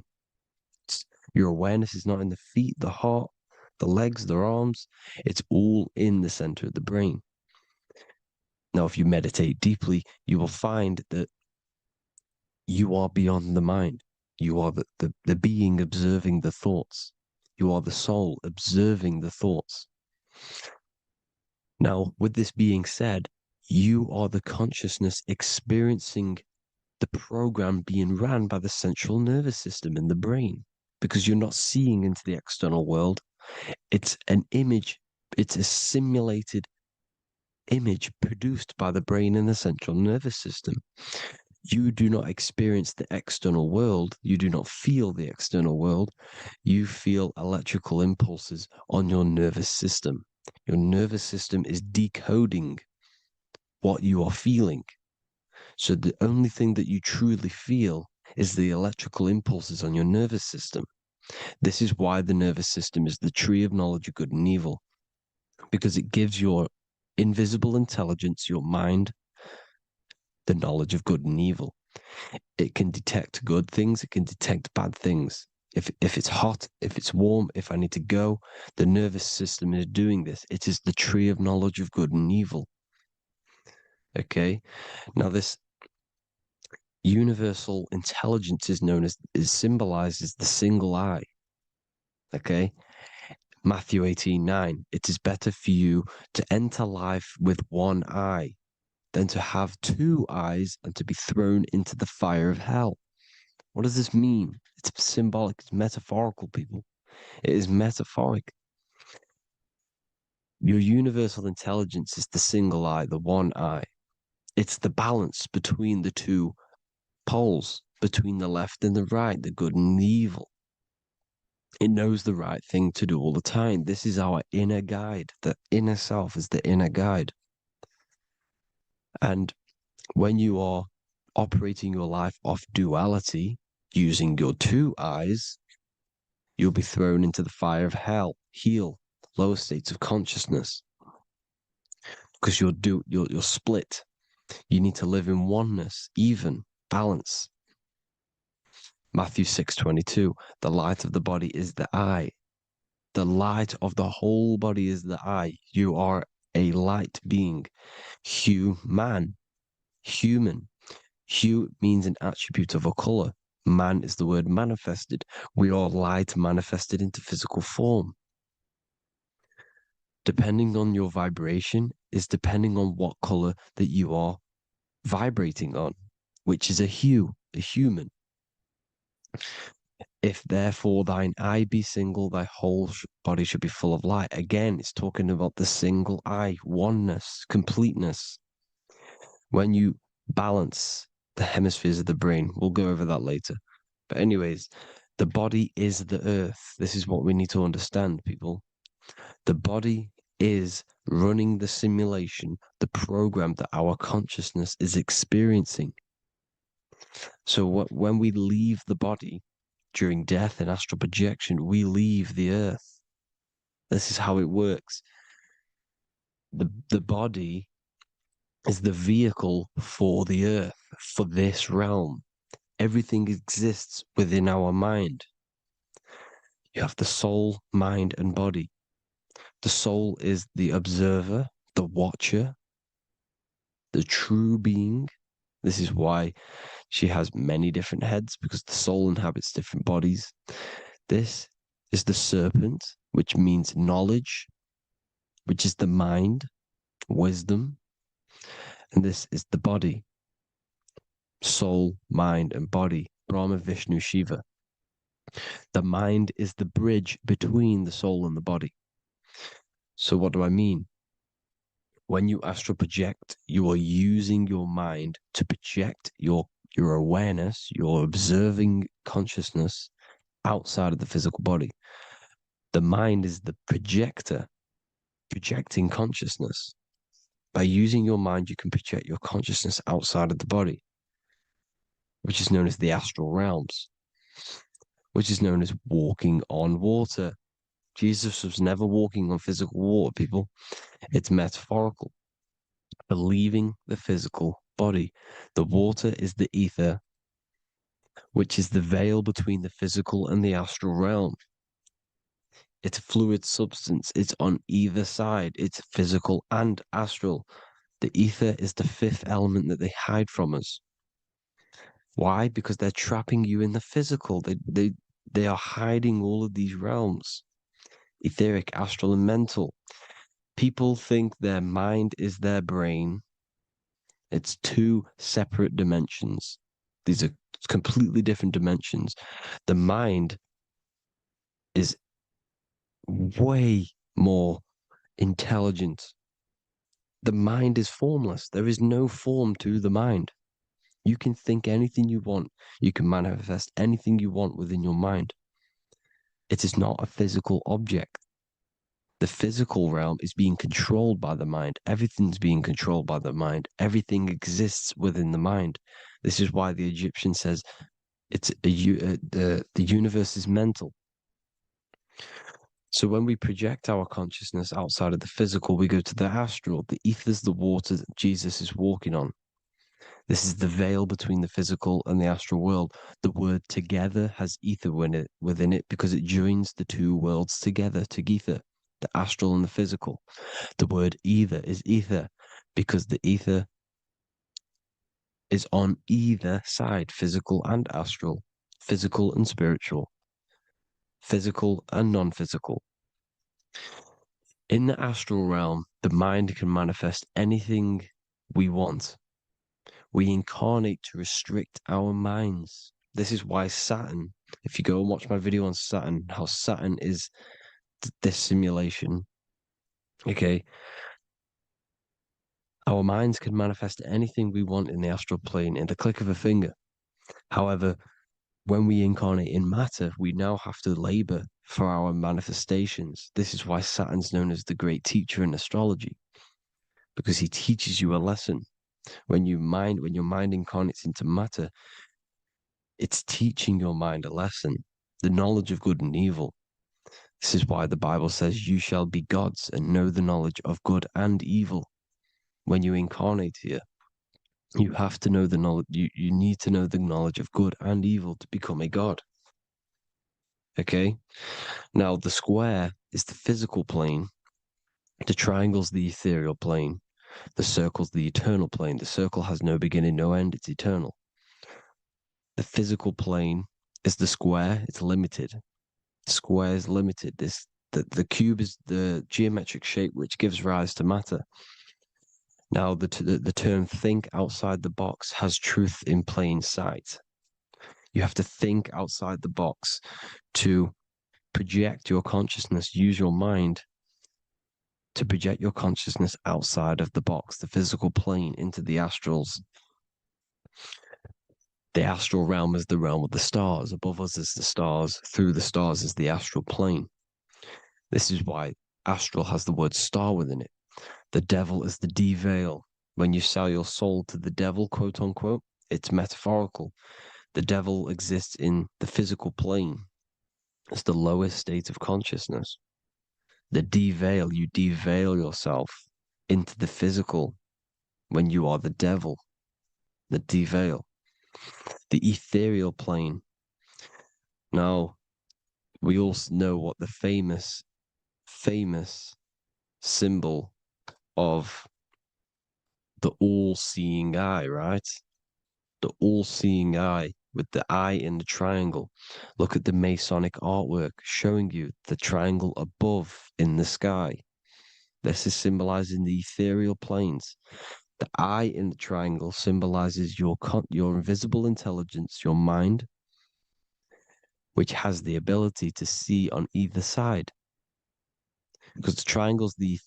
Your awareness is not in the feet, the heart, the legs, the arms. It's all in the center of the brain. Now, if you meditate deeply, you will find that you are beyond the mind. You are the being observing the thoughts. You are the soul observing the thoughts. Now, with this being said, you are the consciousness experiencing the program being ran by the central nervous system in the brain, because you're not seeing into the external world. It's an image, it's a simulated image produced by the brain and the central nervous system. You do not experience the external world. You do not feel the external world. You feel electrical impulses on your nervous system. Your nervous system is decoding what you are feeling. So the only thing that you truly feel is the electrical impulses on your nervous system. This is why the nervous system is the tree of knowledge of good and evil, because it gives your invisible intelligence, your mind, the knowledge of good and evil. It can detect good things, it can detect bad things. If it's hot, if it's warm, if I need to go, the nervous system is doing this. It is the tree of knowledge of good and evil. Okay? Now this universal intelligence is symbolized as the single eye. Okay? Matthew 18:9. It is better for you to enter life with one eye than to have two eyes and to be thrown into the fire of hell. What does this mean? It's symbolic, it's metaphorical, people. It is metaphoric. Your universal intelligence is the single eye, the one eye. It's the balance between the two poles, between the left and the right, the good and the evil. It knows the right thing to do all the time. This is our inner guide. The inner self is the inner guide. And when you are operating your life off duality, using your two eyes, you'll be thrown into the fire of hell, lower states of consciousness. Because you're split. You need to live in oneness, even, balance. Matthew 6:22, the light of the body is the eye. The light of the whole body is the eye. You are a light being. Human. Hue means an attribute of a color. Man is the word manifested. We are light manifested into physical form. Depending on your vibration is depending on what color that you are vibrating on. which is a human. If therefore thine eye be single, thy whole body should be full of light. Again, it's talking about the single eye, oneness, completeness. When you balance the hemispheres of the brain, we'll go over that later. But anyways, the body is the earth. This is what we need to understand, people. The body is running the simulation, the program that our consciousness is experiencing. So when we leave the body during death and astral projection, we leave the earth. This is how it works. The body is the vehicle for the earth, for this realm. Everything exists within our mind. You have the soul, mind, and body. The soul is the observer, the watcher, the true being. This is why she has many different heads, because the soul inhabits different bodies. This is the serpent, which means knowledge, which is the mind, wisdom. And this is the body, soul, mind, and body, Brahma, Vishnu, Shiva. The mind is the bridge between the soul and the body. So what do I mean? When you astral project, you are using your mind to project your awareness, your observing consciousness outside of the physical body. The mind is the projector, projecting consciousness. By using your mind, you can project your consciousness outside of the body, which is known as the astral realms, which is known as walking on water. Jesus was never walking on physical water, people. It's metaphorical. Believing the physical body. The water is the ether, which is the veil between the physical and the astral realm. It's a fluid substance. It's on either side. It's physical and astral. The ether is the fifth element that they hide from us. Why? Because they're trapping you in the physical. They are hiding all of these realms. Etheric, astral, and mental. People think their mind is their brain. It's two separate dimensions. These are completely different dimensions. The mind is way more intelligent. The mind is formless. There is no form to the mind. You can think anything you want. You can manifest anything you want within your mind. It is not a physical object. The physical realm is being controlled by the mind. Everything's being controlled by the mind. Everything exists within the mind. This is why the Egyptian says the universe is mental. So when we project our consciousness outside of the physical, we go to the astral. The ether is the water that Jesus is walking on. This is the veil between the physical and the astral world. The word together has ether within it because it joins the two worlds together, together, the astral and the physical. The word either is ether because the ether is on either side, physical and astral, physical and spiritual, physical and non-physical. In the astral realm, the mind can manifest anything we want. We incarnate to restrict our minds. This is why Saturn, if you go and watch my video on Saturn, how Saturn is this simulation, okay, our minds can manifest anything we want in the astral plane in the click of a finger. However, when we incarnate in matter, we now have to labor for our manifestations. This is why Saturn's known as the great teacher in astrology, because he teaches you a lesson. When your mind incarnates into matter, it's teaching your mind a lesson, the knowledge of good and evil. This is why the Bible says, you shall be gods and know the knowledge of good and evil. When you incarnate here, you have to know the knowledge, you need to know the knowledge of good and evil to become a god. Okay? Now, the square is the physical plane, the triangle's the ethereal plane, the circle's the eternal plane. The circle has no beginning, no end, it's eternal. The physical plane is the square, it's limited. The square is limited. The cube is the geometric shape which gives rise to matter. Now, the term think outside the box has truth in plain sight. You have to think outside the box to project your consciousness, use your mind to project your consciousness outside of the box, the physical plane, into the astrals. The astral realm is the realm of the stars. Above us is the stars. Through the stars is the astral plane. This is why astral has the word star within it. The devil is the deveil. When you sell your soul to the devil, quote unquote, it's metaphorical. The devil exists in the physical plane. It's the lowest state of consciousness. The deveil, you deveil yourself into the physical when you are the devil. The deveil. The ethereal plane. Now, we all know what the famous symbol of the all-seeing eye, right? The all-seeing eye with the eye in the triangle. Look at the Masonic artwork showing you the triangle above in the sky. This is symbolizing the ethereal planes. The eye in the triangle symbolizes your invisible intelligence, your mind, which has the ability to see on either side. Because the triangle's the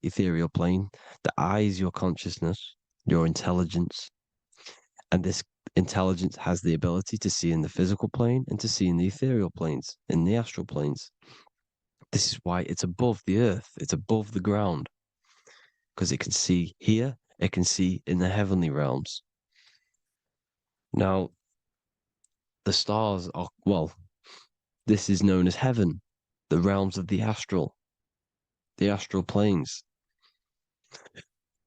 ethereal plane. The eye is your consciousness, your intelligence. And this intelligence has the ability to see in the physical plane and to see in the ethereal planes, in the astral planes. This is why it's above the earth. It's above the ground. Because it can see here, it can see in the heavenly realms. Now, the stars are, well, this is known as heaven, the realms of the astral planes.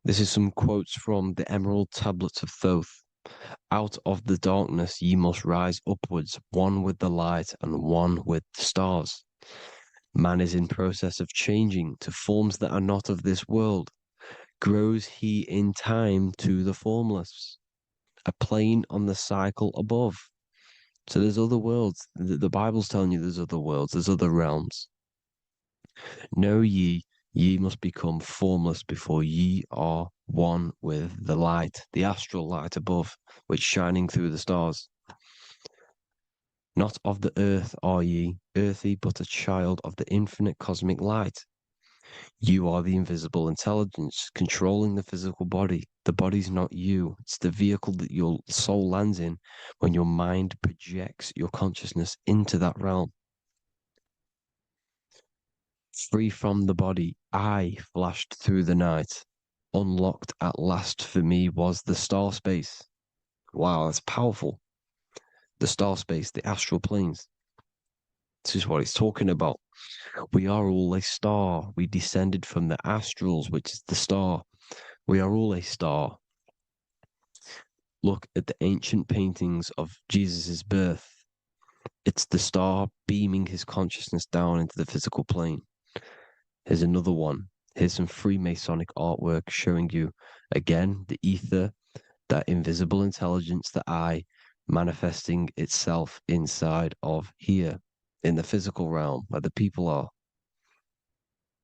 This is some quotes from the Emerald Tablets of Thoth. Out of the darkness ye must rise upwards, one with the light and one with the stars. Man is in process of changing to forms that are not of this world. Grows he in time to the formless, a plane on the cycle above. So there's other worlds. The Bible's telling you there's other worlds, there's other realms. Know ye must become formless before ye are one with the light, the astral light above, which shining through the stars. Not of the earth are ye, earthy, but a child of the infinite cosmic light. You are the invisible intelligence controlling the physical body. The body's not you. It's the vehicle that your soul lands in when your mind projects your consciousness into that realm. Free from the body, I flashed through the night. Unlocked at last for me was the star space. Wow, that's powerful. The star space, the astral planes. This is what it's talking about. We are all a star. We descended from the astrals, which is the star. We are all a star. Look at the ancient paintings of Jesus' birth. It's the star beaming his consciousness down into the physical plane. Here's another one. Here's some Freemasonic artwork showing you, again, the ether, that invisible intelligence, the eye, manifesting itself inside of here, in the physical realm, where the people are.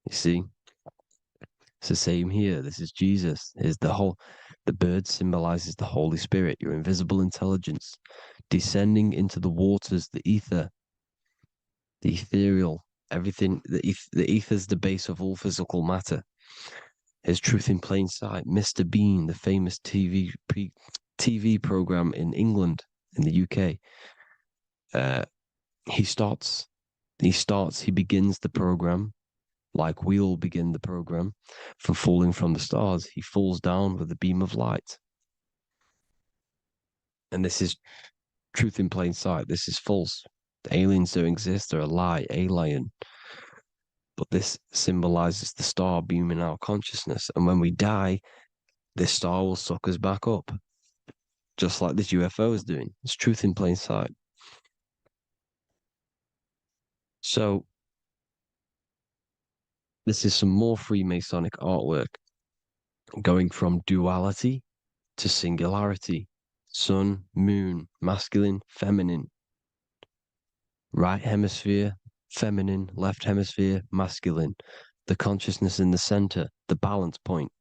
You see? It's the same here. This is Jesus. Here's the bird symbolizes the Holy Spirit, your invisible intelligence, descending into the waters, the ether, the ethereal, everything. The ether is the base of all physical matter. Here's truth in plain sight. Mr. Bean, the famous TV program in England, in the UK. He begins the program like we all begin the program from falling from the stars. He falls down with a beam of light. And this is truth in plain sight. This is false. The aliens don't exist. They're a lie, alien. But this symbolizes the star beaming our consciousness. And when we die, this star will suck us back up. Just like this UFO is doing. It's truth in plain sight. So, this is some more Freemasonic artwork going from duality to singularity. Sun, moon, masculine, feminine. Right hemisphere, feminine, left hemisphere, masculine. The consciousness in the center, the balance point.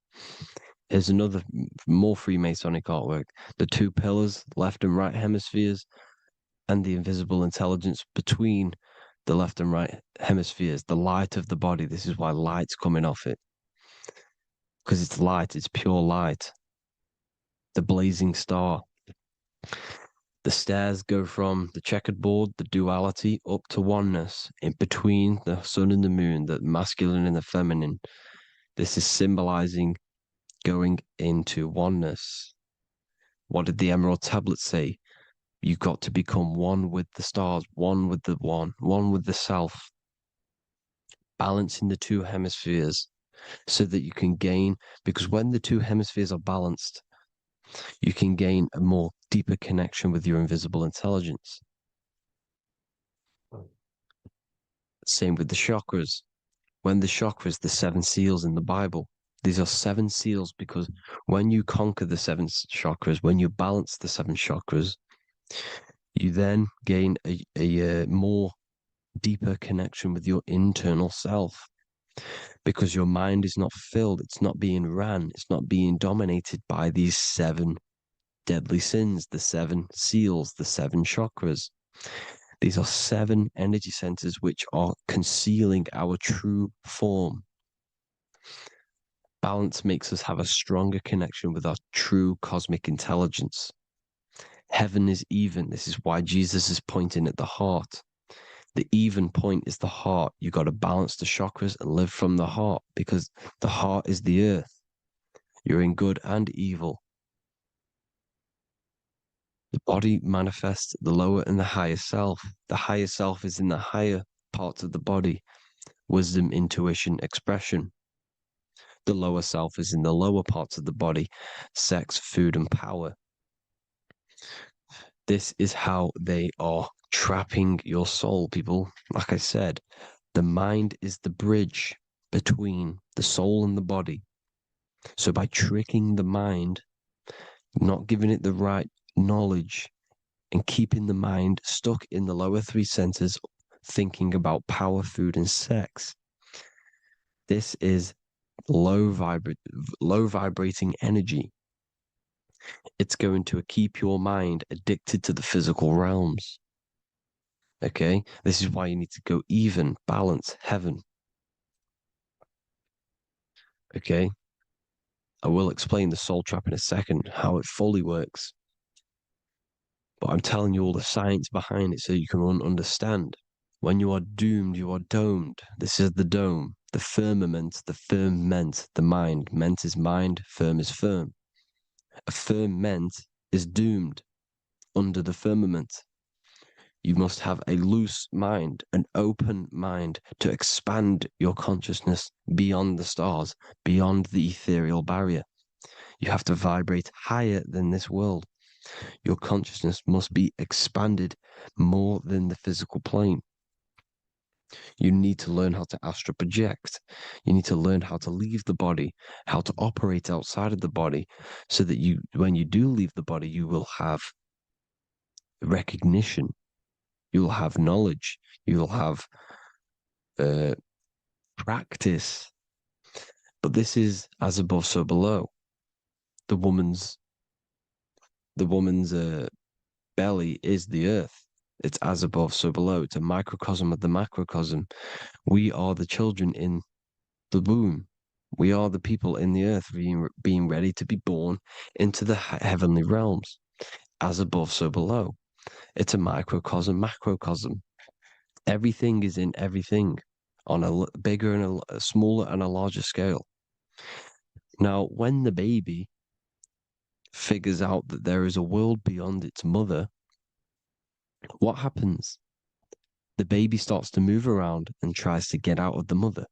Here's another more Freemasonic artwork. The two pillars, left and right hemispheres, and the invisible intelligence between the left and right hemispheres, the light of the body. This is why light's coming off it. Because it's light, it's pure light. The blazing star. The stairs go from the checkered board, the duality, up to oneness, in between the sun and the moon, the masculine and the feminine. This is symbolizing going into oneness. What did the Emerald Tablet say? You've got to become one with the stars, one with the one with the self. Balancing the two hemispheres so that you can gain, because when the two hemispheres are balanced, you can gain a more deeper connection with your invisible intelligence. Same with the chakras. When the chakras, the seven seals in the Bible, these are seven seals because when you conquer the seven chakras, when you balance the seven chakras, you then gain a more deeper connection with your internal self because your mind is not filled, it's not being ran, it's not being dominated by these seven deadly sins, the seven seals, the seven chakras. These are seven energy centers which are concealing our true form. Balance makes us have a stronger connection with our true cosmic intelligence. Heaven is even. This is why Jesus is pointing at the heart. The even point is the heart. You got to balance the chakras and live from the heart because the heart is the earth. You're in good and evil. The body manifests the lower and the higher self. The higher self is in the higher parts of the body. Wisdom, intuition, expression. The lower self is in the lower parts of the body. Sex, food, and power. This is how they are trapping your soul, people. Like I said, the mind is the bridge between the soul and the body. So by tricking the mind, not giving it the right knowledge, and keeping the mind stuck in the lower three centers, thinking about power, food, and sex, this is low vibrating energy. It's going to keep your mind addicted to the physical realms. Okay, this is why you need to go even, balance, heaven. Okay, I will explain the soul trap in a second, how it fully works. But I'm telling you all the science behind it so you can understand. When you are doomed, you are domed. This is the dome, the firmament, the firmament, the mind. Ment is mind, firm is firm. A firmament is doomed under the firmament. You must have a loose mind, an open mind to expand your consciousness beyond the stars, beyond the ethereal barrier. You have to vibrate higher than this world. Your consciousness must be expanded more than the physical plane. You need to learn how to astral project. You need to learn how to leave the body, how to operate outside of the body, so that you, when you do leave the body, you will have recognition. You'll have knowledge. You'll have practice. But this is as above, so below. The woman's belly is the earth. It's as above, so below. It's a microcosm of the macrocosm. We are the children in the womb. We are the people in the earth being ready to be born into the heavenly realms. As above, so below. It's a microcosm, macrocosm. Everything is in everything on a bigger and a smaller and a larger scale. Now, when the baby figures out that there is a world beyond its mother, what happens? The baby starts to move around and tries to get out of the mother.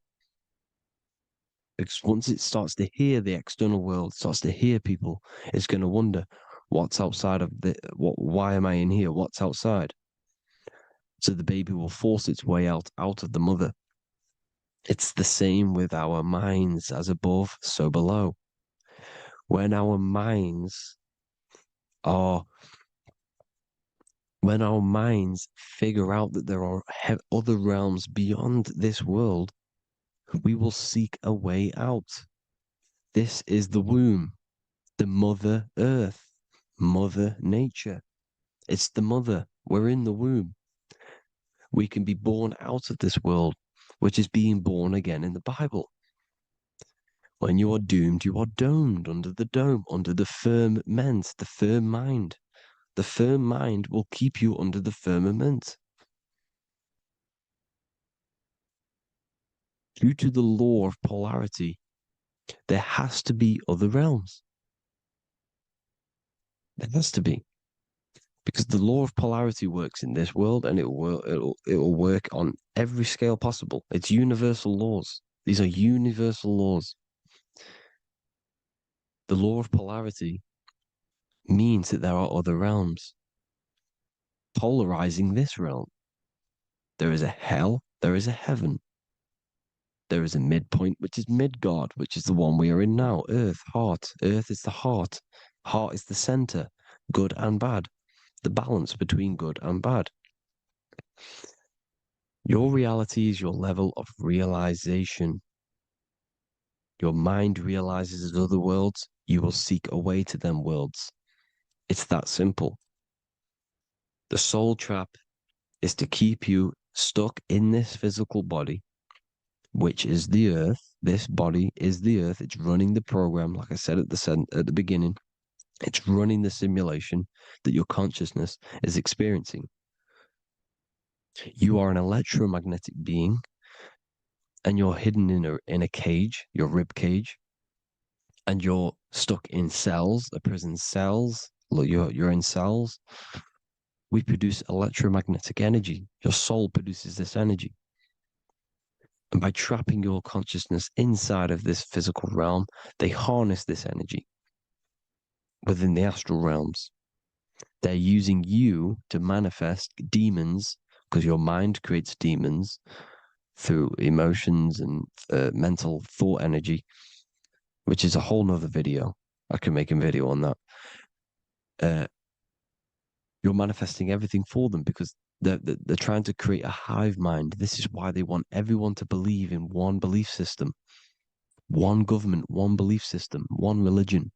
Because once it starts to hear the external world, starts to hear people, it's going to wonder, what's outside of why am I in here? What's outside? So the baby will force its way out of the mother. It's the same with our minds, as above, so below. When our minds figure out that there are other realms beyond this world, we will seek a way out. This is the womb, the Mother Earth, Mother Nature. It's the mother. We're in the womb. We can be born out of this world, which is being born again in the Bible. When you are doomed, you are domed under the dome, under the firmament, the firm mind. The firm mind will keep you under the firmament. Due to the law of polarity, there has to be other realms. There has to be. Because the law of polarity works in this world, and it will work on every scale possible. It's universal laws. These are universal laws. The law of polarity means that there are other realms polarizing this realm. There is a hell, there is a heaven. There is a midpoint, which is Midgard, which is the one we are in now. Earth, heart. Earth is the heart. Heart is the center, good and bad. The balance between good and bad. Your reality is your level of realization. Your mind realizes other worlds, you will seek a way to them worlds. It's that simple. The soul trap is to keep you stuck in this physical body, which is the earth. This body is the earth. It's running the program, like I said at the beginning. It's running the simulation that your consciousness is experiencing. You are an electromagnetic being, and you're hidden in a cage, your rib cage, and you're stuck in cells, a prison cells. Look, you're in cells. We produce electromagnetic energy. Your soul produces this energy. And by trapping your consciousness inside of this physical realm, they harness this energy within the astral realms. They're using you to manifest demons, because your mind creates demons through emotions and mental thought energy, which is a whole nother video. I can make a video on that. You're manifesting everything for them because they're trying to create a hive mind. This is why they want everyone to believe in one belief system, one government, one belief system, one religion,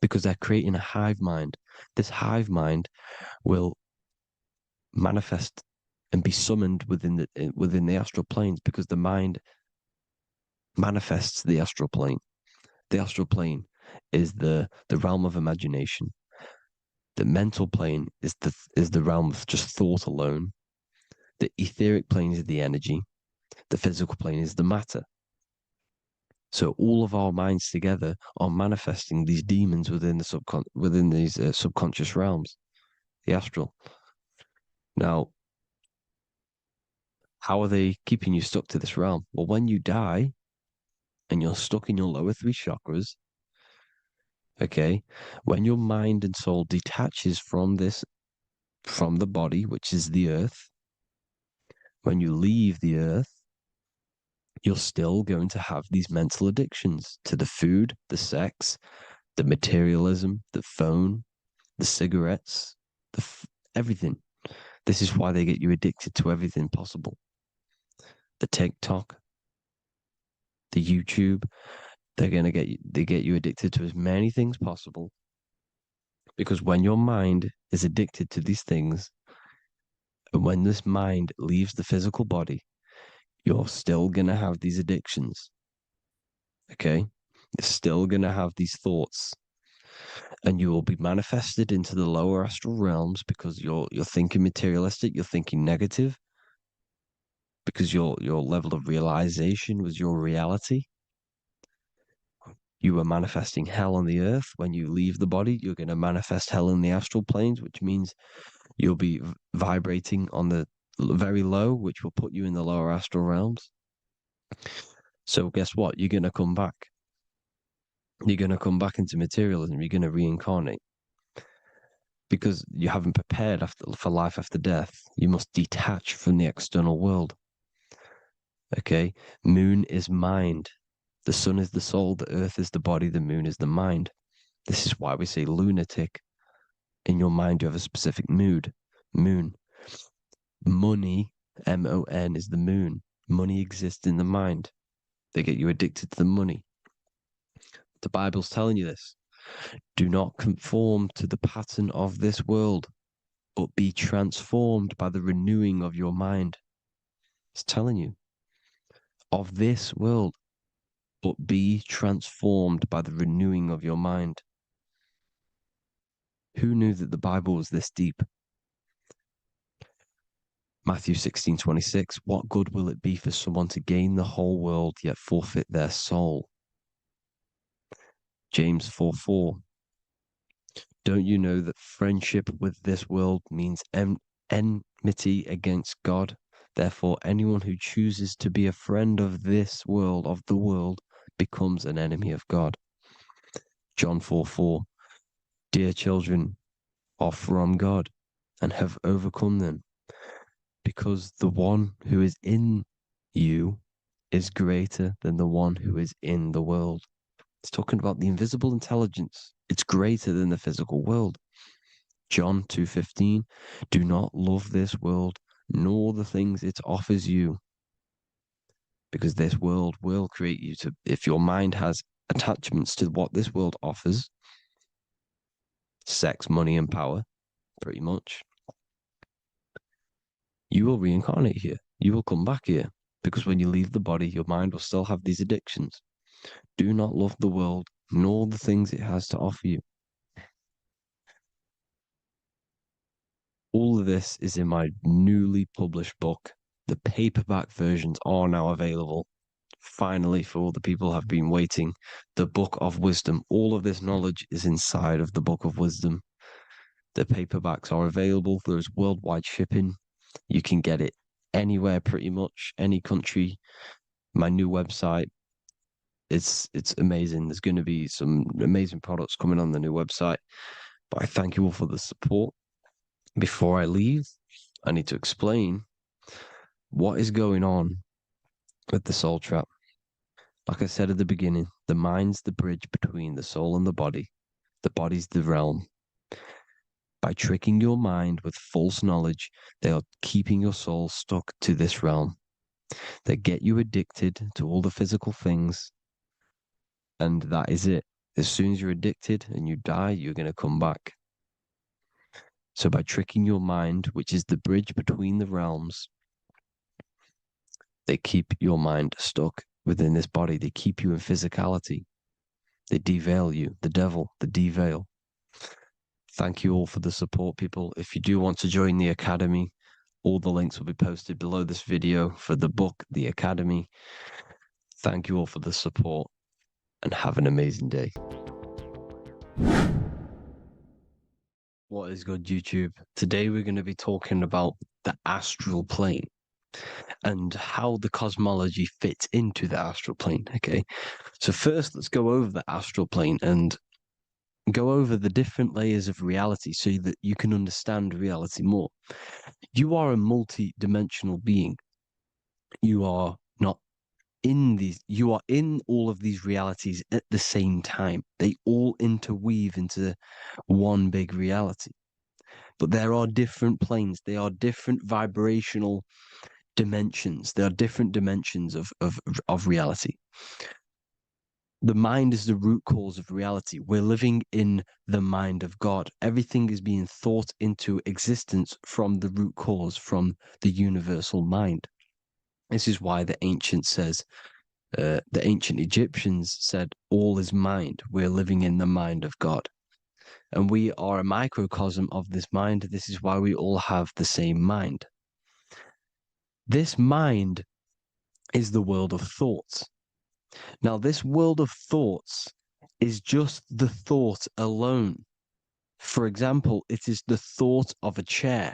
because they're creating a hive mind. This hive mind will manifest and be summoned within the astral planes, because the mind manifests the astral plane. The astral plane is the realm of imagination. The mental plane is the realm of just thought alone. The etheric plane is the energy. The physical plane is the matter. So all of our minds together are manifesting these demons within these subconscious realms, the astral. Now, how are they keeping you stuck to this realm? Well, when you die and you're stuck in your lower three chakras, okay, when your mind and soul detaches from the body, which is the earth, when you leave the earth, you're still going to have these mental addictions to the food, the sex, the materialism, the phone, the cigarettes, everything. This is why they get you addicted to everything possible. The TikTok, the YouTube, they get you addicted to as many things possible. Because when your mind is addicted to these things, and when this mind leaves the physical body, you're still going to have these addictions. Okay? You're still going to have these thoughts. And you will be manifested into the lower astral realms because you're thinking materialistic, you're thinking negative, because your level of realization was your reality. You were manifesting hell on the earth. When you leave the body, you're going to manifest hell in the astral planes, which means you'll be vibrating on the very low, which will put you in the lower astral realms. So guess what? You're going to come back. You're going to come back into materialism. You're going to reincarnate. Because you haven't prepared for life after death. You must detach from the external world. Okay? Moon is mind. The sun is the soul. The earth is the body. The moon is the mind. This is why we say lunatic. In your mind, you have a specific mood. Moon. Money, M-O-N, is the moon. Money exists in the mind. They get you addicted to the money. The Bible's telling you this. Do not conform to the pattern of this world, but be transformed by the renewing of your mind. It's telling you of this world, but be transformed by the renewing of your mind. Who knew that the Bible was this deep? Matthew 16:26, what good will it be for someone to gain the whole world yet forfeit their soul? James 4:4, don't you know that friendship with this world means enmity against God? Therefore, anyone who chooses to be a friend of this world, of the world, becomes an enemy of God. John 4:4, dear children, are from God and have overcome them, because the one who is in you is greater than the one who is in the world. It's talking about the invisible intelligence. It's greater than the physical world. John 2:15, do not love this world, nor the things it offers you, because this world will create you to, if your mind has attachments to what this world offers, sex, money, and power, pretty much, you will reincarnate here. You will come back here, because when you leave the body, your mind will still have these addictions. Do not love the world, nor the things it has to offer you. All of this is in my newly published book. The paperback versions are now available. Finally, for all the people who have been waiting, the Book of Wisdom. All of this knowledge is inside of the Book of Wisdom. The paperbacks are available. There's worldwide shipping. You can get it anywhere, pretty much, any country. My new website, it's amazing. There's going to be some amazing products coming on the new website. But I thank you all for the support. Before I leave, I need to explain what is going on with the soul trap. Like I said at the beginning, the mind's the bridge between the soul and the body. The body's the realm. By tricking your mind with false knowledge, they are keeping your soul stuck to this realm. They get you addicted to all the physical things, and that is it. As soon as you're addicted and you die, you're going to come back. So by tricking your mind, which is the bridge between the realms, they keep your mind stuck within this body. They keep you in physicality. They deveil you, the devil, the deveil. Thank you all for the support, people. If you do want to join the Academy, all the links will be posted below this video for the book, The Academy. Thank you all for the support and have an amazing day. What is good, YouTube? Today we're going to be talking about the astral plane and how the cosmology fits into the astral plane, okay? So first, let's go over the astral plane and go over the different layers of reality so that you can understand reality more. You are a multi-dimensional being. You are not in these, you are in all of these realities at the same time. They all interweave into one big reality. But there are different planes. They are different vibrational dimensions. There are different dimensions of reality. The mind is the root cause of reality. We're living in the mind of God. Everything is being thought into existence from the root cause, from the universal mind. This is why the ancient Egyptians said, all is mind. We're living in the mind of God. And we are a microcosm of this mind. This is why we all have the same mind. This mind is the world of thoughts. Now, this world of thoughts is just the thought alone. For example, it is the thought of a chair.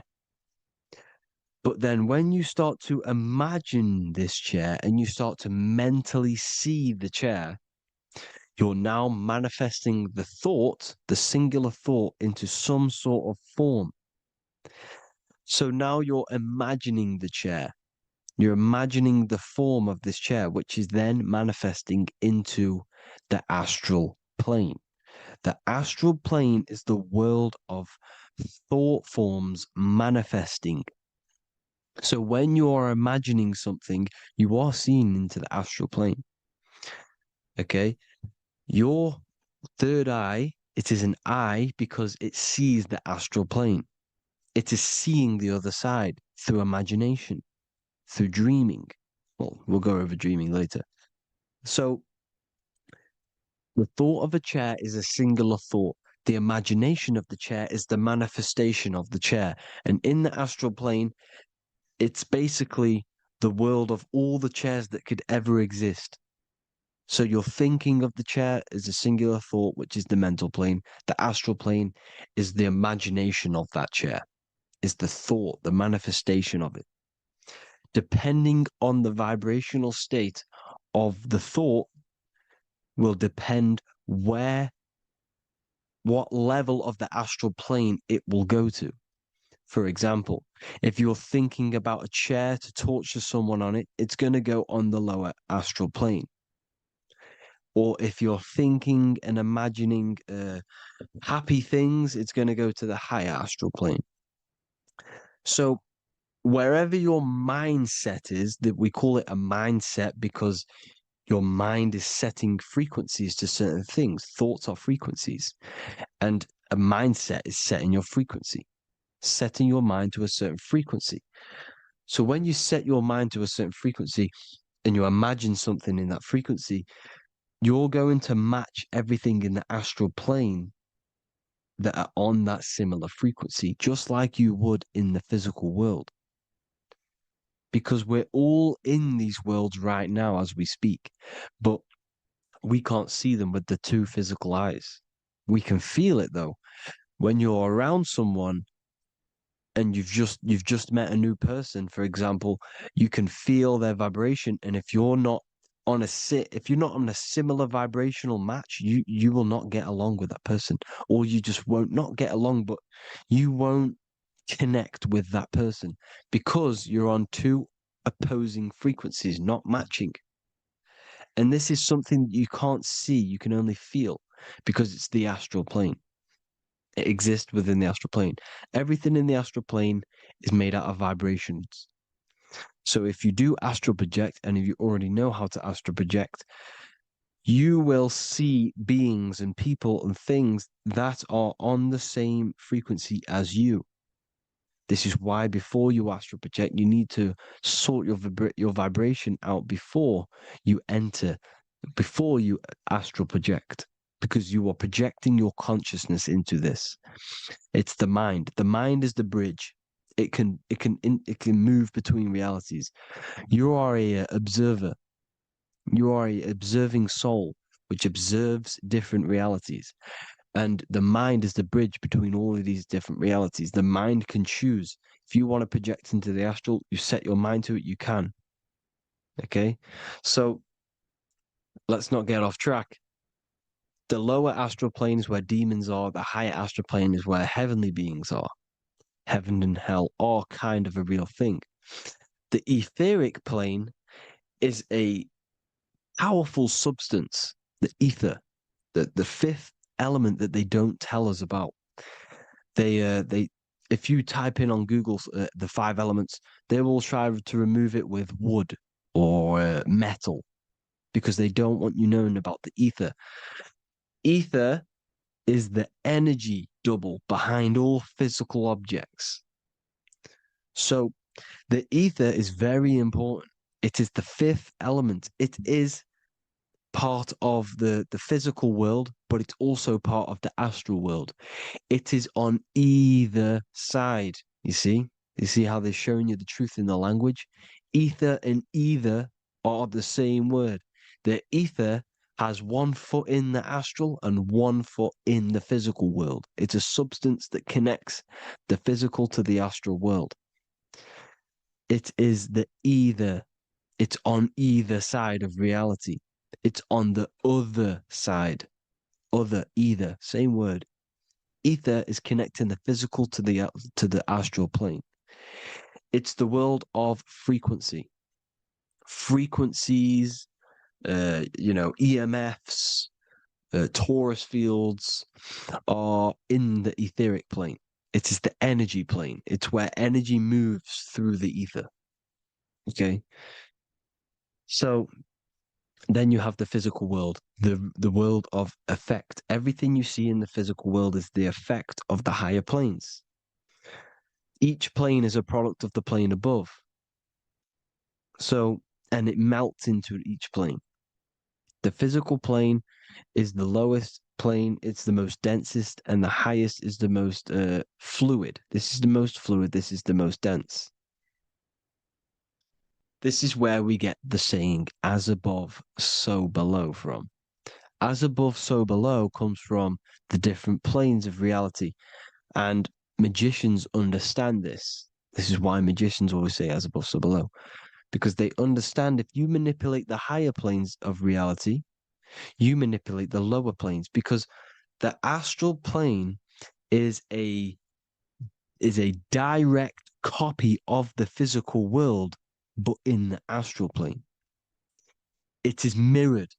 But then when you start to imagine this chair and you start to mentally see the chair, you're now manifesting the thought, the singular thought, into some sort of form. So now you're imagining the chair. You're imagining the form of this chair, which is then manifesting into the astral plane. The astral plane is the world of thought forms manifesting. So when you are imagining something, you are seeing into the astral plane. Okay? Your third eye, it is an eye because it sees the astral plane. It is seeing the other side through imagination, through dreaming. Well, we'll go over dreaming later. So the thought of a chair is a singular thought. The imagination of the chair is the manifestation of the chair. And in the astral plane, it's basically the world of all the chairs that could ever exist. So your thinking of the chair is a singular thought, which is the mental plane. The astral plane is the imagination of that chair, is the thought, the manifestation of it. Depending on the vibrational state of the thought will depend what level of the astral plane it will go to. For example, if you're thinking about a chair to torture someone on it, it's going to go on the lower astral plane. Or if you're thinking and imagining happy things, it's going to go to the higher astral plane. So wherever your mindset is, that we call it a mindset because your mind is setting frequencies to certain things. Thoughts are frequencies. And a mindset is setting your frequency, setting your mind to a certain frequency. So when you set your mind to a certain frequency and you imagine something in that frequency, you're going to match everything in the astral plane that are on that similar frequency, just like you would in the physical world. Because we're all in these worlds right now as we speak, but we can't see them with the two physical eyes. We can feel it though. When you're around someone and you've just met a new person, for example, you can feel their vibration, and if you're not on a similar vibrational match, you will not get along with that person, or you just won't not get along, but you won't connect with that person because you're on two opposing frequencies, not matching. And this is something you can't see, you can only feel because it's the astral plane. It exists within the astral plane. Everything in the astral plane is made out of vibrations. So if you do astral project, and if you already know how to astral project, you will see beings and people and things that are on the same frequency as you. This is why before you astral project, you need to sort your vibration out before you astral project, because you are projecting your consciousness into this. It's the mind. The mind is the bridge. It can move between realities. You are a observer. You are a observing soul which observes different realities. And the mind is the bridge between all of these different realities. The mind can choose. If you want to project into the astral, you set your mind to it, you can. Okay? So let's not get off track. The lower astral plane is where demons are. The higher astral plane is where heavenly beings are. Heaven and hell are kind of a real thing. The etheric plane is a powerful substance, the ether, the fifth element that they don't tell us about. If you type in on Google the 5 elements, they will try to remove it with wood or metal because they don't want you knowing about the ether. Ether is the energy double behind all physical objects. So the ether is very important. It is the 5th element. It is part of the physical world, but it's also part of the astral world. It is on either side. You see how they're showing you the truth in the language? Ether and either are the same word. The ether has 1 foot in the astral and 1 foot in the physical world. It's a substance that connects the physical to the astral world. It is the either. It's on either side of reality. It's on the other side. Other, either, same word. Ether is connecting the physical to the astral plane. It's the world of frequency. Frequencies, EMFs, torus fields are in the etheric plane. It is the energy plane. It's where energy moves through the ether. Okay? So Then you have the physical world, the world of effect. Everything you see in the physical world is the effect of the higher planes. Each plane is a product of the plane above. So, and it melts into each plane. The physical plane is the lowest plane, it's the most densest, and the highest is the most fluid. This is the most fluid, this is the most dense. This is where we get the saying, as above, so below from. As above, so below comes from the different planes of reality. And magicians understand this. This is why magicians always say as above, so below. Because they understand if you manipulate the higher planes of reality, you manipulate the lower planes. Because the astral plane is a direct copy of the physical world, but in the astral plane. It is mirrored.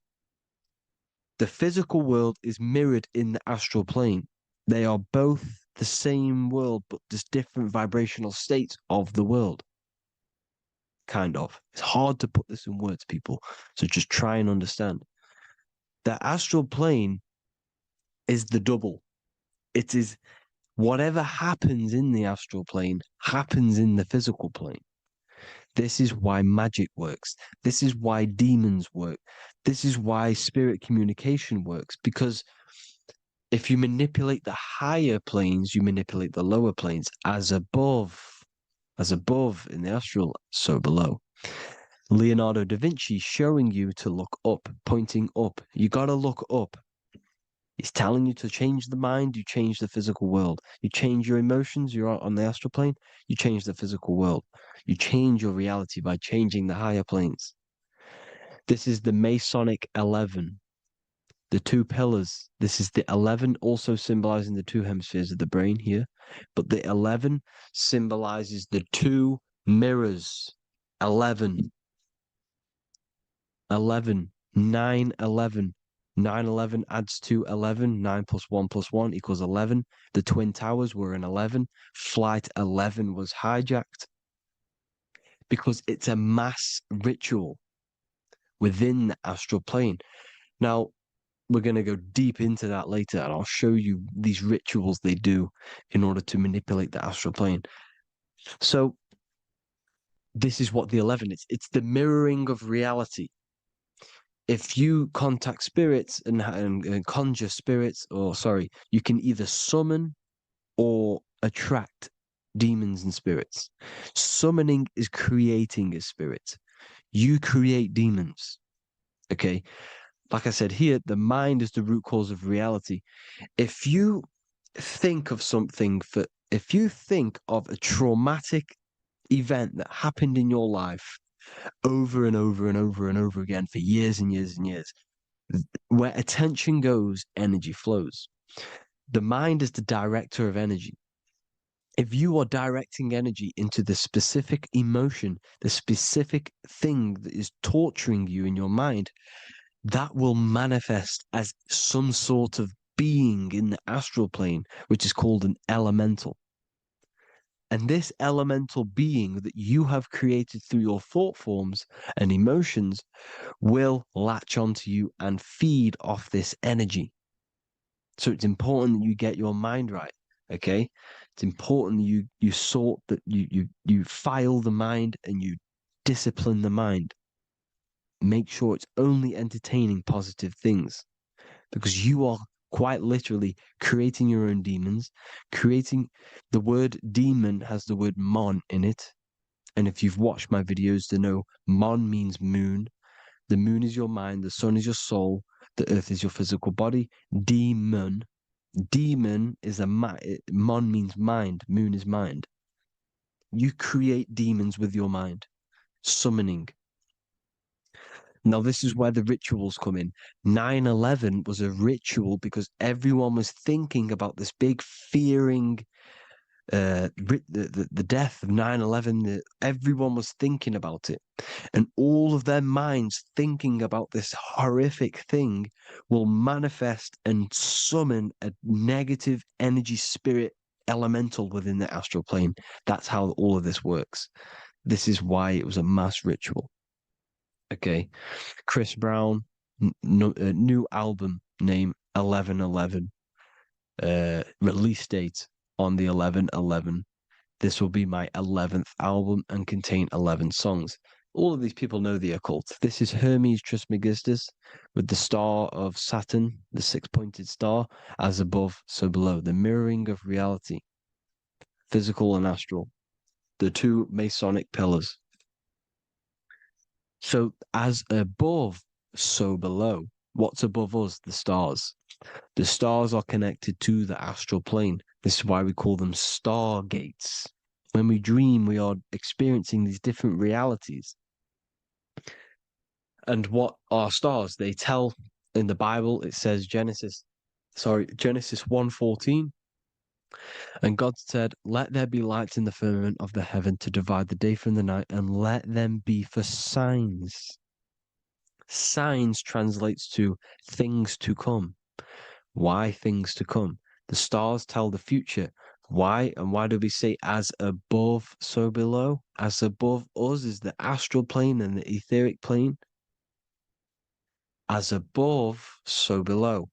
The physical world is mirrored in the astral plane. They are both the same world, but just different vibrational states of the world. Kind of. It's hard to put this in words, people. So just try and understand. The astral plane is the double. It is whatever happens in the astral plane happens in the physical plane. This is why magic works. This is why demons work. This is why spirit communication works. Because if you manipulate the higher planes, you manipulate the lower planes. As above in the astral, so below. Leonardo da Vinci showing you to look up, pointing up. You got to look up. He's telling you to change the mind, you change the physical world. You change your emotions, you're on the astral plane, you change the physical world. You change your reality by changing the higher planes. This is the Masonic 11, the two pillars. This is the 11 also symbolizing the two hemispheres of the brain here. But the 11 symbolizes the two mirrors. 11, 11, 9, 11. 9, 11 adds to 11. 9 plus 1 plus 1 equals 11. The Twin Towers were in 11. Flight 11 was hijacked because it's a mass ritual within the astral plane. Now, we're going to go deep into that later, and I'll show you these rituals they do in order to manipulate the astral plane. So, this is what the 11 is. It's the mirroring of reality. If you contact spirits and conjure spirits, you can either summon or attract demons and spirits. Summoning is creating a spirit. You create demons. Okay? Like I said here, the mind is the root cause of reality. If you think of if you think of a traumatic event that happened in your life over and over and over and over again for years and years and years, where attention goes, energy flows. The mind is the director of energy. If you are directing energy into the specific emotion, the specific thing that is torturing you in your mind, that will manifest as some sort of being in the astral plane, which is called an elemental. And this elemental being that you have created through your thought forms and emotions will latch onto you and feed off this energy. So it's important that you get your mind right, okay? It's important that you sort that you file the mind and you discipline the mind. Make sure it's only entertaining positive things, because you are quite literally creating your own demons. The word demon has the word mon in it. And if you've watched my videos to know, mon means moon. The moon is your mind, the sun is your soul, the earth is your physical body. Demon is mon means mind, moon is mind. You create demons with your mind. Summoning. Now, this is where the rituals come in. 9/11 was a ritual because everyone was thinking about this big fearing, the death of 9/11. Everyone was thinking about it. And all of their minds thinking about this horrific thing will manifest and summon a negative energy spirit elemental within the astral plane. That's how all of this works. This is why it was a mass ritual. Okay. Chris Brown, new album name 1111. Release date on the 11/11. This will be my 11th album and contain 11 songs. All of these people know the occult. This is Hermes Trismegistus with the star of Saturn, the six-pointed star, as above, so below. The mirroring of reality, physical and astral. The two Masonic pillars. So as above, so below. What's above us? The stars. The stars are connected to the astral plane. This is why we call them stargates. When we dream, we are experiencing these different realities. And what are stars? They tell in the Bible, it says Genesis 1:14. And God said, "Let there be lights in the firmament of the heaven to divide the day from the night, and let them be for signs." Signs translates to things to come. Why things to come? The stars tell the future. Why? And why do we say as above, so below? As above us is the astral plane and the etheric plane. As above, so below.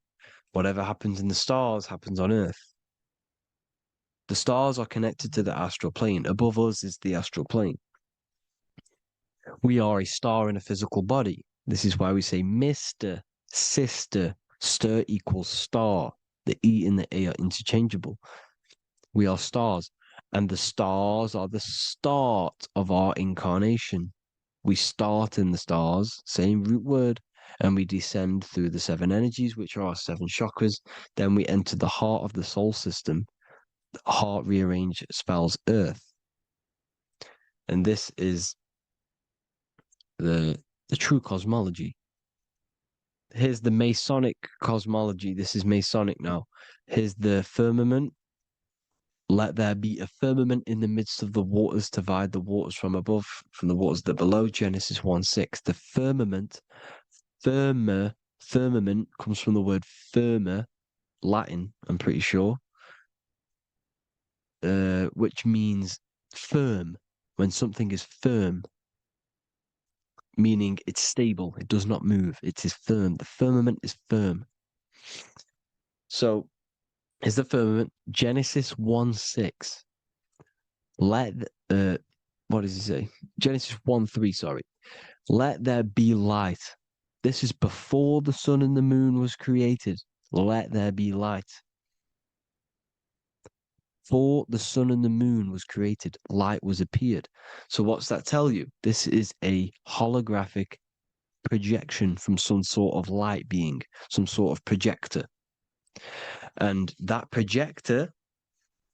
Whatever happens in the stars happens on Earth. The stars are connected to the astral plane. Above us is the astral plane. We are a star in a physical body. This is why we say Mr., sister, stir equals star. The E and the A are interchangeable. We are stars, and the stars are the start of our incarnation. We start in the stars, same root word, and we descend through the seven energies, which are our seven chakras. Then we enter the heart of the soul system. The heart rearranged spells earth. And this is the true cosmology. Here's the Masonic cosmology. This is Masonic now. Here's the firmament. Let there be a firmament in the midst of the waters to divide the waters from above, from the waters that below. Genesis 1:6. The firmament, firmament comes from the word firma, Latin, I'm pretty sure, which means firm. When something is firm, meaning it's stable, it does not move, it is firm. The firmament is firm. So, is the firmament Genesis 1:6. What does he say? Genesis 1:3, sorry. Let there be light. This is before the sun and the moon was created. Let there be light. Before the sun and the moon was created, light was appeared. So what's that tell you? This is a holographic projection from some sort of light being, some sort of projector. And that projector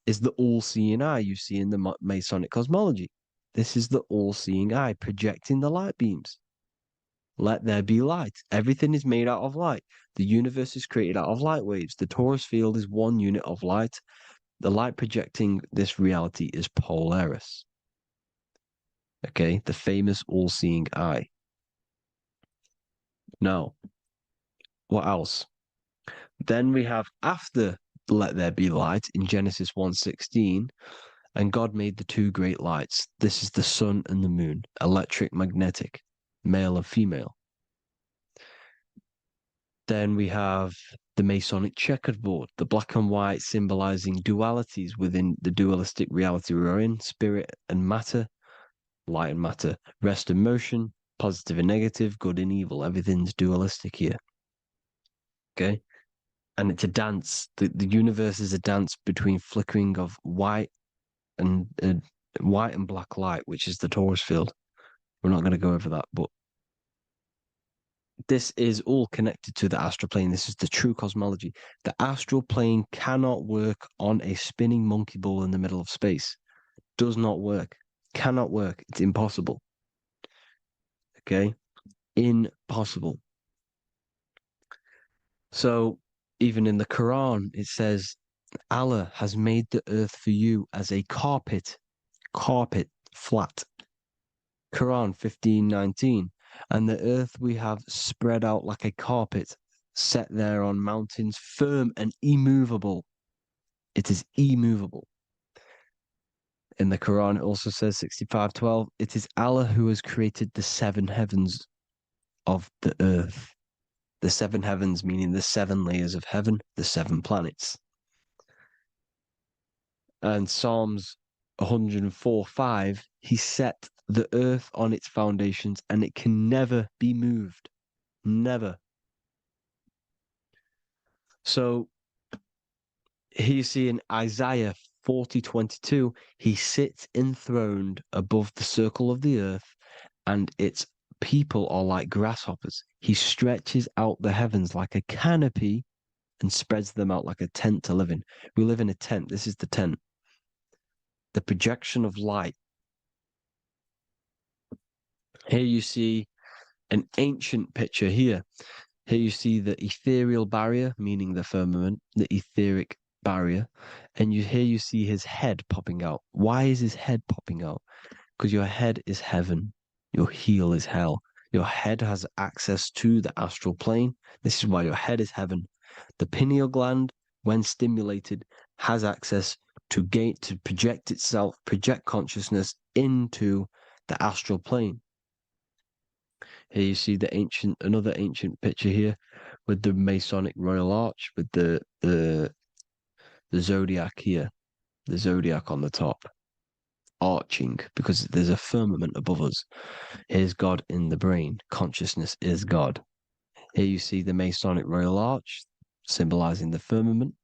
is the all-seeing eye you see in the Masonic cosmology. This is the all-seeing eye projecting the light beams. Let there be light. Everything is made out of light. The universe is created out of light waves. The torus field is one unit of light. The light projecting this reality is Polaris. Okay, the famous all-seeing eye. Now, what else? Then we have after let there be light in Genesis 1:16, and God made the two great lights. This is the sun and the moon, electric, magnetic, male and female. Then we have the Masonic checkerboard, the black and white symbolizing dualities within the dualistic reality we're in, spirit and matter, light and matter, rest and motion, positive and negative, good and evil. Everything's dualistic here. Okay? And it's a dance. The universe is a dance between flickering of white and black light, which is the torus field. We're not going to go over that, but this is all connected to the astral plane. This is the true cosmology. The astral plane cannot work on a spinning monkey ball in the middle of space. Does not work. Cannot work. It's impossible. Okay? Impossible. So, even in the Quran, it says, Allah has made the earth for you as a carpet, flat. Quran 15:19. And the earth we have spread out like a carpet, set there on mountains, firm and immovable. It is immovable. In the Quran, it also says 65:12, it is Allah who has created the seven heavens of the earth. The seven heavens, meaning the seven layers of heaven, the seven planets. And Psalms 104:5, he set the earth on its foundations and it can never be moved. Never. So here you see in Isaiah 40:22, he sits enthroned above the circle of the earth, and its people are like grasshoppers. He stretches out the heavens like a canopy and spreads them out like a tent to live in. We live in a tent. This is the tent. The projection of light. Here you see an ancient picture here. Here you see the ethereal barrier, meaning the firmament, the etheric barrier, and here you see his head popping out. Why is his head popping out? Because your head is heaven, your heel is hell. Your head has access to the astral plane. This is why your head is heaven. The pineal gland, when stimulated, has access to project itself, project consciousness into the astral plane. Here you see another ancient picture here with the Masonic Royal Arch, with the zodiac here, the zodiac on the top, arching, because there's a firmament above us. Here's God in the brain. Consciousness is God. Here you see the Masonic Royal Arch, symbolizing the firmament.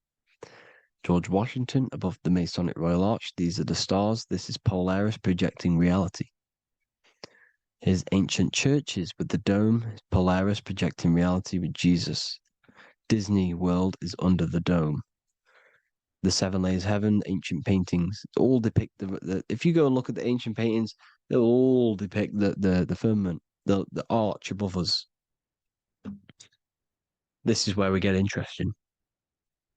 George Washington above the Masonic Royal Arch. These are the stars. This is Polaris projecting reality. Here's ancient churches with the dome. Polaris projecting reality with Jesus. Disney World is under the dome. The seven layers of heaven, ancient paintings, all depict if you go and look at the ancient paintings, they'll all depict the firmament, the arch above us. This is where we get interesting.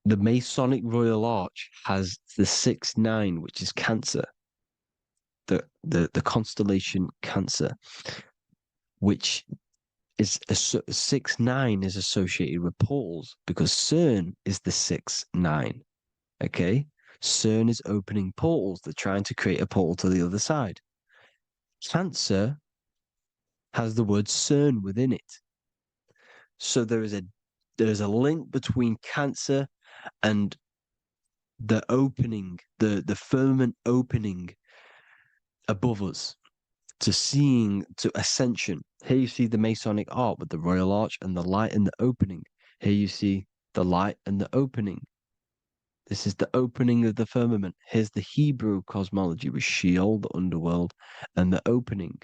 The Masonic Royal Arch has the 6-9, which is Cancer. The constellation Cancer, which is 6-9 is associated with portals because CERN is the 6-9. Okay, CERN is opening portals. They're trying to create a portal to the other side. Cancer has the word CERN within it, so there is a link between Cancer and the opening, the firmament opening above us to ascension. Here you see the Masonic art with the Royal Arch and the light and the opening. Here you see the light and the opening. This is the opening of the firmament. Here's the Hebrew cosmology with Sheol, the underworld, and the opening.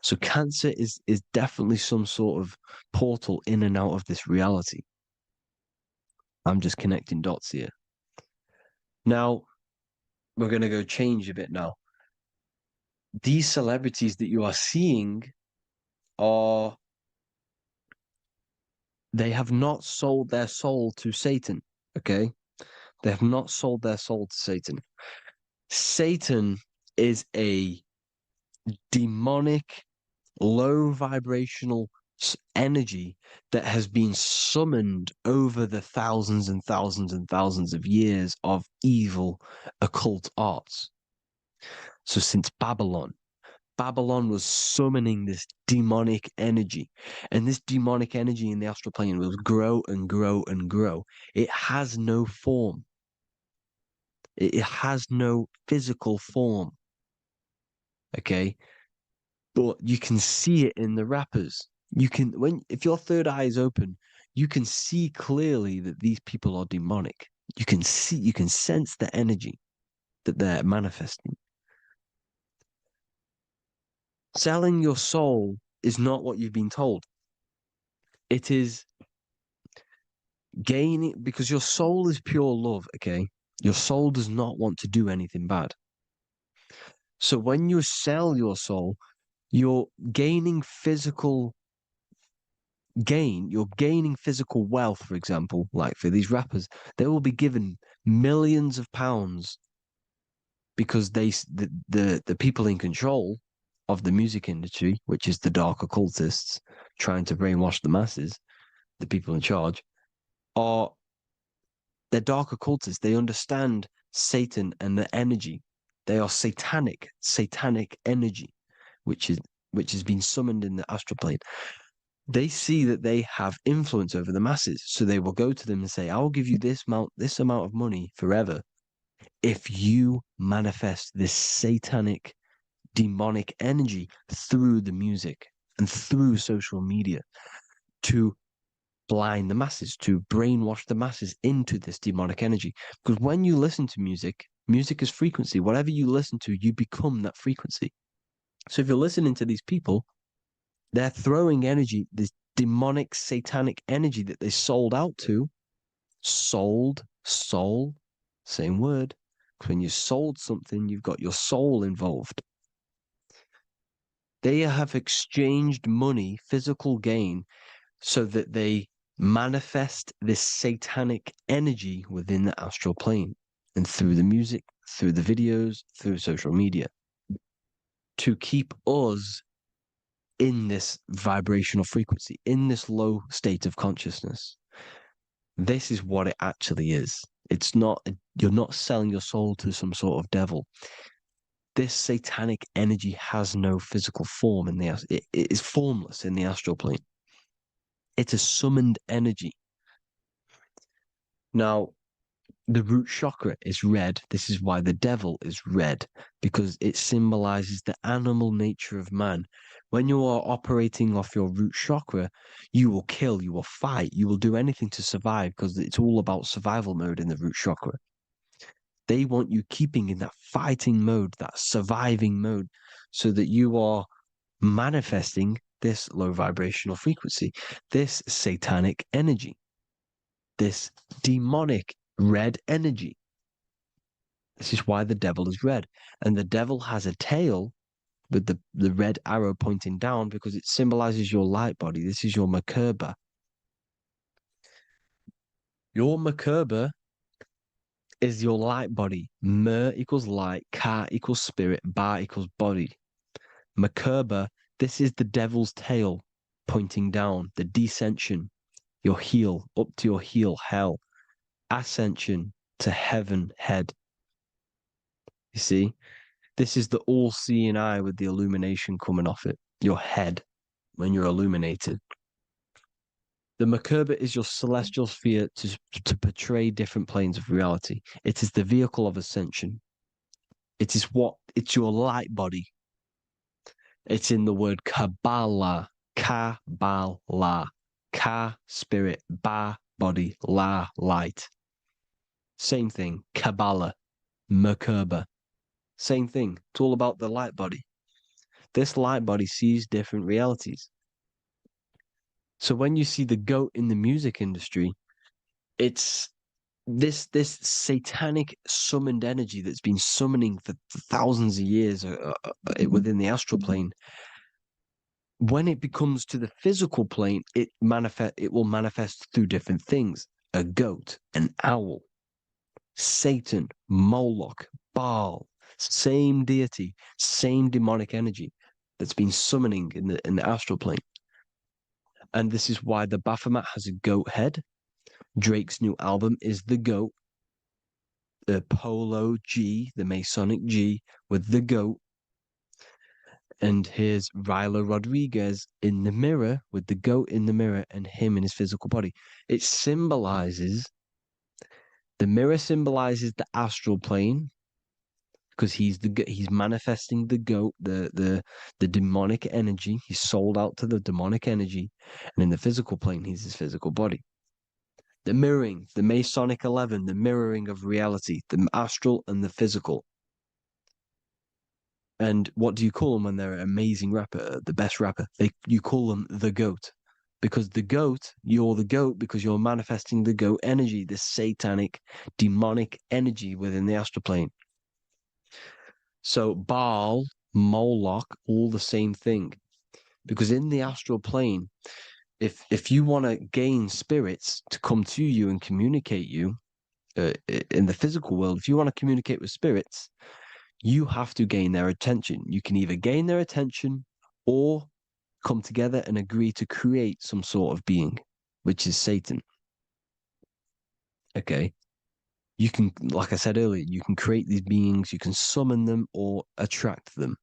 So Cancer is definitely some sort of portal in and out of this reality. I'm just connecting dots here. Now, we're going to go change a bit now. These celebrities that you are seeing they have not sold their soul to Satan, okay? They have not sold their soul to Satan. Satan is a demonic, low vibrational energy that has been summoned over the thousands and thousands and thousands of years of evil occult arts. So since Babylon was summoning this demonic energy, and this demonic energy in the astral plane will grow and grow and grow. It has no form. It has no physical form. Okay? But you can see it in the rappers. If your third eye is open, you can see clearly that these people are demonic. You can sense the energy that they're manifesting. Selling your soul is not what you've been told. It is gaining, because your soul is pure love, okay? Your soul does not want to do anything bad. So when you sell your soul, you're gaining physical gain. You're gaining physical wealth, for example, like for these rappers, they will be given millions of pounds because the people in control of the music industry, which is the dark occultists trying to brainwash the masses, the people in charge, they're dark occultists. They understand Satan and the energy. They are satanic energy, which is which has been summoned in the astral plane, they see that they have influence over the masses. So they will go to them and say, I'll give you this amount of money forever if you manifest this satanic, demonic energy through the music and through social media to blind the masses, to brainwash the masses into this demonic energy. Because when you listen to music, music is frequency. Whatever you listen to, you become that frequency. So if you're listening to these people, they're throwing energy, this demonic, satanic energy that they sold out to. Sold, soul, same word. When you sold something, you've got your soul involved. They have exchanged money, physical gain, so that they manifest this satanic energy within the astral plane and through the music, through the videos, through social media to keep us in this vibrational frequency, in this low state of consciousness. This is what it actually is. It's not, you're not selling your soul to some sort of devil. This satanic energy has no physical form it is formless in the astral plane. It's a summoned energy. Now, the root chakra is red. This is why the devil is red, because it symbolizes the animal nature of man. When you are operating off your root chakra, you will kill, you will fight, you will do anything to survive, because it's all about survival mode in the root chakra. They want you keeping in that fighting mode, that surviving mode, so that you are manifesting this low vibrational frequency, this satanic energy, this demonic red energy. This is why the devil is red. And the devil has a tail with the red arrow pointing down because it symbolizes your light body. This is your Merkaba. Your Merkaba is your light body. Mer equals light, Ka equals spirit, Ba equals body. Merkaba, this is the devil's tail pointing down, the descension, your heel, up to your heel, hell. Ascension to heaven, head. You see, this is the all-seeing eye with the illumination coming off it, your head, when you're illuminated. The Merkaba is your celestial sphere to portray different planes of reality. It is the vehicle of ascension. It's your light body. It's in the word Kabbalah, Kabbalah, Ka, spirit, Ba, body, La, light. Same thing, Kabbalah, Merkaba. Same thing. It's all about the light body. This light body sees different realities. So when you see the goat in the music industry, it's this satanic summoned energy that's been summoning for thousands of years within the astral plane. When it becomes to the physical plane, it will manifest through different things. A goat, an owl, Satan, Moloch, Baal, same deity, same demonic energy that's been summoning in the astral plane. And this is why the Baphomet has a goat head. Drake's new album is the goat. The Polo G, the Masonic G, with the goat. And here's Rylo Rodriguez in the mirror with the goat in the mirror and him in his physical body. It symbolizes, the mirror symbolizes the astral plane because he's manifesting the goat, the demonic energy. He's sold out to the demonic energy. And in the physical plane, he's his physical body. The mirroring, the Masonic 11, the mirroring of reality, the astral and the physical. And what do you call them when they're an amazing rapper, the best rapper? You call them the GOAT. Because the GOAT, you're the GOAT because you're manifesting the GOAT energy, this satanic, demonic energy within the astral plane. So Baal, Moloch, all the same thing. Because in the astral plane, if you want to gain spirits to come to you and communicate you in the physical world, if you want to communicate with spirits, you have to gain their attention. You can either gain their attention or come together and agree to create some sort of being, which is Satan. Okay. You can, like I said earlier, you can create these beings, you can summon them or attract them.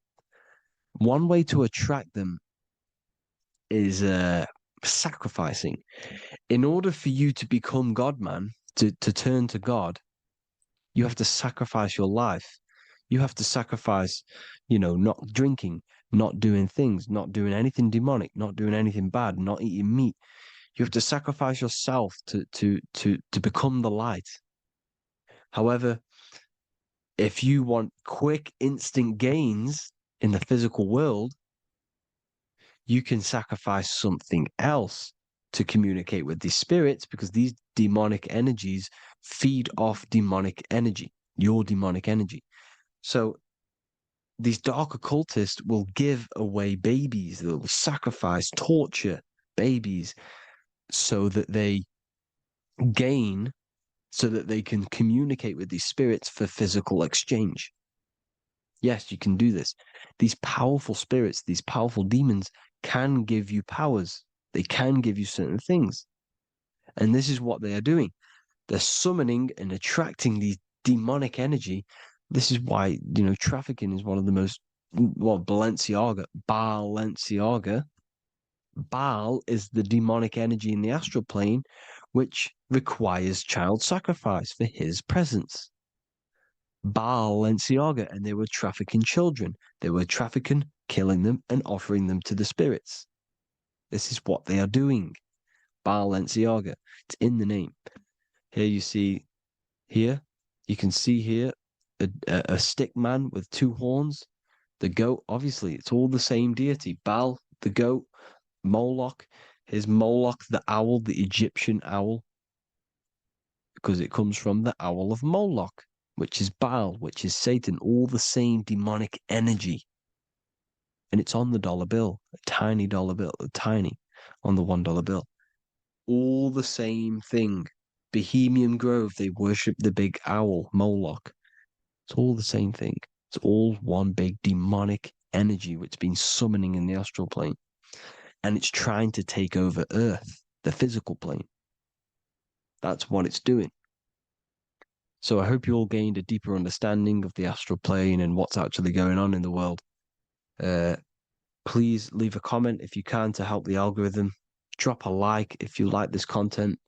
One way to attract them is sacrificing. In order for you to become God, man, to turn to God, you have to sacrifice your life. You have to sacrifice, not drinking, not doing things, not doing anything demonic, not doing anything bad, not eating meat. You have to sacrifice yourself to become the light. However, if you want quick, instant gains in the physical world, you can sacrifice something else to communicate with these spirits, because these demonic energies feed off demonic energy, your demonic energy. So these dark occultists will give away babies, they will sacrifice, torture babies so that they gain, so that they can communicate with these spirits for physical exchange. Yes, you can do this. These powerful spirits, these powerful demons can give you powers. They can give you certain things. And this is what they are doing. They're summoning and attracting these demonic energy. This is why, trafficking is one of the most, Balenciaga. Baal is the demonic energy in the astral plane, which requires child sacrifice for his presence. Balenciaga, and they were trafficking children. They were trafficking, killing them, and offering them to the spirits. This is what they are doing. Balenciaga. It's in the name. Here you can see here a stick man with two horns. The goat, obviously, it's all the same deity. Baal, the goat, Moloch. Here's Moloch, the owl, the Egyptian owl, because it comes from the owl of Moloch, which is Baal, which is Satan, all the same demonic energy. And it's on the dollar bill, a tiny dollar bill, on the $1 bill. All the same thing. Bohemian Grove, they worship the big owl, Moloch. It's all the same thing. It's all one big demonic energy which has been summoning in the astral plane. And it's trying to take over Earth, the physical plane. That's what it's doing. So I hope you all gained a deeper understanding of the astral plane and what's actually going on in the world. Please leave a comment if you can to help the algorithm. Drop a like if you like this content.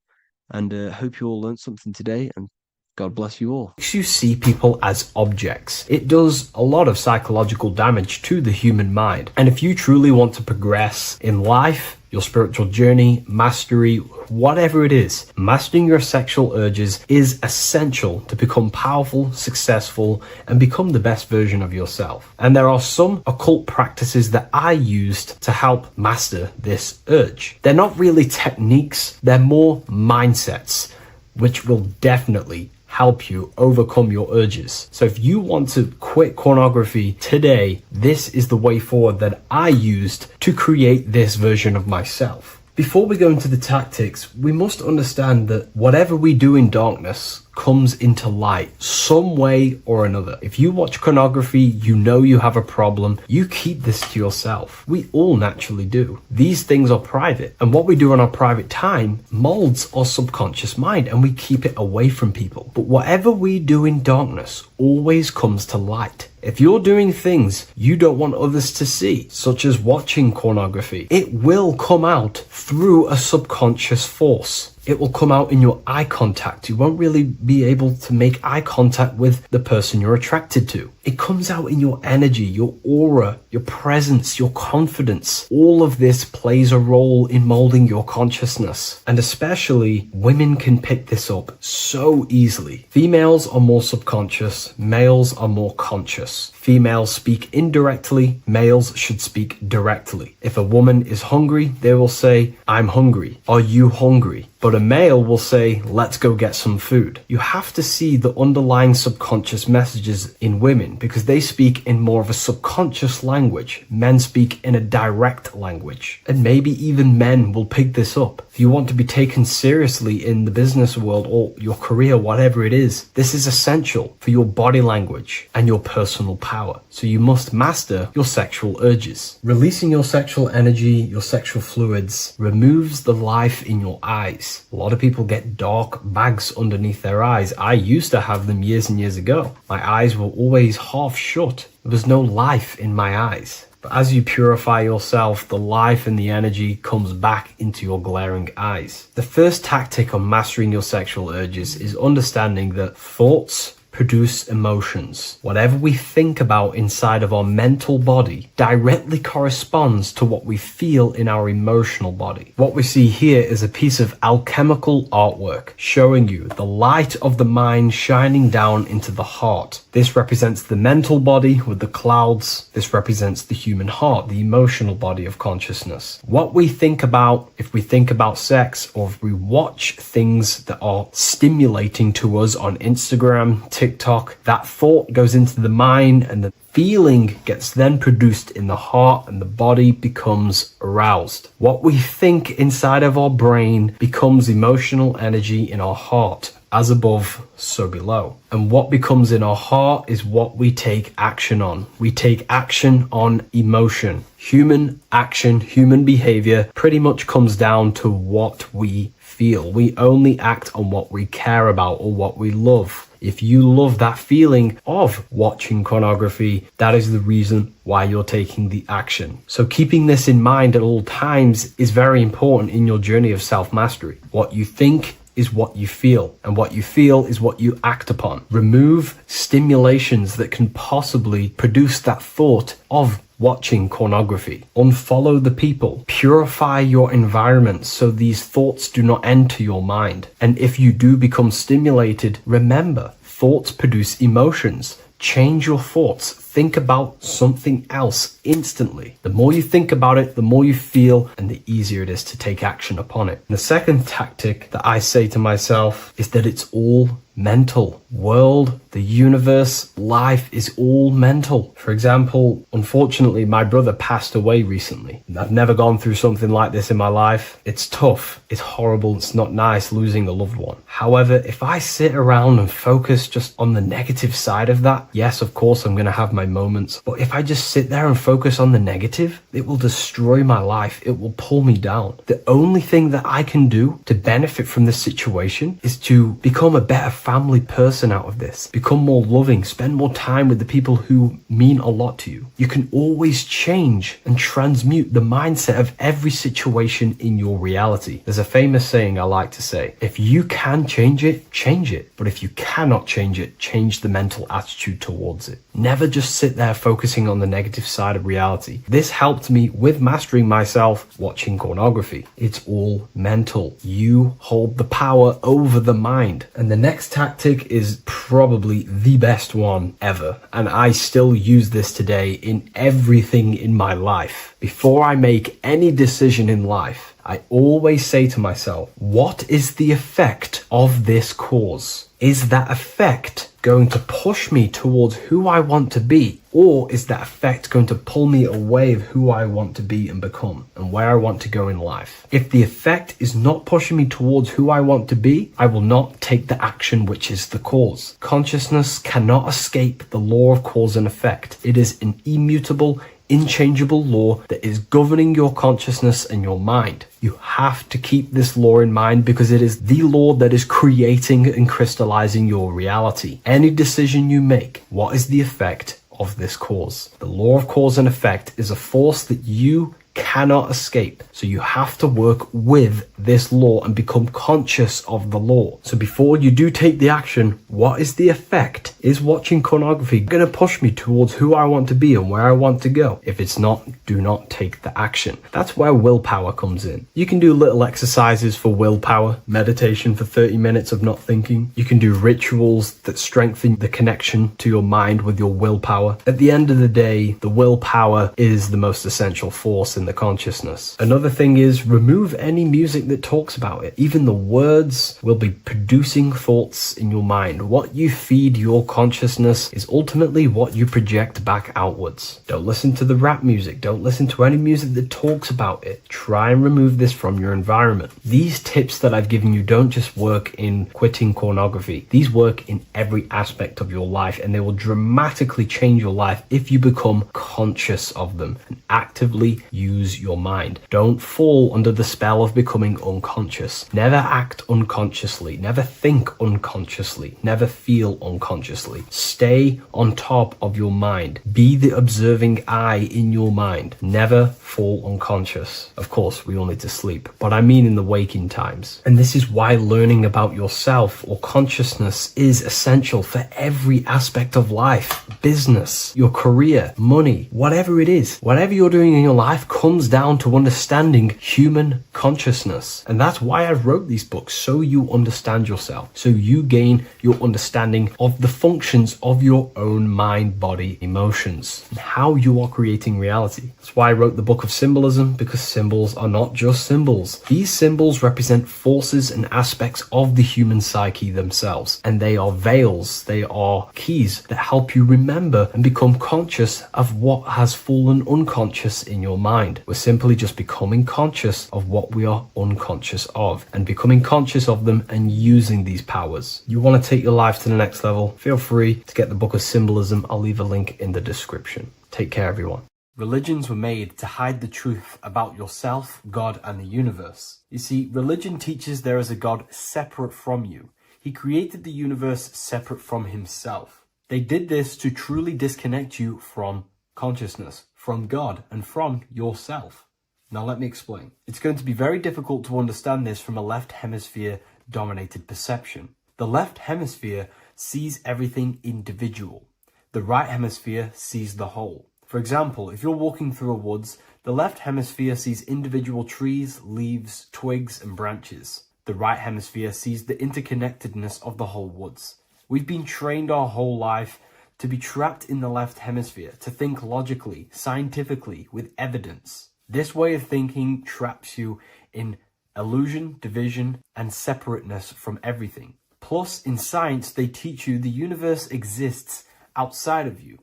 And hope you all learned something today, and God bless you all. Makes you see people as objects. It does a lot of psychological damage to the human mind. And if you truly want to progress in life, your spiritual journey, mastery, whatever it is, mastering your sexual urges is essential to become powerful, successful, and become the best version of yourself. And there are some occult practices that I used to help master this urge. They're not really techniques, they're more mindsets, which will definitely help you overcome your urges. So if you want to quit pornography today, this is the way forward that I used to create this version of myself. Before we go into the tactics, we must understand that whatever we do in darkness comes into light some way or another. If you watch pornography, you know you have a problem, you keep this to yourself. We all naturally do. These things are private, and what we do in our private time molds our subconscious mind, and we keep it away from people. But whatever we do in darkness always comes to light. If you're doing things you don't want others to see, such as watching pornography, it will come out through a subconscious force. It will come out in your eye contact. You won't really be able to make eye contact with the person you're attracted to. It comes out in your energy, your aura, your presence, your confidence. All of this plays a role in molding your consciousness. And especially women can pick this up so easily. Females are more subconscious, males are more conscious. Females speak indirectly, males should speak directly. If a woman is hungry, they will say, "I'm hungry." "Are you hungry?" But a male will say, "Let's go get some food." You have to see the underlying subconscious messages in women, because they speak in more of a subconscious language. Men speak in a direct language. And maybe even men will pick this up. If you want to be taken seriously in the business world or your career, whatever it is, this is essential for your body language and your personal power. So you must master your sexual urges. Releasing your sexual energy, your sexual fluids, removes the life in your eyes. A lot of people get dark bags underneath their eyes. I used to have them years and years ago. My eyes were always half shut. There was no life in my eyes. But as you purify yourself, the life and the energy comes back into your glaring eyes. The first tactic on mastering your sexual urges is understanding that thoughts produce emotions. Whatever we think about inside of our mental body directly corresponds to what we feel in our emotional body. What we see here is a piece of alchemical artwork showing you the light of the mind shining down into the heart. This represents the mental body with the clouds. This represents the human heart, the emotional body of consciousness. What we think about, if we think about sex, or if we watch things that are stimulating to us on Instagram, TikTok, that thought goes into the mind and the feeling gets then produced in the heart and the body becomes aroused. What we think inside of our brain becomes emotional energy in our heart. As above, so below. And what becomes in our heart is what we take action on. We take action on emotion. Human action, human behavior pretty much comes down to what we feel. We only act on what we care about or what we love. If you love that feeling of watching pornography, that is the reason why you're taking the action. So keeping this in mind at all times is very important in your journey of self-mastery. What you think is what you feel, and what you feel is what you act upon. Remove stimulations that can possibly produce that thought of watching pornography. Unfollow the people. Purify your environment so these thoughts do not enter your mind. And if you do become stimulated, remember, thoughts produce emotions. Change your thoughts. Think about something else instantly. The more you think about it, the more you feel, and the easier it is to take action upon it. And the second tactic that I say to myself is that it's all mental. World, the universe, life is all mental. For example, unfortunately, my brother passed away recently. I've never gone through something like this in my life. It's tough. It's horrible. It's not nice losing a loved one. However, if I sit around and focus just on the negative side of that, yes, of course, I'm going to have my moments. But if I just sit there and focus on the negative, it will destroy my life. It will pull me down. The only thing that I can do to benefit from this situation is to become a better family person out of this. Become more loving. Spend more time with the people who mean a lot to you. You can always change and transmute the mindset of every situation in your reality. There's a famous saying I like to say, if you can change it, change it. But if you cannot change it, change the mental attitude towards it. Never just sit there focusing on the negative side of reality. This helped me with mastering myself watching pornography. It's all mental. You hold the power over the mind. And the next tactic is probably the best one ever. And I still use this today in everything in my life. Before I make any decision in life, I always say to myself, what is the effect of this cause? Is that effect going to push me towards who I want to be? Or is that effect going to pull me away of who I want to be and become and where I want to go in life? If the effect is not pushing me towards who I want to be, I will not take the action which is the cause. Consciousness cannot escape the law of cause and effect. It is an immutable, inchangeable law that is governing your consciousness and your mind. You have to keep this law in mind because it is the law that is creating and crystallizing your reality. Any decision you make, what is the effect of this cause? The law of cause and effect is a force that you cannot escape. So you have to work with this law and become conscious of the law. So before you do take the action, what is the effect? Is watching pornography going to push me towards who I want to be and where I want to go? If it's not, do not take the action. That's where willpower comes in. You can do little exercises for willpower, meditation for 30 minutes of not thinking. You can do rituals that strengthen the connection to your mind with your willpower. At the end of the day, the willpower is the most essential force in the consciousness. Another thing is remove any music that talks about it. Even the words will be producing thoughts in your mind. What you feed your consciousness is ultimately what you project back outwards. Don't listen to the rap music. Don't listen to any music that talks about it. Try and remove this from your environment. These tips that I've given you don't just work in quitting pornography. These work in every aspect of your life, and they will dramatically change your life if you become conscious of them and actively use use your mind. Don't fall under the spell of becoming unconscious. Never act unconsciously. Never think unconsciously. Never feel unconsciously. Stay on top of your mind. Be the observing eye in your mind. Never fall unconscious. Of course, we all need to sleep, but I mean in the waking times. And this is why learning about yourself or consciousness is essential for every aspect of life. Business, your career, money, whatever it is. Whatever you're doing in your life comes down to understanding human consciousness. And that's why I wrote these books, so you understand yourself, so you gain your understanding of the functions of your own mind, body, emotions, and how you are creating reality. That's why I wrote the book of symbolism, because symbols are not just symbols. These symbols represent forces and aspects of the human psyche themselves, and they are veils, they are keys that help you remember and become conscious of what has fallen unconscious in your mind. We're simply just becoming conscious of what we are unconscious of, and becoming conscious of them and using these powers. You want to take your life to the next level? Feel free to get the book of symbolism. I'll leave a link in the description. Take care, everyone. Religions were made to hide the truth about yourself, God, and the universe. You see, religion teaches there is a God separate from you. He created the universe separate from himself. They did this to truly disconnect you from consciousness, from God, and from yourself. Now let me explain. It's going to be very difficult to understand this from a left hemisphere dominated perception. The left hemisphere sees everything individual. The right hemisphere sees the whole. For example, if you're walking through a woods, the left hemisphere sees individual trees, leaves, twigs, and branches. The right hemisphere sees the interconnectedness of the whole woods. We've been trained our whole life to be trapped in the left hemisphere, to think logically, scientifically, with evidence. This way of thinking traps you in illusion, division, and separateness from everything. Plus, in science, they teach you the universe exists outside of you.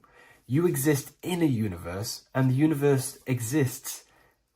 You exist in a universe, and the universe exists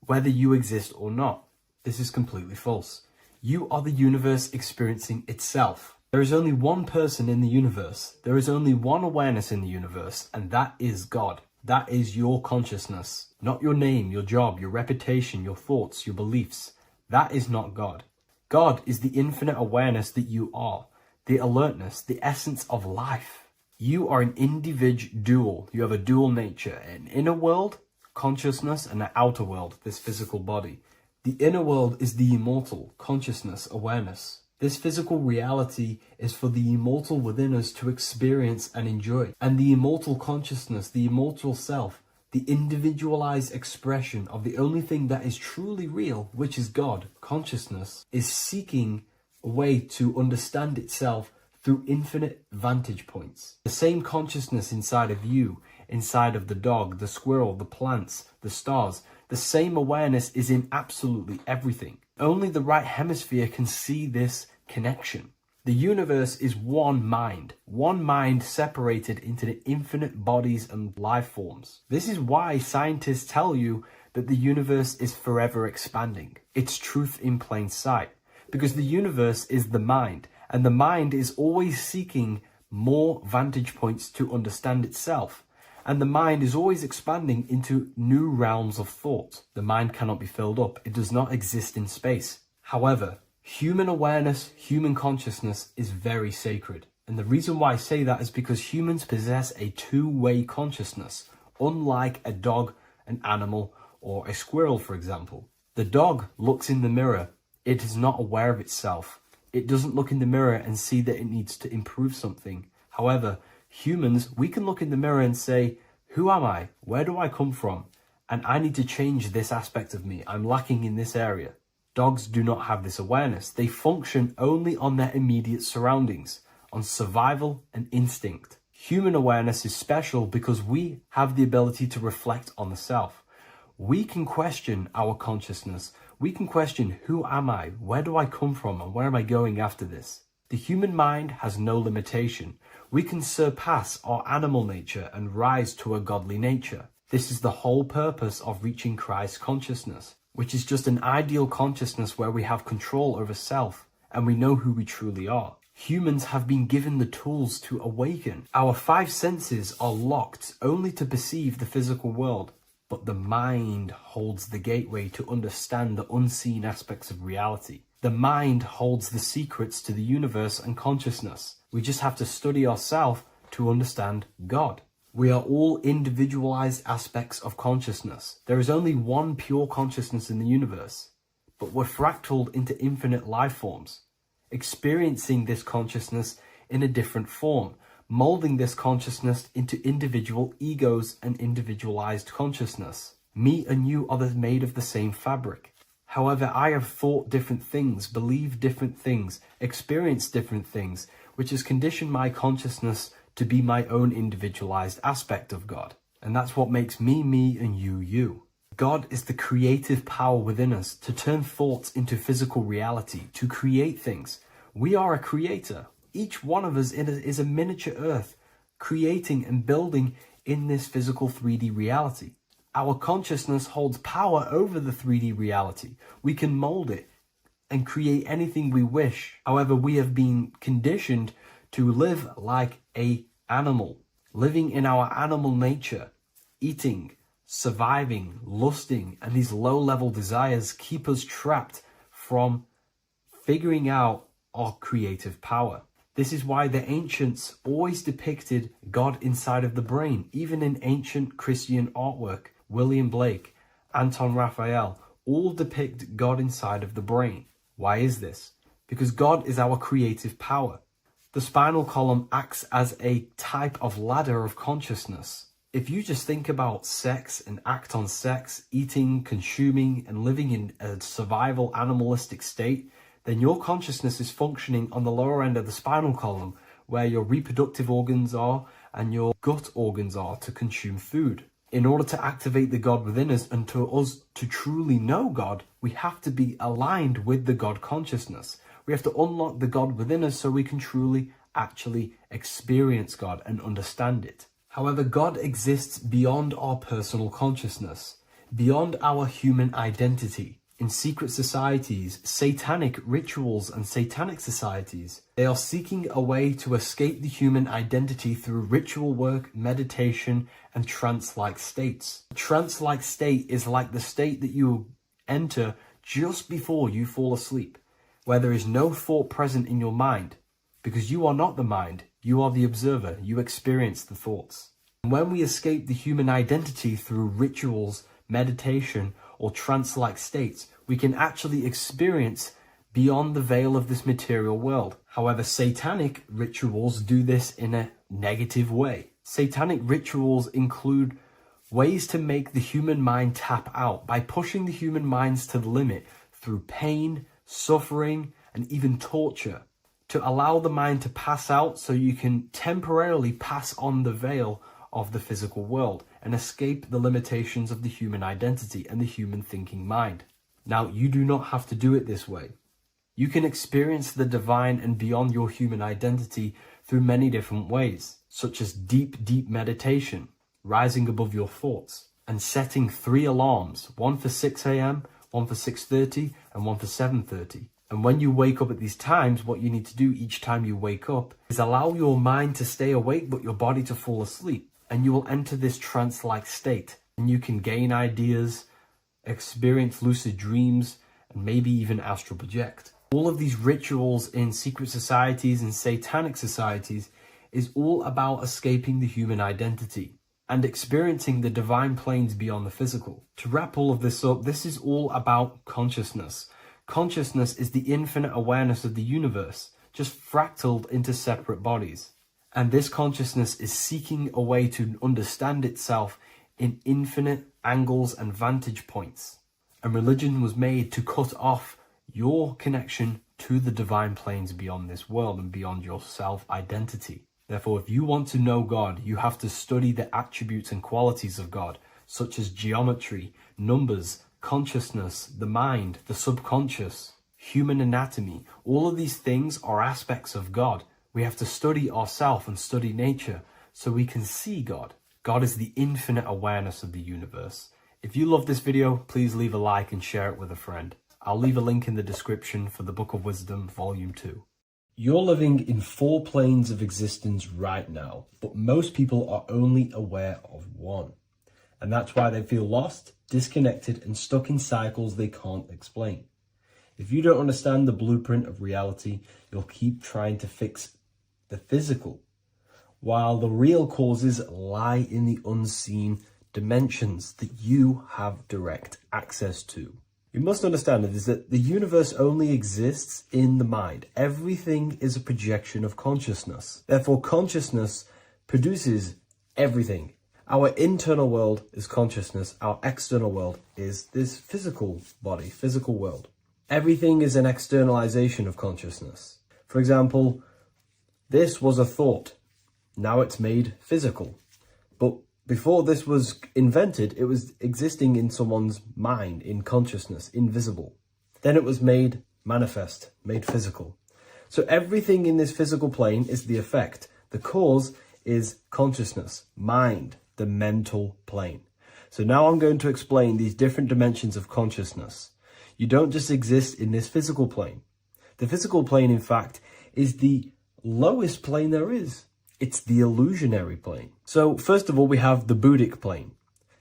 whether you exist or not. This is completely false. You are the universe experiencing itself. There is only one person in the universe. There is only one awareness in the universe, and that is God. That is your consciousness. Not your name, your job, your reputation, your thoughts, your beliefs. That is not God. God is the infinite awareness that you are, the alertness, the essence of life. You are an individual. You have a dual nature, an inner world, consciousness, and an outer world, this physical body. The inner world is the immortal, consciousness, awareness. This physical reality is for the immortal within us to experience and enjoy. And the immortal consciousness, the immortal self, the individualized expression of the only thing that is truly real, which is God, consciousness, is seeking a way to understand itself through infinite vantage points. The same consciousness inside of you, inside of the dog, the squirrel, the plants, the stars, the same awareness is in absolutely everything. Only the right hemisphere can see this connection. The universe is one mind separated into the infinite bodies and life forms. This is why scientists tell you that the universe is forever expanding. It's truth in plain sight, because the universe is the mind, and the mind is always seeking more vantage points to understand itself. And the mind is always expanding into new realms of thought. The mind cannot be filled up. It does not exist in space. However, human awareness, human consciousness is very sacred. And the reason why I say that is because humans possess a two-way consciousness, unlike a dog, an animal, or a squirrel, for example. The dog looks in the mirror. It is not aware of itself. It doesn't look in the mirror and see that it needs to improve something. However, humans, we can look in the mirror and say, who am I? Where do I come from? And I need to change this aspect of me. I'm lacking in this area. Dogs do not have this awareness. They function only on their immediate surroundings, on survival and instinct. Human awareness is special because we have the ability to reflect on the self. We can question our consciousness. We can question, who am I? Where do I come from? And where am I going after this? The human mind has no limitation. We can surpass our animal nature and rise to a godly nature. This is the whole purpose of reaching Christ consciousness, which is just an ideal consciousness where we have control over self and we know who we truly are. Humans have been given the tools to awaken. Our five senses are locked only to perceive the physical world. but the mind holds the gateway to understand the unseen aspects of reality. The mind holds the secrets to the universe and consciousness. We just have to study ourselves to understand God. We are all individualized aspects of consciousness. There is only one pure consciousness in the universe, but we're fractaled into infinite life forms, experiencing this consciousness in a different form, molding this consciousness into individual egos and individualized consciousness. Me and you are made of the same fabric. However, I have thought different things, believed different things, experienced different things, which has conditioned my consciousness to be my own individualized aspect of God. And that's what makes me, me, and you. God is the creative power within us to turn thoughts into physical reality, to create things. We are a creator. Each one of us is a miniature earth, creating and building in this physical 3D reality. Our consciousness holds power over the 3D reality. We can mold it and create anything we wish. However, we have been conditioned to live like an animal, living in our animal nature, eating, surviving, lusting, and these low-level desires keep us trapped from figuring out our creative power. This is why the ancients always depicted God inside of the brain. Even in ancient Christian artwork, William Blake, Anton Raphael, all depict God inside of the brain. Why is this? Because God is our creative power. The spinal column acts as a type of ladder of consciousness. If you just think about sex and act on sex, eating, consuming, and living in a survival animalistic state, then your consciousness is functioning on the lower end of the spinal column, where your reproductive organs are and your gut organs are to consume food. In order to activate the God within us and to us to truly know God, we have to be aligned with the God consciousness. We have to unlock the God within us so we can truly actually experience God and understand it. However, God exists beyond our personal consciousness, beyond our human identity. In secret societies, satanic rituals and satanic societies, they are seeking a way to escape the human identity through ritual work, meditation, and trance-like states. A trance-like state is like the state that you enter just before you fall asleep, where there is no thought present in your mind, because you are not the mind, you are the observer, you experience the thoughts. And when we escape the human identity through rituals, meditation, or trance-like states, we can actually experience beyond the veil of this material world. However, satanic rituals do this in a negative way. Satanic rituals include ways to make the human mind tap out by pushing the human minds to the limit through pain, suffering, and even torture, to allow the mind to pass out so you can temporarily pass on the veil of the physical world and escape the limitations of the human identity and the human thinking mind. Now, you do not have to do it this way. You can experience the divine and beyond your human identity through many different ways, such as deep, deep meditation, rising above your thoughts, and setting 3 alarms, one for 6 a.m., one for 6:30, and one for 7:30. And when you wake up at these times, what you need to do each time you wake up is allow your mind to stay awake but your body to fall asleep. And you will enter this trance-like state. And you can gain ideas, experience lucid dreams, and maybe even astral project. All of these rituals in secret societies and satanic societies is all about escaping the human identity and experiencing the divine planes beyond the physical. To wrap all of this up, this is all about consciousness. Consciousness is the infinite awareness of the universe, just fractaled into separate bodies. And this consciousness is seeking a way to understand itself in infinite angles and vantage points. And religion was made to cut off your connection to the divine planes beyond this world and beyond your self-identity. Therefore, if you want to know God, you have to study the attributes and qualities of God, such as geometry, numbers, consciousness, the mind, the subconscious, human anatomy. All of these things are aspects of God. We have to study ourselves and study nature so we can see God. God is the infinite awareness of the universe. If you love this video, please leave a like and share it with a friend. I'll leave a link in the description for the Book of Wisdom, Volume 2. You're living in 4 planes of existence right now, but most people are only aware of one. And that's why they feel lost, disconnected, and stuck in cycles they can't explain. If you don't understand the blueprint of reality, you'll keep trying to fix the physical, while the real causes lie in the unseen dimensions that you have direct access to. You must understand that the universe only exists in the mind. Everything is a projection of consciousness. Therefore, consciousness produces everything. Our internal world is consciousness. Our external world is this physical body, physical world. Everything is an externalization of consciousness. For example, this was a thought. Now it's made physical. But before this was invented, it was existing in someone's mind, in consciousness, invisible. Then it was made manifest, made physical. So everything in this physical plane is the effect. The cause is consciousness, mind, the mental plane. So now I'm going to explain these different dimensions of consciousness. You don't just exist in this physical plane. The physical plane, in fact, is the lowest plane there is. It's the illusionary plane. So first of all, we have the Buddhic plane.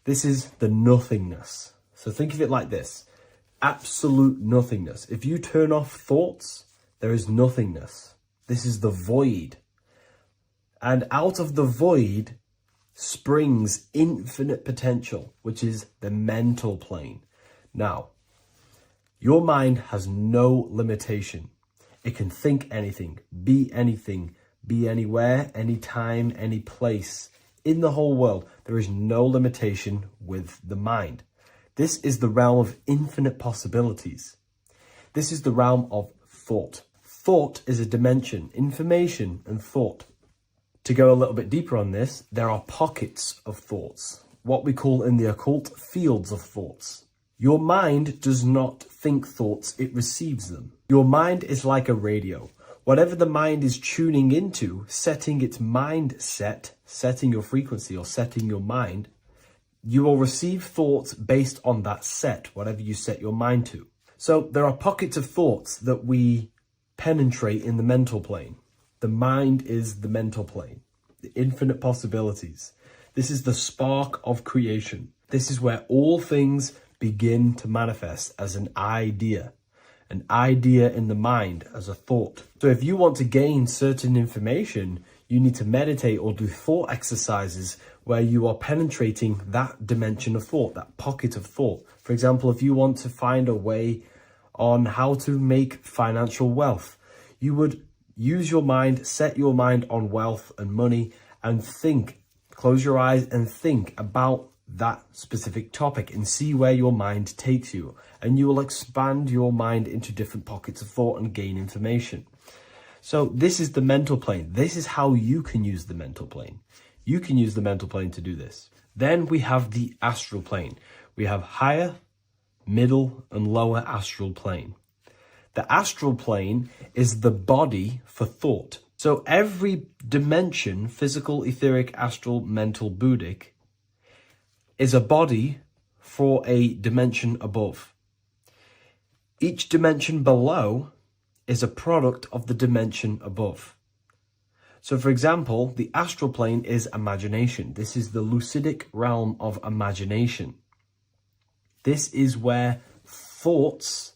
This is the nothingness. So think of it like this. Absolute nothingness. If you turn off thoughts, there is nothingness. This is the void. And out of the void springs infinite potential, which is the mental plane. Now, your mind has no limitation. It can think anything, be anywhere, anytime, any place. In the whole world, there is no limitation with the mind. This is the realm of infinite possibilities. This is the realm of thought. Thought is a dimension, information and thought. To go a little bit deeper on this, there are pockets of thoughts, what we call in the occult fields of thoughts. Your mind does not think thoughts, it receives them. Your mind is like a radio. Whatever the mind is tuning into, setting its mindset, setting your frequency or setting your mind, you will receive thoughts based on that set, whatever you set your mind to. So there are pockets of thoughts that we penetrate in the mental plane. The mind is the mental plane, the infinite possibilities. This is the spark of creation. This is where all things begin to manifest as an idea in the mind as a thought. So if you want to gain certain information, you need to meditate or do thought exercises where you are penetrating that dimension of thought, that pocket of thought. For example, if you want to find a way on how to make financial wealth, you would use your mind, set your mind on wealth and money and think, close your eyes and think about that specific topic and see where your mind takes you. And you will expand your mind into different pockets of thought and gain information. So this is the mental plane. This is how you can use the mental plane. You can use the mental plane to do this. Then we have the astral plane. We have higher, middle, and lower astral plane. The astral plane is the body for thought. So every dimension, physical, etheric, astral, mental, Buddhic, is a body for a dimension above. Each dimension below is a product of the dimension above. So for example, the astral plane is imagination. This is the lucidic realm of imagination. This is where thoughts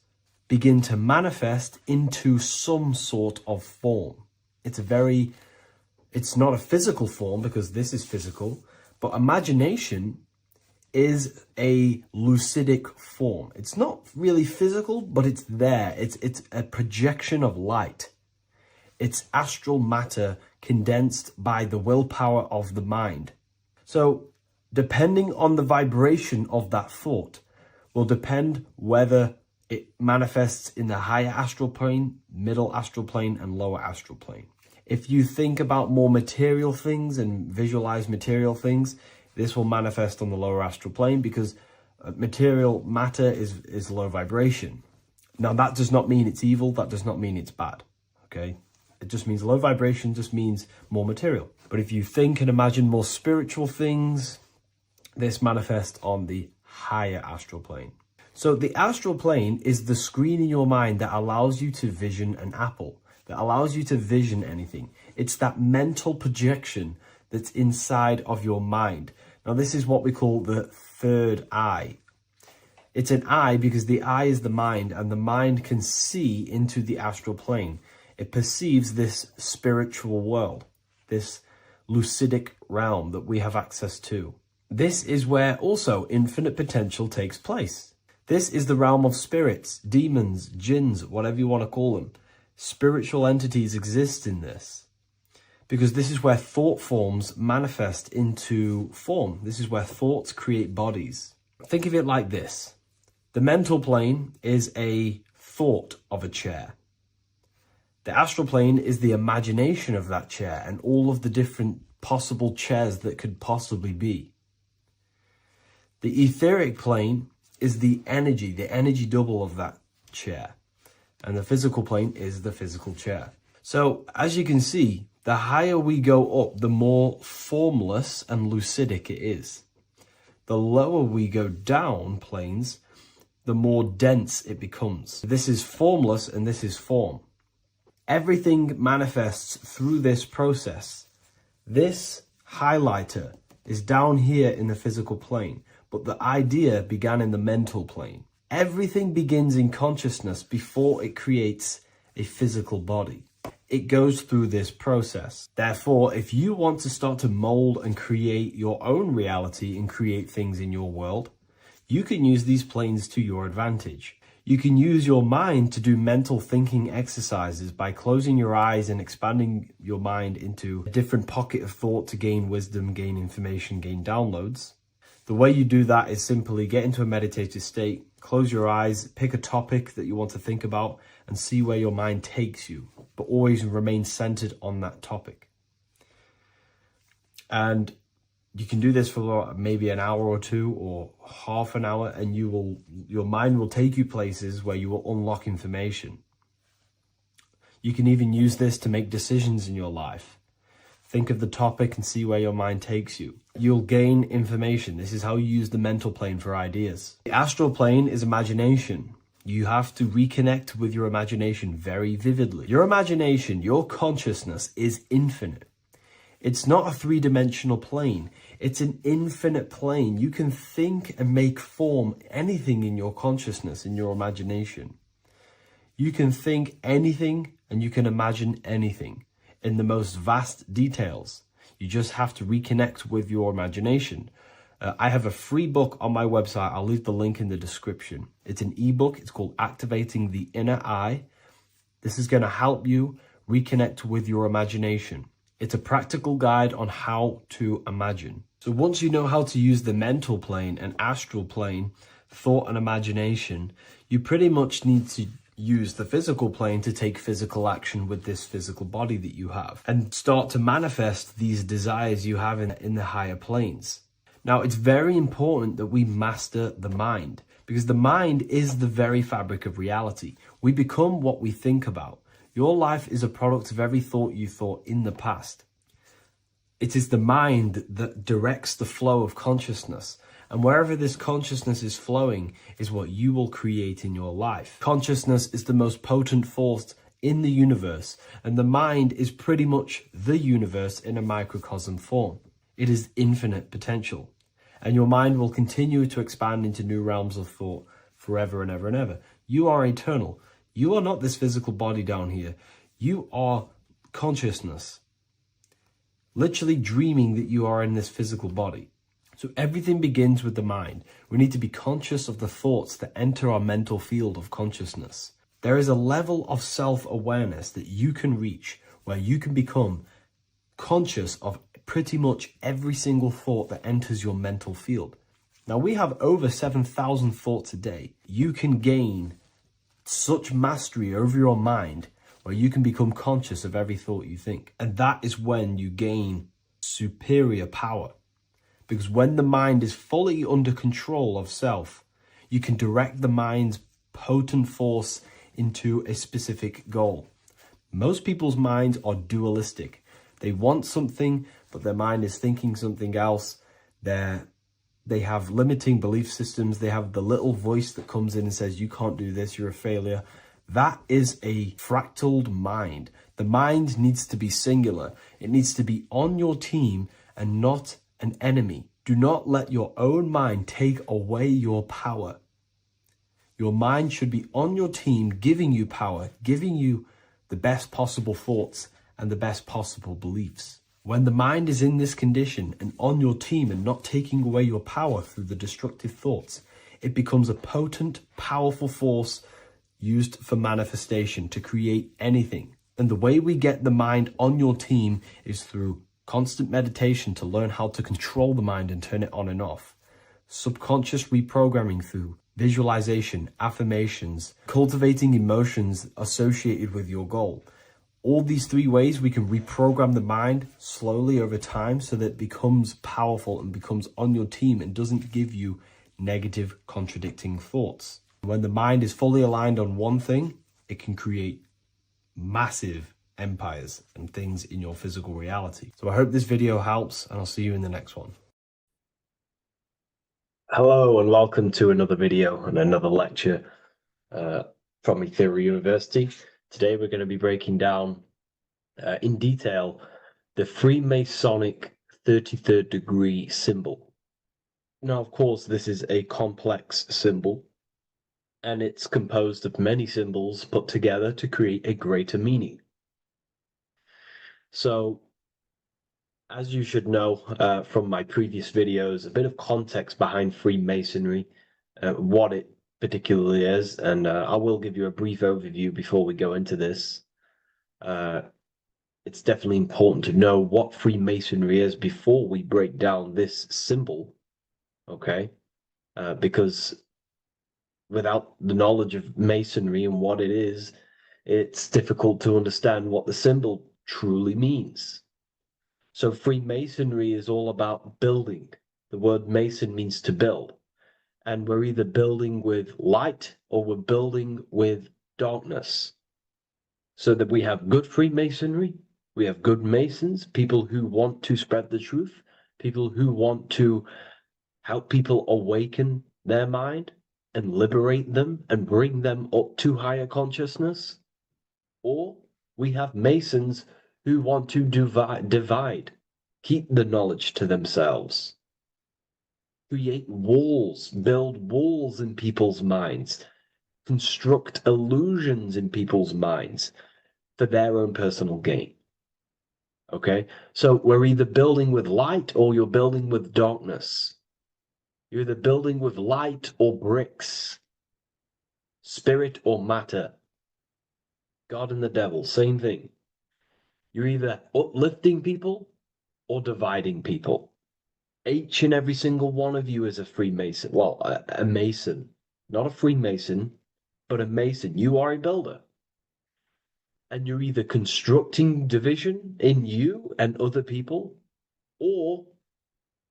begin to manifest into some sort of form. It's not a physical form because this is physical, but imagination is a lucidic form. It's not really physical, but it's there. It's a projection of light. It's astral matter condensed by the willpower of the mind. So depending on the vibration of that thought will depend whether it manifests in the higher astral plane, middle astral plane, and lower astral plane. If you think about more material things and visualize material things, this will manifest on the lower astral plane because material matter is low vibration. Now, that does not mean it's evil. That does not mean it's bad. Okay? It just means low vibration just means more material. But if you think and imagine more spiritual things, this manifests on the higher astral plane. So the astral plane is the screen in your mind that allows you to vision an apple, that allows you to vision anything. It's that mental projection that's inside of your mind Now, this is what we call the third eye. It's an eye because the eye is the mind, and the mind can see into the astral plane. It perceives this spiritual world, this lucidic realm that we have access to. This is where also infinite potential takes place. This is the realm of spirits, demons, jinns, whatever you want to call them. Spiritual entities exist in this because this is where thought forms manifest into form. This is where thoughts create bodies. Think of it like this. The mental plane is a thought of a chair. The astral plane is the imagination of that chair and all of the different possible chairs that could possibly be. The etheric plane is the energy double of that chair. And the physical plane is the physical chair. So, as you can see, the higher we go up, the more formless and lucidic it is. The lower we go down planes, the more dense it becomes. This is formless and this is form. Everything manifests through this process. This highlighter is down here in the physical plane, but the idea began in the mental plane. Everything begins in consciousness before it creates a physical body. It goes through this process. Therefore, if you want to start to mold and create your own reality and create things in your world, you can use these planes to your advantage. You can use your mind to do mental thinking exercises by closing your eyes and expanding your mind into a different pocket of thought to gain wisdom, gain information, gain downloads. The way you do that is simply get into a meditative state, close your eyes, pick a topic that you want to think about, and see where your mind takes you, but always remain centered on that topic. And you can do this for maybe an hour or two or half an hour, and your mind will take you places where you will unlock information. You can even use this to make decisions in your life. Think of the topic and see where your mind takes you. You'll gain information. This is how you use the mental plane for ideas. The astral plane is imagination. You have to reconnect with your imagination very vividly. Your imagination, your consciousness is infinite. It's not a three-dimensional plane. It's an infinite plane. You can think and make form anything in your consciousness, in your imagination. You can think anything and you can imagine anything in the most vast details. You just have to reconnect with your imagination. I have a free book on my website. I'll leave the link in the description. It's an ebook. It's called Activating the Inner Eye. This is going to help you reconnect with your imagination. It's a practical guide on how to imagine. So once you know how to use the mental plane and astral plane, thought and imagination, you pretty much need to use the physical plane to take physical action with this physical body that you have and start to manifest these desires you have in the higher planes. Now, it's very important that we master the mind because the mind is the very fabric of reality. We become what we think about. Your life is a product of every thought you thought in the past. It is the mind that directs the flow of consciousness. And wherever this consciousness is flowing is what you will create in your life. Consciousness is the most potent force in the universe, and the mind is pretty much the universe in a microcosm form. It is infinite potential, and your mind will continue to expand into new realms of thought forever and ever and ever. You are eternal. You are not this physical body down here. You are consciousness, literally dreaming that you are in this physical body. So everything begins with the mind. We need to be conscious of the thoughts that enter our mental field of consciousness. There is a level of self-awareness that you can reach where you can become conscious of pretty much every single thought that enters your mental field. Now, we have over 7,000 thoughts a day. You can gain such mastery over your mind where you can become conscious of every thought you think. And that is when you gain superior power. Because when the mind is fully under control of self, you can direct the mind's potent force into a specific goal. Most people's minds are dualistic. They want something, but their mind is thinking something else. They have limiting belief systems. They have the little voice that comes in and says, you can't do this, you're a failure. That is a fractaled mind. The mind needs to be singular. It needs to be on your team and not an enemy. Do not let your own mind take away your power. Your mind should be on your team, giving you power, giving you the best possible thoughts and the best possible beliefs. When the mind is in this condition and on your team and not taking away your power through the destructive thoughts, it becomes a potent, powerful force used for manifestation to create anything. And the way we get the mind on your team is through constant meditation to learn how to control the mind and turn it on and off. Subconscious reprogramming through visualization, affirmations, cultivating emotions associated with your goal. All these three ways we can reprogram the mind slowly over time so that it becomes powerful and becomes on your team and doesn't give you negative contradicting thoughts. When the mind is fully aligned on one thing, it can create massive empires and things in your physical reality. So I hope this video helps, and I'll see you in the next one. Hello and welcome to another video and another lecture from Ethereal University. Today we're going to be breaking down in detail the Freemasonic 33rd degree symbol. Now, of course, this is a complex symbol, and it's composed of many symbols put together to create a greater meaning. So, as you should know from my previous videos, a bit of context behind Freemasonry, what it particularly is, and I will give you a brief overview before we go into this. It's definitely important to know what Freemasonry is before we break down this symbol, okay? Because without the knowledge of Masonry and what it is, it's difficult to understand what the symbol truly means. So Freemasonry is all about building. The word Mason means to build. And we're either building with light or we're building with darkness. So that we have good Freemasonry, we have good Masons, people who want to spread the truth, people who want to help people awaken their mind and liberate them and bring them up to higher consciousness. Or we have Masons who want to divide, keep the knowledge to themselves, create walls, build walls in people's minds, construct illusions in people's minds for their own personal gain. Okay, so we're either building with light or you're building with darkness. You're either building with light or bricks, spirit or matter. God and the devil, same thing. You're either uplifting people or dividing people. Each and every single one of you is a Freemason. Well, a Mason. Not a Freemason, but a Mason. You are a builder. And you're either constructing division in you and other people, or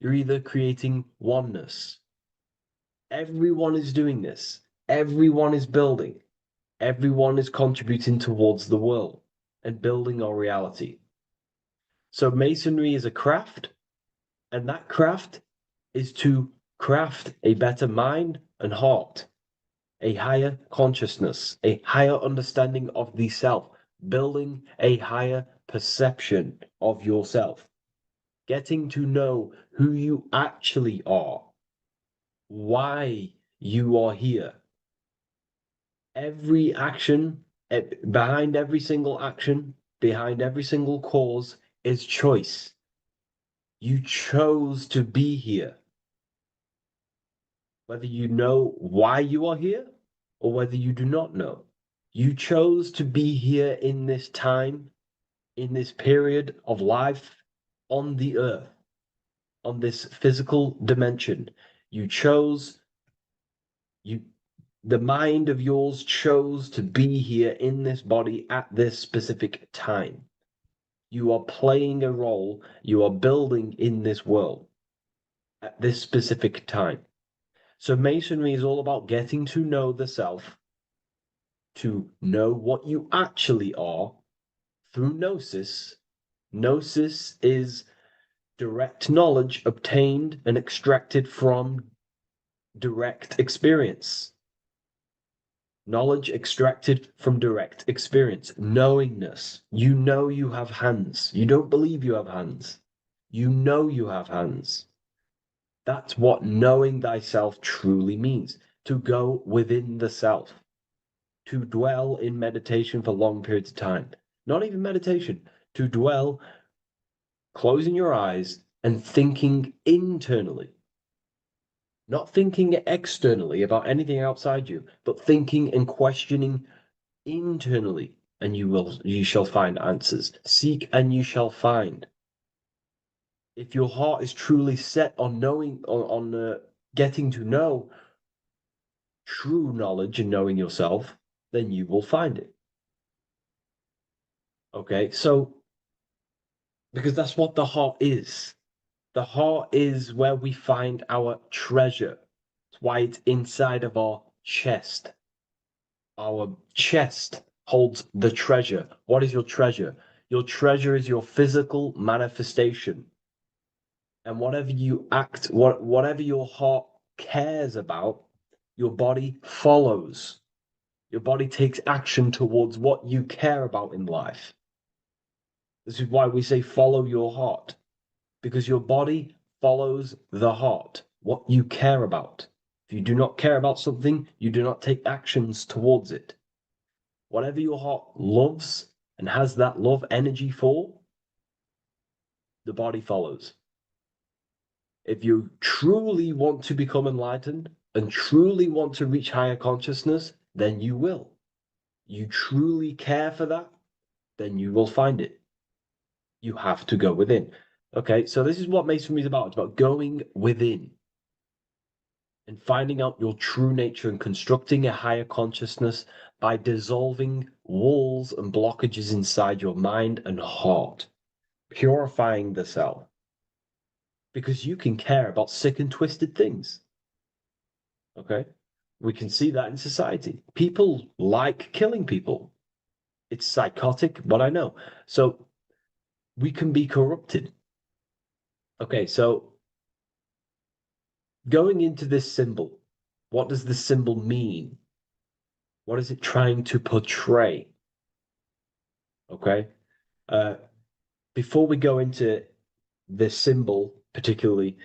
you're either creating oneness. Everyone is doing this. Everyone is building. Everyone is contributing towards the world and building our reality. So Masonry is a craft, and that craft is to craft a better mind and heart, a higher consciousness, a higher understanding of the self, building a higher perception of yourself, getting to know who you actually are, why you are here. Every action, behind every single action, behind every single cause is choice. You chose to be here. Whether you know why you are here or whether you do not know, you chose to be here in this time, in this period of life on the earth, on this physical dimension. You chose, the mind of yours chose to be here in this body at this specific time. You are playing a role, you are building in this world at this specific time. So Masonry is all about getting to know the self, to know what you actually are through gnosis. Gnosis is direct knowledge obtained and extracted from direct experience. Knowledge extracted from direct experience. Knowingness. You know you have hands. You don't believe you have hands. You know you have hands. That's what knowing thyself truly means. To go within the self, to dwell in meditation for long periods of time. Not even meditation, to dwell, closing your eyes and thinking internally. Not thinking externally about anything outside you, but thinking and questioning internally, and you shall find answers. Seek and you shall find. If your heart is truly set on knowing, on getting to know true knowledge and knowing yourself, then you will find it. Okay, so because that's what the heart is. The heart is where we find our treasure. That's why it's inside of our chest. Our chest holds the treasure. What is your treasure? Your treasure is your physical manifestation. And whatever you act, whatever your heart cares about, your body follows. Your body takes action towards what you care about in life. This is why we say follow your heart, because your body follows the heart, what you care about. If you do not care about something, you do not take actions towards it. Whatever your heart loves and has that love energy for, the body follows. If you truly want to become enlightened and truly want to reach higher consciousness, then you will. You truly care for that, then you will find it. You have to go within. Okay, so this is what Masonry is about. It's about going within and finding out your true nature and constructing a higher consciousness by dissolving walls and blockages inside your mind and heart, purifying the self. Because you can care about sick and twisted things. Okay? We can see that in society. People like killing people. It's psychotic, but I know. So we can be corrupted. Okay, so going into this symbol, what does the symbol mean? What is it trying to portray? Okay. Before we go into the symbol, particularly,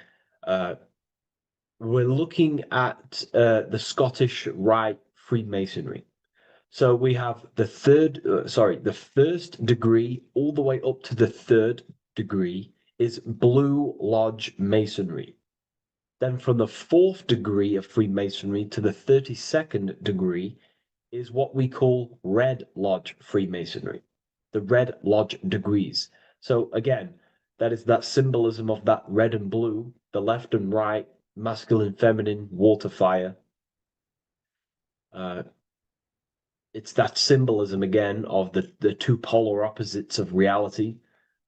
we're looking at the Scottish Rite Freemasonry. So we have the first degree all the way up to the third degree is Blue Lodge Masonry. Then from the fourth degree of Freemasonry to the 32nd degree is what we call Red Lodge Freemasonry, the Red Lodge degrees. So again, that is that symbolism of that red and blue, the left and right, masculine, feminine, water, fire. It's that symbolism again of the two polar opposites of reality,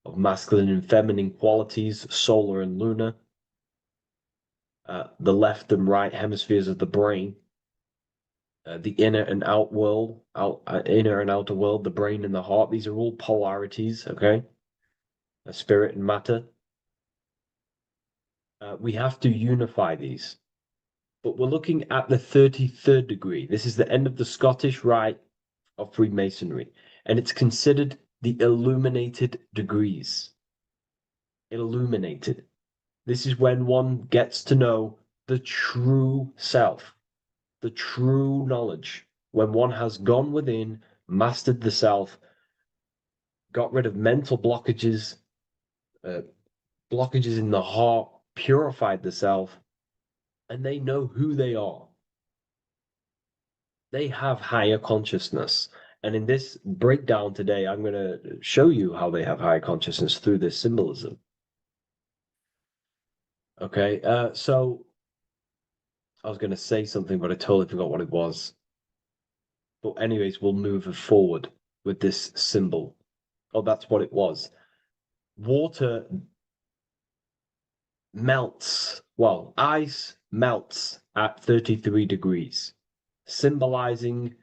of masculine and feminine qualities, solar and lunar. The left and right hemispheres of the brain, the inner and out world, inner and outer world, the brain and the heart. These are all polarities, okay? Spirit and matter. We have to unify these. But we're looking at the 33rd degree. This is the end of the Scottish Rite of Freemasonry, and it's considered the illuminated degrees. Illuminated. This is when one gets to know the true self, the true knowledge, when one has gone within, mastered the self, got rid of mental blockages, blockages in the heart, purified the self, and they know who they are. They have higher consciousness. And in this breakdown today, I'm going to show you how they have higher consciousness through this symbolism. Okay, so I was going to say something, but I totally forgot what it was. But anyways, we'll move forward with this symbol. Oh, that's what it was. Water melts, well, ice melts at 33 degrees, symbolizing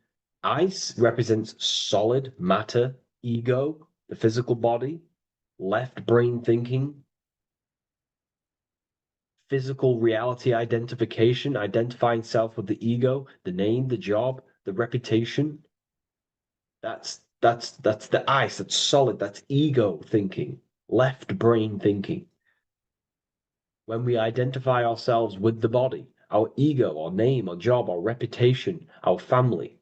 ice represents solid matter, ego, the physical body, left brain thinking, physical reality identification, identifying self with the ego, the name, the job, the reputation. That's the ice, that's solid, that's ego thinking, left brain thinking. When we identify ourselves with the body, our ego, our name, our job, our reputation, our family,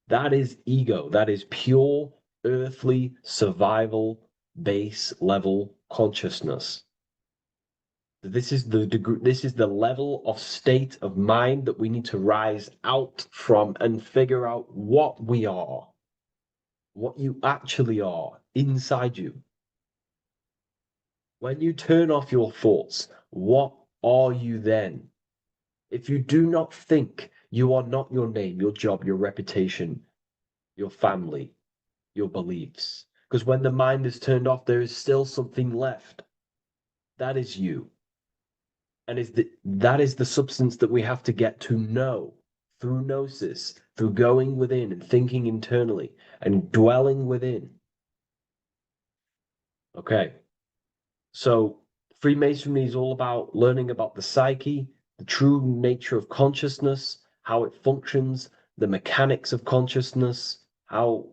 that is ego. That is pure earthly survival base level consciousness. This is the degree, this is the level of state of mind that we need to rise out from and figure out what we are, what you actually are inside you. When you turn off your thoughts, what are you then? If you do not think, you are not your name, your job, your reputation, your family, your beliefs. Because when the mind is turned off, there is still something left. That is you. And that is the substance that we have to get to know through gnosis, through going within and thinking internally and dwelling within. Okay. So Freemasonry is all about learning about the psyche, the true nature of consciousness, how it functions, the mechanics of consciousness, how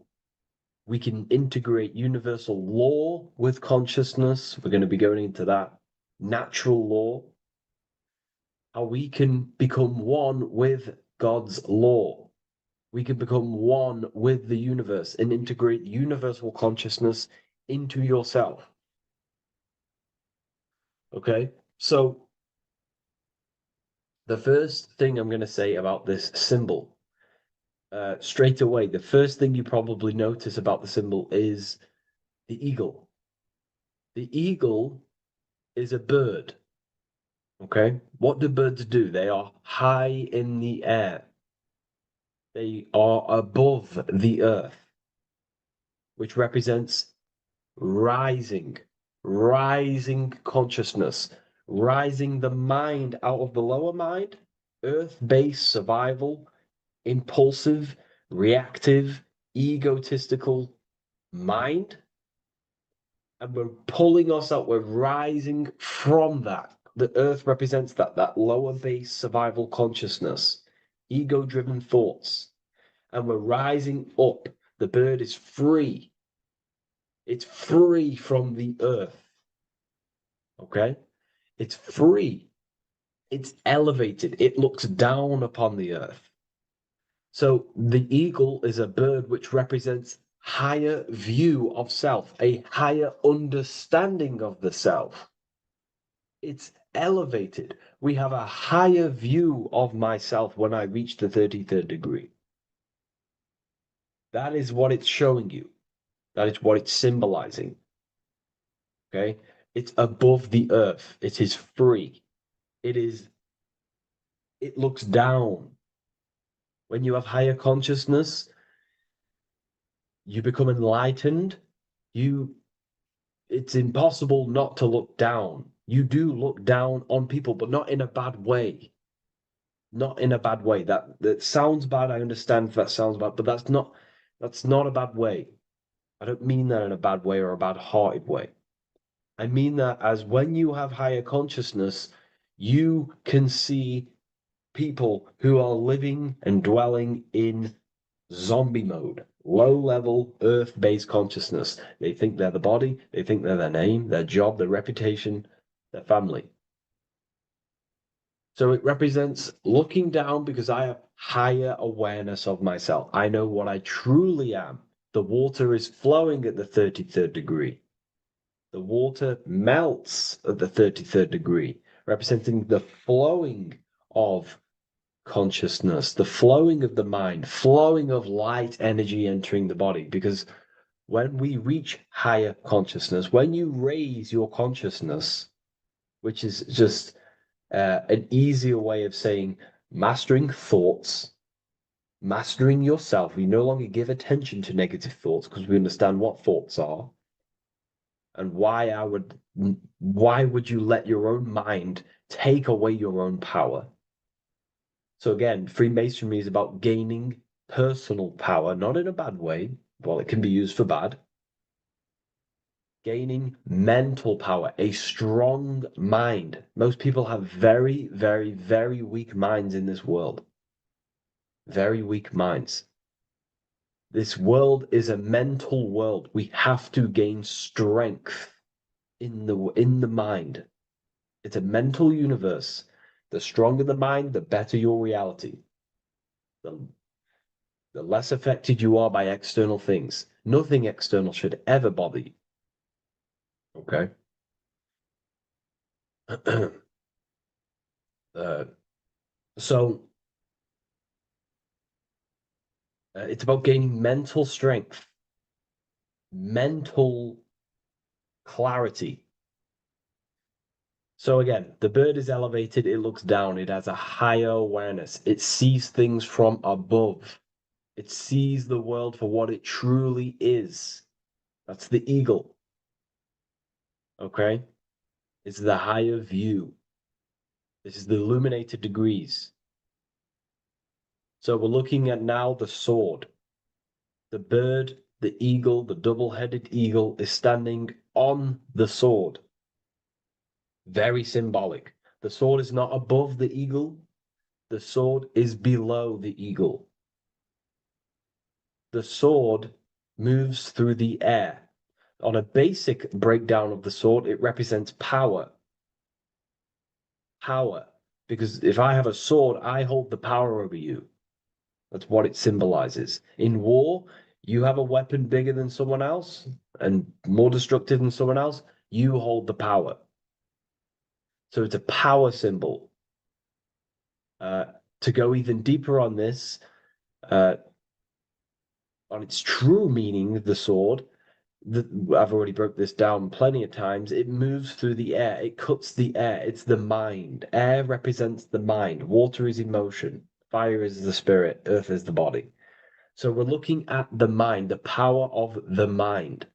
we can integrate universal law with consciousness. We're going to be going into that. Natural law, how we can become one with God's law. We can become one with the universe and integrate universal consciousness into yourself. Okay, so the first thing I'm going to say about this symbol, straight away, the first thing you probably notice about the symbol is the eagle. The eagle is a bird. Okay, what do birds do? They are high in the air. They are above the earth, which represents rising, rising consciousness, rising the mind out of the lower mind, earth-based survival, impulsive, reactive, egotistical mind. And we're pulling us out, we're rising from that. The earth represents that lower base survival consciousness, ego-driven thoughts. And we're rising up. The bird is free. It's free from the earth. Okay? It's free. It's elevated. It looks down upon the earth. So the eagle is a bird which represents higher view of self, a higher understanding of the self. It's elevated. We have a higher view of myself when I reach the 33rd degree. That is what it's showing you. That is what it's symbolizing. Okay? It's above the earth. It is free. It looks down. When you have higher consciousness, you become enlightened. It's impossible not to look down. You do look down on people, but not in a bad way. Not in a bad way. That sounds bad. I understand if that sounds bad, but that's not a bad way. I don't mean that in a bad way or a bad-hearted way. I mean that as when you have higher consciousness, you can see people who are living and dwelling in zombie mode, low level earth based consciousness. They think they're the body, they think they're their name, their job, their reputation, their family. So it represents looking down because I have higher awareness of myself. I know what I truly am. The water is flowing at the 33rd degree. The water melts at the 33rd degree, representing the flowing of consciousness, the flowing of the mind, flowing of light energy entering the body. Because when we reach higher consciousness, when you raise your consciousness, which is just an easier way of saying mastering thoughts, mastering yourself, we no longer give attention to negative thoughts because we understand what thoughts are and why would you let your own mind take away your own power. So again, Freemasonry is about gaining personal power, not in a bad way. Well, it can be used for bad. Gaining mental power, a strong mind. Most people have very, very, very weak minds in this world. Very weak minds. This world is a mental world. We have to gain strength in the mind. It's a mental universe. The stronger the mind, the better your reality. The less affected you are by external things. Nothing external should ever bother you. Okay? uh, so it's about gaining mental strength, mental clarity. So again, the bird is elevated, it looks down, it has a higher awareness, it sees things from above, it sees the world for what it truly is. That's the eagle. Okay? It's the higher view. This is the illuminated degrees. So we're looking at now the sword. The bird, the eagle, the double-headed eagle is standing on the sword. Very symbolic. The sword is not above the eagle. The sword is below the eagle. The sword moves through the air. On a basic breakdown of the sword, it represents power. Power. Because if I have a sword, I hold the power over you. That's what it symbolizes. In war, you have a weapon bigger than someone else and more destructive than someone else, you hold the power. So it's a power symbol. To go even deeper on this, on its true meaning, the sword, I've already broke this down plenty of times. It moves through the air. It cuts the air. It's the mind. Air represents the mind. Water is emotion. Fire is the spirit. Earth is the body. So we're looking at the mind, the power of the mind.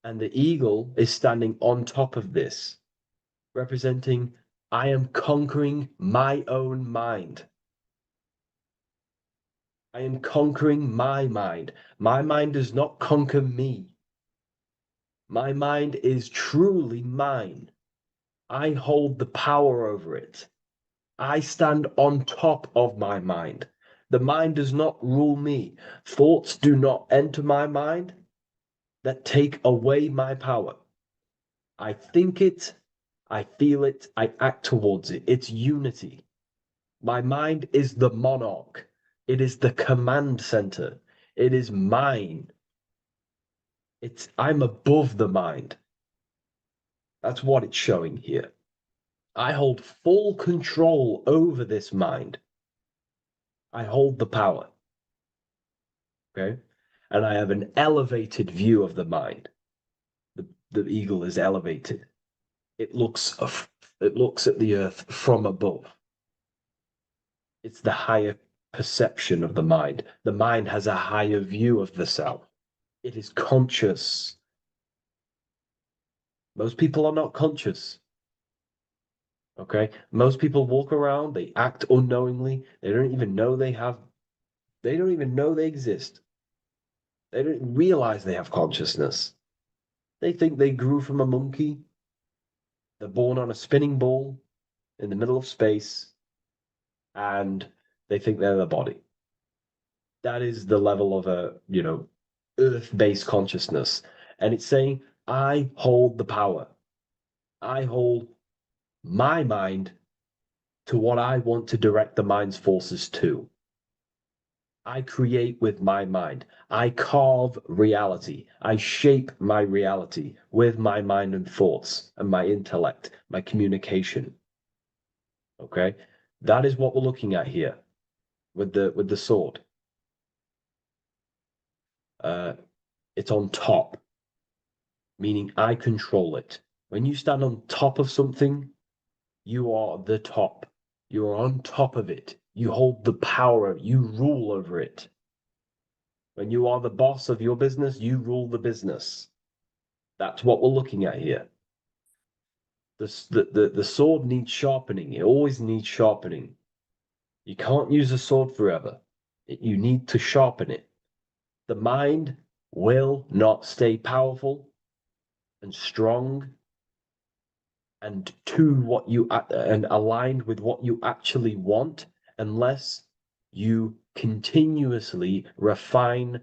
And the eagle is standing on top of this, representing, I am conquering my own mind. I am conquering my mind. My mind does not conquer me. My mind is truly mine. I hold the power over it. I stand on top of my mind. The mind does not rule me. Thoughts do not enter my mind that take away my power. I think it, I feel it, I act towards it. It's unity. My mind is the monarch. It is the command center. It is mine. I'm above the mind. That's what it's showing here. I hold full control over this mind. I hold the power. Okay? And I have an elevated view of the mind. The eagle is elevated. It looks at the earth from above. It's the higher perception of the mind. The mind has a higher view of the self. It is conscious. Most people are not conscious. Okay? Most people walk around, they act unknowingly, they don't even know they exist. They don't realize they have consciousness. They think they grew from a monkey. They're born on a spinning ball in the middle of space, and they think they're the body. That is the level of earth-based consciousness. And it's saying, I hold the power. I hold my mind to what I want to direct the mind's forces to. I create with my mind. I carve reality. I shape my reality with my mind and thoughts and my intellect, my communication. Okay? That is what we're looking at here with the sword. It's on top, meaning I control it. When you stand on top of something, you are the top. You are on top of it. You hold the power. You rule over it. When you are the boss of your business, you rule the business. That's what we're looking at here. The sword needs sharpening. It always needs sharpening. You can't use a sword forever. You need to sharpen it. The mind will not stay powerful and strong and and aligned with what you actually want unless you continuously refine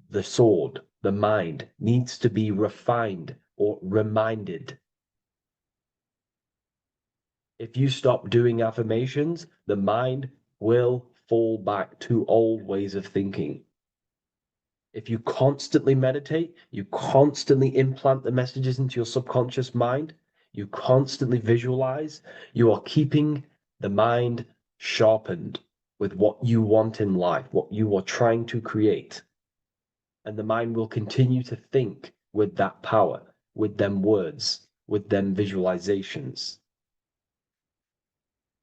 the sword. The mind needs to be refined or reminded. If you stop doing affirmations, the mind will fall back to old ways of thinking. If you constantly meditate, you constantly implant the messages into your subconscious mind, you constantly visualize, you are keeping the mind sharpened with what you want in life, what you are trying to create. And the mind will continue to think with that power, with them words, with them visualizations.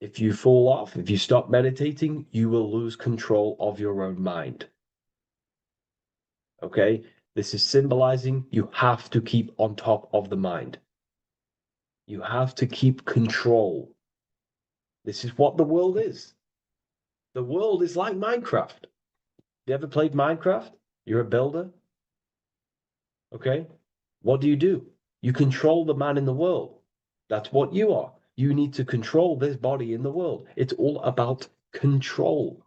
If you fall off, if you stop meditating, you will lose control of your own mind. Okay? This is symbolizing you have to keep on top of the mind. You have to keep control. This is what the world is. The world is like Minecraft. You ever played Minecraft? You're a builder. Okay? What do? You control the man in the world. That's what you are. You need to control this body in the world. It's all about control.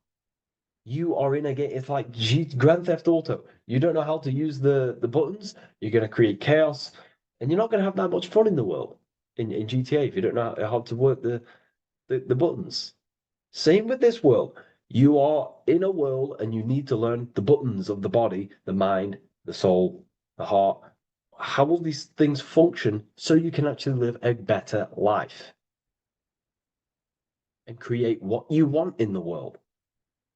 You are in a game. It's like Grand Theft Auto. You don't know how to use the buttons. You're going to create chaos, and you're not going to have that much fun in the world in GTA if you don't know how to work the buttons. Same with this world. You are in a world, and you need to learn the buttons of the body, the mind, the soul, the heart. How will these things function so you can actually live a better life and create what you want in the world?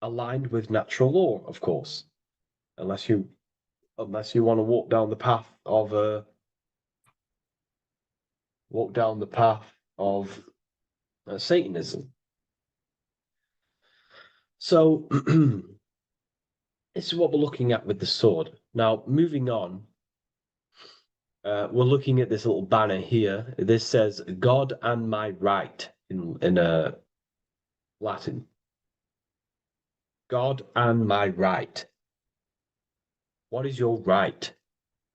Aligned with natural law, of course, unless you want to walk down the path of Satanism. So this is what we're looking at with the sword. Now, moving on, we're looking at this little banner here. This says "God and my right" in Latin. God and my right. What is your right?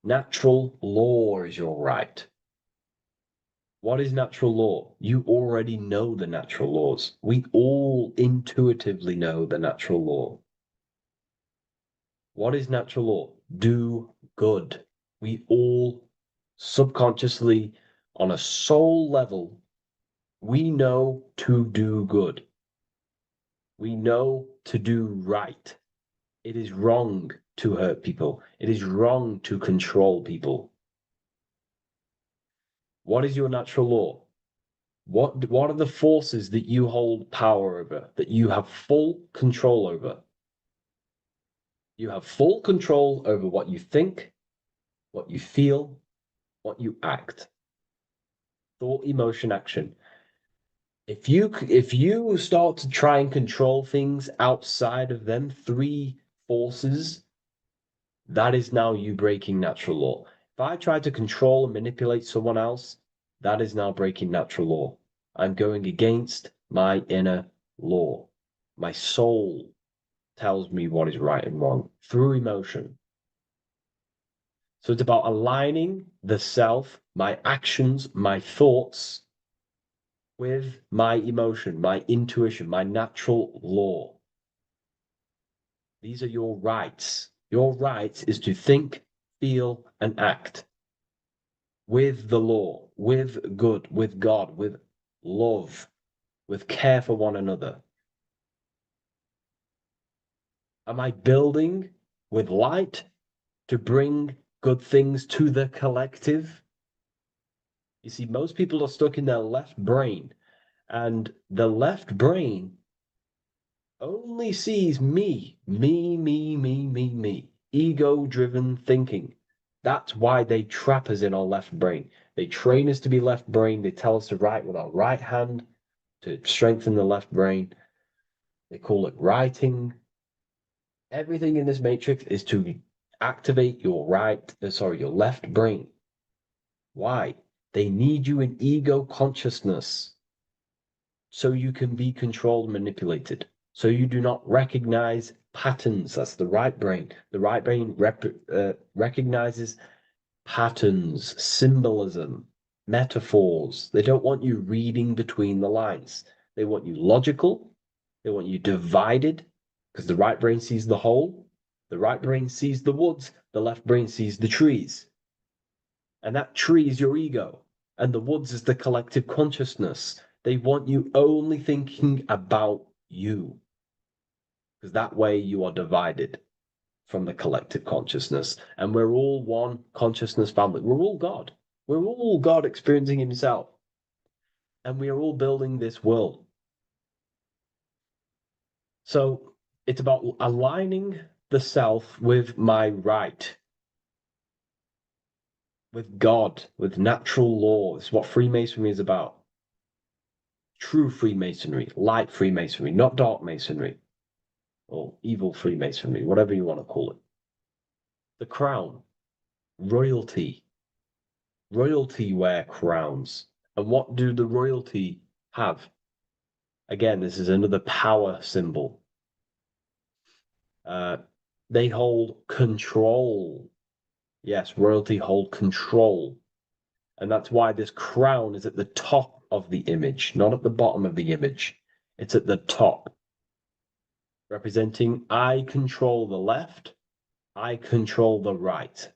Natural law is your right. What is natural law? You already know the natural laws. We all intuitively know the natural law. What is natural law? Do good. We all subconsciously, on a soul level, we know to do good. We know to do right. It is wrong to hurt people. It is wrong to control people. What is your natural law? What are the forces that you hold power over, that you have full control over? You have full control over what you think, what you feel, what you act. Thought, emotion, action. If you start to try and control things outside of them three forces, that is now you breaking natural law. If I try to control and manipulate someone else, that is now breaking natural law. I'm going against my inner law. My soul tells me what is right and wrong through emotion. So it's about aligning the self, my actions, my thoughts with my emotion, my intuition, my natural law. These are your rights. Your rights is to think, feel, and act with the law, with good, with God, with love, with care for one another. Am I building with light to bring good things to the collective? You see, most people are stuck in their left brain, and the left brain only sees me, ego-driven thinking. That's why they trap us in our left brain. They train us to be left brain. They tell us to write with our right hand to strengthen the left brain. They call it writing. Everything in this matrix is to activate your your left brain. Why? They need you in ego consciousness so you can be controlled and manipulated. So you do not recognize patterns. That's the right brain. The right brain recognizes patterns, symbolism, metaphors. They don't want you reading between the lines. They want you logical. They want you divided because the right brain sees the whole. The right brain sees the woods. The left brain sees the trees. And that tree is your ego. And the woods is the collective consciousness. They want you only thinking about you, because that way you are divided from the collective consciousness. And we're all one consciousness family. We're all God. We're all God experiencing himself. And we are all building this world. So it's about aligning the self with my right, with God, with natural law. It's what Freemasonry is about. True Freemasonry, light Freemasonry, not dark Masonry or evil Freemasonry, whatever you want to call it. The crown, royalty. Royalty wear crowns. And what do the royalty have? Again, this is another power symbol. They hold control. Yes, royalty hold control. And that's why this crown is at the top of the image, not at the bottom of the image. It's at the top, representing I control the left, I control the right.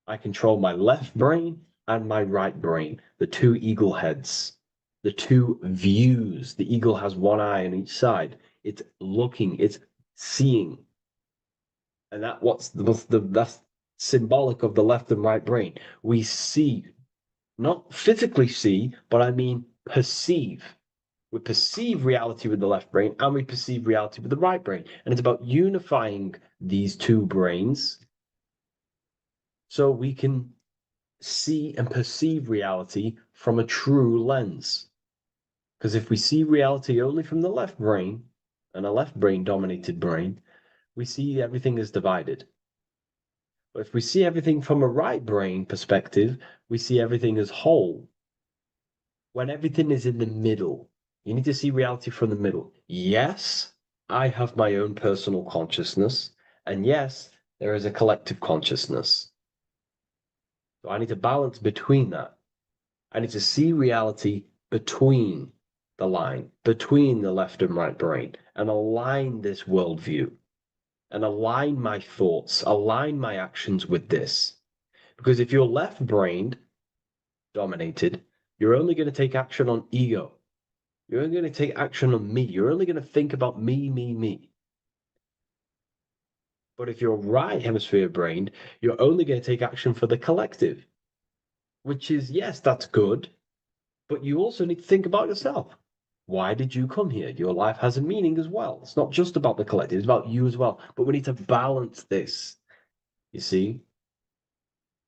I control my left brain and my right brain, the two eagle heads, the two views. The eagle has one eye on each side. It's looking, it's seeing. And that's symbolic of the left and right brain. We see, not physically see, but I mean perceive. We perceive reality with the left brain and we perceive reality with the right brain. And it's about unifying these two brains so we can see and perceive reality from a true lens. Because if we see reality only from the left brain, and a left brain dominated brain, we see everything as divided. But if we see everything from a right brain perspective, we see everything as whole. When everything is in the middle, you need to see reality from the middle. Yes, I have my own personal consciousness, and yes, there is a collective consciousness. So I need to balance between that. I need to see reality between the line, between the left and right brain, and align this worldview, and align my thoughts, align my actions with this. Because if you're left-brained dominated, you're only going to take action on ego. You're only going to take action on me. You're only going to think about me, me, me. But if you're right hemisphere brained, you're only going to take action for the collective, which is, yes, that's good, but you also need to think about yourself. Why did you come here? Your life has a meaning as well. It's not just about the collective, it's about you as well. But we need to balance this. You see?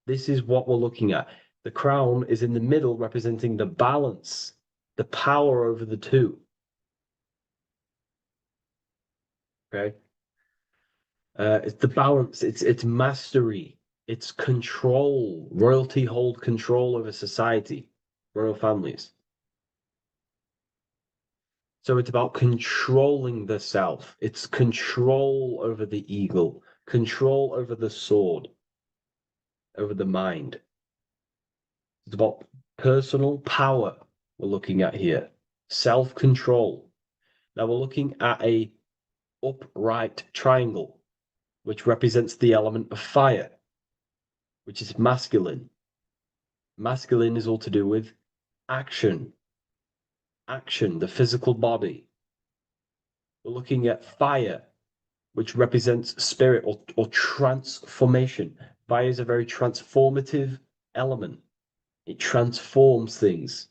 This is what we're looking at. The crown is in the middle, representing the balance, the power over the two. Okay? It's the balance, it's mastery, it's control. Royalty hold control over society, royal families. So it's about controlling the self. It's control over the eagle, control over the sword, over the mind. It's about personal power we're looking at here. Self-control. Now we're looking at a upright triangle, which represents the element of fire, which is masculine. Masculine is all to do with action. Action, the physical body. We're looking at fire, which represents spirit or transformation. Fire is a very transformative element. It transforms things.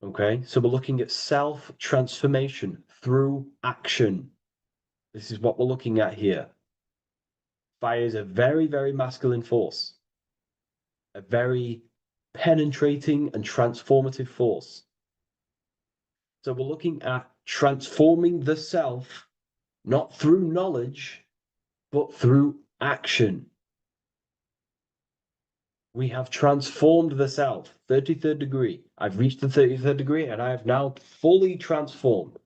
Okay, so we're looking at self-transformation through action. This is what we're looking at here. Fire is a very, very masculine force. A very penetrating and transformative force. So we're looking at transforming the self, not through knowledge, but through action. We have transformed the self, 33rd degree. I've reached the 33rd degree and I have now fully transformed.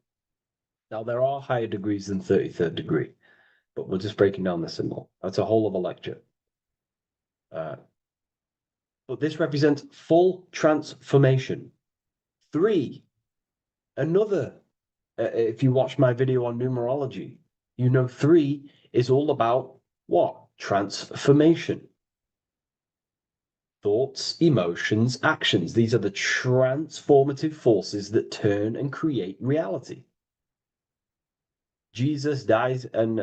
Now there are higher degrees than 33rd degree, but we're just breaking down the symbol. That's a whole of a lecture. But this represents full transformation. 3, another, if you watch my video on numerology, you know 3 is all about what? Transformation. thoughts, emotions, actions. These are the transformative forces that turn and create reality. Jesus dies and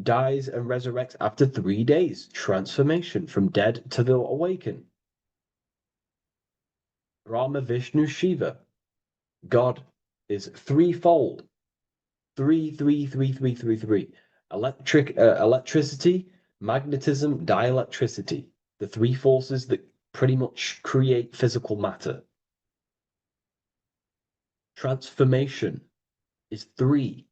dies and resurrects after 3 days. Transformation from dead to the awaken. Brahma, Vishnu, Shiva. God is threefold. Three, three, three, three, three, three. Electricity, magnetism, dielectricity. The three forces that pretty much create physical matter. Transformation is three.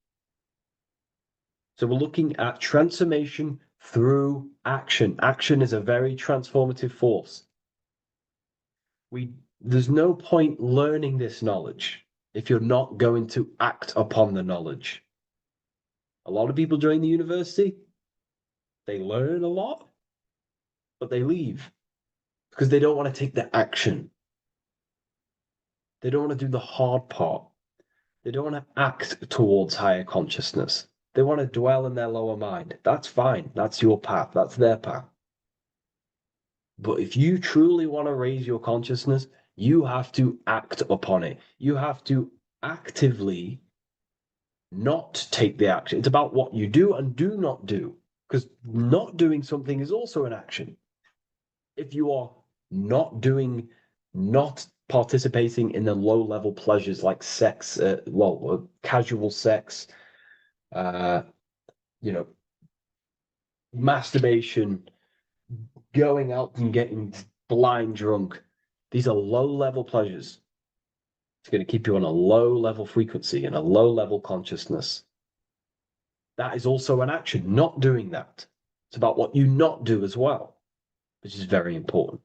So we're looking at transformation through action. Action is a very transformative force. There's no point learning this knowledge if you're not going to act upon the knowledge. A lot of people join the university, they learn a lot, but they leave because they don't want to take the action. They don't want to do the hard part. They don't want to act towards higher consciousness. They want to dwell in their lower mind. That's fine. That's your path. That's their path. But if you truly want to raise your consciousness, you have to act upon it. You have to actively not take the action. It's about what you do and do not do, because not doing something is also an action. If you are not participating in the low level pleasures like sex, casual sex, masturbation, going out and getting blind drunk. These are low level pleasures. It's going to keep you on a low level frequency and a low level consciousness. That is also an action, not doing that. It's about what you not do as well, which is very important.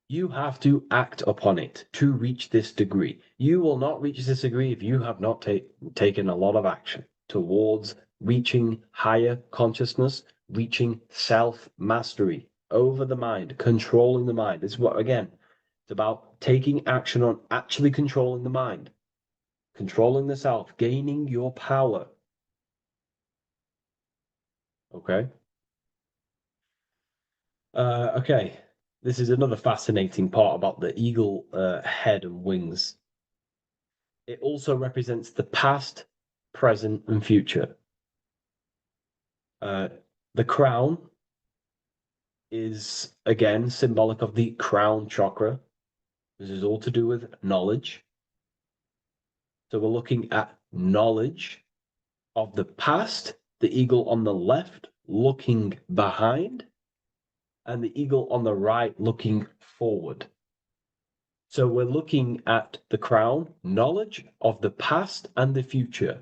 You have to act upon it to reach this degree. You will not reach this degree if you have not taken a lot of action towards reaching higher consciousness, reaching self-mastery over the mind, controlling the mind. This is what, again, it's about taking action on actually controlling the mind, controlling the self, gaining your power. Okay? Okay. This is another fascinating part about the eagle head and wings. It also represents the past, present, and future. The crown is, again, symbolic of the crown chakra. This is all to do with knowledge. So we're looking at knowledge of the past, the eagle on the left looking behind, and the eagle on the right looking forward. So we're looking at the crown, knowledge of the past and the future.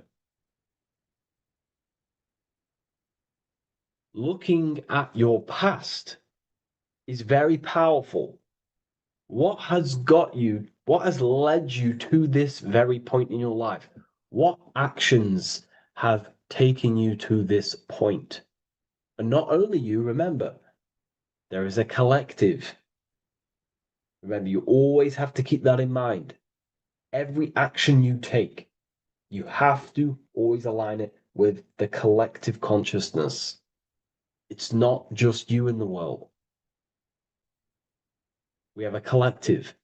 Looking at your past is very powerful. What has led you to this very point in your life? What actions have taken you to this point? And not only you, remember, there is a collective. Remember, you always have to keep that in mind. Every action you take, you have to always align it with the collective consciousness. It's not just you in the world. We have a collective.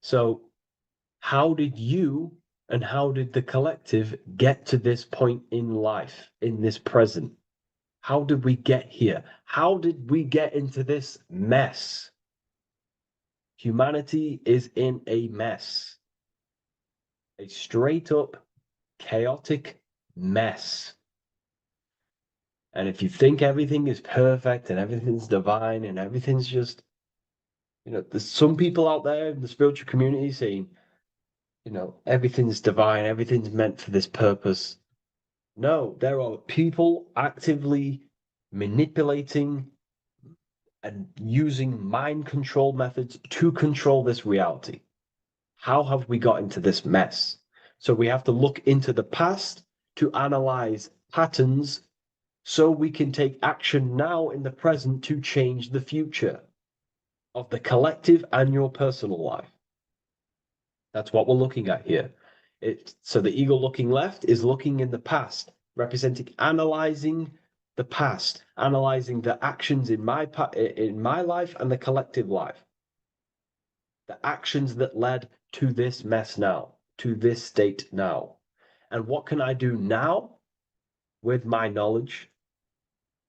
So how did you and how did the collective get to this point in life, in this present? How did we get here? How did we get into this mess? Humanity is in a mess. A straight up chaotic mess. And if you think everything is perfect and everything's divine and everything's just, there's some people out there in the spiritual community saying, everything's divine, everything's meant for this purpose. No, there are people actively manipulating and using mind control methods to control this reality. How have we got into this mess? So we have to look into the past to analyze patterns so we can take action now in the present to change the future of the collective and your personal life. That's what we're looking at here. So the eagle looking left is looking in the past, representing analyzing the past, analyzing the actions in my life and the collective life. The actions that led to this mess now, to this state now. And what can I do now with my knowledge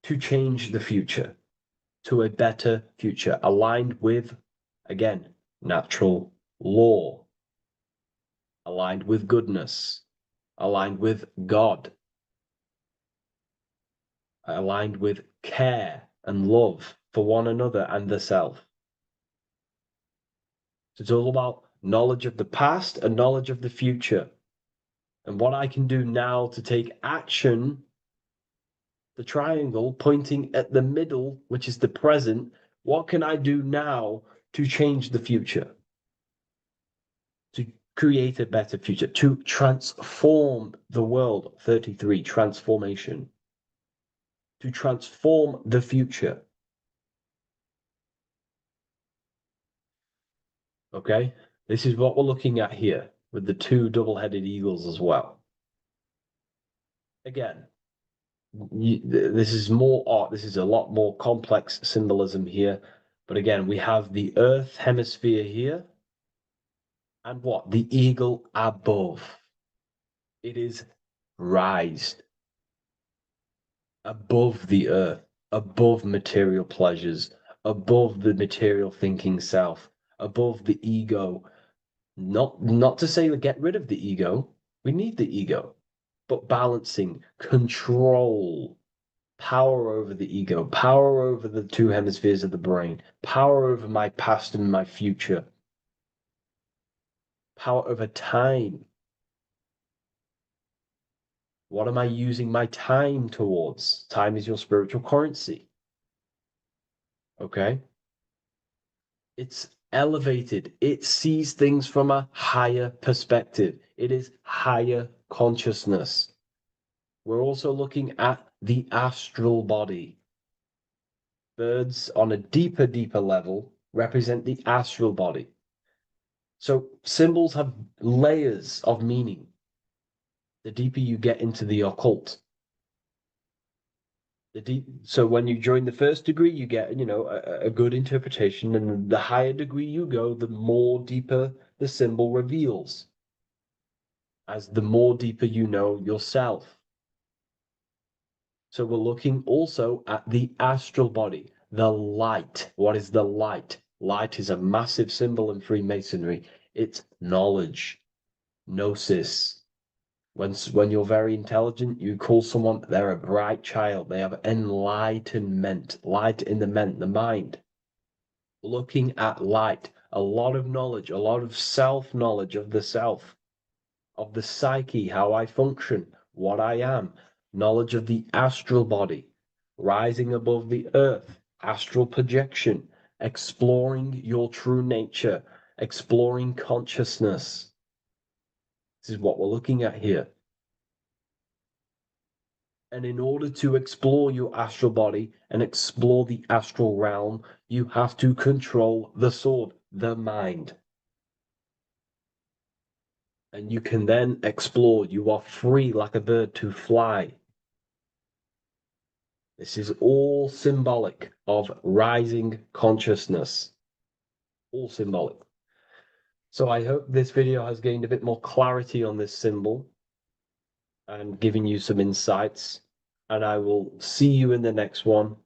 to change the future to a better future, aligned with, again, natural law, aligned with goodness, aligned with God, aligned with care and love for one another and the self. So it's all about knowledge of the past and knowledge of the future. And what I can do now to take action, the triangle pointing at the middle, which is the present, what can I do now to change the future? To create a better future, to transform the world. 33, transformation. To transform the future. Okay, this is what we're looking at here with the two double-headed eagles as well. Again, this is more art. This is a lot more complex symbolism here. But again, we have the Earth hemisphere here. And what? The eagle above. It is raised above the earth, above material pleasures, above the material thinking self, above the ego. Not to say get rid of the ego. We need the ego. But balancing, control, power over the ego, power over the two hemispheres of the brain, power over my past and my future, power over time. What am I using my time towards? Time is your spiritual currency. Okay? It's elevated. It sees things from a higher perspective. It is higher consciousness. We're also looking at the astral body. Birds on a deeper level represent the astral body. So symbols have layers of meaning. The deeper you get into the occult. So when you join the first degree, you get, a good interpretation, and the higher degree you go, the more deeper the symbol reveals. As the more deeper you know yourself. So we're looking also at the astral body, the light. What is the light? Light is a massive symbol in Freemasonry. It's knowledge, gnosis. When you're very intelligent, you call someone, they're a bright child. They have enlightenment, light in the mind. Looking at light, a lot of knowledge, a lot of self-knowledge of the self, of the psyche, how I function, what I am, knowledge of the astral body, rising above the earth, astral projection, exploring your true nature, exploring consciousness. This is what we're looking at here. And in order to explore your astral body and explore the astral realm, you have to control the sword, the mind. And you can then explore. You are free like a bird to fly. This is all symbolic of rising consciousness. All symbolic. So I hope this video has gained a bit more clarity on this symbol and given you some insights. And I will see you in the next one.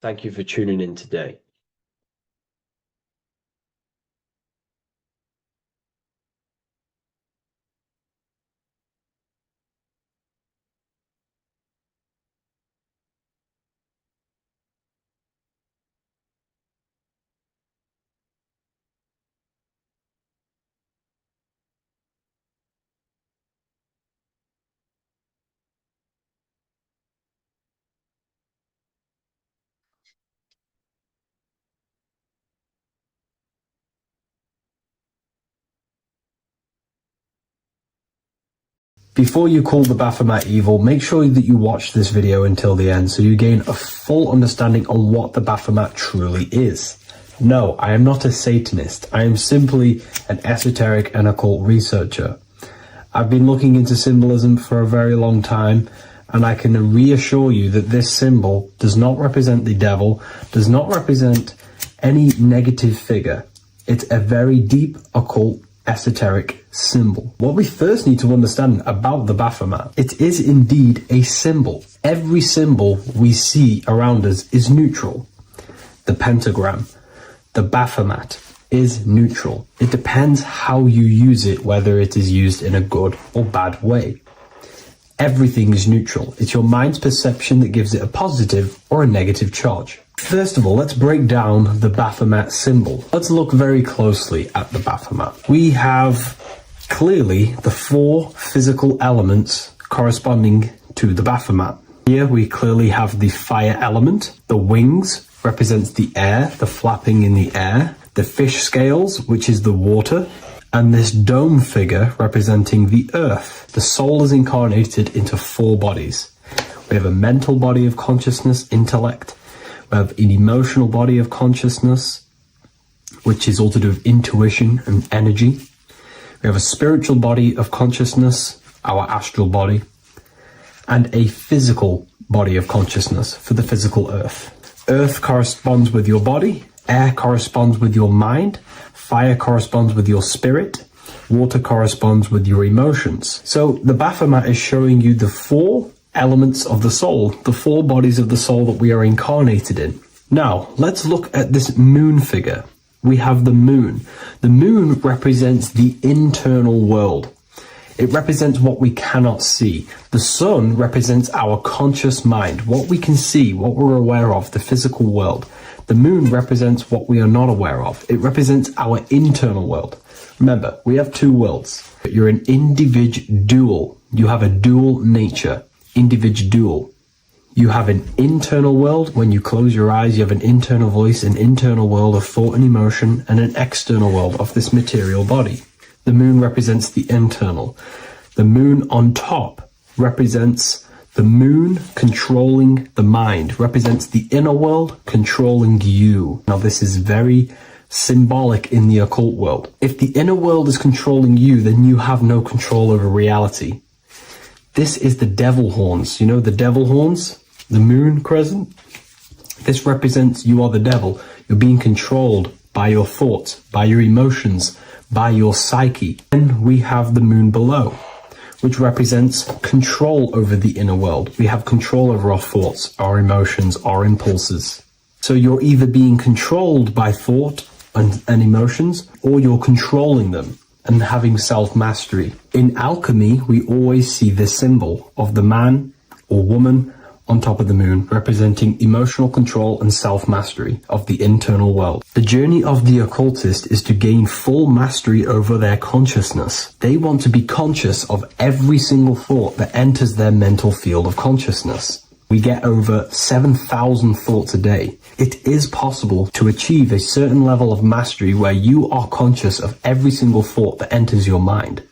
Thank you for tuning in today. Before you call the Baphomet evil, make sure that you watch this video until the end so you gain a full understanding on what the Baphomet truly is. No, I am not a Satanist. I am simply an esoteric and occult researcher. I've been looking into symbolism for a very long time, And I can reassure you that this symbol does not represent the devil, does not represent any negative figure. It's a very deep, occult, esoteric symbol. What we first need to understand about the Baphomet, it is indeed a symbol. Every symbol we see around us is neutral. The pentagram, the Baphomet is neutral. It depends how you use it, whether it is used in a good or bad way. Everything is neutral. It's your mind's perception that gives it a positive or a negative charge. First of all, let's break down the Baphomet symbol. Let's look very closely at the Baphomet. We have clearly the 4 physical elements corresponding to the Baphomet. Here we clearly have the fire element. The wings represents the air, the flapping in the air. The fish scales, which is the water. And this dome figure representing the earth. The soul is incarnated into 4 bodies. We have a mental body of consciousness, intellect. We have an emotional body of consciousness, which is all to do with intuition and energy. We have a spiritual body of consciousness, our astral body, and a physical body of consciousness for the physical earth. Earth corresponds with your body, air corresponds with your mind, fire corresponds with your spirit, water corresponds with your emotions. So the Baphomet is showing you the 4 elements of the soul, the 4 bodies of the soul that we are incarnated in. Now, let's look at this moon figure. We have the moon. The moon represents the internal world. It represents what we cannot see. The sun represents our conscious mind, what we can see, what we're aware of, the physical world. The moon represents what we are not aware of. It represents our internal world. Remember, we have 2 worlds. You're an individual. You have a dual nature. Individual. You have an internal world. When you close your eyes, you have an internal voice, an internal world of thought and emotion, and an external world of this material body. The moon represents the internal. The moon on top represents the moon controlling the mind, represents the inner world controlling you. Now this is very symbolic in the occult world. If the inner world is controlling you, then you have no control over reality. This is the devil horns. You know the devil horns? The moon crescent? This represents you are the devil. You're being controlled by your thoughts, by your emotions, by your psyche. Then we have the moon below, which represents control over the inner world. We have control over our thoughts, our emotions, our impulses. So you're either being controlled by thought and emotions, or you're controlling them and having self-mastery. In alchemy, we always see this symbol of the man or woman on top of the moon, representing emotional control and self-mastery of the internal world. The journey of the occultist is to gain full mastery over their consciousness. They want to be conscious of every single thought that enters their mental field of consciousness. We get over 7,000 thoughts a day. It is possible to achieve a certain level of mastery where you are conscious of every single thought that enters your mind.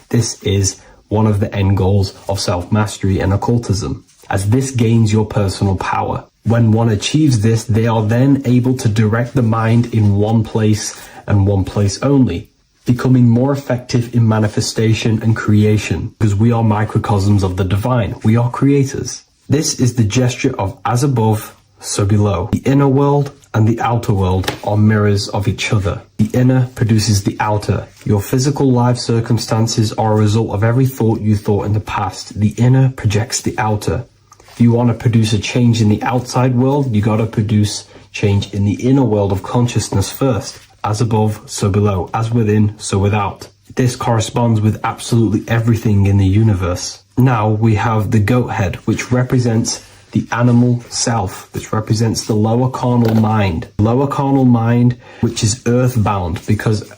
This is one of the end goals of self-mastery and occultism, as this gains your personal power. When one achieves this, they are then able to direct the mind in one place and one place only, becoming more effective in manifestation and creation, because we are microcosms of the divine. We are creators. This is the gesture of as above, so below. The inner world and the outer world are mirrors of each other. The inner produces the outer. Your physical life circumstances are a result of every thought you thought in the past. The inner projects the outer. If you want to produce a change in the outside world, you got to produce change in the inner world of consciousness first. As above, so below. As within, so without. This corresponds with absolutely everything in the universe. Now we have the goat head, which represents the animal self, which represents the lower carnal mind. Lower carnal mind, which is earthbound, because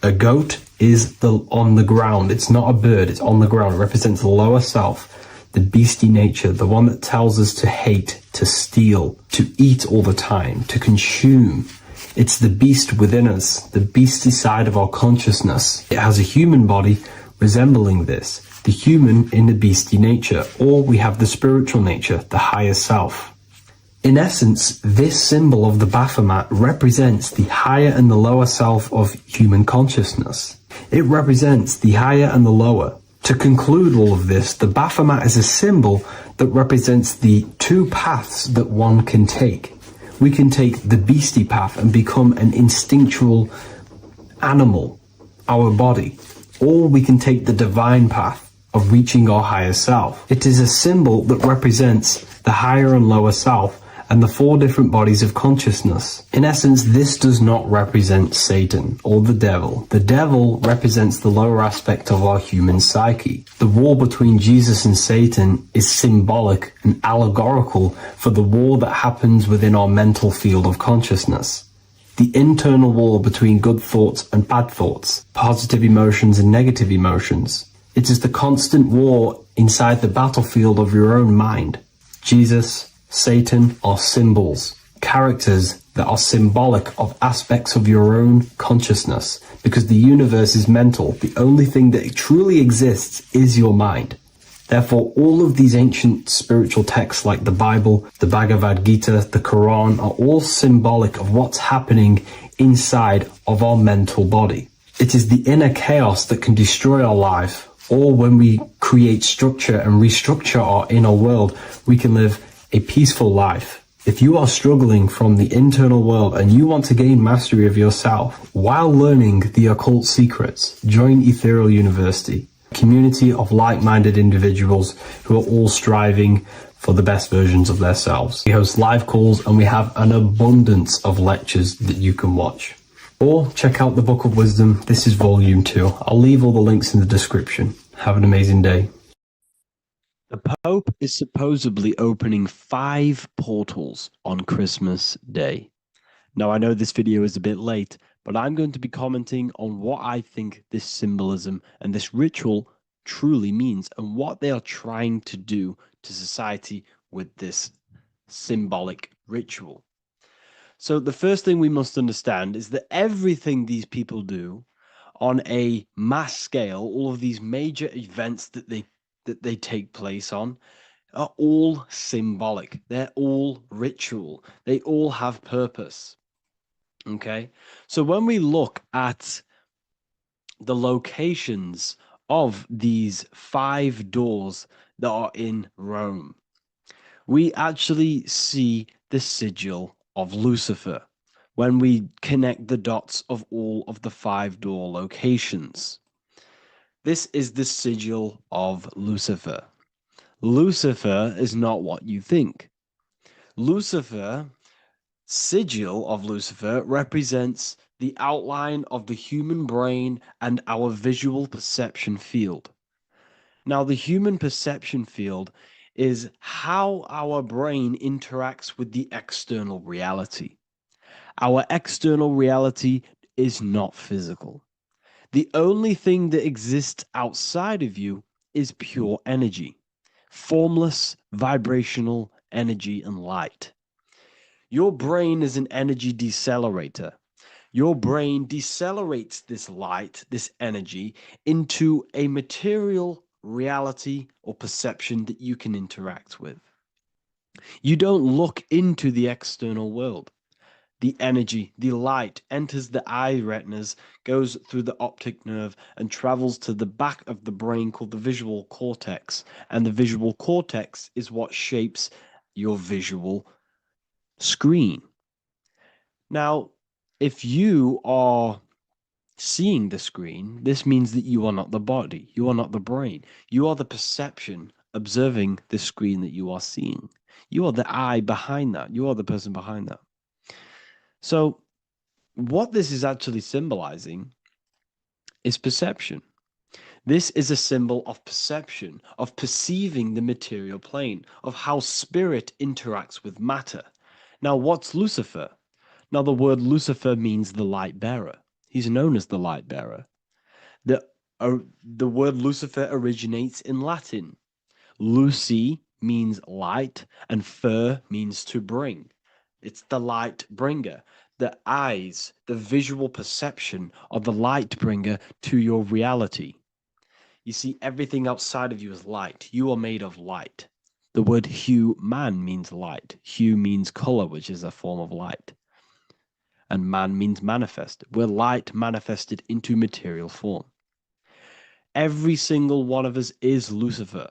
a goat is on the ground. It's not a bird, it's on the ground. It represents the lower self, the beastie nature, the one that tells us to hate, to steal, to eat all the time, to consume. It's the beast within us, the beastie side of our consciousness. It has a human body resembling this, the human in the beastie nature, or we have the spiritual nature, the higher self. In essence, this symbol of the Baphomet represents the higher and the lower self of human consciousness. It represents the higher and the lower, To conclude all of this, the Baphomet is a symbol that represents the two paths that one can take. We can take the beastie path and become an instinctual animal, our body, or we can take the divine path of reaching our higher self. It is a symbol that represents the higher and lower self and the four different bodies of consciousness. In essence, this does not represent Satan or the devil. The devil represents the lower aspect of our human psyche. The war between Jesus and Satan is symbolic and allegorical for the war that happens within our mental field of consciousness. The internal war between good thoughts and bad thoughts, positive emotions and negative emotions. It is the constant war inside the battlefield of your own mind. Jesus, Satan are symbols, characters that are symbolic of aspects of your own consciousness, because the universe is mental. The only thing that truly exists is your mind. Therefore, all of these ancient spiritual texts like the Bible, the Bhagavad Gita, the Quran are all symbolic of what's happening inside of our mental body. It is the inner chaos that can destroy our life, or when we create structure and restructure our inner world, we can live a peaceful life. If you are struggling from the internal world and you want to gain mastery of yourself while learning the occult secrets, join Ethereal University, a community of like-minded individuals who are all striving for the best versions of themselves. We host live calls and we have an abundance of lectures that you can watch. Or check out the Book of Wisdom. This is volume 2. I'll leave all the links in the description. Have an amazing day. The Pope is supposedly opening 5 portals on Christmas Day. Now, I know this video is a bit late, but I'm going to be commenting on what I think this symbolism and this ritual truly means and what they are trying to do to society with this symbolic ritual. So the first thing we must understand is that everything these people do on a mass scale, all of these major events that they take place on, are all symbolic. They're all ritual. They all have purpose. Okay? So when we look at the locations of these 5 doors that are in Rome, we actually see the sigil of Lucifer when we connect the dots of all of the 5 door locations. This is the sigil of Lucifer. Lucifer is not what you think. Lucifer, sigil of Lucifer, represents the outline of the human brain and our visual perception field. Now, the human perception field is how our brain interacts with the external reality. Our external reality is not physical. The only thing that exists outside of you is pure energy, formless, vibrational energy and light. Your brain is an energy decelerator. Your brain decelerates this light, this energy, into a material reality or perception that you can interact with. You don't look into the external world. The energy, the light, enters the eye retinas, goes through the optic nerve, and travels to the back of the brain called the visual cortex. And the visual cortex is what shapes your visual screen. Now, if you are seeing the screen, this means that you are not the body, you are not the brain. You are the perception observing the screen that you are seeing. You are the eye behind that. You are the person behind that. So what this is actually symbolizing is perception. This is a symbol of perception, of perceiving the material plane, of how spirit interacts with matter. Now, what's Lucifer? Now, the word Lucifer means the light bearer. He's known as the light bearer. The word Lucifer originates in Latin. Luci means light, and fer means to bring. It's the light bringer. The eyes, the visual perception of the light bringer to your reality. You see, everything outside of you is light. You are made of light. The word hue, man, means light. Hue means color, which is a form of light. And man means manifest. We're light manifested into material form. Every single one of us is Lucifer.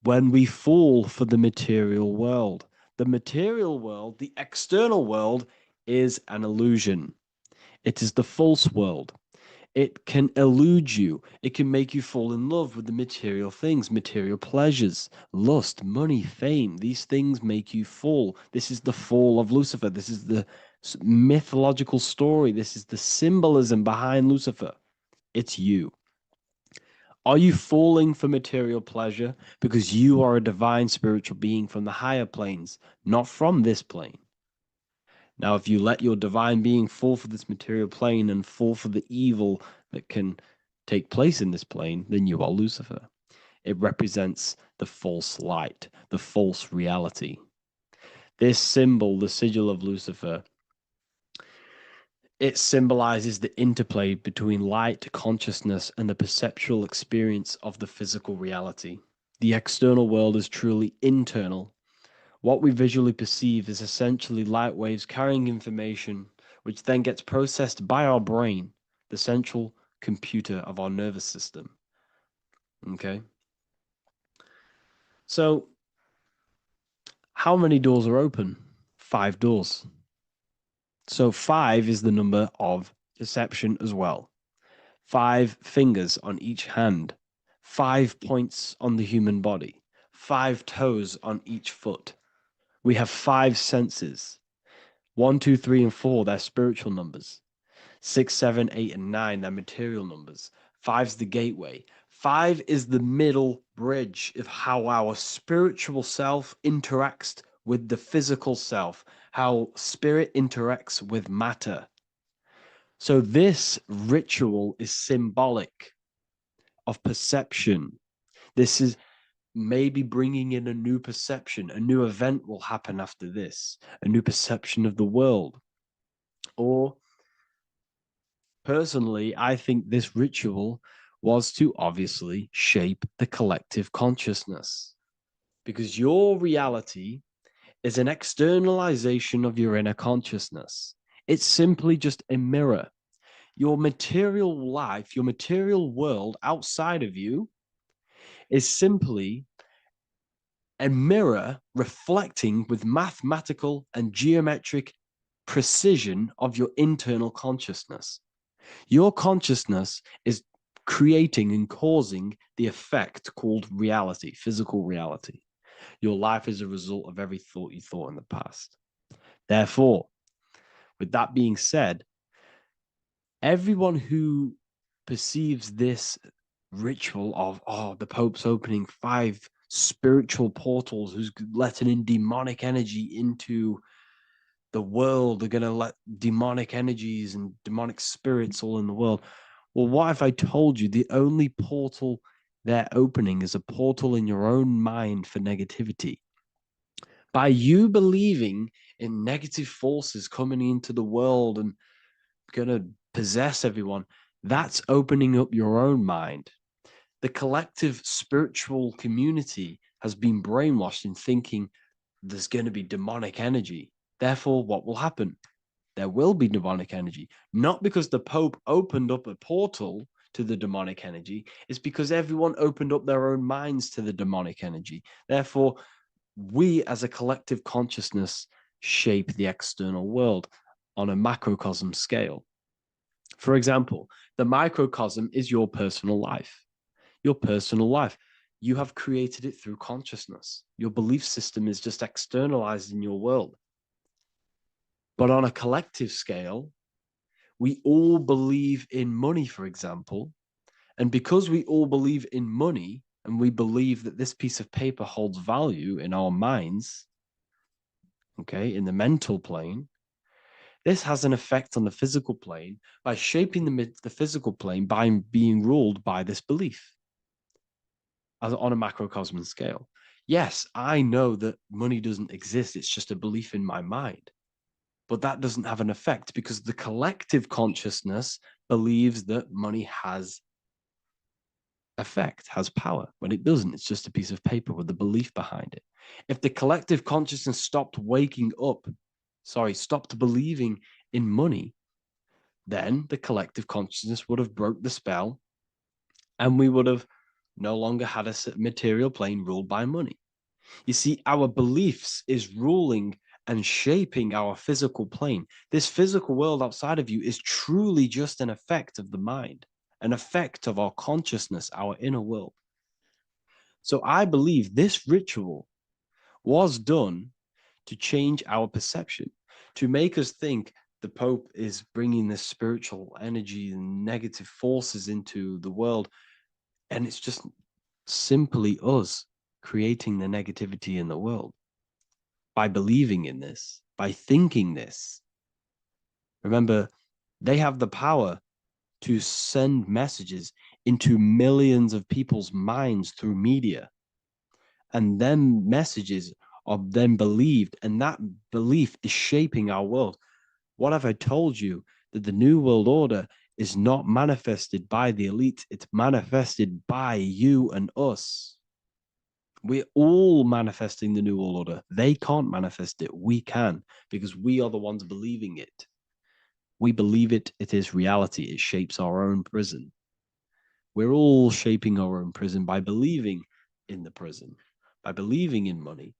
When we fall for the material world, the external world, is an illusion. It is the false world. It can elude you. It can make you fall in love with the material things, material pleasures, lust, money, fame. These things make you fall. This is the fall of Lucifer. This is the mythological story. This is the symbolism behind Lucifer. It's you. Are you falling for material pleasure because you are a divine spiritual being from the higher planes, not from this plane? Now, if you let your divine being fall for this material plane and fall for the evil that can take place in this plane, then you are Lucifer. It represents the false light, the false reality. This symbol, the sigil of Lucifer, it symbolizes the interplay between light, consciousness, and the perceptual experience of the physical reality. The external world is truly internal. What we visually perceive is essentially light waves carrying information, which then gets processed by our brain, the central computer of our nervous system. Okay? So, how many doors are open? 5 doors. So 5 is the number of perception as well. 5 fingers on each hand, 5 points on the human body, 5 toes on each foot. We have 5 senses. 1, 2, 3, and 4, they're spiritual numbers. 6, 7, 8, and 9, they're material numbers. 5's the gateway. 5 is the middle bridge of how our spiritual self interacts with the physical self, how spirit interacts with matter. So this ritual is symbolic of perception. This is maybe bringing in a new perception. A new event will happen after this, a new perception of the world. Or personally, I think this ritual was to obviously shape the collective consciousness, because your reality is an externalization of your inner consciousness. It's simply just a mirror. Your material life, your material world outside of you is simply a mirror reflecting with mathematical and geometric precision of your internal consciousness. Your consciousness is creating and causing the effect called reality, physical reality. Your life is a result of every thought you thought in the past. Therefore, with that being said, everyone who perceives this ritual of, the Pope's opening 5 spiritual portals, who's letting in demonic energy into the world, they're going to let demonic energies and demonic spirits all in the world. Well, what if I told you the only portal they're opening is a portal in your own mind for negativity? By you believing in negative forces coming into the world and going to possess everyone, that's opening up your own mind. The collective spiritual community has been brainwashed in thinking there's going to be demonic energy. Therefore, what will happen? There will be demonic energy. Not because the Pope opened up a portal to the demonic energy, it's because everyone opened up their own minds to the demonic energy. Therefore, we as a collective consciousness shape the external world on a macrocosm scale. For example, the microcosm is your personal life. Your personal life. You have created it through consciousness. Your belief system is just externalized in your world. But on a collective scale, we all believe in money, for example. And because we all believe in money and we believe that this piece of paper holds value in our minds, okay, in the mental plane, this has an effect on the physical plane by shaping the physical plane by being ruled by this belief as on a macrocosm scale. Yes, I know that money doesn't exist. It's just a belief in my mind. But that doesn't have an effect because the collective consciousness believes that money has effect, has power. When it doesn't, it's just a piece of paper with a belief behind it. If the collective consciousness stopped believing in money, then the collective consciousness would have broke the spell and we would have no longer had a material plane ruled by money. You see, our beliefs is ruling and shaping our physical plane. This physical world outside of you is truly just an effect of the mind, an effect of our consciousness, our inner world. So I believe this ritual was done to change our perception, to make us think the Pope is bringing this spiritual energy and negative forces into the world. And it's just simply us creating the negativity in the world by believing in this, by thinking this. Remember, they have the power to send messages into millions of people's minds through media. And then messages are then believed, and that belief is shaping our world. What have I told you? That the New World Order is not manifested by the elite, it's manifested by you and us. We're all manifesting the New World Order. They can't manifest it. We can, because we are the ones believing it. We believe it. It is reality. It shapes our own prison. We're all shaping our own prison by believing in the prison, by believing in money.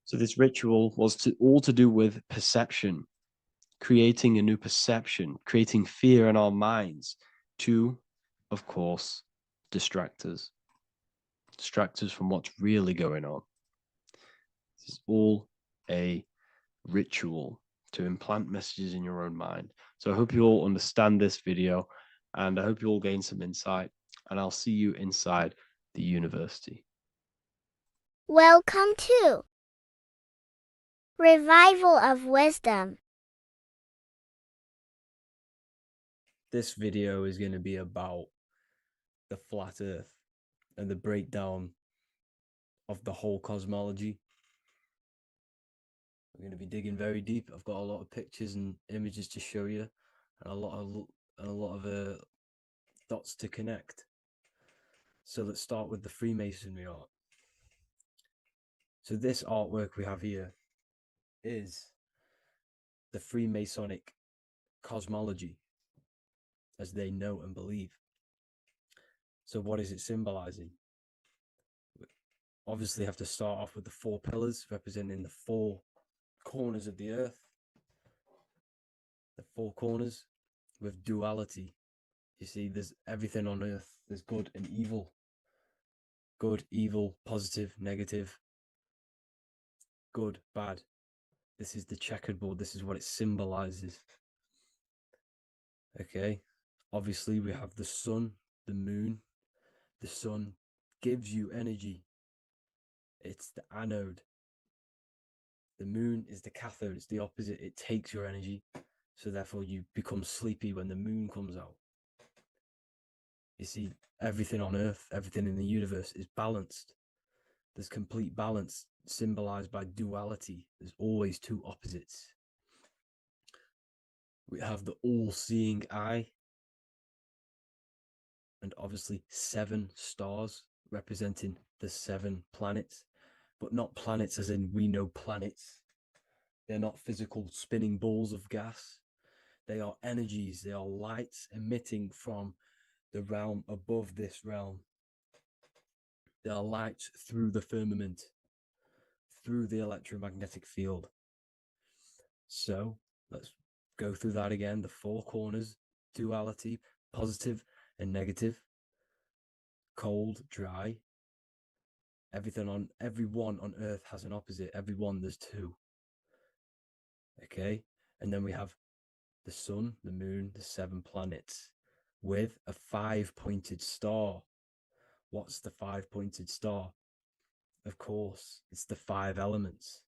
So this ritual was all to do with perception, creating a new perception, creating fear in our minds to, of course, distract us from what's really going on. This is all a ritual to implant messages in your own mind. So I hope you all understand this video, and I hope you all gain some insight, and I'll see you inside the university. Welcome to Revival of Wisdom. This video is going to be about the flat earth and the breakdown of the whole cosmology. We're going to be digging very deep. I've got a lot of pictures and images to show you, and a lot of dots to connect. So let's start with the Freemasonry art. So this artwork we have here is the Freemasonic cosmology as they know and believe. So what is it symbolizing? We obviously have to start off with the 4 pillars representing the 4 corners of the earth. The 4 corners with duality. You see, there's everything on earth. There's good and evil. Good, evil, positive, negative. Good, bad. This is the checkered board. This is what it symbolizes. Okay. Obviously, we have the sun, the moon. The sun gives you energy. It's the anode. The moon is the cathode. It's the opposite. It takes your energy. So therefore, you become sleepy when the moon comes out. You see, everything on Earth, everything in the universe is balanced. There's complete balance symbolized by duality. There's always 2 opposites. We have the all-seeing eye, and obviously 7 stars representing the 7 planets, but not planets as in we know planets. They're not physical spinning balls of gas. They are energies. They are lights emitting from the realm above this realm. They are lights through the firmament, through the electromagnetic field. So let's go through that again. The 4 corners, duality, positive and negative, cold, dry. Everyone on Earth has an opposite. Everyone, there's 2. Okay, and then we have the sun, the moon, the 7 planets with a 5-pointed star. What's the 5-pointed star? Of course, it's the 5 elements: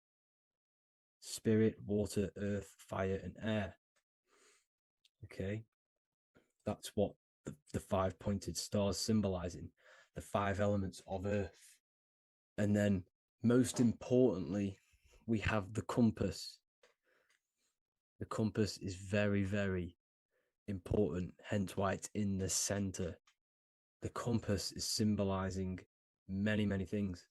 spirit, water, earth, fire, and air. Okay, that's what the 5-pointed star is symbolizing, the 5 elements of Earth. And then, most importantly, we have the compass. The compass is very, very important, hence why it's in the center. The compass is symbolizing many, many things.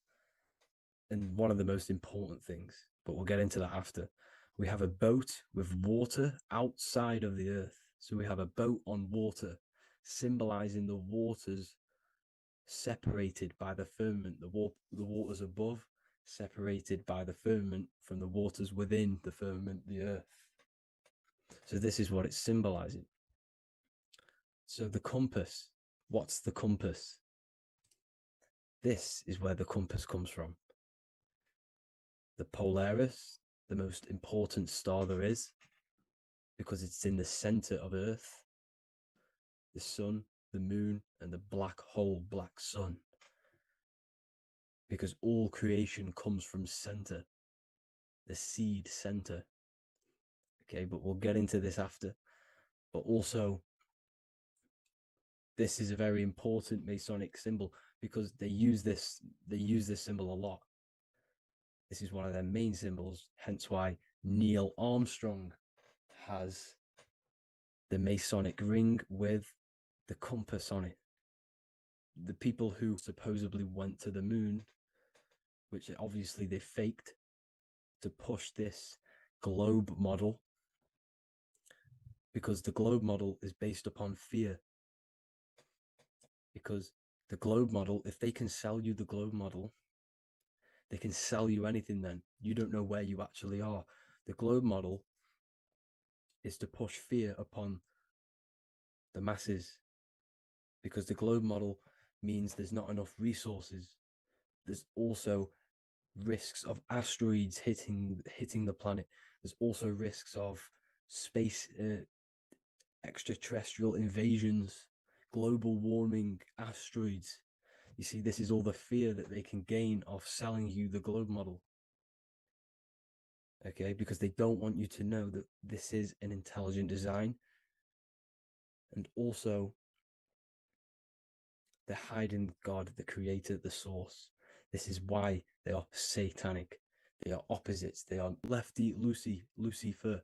And one of the most important things, but we'll get into that after. We have a boat with water outside of the earth. So we have a boat on water symbolizing the waters separated by the firmament, the waters above separated by the firmament from the waters within the firmament, the earth. So this is what it's symbolizing. So the compass, what's the compass? This is where the compass comes from. The Polaris, the most important star there is, because it's in the center of Earth, the sun, the moon, and the black hole, black sun. Because all creation comes from center, the seed center. Okay, but we'll get into this after. But also, this is a very important Masonic symbol because they use this symbol a lot. This is one of their main symbols, hence why Neil Armstrong has the Masonic ring with the compass on it. The people who supposedly went to the moon, which obviously they faked to push this globe model, because the globe model is based upon fear. Because the globe model, if they can sell you the globe model, they can sell you anything then. You don't know where you actually are. The globe model is to push fear upon the masses, because the globe model means there's not enough resources. There's also risks of asteroids hitting the planet. There's also risks of space extraterrestrial invasions, global warming, asteroids. You see, this is all the fear that they can gain off selling you the globe model. Okay, because they don't want you to know that this is an intelligent design. And also, they're hiding God, the creator, the source. This is why they are satanic. They are opposites. They are lefty, Lucifer,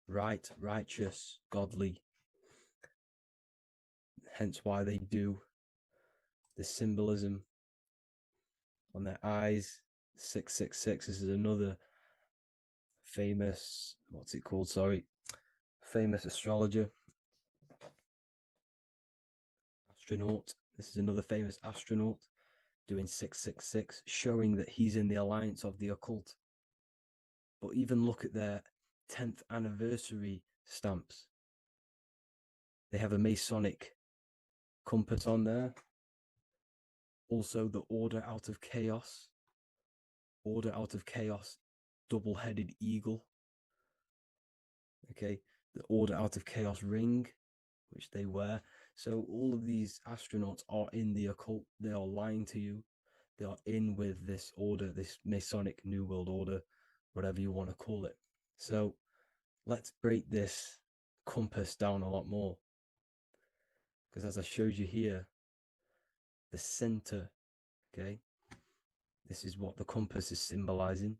right, righteous, godly. Hence why they do the symbolism on their eyes. 666. This is another famous, famous astrologer, astronaut. This is another famous astronaut doing 666, showing that he's in the alliance of the occult. But even look at their 10th anniversary stamps. They have a Masonic compass on there. Also, the Order Out of Chaos. Order Out of Chaos, double-headed eagle. Okay, the Order Out of Chaos ring, which they wear. So all of these astronauts are in the occult. They are lying to you. They are in with this order, this Masonic New World Order, whatever you want to call it. So let's break this compass down a lot more. Because as I showed you here, the center, okay, this is what the compass is symbolizing.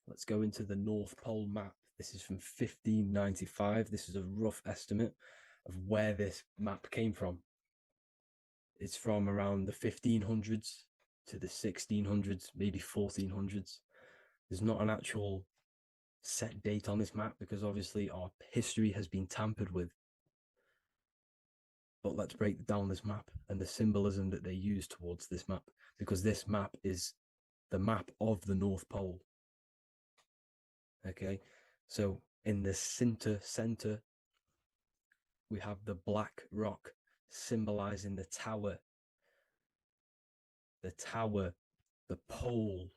Let's go into the North Pole map. This is from 1595. This is a rough estimate of where this map came from. It's from around the 1500s to the 1600s, maybe 1400s. There's not an actual set date on this map because obviously our history has been tampered with. But let's break down this map and the symbolism that they use towards this map, because this map is the map of the North Pole. Okay, so in the center, we have the black rock symbolizing the tower, the pole,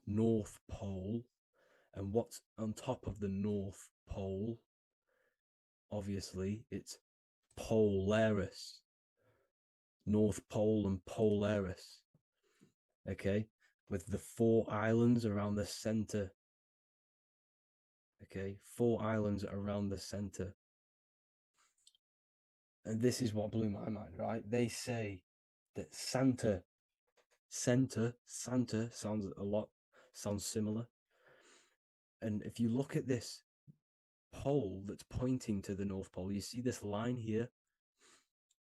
North Pole. And what's on top of the North Pole? Obviously, it's Polaris. North Pole and Polaris. Okay, with the 4 islands around the center. Okay, 4 islands around the center. And this is what blew my mind, right? They say that Santa sounds similar. And if you look at this pole that's pointing to the North Pole, you see this line here.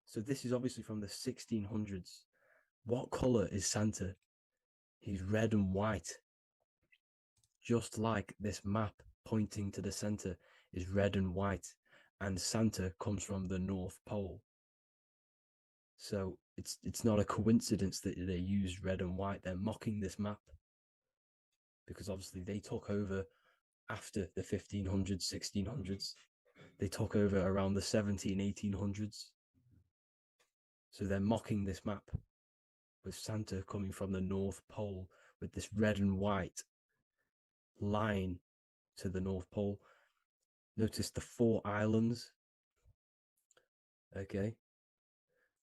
So this is obviously from the 1600s. What color is Santa? He's red and white. Just like this map pointing to the center is red and white. and Santa comes from the North Pole. So it's not a coincidence that they use red and white. They're mocking this map because obviously they took over after the 1500s, 1600s. They took over around the 1800s. So they're mocking this map with Santa coming from the North Pole with this red and white line to the North Pole. Notice the 4 islands, okay,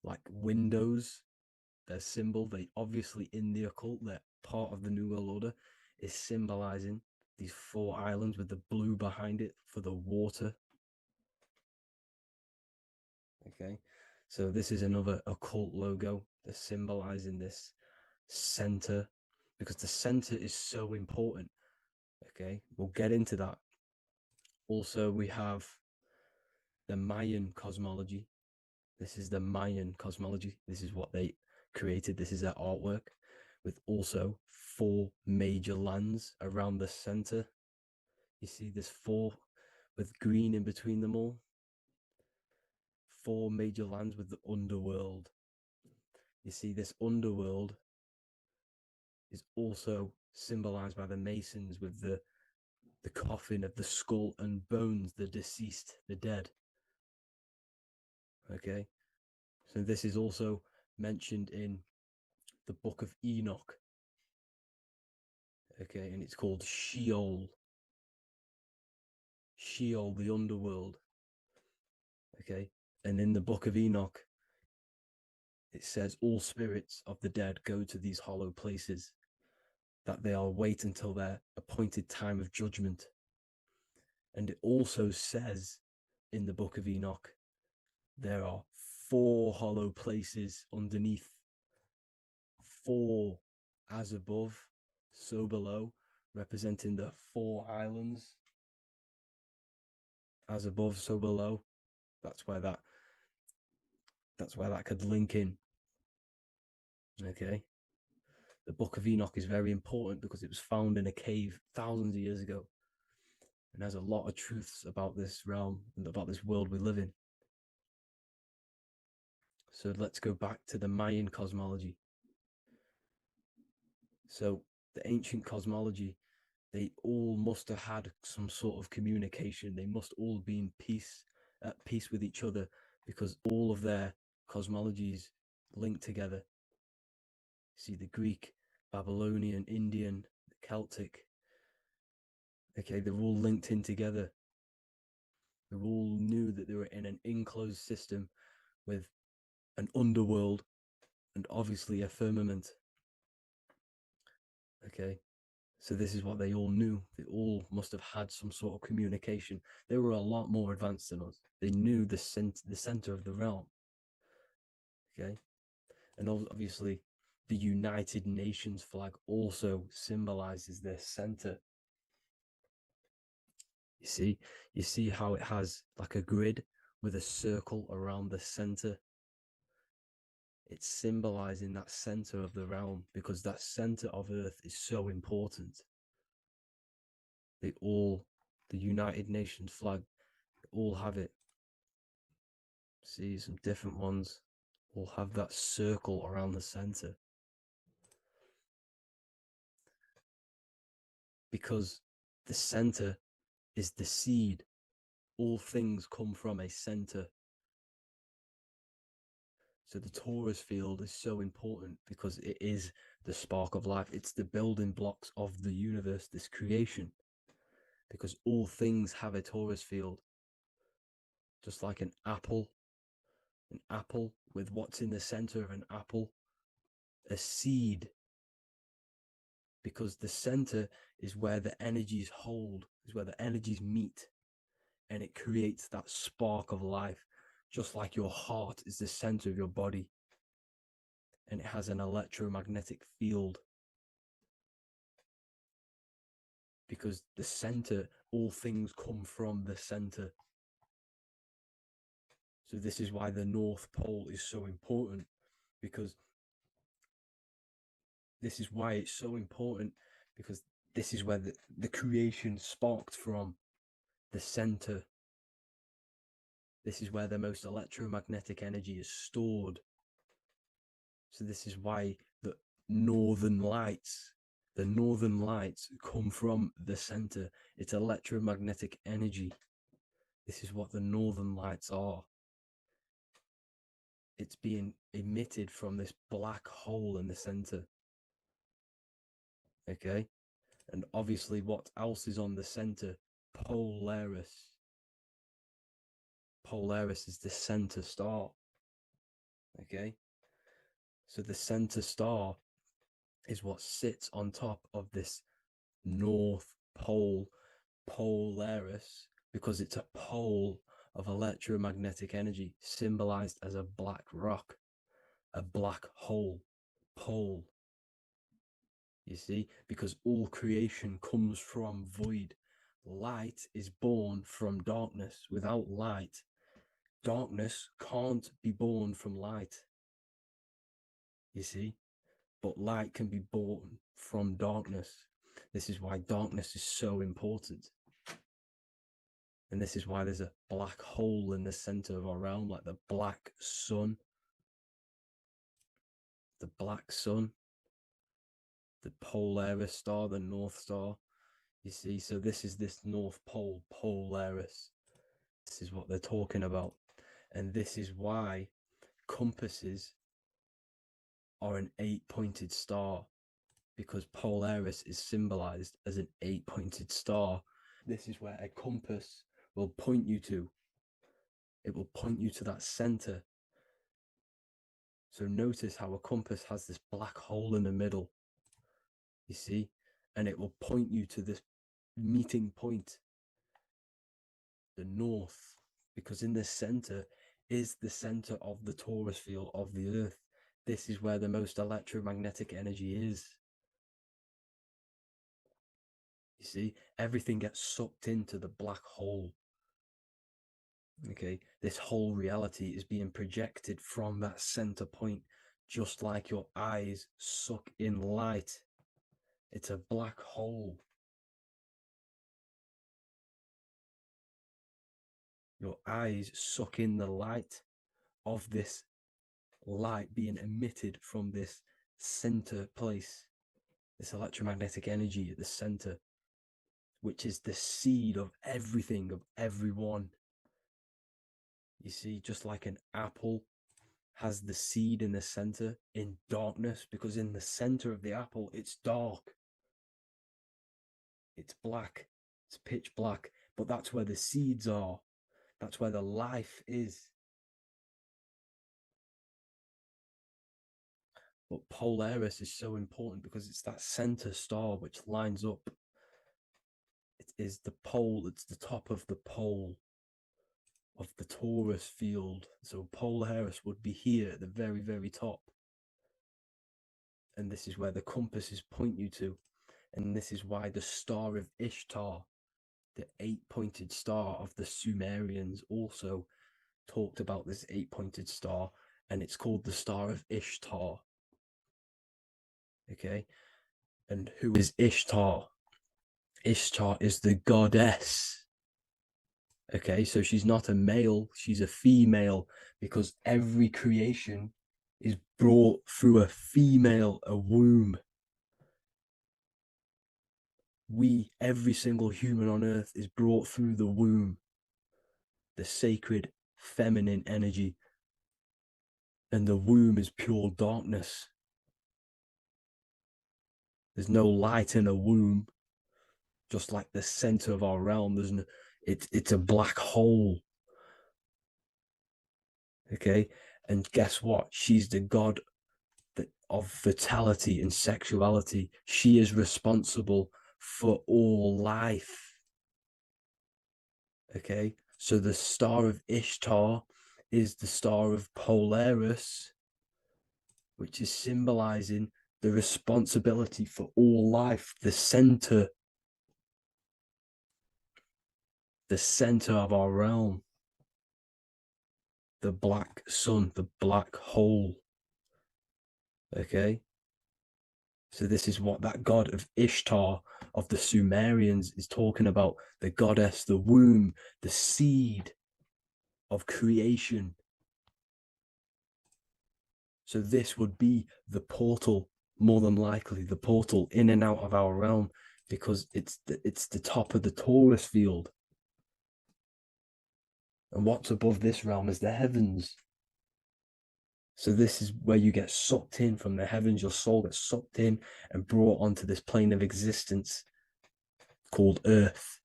like windows, their symbol. They obviously, in the occult, they're part of the New World Order, is symbolizing these 4 islands with the blue behind it for the water. Okay, so this is another occult logo. They're symbolizing this center because the center is so important. Okay, we'll get into that. Also, we have the Mayan cosmology. This is the Mayan cosmology. This is what they created. This is their artwork, with also 4 major lands around the center. You see this 4 with green in between them all. 4 major lands with the underworld. You see this underworld is also symbolized by the Masons with the coffin of the skull and bones, the deceased, the dead. Okay, so this is also mentioned in the book of Enoch. Okay, and it's called Sheol. Sheol, the underworld. Okay, and in the book of Enoch, it says all spirits of the dead go to these hollow places, that they are wait until their appointed time of judgment. And it also says in the book of Enoch, there are 4 hollow places underneath. 4 as above, so below, representing the 4 islands. As above, so below. That's where that could link in. Okay. The Book of Enoch is very important because it was found in a cave thousands of years ago and has a lot of truths about this realm and about this world we live in. So let's go back to the Mayan cosmology. So the ancient cosmology, they all must have had some sort of communication. They must all be at peace with each other, because all of their cosmologies link together. See, the Greek, Babylonian, Indian, the Celtic. Okay, they're all linked in together. They all knew that they were in an enclosed system with an underworld and obviously a firmament. Okay, so this is what they all knew. They all must have had some sort of communication. They were a lot more advanced than us. They knew the center of the realm. Okay, and obviously the United Nations flag also symbolizes their center. You see how it has like a grid with a circle around the center. It's symbolizing that center of the realm, because that center of Earth is so important. The United Nations flag, all have it. See, some different ones all have that circle around the center. Because the center is the seed. All things come from a center. So the torus field is so important because it is the spark of life. It's the building blocks of the universe, this creation. Because all things have a torus field. Just like an apple with what's in the center of an apple, a seed. Because the center is where the energies hold, is where the energies meet. And it creates that spark of life. Just like your heart is the center of your body. And it has an electromagnetic field. Because the center, all things come from the center. So this is why the North Pole is so important, because this is why it's so important, because this is where the creation sparked from, the center. This is where the most electromagnetic energy is stored. So this is why the northern lights come from the center. It's electromagnetic energy. This is what the northern lights are. It's being emitted from this black hole in the center. Okay? And obviously, what else is on the center? Polaris. Polaris is the center star. Okay? So the center star is what sits on top of this North Pole, Polaris, because it's a pole of electromagnetic energy, symbolized as a black rock, a black hole, pole. You see, because all creation comes from void. Light is born from darkness. Without light, darkness can't be born from light. You see, but light can be born from darkness. This is why darkness is so important. And this is why there's a black hole in the center of our realm, like the black sun. The black sun, the Polaris star, the North Star. You see, so this is this North Pole, Polaris. This is what they're talking about. And this is why compasses are an 8-pointed star, because Polaris is symbolized as an 8-pointed star. This is where a compass will point you to. It will point you to that center. So notice how a compass has this black hole in the middle, you see, and it will point you to this meeting point, the north, because in the center is the center of the torus field of the earth. This is where the most electromagnetic energy is. You see, everything gets sucked into the black hole. Okay, this whole reality is being projected from that center point, just like your eyes suck in light. It's a black hole. Your eyes suck in the light of this light being emitted from this center place, this electromagnetic energy at the center, which is the seed of everything, of everyone. You see, just like an apple has the seed in the center in darkness, because in the center of the apple, it's dark. It's black. It's pitch black. But that's where the seeds are. That's where the life is. But Polaris is so important because it's that center star which lines up. It is the pole, it's the top of the pole of the torus field. So Polaris would be here at the very, very top. And this is where the compasses point you to. And this is why the star of Ishtar, the 8-pointed star of the Sumerians, also talked about this 8-pointed star, and it's called the star of Ishtar. Okay, and who is Ishtar? Ishtar is the goddess. Okay, so she's not a male, she's a female, because every creation is brought through a female, a womb. Every single human on earth is brought through the womb, the sacred feminine energy. And the womb is pure darkness. There's no light in a womb, just like the center of our realm. It's a black hole. Okay, and guess what? She's the god of fertility and sexuality. She is responsible for all life. Okay, so the star of Ishtar is the star of Polaris, which is symbolizing the responsibility for all life, the center of our realm, the black sun, the black hole. Okay, so this is what that god of Ishtar of the Sumerians is talking about, the goddess, the womb, the seed of creation. So this would be the portal, more than likely, the portal in and out of our realm, because it's the top of the torus field. And what's above this realm is the heavens. So this is where you get sucked in from the heavens. Your soul gets sucked in and brought onto this plane of existence called Earth.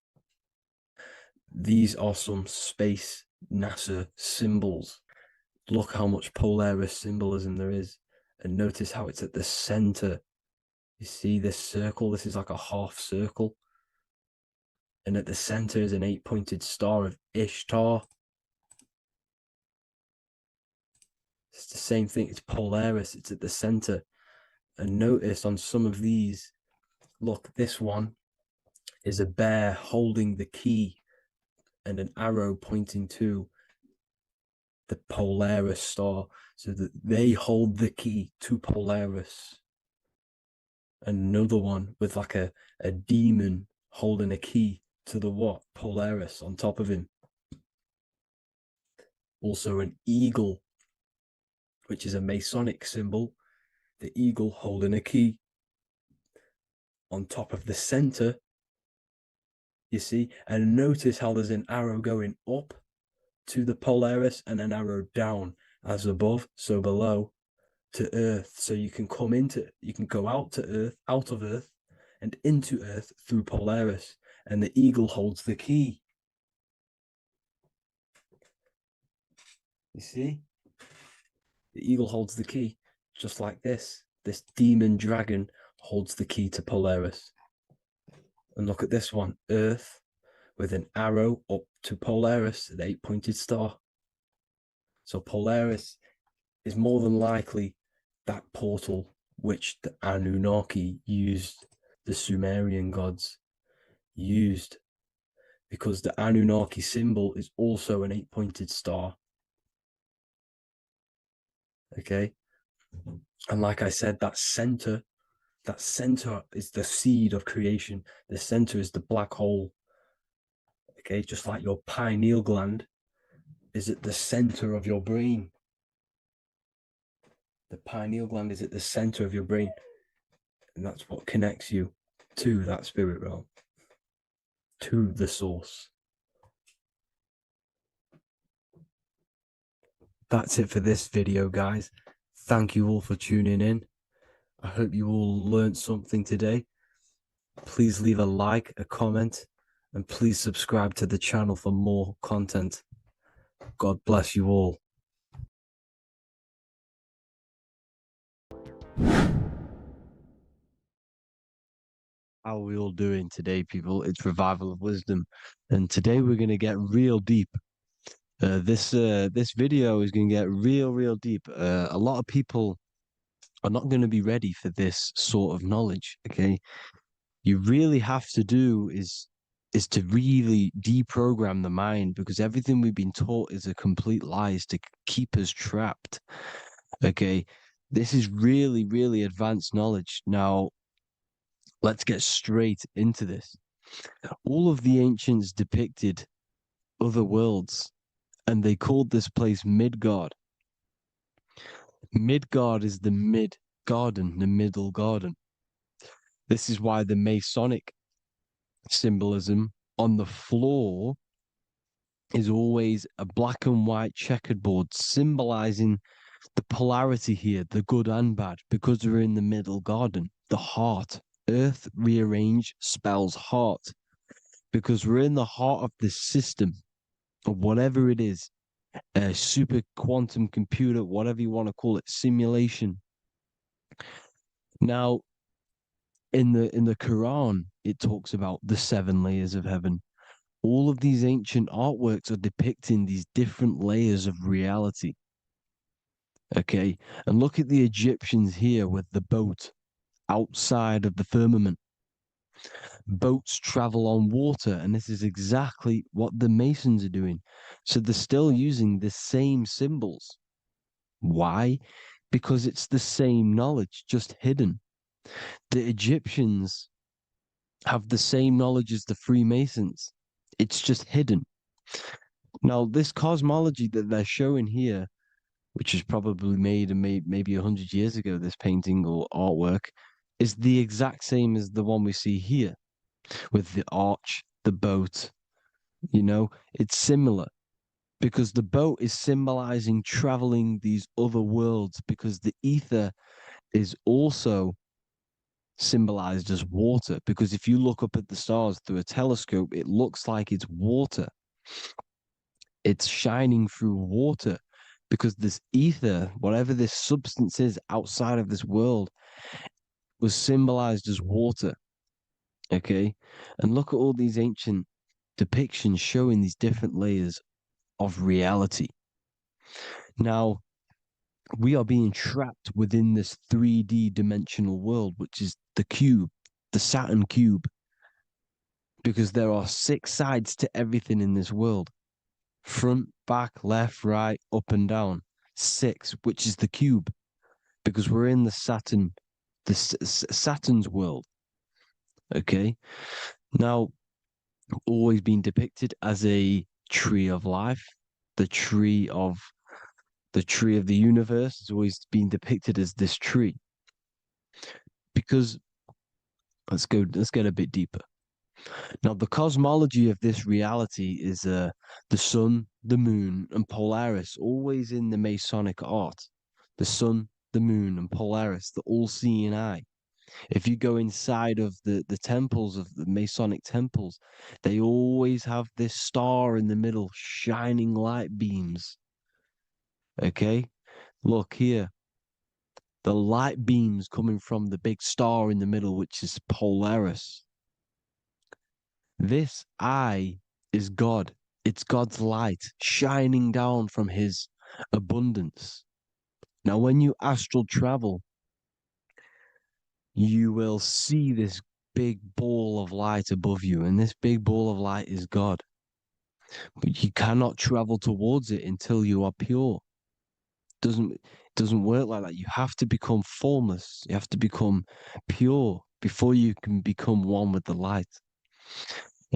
These are some space NASA symbols. Look how much Polaris symbolism there is. And notice how it's at the center. You see this circle? This is like a half circle. And at the center is an 8-pointed star of Ishtar. It's the same thing. It's Polaris. It's at the center. And notice on some of these, look, this one is a bear holding the key and an arrow pointing to the Polaris star, so that they hold the key to Polaris. And another one with like a demon holding a key to the what? Polaris on top of him. Also an eagle, which is a Masonic symbol. The eagle holding a key on top of the center. You see, and notice how there's an arrow going up to the Polaris and an arrow down, as above, so below, to Earth. So you can go out to Earth, out of Earth, and into Earth through Polaris. And the eagle holds the key. You see? The eagle holds the key, just like this. This demon dragon holds the key to Polaris. And look at this one, Earth, with an arrow up to Polaris, an 8-pointed star. So Polaris is more than likely that portal which the Anunnaki used, the Sumerian gods used, because the Anunnaki symbol is also an 8-pointed star. Okay? And like I said, that center is the seed of creation. The center is the black hole. Okay, just like your pineal gland is at the center of your brain. The pineal gland is at the center of your brain. And that's what connects you to that spirit realm, to the source. That's it for this video, guys. Thank you all for tuning in. I hope you all learned something today. Please leave a like, a comment, and please subscribe to the channel for more content. God bless you all. How are we all doing today, people? It's Revival of Wisdom, and today we're going to get real deep. This video is going to get real deep. A lot of people are not going to be ready for this sort of knowledge. Okay, you really have to do is to really deprogram the mind, because everything we've been taught is a complete lies to keep us trapped. Okay, this is really advanced knowledge. Now, let's get straight into this. All of the ancients depicted other worlds, and they called this place Midgard. Midgard is the mid garden, the middle garden. This is why the Masonic symbolism on the floor is always a black and white checkered board, symbolizing the polarity here, the good and bad, because we're in the middle garden, the heart. Earth rearranged spells heart, because we're in the heart of this system, or whatever it is, a super quantum computer, whatever you want to call it, simulation. Now, in the Quran, it talks about the 7 layers of heaven. All of these ancient artworks are depicting these different layers of reality. Okay, and look at the Egyptians here with the boat outside of the firmament. Boats travel on water, and this is exactly what the Masons are doing. So they're still using the same symbols. Why? Because it's the same knowledge, just hidden. The Egyptians have the same knowledge as the Freemasons. It's just hidden. Now, this cosmology that they're showing here, which is probably made and made maybe 100 years ago, this painting or artwork, is the exact same as the one we see here with the arch, the boat. It's similar because the boat is symbolizing traveling these other worlds, because the ether is also symbolized as water. Because if you look up at the stars through a telescope, it looks like it's water. It's shining through water because this ether, whatever this substance is outside of this world, was symbolized as water. Okay. And look at all these ancient depictions showing these different layers of reality. Now, we are being trapped within this 3D dimensional world, which is the cube, the Saturn cube, because there are 6 sides to everything in this world: front, back, left, right, up, and down. 6, which is the cube, because we're in the Saturn's world. Okay. Now, always been depicted as a tree of life, the tree of the universe has always been depicted as this tree. Because let's get a bit deeper. Now, the cosmology of this reality is the sun, the moon, and Polaris, always in the Masonic art. The sun, the moon, and Polaris, the all-seeing eye. If you go inside of the temples, of the Masonic temples, they always have this star in the middle, shining light beams. Okay? Look here. The light beams coming from the big star in the middle, which is Polaris. This eye is God. It's God's light shining down from his abundance. Now, when you astral travel, you will see this big ball of light above you, and this big ball of light is God. But you cannot travel towards it until you are pure. Doesn't work like that. You have to become formless. You have to become pure before you can become one with the light.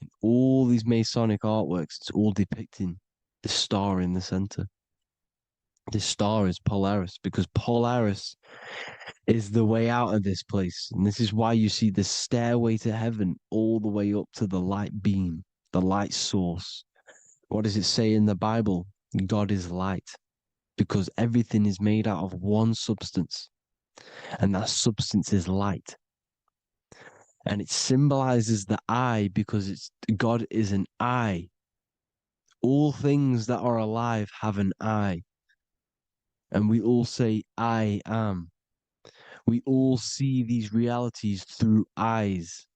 In all these Masonic artworks, it's all depicting the star in the center. This star is Polaris, because Polaris is the way out of this place. And this is why you see the stairway to heaven all the way up to the light beam, the light source. What does it say in the Bible? God is light, because everything is made out of one substance, and that substance is light. And it symbolizes the eye because God is an eye. All things that are alive have an eye. And we all say, I am. We all see these realities through eyes.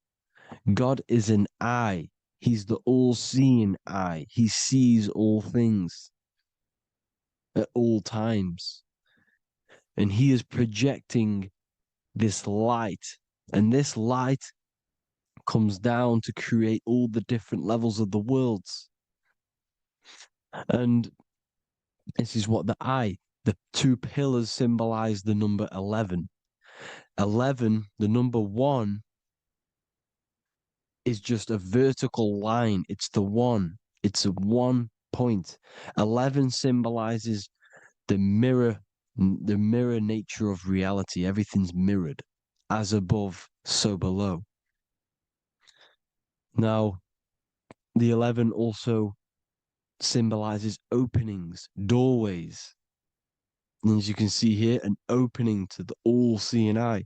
God is an eye. He's the all-seeing eye. He sees all things at all times. And he is projecting this light. And this light comes down to create all the different levels of the worlds. And this is what the 2 pillars symbolize the number 11. 11, the number 1, is just a vertical line. It's the 1. It's a 1 point. 11 symbolizes the mirror nature of reality. Everything's mirrored. As above, so below. Now, the 11 also symbolizes openings, doorways. And as you can see here, an opening to the all-seeing eye.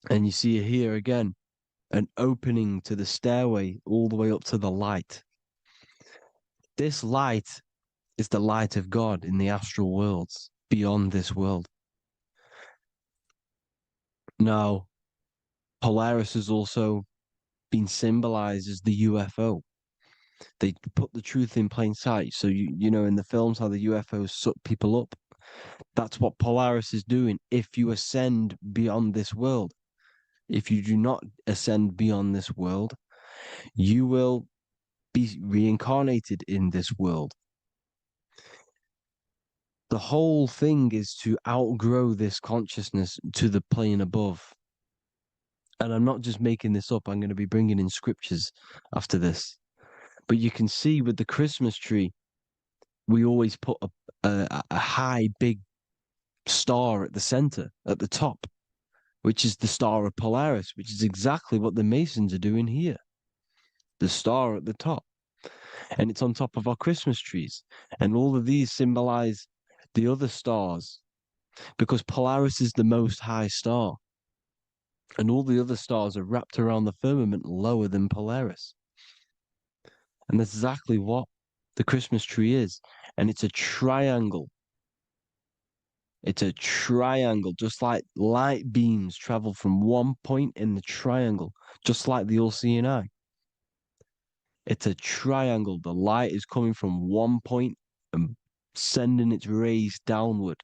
And you see here again, an opening to the stairway all the way up to the light. This light is the light of God in the astral worlds, beyond this world. Now, Polaris has also been symbolized as the UFO. They put the truth in plain sight. So, you know, in the films, how the UFOs suck people up. That's what Polaris is doing if you ascend beyond this world. If you do not ascend beyond this world, you will be reincarnated in this world. The whole thing is to outgrow this consciousness to the plane above. And I'm not just making this up. I'm going to be bringing in scriptures after this. But you can see with the Christmas tree, we always put a high, big star at the center, at the top, which is the star of Polaris, which is exactly what the Masons are doing here. The star at the top. And it's on top of our Christmas trees. And all of these symbolize the other stars because Polaris is the most high star. And all the other stars are wrapped around the firmament lower than Polaris. And that's exactly what the Christmas tree is. And it's a triangle. It's a triangle, just like light beams travel from one point in the triangle, just like the all-seeing eye. It's a triangle. The light is coming from one point and sending its rays downward.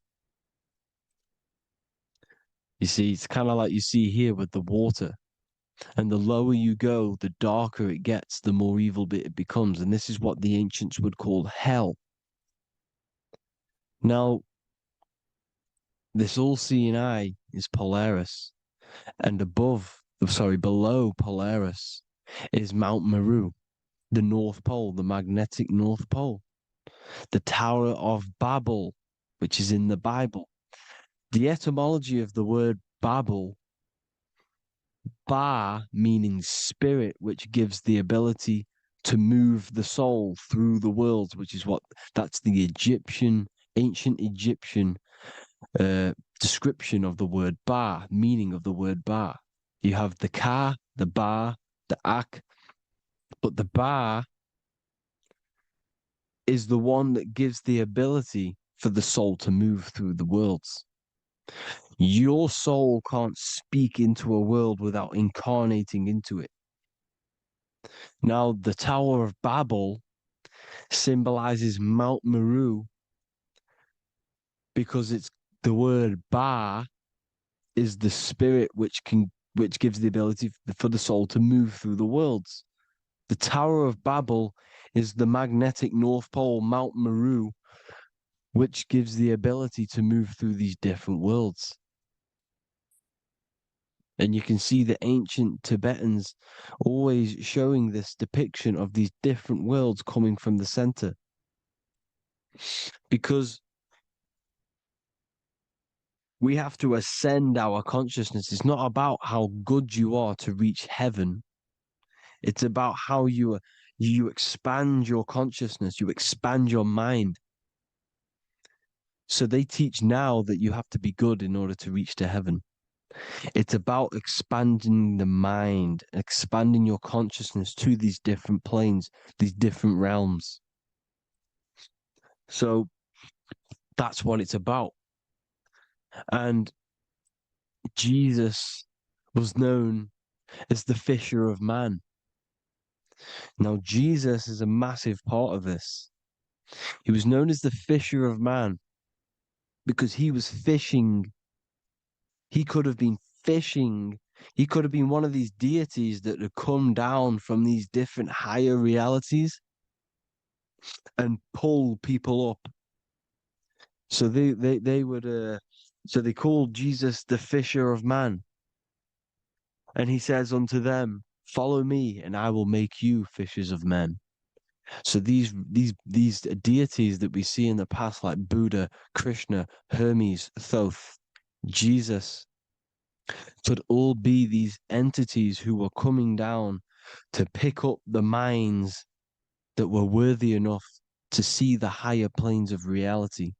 You see, it's kind of like you see here with the water. And the lower you go, the darker it gets, the more evil it becomes. And this is what the ancients would call hell. Now, this all-seeing eye is Polaris. And below Polaris is Mount Meru, the North Pole, the magnetic North Pole. The Tower of Babel, which is in the Bible. The etymology of the word Babel, Ba meaning spirit, which gives the ability to move the soul through the worlds, which is that's the ancient Egyptian description of the word Ba, meaning of the word Ba. You have the Ka, the Ba, the Ak, but the Ba is the one that gives the ability for the soul to move through the worlds. Your soul can't speak into a world without incarnating into it. Now, the Tower of Babel symbolizes Mount Meru because it's the word Ba is the spirit which gives the ability for the soul to move through the worlds. The Tower of Babel is the magnetic North Pole, Mount Meru, which gives the ability to move through these different worlds. And you can see the ancient Tibetans always showing this depiction of these different worlds coming from the center. Because we have to ascend our consciousness. It's not about how good you are to reach heaven. It's about how you expand your consciousness, you expand your mind. So they teach now that you have to be good in order to reach to heaven. It's about expanding the mind, expanding your consciousness to these different planes, these different realms. So that's what it's about. And Jesus was known as the fisher of man. Now, Jesus is a massive part of this. He was known as the fisher of man because he was fishing. He could have been fishing. He could have been one of these deities that had come down from these different higher realities and pull people up. So they would so they called Jesus the fisher of man. And he says unto them, follow me and I will make you fishers of men. So these deities that we see in the past, like Buddha, Krishna, Hermes, Thoth, Jesus, could all be these entities who were coming down to pick up the minds that were worthy enough to see the higher planes of reality.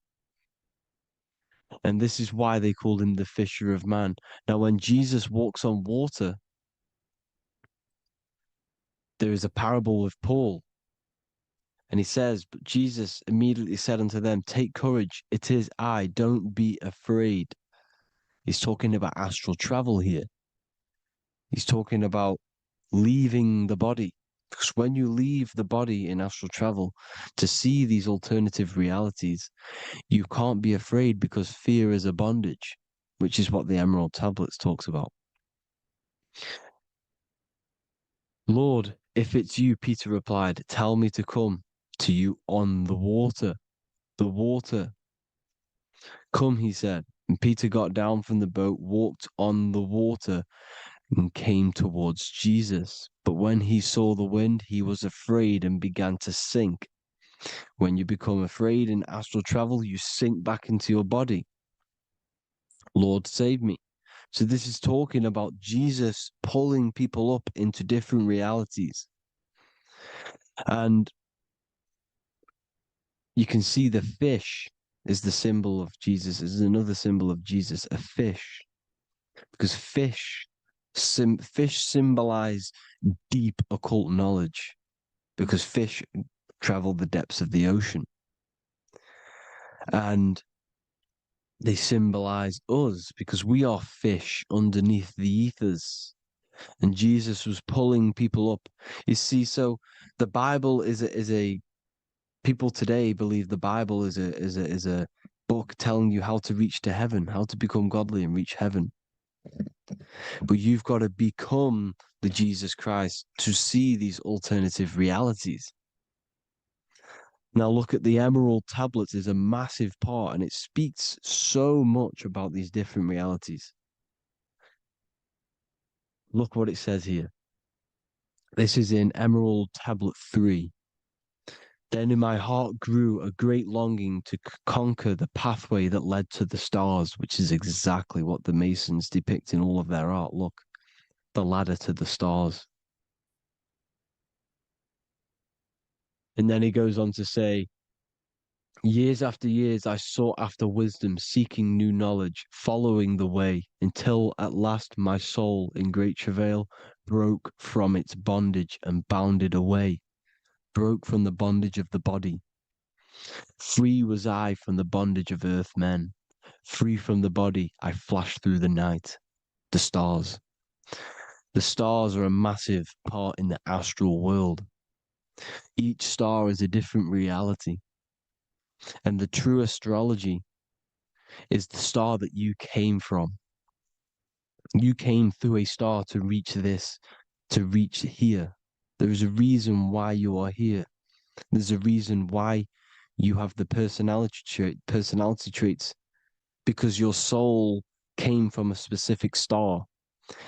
And this is why they called him the fisher of man. Now, when Jesus walks on water, there is a parable with Paul. And he says, but Jesus immediately said unto them, take courage, it is I, don't be afraid. He's talking about astral travel here. He's talking about leaving the body. Because when you leave the body in astral travel to see these alternative realities, you can't be afraid because fear is a bondage, which is what the Emerald Tablets talks about. Lord, if it's you, Peter replied, tell me to come to you on the water. The water. Come, he said. And Peter got down from the boat, walked on the water, and came towards Jesus. But when he saw the wind, he was afraid and began to sink. When you become afraid in astral travel, you sink back into your body. Lord, save me. So this is talking about Jesus pulling people up into different realities. And you can see the fish is the symbol of Jesus, is another symbol of Jesus, a fish. Because fish symbolize deep occult knowledge, because fish travel the depths of the ocean. And they symbolize us because we are fish underneath the ethers. And Jesus was pulling people up. You see, so the Bible is a people today believe the Bible is a book telling you how to reach to heaven, how to become godly and reach heaven. But you've got to become the Jesus Christ to see these alternative realities. Now look at the Emerald tablets is a massive part, and it speaks so much about these different realities. Look what it says here. This is in Emerald Tablet 3. Then in my heart grew a great longing to conquer the pathway that led to the stars, which is exactly what the Masons depict in all of their art. Look, the ladder to the stars. And then he goes on to say, years after years, I sought after wisdom, seeking new knowledge, following the way, until at last my soul, in great travail, broke from its bondage and bounded away, broke from the bondage of the body. Free was I from the bondage of earth men. Free from the body, I flashed through the night. The stars. The stars are a massive part in the astral world. Each star is a different reality. And the true astrology is the star that you came from. You came through a star to reach this, to reach here. There is a reason why you are here. There's a reason why you have the personality traits, because your soul came from a specific star.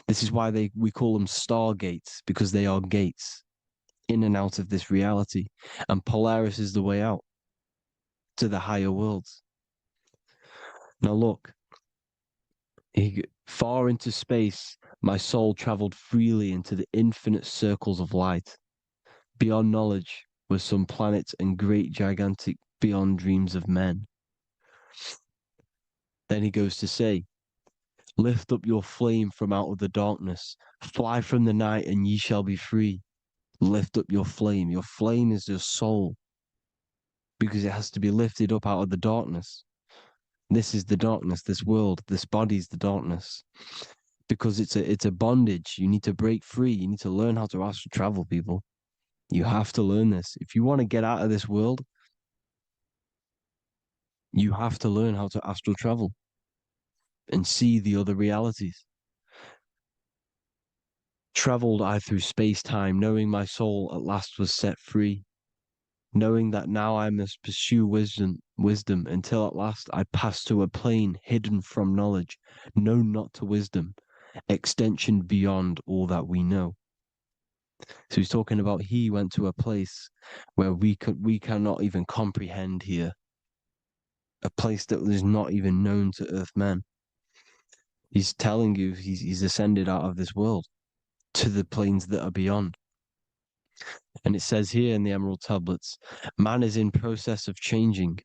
This is why we call them stargates, because they are gates in and out of this reality. And Polaris is the way out to the higher worlds. Now look, far into space, my soul traveled freely into the infinite circles of light. Beyond knowledge were some planets and great gigantic beyond dreams of men. Then he goes to say, lift up your flame from out of the darkness, fly from the night and ye shall be free. Lift up your flame. Your flame is your soul, because it has to be lifted up out of the darkness. This is the darkness, this world, this body is the darkness. Because it's a bondage. You need to break free. You need to learn how to astral travel, people. You have to learn this. If you want to get out of this world, you have to learn how to astral travel and see the other realities. Traveled I through space-time, knowing my soul at last was set free, knowing that now I must pursue wisdom until at last I pass to a plane hidden from knowledge, known not to wisdom, extension beyond all that we know. So he's talking about he went to a place where we cannot even comprehend here, a place that is not even known to Earthmen. He's telling you he's ascended out of this world to the planes that are beyond. And it says here in the Emerald Tablets, man is in process of changing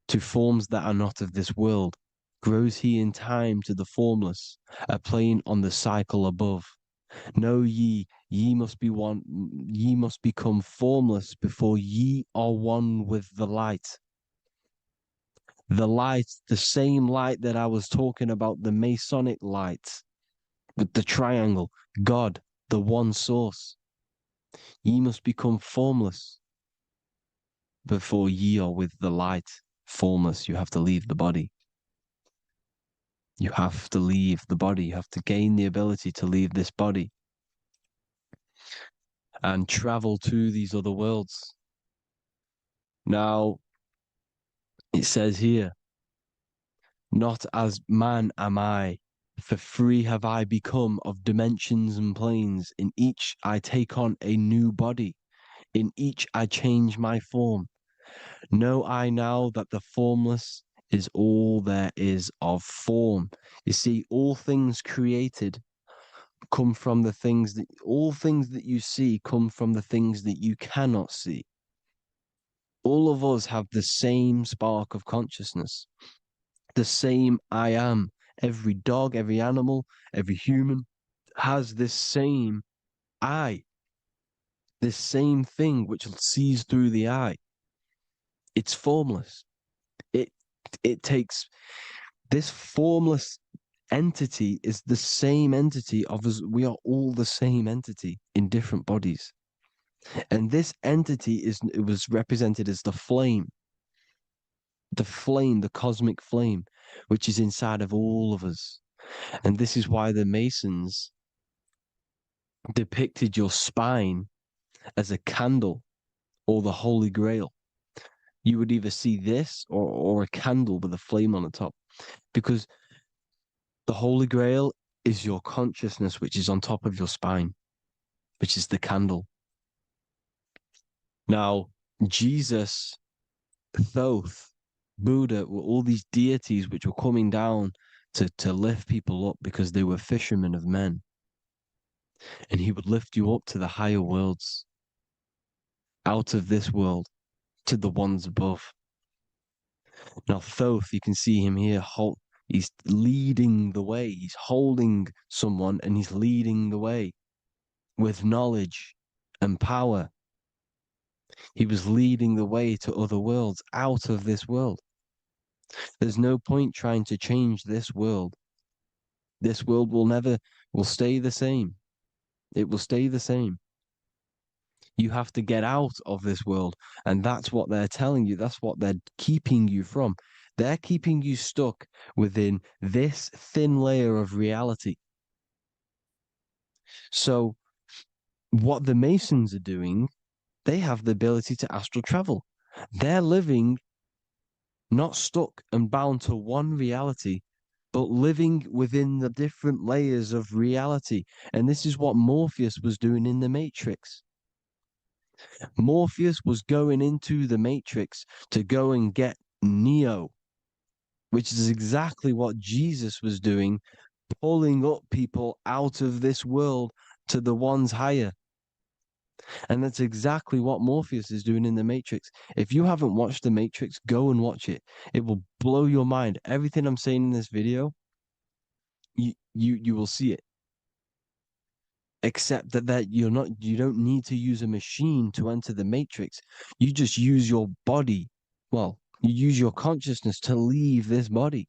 to forms that are not of this world. Grows he in time to the formless, a plane on the cycle above. Know ye must be one, ye must become formless before ye are one with the light. The light, the same light that I was talking about, the Masonic light, with the triangle, God, the one source. Ye must become formless before ye are with the light. Formless, you have to leave the body. You have to leave the body. You have to gain the ability to leave this body and travel to these other worlds. Now, it says here, not as man am I, for free have I become of dimensions and planes. In each I take on a new body. In each I change my form. Know I now that the formless is all there is of form. You see, all things created come from the things that, all things that you see come from the things that you cannot see. All of us have the same spark of consciousness, the same I am. Every dog, every animal, every human has this same I, this same thing which sees through the eye. It's formless. It takes this formless entity is the same entity of us. We are all the same entity in different bodies. And this entity it was represented as the flame, the cosmic flame, which is inside of all of us. And this is why the Masons depicted your spine as a candle or the Holy Grail. You would either see this or a candle with a flame on the top, because the Holy Grail is your consciousness, which is on top of your spine, which is the candle. Now, Jesus, Thoth, Buddha were all these deities which were coming down to lift people up because they were fishermen of men. And he would lift you up to the higher worlds, out of this world, to the ones above. Now, Thoth, you can see him here, he's leading the way. He's holding someone and he's leading the way with knowledge and power. He was leading the way to other worlds, out of this world. There's no point trying to change this world. This world will stay the same. It will stay the same. You have to get out of this world. And that's what they're telling you. That's what they're keeping you from. They're keeping you stuck within this thin layer of reality. So what the Masons are doing, they have the ability to astral travel. They're living not stuck and bound to one reality, but living within the different layers of reality. And this is what Morpheus was doing in the Matrix. Morpheus was going into the Matrix to go and get Neo, which is exactly what Jesus was doing, pulling up people out of this world to the ones higher. And that's exactly what Morpheus is doing in the Matrix. If you haven't watched the Matrix, go and watch it. It will blow your mind. Everything I'm saying in this video, you will see it. Except that you don't need to use a machine to enter the Matrix. You just use your body. Well, you use your consciousness to leave this body.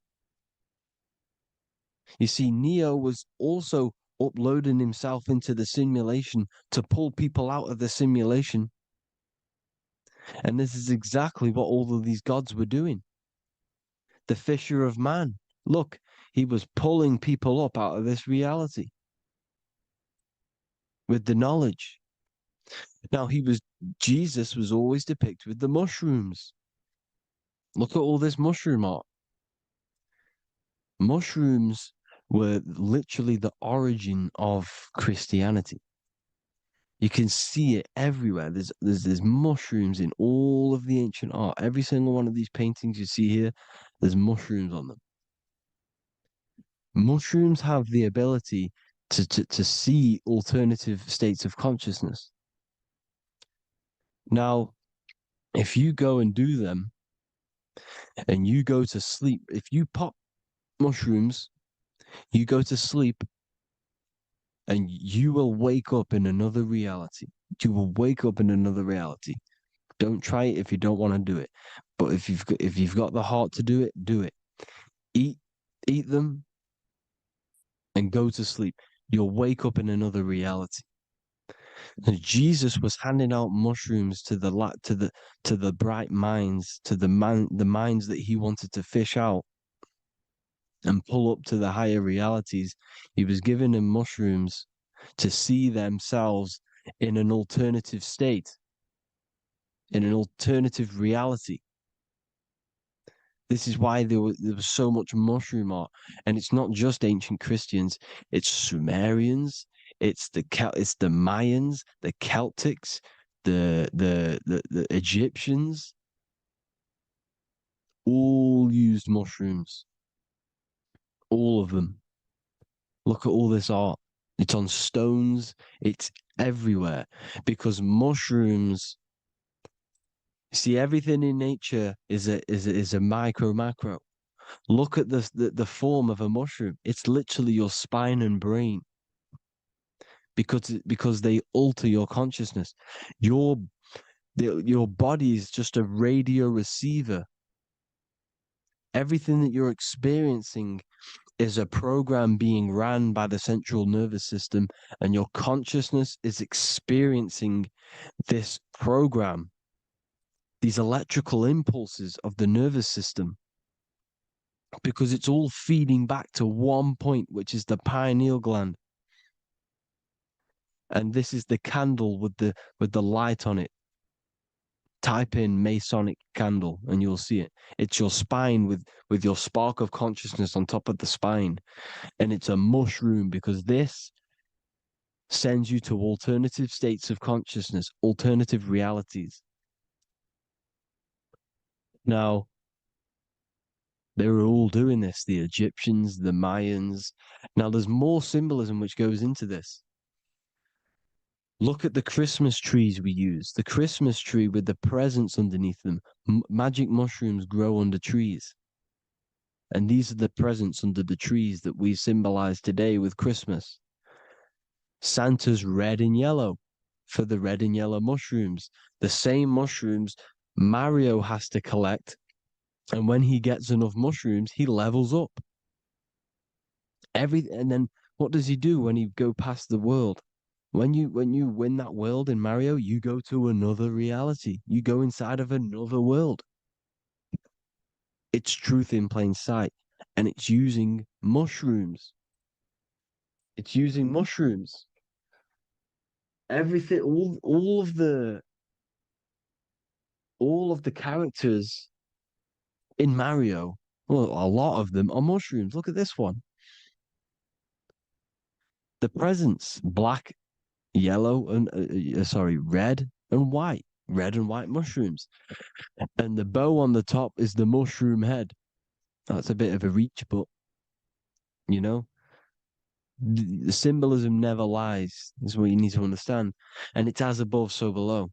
You see, Neo was also uploading himself into the simulation to pull people out of the simulation. And this is exactly what all of these gods were doing. The fisher of man. Look, he was pulling people up out of this reality with the knowledge. Now, Jesus was always depicted with the mushrooms. Look at all this mushroom art. Mushrooms were literally the origin of Christianity. You can see it everywhere. There's mushrooms in all of the ancient art. Every single one of these paintings you see here, there's mushrooms on them. Mushrooms have the ability to see alternative states of consciousness. Now, if you go and do them and you go to sleep, if you pop mushrooms, you go to sleep and you will wake up in another reality. You will wake up in another reality. Don't try it if you don't want to do it. But if you've got the heart to do it, do it. Eat them and go to sleep. You'll wake up in another reality. And Jesus was handing out mushrooms to the bright minds, to the minds that he wanted to fish out and pull up to the higher realities. He was giving them mushrooms to see themselves in an alternative state, in an alternative reality. This is why there was so much mushroom art. And it's not just ancient Christians, it's Sumerians, it's the Mayans, the Celtics, the Egyptians all used mushrooms. All of them. Look at all this art. It's on stones. It's everywhere because mushrooms. See, everything in nature is a micro macro. Look at the form of a mushroom. It's literally your spine and brain because they alter your consciousness. Your body is just a radio receiver. Everything that you're experiencing is a program being ran by the central nervous system, and your consciousness is experiencing this program, these electrical impulses of the nervous system, because it's all feeding back to one point, which is the pineal gland. And this is the candle with the light on it. Type in Masonic candle and you'll see it. It's your spine with your spark of consciousness on top of the spine. And it's a mushroom because this sends you to alternative states of consciousness, alternative realities. Now, they were all doing this, the Egyptians, the Mayans. Now, there's more symbolism which goes into this. Look at the Christmas trees we use. The Christmas tree with the presents underneath them. Magic mushrooms grow under trees. And these are the presents under the trees that we symbolize today with Christmas. Santa's red and yellow for the red and yellow mushrooms. The same mushrooms Mario has to collect. And when he gets enough mushrooms, he levels up. And then what does he do when he go past the world? When you win that world in Mario, you go to another reality. You go inside of another world. It's truth in plain sight. And it's using mushrooms. It's using mushrooms. Everything, all of the characters in Mario, well, a lot of them are mushrooms. Look at this one. The presents, black, yellow, and red and white. Red and white mushrooms. And the bow on the top is the mushroom head. That's a bit of a reach, but you know, the symbolism never lies. This is what you need to understand. And it's as above, so below.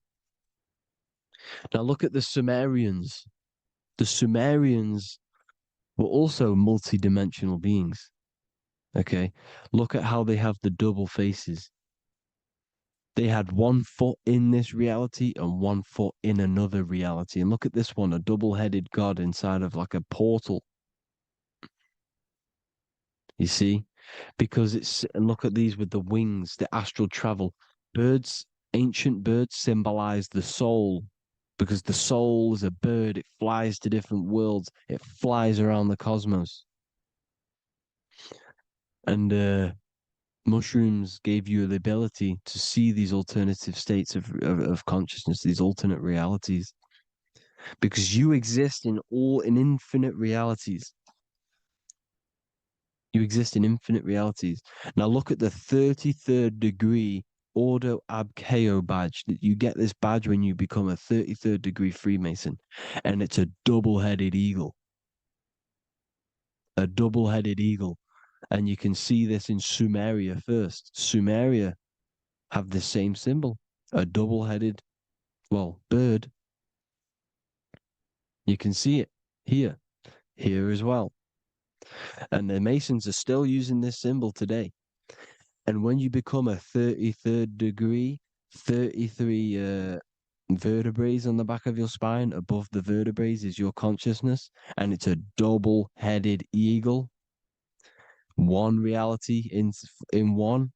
Now look at the Sumerians. The Sumerians were also multi-dimensional beings. Okay, look at how they have the double faces. They had 1 foot in this reality and 1 foot in another reality. And look at this one, a double-headed god inside of like a portal. You see? Because and look at these with the wings, the astral travel. Birds, ancient birds symbolize the soul. Because the soul is a bird, it flies to different worlds. It flies around the cosmos. And mushrooms gave you the ability to see these alternative states of consciousness, these alternate realities, because you exist in infinite realities. You exist in infinite realities. Now look at the 33rd degree Ordo Ab Chao badge. You get this badge when you become a 33rd degree Freemason, and it's a double-headed eagle. A double-headed eagle. And you can see this in Sumeria first. Sumeria have the same symbol, a double-headed, bird. You can see it here as well. And the Masons are still using this symbol today. And when you become a 33rd degree, 33 vertebrae on the back of your spine, above the vertebrae is your consciousness, and it's a double-headed eagle. One reality in one,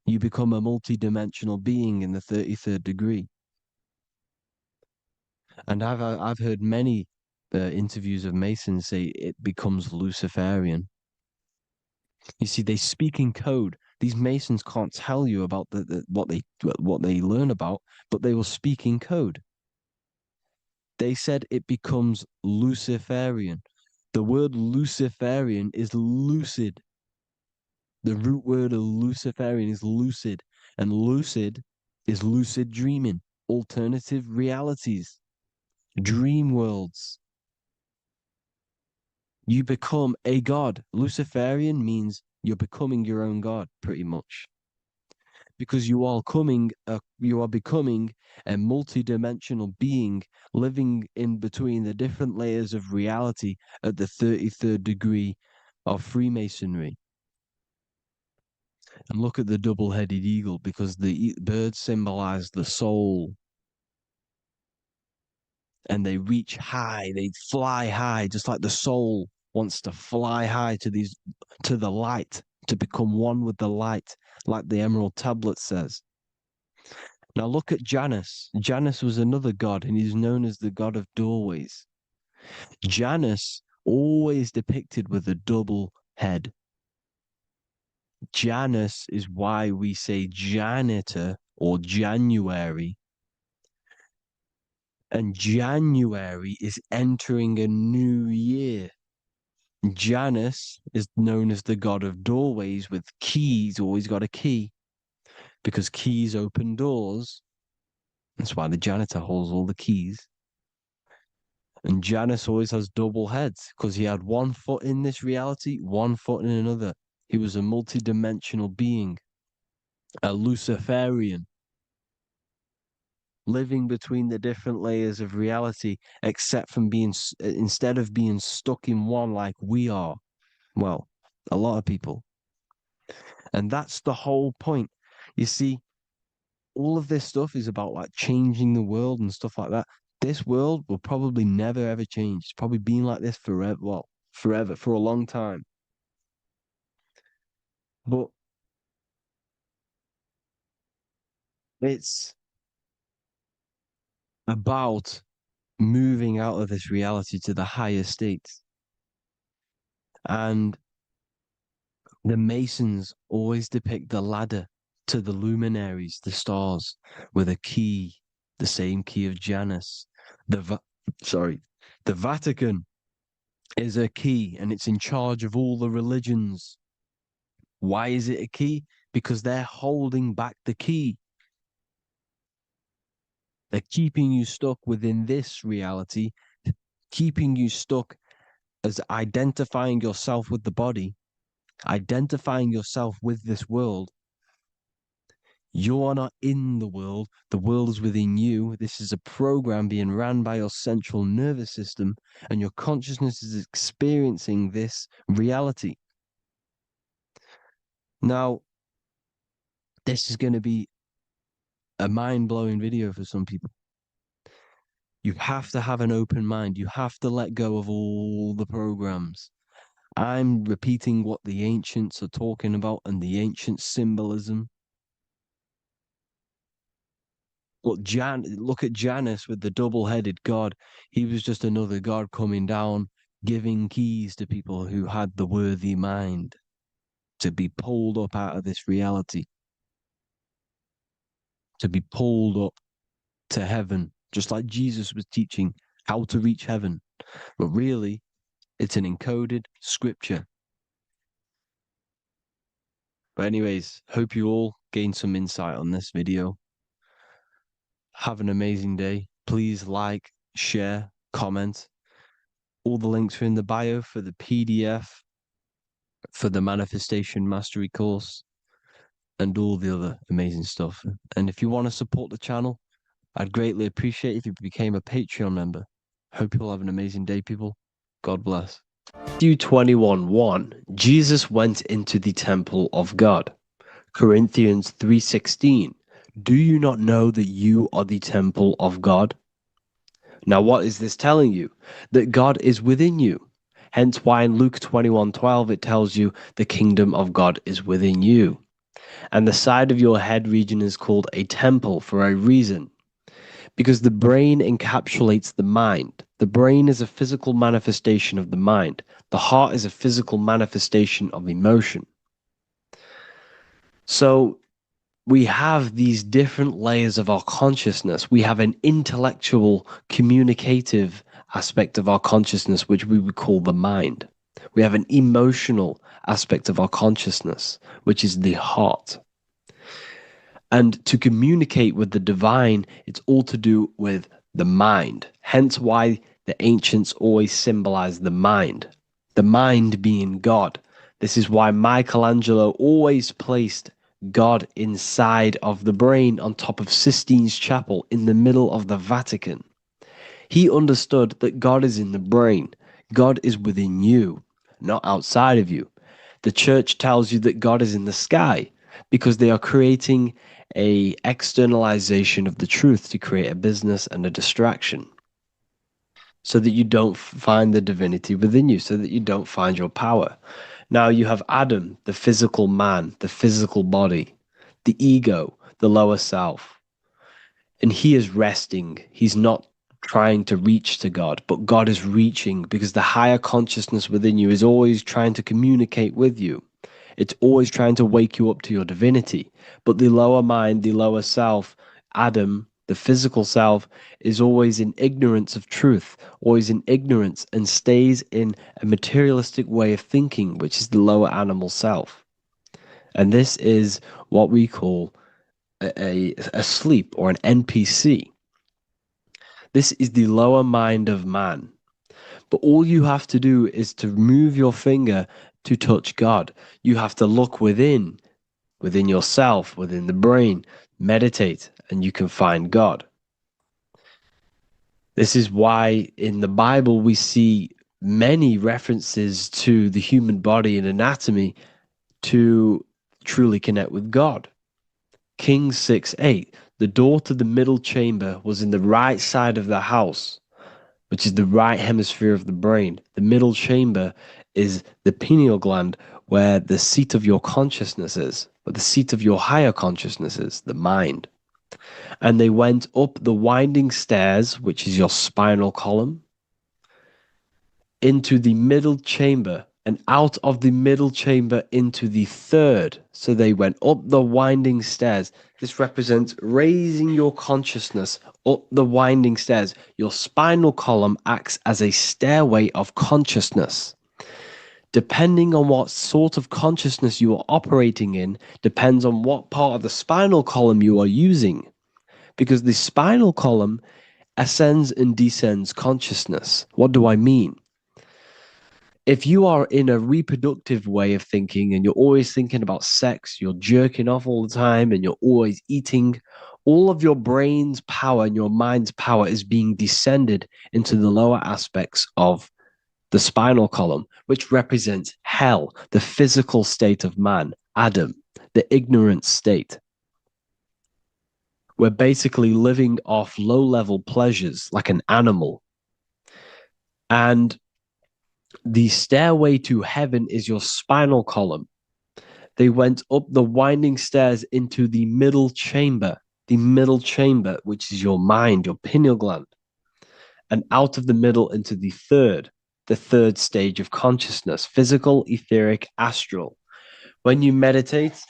you become a multi-dimensional being in the 33rd degree. And I've heard many interviews of Masons say it becomes Luciferian. You see, they speak in code. These Masons can't tell you about what they learn about, but they will speak in code. They said it becomes Luciferian. The word Luciferian is lucid. The root word of Luciferian is lucid, and lucid is lucid dreaming alternative realities, dream worlds. You become a god. Luciferian means you're becoming your own god, pretty much. Because you are becoming a multi-dimensional being living in between the different layers of reality at the 33rd degree of Freemasonry. And look at the double-headed eagle, because the birds symbolize the soul. And they reach high, they fly high, just like the soul wants to fly high to the light, to become one with the light, like the Emerald Tablet says. Now look at Janus. Janus was another god, and he's known as the god of doorways. Janus always depicted with a double head. Janus is why we say janitor or January. And January is entering a new year. Janus is known as the god of doorways with keys, always got a key, because keys open doors. That's why the janitor holds all the keys. And Janus always has double heads, because he had one foot in this reality, one foot in another. He was a multi-dimensional being, a Luciferian, living between the different layers of reality, instead of being stuck in one like we are. Well, a lot of people. And that's the whole point. You see, all of this stuff is about like changing the world and stuff like that. This world will probably never ever change. It's probably been like this forever. Well, forever, for a long time. But it's about moving out of this reality to the higher states. And the Masons always depict the ladder to the luminaries, the stars, with a key, the same key of Janus. The Vatican is a key, and it's in charge of all the religions. Why is it a key? Because they're holding back the key. They're keeping you stuck within this reality, keeping you stuck as identifying yourself with the body, identifying yourself with this world. You are not in the world is within you. This is a program being ran by your central nervous system, and your consciousness is experiencing this reality. Now, this is going to be a mind-blowing video for some people. You have to have an open mind. You have to let go of all the programs. I'm repeating what the ancients are talking about and the ancient symbolism. Look at Janus with the double-headed god. He was just another god coming down, giving keys to people who had the worthy mind to be pulled up out of this reality, to be pulled up to heaven, just like Jesus was teaching how to reach heaven. But really, it's an encoded scripture. But anyways, hope you all gained some insight on this video. Have an amazing day. Please like, share, comment. All the links are in the bio for the PDF, for the Manifestation Mastery course, and all the other amazing stuff. And if you want to support the channel, I'd greatly appreciate it if you became a Patreon member. Hope you'll have an amazing day, people. God bless. Matthew 21:1, Jesus went into the temple of God. Corinthians 3:16, do you not know that you are the temple of God? Now, what is this telling you? That God is within you. Hence why in Luke 21:12 it tells you the kingdom of God is within you. And the side of your head region is called a temple for a reason. Because the brain encapsulates the mind. The brain is a physical manifestation of the mind. The heart is a physical manifestation of emotion. So we have these different layers of our consciousness. We have an intellectual, communicative aspect of our consciousness, which we would call the mind. We have an emotional aspect of our consciousness, which is the heart. And to communicate with the divine, it's all to do with the mind. Hence why the ancients always symbolize the mind being God. This is why Michelangelo always placed God inside of the brain on top of Sistine Chapel in the middle of the Vatican. He understood that God is in the brain. God is within you, not outside of you. The church tells you that God is in the sky because they are creating a externalization of the truth to create a business and a distraction so that you don't find the divinity within you, so that you don't find your power. Now you have Adam, the physical man, the physical body, the ego, the lower self. And he is resting. He's not trying to reach to God, but God is reaching because the higher consciousness within you is always trying to communicate with you. It's always trying to wake you up to your divinity. But the lower mind, the lower self, Adam, the physical self, is always in ignorance of truth, always in ignorance, and stays in a materialistic way of thinking, which is the lower animal self. And this is what we call a sleep or an NPC. This is the lower mind of man. But all you have to do is to move your finger to touch God. You have to look within yourself, within the brain, meditate, and you can find God. This is why in the Bible we see many references to the human body and anatomy to truly connect with God. Kings 6:8, the door to the middle chamber was in the right side of the house, which is the right hemisphere of the brain. The middle chamber is the pineal gland, where the seat of your consciousness is, where the seat of your higher consciousness is, the mind. And they went up the winding stairs, which is your spinal column, into the middle chamber, and out of the middle chamber into the third. So they went up the winding stairs. This represents raising your consciousness up the winding stairs. Your spinal column acts as a stairway of consciousness. Depending on what sort of consciousness you are operating in, depends on what part of the spinal column you are using. Because the spinal column ascends and descends consciousness. What do I mean? If you are in a reproductive way of thinking and you're always thinking about sex, you're jerking off all the time and you're always eating, all of your brain's power and your mind's power is being descended into the lower aspects of the spinal column, which represents hell, the physical state of man, Adam, the ignorant state. We're basically living off low-level pleasures like an animal. And the stairway to heaven is your spinal column. They went up the winding stairs into the middle chamber, which is your mind, your pineal gland, and out of the middle into the third stage of consciousness, physical, etheric, astral. When you meditate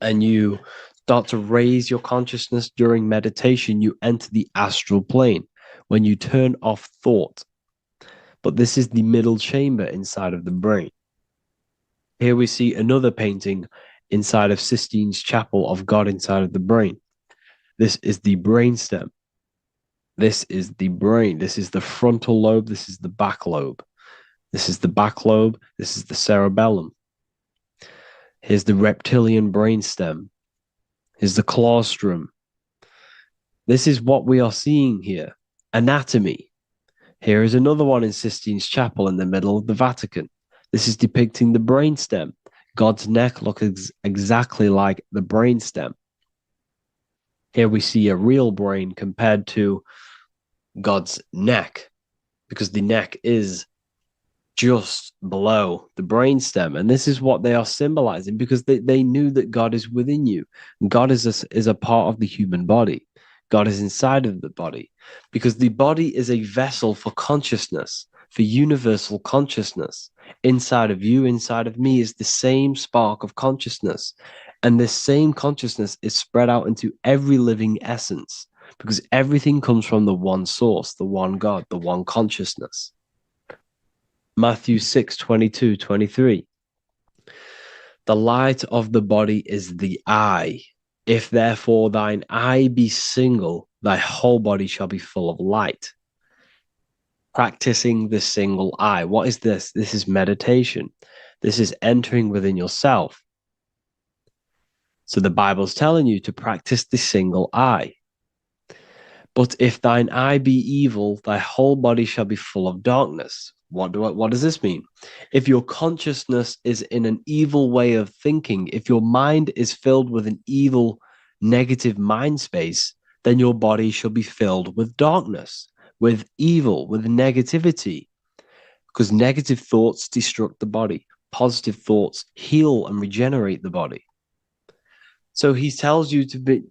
and you start to raise your consciousness during meditation, you enter the astral plane when you turn off thought. But this is the middle chamber inside of the brain. Here we see another painting inside of Sistine's Chapel of God inside of the brain. This is the brainstem. This is the brain. This is the frontal lobe. This is the back lobe. This is the back lobe. This is the cerebellum. Here's the reptilian brainstem. Here's the claustrum. This is what we are seeing here. Anatomy. Here is another one in Sistine's Chapel in the middle of the Vatican. This is depicting the brainstem. God's neck looks exactly like the brainstem. Here we see a real brain compared to God's neck, because the neck is just below the brainstem. And this is what they are symbolizing, because they knew that God is within you. God is a part of the human body. God is inside of the body, because the body is a vessel for consciousness, for universal consciousness. Inside of you, inside of me, is the same spark of consciousness. And this same consciousness is spread out into every living essence, because everything comes from the one source, the one God, the one consciousness. Matthew 6:22-23. The light of the body is the eye. If therefore thine eye be single, thy whole body shall be full of light. Practicing the single eye. What is this? This is meditation. This is entering within yourself. So the Bible's telling you to practice the single eye. But if thine eye be evil, thy whole body shall be full of darkness. What does this mean? If your consciousness is in an evil way of thinking, if your mind is filled with an evil, negative mind space, then your body shall be filled with darkness, with evil, with negativity. Because negative thoughts destruct the body. Positive thoughts heal and regenerate the body. So he tells you to be,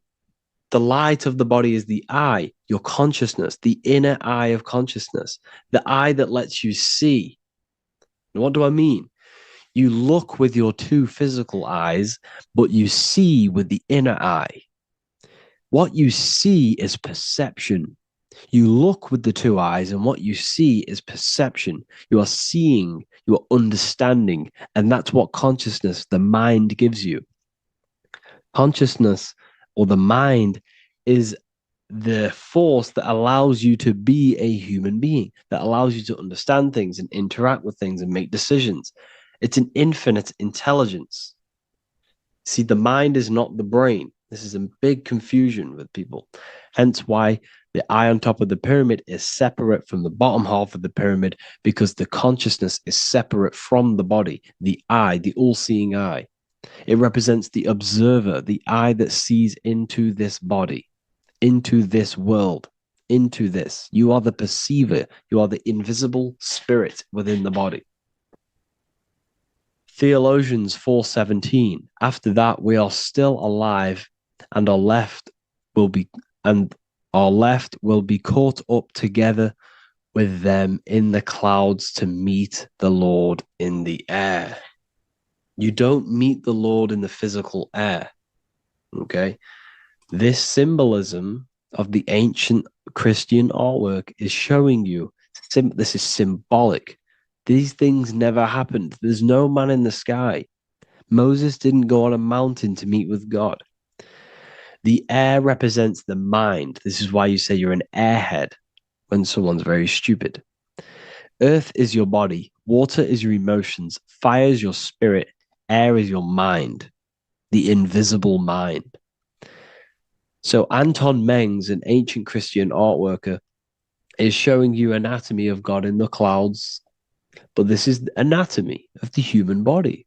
the light of the body is the eye, your consciousness, the inner eye of consciousness, the eye that lets you see. And what do I mean? You look with your two physical eyes, but you see with the inner eye. What you see is perception. You look with the two eyes, and what you see is perception. You are seeing, you are understanding, and that's what consciousness, the mind, gives you. Consciousness, or the mind, is the force that allows you to be a human being, that allows you to understand things and interact with things and make decisions. It's an infinite intelligence. See, the mind is not the brain. This is a big confusion with people. Hence why the eye on top of the pyramid is separate from the bottom half of the pyramid, because the consciousness is separate from the body, the eye, the all-seeing eye. It represents the observer, the eye that sees into this body, into this world, into this. You are the perceiver. You are the invisible spirit within the body. Theologians 4:17. After that, we are still alive, and our left will be caught up together with them in the clouds to meet the Lord in the air. You don't meet the Lord in the physical air. Okay? This symbolism of the ancient Christian artwork is showing you this is symbolic. These things never happened. There's no man in the sky. Moses didn't go on a mountain to meet with God. The air represents the mind. This is why you say you're an airhead when someone's very stupid. Earth is your body. Water is your emotions. Fire is your spirit. Air is your mind, the invisible mind. So Anton Mengs, an ancient Christian art worker, is showing you anatomy of God in the clouds. But this is the anatomy of the human body,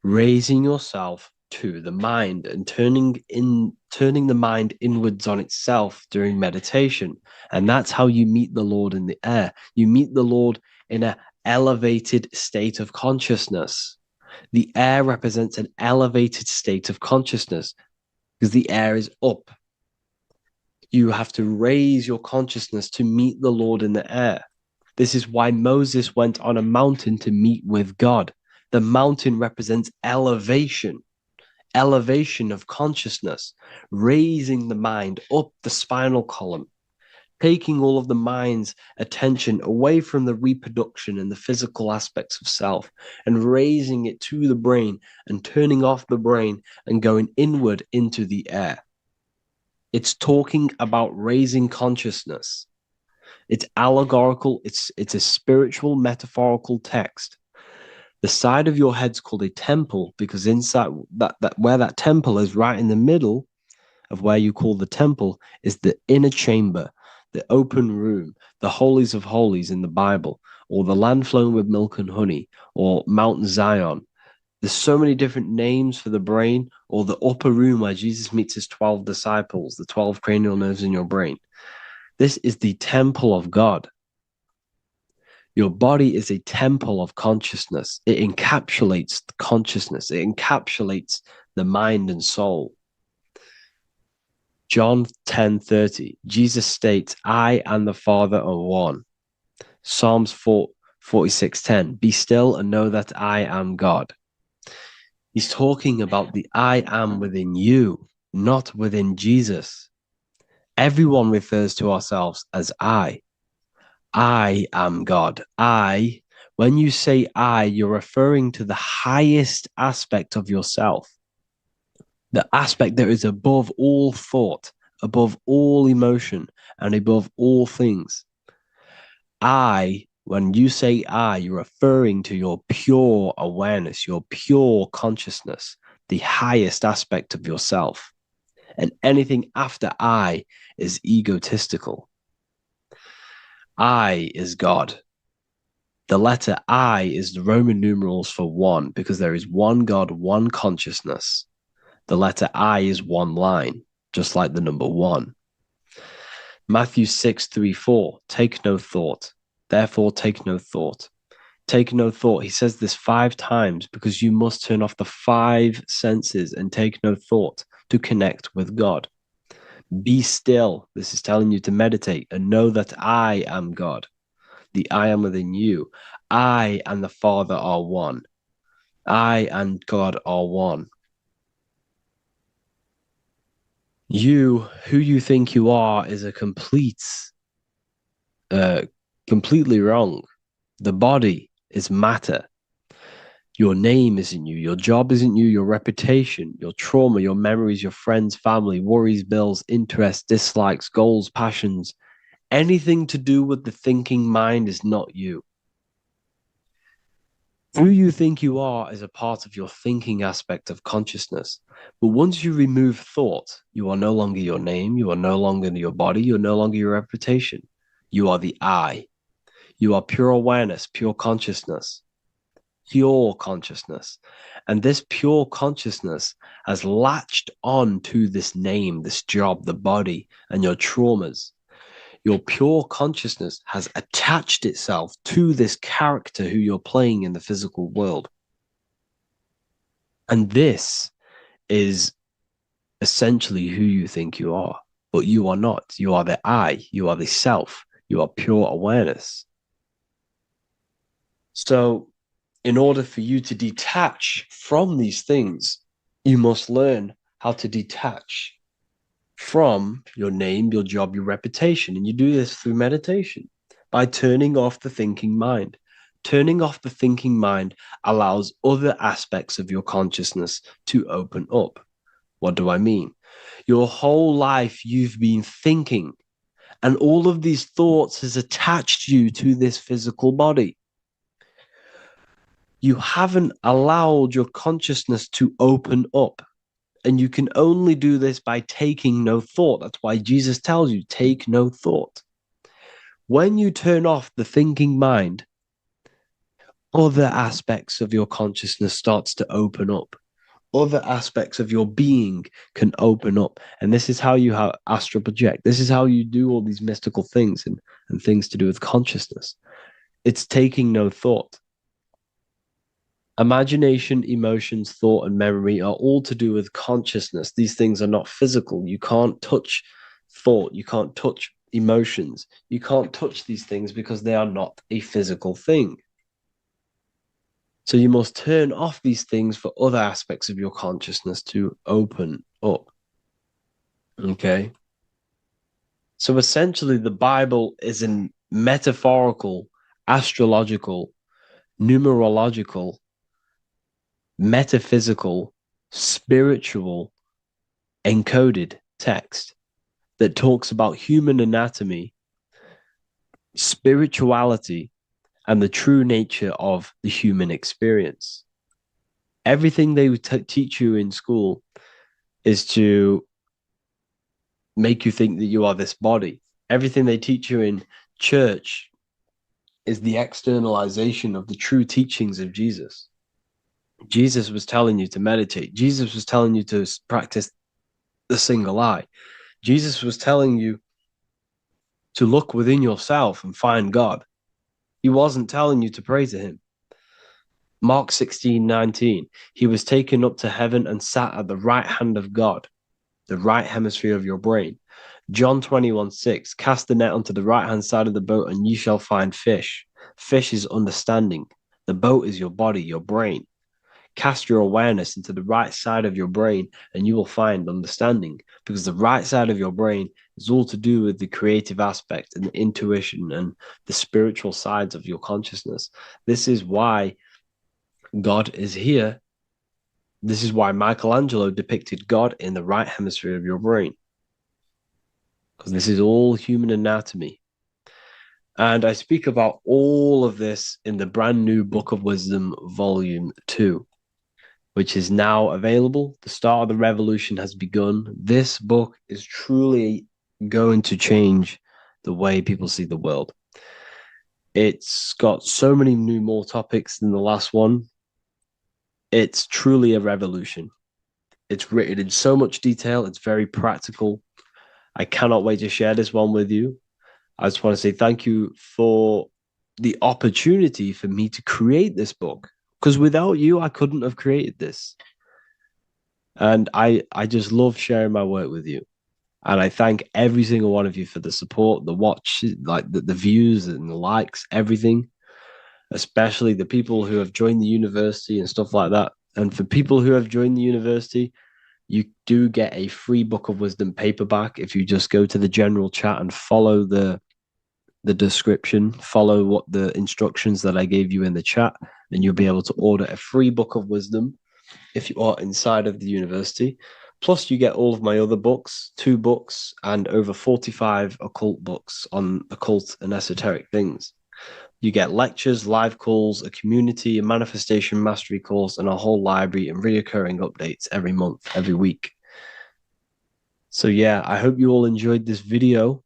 raising yourself to the mind and turning the mind inwards on itself during meditation. And that's how you meet the Lord in the air. You meet the Lord in an elevated state of consciousness. The air represents an elevated state of consciousness because the air is up. You have to raise your consciousness to meet the Lord in the air. This is why Moses went on a mountain to meet with God. The mountain represents elevation of consciousness, raising the mind up the spinal column, taking all of the mind's attention away from the reproduction and the physical aspects of self and raising it to the brain and turning off the brain and going inward into the air. It's talking about raising consciousness. It's allegorical. It's a spiritual, metaphorical text. The side of your head's called a temple because inside that where that temple is, right in the middle of where you call the temple, is the inner chamber, the open room, the holies of holies in the Bible, or the land flowing with milk and honey, or Mount Zion. There's so many different names for the brain, or the upper room where Jesus meets his 12 disciples, the 12 cranial nerves in your brain. This is the temple of God. Your body is a temple of consciousness. It encapsulates the consciousness. It encapsulates the mind and soul. John 10:30, Jesus states, I and the Father are one. Psalms 46:10, be still and know that I am God. He's talking about the I am within you, not within Jesus. Everyone refers to ourselves as I. I am God. When you say I, you're referring to the highest aspect of yourself. the aspect that is above all thought, above all emotion, and above all things. When you say I, you're referring to your pure awareness, your pure consciousness, the highest aspect of yourself. And anything after I is egotistical. I is God. The letter I is the Roman numerals for one, because there is one God, one consciousness. The letter I is one line, just like the number one. Matthew 6:3-4, take no thought. Therefore, take no thought. Take no thought. He says this 5 times because you must turn off the 5 senses and take no thought to connect with God. Be still. This is telling you to meditate and know that I am God. The I am within you. I and the Father are one. I and God are one. You, who you think you are, is a completely wrong. The body is matter. Your name isn't you. Your job isn't you. Your reputation, your trauma, your memories, your friends, family, worries, bills, interests, dislikes, goals, passions, anything to do with the thinking mind is not you. Who you think you are is a part of your thinking aspect of consciousness. But once you remove thought, you are no longer your name. You are no longer your body. You're no longer your reputation. You are the I. You are pure awareness, pure consciousness. Pure consciousness. And this pure consciousness has latched on to this name, this job, the body, and your traumas. Your pure consciousness has attached itself to this character who you're playing in the physical world. And this is essentially who you think you are, but you are not. You are the I, you are the self, you are pure awareness. So, in order for you to detach from these things, you must learn how to detach from your name, your job, your reputation. And you do this through meditation by turning off the thinking mind. Turning off the thinking mind allows other aspects of your consciousness to open up. What do I mean? Your whole life you've been thinking, and all of these thoughts has attached you to this physical body. You haven't allowed your consciousness to open up. And you can only do this by taking no thought. That's why Jesus tells you, take no thought. When you turn off the thinking mind, other aspects of your consciousness starts to open up. Other aspects of your being can open up. And this is how you astral project. This is how you do all these mystical things and things to do with consciousness. It's taking no thought. Imagination, emotions, thought, and memory are all to do with consciousness. These things are not physical. You can't touch thought. You can't touch emotions. You can't touch these things because they are not a physical thing. So you must turn off these things for other aspects of your consciousness to open up. Okay? So essentially, the Bible is a metaphorical, astrological, numerological, metaphysical, spiritual, encoded text that talks about human anatomy, spirituality, and the true nature of the human experience. Everything they teach you in school is to make you think that you are this body. Everything they teach you in church is the externalization of the true teachings of Jesus. Jesus was telling you to meditate. Jesus was telling you to practice the single eye. Jesus was telling you to look within yourself and find God. He wasn't telling you to pray to him. Mark 16:19, he was taken up to heaven and sat at the right hand of God, the right hemisphere of your brain. John 21:6, cast the net onto the right hand side of the boat and you shall find fish. Fish is understanding. The boat is your body, your brain. Cast your awareness into the right side of your brain and you will find understanding, because the right side of your brain is all to do with the creative aspect and the intuition and the spiritual sides of your consciousness. This is why God is here This is why Michelangelo depicted God in the right hemisphere of your brain, because this is all human anatomy. And I speak about all of this in the brand new Book of Wisdom, Volume 2, which is now available. The start of the revolution has begun. This book is truly going to change the way people see the world. It's got so many new more topics than the last one. It's truly a revolution. It's written in so much detail. It's very practical. I cannot wait to share this one with you. I just want to say thank you for the opportunity for me to create this book, because without you, I couldn't have created this. And I just love sharing my work with you. And I thank every single one of you for the support, the watch, like the views and the likes, everything, especially the people who have joined the university and stuff like that. And for people who have joined the university, you do get a free Book of Wisdom paperback if you just go to the general chat and follow the description, follow what the instructions that I gave you in the chat, and you'll be able to order a free Book of Wisdom if you are inside of the university. Plus, you get all of my other books, 2 books, and over 45 occult books on occult and esoteric things. You get lectures, live calls, a community, a manifestation mastery course, and a whole library and reoccurring updates every month, every week. So yeah, I hope you all enjoyed this video.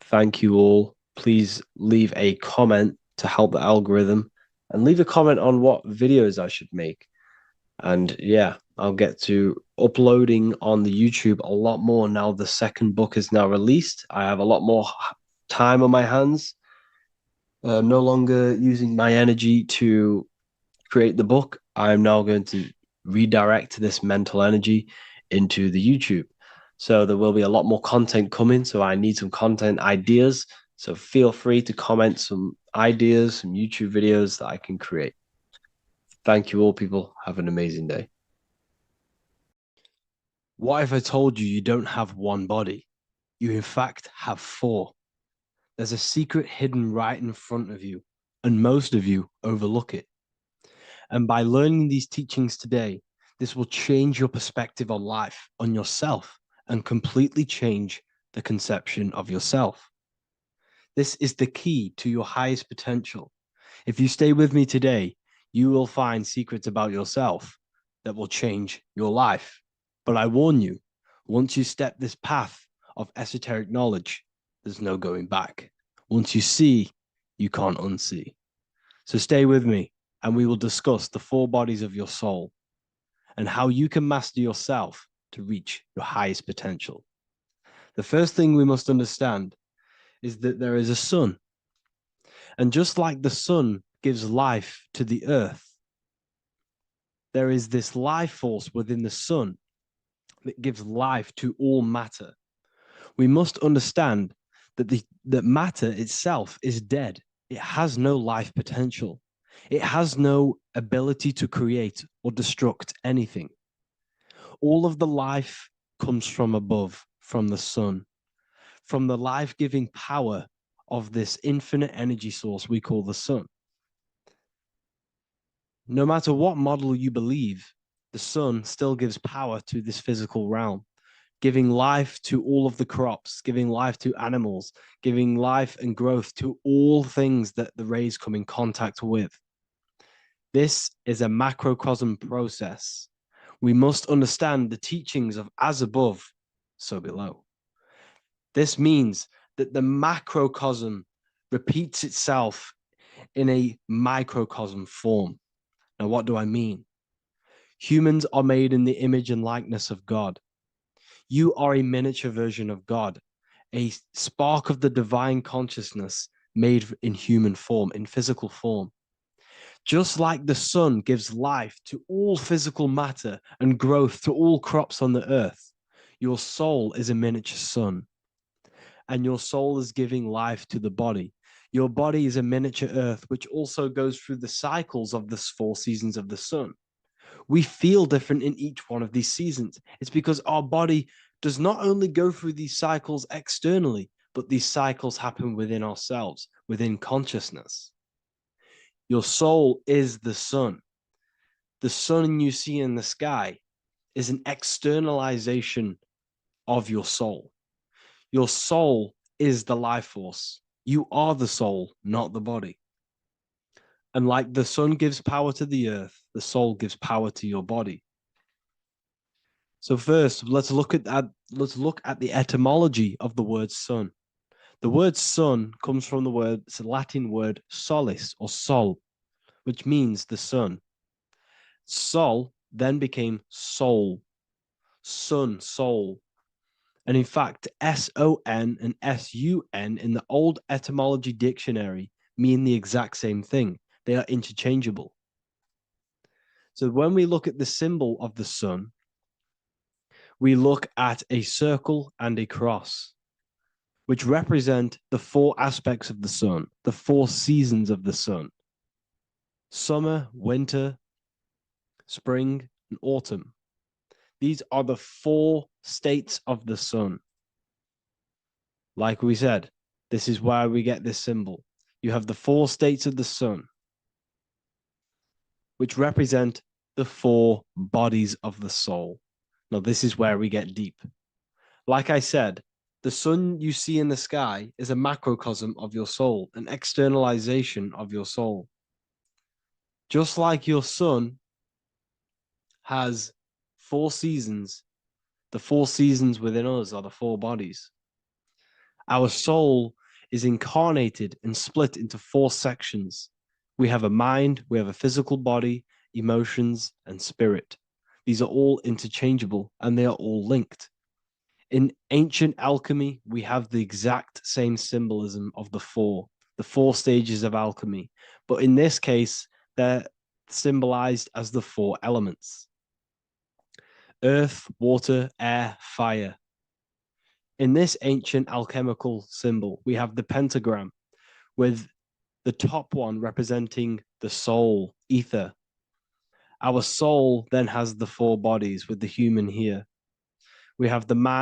Thank you all. Please leave a comment to help the algorithm, and leave a comment on what videos I should make. And yeah, I'll get to uploading on the YouTube a lot more now. The second book is now released. I have a lot more time on my hands. No longer using my energy to create the book. I'm now going to redirect this mental energy into the YouTube. So there will be a lot more content coming. So I need some content ideas. So feel free to comment some ideas, some YouTube videos that I can create. Thank you all, people. Have an amazing day. What if I told you you don't have one body? You, in fact, have 4. There's a secret hidden right in front of you, and most of you overlook it. And by learning these teachings today, this will change your perspective on life, on yourself, and completely change the conception of yourself. This is the key to your highest potential. If you stay with me today, you will find secrets about yourself that will change your life. But I warn you, once you step this path of esoteric knowledge, there's no going back. Once you see, you can't unsee. So stay with me, and we will discuss the 4 bodies of your soul and how you can master yourself to reach your highest potential. The first thing we must understand is that there is a sun. And just like the sun gives life to the earth, there is this life force within the sun that gives life to all matter. We must understand that that matter itself is dead. It has no life potential. It has no ability to create or destruct anything. All of the life comes from above, from the sun, from the life-giving power of this infinite energy source we call the sun. No matter what model you believe, the sun still gives power to this physical realm, giving life to all of the crops, giving life to animals, giving life and growth to all things that the rays come in contact with. This is a macrocosm process. We must understand the teachings of as above, so below. This means that the macrocosm repeats itself in a microcosm form. Now, what do I mean? Humans are made in the image and likeness of God. You are a miniature version of God, a spark of the divine consciousness made in human form, in physical form. Just like the sun gives life to all physical matter and growth to all crops on the earth, your soul is a miniature sun. And your soul is giving life to the body. Your body is a miniature earth, which also goes through the cycles of the 4 seasons of the sun. We feel different in each one of these seasons. It's because our body does not only go through these cycles externally, but these cycles happen within ourselves, within consciousness. Your soul is the sun. the sun you see in the sky is an externalization of your soul. Your soul is the life force. You are the soul, not the body. And like the sun gives power to the earth, the soul gives power to your body. So first, let's look at the etymology of the word sun. The word sun comes from it's a Latin word solis or sol, which means the sun. Sol then became soul, sun, soul. And in fact, S-O-N and S-U-N in the old etymology dictionary mean the exact same thing. They are interchangeable. So when we look at the symbol of the sun, we look at a circle and a cross, which represent the four aspects of the sun, the four seasons of the sun: summer, winter, spring, and autumn. These are the four states of the sun. Like we said, this is why we get this symbol. You have the four states of the sun, which represent the four bodies of the soul. Now, this is where we get deep. Like I said, the sun you see in the sky is a macrocosm of your soul, an externalization of your soul. Just like your sun has four seasons, the four seasons within us are the four bodies. Our soul is incarnated and split into four sections. We have a mind, we have a physical body, emotions, and spirit. These are all interchangeable and they are all linked. In ancient alchemy, we have the exact same symbolism of the four stages of alchemy. But in this case, they're symbolized as the four elements: earth, water, air, fire. In this ancient alchemical symbol, we have the pentagram with the top one representing the soul, ether. Our soul then has the four bodies with the human here. We have the man